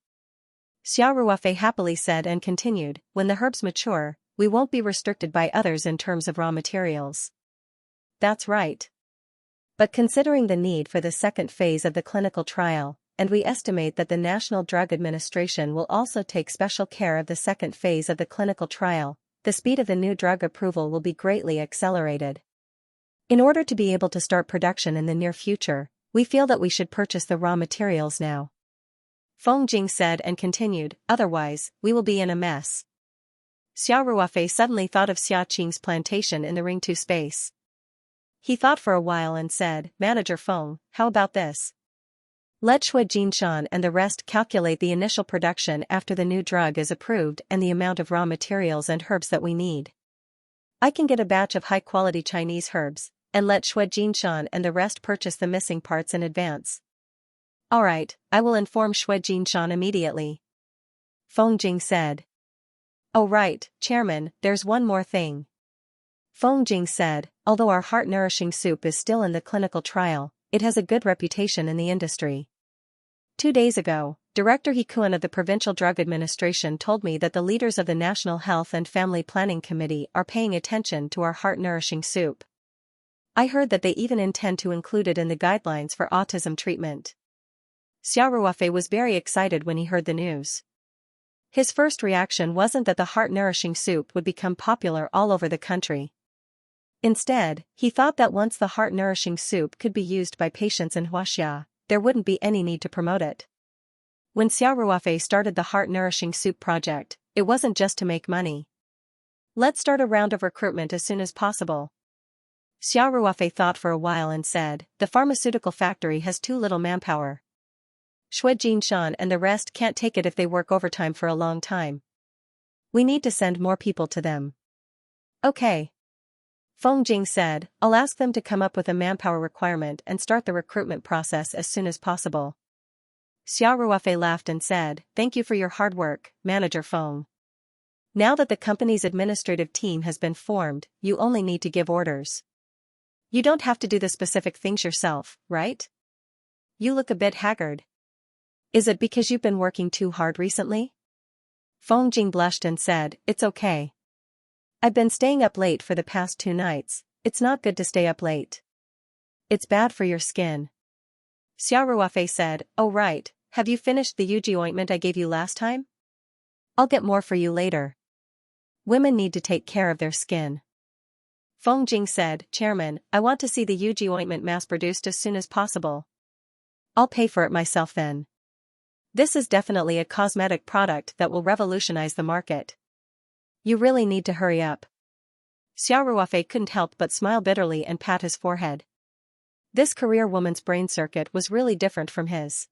Xiao Ruofei happily said and continued, when the herbs mature, we won't be restricted by others in terms of raw materials. That's right. But considering the need for the second phase of the clinical trial, and we estimate that the National Drug Administration will also take special care of the second phase of the clinical trial, the speed of the new drug approval will be greatly accelerated. In order to be able to start production in the near future, we feel that we should purchase the raw materials now. Feng Jing said and continued, otherwise, we will be in a mess. Xiao Ruofei suddenly thought of Xia Qing's plantation in the Ringtu space. He thought for a while and said, Manager Feng, how about this? Let Xue Jinshan and the rest calculate the initial production after the new drug is approved and the amount of raw materials and herbs that we need. I can get a batch of high-quality Chinese herbs, and let Xue Jinshan and the rest purchase the missing parts in advance. All right, I will inform Xue Jinshan immediately. Feng Jing said. Oh right, Chairman, there's one more thing. Feng Jing said, although our heart-nourishing soup is still in the clinical trial, it has a good reputation in the industry. 2 days ago, Director He Kuan of the Provincial Drug Administration told me that the leaders of the National Health and Family Planning Committee are paying attention to our heart-nourishing soup. I heard that they even intend to include it in the guidelines for autism treatment. Xiao Ruofei was very excited when he heard the news. His first reaction wasn't that the heart-nourishing soup would become popular all over the country. Instead, he thought that once the heart-nourishing soup could be used by patients in Xianxia, there wouldn't be any need to promote it. When Xiao Ruofei started the heart-nourishing soup project, it wasn't just to make money. Let's start a round of recruitment as soon as possible. Xiao Ruofei thought for a while and said, the pharmaceutical factory has too little manpower. Shui Jinshan and the rest can't take it if they work overtime for a long time. We need to send more people to them. Okay. Feng Jing said, I'll ask them to come up with a manpower requirement and start the recruitment process as soon as possible. Xiao Ruofei laughed and said, thank you for your hard work, Manager Feng. Now that the company's administrative team has been formed, you only need to give orders. You don't have to do the specific things yourself, right? You look a bit haggard. Is it because you've been working too hard recently? Feng Jing blushed and said, it's okay. I've been staying up late for the past 2 nights, it's not good to stay up late. It's bad for your skin. Xiao Ruofei said, oh right, have you finished the Yuji ointment I gave you last time? I'll get more for you later. Women need to take care of their skin. Feng Jing said, Chairman, I want to see the Yuji ointment mass-produced as soon as possible. I'll pay for it myself then. This is definitely a cosmetic product that will revolutionize the market. You really need to hurry up. Xiao Ruofei couldn't help but smile bitterly and pat his forehead. This career woman's brain circuit was really different from his.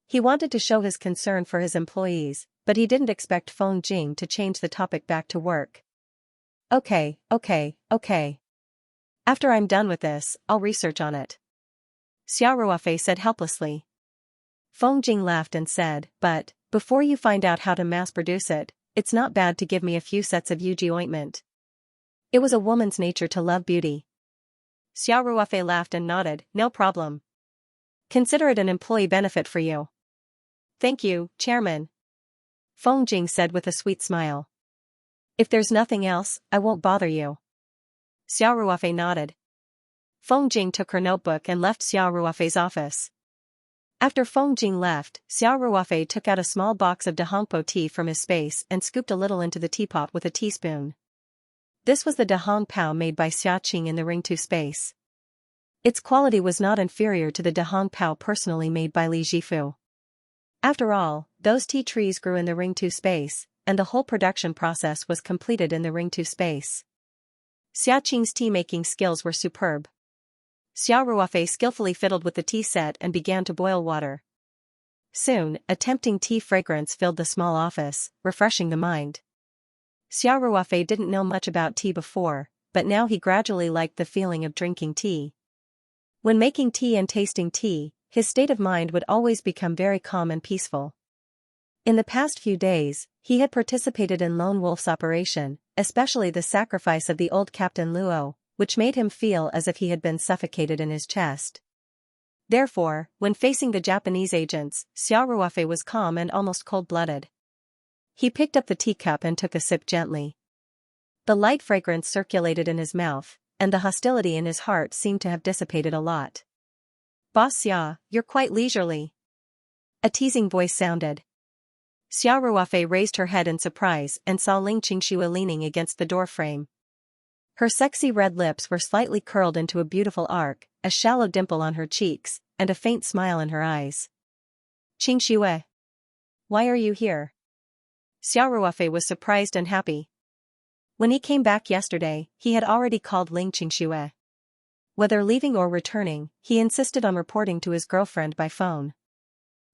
He wanted to show his concern for his employees, but he didn't expect Feng Jing to change the topic back to work. Okay. After I'm done with this, I'll research on it. Xiao Ruofei said helplessly. Feng Jing laughed and said, but, before you find out how to mass-produce it, it's not bad to give me a few sets of Yuji ointment. It was a woman's nature to love beauty. Xiao Ruofei laughed and nodded, no problem. Consider it an employee benefit for you. Thank you, Chairman. Feng Jing said with a sweet smile. If there's nothing else, I won't bother you. Xiao Ruofei nodded. Feng Jing took her notebook and left Xiao Ruofei's office. After Feng Jing left, Xiao Ruofei took out a small box of Dahongpo tea from his space and scooped a little into the teapot with a teaspoon. This was the Dahong Pao made by Xiaqing in the Ringtu space. Its quality was not inferior to the Dahong Pao personally made by Li Jifu. After all, those tea trees grew in the Ringtu space, and the whole production process was completed in the Ringtu space. Xiaqing's tea-making skills were superb. Xiao Ruofei skillfully fiddled with the tea set and began to boil water. Soon, a tempting tea fragrance filled the small office, refreshing the mind. Xiao Ruofei didn't know much about tea before, but now he gradually liked the feeling of drinking tea. When making tea and tasting tea, his state of mind would always become very calm and peaceful. In the past few days, he had participated in Lone Wolf's operation, especially the sacrifice of the old Captain Luo, which made him feel as if he had been suffocated in his chest. Therefore, when facing the Japanese agents, Xiao Ruofei was calm and almost cold-blooded. He picked up the teacup and took a sip gently. The light fragrance circulated in his mouth, and the hostility in his heart seemed to have dissipated a lot. Boss Xia, you're quite leisurely. A teasing voice sounded. Xiao Ruofei raised her head in surprise and saw Ling Qingxue leaning against the doorframe. Her sexy red lips were slightly curled into a beautiful arc, a shallow dimple on her cheeks, and a faint smile in her eyes. Qingxue. Why are you here? Xiao Ruofei was surprised and happy. When he came back yesterday, he had already called Ling Qingxue. Whether leaving or returning, he insisted on reporting to his girlfriend by phone.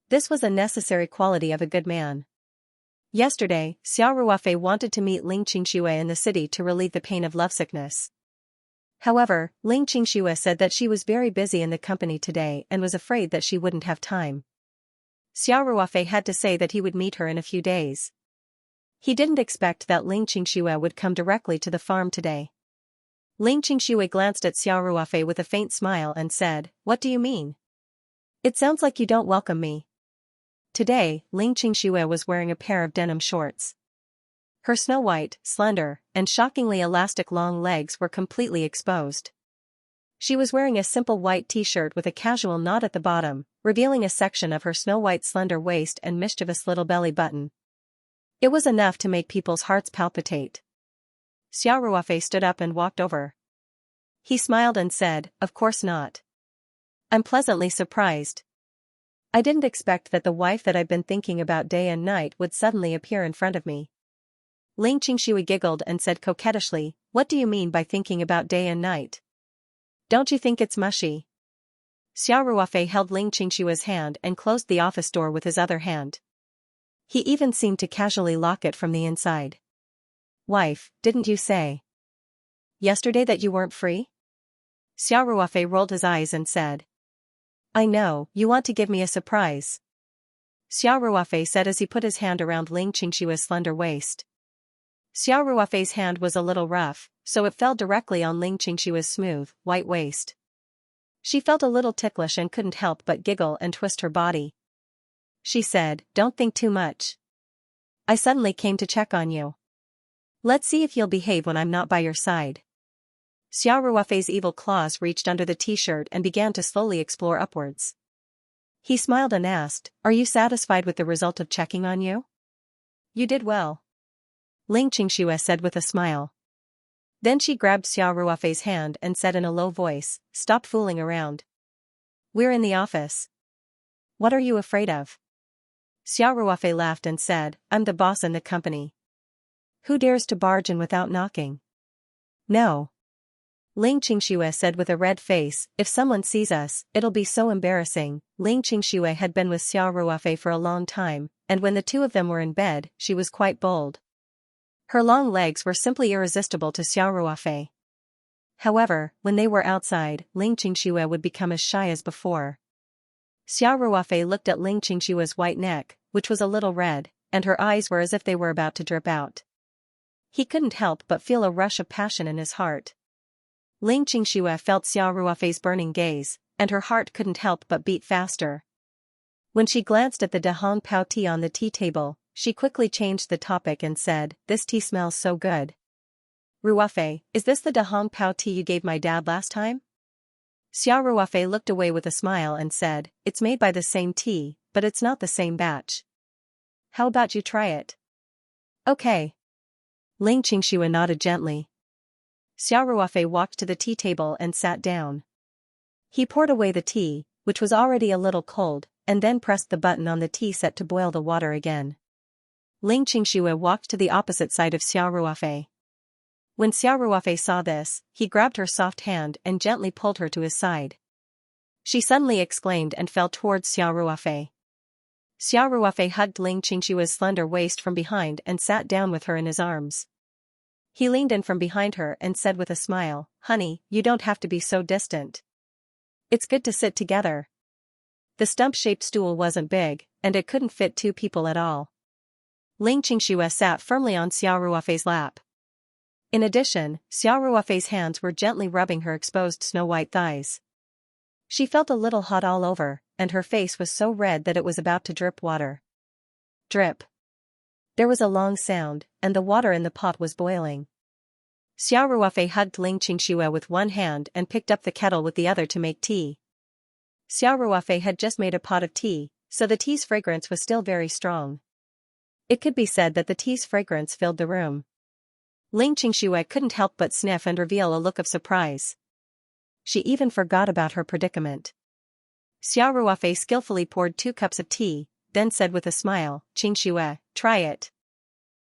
This was a necessary quality of a good man. Yesterday, Xiao Ruofei wanted to meet Ling Qingxue in the city to relieve the pain of lovesickness. However, Ling Qingxue said that she was very busy in the company today and was afraid that she wouldn't have time. Xiao Ruofei had to say that he would meet her in a few days. He didn't expect that Ling Qingxue would come directly to the farm today. Ling Qingxue glanced at Xiao Ruofei with a faint smile and said, "What do you mean? It sounds like you don't welcome me." Today, Ling Qingxue was wearing a pair of denim shorts. Her snow-white, slender, and shockingly elastic long legs were completely exposed. She was wearing a simple white t-shirt with a casual knot at the bottom, revealing a section of her snow-white slender waist and mischievous little belly button. It was enough to make people's hearts palpitate. Xiao Ruofei stood up and walked over. He smiled and said, "Of course not. I'm pleasantly surprised. I didn't expect that the wife that I've been thinking about day and night would suddenly appear in front of me." Ling Qingxue giggled and said coquettishly, "What do you mean by thinking about day and night? Don't you think it's mushy?" Xiao Ruofei held Ling Qingxue's hand and closed the office door with his other hand. He even seemed to casually lock it from the inside. "Wife, didn't you say yesterday that you weren't free?" Xiao Ruofei rolled his eyes and said, "I know, you want to give me a surprise," Xiao Ruofei said as he put his hand around Ling Qingxue's slender waist. Xiao Ruofei's hand was a little rough, so it fell directly on Ling Qingxue's smooth, white waist. She felt a little ticklish and couldn't help but giggle and twist her body. She said, "Don't think too much. I suddenly came to check on you. Let's see if you'll behave when I'm not by your side." Xiao Ruofei's evil claws reached under the t-shirt and began to slowly explore upwards. He smiled and asked, "Are you satisfied with the result of checking on you?" "You did well," Ling Qingxue said with a smile. Then she grabbed Xiao Ruofei's hand and said in a low voice, "Stop fooling around. We're in the office. What are you afraid of?" Xiao Ruofei laughed and said, "I'm the boss in the company. Who dares to barge in without knocking?" "No," Ling Qingxue said with a red face, "If someone sees us, it'll be so embarrassing." Ling Qingxue had been with Xiao Ruofei for a long time, and when the two of them were in bed, she was quite bold. Her long legs were simply irresistible to Xiao Ruofei. However, when they were outside, Ling Qingxue would become as shy as before. Xiao Ruofei looked at Ling Qingxue's white neck, which was a little red, and her eyes were as if they were about to drip out. He couldn't help but feel a rush of passion in his heart. Ling Qingxue felt Xiao Ruofei's burning gaze, and her heart couldn't help but beat faster. When she glanced at the Dahong Pao tea on the tea table, she quickly changed the topic and said, "This tea smells so good. Ruofei, is this the Dahong Pao tea you gave my dad last time?" Xiao Ruofei looked away with a smile and said, "It's made by the same tea, but it's not the same batch. How about you try it?" "Okay." Ling Qingxue nodded gently. Xiao Ruofei walked to the tea table and sat down. He poured away the tea, which was already a little cold, and then pressed the button on the tea set to boil the water again. Ling Qingxue walked to the opposite side of Xiao Ruofei. When Xiao Ruofei saw this, he grabbed her soft hand and gently pulled her to his side. She suddenly exclaimed and fell towards Xiao Ruofei. Xiao Ruofei hugged Ling Qingxue's slender waist from behind and sat down with her in his arms. He leaned in from behind her and said with a smile, "Honey, you don't have to be so distant. It's good to sit together." The stump-shaped stool wasn't big, and it couldn't fit two people at all. Ling Qingxue sat firmly on Xiao Ruofei's lap. In addition, Xiao Ruofei's hands were gently rubbing her exposed snow-white thighs. She felt a little hot all over, and her face was so red that it was about to drip water. Drip. There was a long sound, and the water in the pot was boiling. Xiao Ruofei hugged Ling Qingxue with one hand and picked up the kettle with the other to make tea. Xiao Ruofei had just made a pot of tea, so the tea's fragrance was still very strong. It could be said that the tea's fragrance filled the room. Ling Qingxue couldn't help but sniff and reveal a look of surprise. She even forgot about her predicament. Xiao Ruofei skillfully poured 2 cups of tea, then said with a smile, "Qingxue, try it."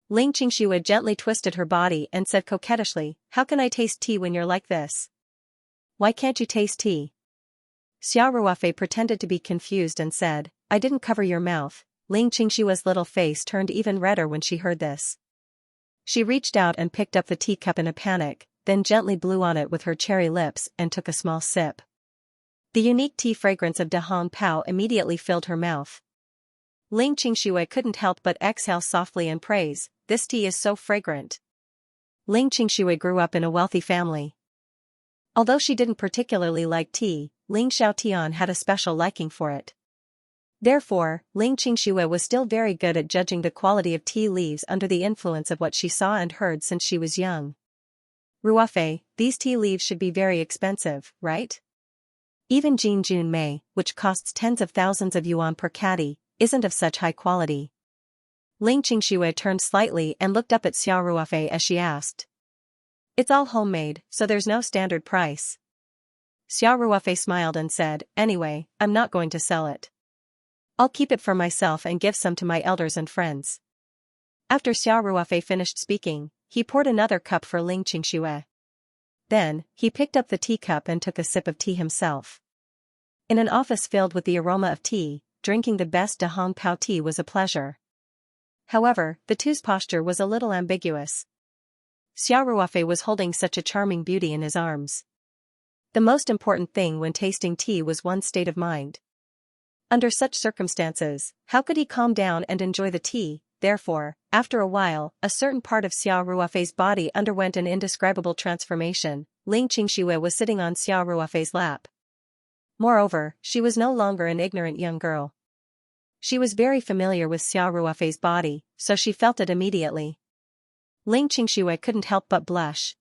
Ling Qingxue gently twisted her body and said coquettishly, "How can I taste tea when you're like this? Why can't you taste tea?" Xiao Ruofei pretended to be confused and said, "I didn't cover your mouth." Ling Qingxue's little face turned even redder when she heard this. She reached out and picked up the teacup in a panic, then gently blew on it with her cherry lips and took a small sip. The unique tea fragrance of Dahong Pao immediately filled her mouth. Ling Qingxue couldn't help but exhale softly and praise, "This tea is so fragrant." Ling Qingxue grew up in a wealthy family. Although she didn't particularly like tea, Ling Xiaotian had a special liking for it. Therefore, Ling Qingxue was still very good at judging the quality of tea leaves under the influence of what she saw and heard since she was young. Ruofei, these tea leaves should be very expensive, right? Even Jin Jun Mei, which costs tens of thousands of yuan per caddy, isn't of such high quality. Ling Qingxue turned slightly and looked up at Xiao Ruofei as she asked. It's all homemade, so there's no standard price. Xiao Ruofei smiled and said, anyway, I'm not going to sell it. I'll keep it for myself and give some to my elders and friends. After Xiao Ruofei finished speaking, he poured another cup for Ling Qingxue. Then, he picked up the teacup and took a sip of tea himself. In an office filled with the aroma of tea, drinking the best de Hong Pao tea was a pleasure. However, the two's posture was a little ambiguous. Xiao Ruofei was holding such a charming beauty in his arms. The most important thing when tasting tea was one's state of mind. Under such circumstances, how could he calm down and enjoy the tea? Therefore, after a while, a certain part of Xiao Ruofei's body underwent an indescribable transformation. Ling Qingxue was sitting on Xiao Ruofei's lap. Moreover, she was no longer an ignorant young girl. She was very familiar with Xiao Ruofei's body, so she felt it immediately. Ling Qingxue couldn't help but blush.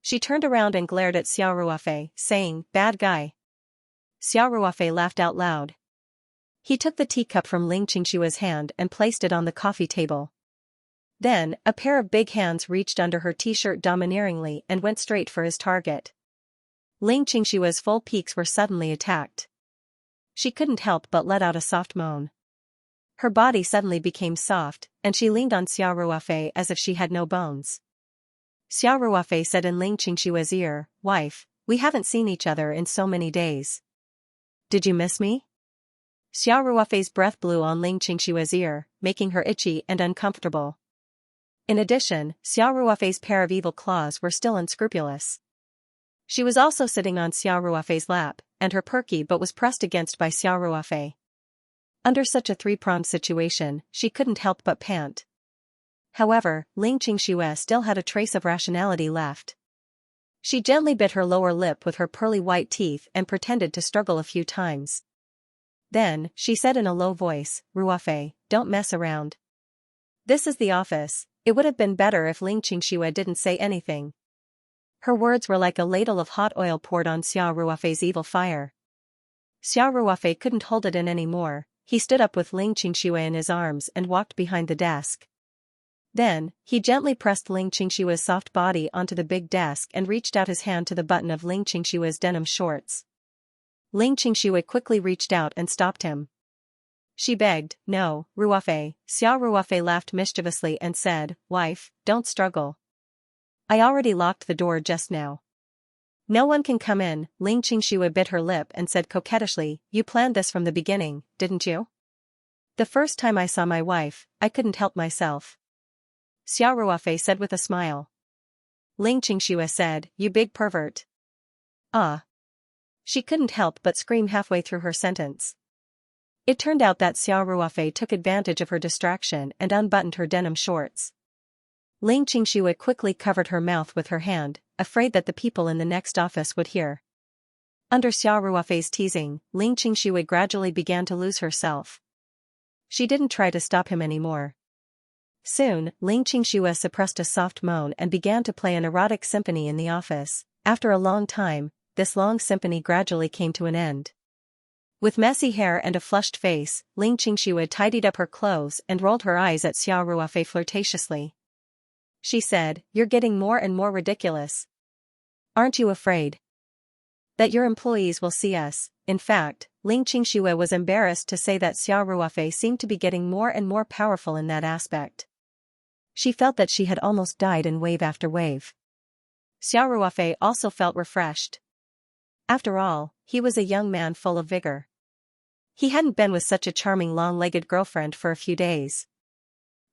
She turned around and glared at Xiao Ruofei, saying, "Bad guy." Xiao Ruofei laughed out loud. He took the teacup from Ling Qingxue's hand and placed it on the coffee table. Then, a pair of big hands reached under her t-shirt domineeringly and went straight for his target. Ling Qingxue's full peaks were suddenly attacked. She couldn't help but let out a soft moan. Her body suddenly became soft, and she leaned on Xiao Ruofei as if she had no bones. Xiao Ruofei said in Ling Qingxue's ear, "Wife, we haven't seen each other in so many days. Did you miss me?" Xiao Ruofei's breath blew on Ling Qingxue's ear, making her itchy and uncomfortable. In addition, Xiao Ruofei's pair of evil claws were still unscrupulous. She was also sitting on Xiao Ruofei's lap, and her perky butt was pressed against by Xiao Ruofei. Under such a three-pronged situation, she couldn't help but pant. However, Ling Qingxue still had a trace of rationality left. She gently bit her lower lip with her pearly white teeth and pretended to struggle a few times. Then, she said in a low voice, "Ruofei, don't mess around. This is the office." It would have been better if Ling Qingxue didn't say anything. Her words were like a ladle of hot oil poured on Xiao Ruofei's evil fire. Xiao Ruofei couldn't hold it in anymore. He stood up with Ling Qingxue in his arms and walked behind the desk. Then, he gently pressed Ling Qingxue's soft body onto the big desk and reached out his hand to the button of Ling Qingxue's denim shorts. Ling Qingxue quickly reached out and stopped him. She begged, "No, Ruofei." Xiao Ruofei laughed mischievously and said, "Wife, don't struggle. I already locked the door just now. No one can come in." Ling Qingxue bit her lip and said coquettishly, "You planned this from the beginning, didn't you?" "The first time I saw my wife, I couldn't help myself," Xiao Ruofei said with a smile. Ling Qingxue said, "You big pervert." "Ah." She couldn't help but scream halfway through her sentence. It turned out that Xiao Ruofei took advantage of her distraction and unbuttoned her denim shorts. Ling Qingxue quickly covered her mouth with her hand, afraid that the people in the next office would hear. Under Xiao Ruofei's teasing, Ling Qingxue gradually began to lose herself. She didn't try to stop him anymore. Soon, Ling Qingxue suppressed a soft moan and began to play an erotic symphony in the office. After a long time, this long symphony gradually came to an end. With messy hair and a flushed face, Ling Qingxue tidied up her clothes and rolled her eyes at Xiao Ruofei flirtatiously. She said, "You're getting more and more ridiculous. Aren't you afraid that your employees will see us?" In fact, Ling Qingxue was embarrassed to say that Xiao Ruofei seemed to be getting more and more powerful in that aspect. She felt that she had almost died in wave after wave. Xiao Ruofei also felt refreshed. After all, he was a young man full of vigor. He hadn't been with such a charming long-legged girlfriend for a few days.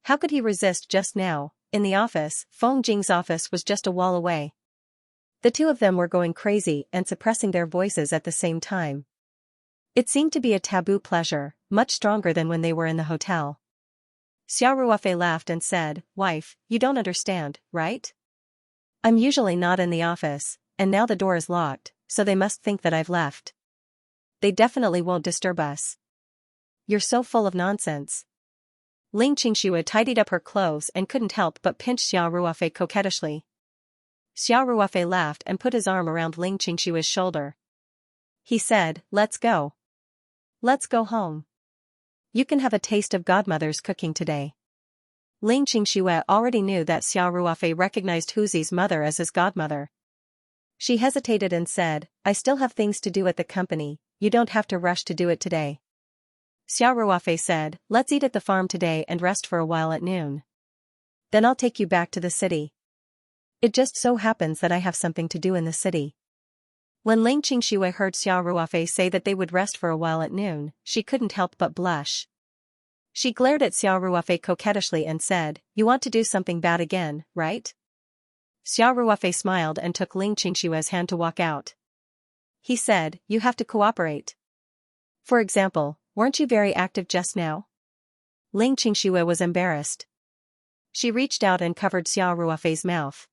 How could he resist just now? In the office, Feng Jing's office was just a wall away. The two of them were going crazy and suppressing their voices at the same time. It seemed to be a taboo pleasure, much stronger than when they were in the hotel. Xiao Ruofei laughed and said, "Wife, you don't understand, right? I'm usually not in the office, and now the door is locked, so they must think that I've left. They definitely won't disturb us. You're so full of nonsense. Ling Qingxue tidied up her clothes and couldn't help but pinch Xiao Ruofei coquettishly. Xiao Ruofei laughed and put his arm around Ling Qingshue's shoulder. He said, let's go. Let's go home. You can have a taste of godmother's cooking today. Ling Qingxue already knew that Xiao Ruofei recognized Huzi's mother as his godmother. She hesitated and said, I still have things to do at the company, you don't have to rush to do it today. Xiao Ruofei said, let's eat at the farm today and rest for a while at noon. Then I'll take you back to the city. It just so happens that I have something to do in the city. When Ling Qingxue heard Xiao Ruofei say that they would rest for a while at noon, she couldn't help but blush. She glared at Xiao Ruofei coquettishly and said, you want to do something bad again, right? Xiao Ruofei smiled and took Ling Qingshue's hand to walk out. He said, you have to cooperate. For example, weren't you very active just now? Ling Qingxue was embarrassed. She reached out and covered Xiao Ruofei's mouth.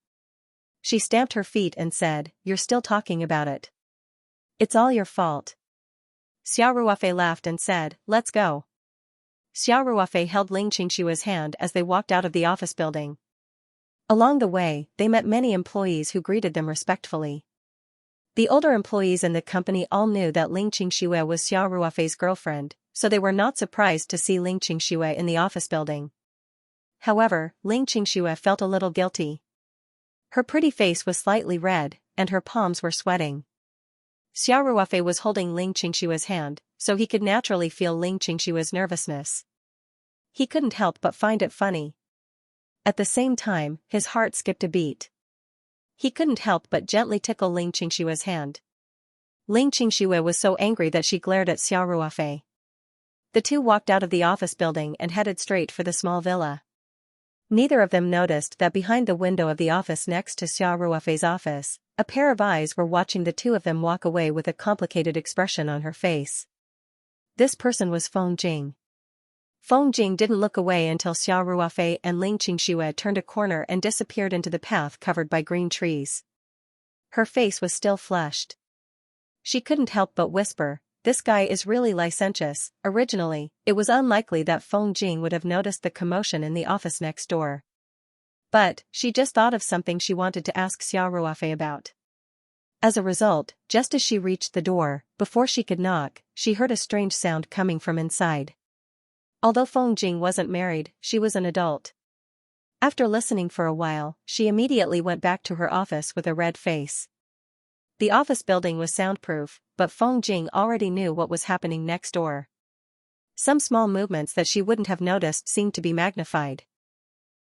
She stamped her feet and said, you're still talking about it. It's all your fault. Xiao Ruofei laughed and said, let's go. Xiao Ruofei held Ling Qingshue's hand as they walked out of the office building. Along the way, they met many employees who greeted them respectfully. The older employees in the company all knew that Ling Qingxue was Xiao Ruofei's girlfriend, so they were not surprised to see Ling Qingxue in the office building. However, Ling Qingxue felt a little guilty. Her pretty face was slightly red, and her palms were sweating. Xiao Ruofei was holding Ling Qingshue's hand, so he could naturally feel Ling Qingshue's nervousness. He couldn't help but find it funny. At the same time, his heart skipped a beat. He couldn't help but gently tickle Ling Qingshue's hand. Ling Qingxue was so angry that she glared at Xiao Ruofei. The two walked out of the office building and headed straight for the small villa. Neither of them noticed that behind the window of the office next to Xiao Ruofei's office, a pair of eyes were watching the two of them walk away with a complicated expression on her face. This person was Feng Jing. Feng Jing didn't look away until Xiao Ruofei and Ling Qingxue turned a corner and disappeared into the path covered by green trees. Her face was still flushed. She couldn't help but whisper, this guy is really licentious. Originally, it was unlikely that Feng Jing would have noticed the commotion in the office next door. But, she just thought of something she wanted to ask Xiao Ruofei about. As a result, just as she reached the door, before she could knock, she heard a strange sound coming from inside. Although Feng Jing wasn't married, she was an adult. After listening for a while, she immediately went back to her office with a red face. The office building was soundproof, but Feng Jing already knew what was happening next door. Some small movements that she wouldn't have noticed seemed to be magnified.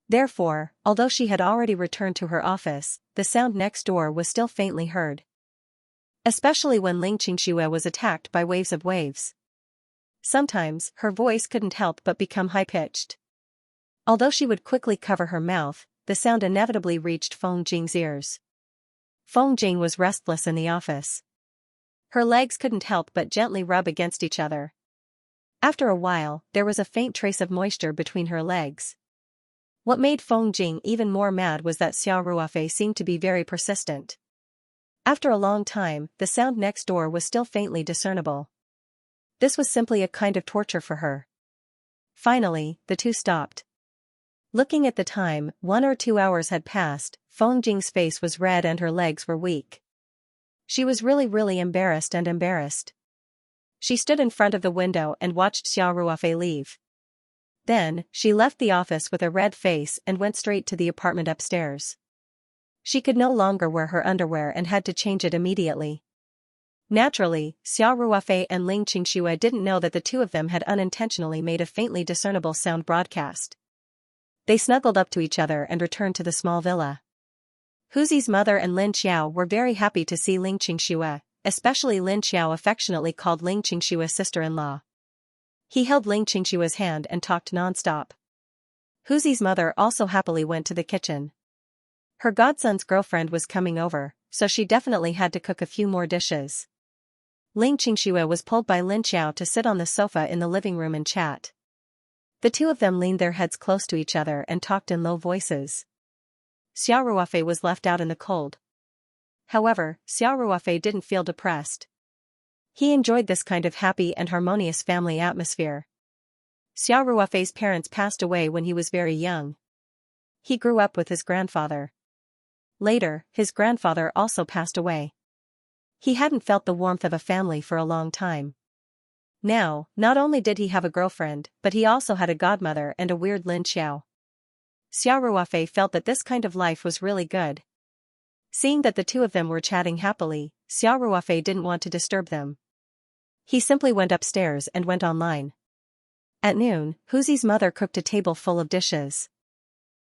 Therefore, although she had already returned to her office, the sound next door was still faintly heard. Especially when Ling Qingxue was attacked by waves of waves. Sometimes, her voice couldn't help but become high-pitched. Although she would quickly cover her mouth, the sound inevitably reached Feng Jing's ears. Feng Jing was restless in the office. Her legs couldn't help but gently rub against each other. After a while, there was a faint trace of moisture between her legs. What made Feng Jing even more mad was that Xiao Ruofei seemed to be very persistent. After a long time, the sound next door was still faintly discernible. This was simply a kind of torture for her. Finally, the two stopped. Looking at the time, 1 or 2 hours had passed. Feng Jing's face was red and her legs were weak. She was really embarrassed. She stood in front of the window and watched Xiao Ruofei leave. Then, she left the office with a red face and went straight to the apartment upstairs. She could no longer wear her underwear and had to change it immediately. Naturally, Xiao Ruofei and Ling Qingxue didn't know that the two of them had unintentionally made a faintly discernible sound broadcast. They snuggled up to each other and returned to the small villa. Huzi's mother and Lin Xiao were very happy to see Ling Qingxue, especially Lin Xiao affectionately called Ling Qingxue sister-in-law. He held Ling Qingshue's hand and talked non-stop. Huzi's mother also happily went to the kitchen. Her godson's girlfriend was coming over, so she definitely had to cook a few more dishes. Ling Qingxue was pulled by Lin Xiao to sit on the sofa in the living room and chat. The two of them leaned their heads close to each other and talked in low voices. Xiao Ruofei was left out in the cold. However, Xiao Ruofei didn't feel depressed. He enjoyed this kind of happy and harmonious family atmosphere. Xiao Ruofei's parents passed away when he was very young. He grew up with his grandfather. Later, his grandfather also passed away. He hadn't felt the warmth of a family for a long time. Now, not only did he have a girlfriend, but he also had a godmother and a weird Lin Xiao. Xiao Ruofei felt that this kind of life was really good. Seeing that the two of them were chatting happily, Xiao Ruofei didn't want to disturb them. He simply went upstairs and went online. At noon, Huzi's mother cooked a table full of dishes.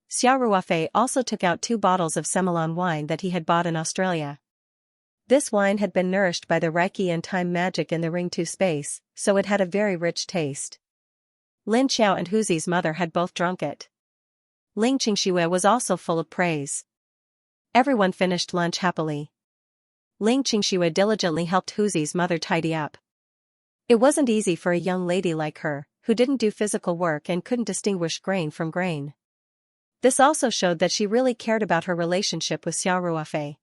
Xiao Ruofei also took out 2 bottles of Semillon wine that he had bought in Australia. This wine had been nourished by the Reiki and time magic in the Ring 2 space, so it had a very rich taste. Lin Xiao and Huzi's mother had both drunk it. Ling Qingxue was also full of praise. Everyone finished lunch happily. Ling Qingxue diligently helped Huzi's mother tidy up. It wasn't easy for a young lady like her, who didn't do physical work and couldn't distinguish grain from grain. This also showed that she really cared about her relationship with Xiao Ruofei.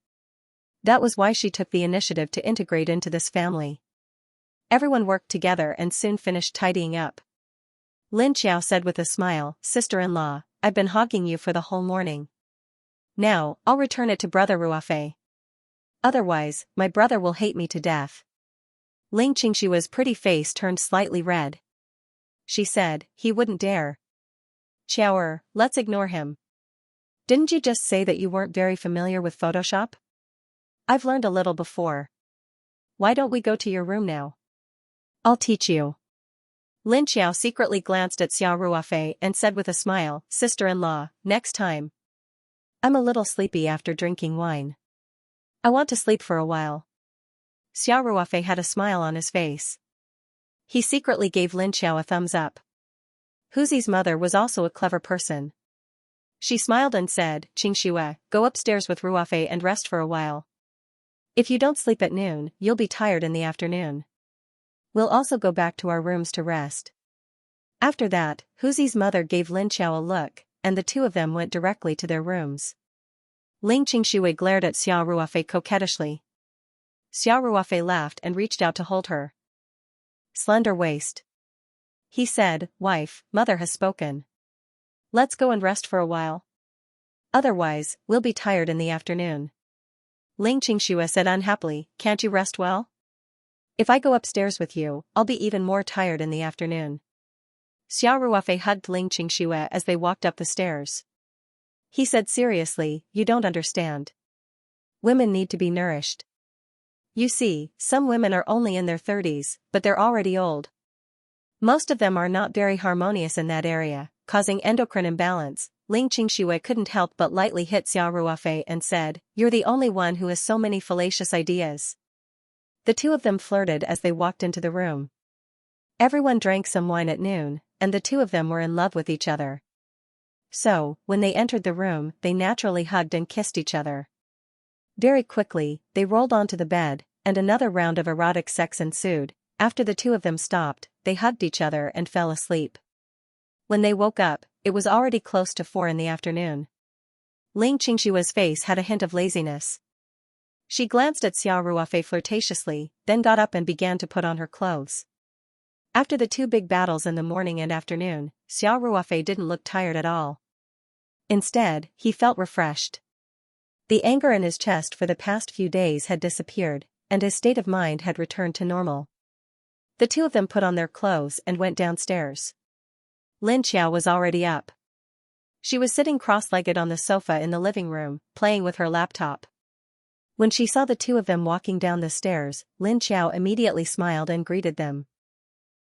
That was why she took the initiative to integrate into this family. Everyone worked together and soon finished tidying up. Lin Xiao said with a smile, "Sister-in-law, I've been hogging you for the whole morning. Now, I'll return it to Brother Ruofei. Otherwise, my brother will hate me to death." Ling Qingshua's pretty face turned slightly red. She said, "He wouldn't dare. Xiaoer, let's ignore him. Didn't you just say that you weren't very familiar with Photoshop? I've learned a little before. Why don't we go to your room now? I'll teach you." Lin Xiao secretly glanced at Xiao Ruofei and said with a smile, "Sister-in-law, next time. I'm a little sleepy after drinking wine. I want to sleep for a while." Xiao Ruofei had a smile on his face. He secretly gave Lin Xiao a thumbs up. Huzi's mother was also a clever person. She smiled and said, "Qingxue, go upstairs with Ruofei and rest for a while. If you don't sleep at noon, you'll be tired in the afternoon. We'll also go back to our rooms to rest." After that, Huzi's mother gave Lin Xiao a look, and the two of them went directly to their rooms. Ling Qingxue glared at Xiao Ruofei coquettishly. Xiao Ruofei laughed and reached out to hold her slender waist. He said, "Wife, mother has spoken. Let's go and rest for a while. Otherwise, we'll be tired in the afternoon." Ling Qingxue said unhappily, "Can't you rest well? If I go upstairs with you, I'll be even more tired in the afternoon." Xiao Ruofei hugged Ling Qingxue as they walked up the stairs. He said seriously, "You don't understand. Women need to be nourished. You see, some women are only in their 30s, but they're already old. Most of them are not very harmonious in that area, causing endocrine imbalance." Ling Qingxue couldn't help but lightly hit Xiao Ruofei and said, "You're the only one who has so many fallacious ideas." The two of them flirted as they walked into the room. Everyone drank some wine at noon, and the two of them were in love with each other. So, when they entered the room, they naturally hugged and kissed each other. Very quickly, they rolled onto the bed, and another round of erotic sex ensued. After the two of them stopped, they hugged each other and fell asleep. When they woke up, it was already close to 4 in the afternoon. Ling Qingshua's face had a hint of laziness. She glanced at Xiao Ruofei flirtatiously, then got up and began to put on her clothes. After the 2 big battles in the morning and afternoon, Xiao Ruofei didn't look tired at all. Instead, he felt refreshed. The anger in his chest for the past few days had disappeared, and his state of mind had returned to normal. The two of them put on their clothes and went downstairs. Lin Xiao was already up. She was sitting cross-legged on the sofa in the living room, playing with her laptop. When she saw the two of them walking down the stairs, Lin Xiao immediately smiled and greeted them.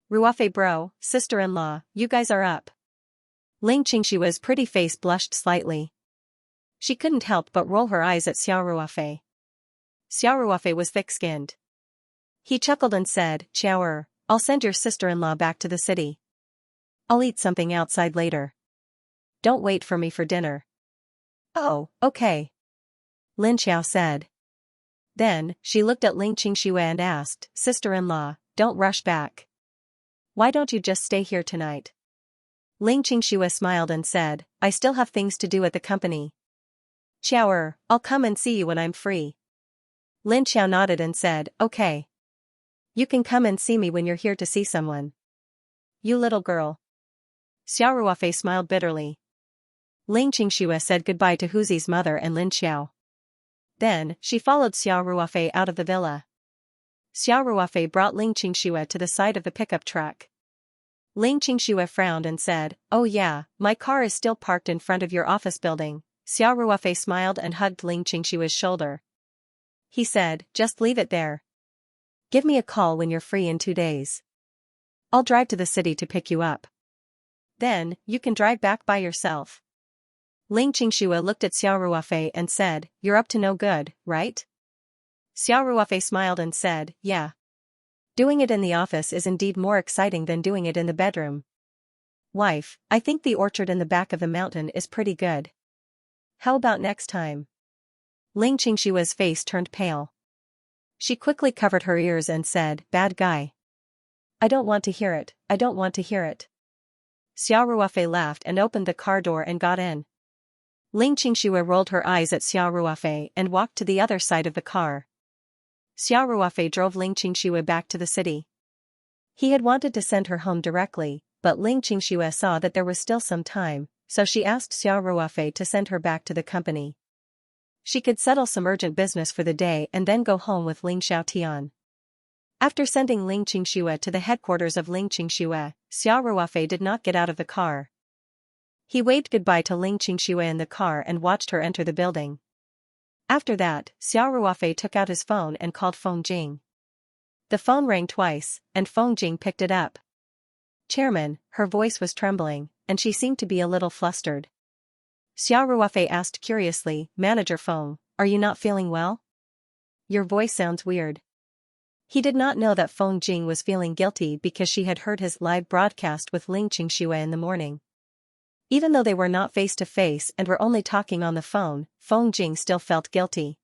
"Ruofei bro, sister-in-law, you guys are up." Ling Qingshua's pretty face blushed slightly. She couldn't help but roll her eyes at Xiao Ruofei. Xiao Ruofei was thick-skinned. He chuckled and said, "Xiaoer, I'll send your sister-in-law back to the city. I'll eat something outside later. Don't wait for me for dinner." "Oh, okay," Lin Xiao said. Then, she looked at Ling Qingxue and asked, "Sister-in-law, don't rush back. Why don't you just stay here tonight?" Ling Qingxue smiled and said, "I still have things to do at the company. Xiaoer, I'll come and see you when I'm free." Lin Xiao nodded and said, okay. You can come and see me when you're here to see someone. You little girl. Xiao Ruofei smiled bitterly. Ling Qingxue said goodbye to Huzi's mother and Lin Xiao. Then, she followed Xiao Ruofei out of the villa. Xiao Ruofei brought Ling Qingxue to the side of the pickup truck. Ling Qingxue frowned and said, oh yeah, my car is still parked in front of your office building. Xiao Ruofei smiled and hugged Ling Qingxue's shoulder. He said, just leave it there. Give me a call when you're free in 2 days. I'll drive to the city to pick you up. Then, you can drive back by yourself. Ling Qingxue looked at Xiao Ruofei and said, you're up to no good, right? Xiao Ruofei smiled and said, yeah. Doing it in the office is indeed more exciting than doing it in the bedroom. Wife, I think the orchard in the back of the mountain is pretty good. How about next time? Ling Qingxue's face turned pale. She quickly covered her ears and said, bad guy. I don't want to hear it, I don't want to hear it. Xiao Ruofei laughed and opened the car door and got in. Ling Qingxue rolled her eyes at Xiao Ruofei and walked to the other side of the car. Xiao Ruofei drove Ling Qingxue back to the city. He had wanted to send her home directly, but Ling Qingxue saw that there was still some time, so she asked Xiao Ruofei to send her back to the company. She could settle some urgent business for the day and then go home with Ling Xiaotian. After sending Ling Qingxue to the headquarters of Ling Qingxue, Xiao Ruofei did not get out of the car. He waved goodbye to Ling Qingxue in the car and watched her enter the building. After that, Xiao Ruofei took out his phone and called Feng Jing. The phone rang twice, and Feng Jing picked it up. Chairman, her voice was trembling, and she seemed to be a little flustered. Xiao Ruofei asked curiously, Manager Feng, are you not feeling well? Your voice sounds weird. He did not know that Feng Jing was feeling guilty because she had heard his live broadcast with Ling Qingxue in the morning. Even though they were not face-to-face and were only talking on the phone, Feng Jing still felt guilty.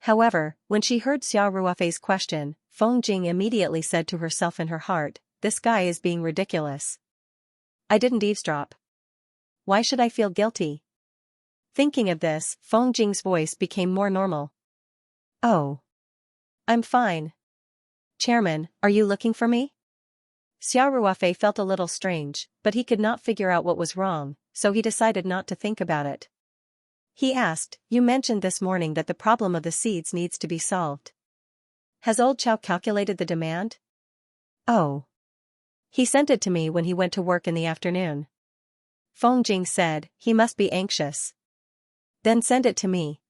However, when she heard Xiao Ruofei's question, Feng Jing immediately said to herself in her heart, this guy is being ridiculous. I didn't eavesdrop. Why should I feel guilty? Thinking of this, Feng Jing's voice became more normal. Oh. I'm fine. Chairman, are you looking for me? Xiao Ruofei felt a little strange, but he could not figure out what was wrong, so he decided not to think about it. He asked, you mentioned this morning that the problem of the seeds needs to be solved. Has old Chow calculated the demand? Oh. He sent it to me when he went to work in the afternoon. Feng Jing said, he must be anxious. Then send it to me.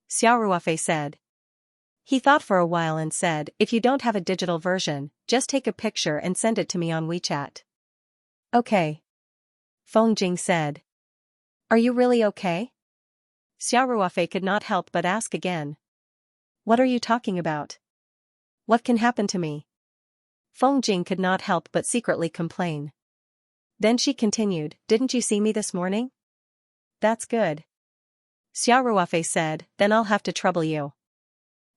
Xiao Ruofei said. He thought for a while and said, if you don't have a digital version, just take a picture and send it to me on WeChat. Okay. Feng Jing said. Are you really okay? Xiao Ruofei could not help but ask again. What are you talking about? What can happen to me? Feng Jing could not help but secretly complain. Then she continued, didn't you see me this morning? That's good. Xiao Ruofei said, then I'll have to trouble you.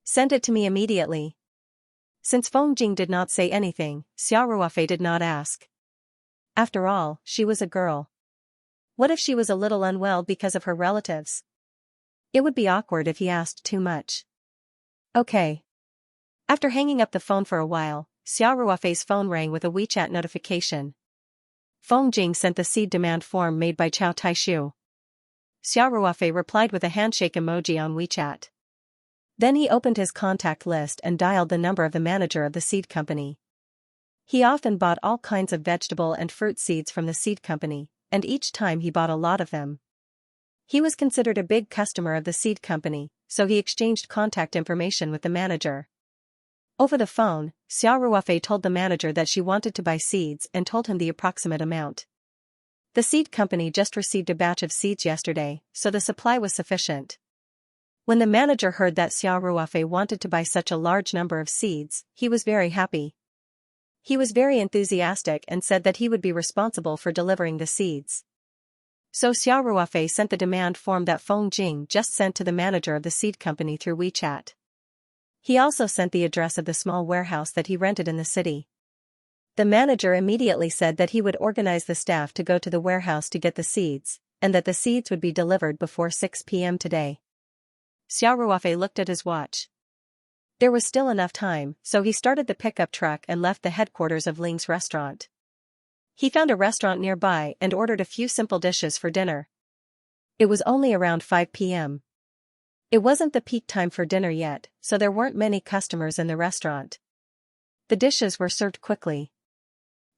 Send it to me immediately. Since Feng Jing did not say anything, Xiao Ruofei did not ask. After all, she was a girl. What if she was a little unwell because of her relatives? It would be awkward if he asked too much. Okay. After hanging up the phone for a while, Xiao Ruofei's phone rang with a WeChat notification. Feng Jing sent the seed demand form made by Chow Taishu. Xiao Ruofei replied with a handshake emoji on WeChat. Then he opened his contact list and dialed the number of the manager of the seed company. He often bought all kinds of vegetable and fruit seeds from the seed company, and each time he bought a lot of them. He was considered a big customer of the seed company, so he exchanged contact information with the manager. Over the phone, Xiao Ruofei told the manager that she wanted to buy seeds and told him the approximate amount. The seed company just received a batch of seeds yesterday, so the supply was sufficient. When the manager heard that Xiao Ruofei wanted to buy such a large number of seeds, he was very happy. He was very enthusiastic and said that he would be responsible for delivering the seeds. So Xiao Ruofei sent the demand form that Feng Jing just sent to the manager of the seed company through WeChat. He also sent the address of the small warehouse that he rented in the city. The manager immediately said that he would organize the staff to go to the warehouse to get the seeds, and that the seeds would be delivered before 6 p.m. today. Xiao Ruofei looked at his watch. There was still enough time, so he started the pickup truck and left the headquarters of Ling's restaurant. He found a restaurant nearby and ordered a few simple dishes for dinner. It was only around 5 p.m. It wasn't the peak time for dinner yet, so there weren't many customers in the restaurant. The dishes were served quickly.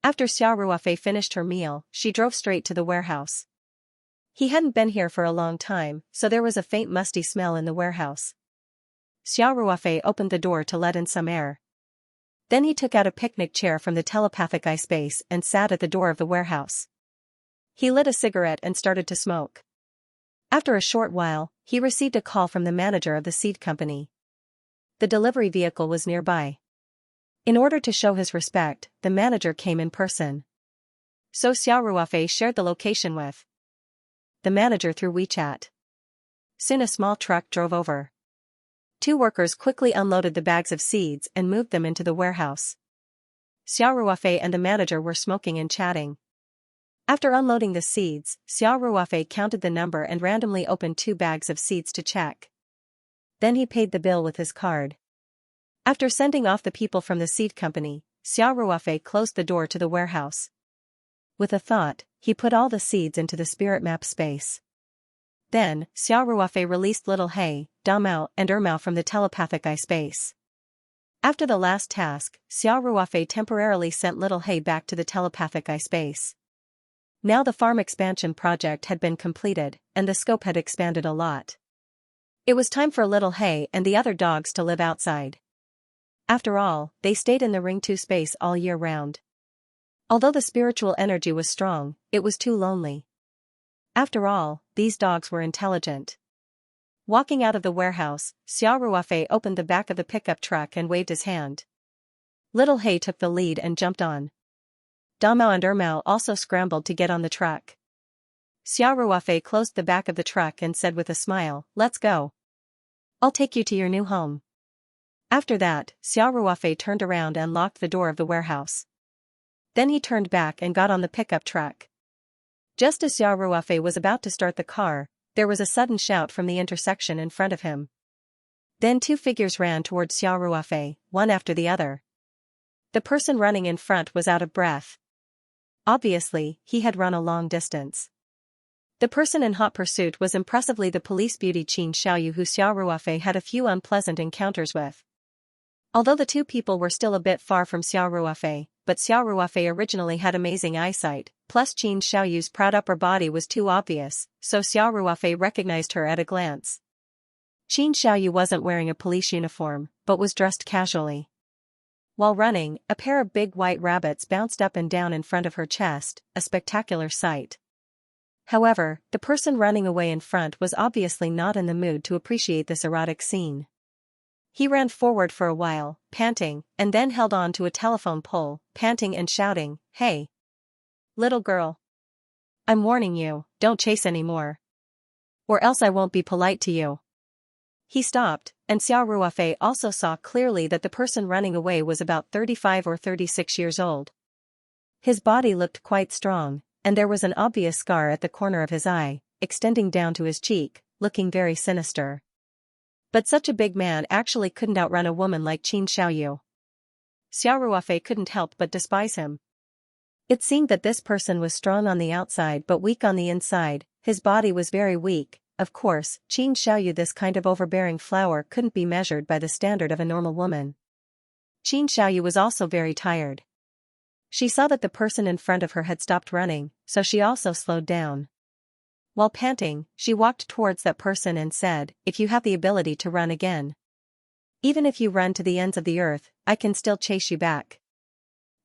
After Xiao Ruofei finished her meal, she drove straight to the warehouse. He hadn't been here for a long time, so there was a faint musty smell in the warehouse. Xiao Ruofei opened the door to let in some air. Then he took out a picnic chair from the telepathic eye space and sat at the door of the warehouse. He lit a cigarette and started to smoke. After a short while, he received a call from the manager of the seed company. The delivery vehicle was nearby. In order to show his respect, the manager came in person. So Xiao Ruofei shared the location with the manager through WeChat. Soon a small truck drove over. 2 workers quickly unloaded the bags of seeds and moved them into the warehouse. Xiao Ruofei and the manager were smoking and chatting. After unloading the seeds, Xiao Ruofei counted the number and randomly opened 2 bags of seeds to check. Then he paid the bill with his card. After sending off the people from the seed company, Xiao Ruofei closed the door to the warehouse. With a thought, he put all the seeds into the spirit map space. Then, Xiao Ruofei released Little He, Damao and Ermao from the telepathic eye space. After the last task, Xiao Ruofei temporarily sent Little He back to the telepathic eye space. Now the farm expansion project had been completed, and the scope had expanded a lot. It was time for Little He and the other dogs to live outside. After all, they stayed in the Ring 2 space all year round. Although the spiritual energy was strong, it was too lonely. After all, these dogs were intelligent. Walking out of the warehouse, Xiao Ruofei opened the back of the pickup truck and waved his hand. Little He took the lead and jumped on. Damao and Ermao also scrambled to get on the truck. Xiao Ruofei closed the back of the truck and said with a smile, "Let's go. I'll take you to your new home." After that, Xiao Ruofei turned around and locked the door of the warehouse. Then he turned back and got on the pickup truck. Just as Xiao Ruofei was about to start the car, there was a sudden shout from the intersection in front of him. Then 2 figures ran towards Xiao Ruofei, one after the other. The person running in front was out of breath. Obviously, he had run a long distance. The person in hot pursuit was impressively the police beauty Qin Xiaoyu, who Xiao Ruofei had a few unpleasant encounters with. Although the 2 people were still a bit far from Xiao Ruofei, but Xiao Ruofei originally had amazing eyesight, plus Qin Xiaoyu's proud upper body was too obvious, so Xiao Ruofei recognized her at a glance. Qin Xiaoyu wasn't wearing a police uniform, but was dressed casually. While running, a pair of big white rabbits bounced up and down in front of her chest, a spectacular sight. However, the person running away in front was obviously not in the mood to appreciate this erotic scene. He ran forward for a while, panting, and then held on to a telephone pole, panting and shouting, "Hey! Little girl! I'm warning you, don't chase anymore. Or else I won't be polite to you." He stopped, and Xiao Ruofei also saw clearly that the person running away was about 35 or 36 years old. His body looked quite strong, and there was an obvious scar at the corner of his eye, extending down to his cheek, looking very sinister. But such a big man actually couldn't outrun a woman like Qin Xiaoyu. Xiao Ruofei couldn't help but despise him. It seemed that this person was strong on the outside but weak on the inside. His body was very weak. Of course, Qin Xiaoyu, this kind of overbearing flower, couldn't be measured by the standard of a normal woman. Qin Xiaoyu was also very tired. She saw that the person in front of her had stopped running, so she also slowed down. While panting, she walked towards that person and said, "If you have the ability to run again, even if you run to the ends of the earth, I can still chase you back."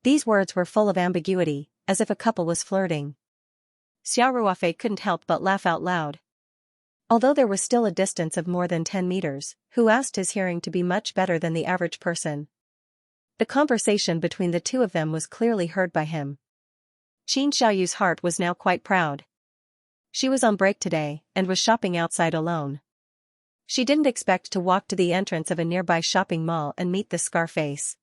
These words were full of ambiguity, as if a couple was flirting. Xiao Ruofei couldn't help but laugh out loud. Although there was still a distance of more than 10 meters, Hu asked his hearing to be much better than the average person. The conversation between the 2 of them was clearly heard by him. Qin Xiaoyu's heart was now quite proud. She was on break today, and was shopping outside alone. She didn't expect to walk to the entrance of a nearby shopping mall and meet this scar face.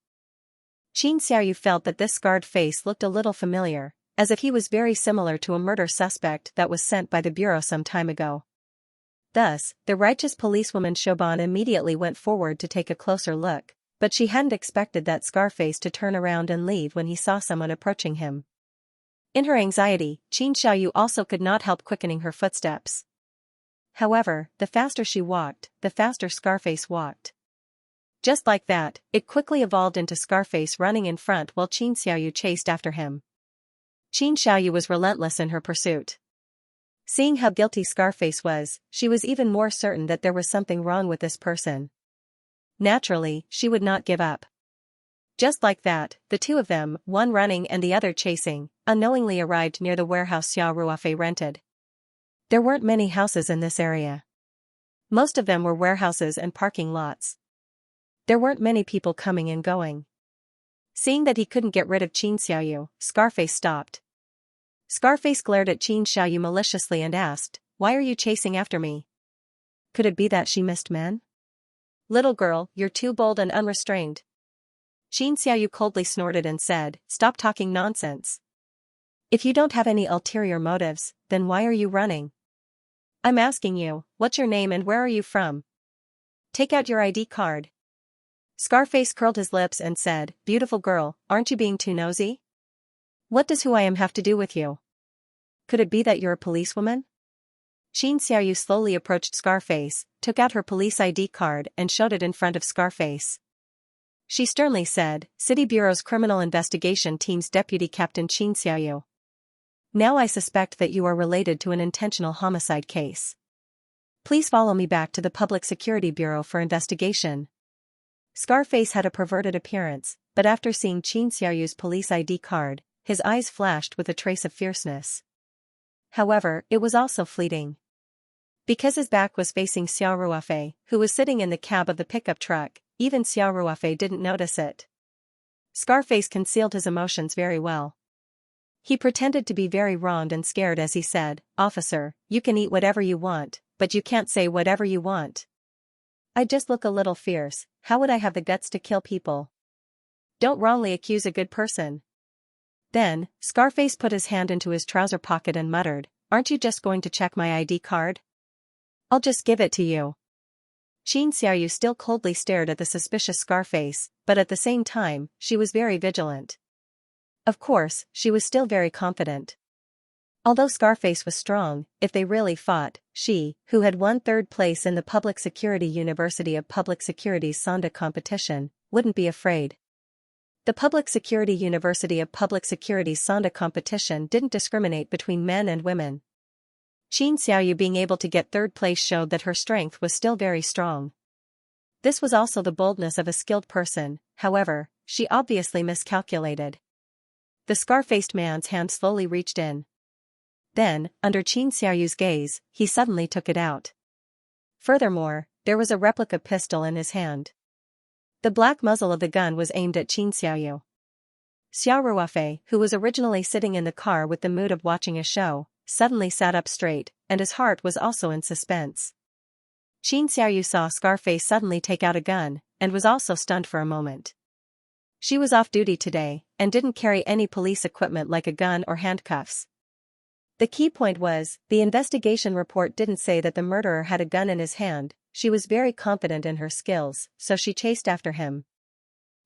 Qin Xiaoyu felt that this scarred face looked a little familiar, as if he was very similar to a murder suspect that was sent by the bureau some time ago. Thus, the righteous policewoman Shoban immediately went forward to take a closer look, but she hadn't expected that Scarface to turn around and leave when he saw someone approaching him. In her anxiety, Xianxia also could not help quickening her footsteps. However, the faster she walked, the faster Scarface walked. Just like that, it quickly evolved into Scarface running in front while Xianxia chased after him. Xianxia was relentless in her pursuit. Seeing how guilty Scarface was, she was even more certain that there was something wrong with this person. Naturally, she would not give up. Just like that, the two of them, one running and the other chasing, unknowingly arrived near the warehouse Xia Ruofei rented. There weren't many houses in this area. Most of them were warehouses and parking lots. There weren't many people coming and going. Seeing that he couldn't get rid of Qin Xiaoyu, Scarface stopped. Scarface glared at Qin Xiaoyu maliciously and asked, "Why are you chasing after me? Could it be that she missed men?" "Little girl, you're too bold and unrestrained." Qin Xiaoyu coldly snorted and said, "Stop talking nonsense. If you don't have any ulterior motives, then why are you running? I'm asking you, what's your name and where are you from? Take out your ID card." Scarface curled his lips and said, "Beautiful girl, aren't you being too nosy? What does who I am have to do with you? Could it be that you're a policewoman?" Qin Xiaoyu slowly approached Scarface, took out her police ID card and showed it in front of Scarface. She sternly said, "City Bureau's Criminal Investigation Team's Deputy Captain Qin Xiaoyu. Now I suspect that you are related to an intentional homicide case. Please follow me back to the Public Security Bureau for investigation." Scarface had a perverted appearance, but after seeing Qin Xiaoyu's police ID card, his eyes flashed with a trace of fierceness. However, it was also fleeting. Because his back was facing Xia Ruofei, who was sitting in the cab of the pickup truck, even Xia Ruofei didn't notice it. Scarface concealed his emotions very well. He pretended to be very wronged and scared as he said, "Officer, you can eat whatever you want, but you can't say whatever you want. I just look a little fierce, how would I have the guts to kill people? Don't wrongly accuse a good person." Then, Scarface put his hand into his trouser pocket and muttered, "Aren't you just going to check my ID card? I'll just give it to you." Qin Xiaoyu still coldly stared at the suspicious Scarface, but at the same time, she was very vigilant. Of course, she was still very confident. Although Scarface was strong, if they really fought, she, who had won third place in the Public Security University of Public Security's Sonda competition, wouldn't be afraid. The Public Security University of Public Security's Sonda competition didn't discriminate between men and women. Qin Xiaoyu being able to get third place showed that her strength was still very strong. This was also the boldness of a skilled person, however, she obviously miscalculated. The scar-faced man's hand slowly reached in. Then, under Qin Xiaoyu's gaze, he suddenly took it out. Furthermore, there was a replica pistol in his hand. The black muzzle of the gun was aimed at Qin Xiaoyu. Xia Ruofei, who was originally sitting in the car with the mood of watching a show, suddenly sat up straight, and his heart was also in suspense. Qin Xiaoyu saw Scarface suddenly take out a gun, and was also stunned for a moment. She was off duty today, and didn't carry any police equipment like a gun or handcuffs. The key point was, the investigation report didn't say that the murderer had a gun in his hand. She was very confident in her skills, so she chased after him.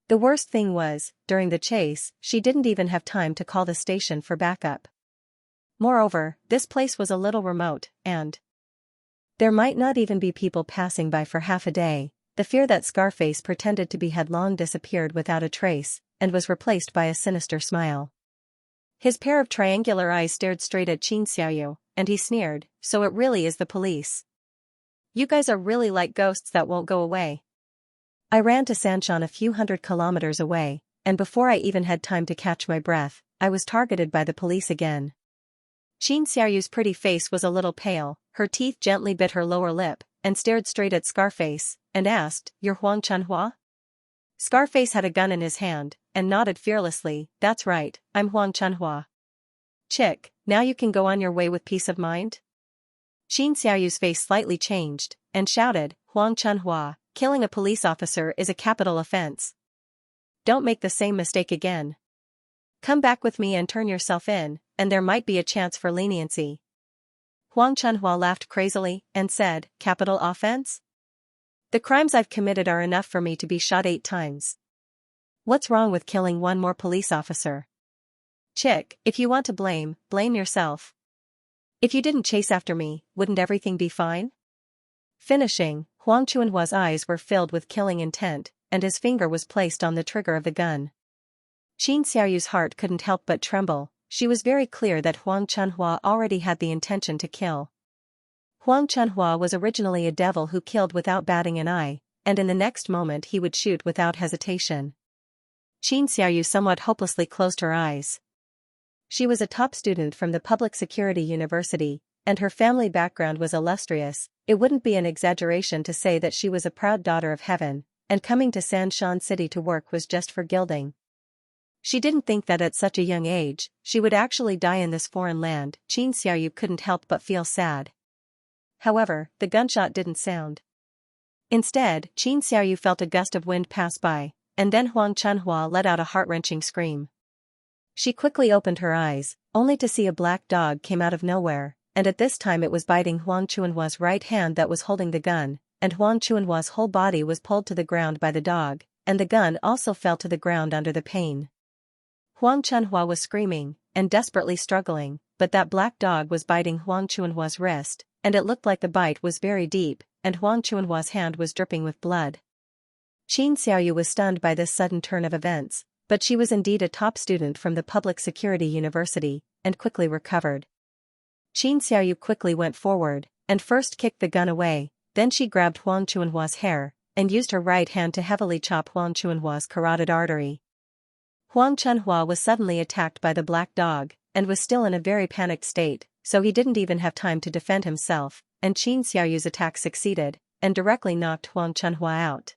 The worst thing was, during the chase, she didn't even have time to call the station for backup. Moreover, this place was a little remote, and there might not even be people passing by for half a day. The fear that Scarface pretended to be had long disappeared without a trace, and was replaced by a sinister smile. His pair of triangular eyes stared straight at Qin Xiaoyu, and he sneered, "So it really is the police. You guys are really like ghosts that won't go away. I ran to Sanshan a few hundred kilometers away, and before I even had time to catch my breath, I was targeted by the police again." Qin Xiaoyu's pretty face was a little pale, her teeth gently bit her lower lip, and stared straight at Scarface, and asked, "You're Huang Chunhua?" Scarface had a gun in his hand, and nodded fearlessly, "That's right, I'm Huang Chunhua. Chick, now you can go on your way with peace of mind?" Qin Xiaoyu's face slightly changed, and shouted, "Huang Chunhua, killing a police officer is a capital offense. Don't make the same mistake again. Come back with me and turn yourself in, and there might be a chance for leniency." Huang Chunhua laughed crazily and said, capital offense? The crimes I've committed are enough for me to be shot 8 times. What's wrong with killing one more police officer? Chick, if you want to blame, blame yourself. If you didn't chase after me, wouldn't everything be fine? Finishing, Huang Chunhua's eyes were filled with killing intent, and his finger was placed on the trigger of the gun. Qin Xiaoyu's heart couldn't help but tremble. She was very clear that Huang Chunhua already had the intention to kill. Huang Chunhua was originally a devil who killed without batting an eye, and in the next moment he would shoot without hesitation. Qin Xiaoyu somewhat hopelessly closed her eyes. She was a top student from the public security university, and her family background was illustrious. It wouldn't be an exaggeration to say that she was a proud daughter of heaven, and coming to Sanshan City to work was just for gilding. She didn't think that at such a young age, she would actually die in this foreign land. Qin Xiaoyu couldn't help but feel sad. However, the gunshot didn't sound. Instead, Qin Xiaoyu felt a gust of wind pass by, and then Huang Chunhua let out a heart-wrenching scream. She quickly opened her eyes, only to see a black dog came out of nowhere, and at this time it was biting Huang Chunhua's right hand that was holding the gun, and Huang Chunhua's whole body was pulled to the ground by the dog, and the gun also fell to the ground under the pain. Huang Chunhua was screaming, and desperately struggling, but that black dog was biting Huang Chunhua's wrist, and it looked like the bite was very deep, and Huang Chunhua's hand was dripping with blood. Qin Xiaoyu was stunned by this sudden turn of events, but she was indeed a top student from the public security university, and quickly recovered. Qin Xiaoyu quickly went forward, and first kicked the gun away, then she grabbed Huang Chunhua's hair, and used her right hand to heavily chop Huang Chunhua's carotid artery. Huang Chunhua was suddenly attacked by the black dog, and was still in a very panicked state, so he didn't even have time to defend himself, and Qin Xiaoyu's attack succeeded, and directly knocked Huang Chunhua out.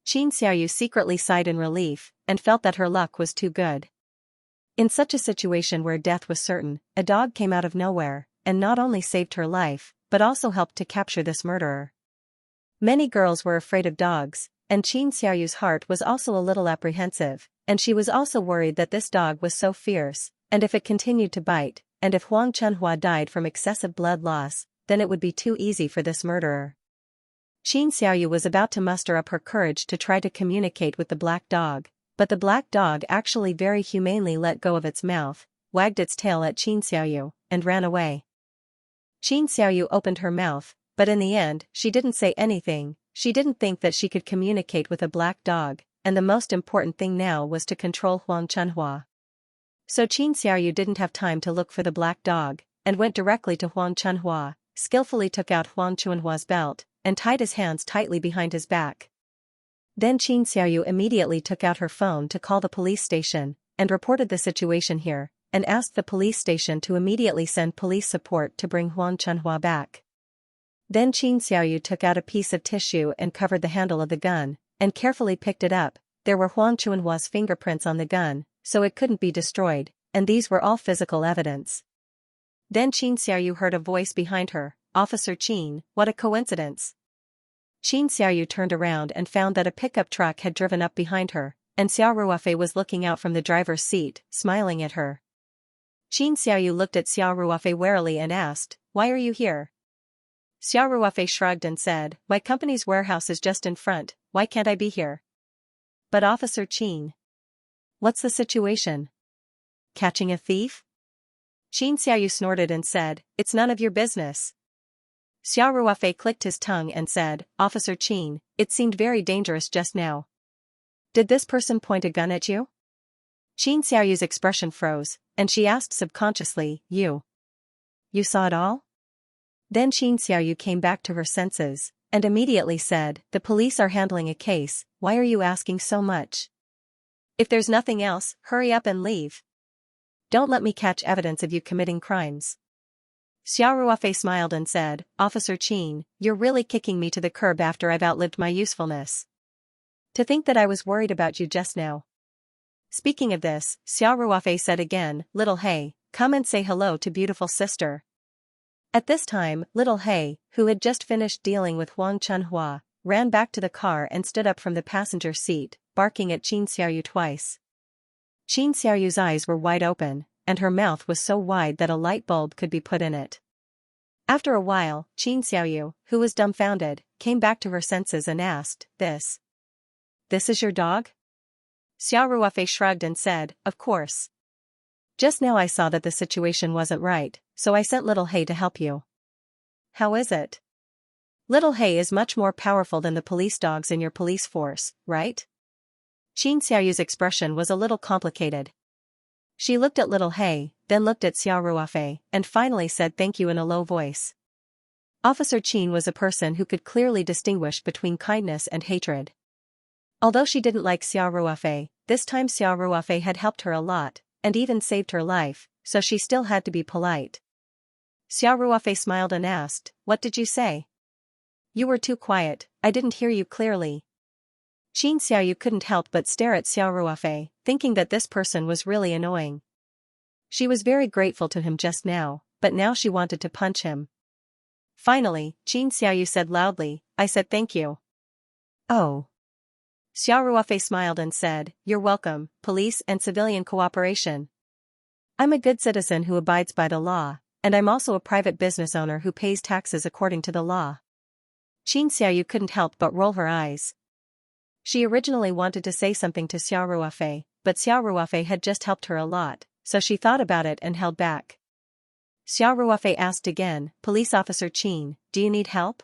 Qin Xiaoyu secretly sighed in relief, and felt that her luck was too good. In such a situation where death was certain, a dog came out of nowhere, and not only saved her life, but also helped to capture this murderer. Many girls were afraid of dogs, and Qin Xiaoyu's heart was also a little apprehensive, and she was also worried that this dog was so fierce, and if it continued to bite, and if Huang Chunhua died from excessive blood loss, then it would be too easy for this murderer. Qin Xiaoyu was about to muster up her courage to try to communicate with the black dog, but the black dog actually very humanely let go of its mouth, wagged its tail at Qin Xiaoyu, and ran away. Qin Xiaoyu opened her mouth, but in the end, she didn't say anything. She didn't think that she could communicate with a black dog, and the most important thing now was to control Huang Chunhua. So Qin Xiaoyu didn't have time to look for the black dog, and went directly to Huang Chunhua, skillfully took out Huang Chunhua's belt, and tied his hands tightly behind his back. Then Qin Xiaoyu immediately took out her phone to call the police station, and reported the situation here, and asked the police station to immediately send police support to bring Huang Chunhua back. Then Qin Xiaoyu took out a piece of tissue and covered the handle of the gun, and carefully picked it up. There were Huang Chunhua's fingerprints on the gun, so it couldn't be destroyed, and these were all physical evidence. Then Qin Xiaoyu heard a voice behind her, "Officer Qin, what a coincidence." Qin Xiaoyu turned around and found that a pickup truck had driven up behind her, and Xiao Ruofei was looking out from the driver's seat, smiling at her. Qin Xiaoyu looked at Xiao Ruofei warily and asked, "Why are you here?" Xiao Ruofei shrugged and said, "My company's warehouse is just in front, why can't I be here?" "But Officer Qin, what's the situation? Catching a thief?" Qin Xiaoyu snorted and said, "It's none of your business." Xiao Ruofei clicked his tongue and said, "Officer Qin, it seemed very dangerous just now. Did this person point a gun at you?" Qin Xiaoyu's expression froze, and she asked subconsciously, You saw it all?" Then Qin Xiaoyu came back to her senses, and immediately said, "The police are handling a case, why are you asking so much? If there's nothing else, hurry up and leave. Don't let me catch evidence of you committing crimes." Xiao Ruofei smiled and said, "Officer Qin, you're really kicking me to the curb after I've outlived my usefulness. To think that I was worried about you just now." Speaking of this, Xiao Ruofei said again, "Little Hei, come and say hello to beautiful sister." At this time, Little Hei, who had just finished dealing with Huang Chunhua, ran back to the car and stood up from the passenger seat, barking at Qin Xiaoyu twice. Qin Xiaoyu's eyes were wide open, and her mouth was so wide that a light bulb could be put in it. After a while, Xianxia, who was dumbfounded, came back to her senses and asked, This is your dog? Xiao Ruofei shrugged and said, Of course. Just now I saw that the situation wasn't right, so I sent Little Hay to help you. How is it? Little Hay is much more powerful than the police dogs in your police force, right? Xianxia's expression was a little complicated. She looked at Little Hay, then looked at Xiao Ruofei, and finally said thank you in a low voice. Officer Qin was a person who could clearly distinguish between kindness and hatred. Although she didn't like Xiao Ruofei, this time Xiao Ruofei had helped her a lot, and even saved her life, so she still had to be polite. Xiao Ruofei smiled and asked, What did you say? You were too quiet, I didn't hear you clearly. Qin Xiaoyu couldn't help but stare at Xiao Ruofei, thinking that this person was really annoying. She was very grateful to him just now, but now she wanted to punch him. Finally, Qin Xiaoyu said loudly, I said thank you. Oh. Xiao Ruofei smiled and said, You're welcome, police and civilian cooperation. I'm a good citizen who abides by the law, and I'm also a private business owner who pays taxes according to the law. Qin Xiaoyu couldn't help but roll her eyes. She originally wanted to say something to Xiao Ruofei, but Xiao Ruofei had just helped her a lot, so she thought about it and held back. Xiao Ruofei asked again, Police Officer Qin, do you need help?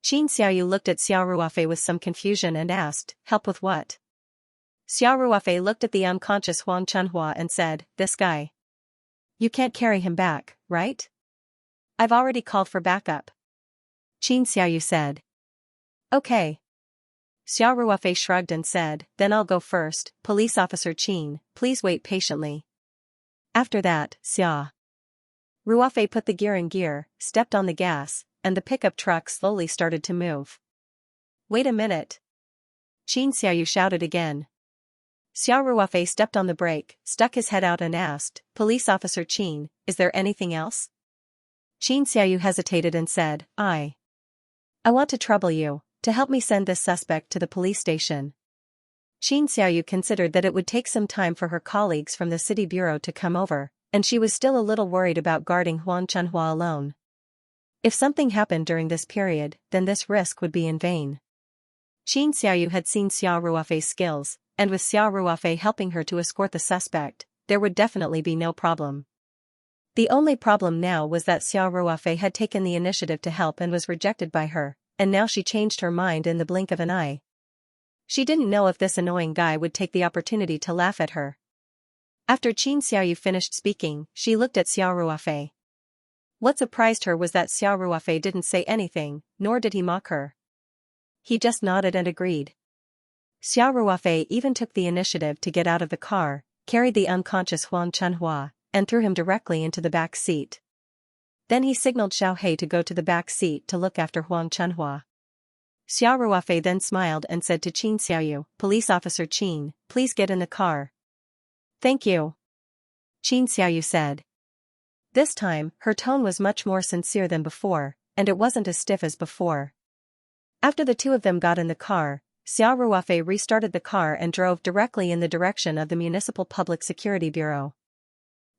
Qin Xiaoyu looked at Xiao Ruofei with some confusion and asked, Help with what? Xiao Ruofei looked at the unconscious Huang Chunhua and said, This guy. You can't carry him back, right? I've already called for backup. Qin Xiaoyu said. Okay. Xiao Ruofei shrugged and said, Then I'll go first, Police Officer Qin, please wait patiently. After that, Xiao Ruofei put the gear in gear, stepped on the gas, and the pickup truck slowly started to move. Wait a minute. Qin Xiaoyu shouted again. Xiao Ruofei stepped on the brake, stuck his head out and asked, Police Officer Qin, is there anything else? Qin Xiaoyu hesitated and said, I want to trouble you, to help me send this suspect to the police station. Qin Xiaoyu considered that it would take some time for her colleagues from the city bureau to come over, and she was still a little worried about guarding Huang Chunhua alone. If something happened during this period, then this risk would be in vain. Qin Xiaoyu had seen Xiao Ruofei's skills, and with Xiao Ruofei helping her to escort the suspect, there would definitely be no problem. The only problem now was that Xiao Ruofei had taken the initiative to help and was rejected by her, and now she changed her mind in the blink of an eye. She didn't know if this annoying guy would take the opportunity to laugh at her. After Qin Xiaoyu finished speaking, she looked at Xiao Ruofei. What surprised her was that Xiao Ruofei didn't say anything, nor did he mock her. He just nodded and agreed. Xiao Ruofei even took the initiative to get out of the car, carried the unconscious Huang Chunhua, and threw him directly into the back seat. Then he signaled Xiao He to go to the back seat to look after Huang Chunhua. Xiao Ruofei then smiled and said to Qin Xiaoyu, Police Officer Qin, please get in the car. Thank you. Qin Xiaoyu said. This time, her tone was much more sincere than before, and it wasn't as stiff as before. After the two of them got in the car, Xiao Ruofei restarted the car and drove directly in the direction of the Municipal Public Security Bureau.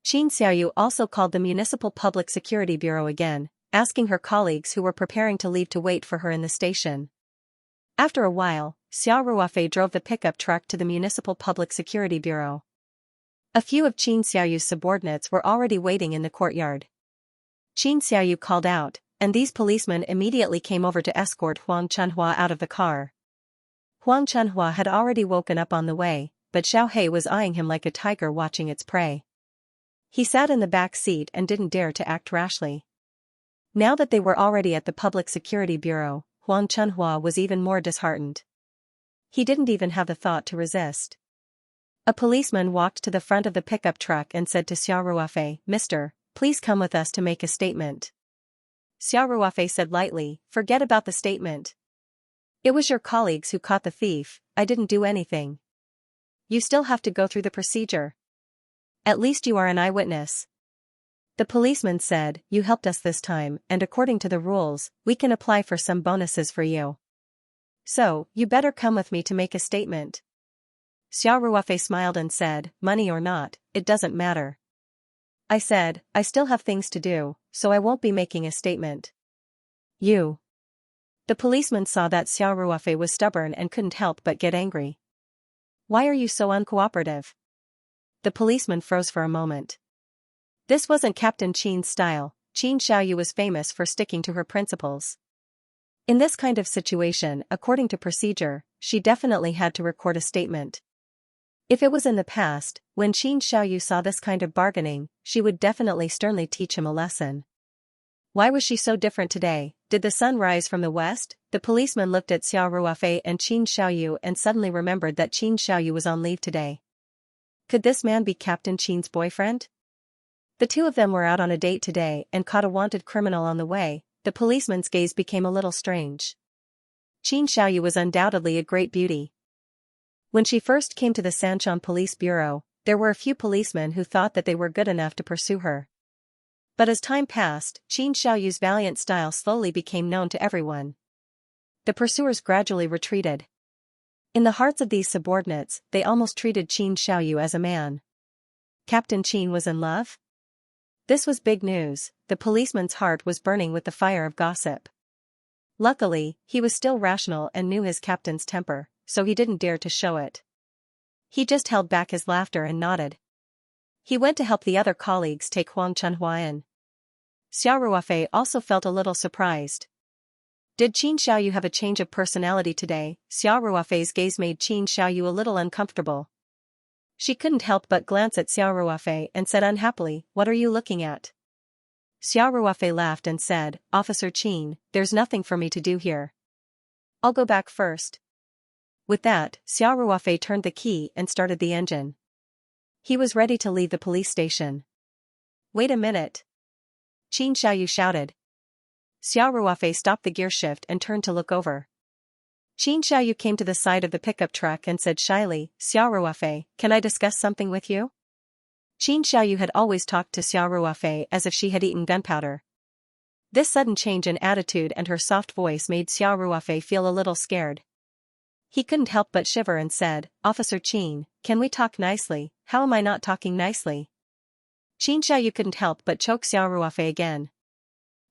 Qin Xiaoyu also called the Municipal Public Security Bureau again, asking her colleagues who were preparing to leave to wait for her in the station. After a while, Xiao Ruofei drove the pickup truck to the Municipal Public Security Bureau. A few of Qin Xiaoyu's subordinates were already waiting in the courtyard. Qin Xiaoyu called out, and these policemen immediately came over to escort Huang Chunhua out of the car. Huang Chunhua had already woken up on the way, but Xiao He was eyeing him like a tiger watching its prey. He sat in the back seat and didn't dare to act rashly. Now that they were already at the Public Security Bureau, Huang Chunhua was even more disheartened. He didn't even have the thought to resist. A policeman walked to the front of the pickup truck and said to Xiao Ruofei, Mister, please come with us to make a statement. Xiao Ruofei said lightly, Forget about the statement. It was your colleagues who caught the thief, I didn't do anything. You still have to go through the procedure. At least you are an eyewitness. The policeman said, You helped us this time, and according to the rules, we can apply for some bonuses for you. So, you better come with me to make a statement. Xiao Ruofei smiled and said, Money or not, it doesn't matter. I said, I still have things to do, so I won't be making a statement. You. The policeman saw that Xiao Ruofei was stubborn and couldn't help but get angry. Why are you so uncooperative? The policeman froze for a moment. This wasn't Captain Qin's style. Qin Xiaoyu was famous for sticking to her principles. In this kind of situation, according to procedure, she definitely had to record a statement. If it was in the past, when Qin Xiaoyu saw this kind of bargaining, she would definitely sternly teach him a lesson. Why was she so different today? Did the sun rise from the west? The policeman looked at Xiao Ruofei and Qin Xiaoyu and suddenly remembered that Qin Xiaoyu was on leave today. Could this man be Captain Qin's boyfriend? The two of them were out on a date today and caught a wanted criminal on the way. The policeman's gaze became a little strange. Qin Xiaoyu was undoubtedly a great beauty. When she first came to the Sanchon Police Bureau, there were a few policemen who thought that they were good enough to pursue her. But as time passed, Qin Xiaoyu's valiant style slowly became known to everyone. The pursuers gradually retreated. In the hearts of these subordinates, they almost treated Qin Xiaoyu as a man. Captain Qin was in love? This was big news. The policeman's heart was burning with the fire of gossip. Luckily, he was still rational and knew his captain's temper, so he didn't dare to show it. He just held back his laughter and nodded. He went to help the other colleagues take Huang Chunhua in. Xiao Ruofei also felt a little surprised. Did Qin Xiaoyu have a change of personality today? Xiao Ruofei's gaze made Qin Xiaoyu a little uncomfortable. She couldn't help but glance at Xiao Ruofei and said unhappily, "What are you looking at?" Xiao Ruofei laughed and said, "Officer Qin, there's nothing for me to do here. I'll go back first." With that, Xiao Ruofei turned the key and started the engine. He was ready to leave the police station. "Wait a minute!" Qin Xiaoyu shouted. Xiao Ruofei stopped the gear shift and turned to look over. Qin Xiaoyu came to the side of the pickup truck and said shyly, "Xiao Ruofei, can I discuss something with you?" Qin Xiaoyu had always talked to Xiao Ruofei as if she had eaten gunpowder. This sudden change in attitude and her soft voice made Xiao Ruofei feel a little scared. He couldn't help but shiver and said, "Officer Qin, can we talk nicely?" "How am I not talking nicely?" Qin Xiaoyu couldn't help but choke Xiao Ruofei again.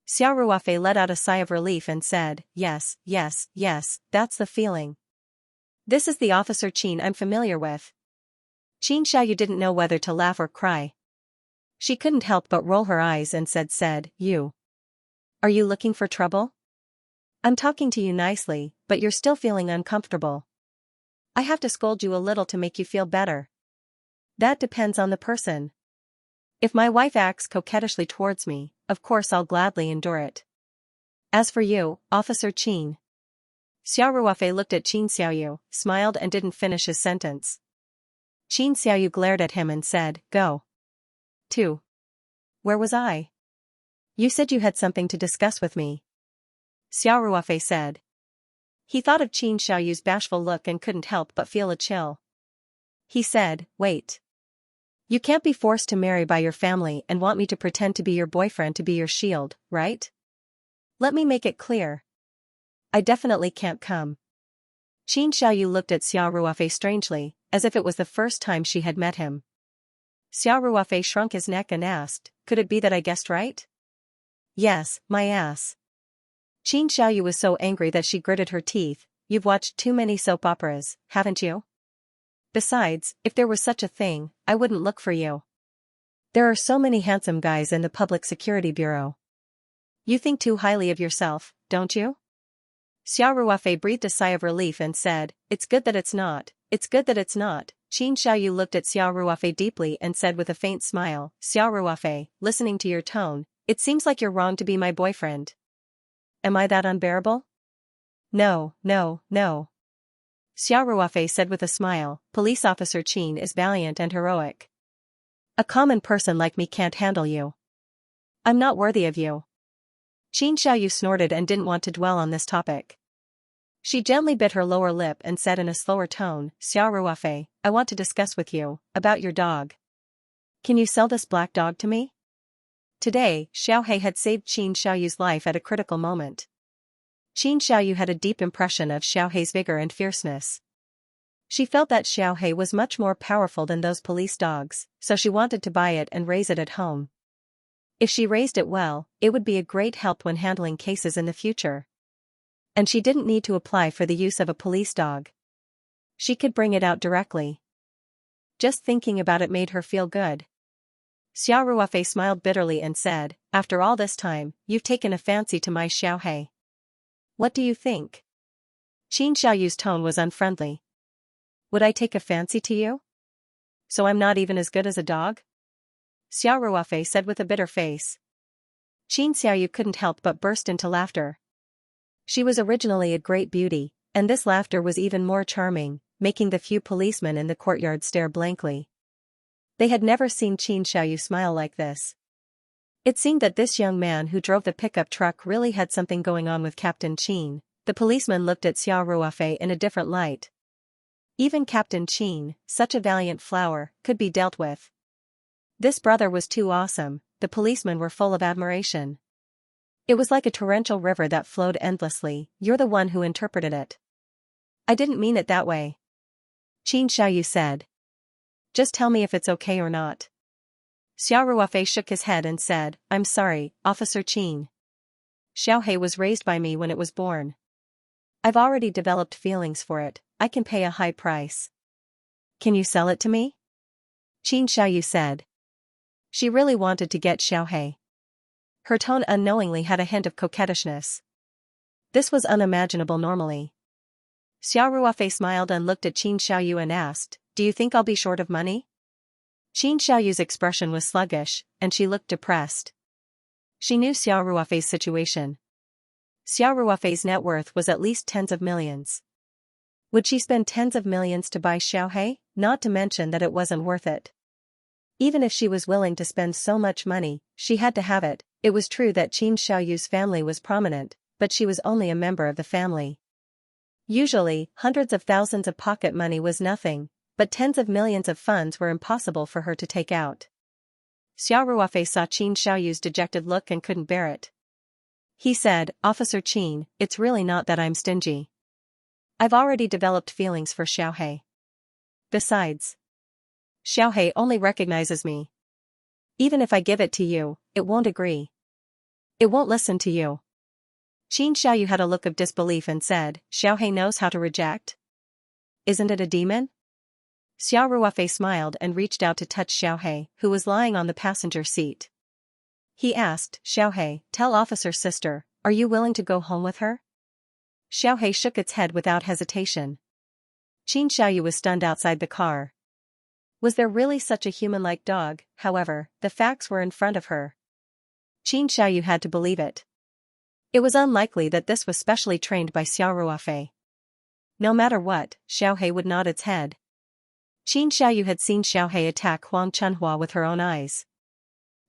Xiao Ruofei let out a sigh of relief and said, "Yes, yes, yes, that's the feeling. This is the Officer Qin I'm familiar with." Qin Xiaoyu didn't know whether to laugh or cry. She couldn't help but roll her eyes and said, "You. Are you looking for trouble? I'm talking to you nicely, but you're still feeling uncomfortable. I have to scold you a little to make you feel better. That depends on the person. If my wife acts coquettishly towards me, of course I'll gladly endure it. As for you, Officer Qin." Xiao Ruofei looked at Qin Xiaoyu, smiled and didn't finish his sentence. Qin Xiaoyu glared at him and said, "Go. 2. Where was I?" "You said you had something to discuss with me," Xiao Ruofei said. He thought of Qin Xiaoyu's bashful look and couldn't help but feel a chill. He said, "Wait. You can't be forced to marry by your family and want me to pretend to be your boyfriend to be your shield, right? Let me make it clear. I definitely can't come." Qin Xiaoyu looked at Xiao Ruofei strangely, as if it was the first time she had met him. Xiao Ruofei shrunk his neck and asked, "Could it be that I guessed right?" "Yes, my ass." Qin Xiaoyu was so angry that she gritted her teeth. "You've watched too many soap operas, haven't you? Besides, if there was such a thing, I wouldn't look for you. There are so many handsome guys in the Public Security Bureau. You think too highly of yourself, don't you?" Xiao Ruofei breathed a sigh of relief and said, "It's good that it's not, it's good that it's not." Qin Xiaoyu looked at Xiao Ruofei deeply and said with a faint smile, "Xiao Ruofei, listening to your tone, it seems like you're wrong to be my boyfriend. Am I that unbearable?" "No, no, no." Xiao Ruofei said with a smile, "Police Officer Qin is valiant and heroic. A common person like me can't handle you. I'm not worthy of you." Qin Xiaoyu snorted and didn't want to dwell on this topic. She gently bit her lower lip and said in a slower tone, "Xiao Ruofei, I want to discuss with you about your dog. Can you sell this black dog to me?" Today, Xiaohei had saved Qin Xiaoyu's life at a critical moment. Qin Xiaoyu had a deep impression of Xiaohei's vigor and fierceness. She felt that Xiaohei was much more powerful than those police dogs, so she wanted to buy it and raise it at home. If she raised it well, it would be a great help when handling cases in the future. And she didn't need to apply for the use of a police dog. She could bring it out directly. Just thinking about it made her feel good. Xiao Ruofei smiled bitterly and said, "After all this time, you've taken a fancy to my Xiaohei. What do you think?" Qin Xiaoyu's tone was unfriendly. "Would I take a fancy to you? So I'm not even as good as a dog?" Xiao Ruofei said with a bitter face. Qin Xiaoyu couldn't help but burst into laughter. She was originally a great beauty, and this laughter was even more charming, making the few policemen in the courtyard stare blankly. They had never seen Qin Xiaoyu smile like this. It seemed that this young man who drove the pickup truck really had something going on with Captain Qin. The policeman looked at Xiao Ruofei in a different light. Even Captain Qin, such a valiant flower, could be dealt with. This brother was too awesome. The policemen were full of admiration. It was like a torrential river that flowed endlessly. "You're the one who interpreted it." "I didn't mean it that way," Qin Xiaoyu said. "Just tell me if it's okay or not." Xiao Ruofei shook his head and said, "I'm sorry, Officer Qin. Xiaohei was raised by me when it was born. I've already developed feelings for it. I can pay a high price." "Can you sell it to me?" Qin Xiaoyu said. She really wanted to get Xiaohei. Her tone unknowingly had a hint of coquettishness. This was unimaginable normally. Xiao Ruofei smiled and looked at Qin Xiaoyu and asked, "Do you think I'll be short of money?" Qin Xiaoyu's expression was sluggish, and she looked depressed. She knew Xiao Ruofei's situation. Xiao Ruofei's net worth was at least tens of millions. Would she spend tens of millions to buy Xiaohei? Not to mention that it wasn't worth it. Even if she was willing to spend so much money, she had to have it. It was true that Qin Xiaoyu's family was prominent, but she was only a member of the family. Usually, hundreds of thousands of pocket money was nothing, but tens of millions of funds were impossible for her to take out. Xiao Ruofei saw Qin Xiaoyu's dejected look and couldn't bear it. He said, "Officer Qin, it's really not that I'm stingy. I've already developed feelings for Xiaohei. Besides, Xiaohei only recognizes me. Even if I give it to you, it won't agree. It won't listen to you." Qin Xiaoyu had a look of disbelief and said, "Xiaohei knows how to reject? Isn't it a demon?" Xiao Ruofei smiled and reached out to touch Xiaohei, who was lying on the passenger seat. He asked, "Xiaohei, tell Officer's sister, are you willing to go home with her?" Xiaohei shook its head without hesitation. Qin Xiaoyu was stunned outside the car. Was there really such a human-like dog? However, the facts were in front of her. Qin Xiaoyu had to believe it. It was unlikely that this was specially trained by Xiao Ruofei. No matter what, Xiaohei would nod its head. Qin Xiaoyu had seen Xiaohei attack Huang Chunhua with her own eyes.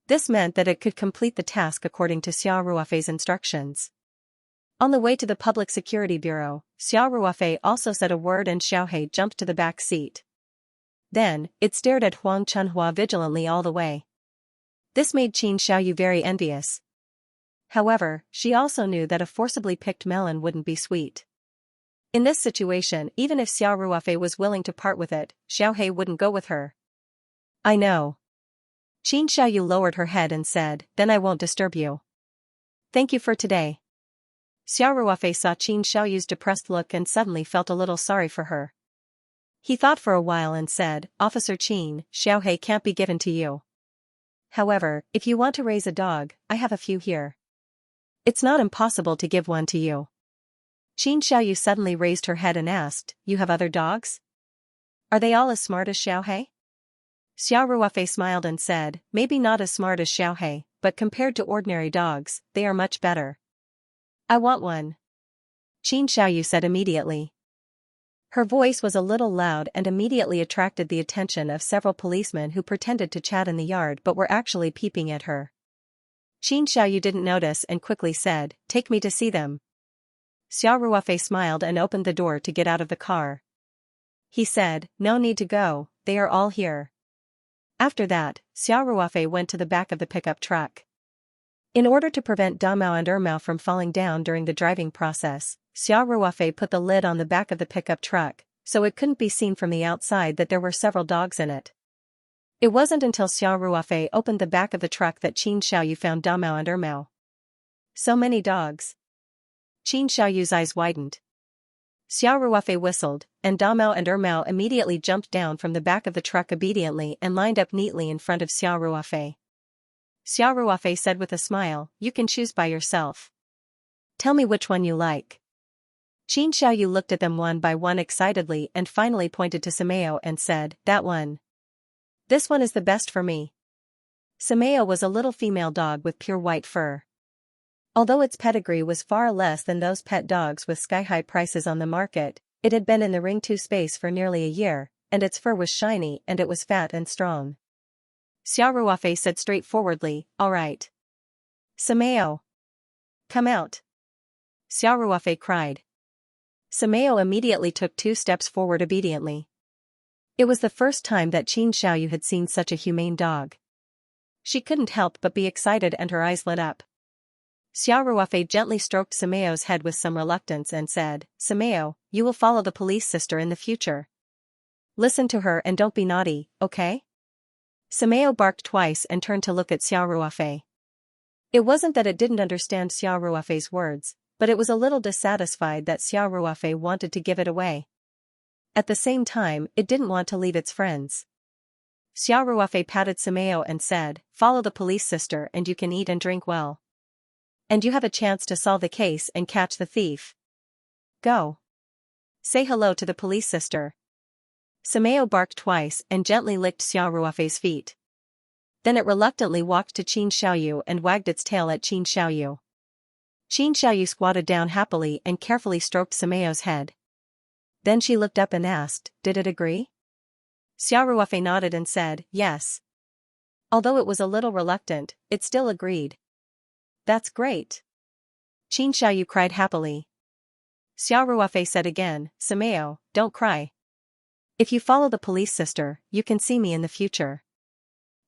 This meant that it could complete the task according to Xiao Ruofei's instructions. On the way to the Public Security Bureau, Xiao Ruofei also said a word and Xiaohei jumped to the back seat. Then, it stared at Huang Chunhua vigilantly all the way. This made Qin Xiaoyu very envious. However, she also knew that a forcibly picked melon wouldn't be sweet. In this situation, even if Xiao Ruofei was willing to part with it, Xiaohei wouldn't go with her. "I know." Qin Xiaoyu lowered her head and said, "Then I won't disturb you. Thank you for today." Xiao Ruofei saw Qin Xiaoyu's depressed look and suddenly felt a little sorry for her. He thought for a while and said, "Officer Qin, Xiaohei can't be given to you. However, if you want to raise a dog, I have a few here. It's not impossible to give one to you." Qin Xiaoyu suddenly raised her head and asked, "You have other dogs? Are they all as smart as Xiaohei?" Xiao Ruofei smiled and said, "Maybe not as smart as Xiaohei, but compared to ordinary dogs, they are much better." "I want one," Qin Xiaoyu said immediately. Her voice was a little loud and immediately attracted the attention of several policemen who pretended to chat in the yard but were actually peeping at her. Qin Xiaoyu didn't notice and quickly said, "Take me to see them." Xiao Ruofei smiled and opened the door to get out of the car. He said, "No need to go, they are all here." After that, Xiao Ruofei went to the back of the pickup truck. In order to prevent Damao and Ermao from falling down during the driving process, Xiao Ruofei put the lid on the back of the pickup truck, so it couldn't be seen from the outside that there were several dogs in it. It wasn't until Xiao Ruofei opened the back of the truck that Qin Xiaoyu found Damao and Ermao. So many dogs. Qin Xiaoyu's eyes widened. Xiao Ruofei whistled, and Damao and Ermao immediately jumped down from the back of the truck obediently and lined up neatly in front of Xiao Ruofei. Xiao Ruofei said with a smile, "You can choose by yourself. Tell me which one you like." Qin Xiaoyu looked at them one by one excitedly and finally pointed to Sameo and said, "That one. This one is the best for me." Sameo was a little female dog with pure white fur. Although its pedigree was far less than those pet dogs with sky-high prices on the market, it had been in the Ring 2 space for nearly a year, and its fur was shiny and it was fat and strong. Xiao Ruofei said straightforwardly, "All right. Sameo, come out." Xiao Ruofei cried. Sameo immediately took 2 steps forward obediently. It was the first time that Qin Xiaoyu had seen such a humane dog. She couldn't help but be excited and her eyes lit up. Xiao Ruofei gently stroked Sameo's head with some reluctance and said, "Sameo, you will follow the police sister in the future. Listen to her and don't be naughty, okay?" Sameo barked twice and turned to look at Xiao Ruofei. It wasn't that it didn't understand Xiao Ruofei's words, but it was a little dissatisfied that Xiao Ruofei wanted to give it away. At the same time, it didn't want to leave its friends. Xiao Ruofei patted Sameo and said, "Follow the police sister and you can eat and drink well. And you have a chance to solve the case and catch the thief. Go. Say hello to the police sister." Sameo barked twice and gently licked Xiao Ruofei's feet. Then it reluctantly walked to Qin Xiaoyu and wagged its tail at Qin Xiaoyu. Qin Xiaoyu squatted down happily and carefully stroked Sameo's head. Then she looked up and asked, "Did it agree?" Xiao Ruofei nodded and said, "Yes." Although it was a little reluctant, it still agreed. "That's great." Qin Xiaoyu cried happily. Xiao Ruofei said again, "Sameo, don't cry. If you follow the police sister, you can see me in the future.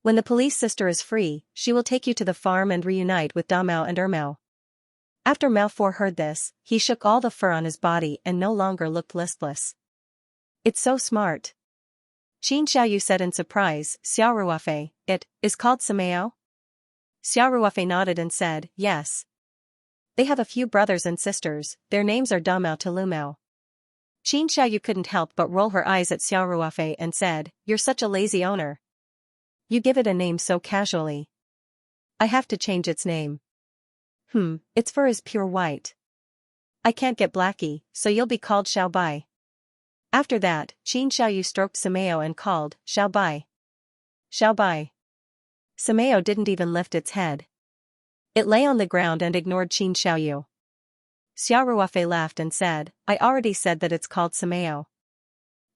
When the police sister is free, she will take you to the farm and reunite with Damao and Ermao." After Malfour heard this, he shook all the fur on his body and no longer looked listless. "It's so smart." Qin Xiaoyu said in surprise, "Xiao Ruofei, it is called Sameo?" Xiao Ruofei nodded and said, "Yes. They have a few brothers and sisters, their names are Damao to Lumao." Qin Xiaoyu couldn't help but roll her eyes at Xiao Ruofei and said, "You're such a lazy owner. You give it a name so casually. I have to change its name." Its fur is pure white. I can't get Blackie, so you'll be called Xiao Bai." After that, Qin Xiaoyu stroked Sameo and called, "Xiao Bai. Xiao Bai." Sameo didn't even lift its head. It lay on the ground and ignored Qin Xiaoyu. Xiao Ruofei laughed and said, "I already said that it's called Sameo.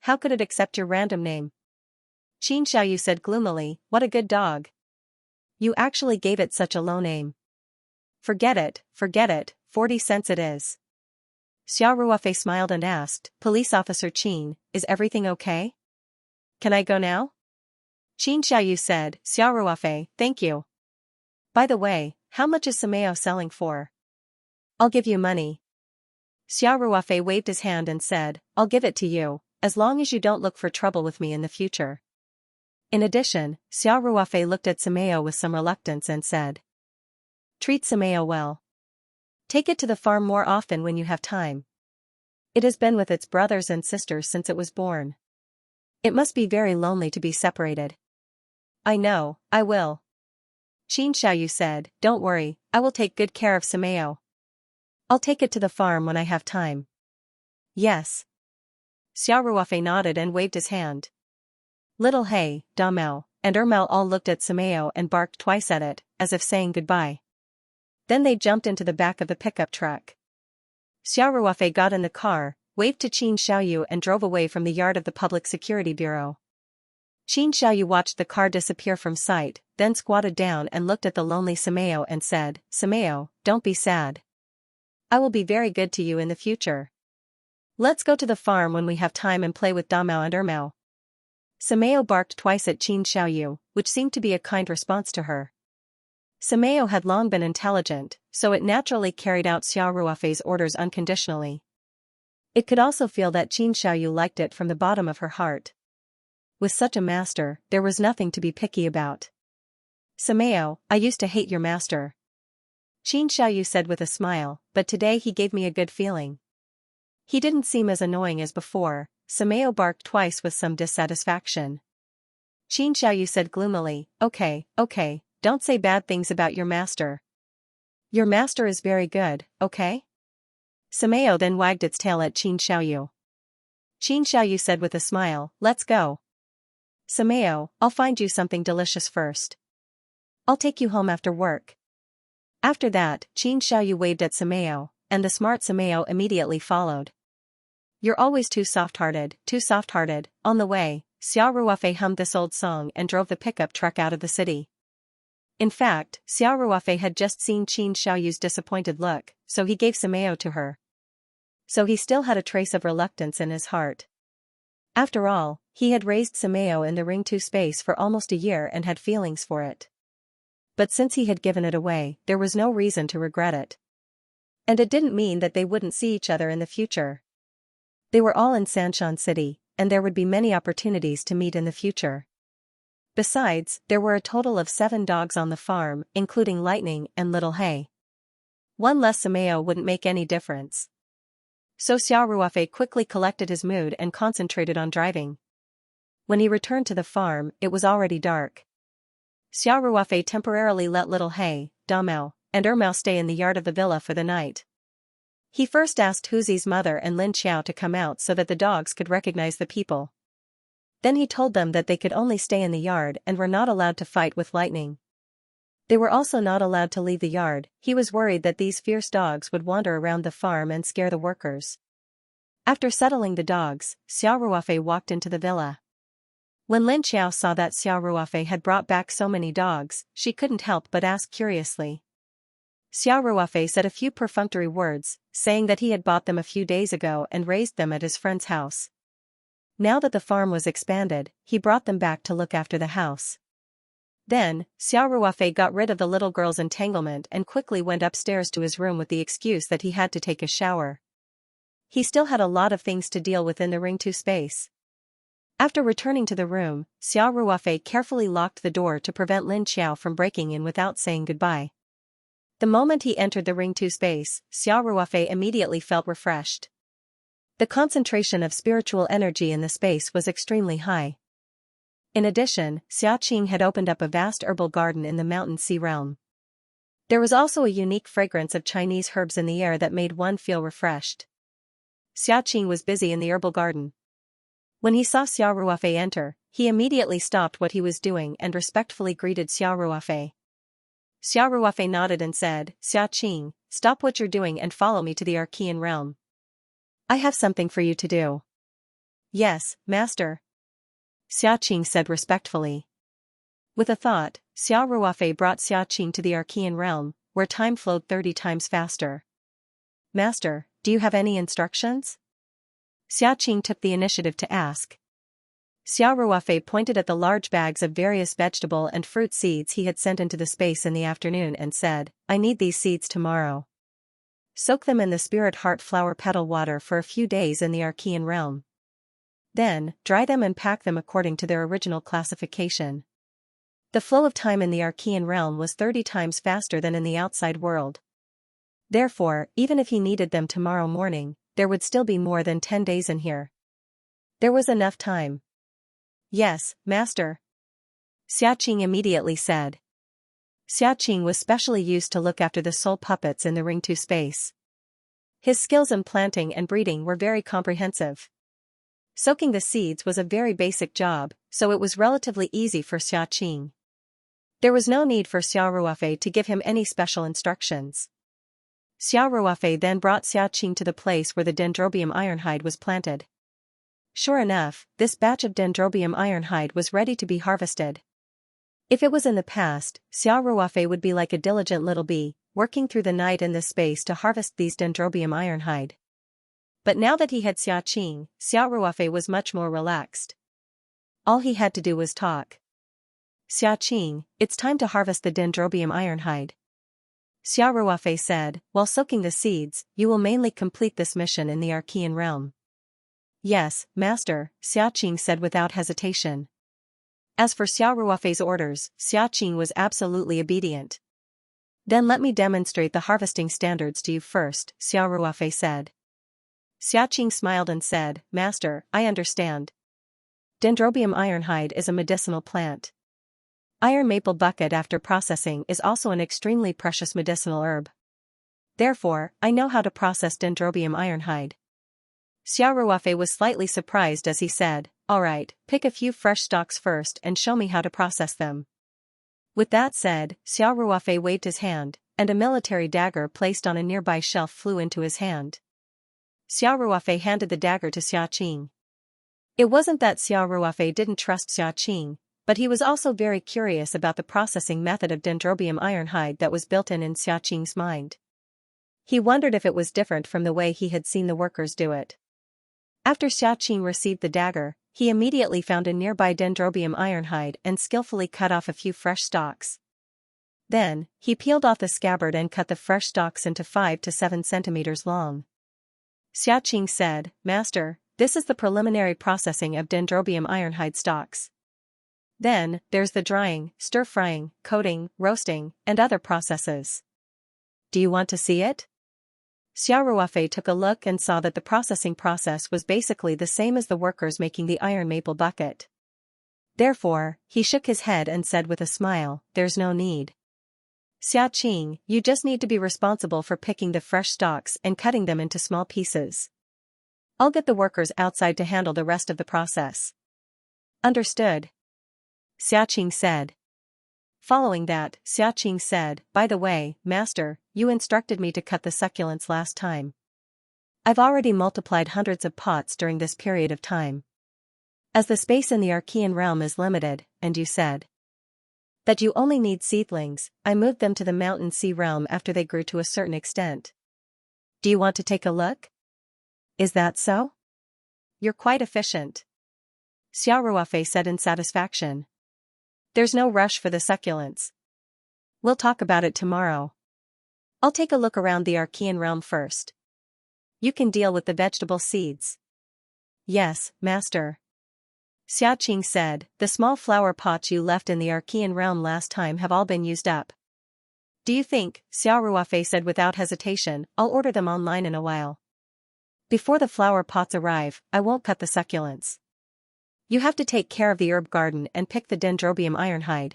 How could it accept your random name?" Qin Xiaoyu said gloomily, "What a good dog. You actually gave it such a low name." Forget it, 40 cents it is." Xiao Ruofei smiled and asked, "Police Officer Qin, is everything okay? Can I go now?" Qin Xiaoyu said, "Xiao Ruofei, thank you. By the way, how much is Sameo selling for?" "I'll give you money." Xiao Ruofei waved his hand and said, "I'll give it to you, as long as you don't look for trouble with me in the future." In addition, Xiao Ruofei looked at Sameo with some reluctance and said, "Treat Sameo well. Take it to the farm more often when you have time. It has been with its brothers and sisters since it was born. It must be very lonely to be separated." "I know, I will." Qin Xiaoyu said, "Don't worry, I will take good care of Sameo. I'll take it to the farm when I have time." "Yes." Xiao Ruofei nodded and waved his hand. Little Hay, Damao, and Ermao all looked at Sameo and barked twice at it, as if saying goodbye. Then they jumped into the back of the pickup truck. Xiao Ruofei got in the car, waved to Qin Xiaoyu and drove away from the yard of the Public Security Bureau. Qin Xiaoyu watched the car disappear from sight, then squatted down and looked at the lonely Sameo and said, "Sameo, don't be sad. I will be very good to you in the future. Let's go to the farm when we have time and play with Damao and Ermao." Sameo barked twice at Qin Xiaoyu, which seemed to be a kind response to her. Sameo had long been intelligent, so it naturally carried out Xiao Ruofei's orders unconditionally. It could also feel that Qin Xiaoyu liked it from the bottom of her heart. With such a master, there was nothing to be picky about. Sameo, I used to hate your master. Qin Xiaoyu said with a smile, but today he gave me a good feeling. He didn't seem as annoying as before. Sameo barked twice with some dissatisfaction. Qin Xiaoyu said gloomily, okay, don't say bad things about your master. Your master is very good, okay? Sameo then wagged its tail at Qin Xiaoyu. Qin Xiaoyu said with a smile, let's go. Sameo, I'll find you something delicious first. I'll take you home after work. After that, Qin Xiaoyu waved at Sameo, and the smart Sameo immediately followed. You're always too soft-hearted. On the way, Xiao Ruofei hummed this old song and drove the pickup truck out of the city. In fact, Xiao Ruofei had just seen Qin Xiaoyu's disappointed look, so he gave Sameo to her. So he still had a trace of reluctance in his heart. After all, he had raised Sameo in the Ring 2 space for almost a year and had feelings for it. But since he had given it away, there was no reason to regret it. And it didn't mean that they wouldn't see each other in the future. They were all in Sanshan City, and there would be many opportunities to meet in the future. Besides, there were a total of 7 dogs on the farm, including Lightning and Little Hay. One less Sameo wouldn't make any difference. So Xiao Ruofei quickly collected his mood and concentrated on driving. When he returned to the farm, it was already dark. Xiao Ruofei temporarily let Little Hay, Damao, and Ermao stay in the yard of the villa for the night. He first asked Huzi's mother and Lin Qiao to come out so that the dogs could recognize the people. Then he told them that they could only stay in the yard and were not allowed to fight with Lightning. They were also not allowed to leave the yard. He was worried that these fierce dogs would wander around the farm and scare the workers. After settling the dogs, Xiao Ruofei walked into the villa. When Lin Qiao saw that Xiao Ruofei had brought back so many dogs, she couldn't help but ask curiously. Xiao Ruofei said a few perfunctory words, saying that he had bought them a few days ago and raised them at his friend's house. Now that the farm was expanded, he brought them back to look after the house. Then, Xiao Ruofei got rid of the little girl's entanglement and quickly went upstairs to his room with the excuse that he had to take a shower. He still had a lot of things to deal with in the Ring 2 space. After returning to the room, Xiao Ruofei carefully locked the door to prevent Lin Qiao from breaking in without saying goodbye. The moment he entered the Ring 2 space, Xiao Ruofei immediately felt refreshed. The concentration of spiritual energy in the space was extremely high. In addition, Xia Qing had opened up a vast herbal garden in the Mountain Sea realm. There was also a unique fragrance of Chinese herbs in the air that made one feel refreshed. Xia Qing was busy in the herbal garden. When he saw Xiao Ruofei enter, he immediately stopped what he was doing and respectfully greeted Xiao Ruofei. Xiao Ruofei nodded and said, Xia Qing, stop what you're doing and follow me to the Archean realm. I have something for you to do. Yes, master. Xia Qing said respectfully. With a thought, Xiao Ruofei brought Xia Qing to the Archean realm, where time flowed 30 times faster. Master, do you have any instructions? Xia Qing took the initiative to ask. Xiao Ruofei pointed at the large bags of various vegetable and fruit seeds he had sent into the space in the afternoon and said, I need these seeds tomorrow. Soak them in the spirit heart flower petal water for a few days in the Archean realm. Then, dry them and pack them according to their original classification. The flow of time in the Archean realm was 30 times faster than in the outside world. Therefore, even if he needed them tomorrow morning, there would still be more than 10 days in here. There was enough time. Yes, master. Xia Qing immediately said. Xia Qing was specially used to look after the soul puppets in the Ring 2 space. His skills in planting and breeding were very comprehensive. Soaking the seeds was a very basic job, so it was relatively easy for Xia Qing. There was no need for Xiao Ruofei to give him any special instructions. Xiao Ruofei then brought Xia Qing to the place where the Dendrobium ironhide was planted. Sure enough, this batch of Dendrobium ironhide was ready to be harvested. If it was in the past, Xiao Ruofei would be like a diligent little bee, working through the night in this space to harvest these Dendrobium ironhide. But now that he had Xia Qing, Xiao Ruofei was much more relaxed. All he had to do was talk. Xia Qing, it's time to harvest the Dendrobium ironhide. Xiao Ruofei said, while soaking the seeds, you will mainly complete this mission in the Archean realm. Yes, master, Xiaoqing said without hesitation. As for Xiao Ruofei's orders, Xiaoqing was absolutely obedient. Then let me demonstrate the harvesting standards to you first, Xiao Ruofei said. Xiaoqing smiled and said, Master, I understand. Dendrobium ironhide is a medicinal plant. Iron maple bucket after processing is also an extremely precious medicinal herb. Therefore, I know how to process Dendrobium ironhide. Xiao Ruofei was slightly surprised as he said, Alright, pick a few fresh stalks first and show me how to process them. With that said, Xiao Ruofei waved his hand, and a military dagger placed on a nearby shelf flew into his hand. Xiao Ruofei handed the dagger to Xiaoqing. It wasn't that Xiao Ruofei didn't trust Xiaoqing, but he was also very curious about the processing method of Dendrobium ironhide that was built in Xiaoqing's mind. He wondered if it was different from the way he had seen the workers do it. After Xiaoqing received the dagger, he immediately found a nearby Dendrobium ironhide and skillfully cut off a few fresh stalks. Then, he peeled off the scabbard and cut the fresh stalks into 5 to 7 centimeters long. Xiaoqing said, Master, this is the preliminary processing of Dendrobium ironhide stalks. Then, there's the drying, stir-frying, coating, roasting, and other processes. Do you want to see it? Xiao Ruofei took a look and saw that the processing process was basically the same as the workers making the iron maple bucket. Therefore, he shook his head and said with a smile, There's no need. Xiaoqing, you just need to be responsible for picking the fresh stalks and cutting them into small pieces. I'll get the workers outside to handle the rest of the process. Understood. Xiaoqing said. Following that, Xiaoqing said, By the way, Master, you instructed me to cut the succulents last time. I've already multiplied hundreds of pots during this period of time. As the space in the Archean realm is limited, and you said that you only need seedlings, I moved them to the Mountain Sea realm after they grew to a certain extent. Do you want to take a look? Is that so? You're quite efficient. Xiao Ruofei said in satisfaction. There's no rush for the succulents. We'll talk about it tomorrow. I'll take a look around the Archean realm first. You can deal with the vegetable seeds. Yes, Master. Xiaoqing said, The small flower pots you left in the Archean realm last time have all been used up. Do you think, Xiao Ruofei said without hesitation, I'll order them online in a while. Before the flower pots arrive, I won't cut the succulents. You have to take care of the herb garden and pick the Dendrobium ironhide.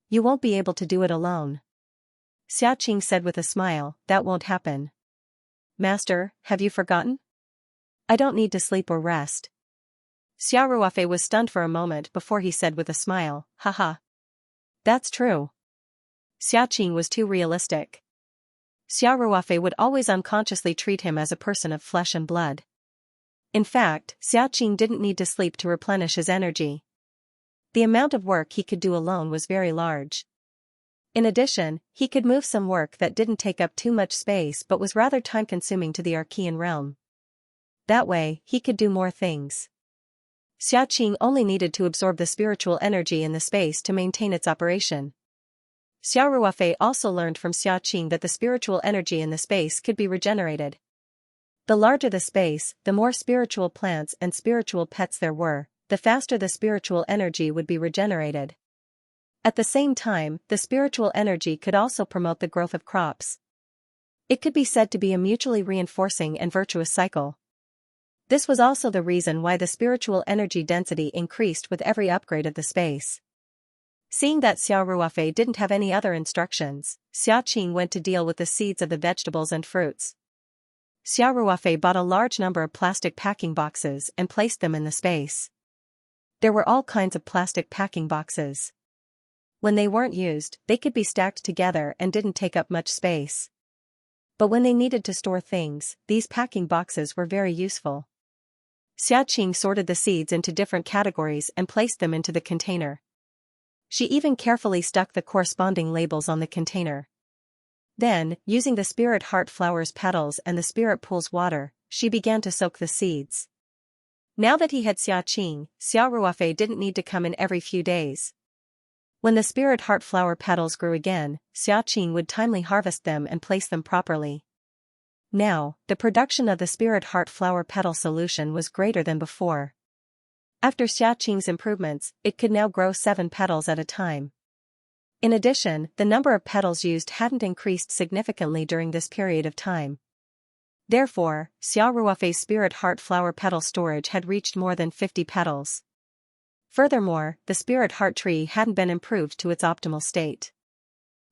You won't be able to do it alone. Xiaoqing said with a smile, That won't happen. Master, have you forgotten? I don't need to sleep or rest. Xiao Ruofei was stunned for a moment before he said with a smile, Haha. That's true. Xiaoqing was too realistic. Xiao Ruofei would always unconsciously treat him as a person of flesh and blood. In fact, Xiaoqing didn't need to sleep to replenish his energy. The amount of work he could do alone was very large. In addition, he could move some work that didn't take up too much space but was rather time-consuming to the Archean realm. That way, he could do more things. Xiaoqing only needed to absorb the spiritual energy in the space to maintain its operation. Xiao Ruofei also learned from Xiaoqing that the spiritual energy in the space could be regenerated. The larger the space, the more spiritual plants and spiritual pets there were, the faster the spiritual energy would be regenerated. At the same time, the spiritual energy could also promote the growth of crops. It could be said to be a mutually reinforcing and virtuous cycle. This was also the reason why the spiritual energy density increased with every upgrade of the space. Seeing that Xiao Ruofei didn't have any other instructions, Xiaoqing went to deal with the seeds of the vegetables and fruits. Xiao Ruofei bought a large number of plastic packing boxes and placed them in the space. There were all kinds of plastic packing boxes. When they weren't used, they could be stacked together and didn't take up much space. But when they needed to store things, these packing boxes were very useful. Xiaoqing sorted the seeds into different categories and placed them into the container. She even carefully stuck the corresponding labels on the container. Then, using the spirit heart flower's petals and the spirit pool's water, she began to soak the seeds. Now that he had Xiaoqing, Xiao Ruofei didn't need to come in every few days. When the spirit heart flower petals grew again, Xiaoqing would timely harvest them and place them properly. Now, the production of the spirit heart flower petal solution was greater than before. After Xiaoqing's improvements, it could now grow 7 petals at a time. In addition, the number of petals used hadn't increased significantly during this period of time. Therefore, Xiao Ruofei's spirit heart flower petal storage had reached more than 50 petals. Furthermore, the spirit heart tree hadn't been improved to its optimal state.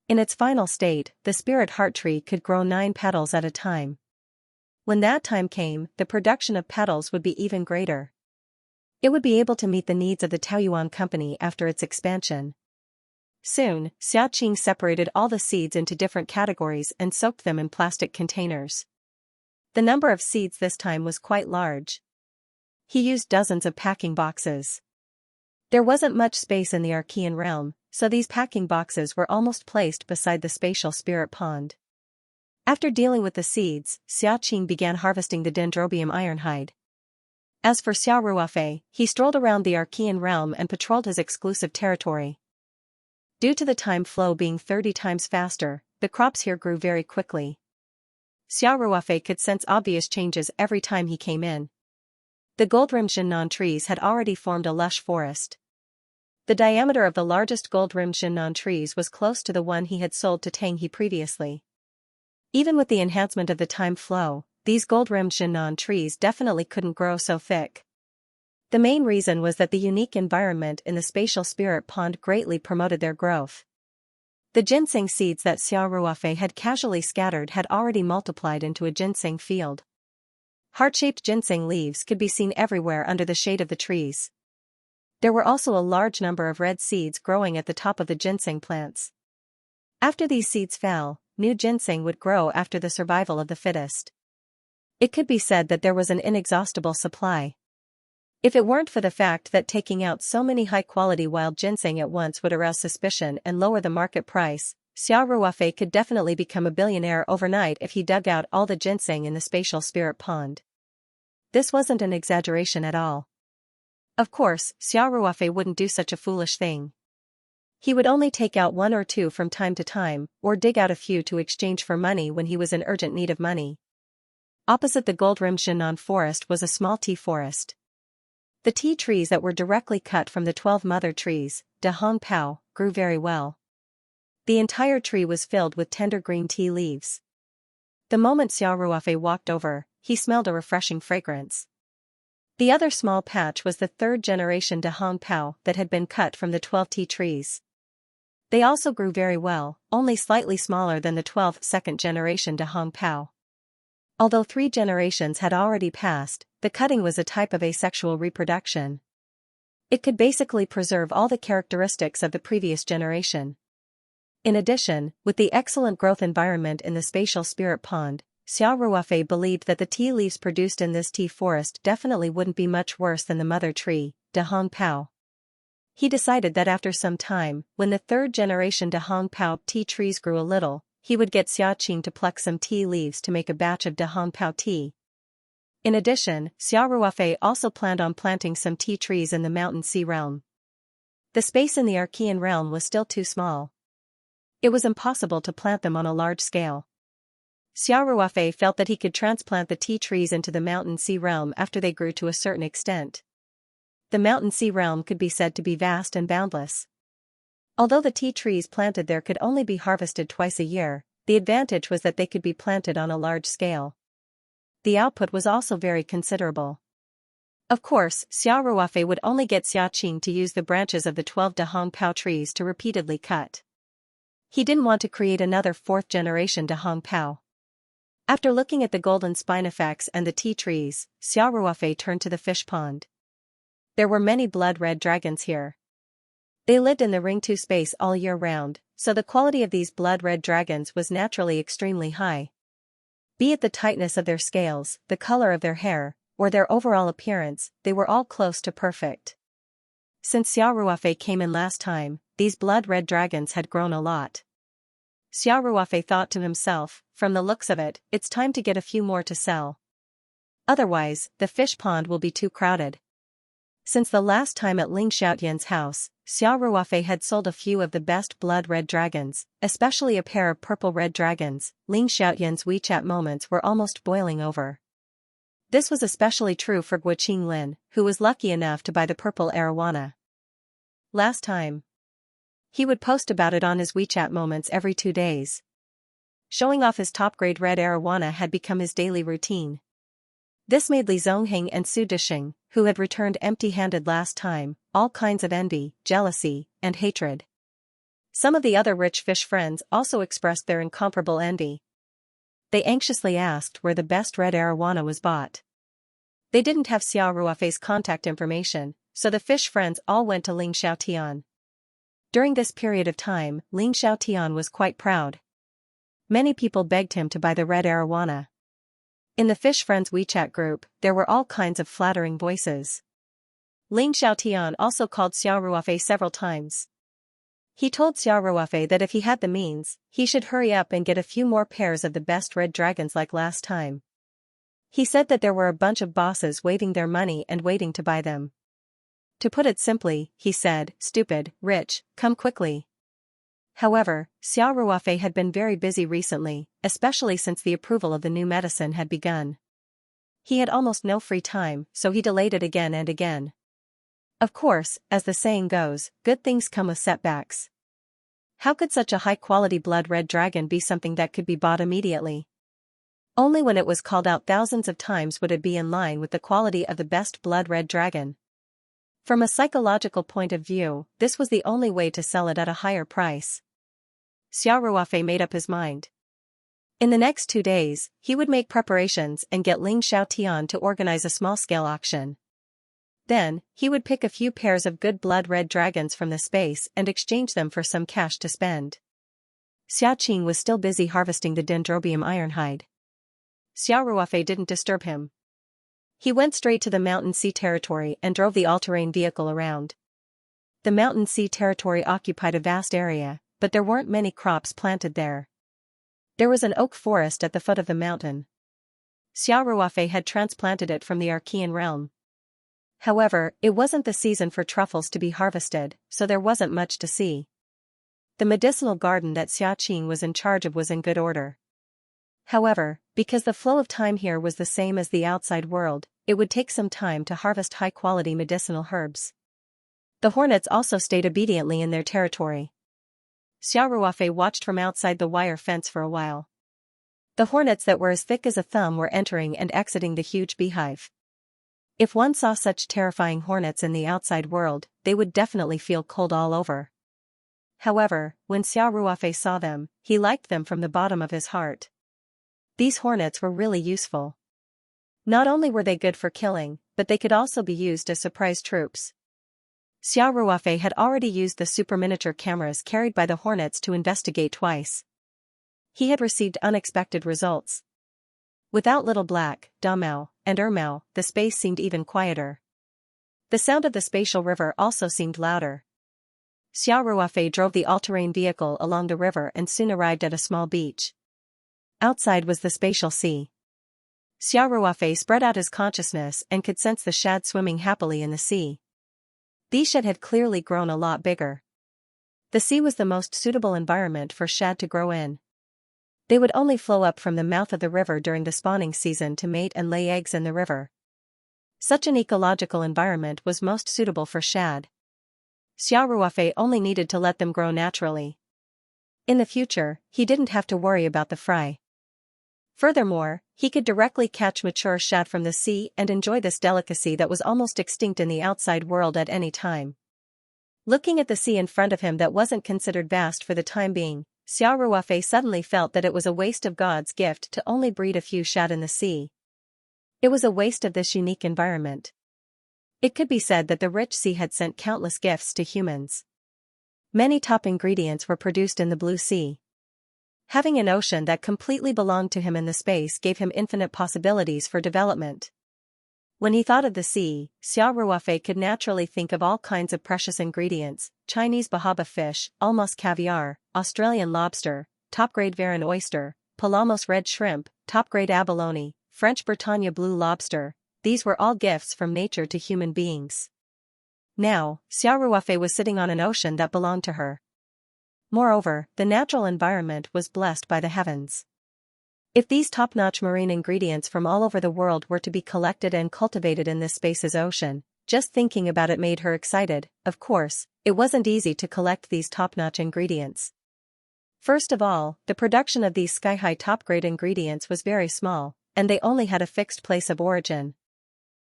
In its final state, the spirit heart tree could grow 9 petals at a time. When that time came, the production of petals would be even greater. It would be able to meet the needs of the Taoyuan company after its expansion. Soon, Xiaoqing separated all the seeds into different categories and soaked them in plastic containers. The number of seeds this time was quite large. He used dozens of packing boxes. There wasn't much space in the Archean realm, so these packing boxes were almost placed beside the spatial spirit pond. After dealing with the seeds, Xiaoqing began harvesting the Dendrobium ironhide. As for Xiao Ruofei, he strolled around the Archean realm and patrolled his exclusive territory. Due to the time flow being 30 times faster, the crops here grew very quickly. Xiao Ruofei could sense obvious changes every time he came in. The gold-rimmed Xinnan trees had already formed a lush forest. The diameter of the largest gold-rimmed Xinnan trees was close to the one he had sold to Tang He previously. Even with the enhancement of the time flow, these gold-rimmed Xinnan trees definitely couldn't grow so thick. The main reason was that the unique environment in the spatial spirit pond greatly promoted their growth. The ginseng seeds that Xiao Ruofei had casually scattered had already multiplied into a ginseng field. Heart-shaped ginseng leaves could be seen everywhere under the shade of the trees. There were also a large number of red seeds growing at the top of the ginseng plants. After these seeds fell, new ginseng would grow after the survival of the fittest. It could be said that there was an inexhaustible supply. If it weren't for the fact that taking out so many high-quality wild ginseng at once would arouse suspicion and lower the market price, Xiao Ruofei could definitely become a billionaire overnight if he dug out all the ginseng in the spatial spirit pond. This wasn't an exaggeration at all. Of course, Xiao Ruofei wouldn't do such a foolish thing. He would only take out 1 or 2 from time to time, or dig out a few to exchange for money when he was in urgent need of money. Opposite the gold-rimmed Xinnan forest was a small tea forest. The tea trees that were directly cut from the 12 mother trees, de Hong Pao, grew very well. The entire tree was filled with tender green tea leaves. The moment Xiao Ruofei walked over, he smelled a refreshing fragrance. The other small patch was the 3rd generation de Hong Pao that had been cut from the 12 tea trees. They also grew very well, only slightly smaller than the 12th second generation de Hong Pao. Although 3 generations had already passed, the cutting was a type of asexual reproduction. It could basically preserve all the characteristics of the previous generation. In addition, with the excellent growth environment in the spatial spirit pond, Xiao Ruofei believed that the tea leaves produced in this tea forest definitely wouldn't be much worse than the mother tree, de Hong Pao. He decided that after some time, when the 3rd generation de Hong Pao tea trees grew a little, he would get Xiaoqing to pluck some tea leaves to make a batch of de Hong Pao tea. In addition, Xiao Ruofei also planned on planting some tea trees in the Mountain Sea realm. The space in the Archean realm was still too small. It was impossible to plant them on a large scale. Xiao Ruofei felt that he could transplant the tea trees into the Mountain Sea realm after they grew to a certain extent. The Mountain Sea realm could be said to be vast and boundless. Although the tea trees planted there could only be harvested twice a year, the advantage was that they could be planted on a large scale. The output was also very considerable. Of course, Xiao Ruofei would only get Xiaoqing to use the branches of the 12 de Hong Pao trees to repeatedly cut. He didn't want to create another 4th generation de Hong Pao. After looking at the golden spinifex and the tea trees, Xiao Ruofei turned to the fish pond. There were many blood-red dragons here. They lived in the Ring 2 space all year round, so the quality of these blood-red dragons was naturally extremely high. Be it the tightness of their scales, the color of their hair, or their overall appearance, they were all close to perfect. Since Xiao Ruofei came in last time, these blood-red dragons had grown a lot. Xiao Ruofei thought to himself, from the looks of it, it's time to get a few more to sell. Otherwise, the fish pond will be too crowded. Since the last time at Ling Xiaotian's house, Xiao Ruofei had sold a few of the best blood-red dragons, especially a pair of purple-red dragons. Ling Xiaoyan's WeChat moments were almost boiling over. This was especially true for Guoqing Lin, who was lucky enough to buy the purple arowana. Last time, he would post about it on his WeChat moments every 2 days. Showing off his top-grade red arowana had become his daily routine. This made Li Zongheng and Su Disheng, who had returned empty-handed last time, all kinds of envy, jealousy, and hatred. Some of the other rich fish friends also expressed their incomparable envy. They anxiously asked where the best red arowana was bought. They didn't have Xiao Ruofei's contact information, so the fish friends all went to Ling Xiaotian. During this period of time, Ling Xiaotian was quite proud. Many people begged him to buy the red arowana. In the fish friends WeChat group, there were all kinds of flattering voices. Ling Xiaotian also called Xiao Ruofei several times. He told Xiao Ruofei that if he had the means, he should hurry up and get a few more pairs of the best red dragons like last time. He said that there were a bunch of bosses waving their money and waiting to buy them. To put it simply, he said, "Stupid, rich, come quickly." However, Xiao Ruofei had been very busy recently, especially since the approval of the new medicine had begun. He had almost no free time, so he delayed it again and again. Of course, as the saying goes, good things come with setbacks. How could such a high-quality blood-red dragon be something that could be bought immediately? Only when it was called out thousands of times would it be in line with the quality of the best blood-red dragon. From a psychological point of view, this was the only way to sell it at a higher price. Xiao Ruofei made up his mind. In the next 2 days, he would make preparations and get Ling Xiaotian to organize a small-scale auction. Then, he would pick a few pairs of good blood-red dragons from the space and exchange them for some cash to spend. Xia Qing was still busy harvesting the dendrobium ironhide. Xiao Ruofei didn't disturb him. He went straight to the Mountain Sea territory and drove the all-terrain vehicle around. The Mountain Sea territory occupied a vast area, but there weren't many crops planted there. There was an oak forest at the foot of the mountain. Xiao Ruofei had transplanted it from the Archean realm. However, it wasn't the season for truffles to be harvested, so there wasn't much to see. The medicinal garden that Xia Qing was in charge of was in good order. However, because the flow of time here was the same as the outside world, it would take some time to harvest high-quality medicinal herbs. The hornets also stayed obediently in their territory. Xiao Ruofei watched from outside the wire fence for a while. The hornets that were as thick as a thumb were entering and exiting the huge beehive. If one saw such terrifying hornets in the outside world, they would definitely feel cold all over. However, when Xiao Ruofei saw them, he liked them from the bottom of his heart. These hornets were really useful. Not only were they good for killing, but they could also be used as surprise troops. Xiao Ruofei had already used the super miniature cameras carried by the hornets to investigate twice. He had received unexpected results. Without Little Black, Damao, and Ermao, the space seemed even quieter. The sound of the spatial river also seemed louder. Xiao Ruofei drove the all-terrain vehicle along the river and soon arrived at a small beach. Outside was the spatial sea. Xiao Ruofei spread out his consciousness and could sense the shad swimming happily in the sea. These shad had clearly grown a lot bigger. The sea was the most suitable environment for shad to grow in. They would only flow up from the mouth of the river during the spawning season to mate and lay eggs in the river. Such an ecological environment was most suitable for shad. Xiao Ruofei only needed to let them grow naturally. In the future, he didn't have to worry about the fry. Furthermore, he could directly catch mature shad from the sea and enjoy this delicacy that was almost extinct in the outside world at any time. Looking at the sea in front of him that wasn't considered vast for the time being, Xiao Ruofei suddenly felt that it was a waste of God's gift to only breed a few shad in the sea. It was a waste of this unique environment. It could be said that the rich sea had sent countless gifts to humans. Many top ingredients were produced in the blue sea. Having an ocean that completely belonged to him in the space gave him infinite possibilities for development. When he thought of the sea, Xiao Ruofei could naturally think of all kinds of precious ingredients: Chinese bahaba fish, almos caviar, Australian lobster, top-grade Varan oyster, Palamos red shrimp, top-grade abalone, French Bretagne blue lobster. These were all gifts from nature to human beings. Now, Xiao Ruofei was sitting on an ocean that belonged to her. Moreover, the natural environment was blessed by the heavens. If these top-notch marine ingredients from all over the world were to be collected and cultivated in this space's ocean, just thinking about it made her excited. Of course, it wasn't easy to collect these top-notch ingredients. First of all, the production of these sky-high top-grade ingredients was very small, and they only had a fixed place of origin.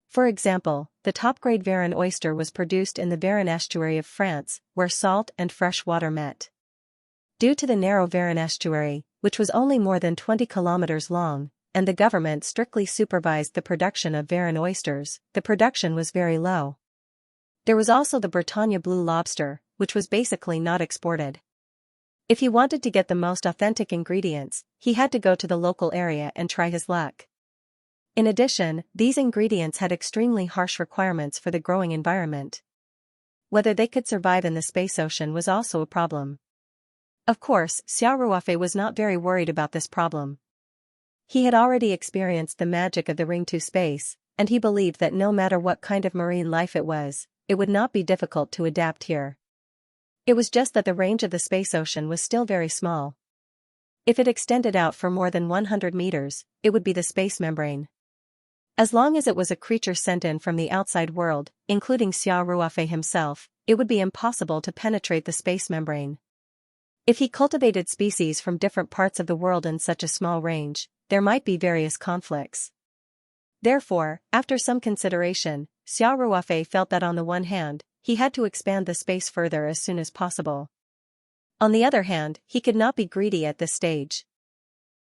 For example, the top-grade Varennes oyster was produced in the Varennes estuary of France, where salt and fresh water met. Due to the narrow Varennes estuary, which was only more than 20 kilometers long, and the government strictly supervised the production of Varennes oysters, the production was very low. There was also the Bretagne blue lobster, which was basically not exported. If he wanted to get the most authentic ingredients, he had to go to the local area and try his luck. In addition, these ingredients had extremely harsh requirements for the growing environment. Whether they could survive in the space ocean was also a problem. Of course, Xiao Ruofei was not very worried about this problem. He had already experienced the magic of the Ring to space, and he believed that no matter what kind of marine life it was, it would not be difficult to adapt here. It was just that the range of the space ocean was still very small. If it extended out for more than 100 meters, it would be the space membrane. As long as it was a creature sent in from the outside world, including Xiao Ruofei himself, it would be impossible to penetrate the space membrane. If he cultivated species from different parts of the world in such a small range, there might be various conflicts. Therefore, after some consideration, Xiao Ruofei felt that on the one hand, he had to expand the space further as soon as possible. On the other hand, he could not be greedy at this stage.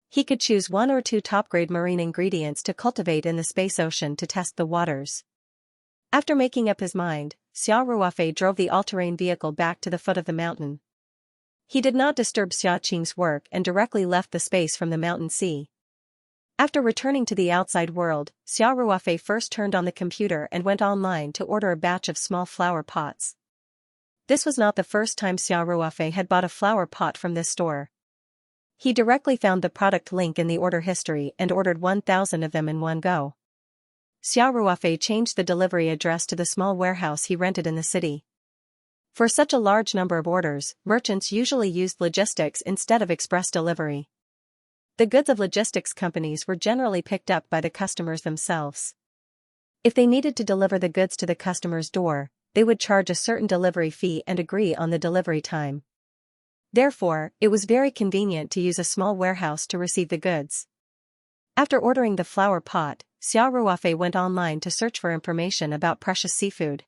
He could choose 1 or 2 top-grade marine ingredients to cultivate in the space ocean to test the waters. After making up his mind, Xiao Ruofei drove the all-terrain vehicle back to the foot of the mountain. He did not disturb Xia Qing's work and directly left the space from the mountain sea. After returning to the outside world, Xiao Ruofei first turned on the computer and went online to order a batch of small flower pots. This was not the first time Xiao Ruofei had bought a flower pot from this store. He directly found the product link in the order history and ordered 1,000 of them in one go. Xiao Ruofei changed the delivery address to the small warehouse he rented in the city. For such a large number of orders, merchants usually used logistics instead of express delivery. The goods of logistics companies were generally picked up by the customers themselves. If they needed to deliver the goods to the customer's door, they would charge a certain delivery fee and agree on the delivery time. Therefore, it was very convenient to use a small warehouse to receive the goods. After ordering the flower pot, Xiao Ruofei went online to search for information about precious seafood.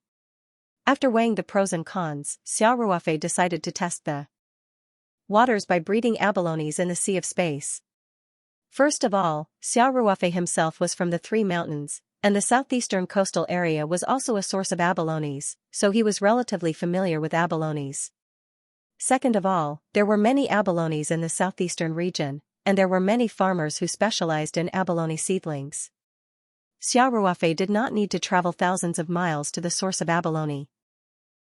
After weighing the pros and cons, Xiao Ruofei decided to test the waters by breeding abalones in the Sea of Space. First of all, Xiao Ruofei himself was from the Three Mountains, and the southeastern coastal area was also a source of abalones, so he was relatively familiar with abalones. Second of all, there were many abalones in the southeastern region, and there were many farmers who specialized in abalone seedlings. Xiao Ruofei did not need to travel thousands of miles to the source of abalone.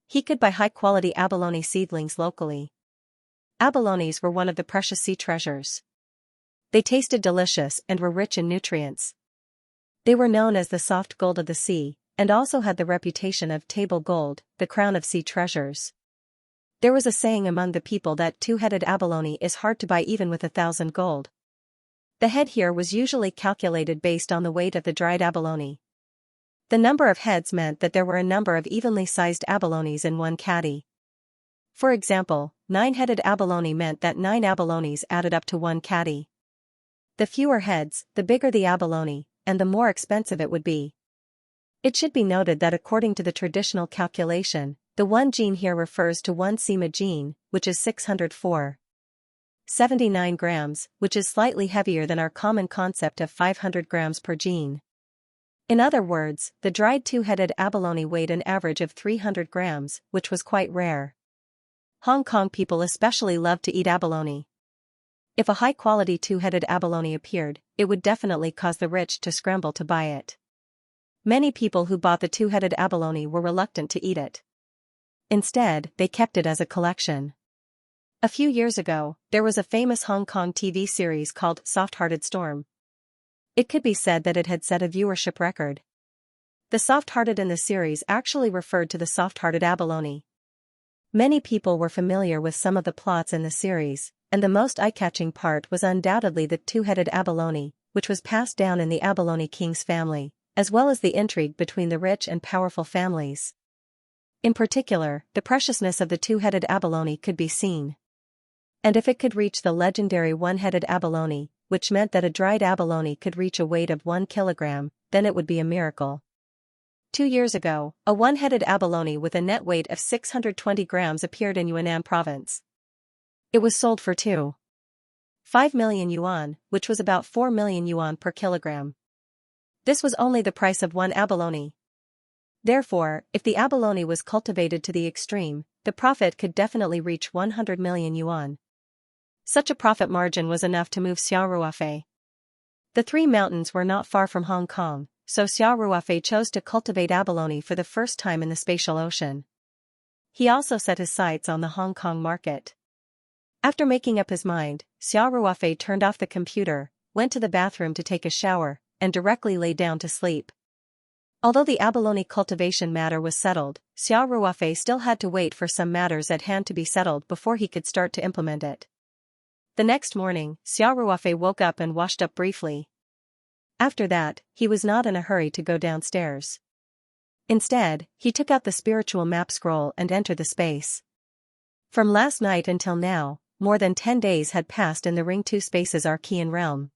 He could buy high-quality abalone seedlings locally. Abalones were one of the precious sea treasures. They tasted delicious and were rich in nutrients. They were known as the soft gold of the sea, and also had the reputation of table gold, the crown of sea treasures. There was a saying among the people that 2-headed abalone is hard to buy even with 1,000 gold. The head here was usually calculated based on the weight of the dried abalone. The number of heads meant that there were a number of evenly sized abalones in one caddy. For example, 9-headed abalone meant that 9 abalones added up to one caddy. The fewer heads, the bigger the abalone, and the more expensive it would be. It should be noted that according to the traditional calculation, the 1 gene here refers to 1 sima gene, which is 604.79 grams, which is slightly heavier than our common concept of 500 grams per gene. In other words, the dried 2-headed abalone weighed an average of 300 grams, which was quite rare. Hong Kong people especially loved to eat abalone. If a high-quality 2-headed abalone appeared, it would definitely cause the rich to scramble to buy it. Many people who bought the 2-headed abalone were reluctant to eat it. Instead, they kept it as a collection. A few years ago, there was a famous Hong Kong TV series called Soft-Hearted Storm. It could be said that it had set a viewership record. The soft-hearted in the series actually referred to the soft-hearted abalone. Many people were familiar with some of the plots in the series, and the most eye-catching part was undoubtedly the two-headed abalone, which was passed down in the abalone king's family, as well as the intrigue between the rich and powerful families. In particular, the preciousness of the two-headed abalone could be seen. And if it could reach the legendary one-headed abalone, which meant that a dried abalone could reach a weight of 1 kilogram, then it would be a miracle. 2 years ago, a one-headed abalone with a net weight of 620 grams appeared in Yunnan province. It was sold for 2.5 million yuan, which was about 4 million yuan per kilogram. This was only the price of one abalone. Therefore, if the abalone was cultivated to the extreme, the profit could definitely reach 100 million yuan. Such a profit margin was enough to move Xiao Ruofei. The three mountains were not far from Hong Kong, so Xiao Ruofei chose to cultivate abalone for the first time in the spatial ocean. He also set his sights on the Hong Kong market. After making up his mind, Xiao Ruofei turned off the computer, went to the bathroom to take a shower, and directly lay down to sleep. Although the abalone cultivation matter was settled, Xiao Ruofei still had to wait for some matters at hand to be settled before he could start to implement it. The next morning, Xiao Ruofei woke up and washed up briefly. After that, he was not in a hurry to go downstairs. Instead, he took out the spiritual map scroll and entered the space. From last night until now, more than 10 days had passed in the Ring 2 Space's Archean realm.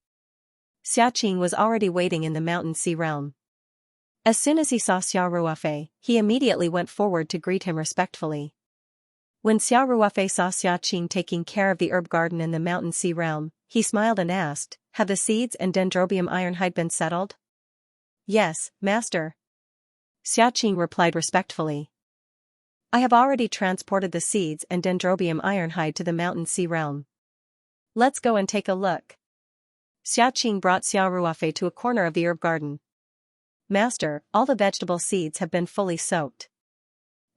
Xiaqing was already waiting in the Mountain Sea realm. As soon as he saw Xiao Ruofei, he immediately went forward to greet him respectfully. When Xiao Ruofei saw Xiaqing taking care of the herb garden in the Mountain Sea realm, he smiled and asked, "Have the seeds and dendrobium ironhide been settled?" "Yes, master." Xiaqing replied respectfully. "I have already transported the seeds and dendrobium ironhide to the Mountain Sea realm. Let's go and take a look." Xiaqing brought Xiao Ruofei to a corner of the herb garden. "Master, all the vegetable seeds have been fully soaked.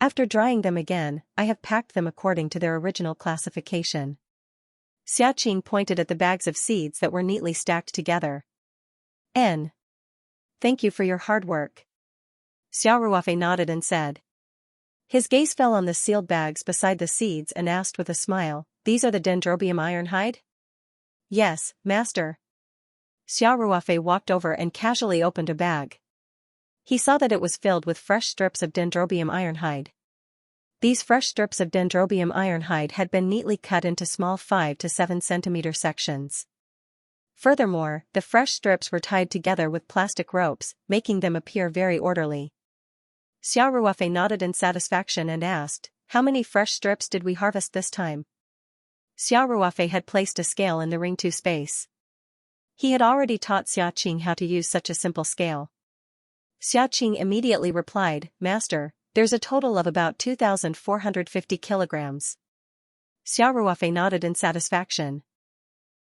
After drying them again, I have packed them according to their original classification." Xiaqing pointed at the bags of seeds that were neatly stacked together. "Thank you for your hard work." Xiao Ruofei nodded and said. His gaze fell on the sealed bags beside the seeds and asked with a smile, "These are the dendrobium ironhide?" "Yes, master." Xiao Ruofei walked over and casually opened a bag. He saw that it was filled with fresh strips of dendrobium ironhide. These fresh strips of dendrobium ironhide had been neatly cut into small 5 to 7 centimeter sections. Furthermore, the fresh strips were tied together with plastic ropes, making them appear very orderly. Xiao Ruofei nodded in satisfaction and asked, "How many fresh strips did we harvest this time?" Xiao Ruofei had placed a scale in the Ring 2 space. He had already taught Xiaqing how to use such a simple scale. Xiaqing immediately replied, "Master, there's a total of about 2,450 kilograms." Xiao Ruofei nodded in satisfaction.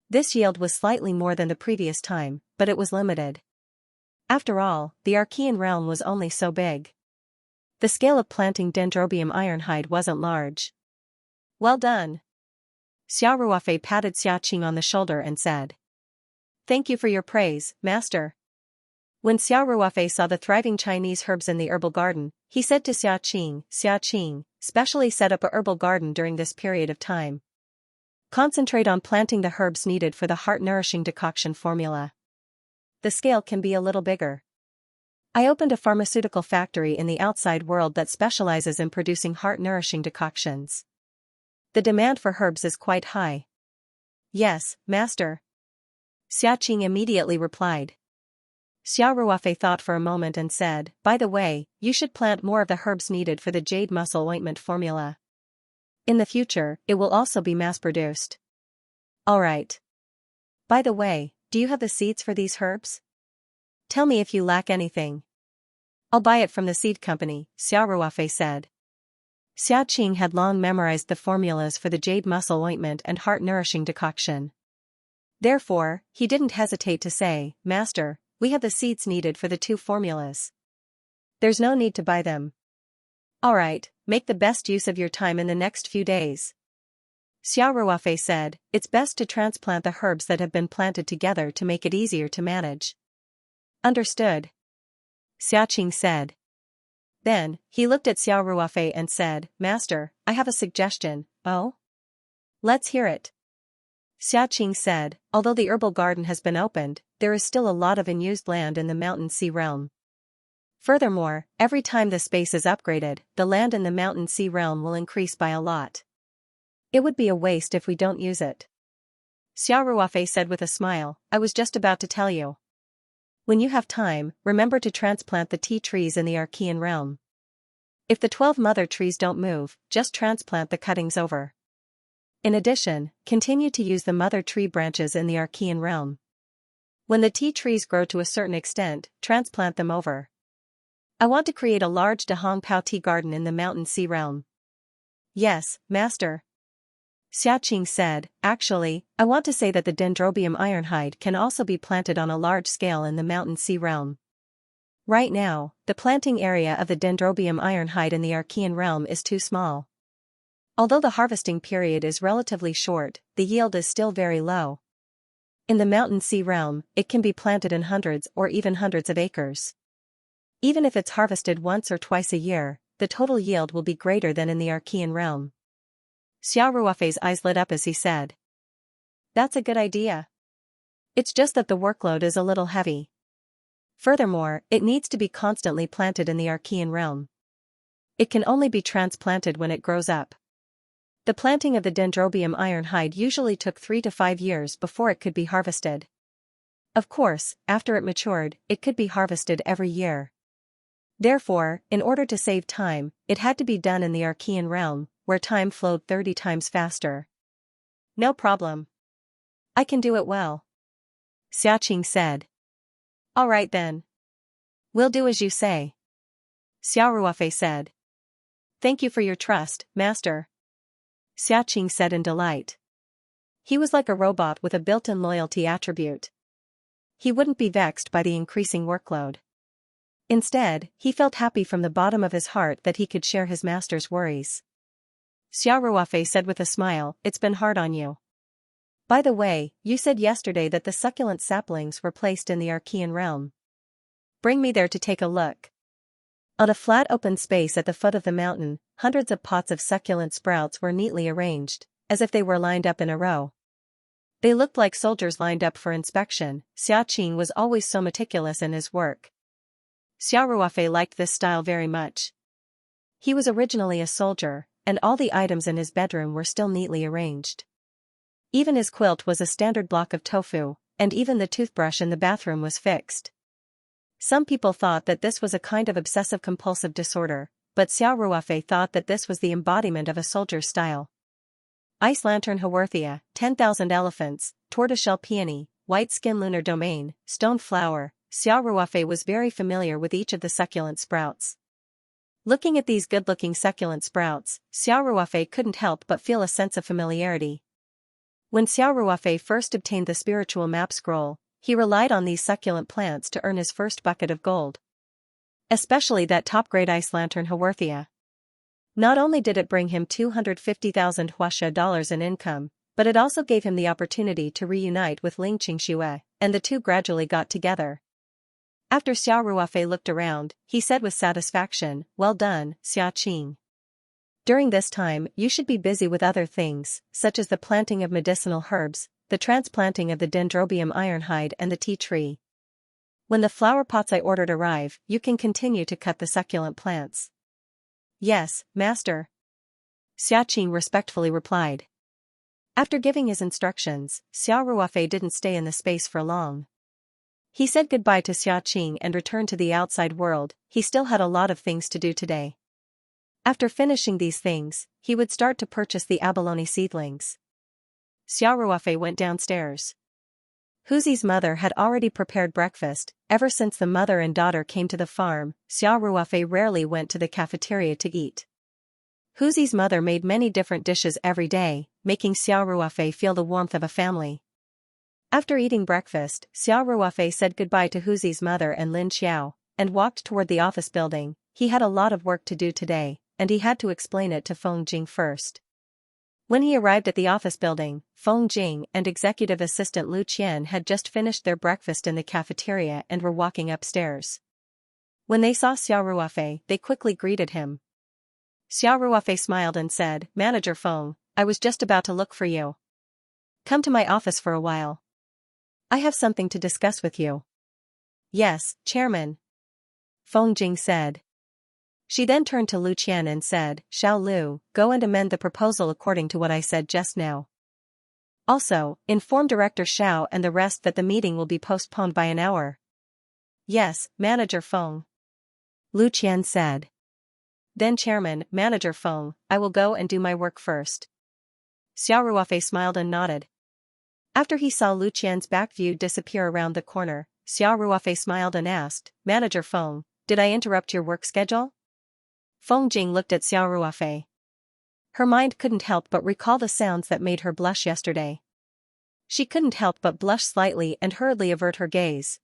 This yield was slightly more than the previous time, but it was limited. After all, the Archean realm was only so big. The scale of planting dendrobium ironhide wasn't large. "Well done." Xiao Ruofei patted Xiaqing on the shoulder and said, "Thank you for your praise, master." When Xiao Ruofei saw the thriving Chinese herbs in the herbal garden, he said to Xiaqing, "Xiaqing, specially set up a herbal garden during this period of time. Concentrate on planting the herbs needed for the heart-nourishing decoction formula. The scale can be a little bigger. I opened a pharmaceutical factory in the outside world that specializes in producing heart-nourishing decoctions. The demand for herbs is quite high." "Yes, master." Xiaqing immediately replied. Xiao Ruofei thought for a moment and said, "By the way, you should plant more of the herbs needed for the jade muscle ointment formula. In the future, it will also be mass-produced." "Alright. By the way, do you have the seeds for these herbs? Tell me if you lack anything. I'll buy it from the seed company," Xiao Ruofei said. Xiaqing had long memorized the formulas for the jade muscle ointment and heart-nourishing decoction. Therefore, he didn't hesitate to say, "Master, we have the seeds needed for the 2 formulas. There's no need to buy them." "Alright, make the best use of your time in the next few days." Xiao Ruofei said, "It's best to transplant the herbs that have been planted together to make it easier to manage." "Understood." Xiaoqing said. Then, he looked at Xiao Ruofei and said, Master, I have a suggestion. Oh? Let's hear it. Xiaoqing said, although the herbal garden has been opened, there is still a lot of unused land in the Mountain Sea realm. Furthermore, every time the space is upgraded, the land in the Mountain Sea realm will increase by a lot. It would be a waste if we don't use it. Xiao Ruofei said with a smile, I was just about to tell you. When you have time, remember to transplant the tea trees in the Archean realm. If the 12 mother trees don't move, just transplant the cuttings over. In addition, continue to use the mother tree branches in the Archean realm. When the tea trees grow to a certain extent, transplant them over. I want to create a large Dahong Pao tea garden in the Mountain Sea realm. Yes, Master. Xiaoqing said, actually, I want to say that the Dendrobium ironhide can also be planted on a large scale in the Mountain Sea realm. Right now, the planting area of the Dendrobium ironhide in the Archean realm is too small. Although the harvesting period is relatively short, the yield is still very low. In the Mountain Sea realm, it can be planted in hundreds or even hundreds of acres. Even if it's harvested once or twice a year, the total yield will be greater than in the Archean realm. Xiao Ruofei's eyes lit up as he said. That's a good idea. It's just that the workload is a little heavy. Furthermore, it needs to be constantly planted in the Archean realm. It can only be transplanted when it grows up. The planting of the Dendrobium ironhide usually took 3 to 5 years before it could be harvested. Of course, after it matured, it could be harvested every year. Therefore, in order to save time, it had to be done in the Archean realm, where time flowed 30 times faster. No problem. I can do it well. Xiaoqing said. All right then. We'll do as you say. Xiao Ruofei said. Thank you for your trust, Master. Xiaoqing said in delight. He was like a robot with a built-in loyalty attribute. He wouldn't be vexed by the increasing workload. Instead, he felt happy from the bottom of his heart that he could share his master's worries. Xiao Ruofei said with a smile, it's been hard on you. By the way, you said yesterday that the succulent saplings were placed in the Archean realm. Bring me there to take a look. On a flat open space at the foot of the mountain, hundreds of pots of succulent sprouts were neatly arranged, as if they were lined up in a row. They looked like soldiers lined up for inspection. Xiaoqing was always so meticulous in his work. Xiao Ruofei liked this style very much. He was originally a soldier, and all the items in his bedroom were still neatly arranged. Even his quilt was a standard block of tofu, and even the toothbrush in the bathroom was fixed. Some people thought that this was a kind of obsessive-compulsive disorder, but Xiao Ruofei thought that this was the embodiment of a soldier's style. Ice lantern Haworthia, 10,000 elephants, tortoiseshell peony, white skin lunar domain, stone flower. Xiao Ruofei was very familiar with each of the succulent sprouts. Looking at these good-looking succulent sprouts, Xiao Ruofei couldn't help but feel a sense of familiarity. When Xiao Ruofei first obtained the spiritual map scroll, he relied on these succulent plants to earn his first bucket of gold. Especially that top-grade ice lantern Haworthia. Not only did it bring him 250,000 huasha dollars in income, but it also gave him the opportunity to reunite with Ling Qingxue, and the two gradually got together. After Xiao Ruofei looked around, he said with satisfaction, well done, Xiaoqing. During this time, you should be busy with other things, such as the planting of medicinal herbs, the transplanting of the Dendrobium ironhide and the tea tree. When the flower pots I ordered arrive, you can continue to cut the succulent plants. Yes, Master. Xiaoqing respectfully replied. After giving his instructions, Xiao Ruofei didn't stay in the space for long. He said goodbye to Xiaoqing and returned to the outside world. He still had a lot of things to do today. After finishing these things, he would start to purchase the abalone seedlings. Xiao Ruofei went downstairs. Huzi's mother had already prepared breakfast. Ever since the mother and daughter came to the farm, Xiao Ruofei rarely went to the cafeteria to eat. Huzi's mother made many different dishes every day, making Xiao Ruofei feel the warmth of a family. After eating breakfast, Xiao Ruofei said goodbye to Huzi's mother and Lin Xiao, and walked toward the office building. He had a lot of work to do today, and he had to explain it to Feng Jing first. When he arrived at the office building, Feng Jing and executive assistant Lu Qian had just finished their breakfast in the cafeteria and were walking upstairs. When they saw Xiao Ruofei, they quickly greeted him. Xiao Ruofei smiled and said, "Manager Feng, I was just about to look for you. Come to my office for a while. I have something to discuss with you." "Yes, Chairman," Feng Jing said. She then turned to Lu Qian and said, "Xiao Lu, go and amend the proposal according to what I said just now. Also, inform Director Xiao and the rest that the meeting will be postponed by an hour." "Yes, Manager Feng," Lu Qian said. "Then Chairman, Manager Feng, I will go and do my work first." Xiao Ruofei smiled and nodded. After he saw Lu Qian's back view disappear around the corner, Xiao Ruofei smiled and asked, "Manager Feng, did I interrupt your work schedule?" Feng Jing looked at Xiao Ruofei. Her mind couldn't help but recall the sounds that made her blush yesterday. She couldn't help but blush slightly and hurriedly avert her gaze.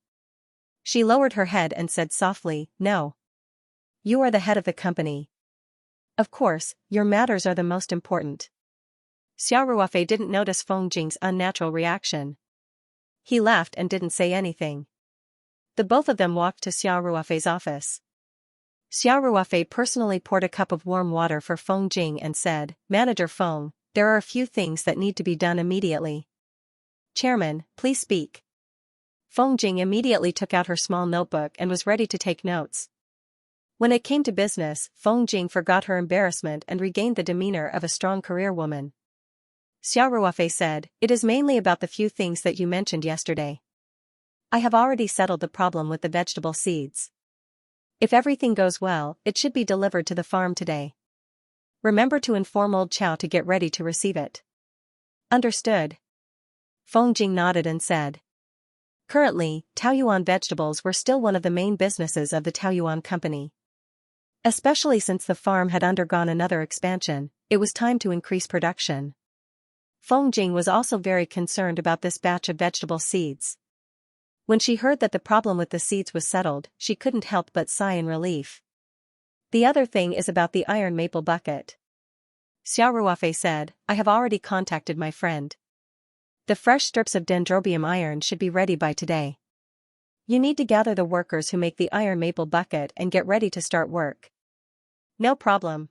She lowered her head and said softly, "No. You are the head of the company. Of course, your matters are the most important." Xiao Ruofei didn't notice Feng Jing's unnatural reaction. He laughed and didn't say anything. The both of them walked to Xiao Ruofei's office. Xiao Ruofei personally poured a cup of warm water for Feng Jing and said, "Manager Feng, there are a few things that need to be done immediately." "Chairman, please speak." Feng Jing immediately took out her small notebook and was ready to take notes. When it came to business, Feng Jing forgot her embarrassment and regained the demeanor of a strong career woman. Xiao Ruofei said, "It is mainly about the few things that you mentioned yesterday. I have already settled the problem with the vegetable seeds. If everything goes well, it should be delivered to the farm today. Remember to inform old Chow to get ready to receive it." "Understood." Feng Jing nodded and said. Currently, Taoyuan vegetables were still one of the main businesses of the Taoyuan company. Especially since the farm had undergone another expansion, it was time to increase production. Feng Jing was also very concerned about this batch of vegetable seeds. When she heard that the problem with the seeds was settled, she couldn't help but sigh in relief. "The other thing is about the iron maple bucket," Xiao Ruofei said. "I have already contacted my friend. The fresh strips of dendrobium iron should be ready by today. You need to gather the workers who make the iron maple bucket and get ready to start work." "No problem,"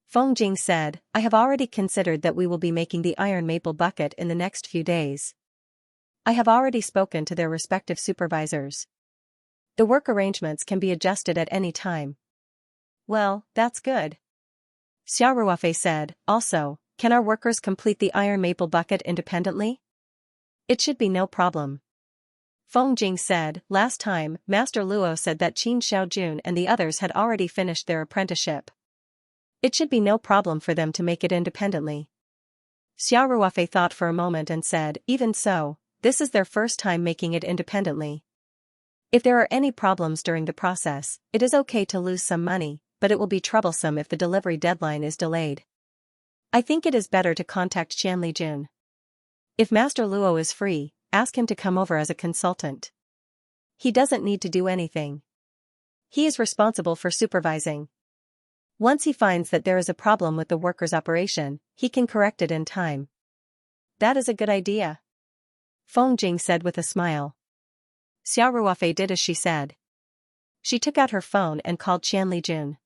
Feng Jing said. "I have already considered that we will be making the iron maple bucket in the next few days. I have already spoken to their respective supervisors. The work arrangements can be adjusted at any time." "Well, that's good," Xiao Ruofei said. "Also, can our workers complete the iron maple bucket independently?" "It should be no problem," Feng Jing said. "Last time, Master Luo said that Qin Xiaojun and the others had already finished their apprenticeship. It should be no problem for them to make it independently." Xiao Ruofei thought for a moment and said, "Even so, this is their first time making it independently. If there are any problems during the process, it is okay to lose some money, but it will be troublesome if the delivery deadline is delayed. I think it is better to contact Qianli Jun. If Master Luo is free, ask him to come over as a consultant. He doesn't need to do anything. He is responsible for supervising. Once he finds that there is a problem with the worker's operation, he can correct it in time." "That is a good idea," Feng Jing said with a smile. Xiao Ruofei did as she said. She took out her phone and called Qianli Jun.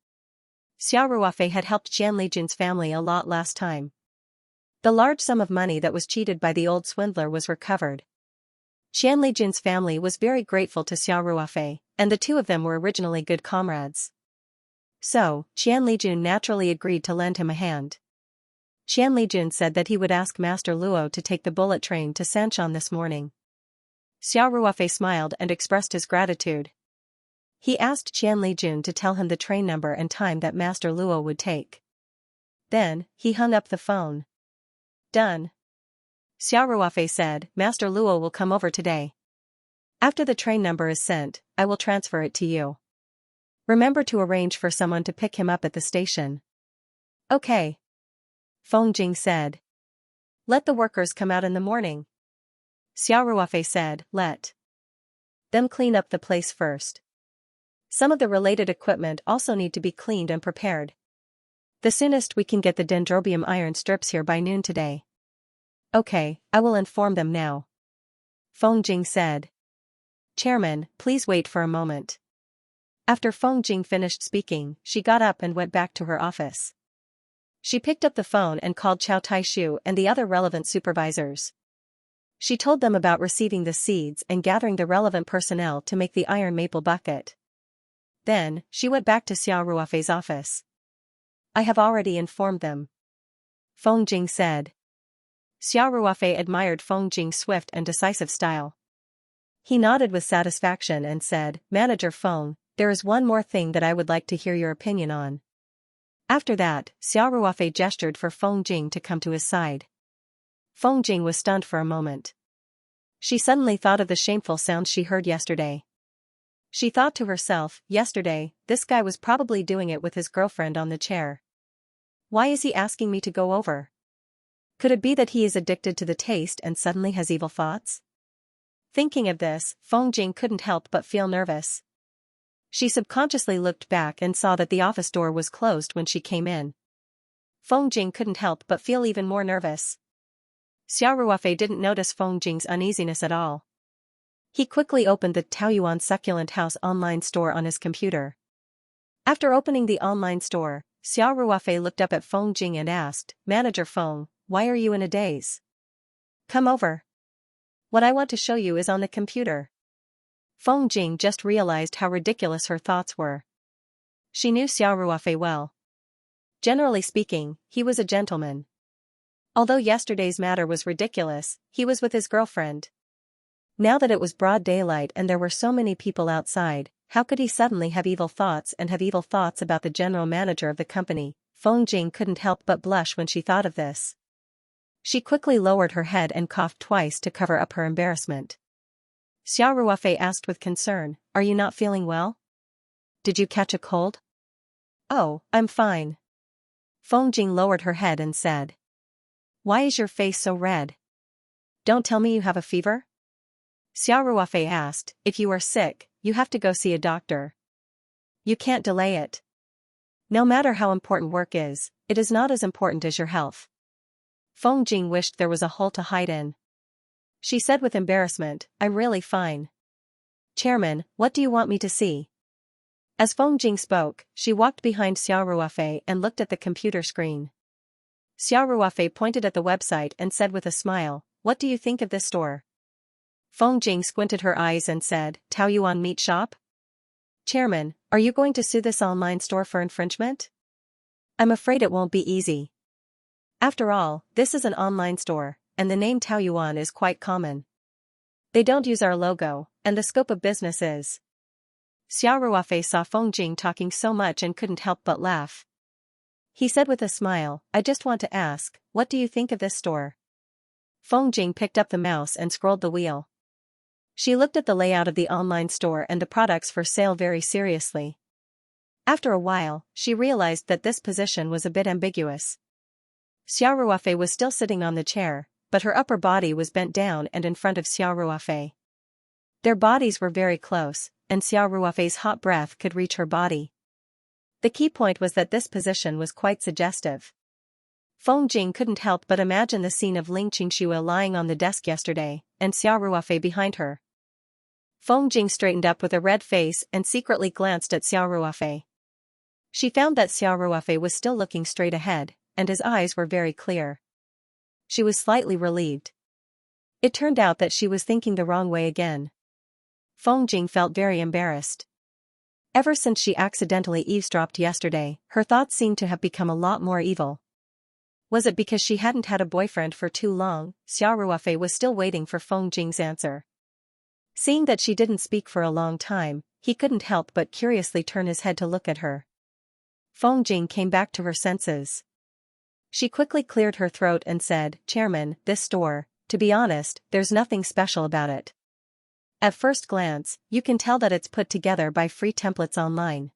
Xiao Ruofei had helped Qianli Jun's family a lot last time. The large sum of money that was cheated by the old swindler was recovered. Qianli Jun's family was very grateful to Xiao Ruofei, and the two of them were originally good comrades. So, Qianli Jun naturally agreed to lend him a hand. Qianli Jun said that he would ask Master Luo to take the bullet train to Sanshan this morning. Xiao Ruofei smiled and expressed his gratitude. He asked Qianli Jun to tell him the train number and time that Master Luo would take. Then, he hung up the phone. "Done," Xiao Ruofei said. "Master Luo will come over today. After the train number is sent, I will transfer it to you. Remember to arrange for someone to pick him up at the station." "Okay," Feng Jing said. "Let the workers come out in the morning." Xiao Ruofei said, "Let them clean up the place first. Some of the related equipment also need to be cleaned and prepared. The soonest we can get the dendrobium iron strips here by noon today." "Okay, I will inform them now," Feng Jing said. "Chairman, please wait for a moment." After Feng Jing finished speaking, she got up and went back to her office. She picked up the phone and called Chow Tai-shu and the other relevant supervisors. She told them about receiving the seeds and gathering the relevant personnel to make the iron maple bucket. Then, she went back to Xiao Ruofei's office. I have already informed them, Feng Jing said. Xiao Ruofei admired Feng Jing's swift and decisive style. He nodded with satisfaction and said, Manager Feng, there is one more thing that I would like to hear your opinion on. After that, Xiao Ruofei gestured for Feng Jing to come to his side. Feng Jing was stunned for a moment. She suddenly thought of the shameful sounds she heard yesterday. She thought to herself, yesterday, this guy was probably doing it with his girlfriend on the chair. Why is he asking me to go over? Could it be that he is addicted to the taste and suddenly has evil thoughts? Thinking of this, Feng Jing couldn't help but feel nervous. She subconsciously looked back and saw that the office door was closed when she came in. Feng Jing couldn't help but feel even more nervous. Xiao Ruofei didn't notice Feng Jing's uneasiness at all. He quickly opened the Taoyuan Succulent House online store on his computer. After opening the online store, Xiao Ruofei looked up at Feng Jing and asked, Manager Feng, why are you in a daze? Come over. What I want to show you is on the computer. Feng Jing just realized how ridiculous her thoughts were. She knew Xiao Ruofei well. Generally speaking, he was a gentleman. Although yesterday's matter was ridiculous, he was with his girlfriend. Now that it was broad daylight and there were so many people outside, how could he suddenly have evil thoughts about the general manager of the company? Feng Jing couldn't help but blush when she thought of this. She quickly lowered her head and coughed twice to cover up her embarrassment. Xiao Ruofei asked with concern, Are you not feeling well? Did you catch a cold? Oh, I'm fine. Feng Jing lowered her head and said. Why is your face so red? Don't tell me you have a fever? Xiao Ruofei asked, If you are sick, you have to go see a doctor. You can't delay it. No matter how important work is, it is not as important as your health. Feng Jing wished there was a hole to hide in. She said with embarrassment, I'm really fine. Chairman, what do you want me to see? As Feng Jing spoke, she walked behind Xiao Ruofei and looked at the computer screen. Xiao Ruofei pointed at the website and said with a smile, What do you think of this store? Feng Jing squinted her eyes and said, Taoyuan Meat Shop? Chairman, are you going to sue this online store for infringement? I'm afraid it won't be easy. After all, this is an online store, and the name Taoyuan is quite common. They don't use our logo, and the scope of business is. Xiao Ruofei saw Feng Jing talking so much and couldn't help but laugh. He said with a smile, I just want to ask, what do you think of this store? Feng Jing picked up the mouse and scrolled the wheel. She looked at the layout of the online store and the products for sale very seriously. After a while, she realized that this position was a bit ambiguous. Xiao Ruofei was still sitting on the chair, but her upper body was bent down and in front of Xiao Ruofei. Their bodies were very close, and Xiao Ruofei's hot breath could reach her body. The key point was that this position was quite suggestive. Feng Jing couldn't help but imagine the scene of Ling Qingxue lying on the desk yesterday, and Xiao Ruofei behind her. Feng Jing straightened up with a red face and secretly glanced at Xiao Ruofei. She found that Xiao Ruofei was still looking straight ahead, and his eyes were very clear. She was slightly relieved. It turned out that she was thinking the wrong way again. Feng Jing felt very embarrassed. Ever since she accidentally eavesdropped yesterday, her thoughts seemed to have become a lot more evil. Was it because she hadn't had a boyfriend for too long? Xiao Ruofei was still waiting for Feng Jing's answer. Seeing that she didn't speak for a long time, he couldn't help but curiously turn his head to look at her. Feng Jing came back to her senses. She quickly cleared her throat and said, Chairman, this store, to be honest, there's nothing special about it. At first glance, you can tell that it's put together by free templates online.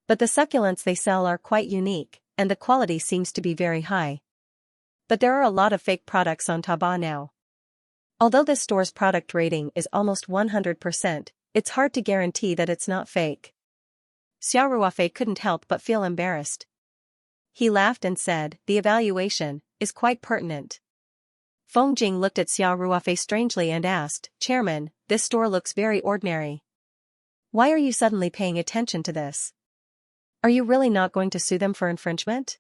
But the succulents they sell are quite unique, and the quality seems to be very high. But there are a lot of fake products on Taobao now. Although this store's product rating is almost 100%, it's hard to guarantee that it's not fake. Xiao Ruofei couldn't help but feel embarrassed. He laughed and said, The evaluation is quite pertinent. Feng Jing looked at Xiao Ruofei strangely and asked, Chairman, this store looks very ordinary. Why are you suddenly paying attention to this? Are you really not going to sue them for infringement?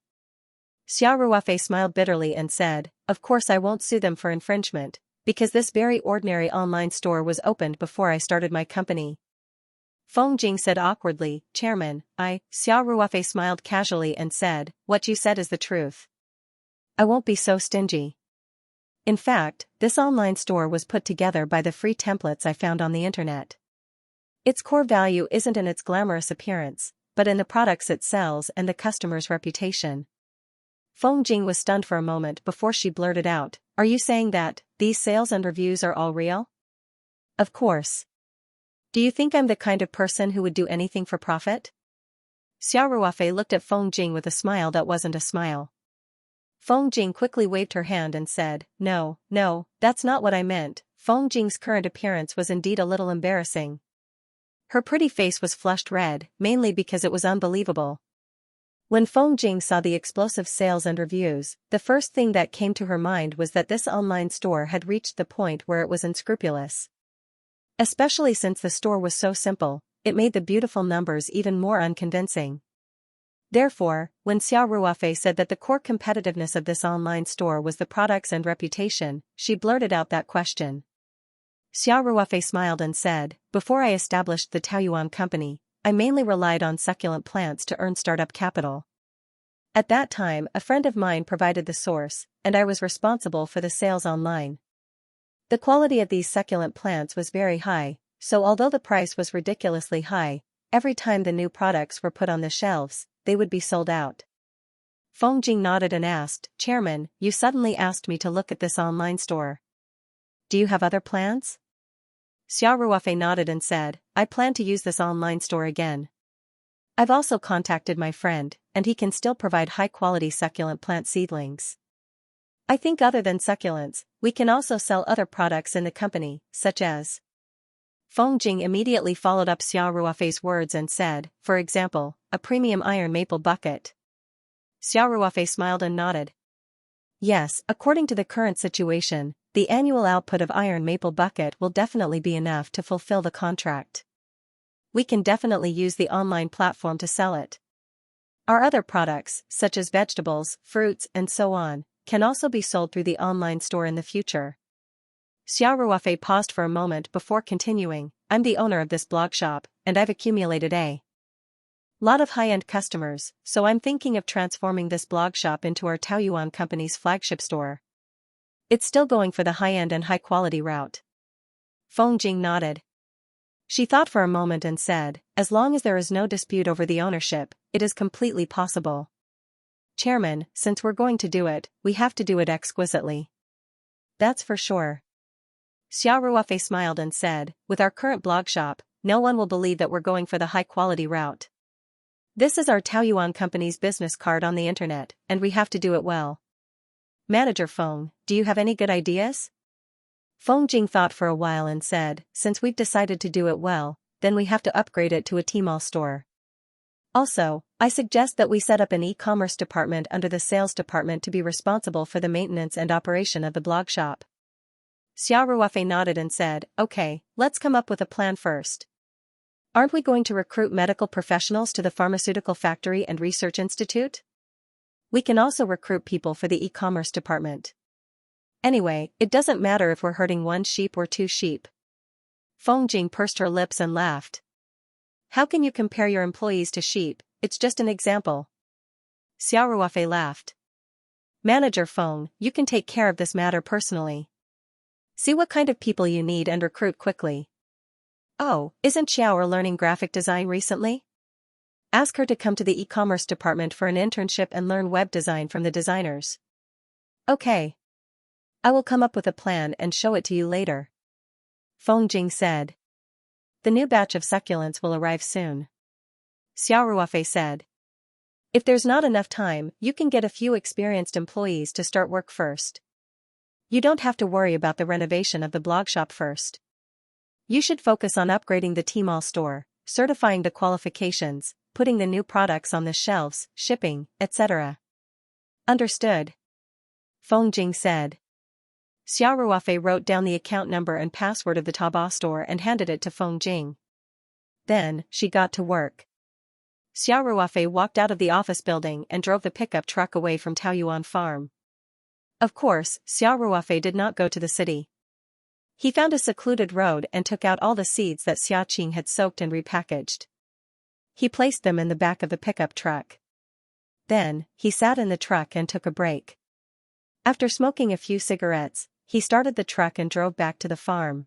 Xia Ruofei smiled bitterly and said, of course I won't sue them for infringement, because this very ordinary online store was opened before I started my company. Feng Jing said awkwardly, Chairman, Xia Ruofei smiled casually and said, what you said is the truth. I won't be so stingy. In fact, this online store was put together by the free templates I found on the internet. Its core value isn't in its glamorous appearance, but in the products it sells and the customer's reputation. Feng Jing was stunned for a moment before she blurted out, are you saying that these sales and reviews are all real? Of course. Do you think I'm the kind of person who would do anything for profit? Xia Ruofei looked at Feng Jing with a smile that wasn't a smile. Feng Jing quickly waved her hand and said, no, that's not what I meant. Feng Jing's current appearance was indeed a little embarrassing. Her pretty face was flushed red, mainly because it was unbelievable. When Feng Jing saw the explosive sales and reviews, the first thing that came to her mind was that this online store had reached the point where it was unscrupulous. Especially since the store was so simple, it made the beautiful numbers even more unconvincing. Therefore, when Xia Ruofei said that the core competitiveness of this online store was the products and reputation, she blurted out that question. Xia Ruofei smiled and said, before I established the Taoyuan company, I mainly relied on succulent plants to earn startup capital. At that time, a friend of mine provided the source, and I was responsible for the sales online. The quality of these succulent plants was very high, so although the price was ridiculously high, every time the new products were put on the shelves, they would be sold out. Feng Jing nodded and asked, Chairman, you suddenly asked me to look at this online store. Do you have other plans? Xia Ruofei nodded and said, I plan to use this online store again. I've also contacted my friend, and he can still provide high-quality succulent plant seedlings. I think other than succulents, we can also sell other products in the company, such as. Feng Jing immediately followed up Xia Ruofei's words and said, for example, a premium iron maple bucket. Xia Ruofei smiled and nodded. Yes, according to the current situation, the annual output of iron maple bucket will definitely be enough to fulfill the contract. We can definitely use the online platform to sell it. Our other products, such as vegetables, fruits, and so on, can also be sold through the online store in the future. Xia Ruofei paused for a moment before continuing, I'm the owner of this blog shop, and I've accumulated a lot of high-end customers, so I'm thinking of transforming this blog shop into our Taoyuan company's flagship store. It's still going for the high-end and high-quality route. Feng Jing nodded. She thought for a moment and said, as long as there is no dispute over the ownership, it is completely possible. Chairman, since we're going to do it, we have to do it exquisitely. That's for sure. Xia Ruofei smiled and said, with our current blog shop, no one will believe that we're going for the high-quality route. This is our Taoyuan company's business card on the internet, and we have to do it well. Manager Feng, do you have any good ideas? Feng Jing thought for a while and said, since we've decided to do it well, then we have to upgrade it to a Tmall store. Also, I suggest that we set up an e-commerce department under the sales department to be responsible for the maintenance and operation of the blog shop. Xia Ruofei nodded and said, okay, let's come up with a plan first. Aren't we going to recruit medical professionals to the Pharmaceutical Factory and Research Institute? We can also recruit people for the e-commerce department. Anyway, it doesn't matter if we're herding 1 sheep or 2 sheep. Feng Jing pursed her lips and laughed. How can you compare your employees to sheep? It's just an example. Xia Ruofei laughed. Manager Feng, you can take care of this matter personally. See what kind of people you need and recruit quickly. Oh, isn't Xiao learning graphic design recently? Ask her to come to the e-commerce department for an internship and learn web design from the designers. Okay. I will come up with a plan and show it to you later. Feng Jing said. The new batch of succulents will arrive soon. Xia Ruofei said. If there's not enough time, you can get a few experienced employees to start work first. You don't have to worry about the renovation of the blog shop first. You should focus on upgrading the Tmall store, certifying the qualifications, putting the new products on the shelves, shipping, etc. Understood. Feng Jing said. Xia Ruofei wrote down the account number and password of the Taobao store and handed it to Feng Jing. Then, she got to work. Xiao Ruofei walked out of the office building and drove the pickup truck away from Taoyuan Farm. Of course, Xiao Ruofei did not go to the city. He found a secluded road and took out all the seeds that Xiaqing had soaked and repackaged. He placed them in the back of the pickup truck. Then, he sat in the truck and took a break. After smoking a few cigarettes, he started the truck and drove back to the farm.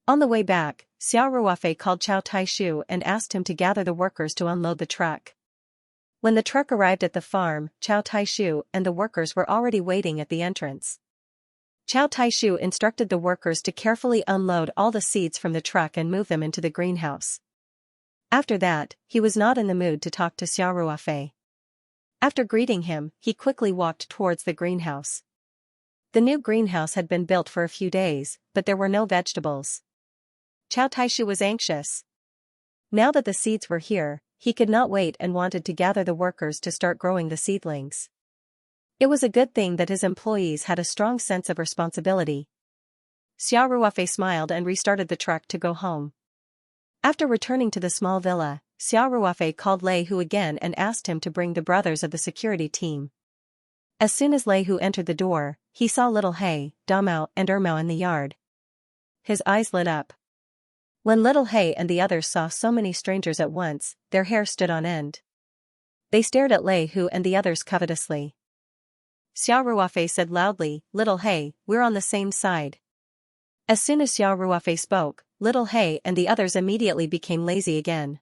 On the way back, Xiao Ruofei called Chao Taishu and asked him to gather the workers to unload the truck. When the truck arrived at the farm, Chao Taishu and the workers were already waiting at the entrance. Chao Taishu instructed the workers to carefully unload all the seeds from the truck and move them into the greenhouse. After that, he was not in the mood to talk to Xiao Ruofei. After greeting him, he quickly walked towards the greenhouse. The new greenhouse had been built for a few days, but there were no vegetables. Chao Taishu was anxious. Now that the seeds were here, he could not wait and wanted to gather the workers to start growing the seedlings. It was a good thing that his employees had a strong sense of responsibility. Xiao Ruofei smiled and restarted the truck to go home. After returning to the small villa, Xiao Ruofei called Lei Hu again and asked him to bring the brothers of the security team. As soon as Lei Hu entered the door, he saw little He, Damao and Ermao in the yard. His eyes lit up. When little He and the others saw so many strangers at once, their hair stood on end. They stared at Lei Hu and the others covetously. Xiao Ruofei said loudly, "Little He, we're on the same side." As soon as Xiao Ruofei spoke, little He and the others immediately became lazy again.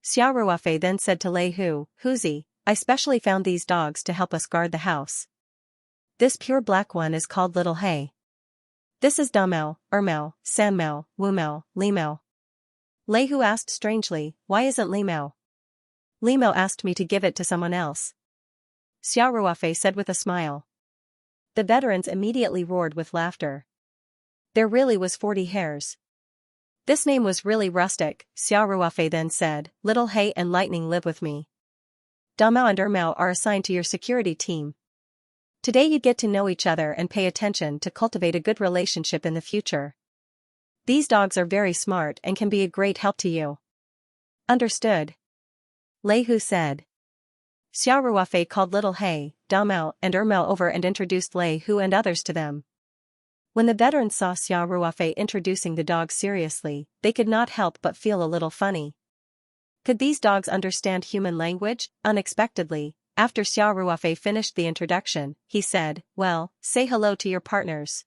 Xiao Ruofei then said to Lei Hu, "Huzi, I specially found these dogs to help us guard the house. This pure black one is called Little He. This is Damao, Ermao, Sanmao, Wumao, Limao." Lei Hu asked strangely, "Why isn't Limao?" "Limao asked me to give it to someone else," Xiao Ruofei said with a smile. The veterans immediately roared with laughter. There really was 40 hairs. This name was really rustic, Xiao Ruofei then said, "Little He and Lightning live with me. Damao and Ermao are assigned to your security team. Today you get to know each other and pay attention to cultivate a good relationship in the future. These dogs are very smart and can be a great help to you." "Understood," Lei Hu said. Xiao Ruofei called little He, Damao and Ermao over and introduced Lei Hu and others to them. When the veterans saw Xiao Ruofei introducing the dogs seriously, they could not help but feel a little funny. Could these dogs understand human language? Unexpectedly, after Xiao Ruofei finished the introduction, he said, "Well, say hello to your partners."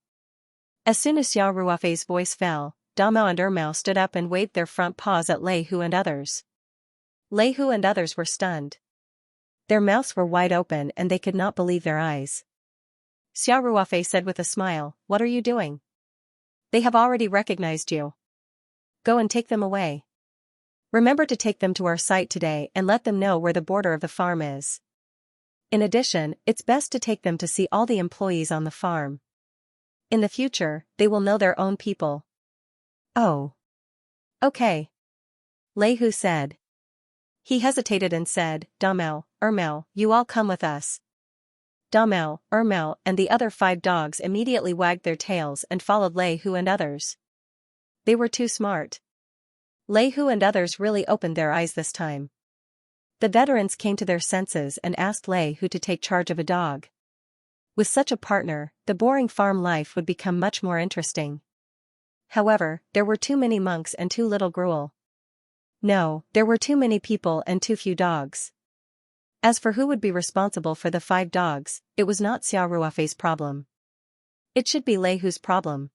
As soon as Xiao Ruofei's voice fell, Damao and Ermao stood up and waved their front paws at Lei Hu and others. Lei Hu and others were stunned. Their mouths were wide open and they could not believe their eyes. Xiao Ruofei said with a smile, "What are you doing? They have already recognized you. Go and take them away. Remember to take them to our site today and let them know where the border of the farm is. In addition, it's best to take them to see all the employees on the farm. In the future, they will know their own people." "Oh. Okay," Lei Hu said. He hesitated and said, "Damao, Ermao, you all come with us." Damao, Ermao and the other 5 dogs immediately wagged their tails and followed Lei Hu and others. They were too smart. Lei Hu and others really opened their eyes this time. The veterans came to their senses and asked Lei Hu to take charge of a dog. With such a partner, the boring farm life would become much more interesting. However, there were too many monks and too little gruel. No, there were too many people and too few dogs. As for who would be responsible for the 5 dogs, it was not Xiao Ruofei's problem. It should be Lei Hu's problem.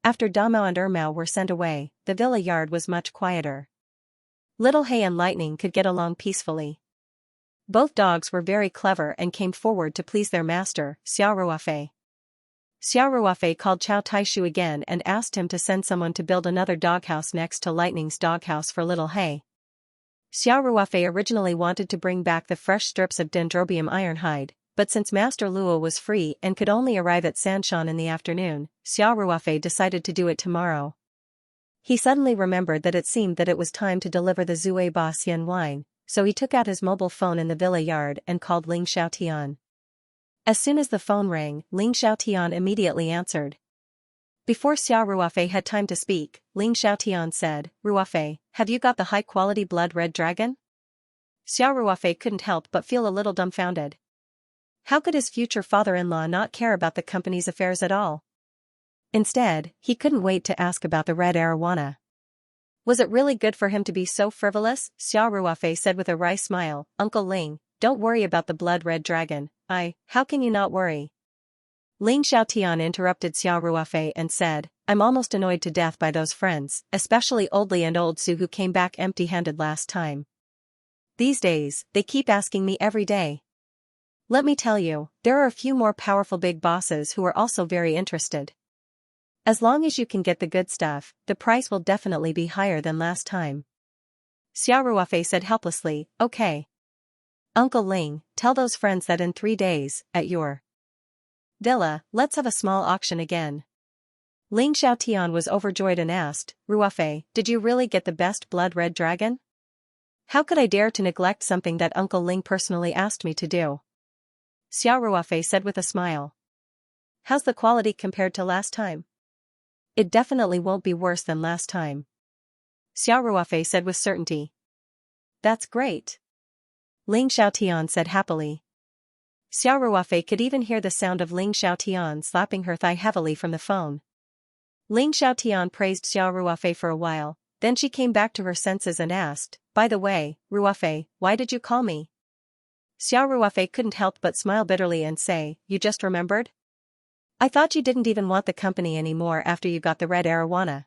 After Damao and Ermao were sent away, the villa yard was much quieter. Little He and Lightning could get along peacefully. Both dogs were very clever and came forward to please their master, Xiao Ruofei. Xiao Ruofei called Chao Taishu again and asked him to send someone to build another doghouse next to Lightning's doghouse for little He. Xiao Ruofei originally wanted to bring back the fresh strips of dendrobium ironhide, but since Master Luo was free and could only arrive at Sanshan in the afternoon, Xiao Ruofei decided to do it tomorrow. He suddenly remembered that it seemed that it was time to deliver the Zue Ba Xian wine, so he took out his mobile phone in the villa yard and called Ling Xiaotian. As soon as the phone rang, Ling Xiaotian immediately answered. Before Xiao Ruofei had time to speak, Ling Xiaotian said, Ruofei, have you got the high-quality blood red dragon? Xiao Ruofei couldn't help but feel a little dumbfounded. How could his future father-in-law not care about the company's affairs at all? Instead, he couldn't wait to ask about the red arowana. Was it really good for him to be so frivolous? Xiao Ruofei said with a wry smile, Uncle Ling, don't worry about the blood red dragon. How can you not worry? Ling Xiaotian interrupted Xiao Ruofei and said, I'm almost annoyed to death by those friends, especially Old Li and Old Su who came back empty-handed last time. These days, they keep asking me every day. Let me tell you, there are a few more powerful big bosses who are also very interested. As long as you can get the good stuff, the price will definitely be higher than last time. Xiao Ruofei said helplessly, okay. Uncle Ling, tell those friends that in 3 days, at your villa, let's have a small auction again. Ling Xiaotian was overjoyed and asked, Ruofei, did you really get the best blood red dragon? How could I dare to neglect something that Uncle Ling personally asked me to do? Xiao Ruofei said with a smile. How's the quality compared to last time? It definitely won't be worse than last time. Xiao Ruofei said with certainty. That's great. Ling Xiaotian said happily. Xiao Ruofei could even hear the sound of Ling Xiaotian slapping her thigh heavily from the phone. Ling Xiaotian praised Xiao Ruofei for a while, then she came back to her senses and asked, by the way, Ruofei, why did you call me? Xiao Ruofei couldn't help but smile bitterly and say, you just remembered? I thought you didn't even want the company anymore after you got the red arowana.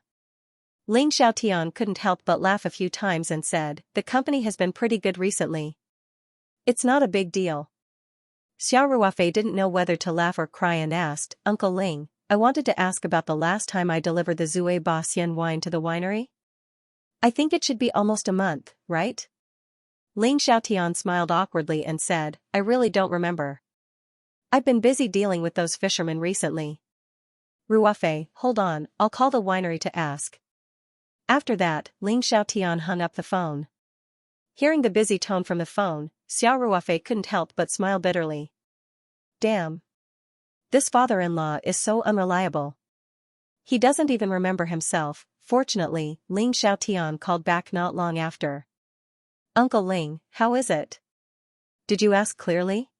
Ling Xiaotian couldn't help but laugh a few times and said, the company has been pretty good recently. It's not a big deal. Xiao Ruofei didn't know whether to laugh or cry and asked, Uncle Ling, I wanted to ask about the last time I delivered the Zui Ba Xian wine to the winery. I think it should be almost a month, right? Ling Xiaotian smiled awkwardly and said, I really don't remember. I've been busy dealing with those fishermen recently. Ruofei, hold on, I'll call the winery to ask. After that, Ling Xiaotian hung up the phone. Hearing the busy tone from the phone, Xiao Ruofei couldn't help but smile bitterly. Damn. This father-in-law is so unreliable. He doesn't even remember himself. Fortunately, Ling Xiaotian called back not long after. Uncle Ling, how is it? Did you ask clearly?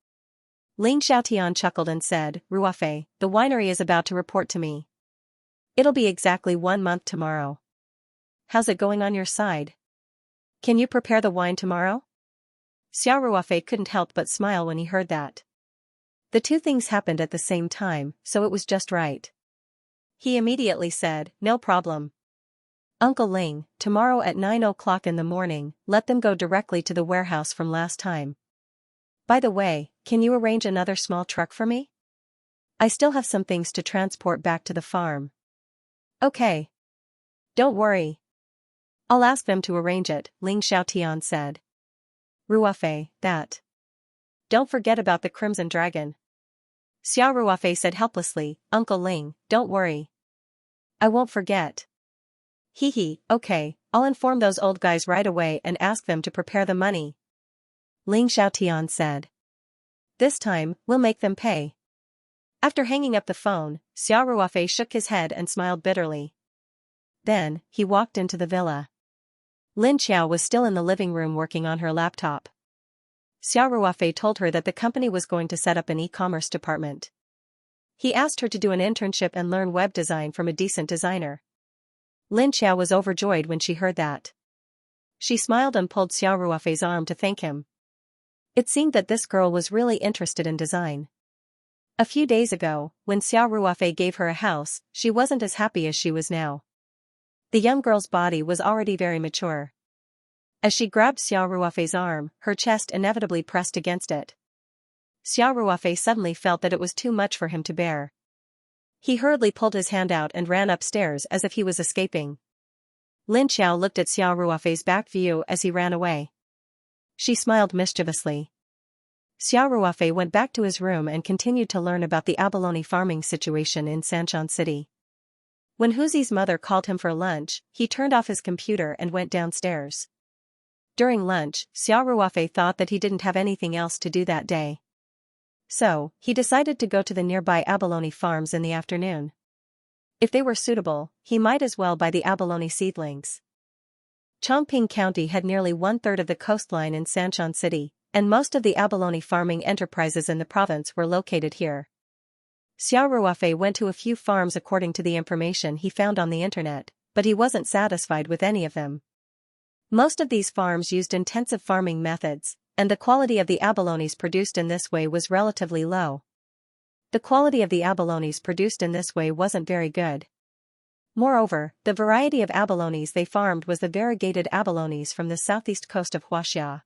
Ling Xiaotian chuckled and said, Ruofei, the winery is about to report to me. It'll be exactly 1 month tomorrow. How's it going on your side? Can you prepare the wine tomorrow? Xiao Ruofei couldn't help but smile when he heard that. The two things happened at the same time, so it was just right. He immediately said, no problem. Uncle Ling, tomorrow at 9 o'clock in the morning, let them go directly to the warehouse from last time. By the way, can you arrange another small truck for me? I still have some things to transport back to the farm. Okay. Don't worry. I'll ask them to arrange it, Ling Xiaotian said. Ruofei, that. Don't forget about the Crimson Dragon. Xiao Ruofei said helplessly, Uncle Ling, don't worry. I won't forget. Hee, okay, I'll inform those old guys right away and ask them to prepare the money. Ling Xiaotian said. This time, we'll make them pay. After hanging up the phone, Xiao Ruofei shook his head and smiled bitterly. Then, he walked into the villa. Lin Qiao was still in the living room working on her laptop. Xiao Ruofei told her that the company was going to set up an e-commerce department. He asked her to do an internship and learn web design from a decent designer. Lin Qiao was overjoyed when she heard that. She smiled and pulled Xiao Ruofei's arm to thank him. It seemed that this girl was really interested in design. A few days ago, when Xiao Ruofei gave her a house, she wasn't as happy as she was now. The young girl's body was already very mature. As she grabbed Xiao Ruofei's arm, her chest inevitably pressed against it. Xiao Ruofei suddenly felt that it was too much for him to bear. He hurriedly pulled his hand out and ran upstairs as if he was escaping. Lin Qiao looked at Xiao Ruofei's back view as he ran away. She smiled mischievously. Xiao Ruofei went back to his room and continued to learn about the abalone farming situation in Sanchon City. When Huzi's mother called him for lunch, he turned off his computer and went downstairs. During lunch, Xiao Ruofei thought that he didn't have anything else to do that day. So, he decided to go to the nearby abalone farms in the afternoon. If they were suitable, he might as well buy the abalone seedlings. Chongping County had nearly one-third of the coastline in Sanchon City, and most of the abalone farming enterprises in the province were located here. Xiao Ruofei went to a few farms according to the information he found on the internet, but he wasn't satisfied with any of them. Most of these farms used intensive farming methods, and the quality of the abalones produced in this way was relatively low. The quality of the abalones produced in this way wasn't very good. Moreover, the variety of abalones they farmed was the variegated abalones from the southeast coast of Huaxia.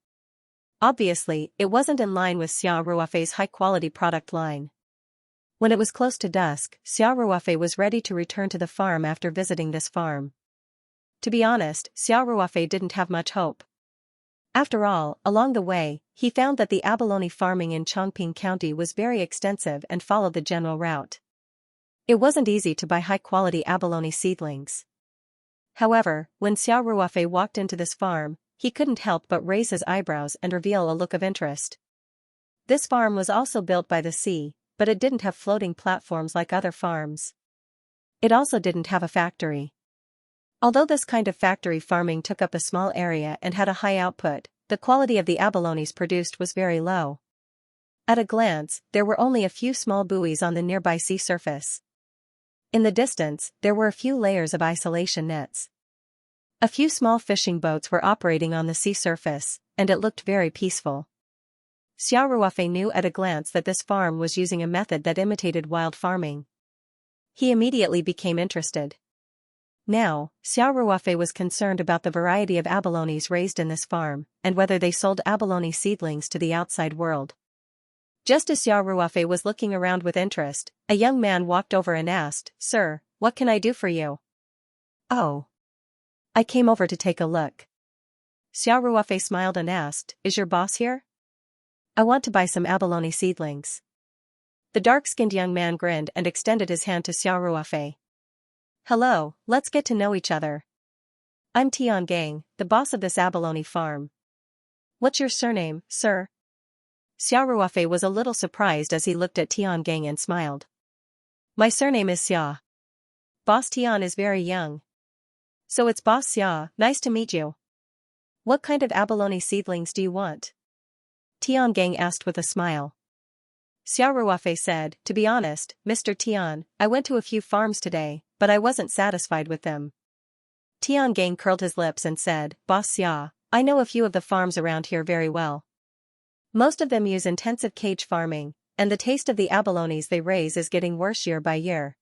Obviously, it wasn't in line with Xiao Ruofei's high-quality product line. When it was close to dusk, Xiao Ruofei was ready to return to the farm after visiting this farm. To be honest, Xiao Ruofei didn't have much hope. After all, along the way, he found that the abalone farming in Chongping County was very extensive and followed the general route. It wasn't easy to buy high-quality abalone seedlings. However, when Xiao Ruofei walked into this farm, he couldn't help but raise his eyebrows and reveal a look of interest. This farm was also built by the sea, but it didn't have floating platforms like other farms. It also didn't have a factory. Although this kind of factory farming took up a small area and had a high output, the quality of the abalones produced was very low. At a glance, there were only a few small buoys on the nearby sea surface. In the distance, there were a few layers of isolation nets. A few small fishing boats were operating on the sea surface, and it looked very peaceful. Xiao Ruofei knew at a glance that this farm was using a method that imitated wild farming. He immediately became interested. Now, Xiao Ruofei was concerned about the variety of abalones raised in this farm, and whether they sold abalone seedlings to the outside world. Just as Xiao Ruofei was looking around with interest, a young man walked over and asked, "Sir, what can I do for you?" "Oh. I came over to take a look." Xiao Ruofei smiled and asked, "Is your boss here?" "I want to buy some abalone seedlings." The dark-skinned young man grinned and extended his hand to Xiao Ruofei. "Hello, let's get to know each other. I'm Tian Gang, the boss of this abalone farm." "What's your surname, sir?" Xiao Ruofei was a little surprised as he looked at Tian Gang and smiled. "My surname is Xia. Boss Tian is very young." "So it's Boss Xia, nice to meet you. What kind of abalone seedlings do you want?" Tian Gang asked with a smile. Xiao Ruofei said, "To be honest, Mr. Tian, I went to a few farms today, but I wasn't satisfied with them." Tian Gang curled his lips and said, "Boss Xia, I know a few of the farms around here very well. Most of them use intensive cage farming, and the taste of the abalones they raise is getting worse year by year.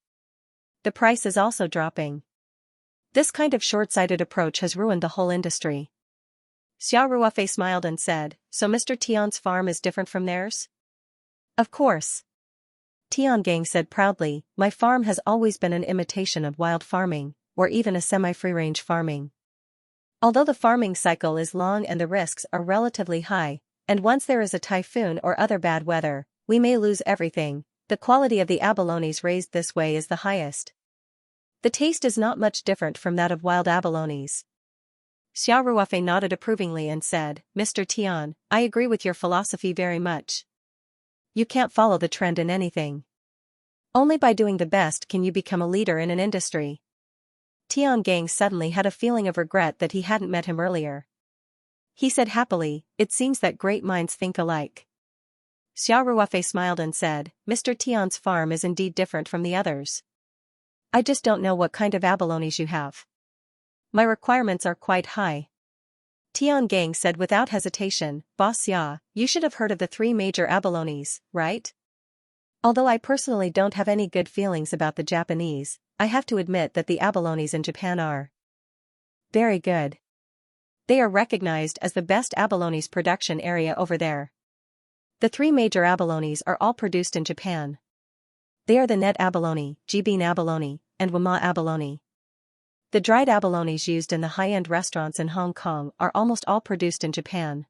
The price is also dropping. This kind of short-sighted approach has ruined the whole industry." Xiao Ruofei smiled and said, "So Mr. Tian's farm is different from theirs?" "Of course." Tian Gang said proudly, "My farm has always been an imitation of wild farming, or even a semi-free-range farming. Although the farming cycle is long and the risks are relatively high, and once there is a typhoon or other bad weather, we may lose everything, the quality of the abalones raised this way is the highest. The taste is not much different from that of wild abalones." Xiao Ruofei nodded approvingly and said, "Mr. Tian, I agree with your philosophy very much. You can't follow the trend in anything. Only by doing the best can you become a leader in an industry." Tian Gang suddenly had a feeling of regret that he hadn't met him earlier. He said happily, "It seems that great minds think alike." Xiao Ruofei smiled and said, "Mr. Tian's farm is indeed different from the others. I just don't know what kind of abalones you have. My requirements are quite high." Tian Gang said without hesitation, "Boss Xia, you should have heard of the 3 major abalones, right? Although I personally don't have any good feelings about the Japanese, I have to admit that the abalones in Japan are very good. They are recognized as the best abalones production area over there. The 3 major abalones are all produced in Japan. They are the net abalone, jibin abalone, and wama abalone. The dried abalones used in the high-end restaurants in Hong Kong are almost all produced in Japan."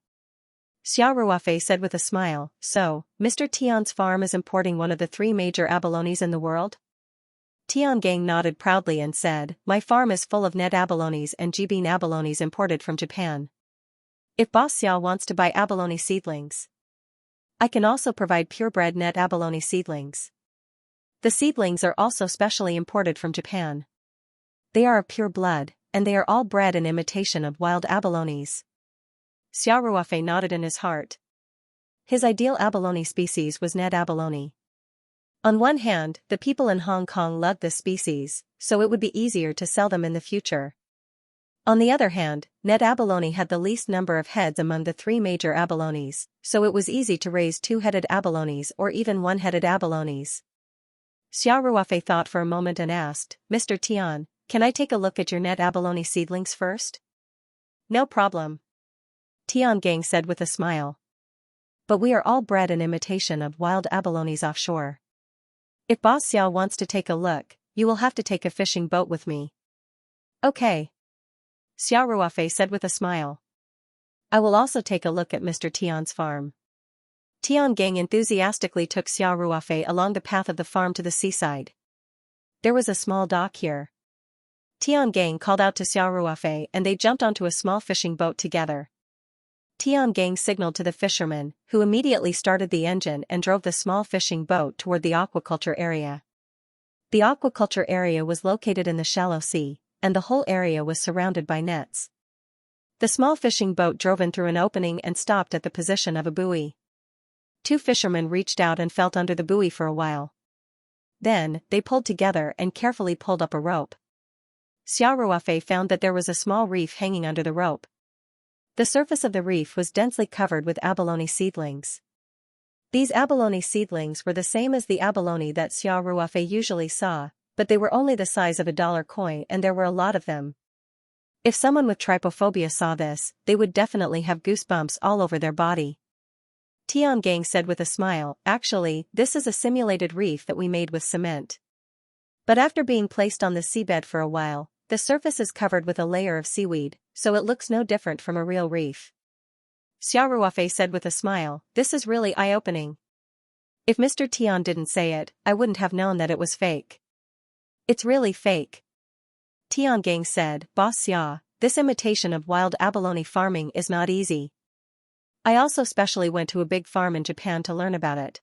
Xiao Ruofei said with a smile, "So, Mr. Tian's farm is importing one of the 3 major abalones in the world?" Tian Gang nodded proudly and said, "My farm is full of net abalones and jibin abalones imported from Japan. If Boss Xiao wants to buy abalone seedlings, I can also provide purebred net abalone seedlings." The seedlings are also specially imported from Japan. They are of pure blood, and they are all bred in imitation of wild abalones. Xiao Ruofei nodded in his heart. His ideal abalone species was Ned abalone. On one hand, the people in Hong Kong loved this species, so it would be easier to sell them in the future. On the other hand, Ned abalone had the least number of heads among the three major abalones, so it was easy to raise two-headed abalones or even one-headed abalones. Xiao Ruofei thought for a moment and asked, "Mr. Tian, can I take a look at your Ned abalone seedlings first?" "No problem," Tian Gang said with a smile. "But we are all bred in imitation of wild abalones offshore. If Boss Xiao wants to take a look, you will have to take a fishing boat with me." "Okay," Xiao Ruofei said with a smile. "I will also take a look at Mr. Tian's farm." Tian Gang enthusiastically took Xiao Ruofei along the path of the farm to the seaside. There was a small dock here. Tian Gang called out to Xiao Ruofei and they jumped onto a small fishing boat together. Tian Gang signaled to the fisherman, who immediately started the engine and drove the small fishing boat toward the aquaculture area. The aquaculture area was located in the shallow sea, and the whole area was surrounded by nets. The small fishing boat drove in through an opening and stopped at the position of a buoy. Two fishermen reached out and felt under the buoy for a while. Then, they pulled together and carefully pulled up a rope. Xiao Ruofei found that there was a small reef hanging under the rope. The surface of the reef was densely covered with abalone seedlings. These abalone seedlings were the same as the abalone that Xiao Ruofei usually saw, but they were only the size of a dollar coin and there were a lot of them. If someone with trypophobia saw this, they would definitely have goosebumps all over their body. Tian Gang said with a smile, "Actually, this is a simulated reef that we made with cement. But after being placed on the seabed for a while, the surface is covered with a layer of seaweed, so it looks no different from a real reef." Xiao Ruofei said with a smile, "This is really eye-opening. If Mr. Tian didn't say it, I wouldn't have known that it was fake." "It's really fake," Tian Gang said. "Boss Xia, this imitation of wild abalone farming is not easy. I also specially went to a big farm in Japan to learn about it.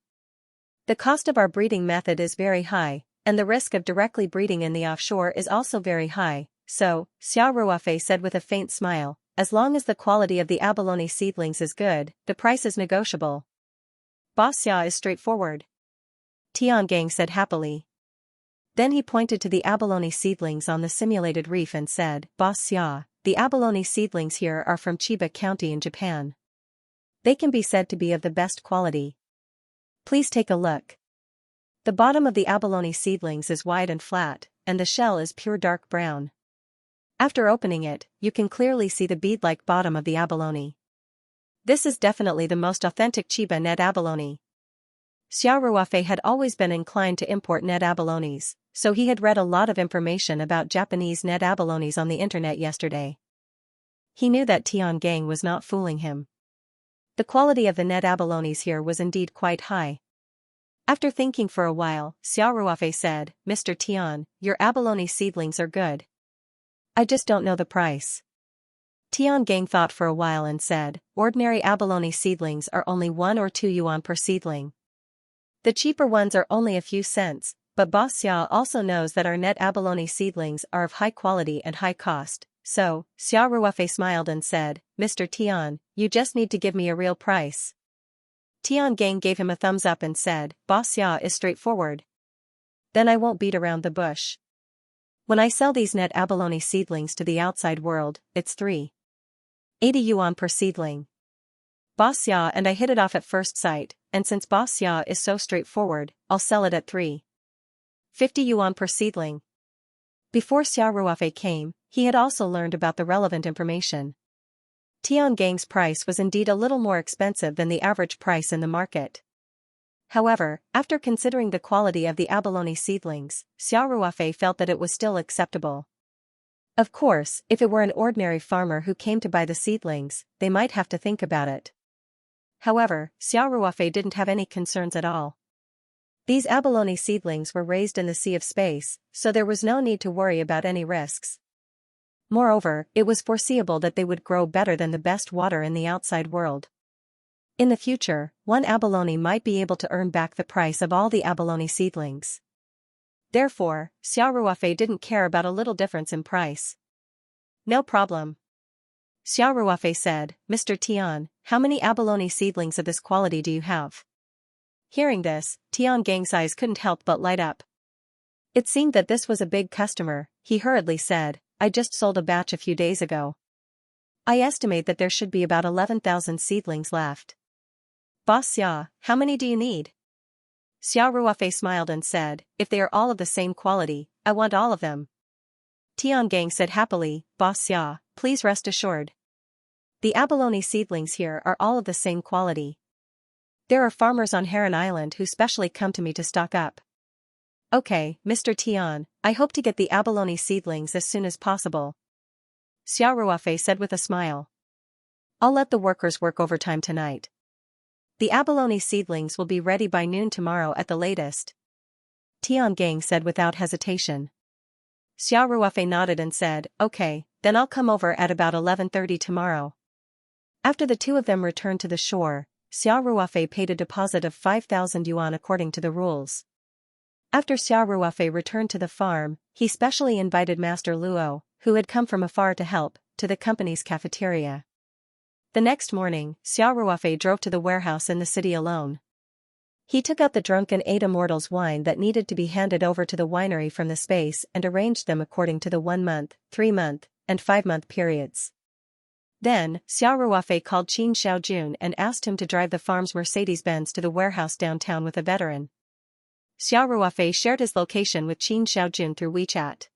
The cost of our breeding method is very high, and the risk of directly breeding in the offshore is also very high, so," Xiao Ruofei said with a faint smile, "as long as the quality of the abalone seedlings is good, the price is negotiable." "Boss Xia is straightforward," Tian Gang said happily. Then he pointed to the abalone seedlings on the simulated reef and said, "Boss Xia, the abalone seedlings here are from Chiba County in Japan. They can be said to be of the best quality. Please take a look. The bottom of the abalone seedlings is wide and flat, and the shell is pure dark brown. After opening it, you can clearly see the bead-like bottom of the abalone. This is definitely the most authentic Chiba Ned abalone." Xiao Ruofei had always been inclined to import Ned abalones, so he had read a lot of information about Japanese Ned abalones on the internet yesterday. He knew that Tian Gang was not fooling him. The quality of the Ned abalones here was indeed quite high. After thinking for a while, Xiao Ruofei said, "Mr. Tian, your abalone seedlings are good. I just don't know the price." Tian Gang thought for a while and said, "Ordinary abalone seedlings are only 1 or 2 yuan per seedling. The cheaper ones are only a few cents, but Boss Xia also knows that our Ned abalone seedlings are of high quality and high cost, so," Xiao Ruofei smiled and said, "Mr. Tian, you just need to give me a real price." Tian Gang gave him a thumbs up and said, "Boss Xia is straightforward. Then I won't beat around the bush. When I sell these Ned abalone seedlings to the outside world, it's 380 yuan per seedling. Boss Xia and I hit it off at first sight, and since Boss Xia is so straightforward, I'll sell it at 350 yuan per seedling." Before Xiao Ruofei came, he had also learned about the relevant information. Tian Gang's price was indeed a little more expensive than the average price in the market. However, after considering the quality of the abalone seedlings, Xiao Ruofei felt that it was still acceptable. Of course, if it were an ordinary farmer who came to buy the seedlings, they might have to think about it. However, Xiao Ruofei didn't have any concerns at all. These abalone seedlings were raised in the sea of space, so there was no need to worry about any risks. Moreover, it was foreseeable that they would grow better than the best water in the outside world. In the future, one abalone might be able to earn back the price of all the abalone seedlings. Therefore, Xiao Ruofei didn't care about a little difference in price. No problem. Xiao Ruofei said, Mr. Tian, how many abalone seedlings of this quality do you have? Hearing this, Tian Gang's eyes couldn't help but light up. It seemed that this was a big customer. He hurriedly said, I just sold a batch a few days ago. I estimate that there should be about 11,000 seedlings left. Boss Xia, how many do you need? Xiao Ruofei smiled and said, if they are all of the same quality, I want all of them. Tian Gang said happily, Boss Xia, please rest assured. The abalone seedlings here are all of the same quality. There are farmers on Heron Island who specially come to me to stock up. Okay, Mr. Tian, I hope to get the abalone seedlings as soon as possible. Xiao Ruofei said with a smile. I'll let the workers work overtime tonight. The abalone seedlings will be ready by noon tomorrow at the latest. Tian Gang said without hesitation. Xiao Ruofei nodded and said, okay, then I'll come over at about 11:30 tomorrow. After the two of them returned to the shore, Xiao Ruofei paid a deposit of 5,000 yuan according to the rules. After Xiao Ruofei returned to the farm, he specially invited Master Luo, who had come from afar to help, to the company's cafeteria. The next morning, Xiao Ruofei drove to the warehouse in the city alone. He took out the drunken 8 immortals wine that needed to be handed over to the winery from the space and arranged them according to the 1-month, 3-month, and 5-month periods. Then, Xiao Ruofei called Qin Xiaojun and asked him to drive the farm's Mercedes-Benz to the warehouse downtown with a veteran. Xiao Ruofei shared his location with Qin Xiaojun through WeChat.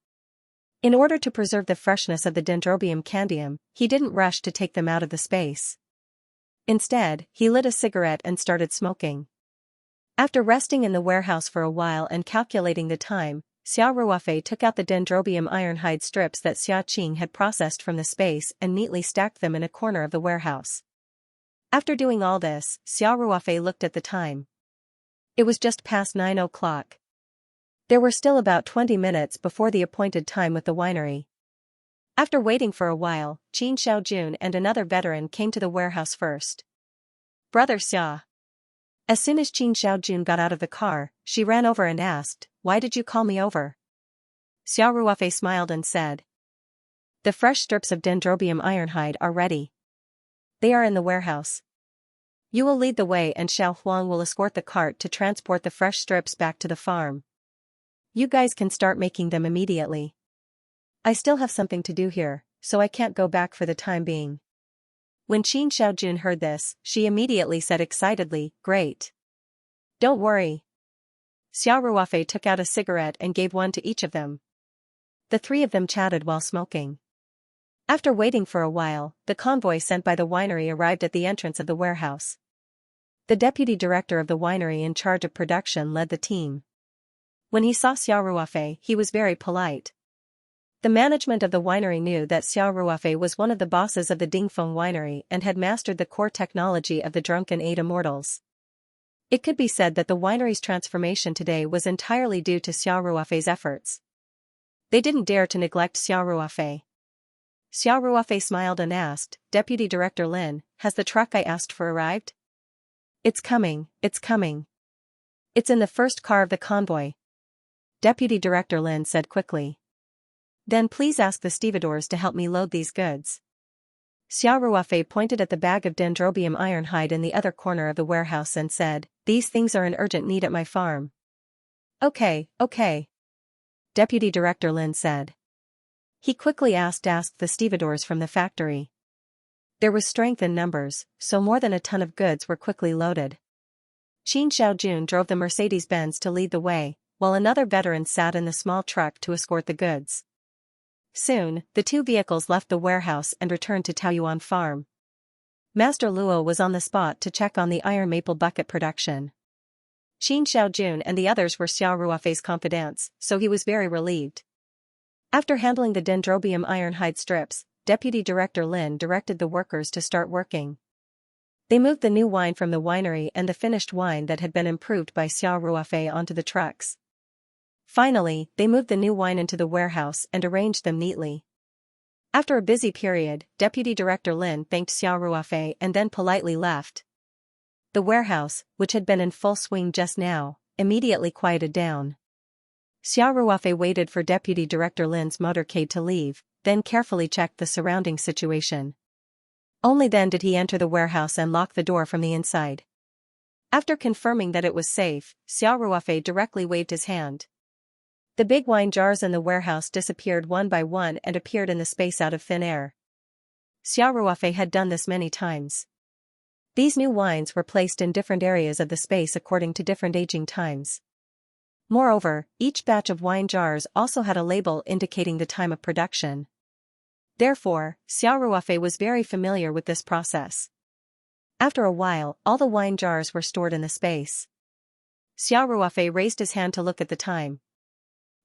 In order to preserve the freshness of the Dendrobium candium, he didn't rush to take them out of the space. Instead, he lit a cigarette and started smoking. After resting in the warehouse for a while and calculating the time, Xiao Ruofei took out the Dendrobium ironhide strips that Xia Qing had processed from the space and neatly stacked them in a corner of the warehouse. After doing all this, Xiao Ruofei looked at the time. It was just past 9 o'clock. There were still about 20 minutes before the appointed time with the winery. After waiting for a while, Qin Xiaojun and another veteran came to the warehouse first. Brother Xia. As soon as Qin Xiaojun got out of the car, she ran over and asked, why did you call me over? Xiao Ruofei smiled and said. The fresh strips of Dendrobium ironhide are ready. They are in the warehouse. You will lead the way and Xiao Huang will escort the cart to transport the fresh strips back to the farm. You guys can start making them immediately. I still have something to do here, so I can't go back for the time being. When Qin Xiaojun heard this, she immediately said excitedly, great. Don't worry. Xiao Ruofei took out a cigarette and gave one to each of them. The three of them chatted while smoking. After waiting for a while, the convoy sent by the winery arrived at the entrance of the warehouse. The deputy director of the winery in charge of production led the team. When he saw Xiao Ruofei, he was very polite. The management of the winery knew that Xiao Ruofei was one of the bosses of the Dingfeng winery and had mastered the core technology of the drunken 8 immortals. It could be said that the winery's transformation today was entirely due to Xiao Ruofei's efforts. They didn't dare to neglect Xiao Ruofei. Xiao Ruofei smiled and asked, Deputy Director Lin, has the truck I asked for arrived? It's coming, it's coming. It's in the first car of the convoy. Deputy Director Lin said quickly. Then please ask the stevedores to help me load these goods. Xiao Ruofei pointed at the bag of Dendrobium ironhide in the other corner of the warehouse and said, these things are in urgent need at my farm. Okay. Deputy Director Lin said. He quickly asked the stevedores from the factory. There was strength in numbers, so more than a ton of goods were quickly loaded. Qin Xiaojun drove the Mercedes-Benz to lead the way, while another veteran sat in the small truck to escort the goods. Soon, the two vehicles left the warehouse and returned to Taoyuan Farm. Master Luo was on the spot to check on the iron maple bucket production. Qin Xiaojun and the others were Xiao Ruofei's confidants, so he was very relieved. After handling the Dendrobium ironhide strips, Deputy Director Lin directed the workers to start working. They moved the new wine from the winery and the finished wine that had been improved by Xiao Ruofei onto the trucks. Finally, they moved the new wine into the warehouse and arranged them neatly. After a busy period, Deputy Director Lin thanked Xiao Ruofei and then politely left. The warehouse, which had been in full swing just now, immediately quieted down. Xiao Ruofei waited for Deputy Director Lin's motorcade to leave, then carefully checked the surrounding situation. Only then did he enter the warehouse and lock the door from the inside. After confirming that it was safe, Xiao Ruofei directly waved his hand. The big wine jars in the warehouse disappeared one by one and appeared in the space out of thin air. Xiao Ruofei had done this many times. These new wines were placed in different areas of the space according to different aging times. Moreover, each batch of wine jars also had a label indicating the time of production. Therefore, Xiao Ruofei was very familiar with this process. After a while, all the wine jars were stored in the space. Xiao Ruofei raised his hand to look at the time.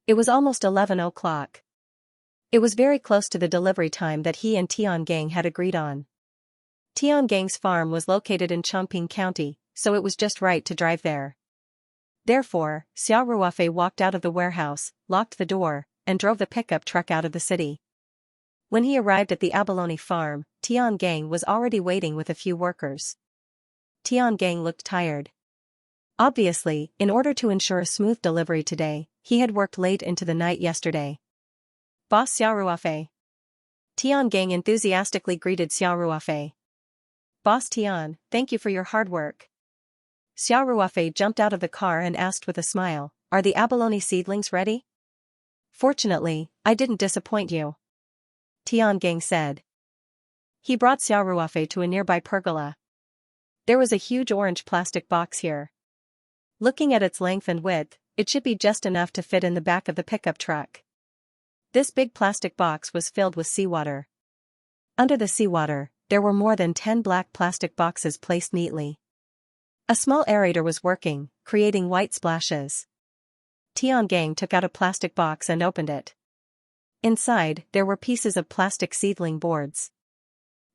It was almost 11 o'clock. It was very close to the delivery time that he and Tiangang had agreed on. Tiangang's farm was located in Chongping County, so it was just right to drive there. Therefore, Xiao Ruofei walked out of the warehouse, locked the door, and drove the pickup truck out of the city. When he arrived at the abalone farm, Tiangang was already waiting with a few workers. Tiangang looked tired. Obviously, in order to ensure a smooth delivery today, he had worked late into the night yesterday. Boss Xiao Ruofei. Tiangang enthusiastically greeted Xiao Ruofei. Boss Tian, thank you for your hard work. Xiao Ruofei jumped out of the car and asked with a smile, are the abalone seedlings ready? Fortunately, I didn't disappoint you. Tiangang said. He brought Xiao Ruofei to a nearby pergola. There was a huge orange plastic box here. Looking at its length and width, it should be just enough to fit in the back of the pickup truck. This big plastic box was filled with seawater. Under the seawater, there were more than 10 black plastic boxes placed neatly. A small aerator was working, creating white splashes. Tiangang took out a plastic box and opened it. Inside, there were pieces of plastic seedling boards.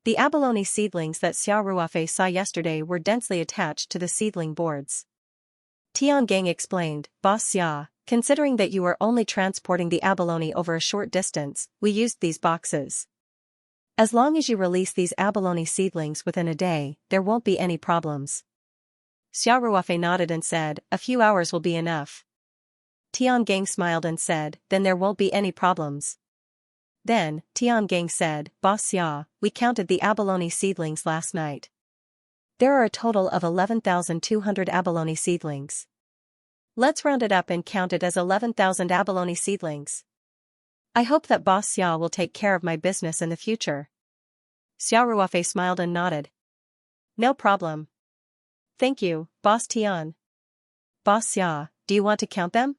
The abalone seedlings that Xiao Ruofei saw yesterday were densely attached to the seedling boards. Tiangang explained, Boss Xia, considering that you are only transporting the abalone over a short distance, we used these boxes. As long as you release these abalone seedlings within a day, there won't be any problems. Xiao Ruofei nodded and said, a few hours will be enough. Tiangang smiled and said, then there won't be any problems. Then, Tiangang said, Boss Xia, we counted the abalone seedlings last night. There are a total of 11,200 abalone seedlings. Let's round it up and count it as 11,000 abalone seedlings. I hope that Boss Xia will take care of my business in the future. Xiao Ruofei smiled and nodded. No problem. Thank you, Boss Tian. Boss Xia, do you want to count them?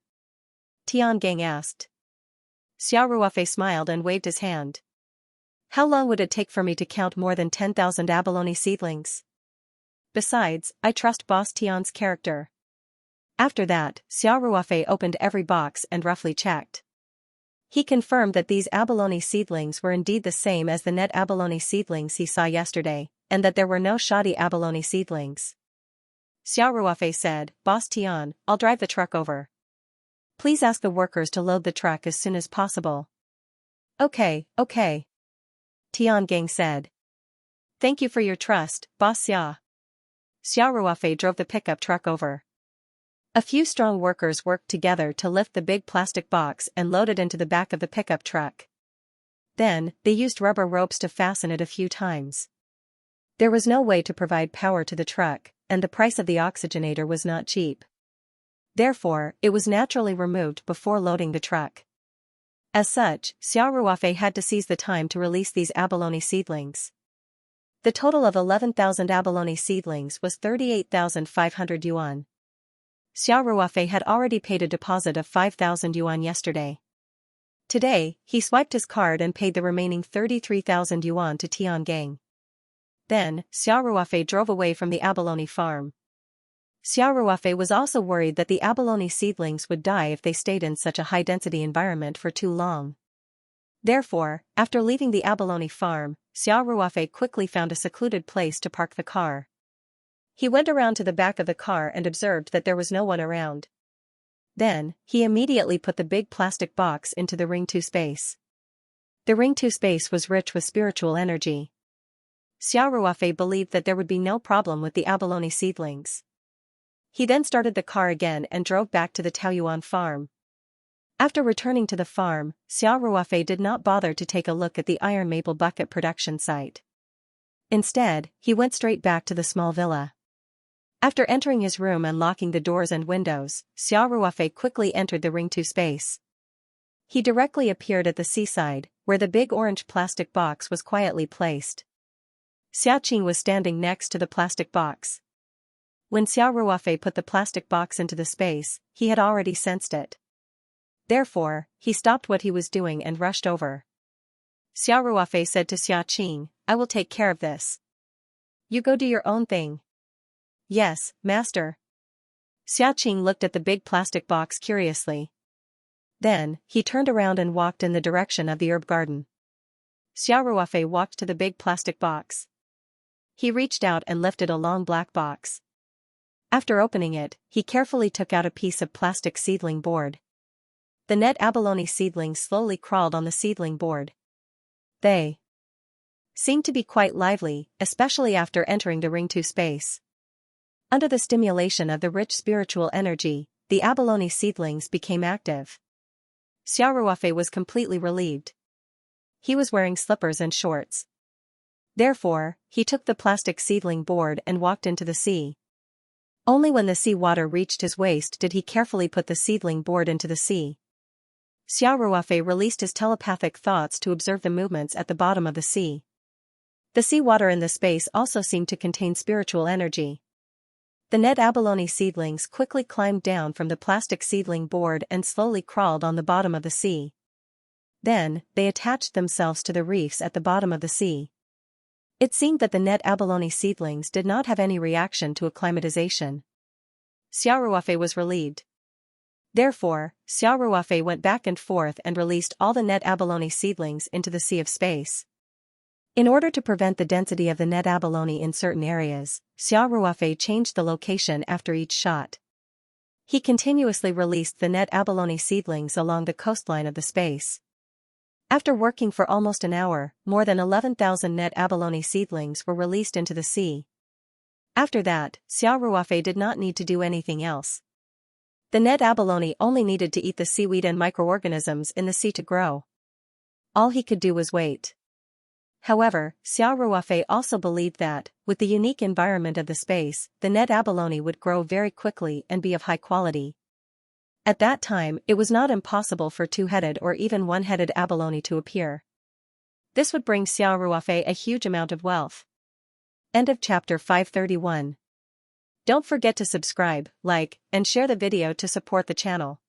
Tiangang asked. Xiao Ruofei smiled and waved his hand. How long would it take for me to count more than 10,000 abalone seedlings? Besides, I trust Boss Tian's character. After that, Xiao Ruofei opened every box and roughly checked. He confirmed that these abalone seedlings were indeed the same as the net abalone seedlings he saw yesterday, and that there were no shoddy abalone seedlings. Xiao Ruofei said, Boss Tian, I'll drive the truck over. Please ask the workers to load the truck as soon as possible. Okay. Tiangang said. Thank you for your trust, Boss Xia. Xiao Ruofei drove the pickup truck over. A few strong workers worked together to lift the big plastic box and load it into the back of the pickup truck. Then, they used rubber ropes to fasten it a few times. There was no way to provide power to the truck, and the price of the oxygenator was not cheap. Therefore, it was naturally removed before loading the truck. As such, Xiao Ruofei had to seize the time to release these abalone seedlings. The total of 11,000 abalone seedlings was 38,500 yuan. Xiao Ruofei had already paid a deposit of 5,000 yuan yesterday. Today, he swiped his card and paid the remaining 33,000 yuan to Tiangang. Then, Xiao Ruofei drove away from the abalone farm. Xiao Ruofei was also worried that the abalone seedlings would die if they stayed in such a high-density environment for too long. Therefore, after leaving the abalone farm, Xiao Ruofei quickly found a secluded place to park the car. He went around to the back of the car and observed that there was no one around. Then, he immediately put the big plastic box into the Ring 2 space. The Ring 2 space was rich with spiritual energy. Xiao Ruofei believed that there would be no problem with the abalone seedlings. He then started the car again and drove back to the Taoyuan farm. After returning to the farm, Xiao Ruofei did not bother to take a look at the iron maple bucket production site. Instead, he went straight back to the small villa. After entering his room and locking the doors and windows, Xiao Ruofei quickly entered the Ring 2 space. He directly appeared at the seaside, where the big orange plastic box was quietly placed. Xiaoqing was standing next to the plastic box. When Xiao Ruofei put the plastic box into the space, he had already sensed it. Therefore, he stopped what he was doing and rushed over. Xiao Ruofei said to Xiaoqing, "I will take care of this. You go do your own thing." "Yes, master." Xiaoqing looked at the big plastic box curiously. Then, he turned around and walked in the direction of the herb garden. Xiao Ruofei walked to the big plastic box. He reached out and lifted a long black box. After opening it, he carefully took out a piece of plastic seedling board. The net abalone seedlings slowly crawled on the seedling board. They seemed to be quite lively, especially after entering the Ring 2 space. Under the stimulation of the rich spiritual energy, the abalone seedlings became active. Xiao Ruofei was completely relieved. He was wearing slippers and shorts. Therefore, he took the plastic seedling board and walked into the sea. Only when the sea water reached his waist did he carefully put the seedling board into the sea. Xiao Ruofei released his telepathic thoughts to observe the movements at the bottom of the sea. The sea water in the space also seemed to contain spiritual energy. The net abalone seedlings quickly climbed down from the plastic seedling board and slowly crawled on the bottom of the sea. Then, they attached themselves to the reefs at the bottom of the sea. It seemed that the net abalone seedlings did not have any reaction to acclimatization. Xiao Ruofei was relieved. Therefore, Xiao Ruofei went back and forth and released all the net abalone seedlings into the sea of space. In order to prevent the density of the net abalone in certain areas, Xiao Ruofei changed the location after each shot. He continuously released the net abalone seedlings along the coastline of the space. After working for almost an hour, more than 11,000 net abalone seedlings were released into the sea. After that, Xiao Ruofei did not need to do anything else. The net abalone only needed to eat the seaweed and microorganisms in the sea to grow. All he could do was wait. However, Xiao Ruofei also believed that, with the unique environment of the space, the net abalone would grow very quickly and be of high quality. At that time, it was not impossible for two-headed or even one-headed abalone to appear. This would bring Xiao Ruofei a huge amount of wealth. End of chapter 531. Don't forget to subscribe, like, and share the video to support the channel.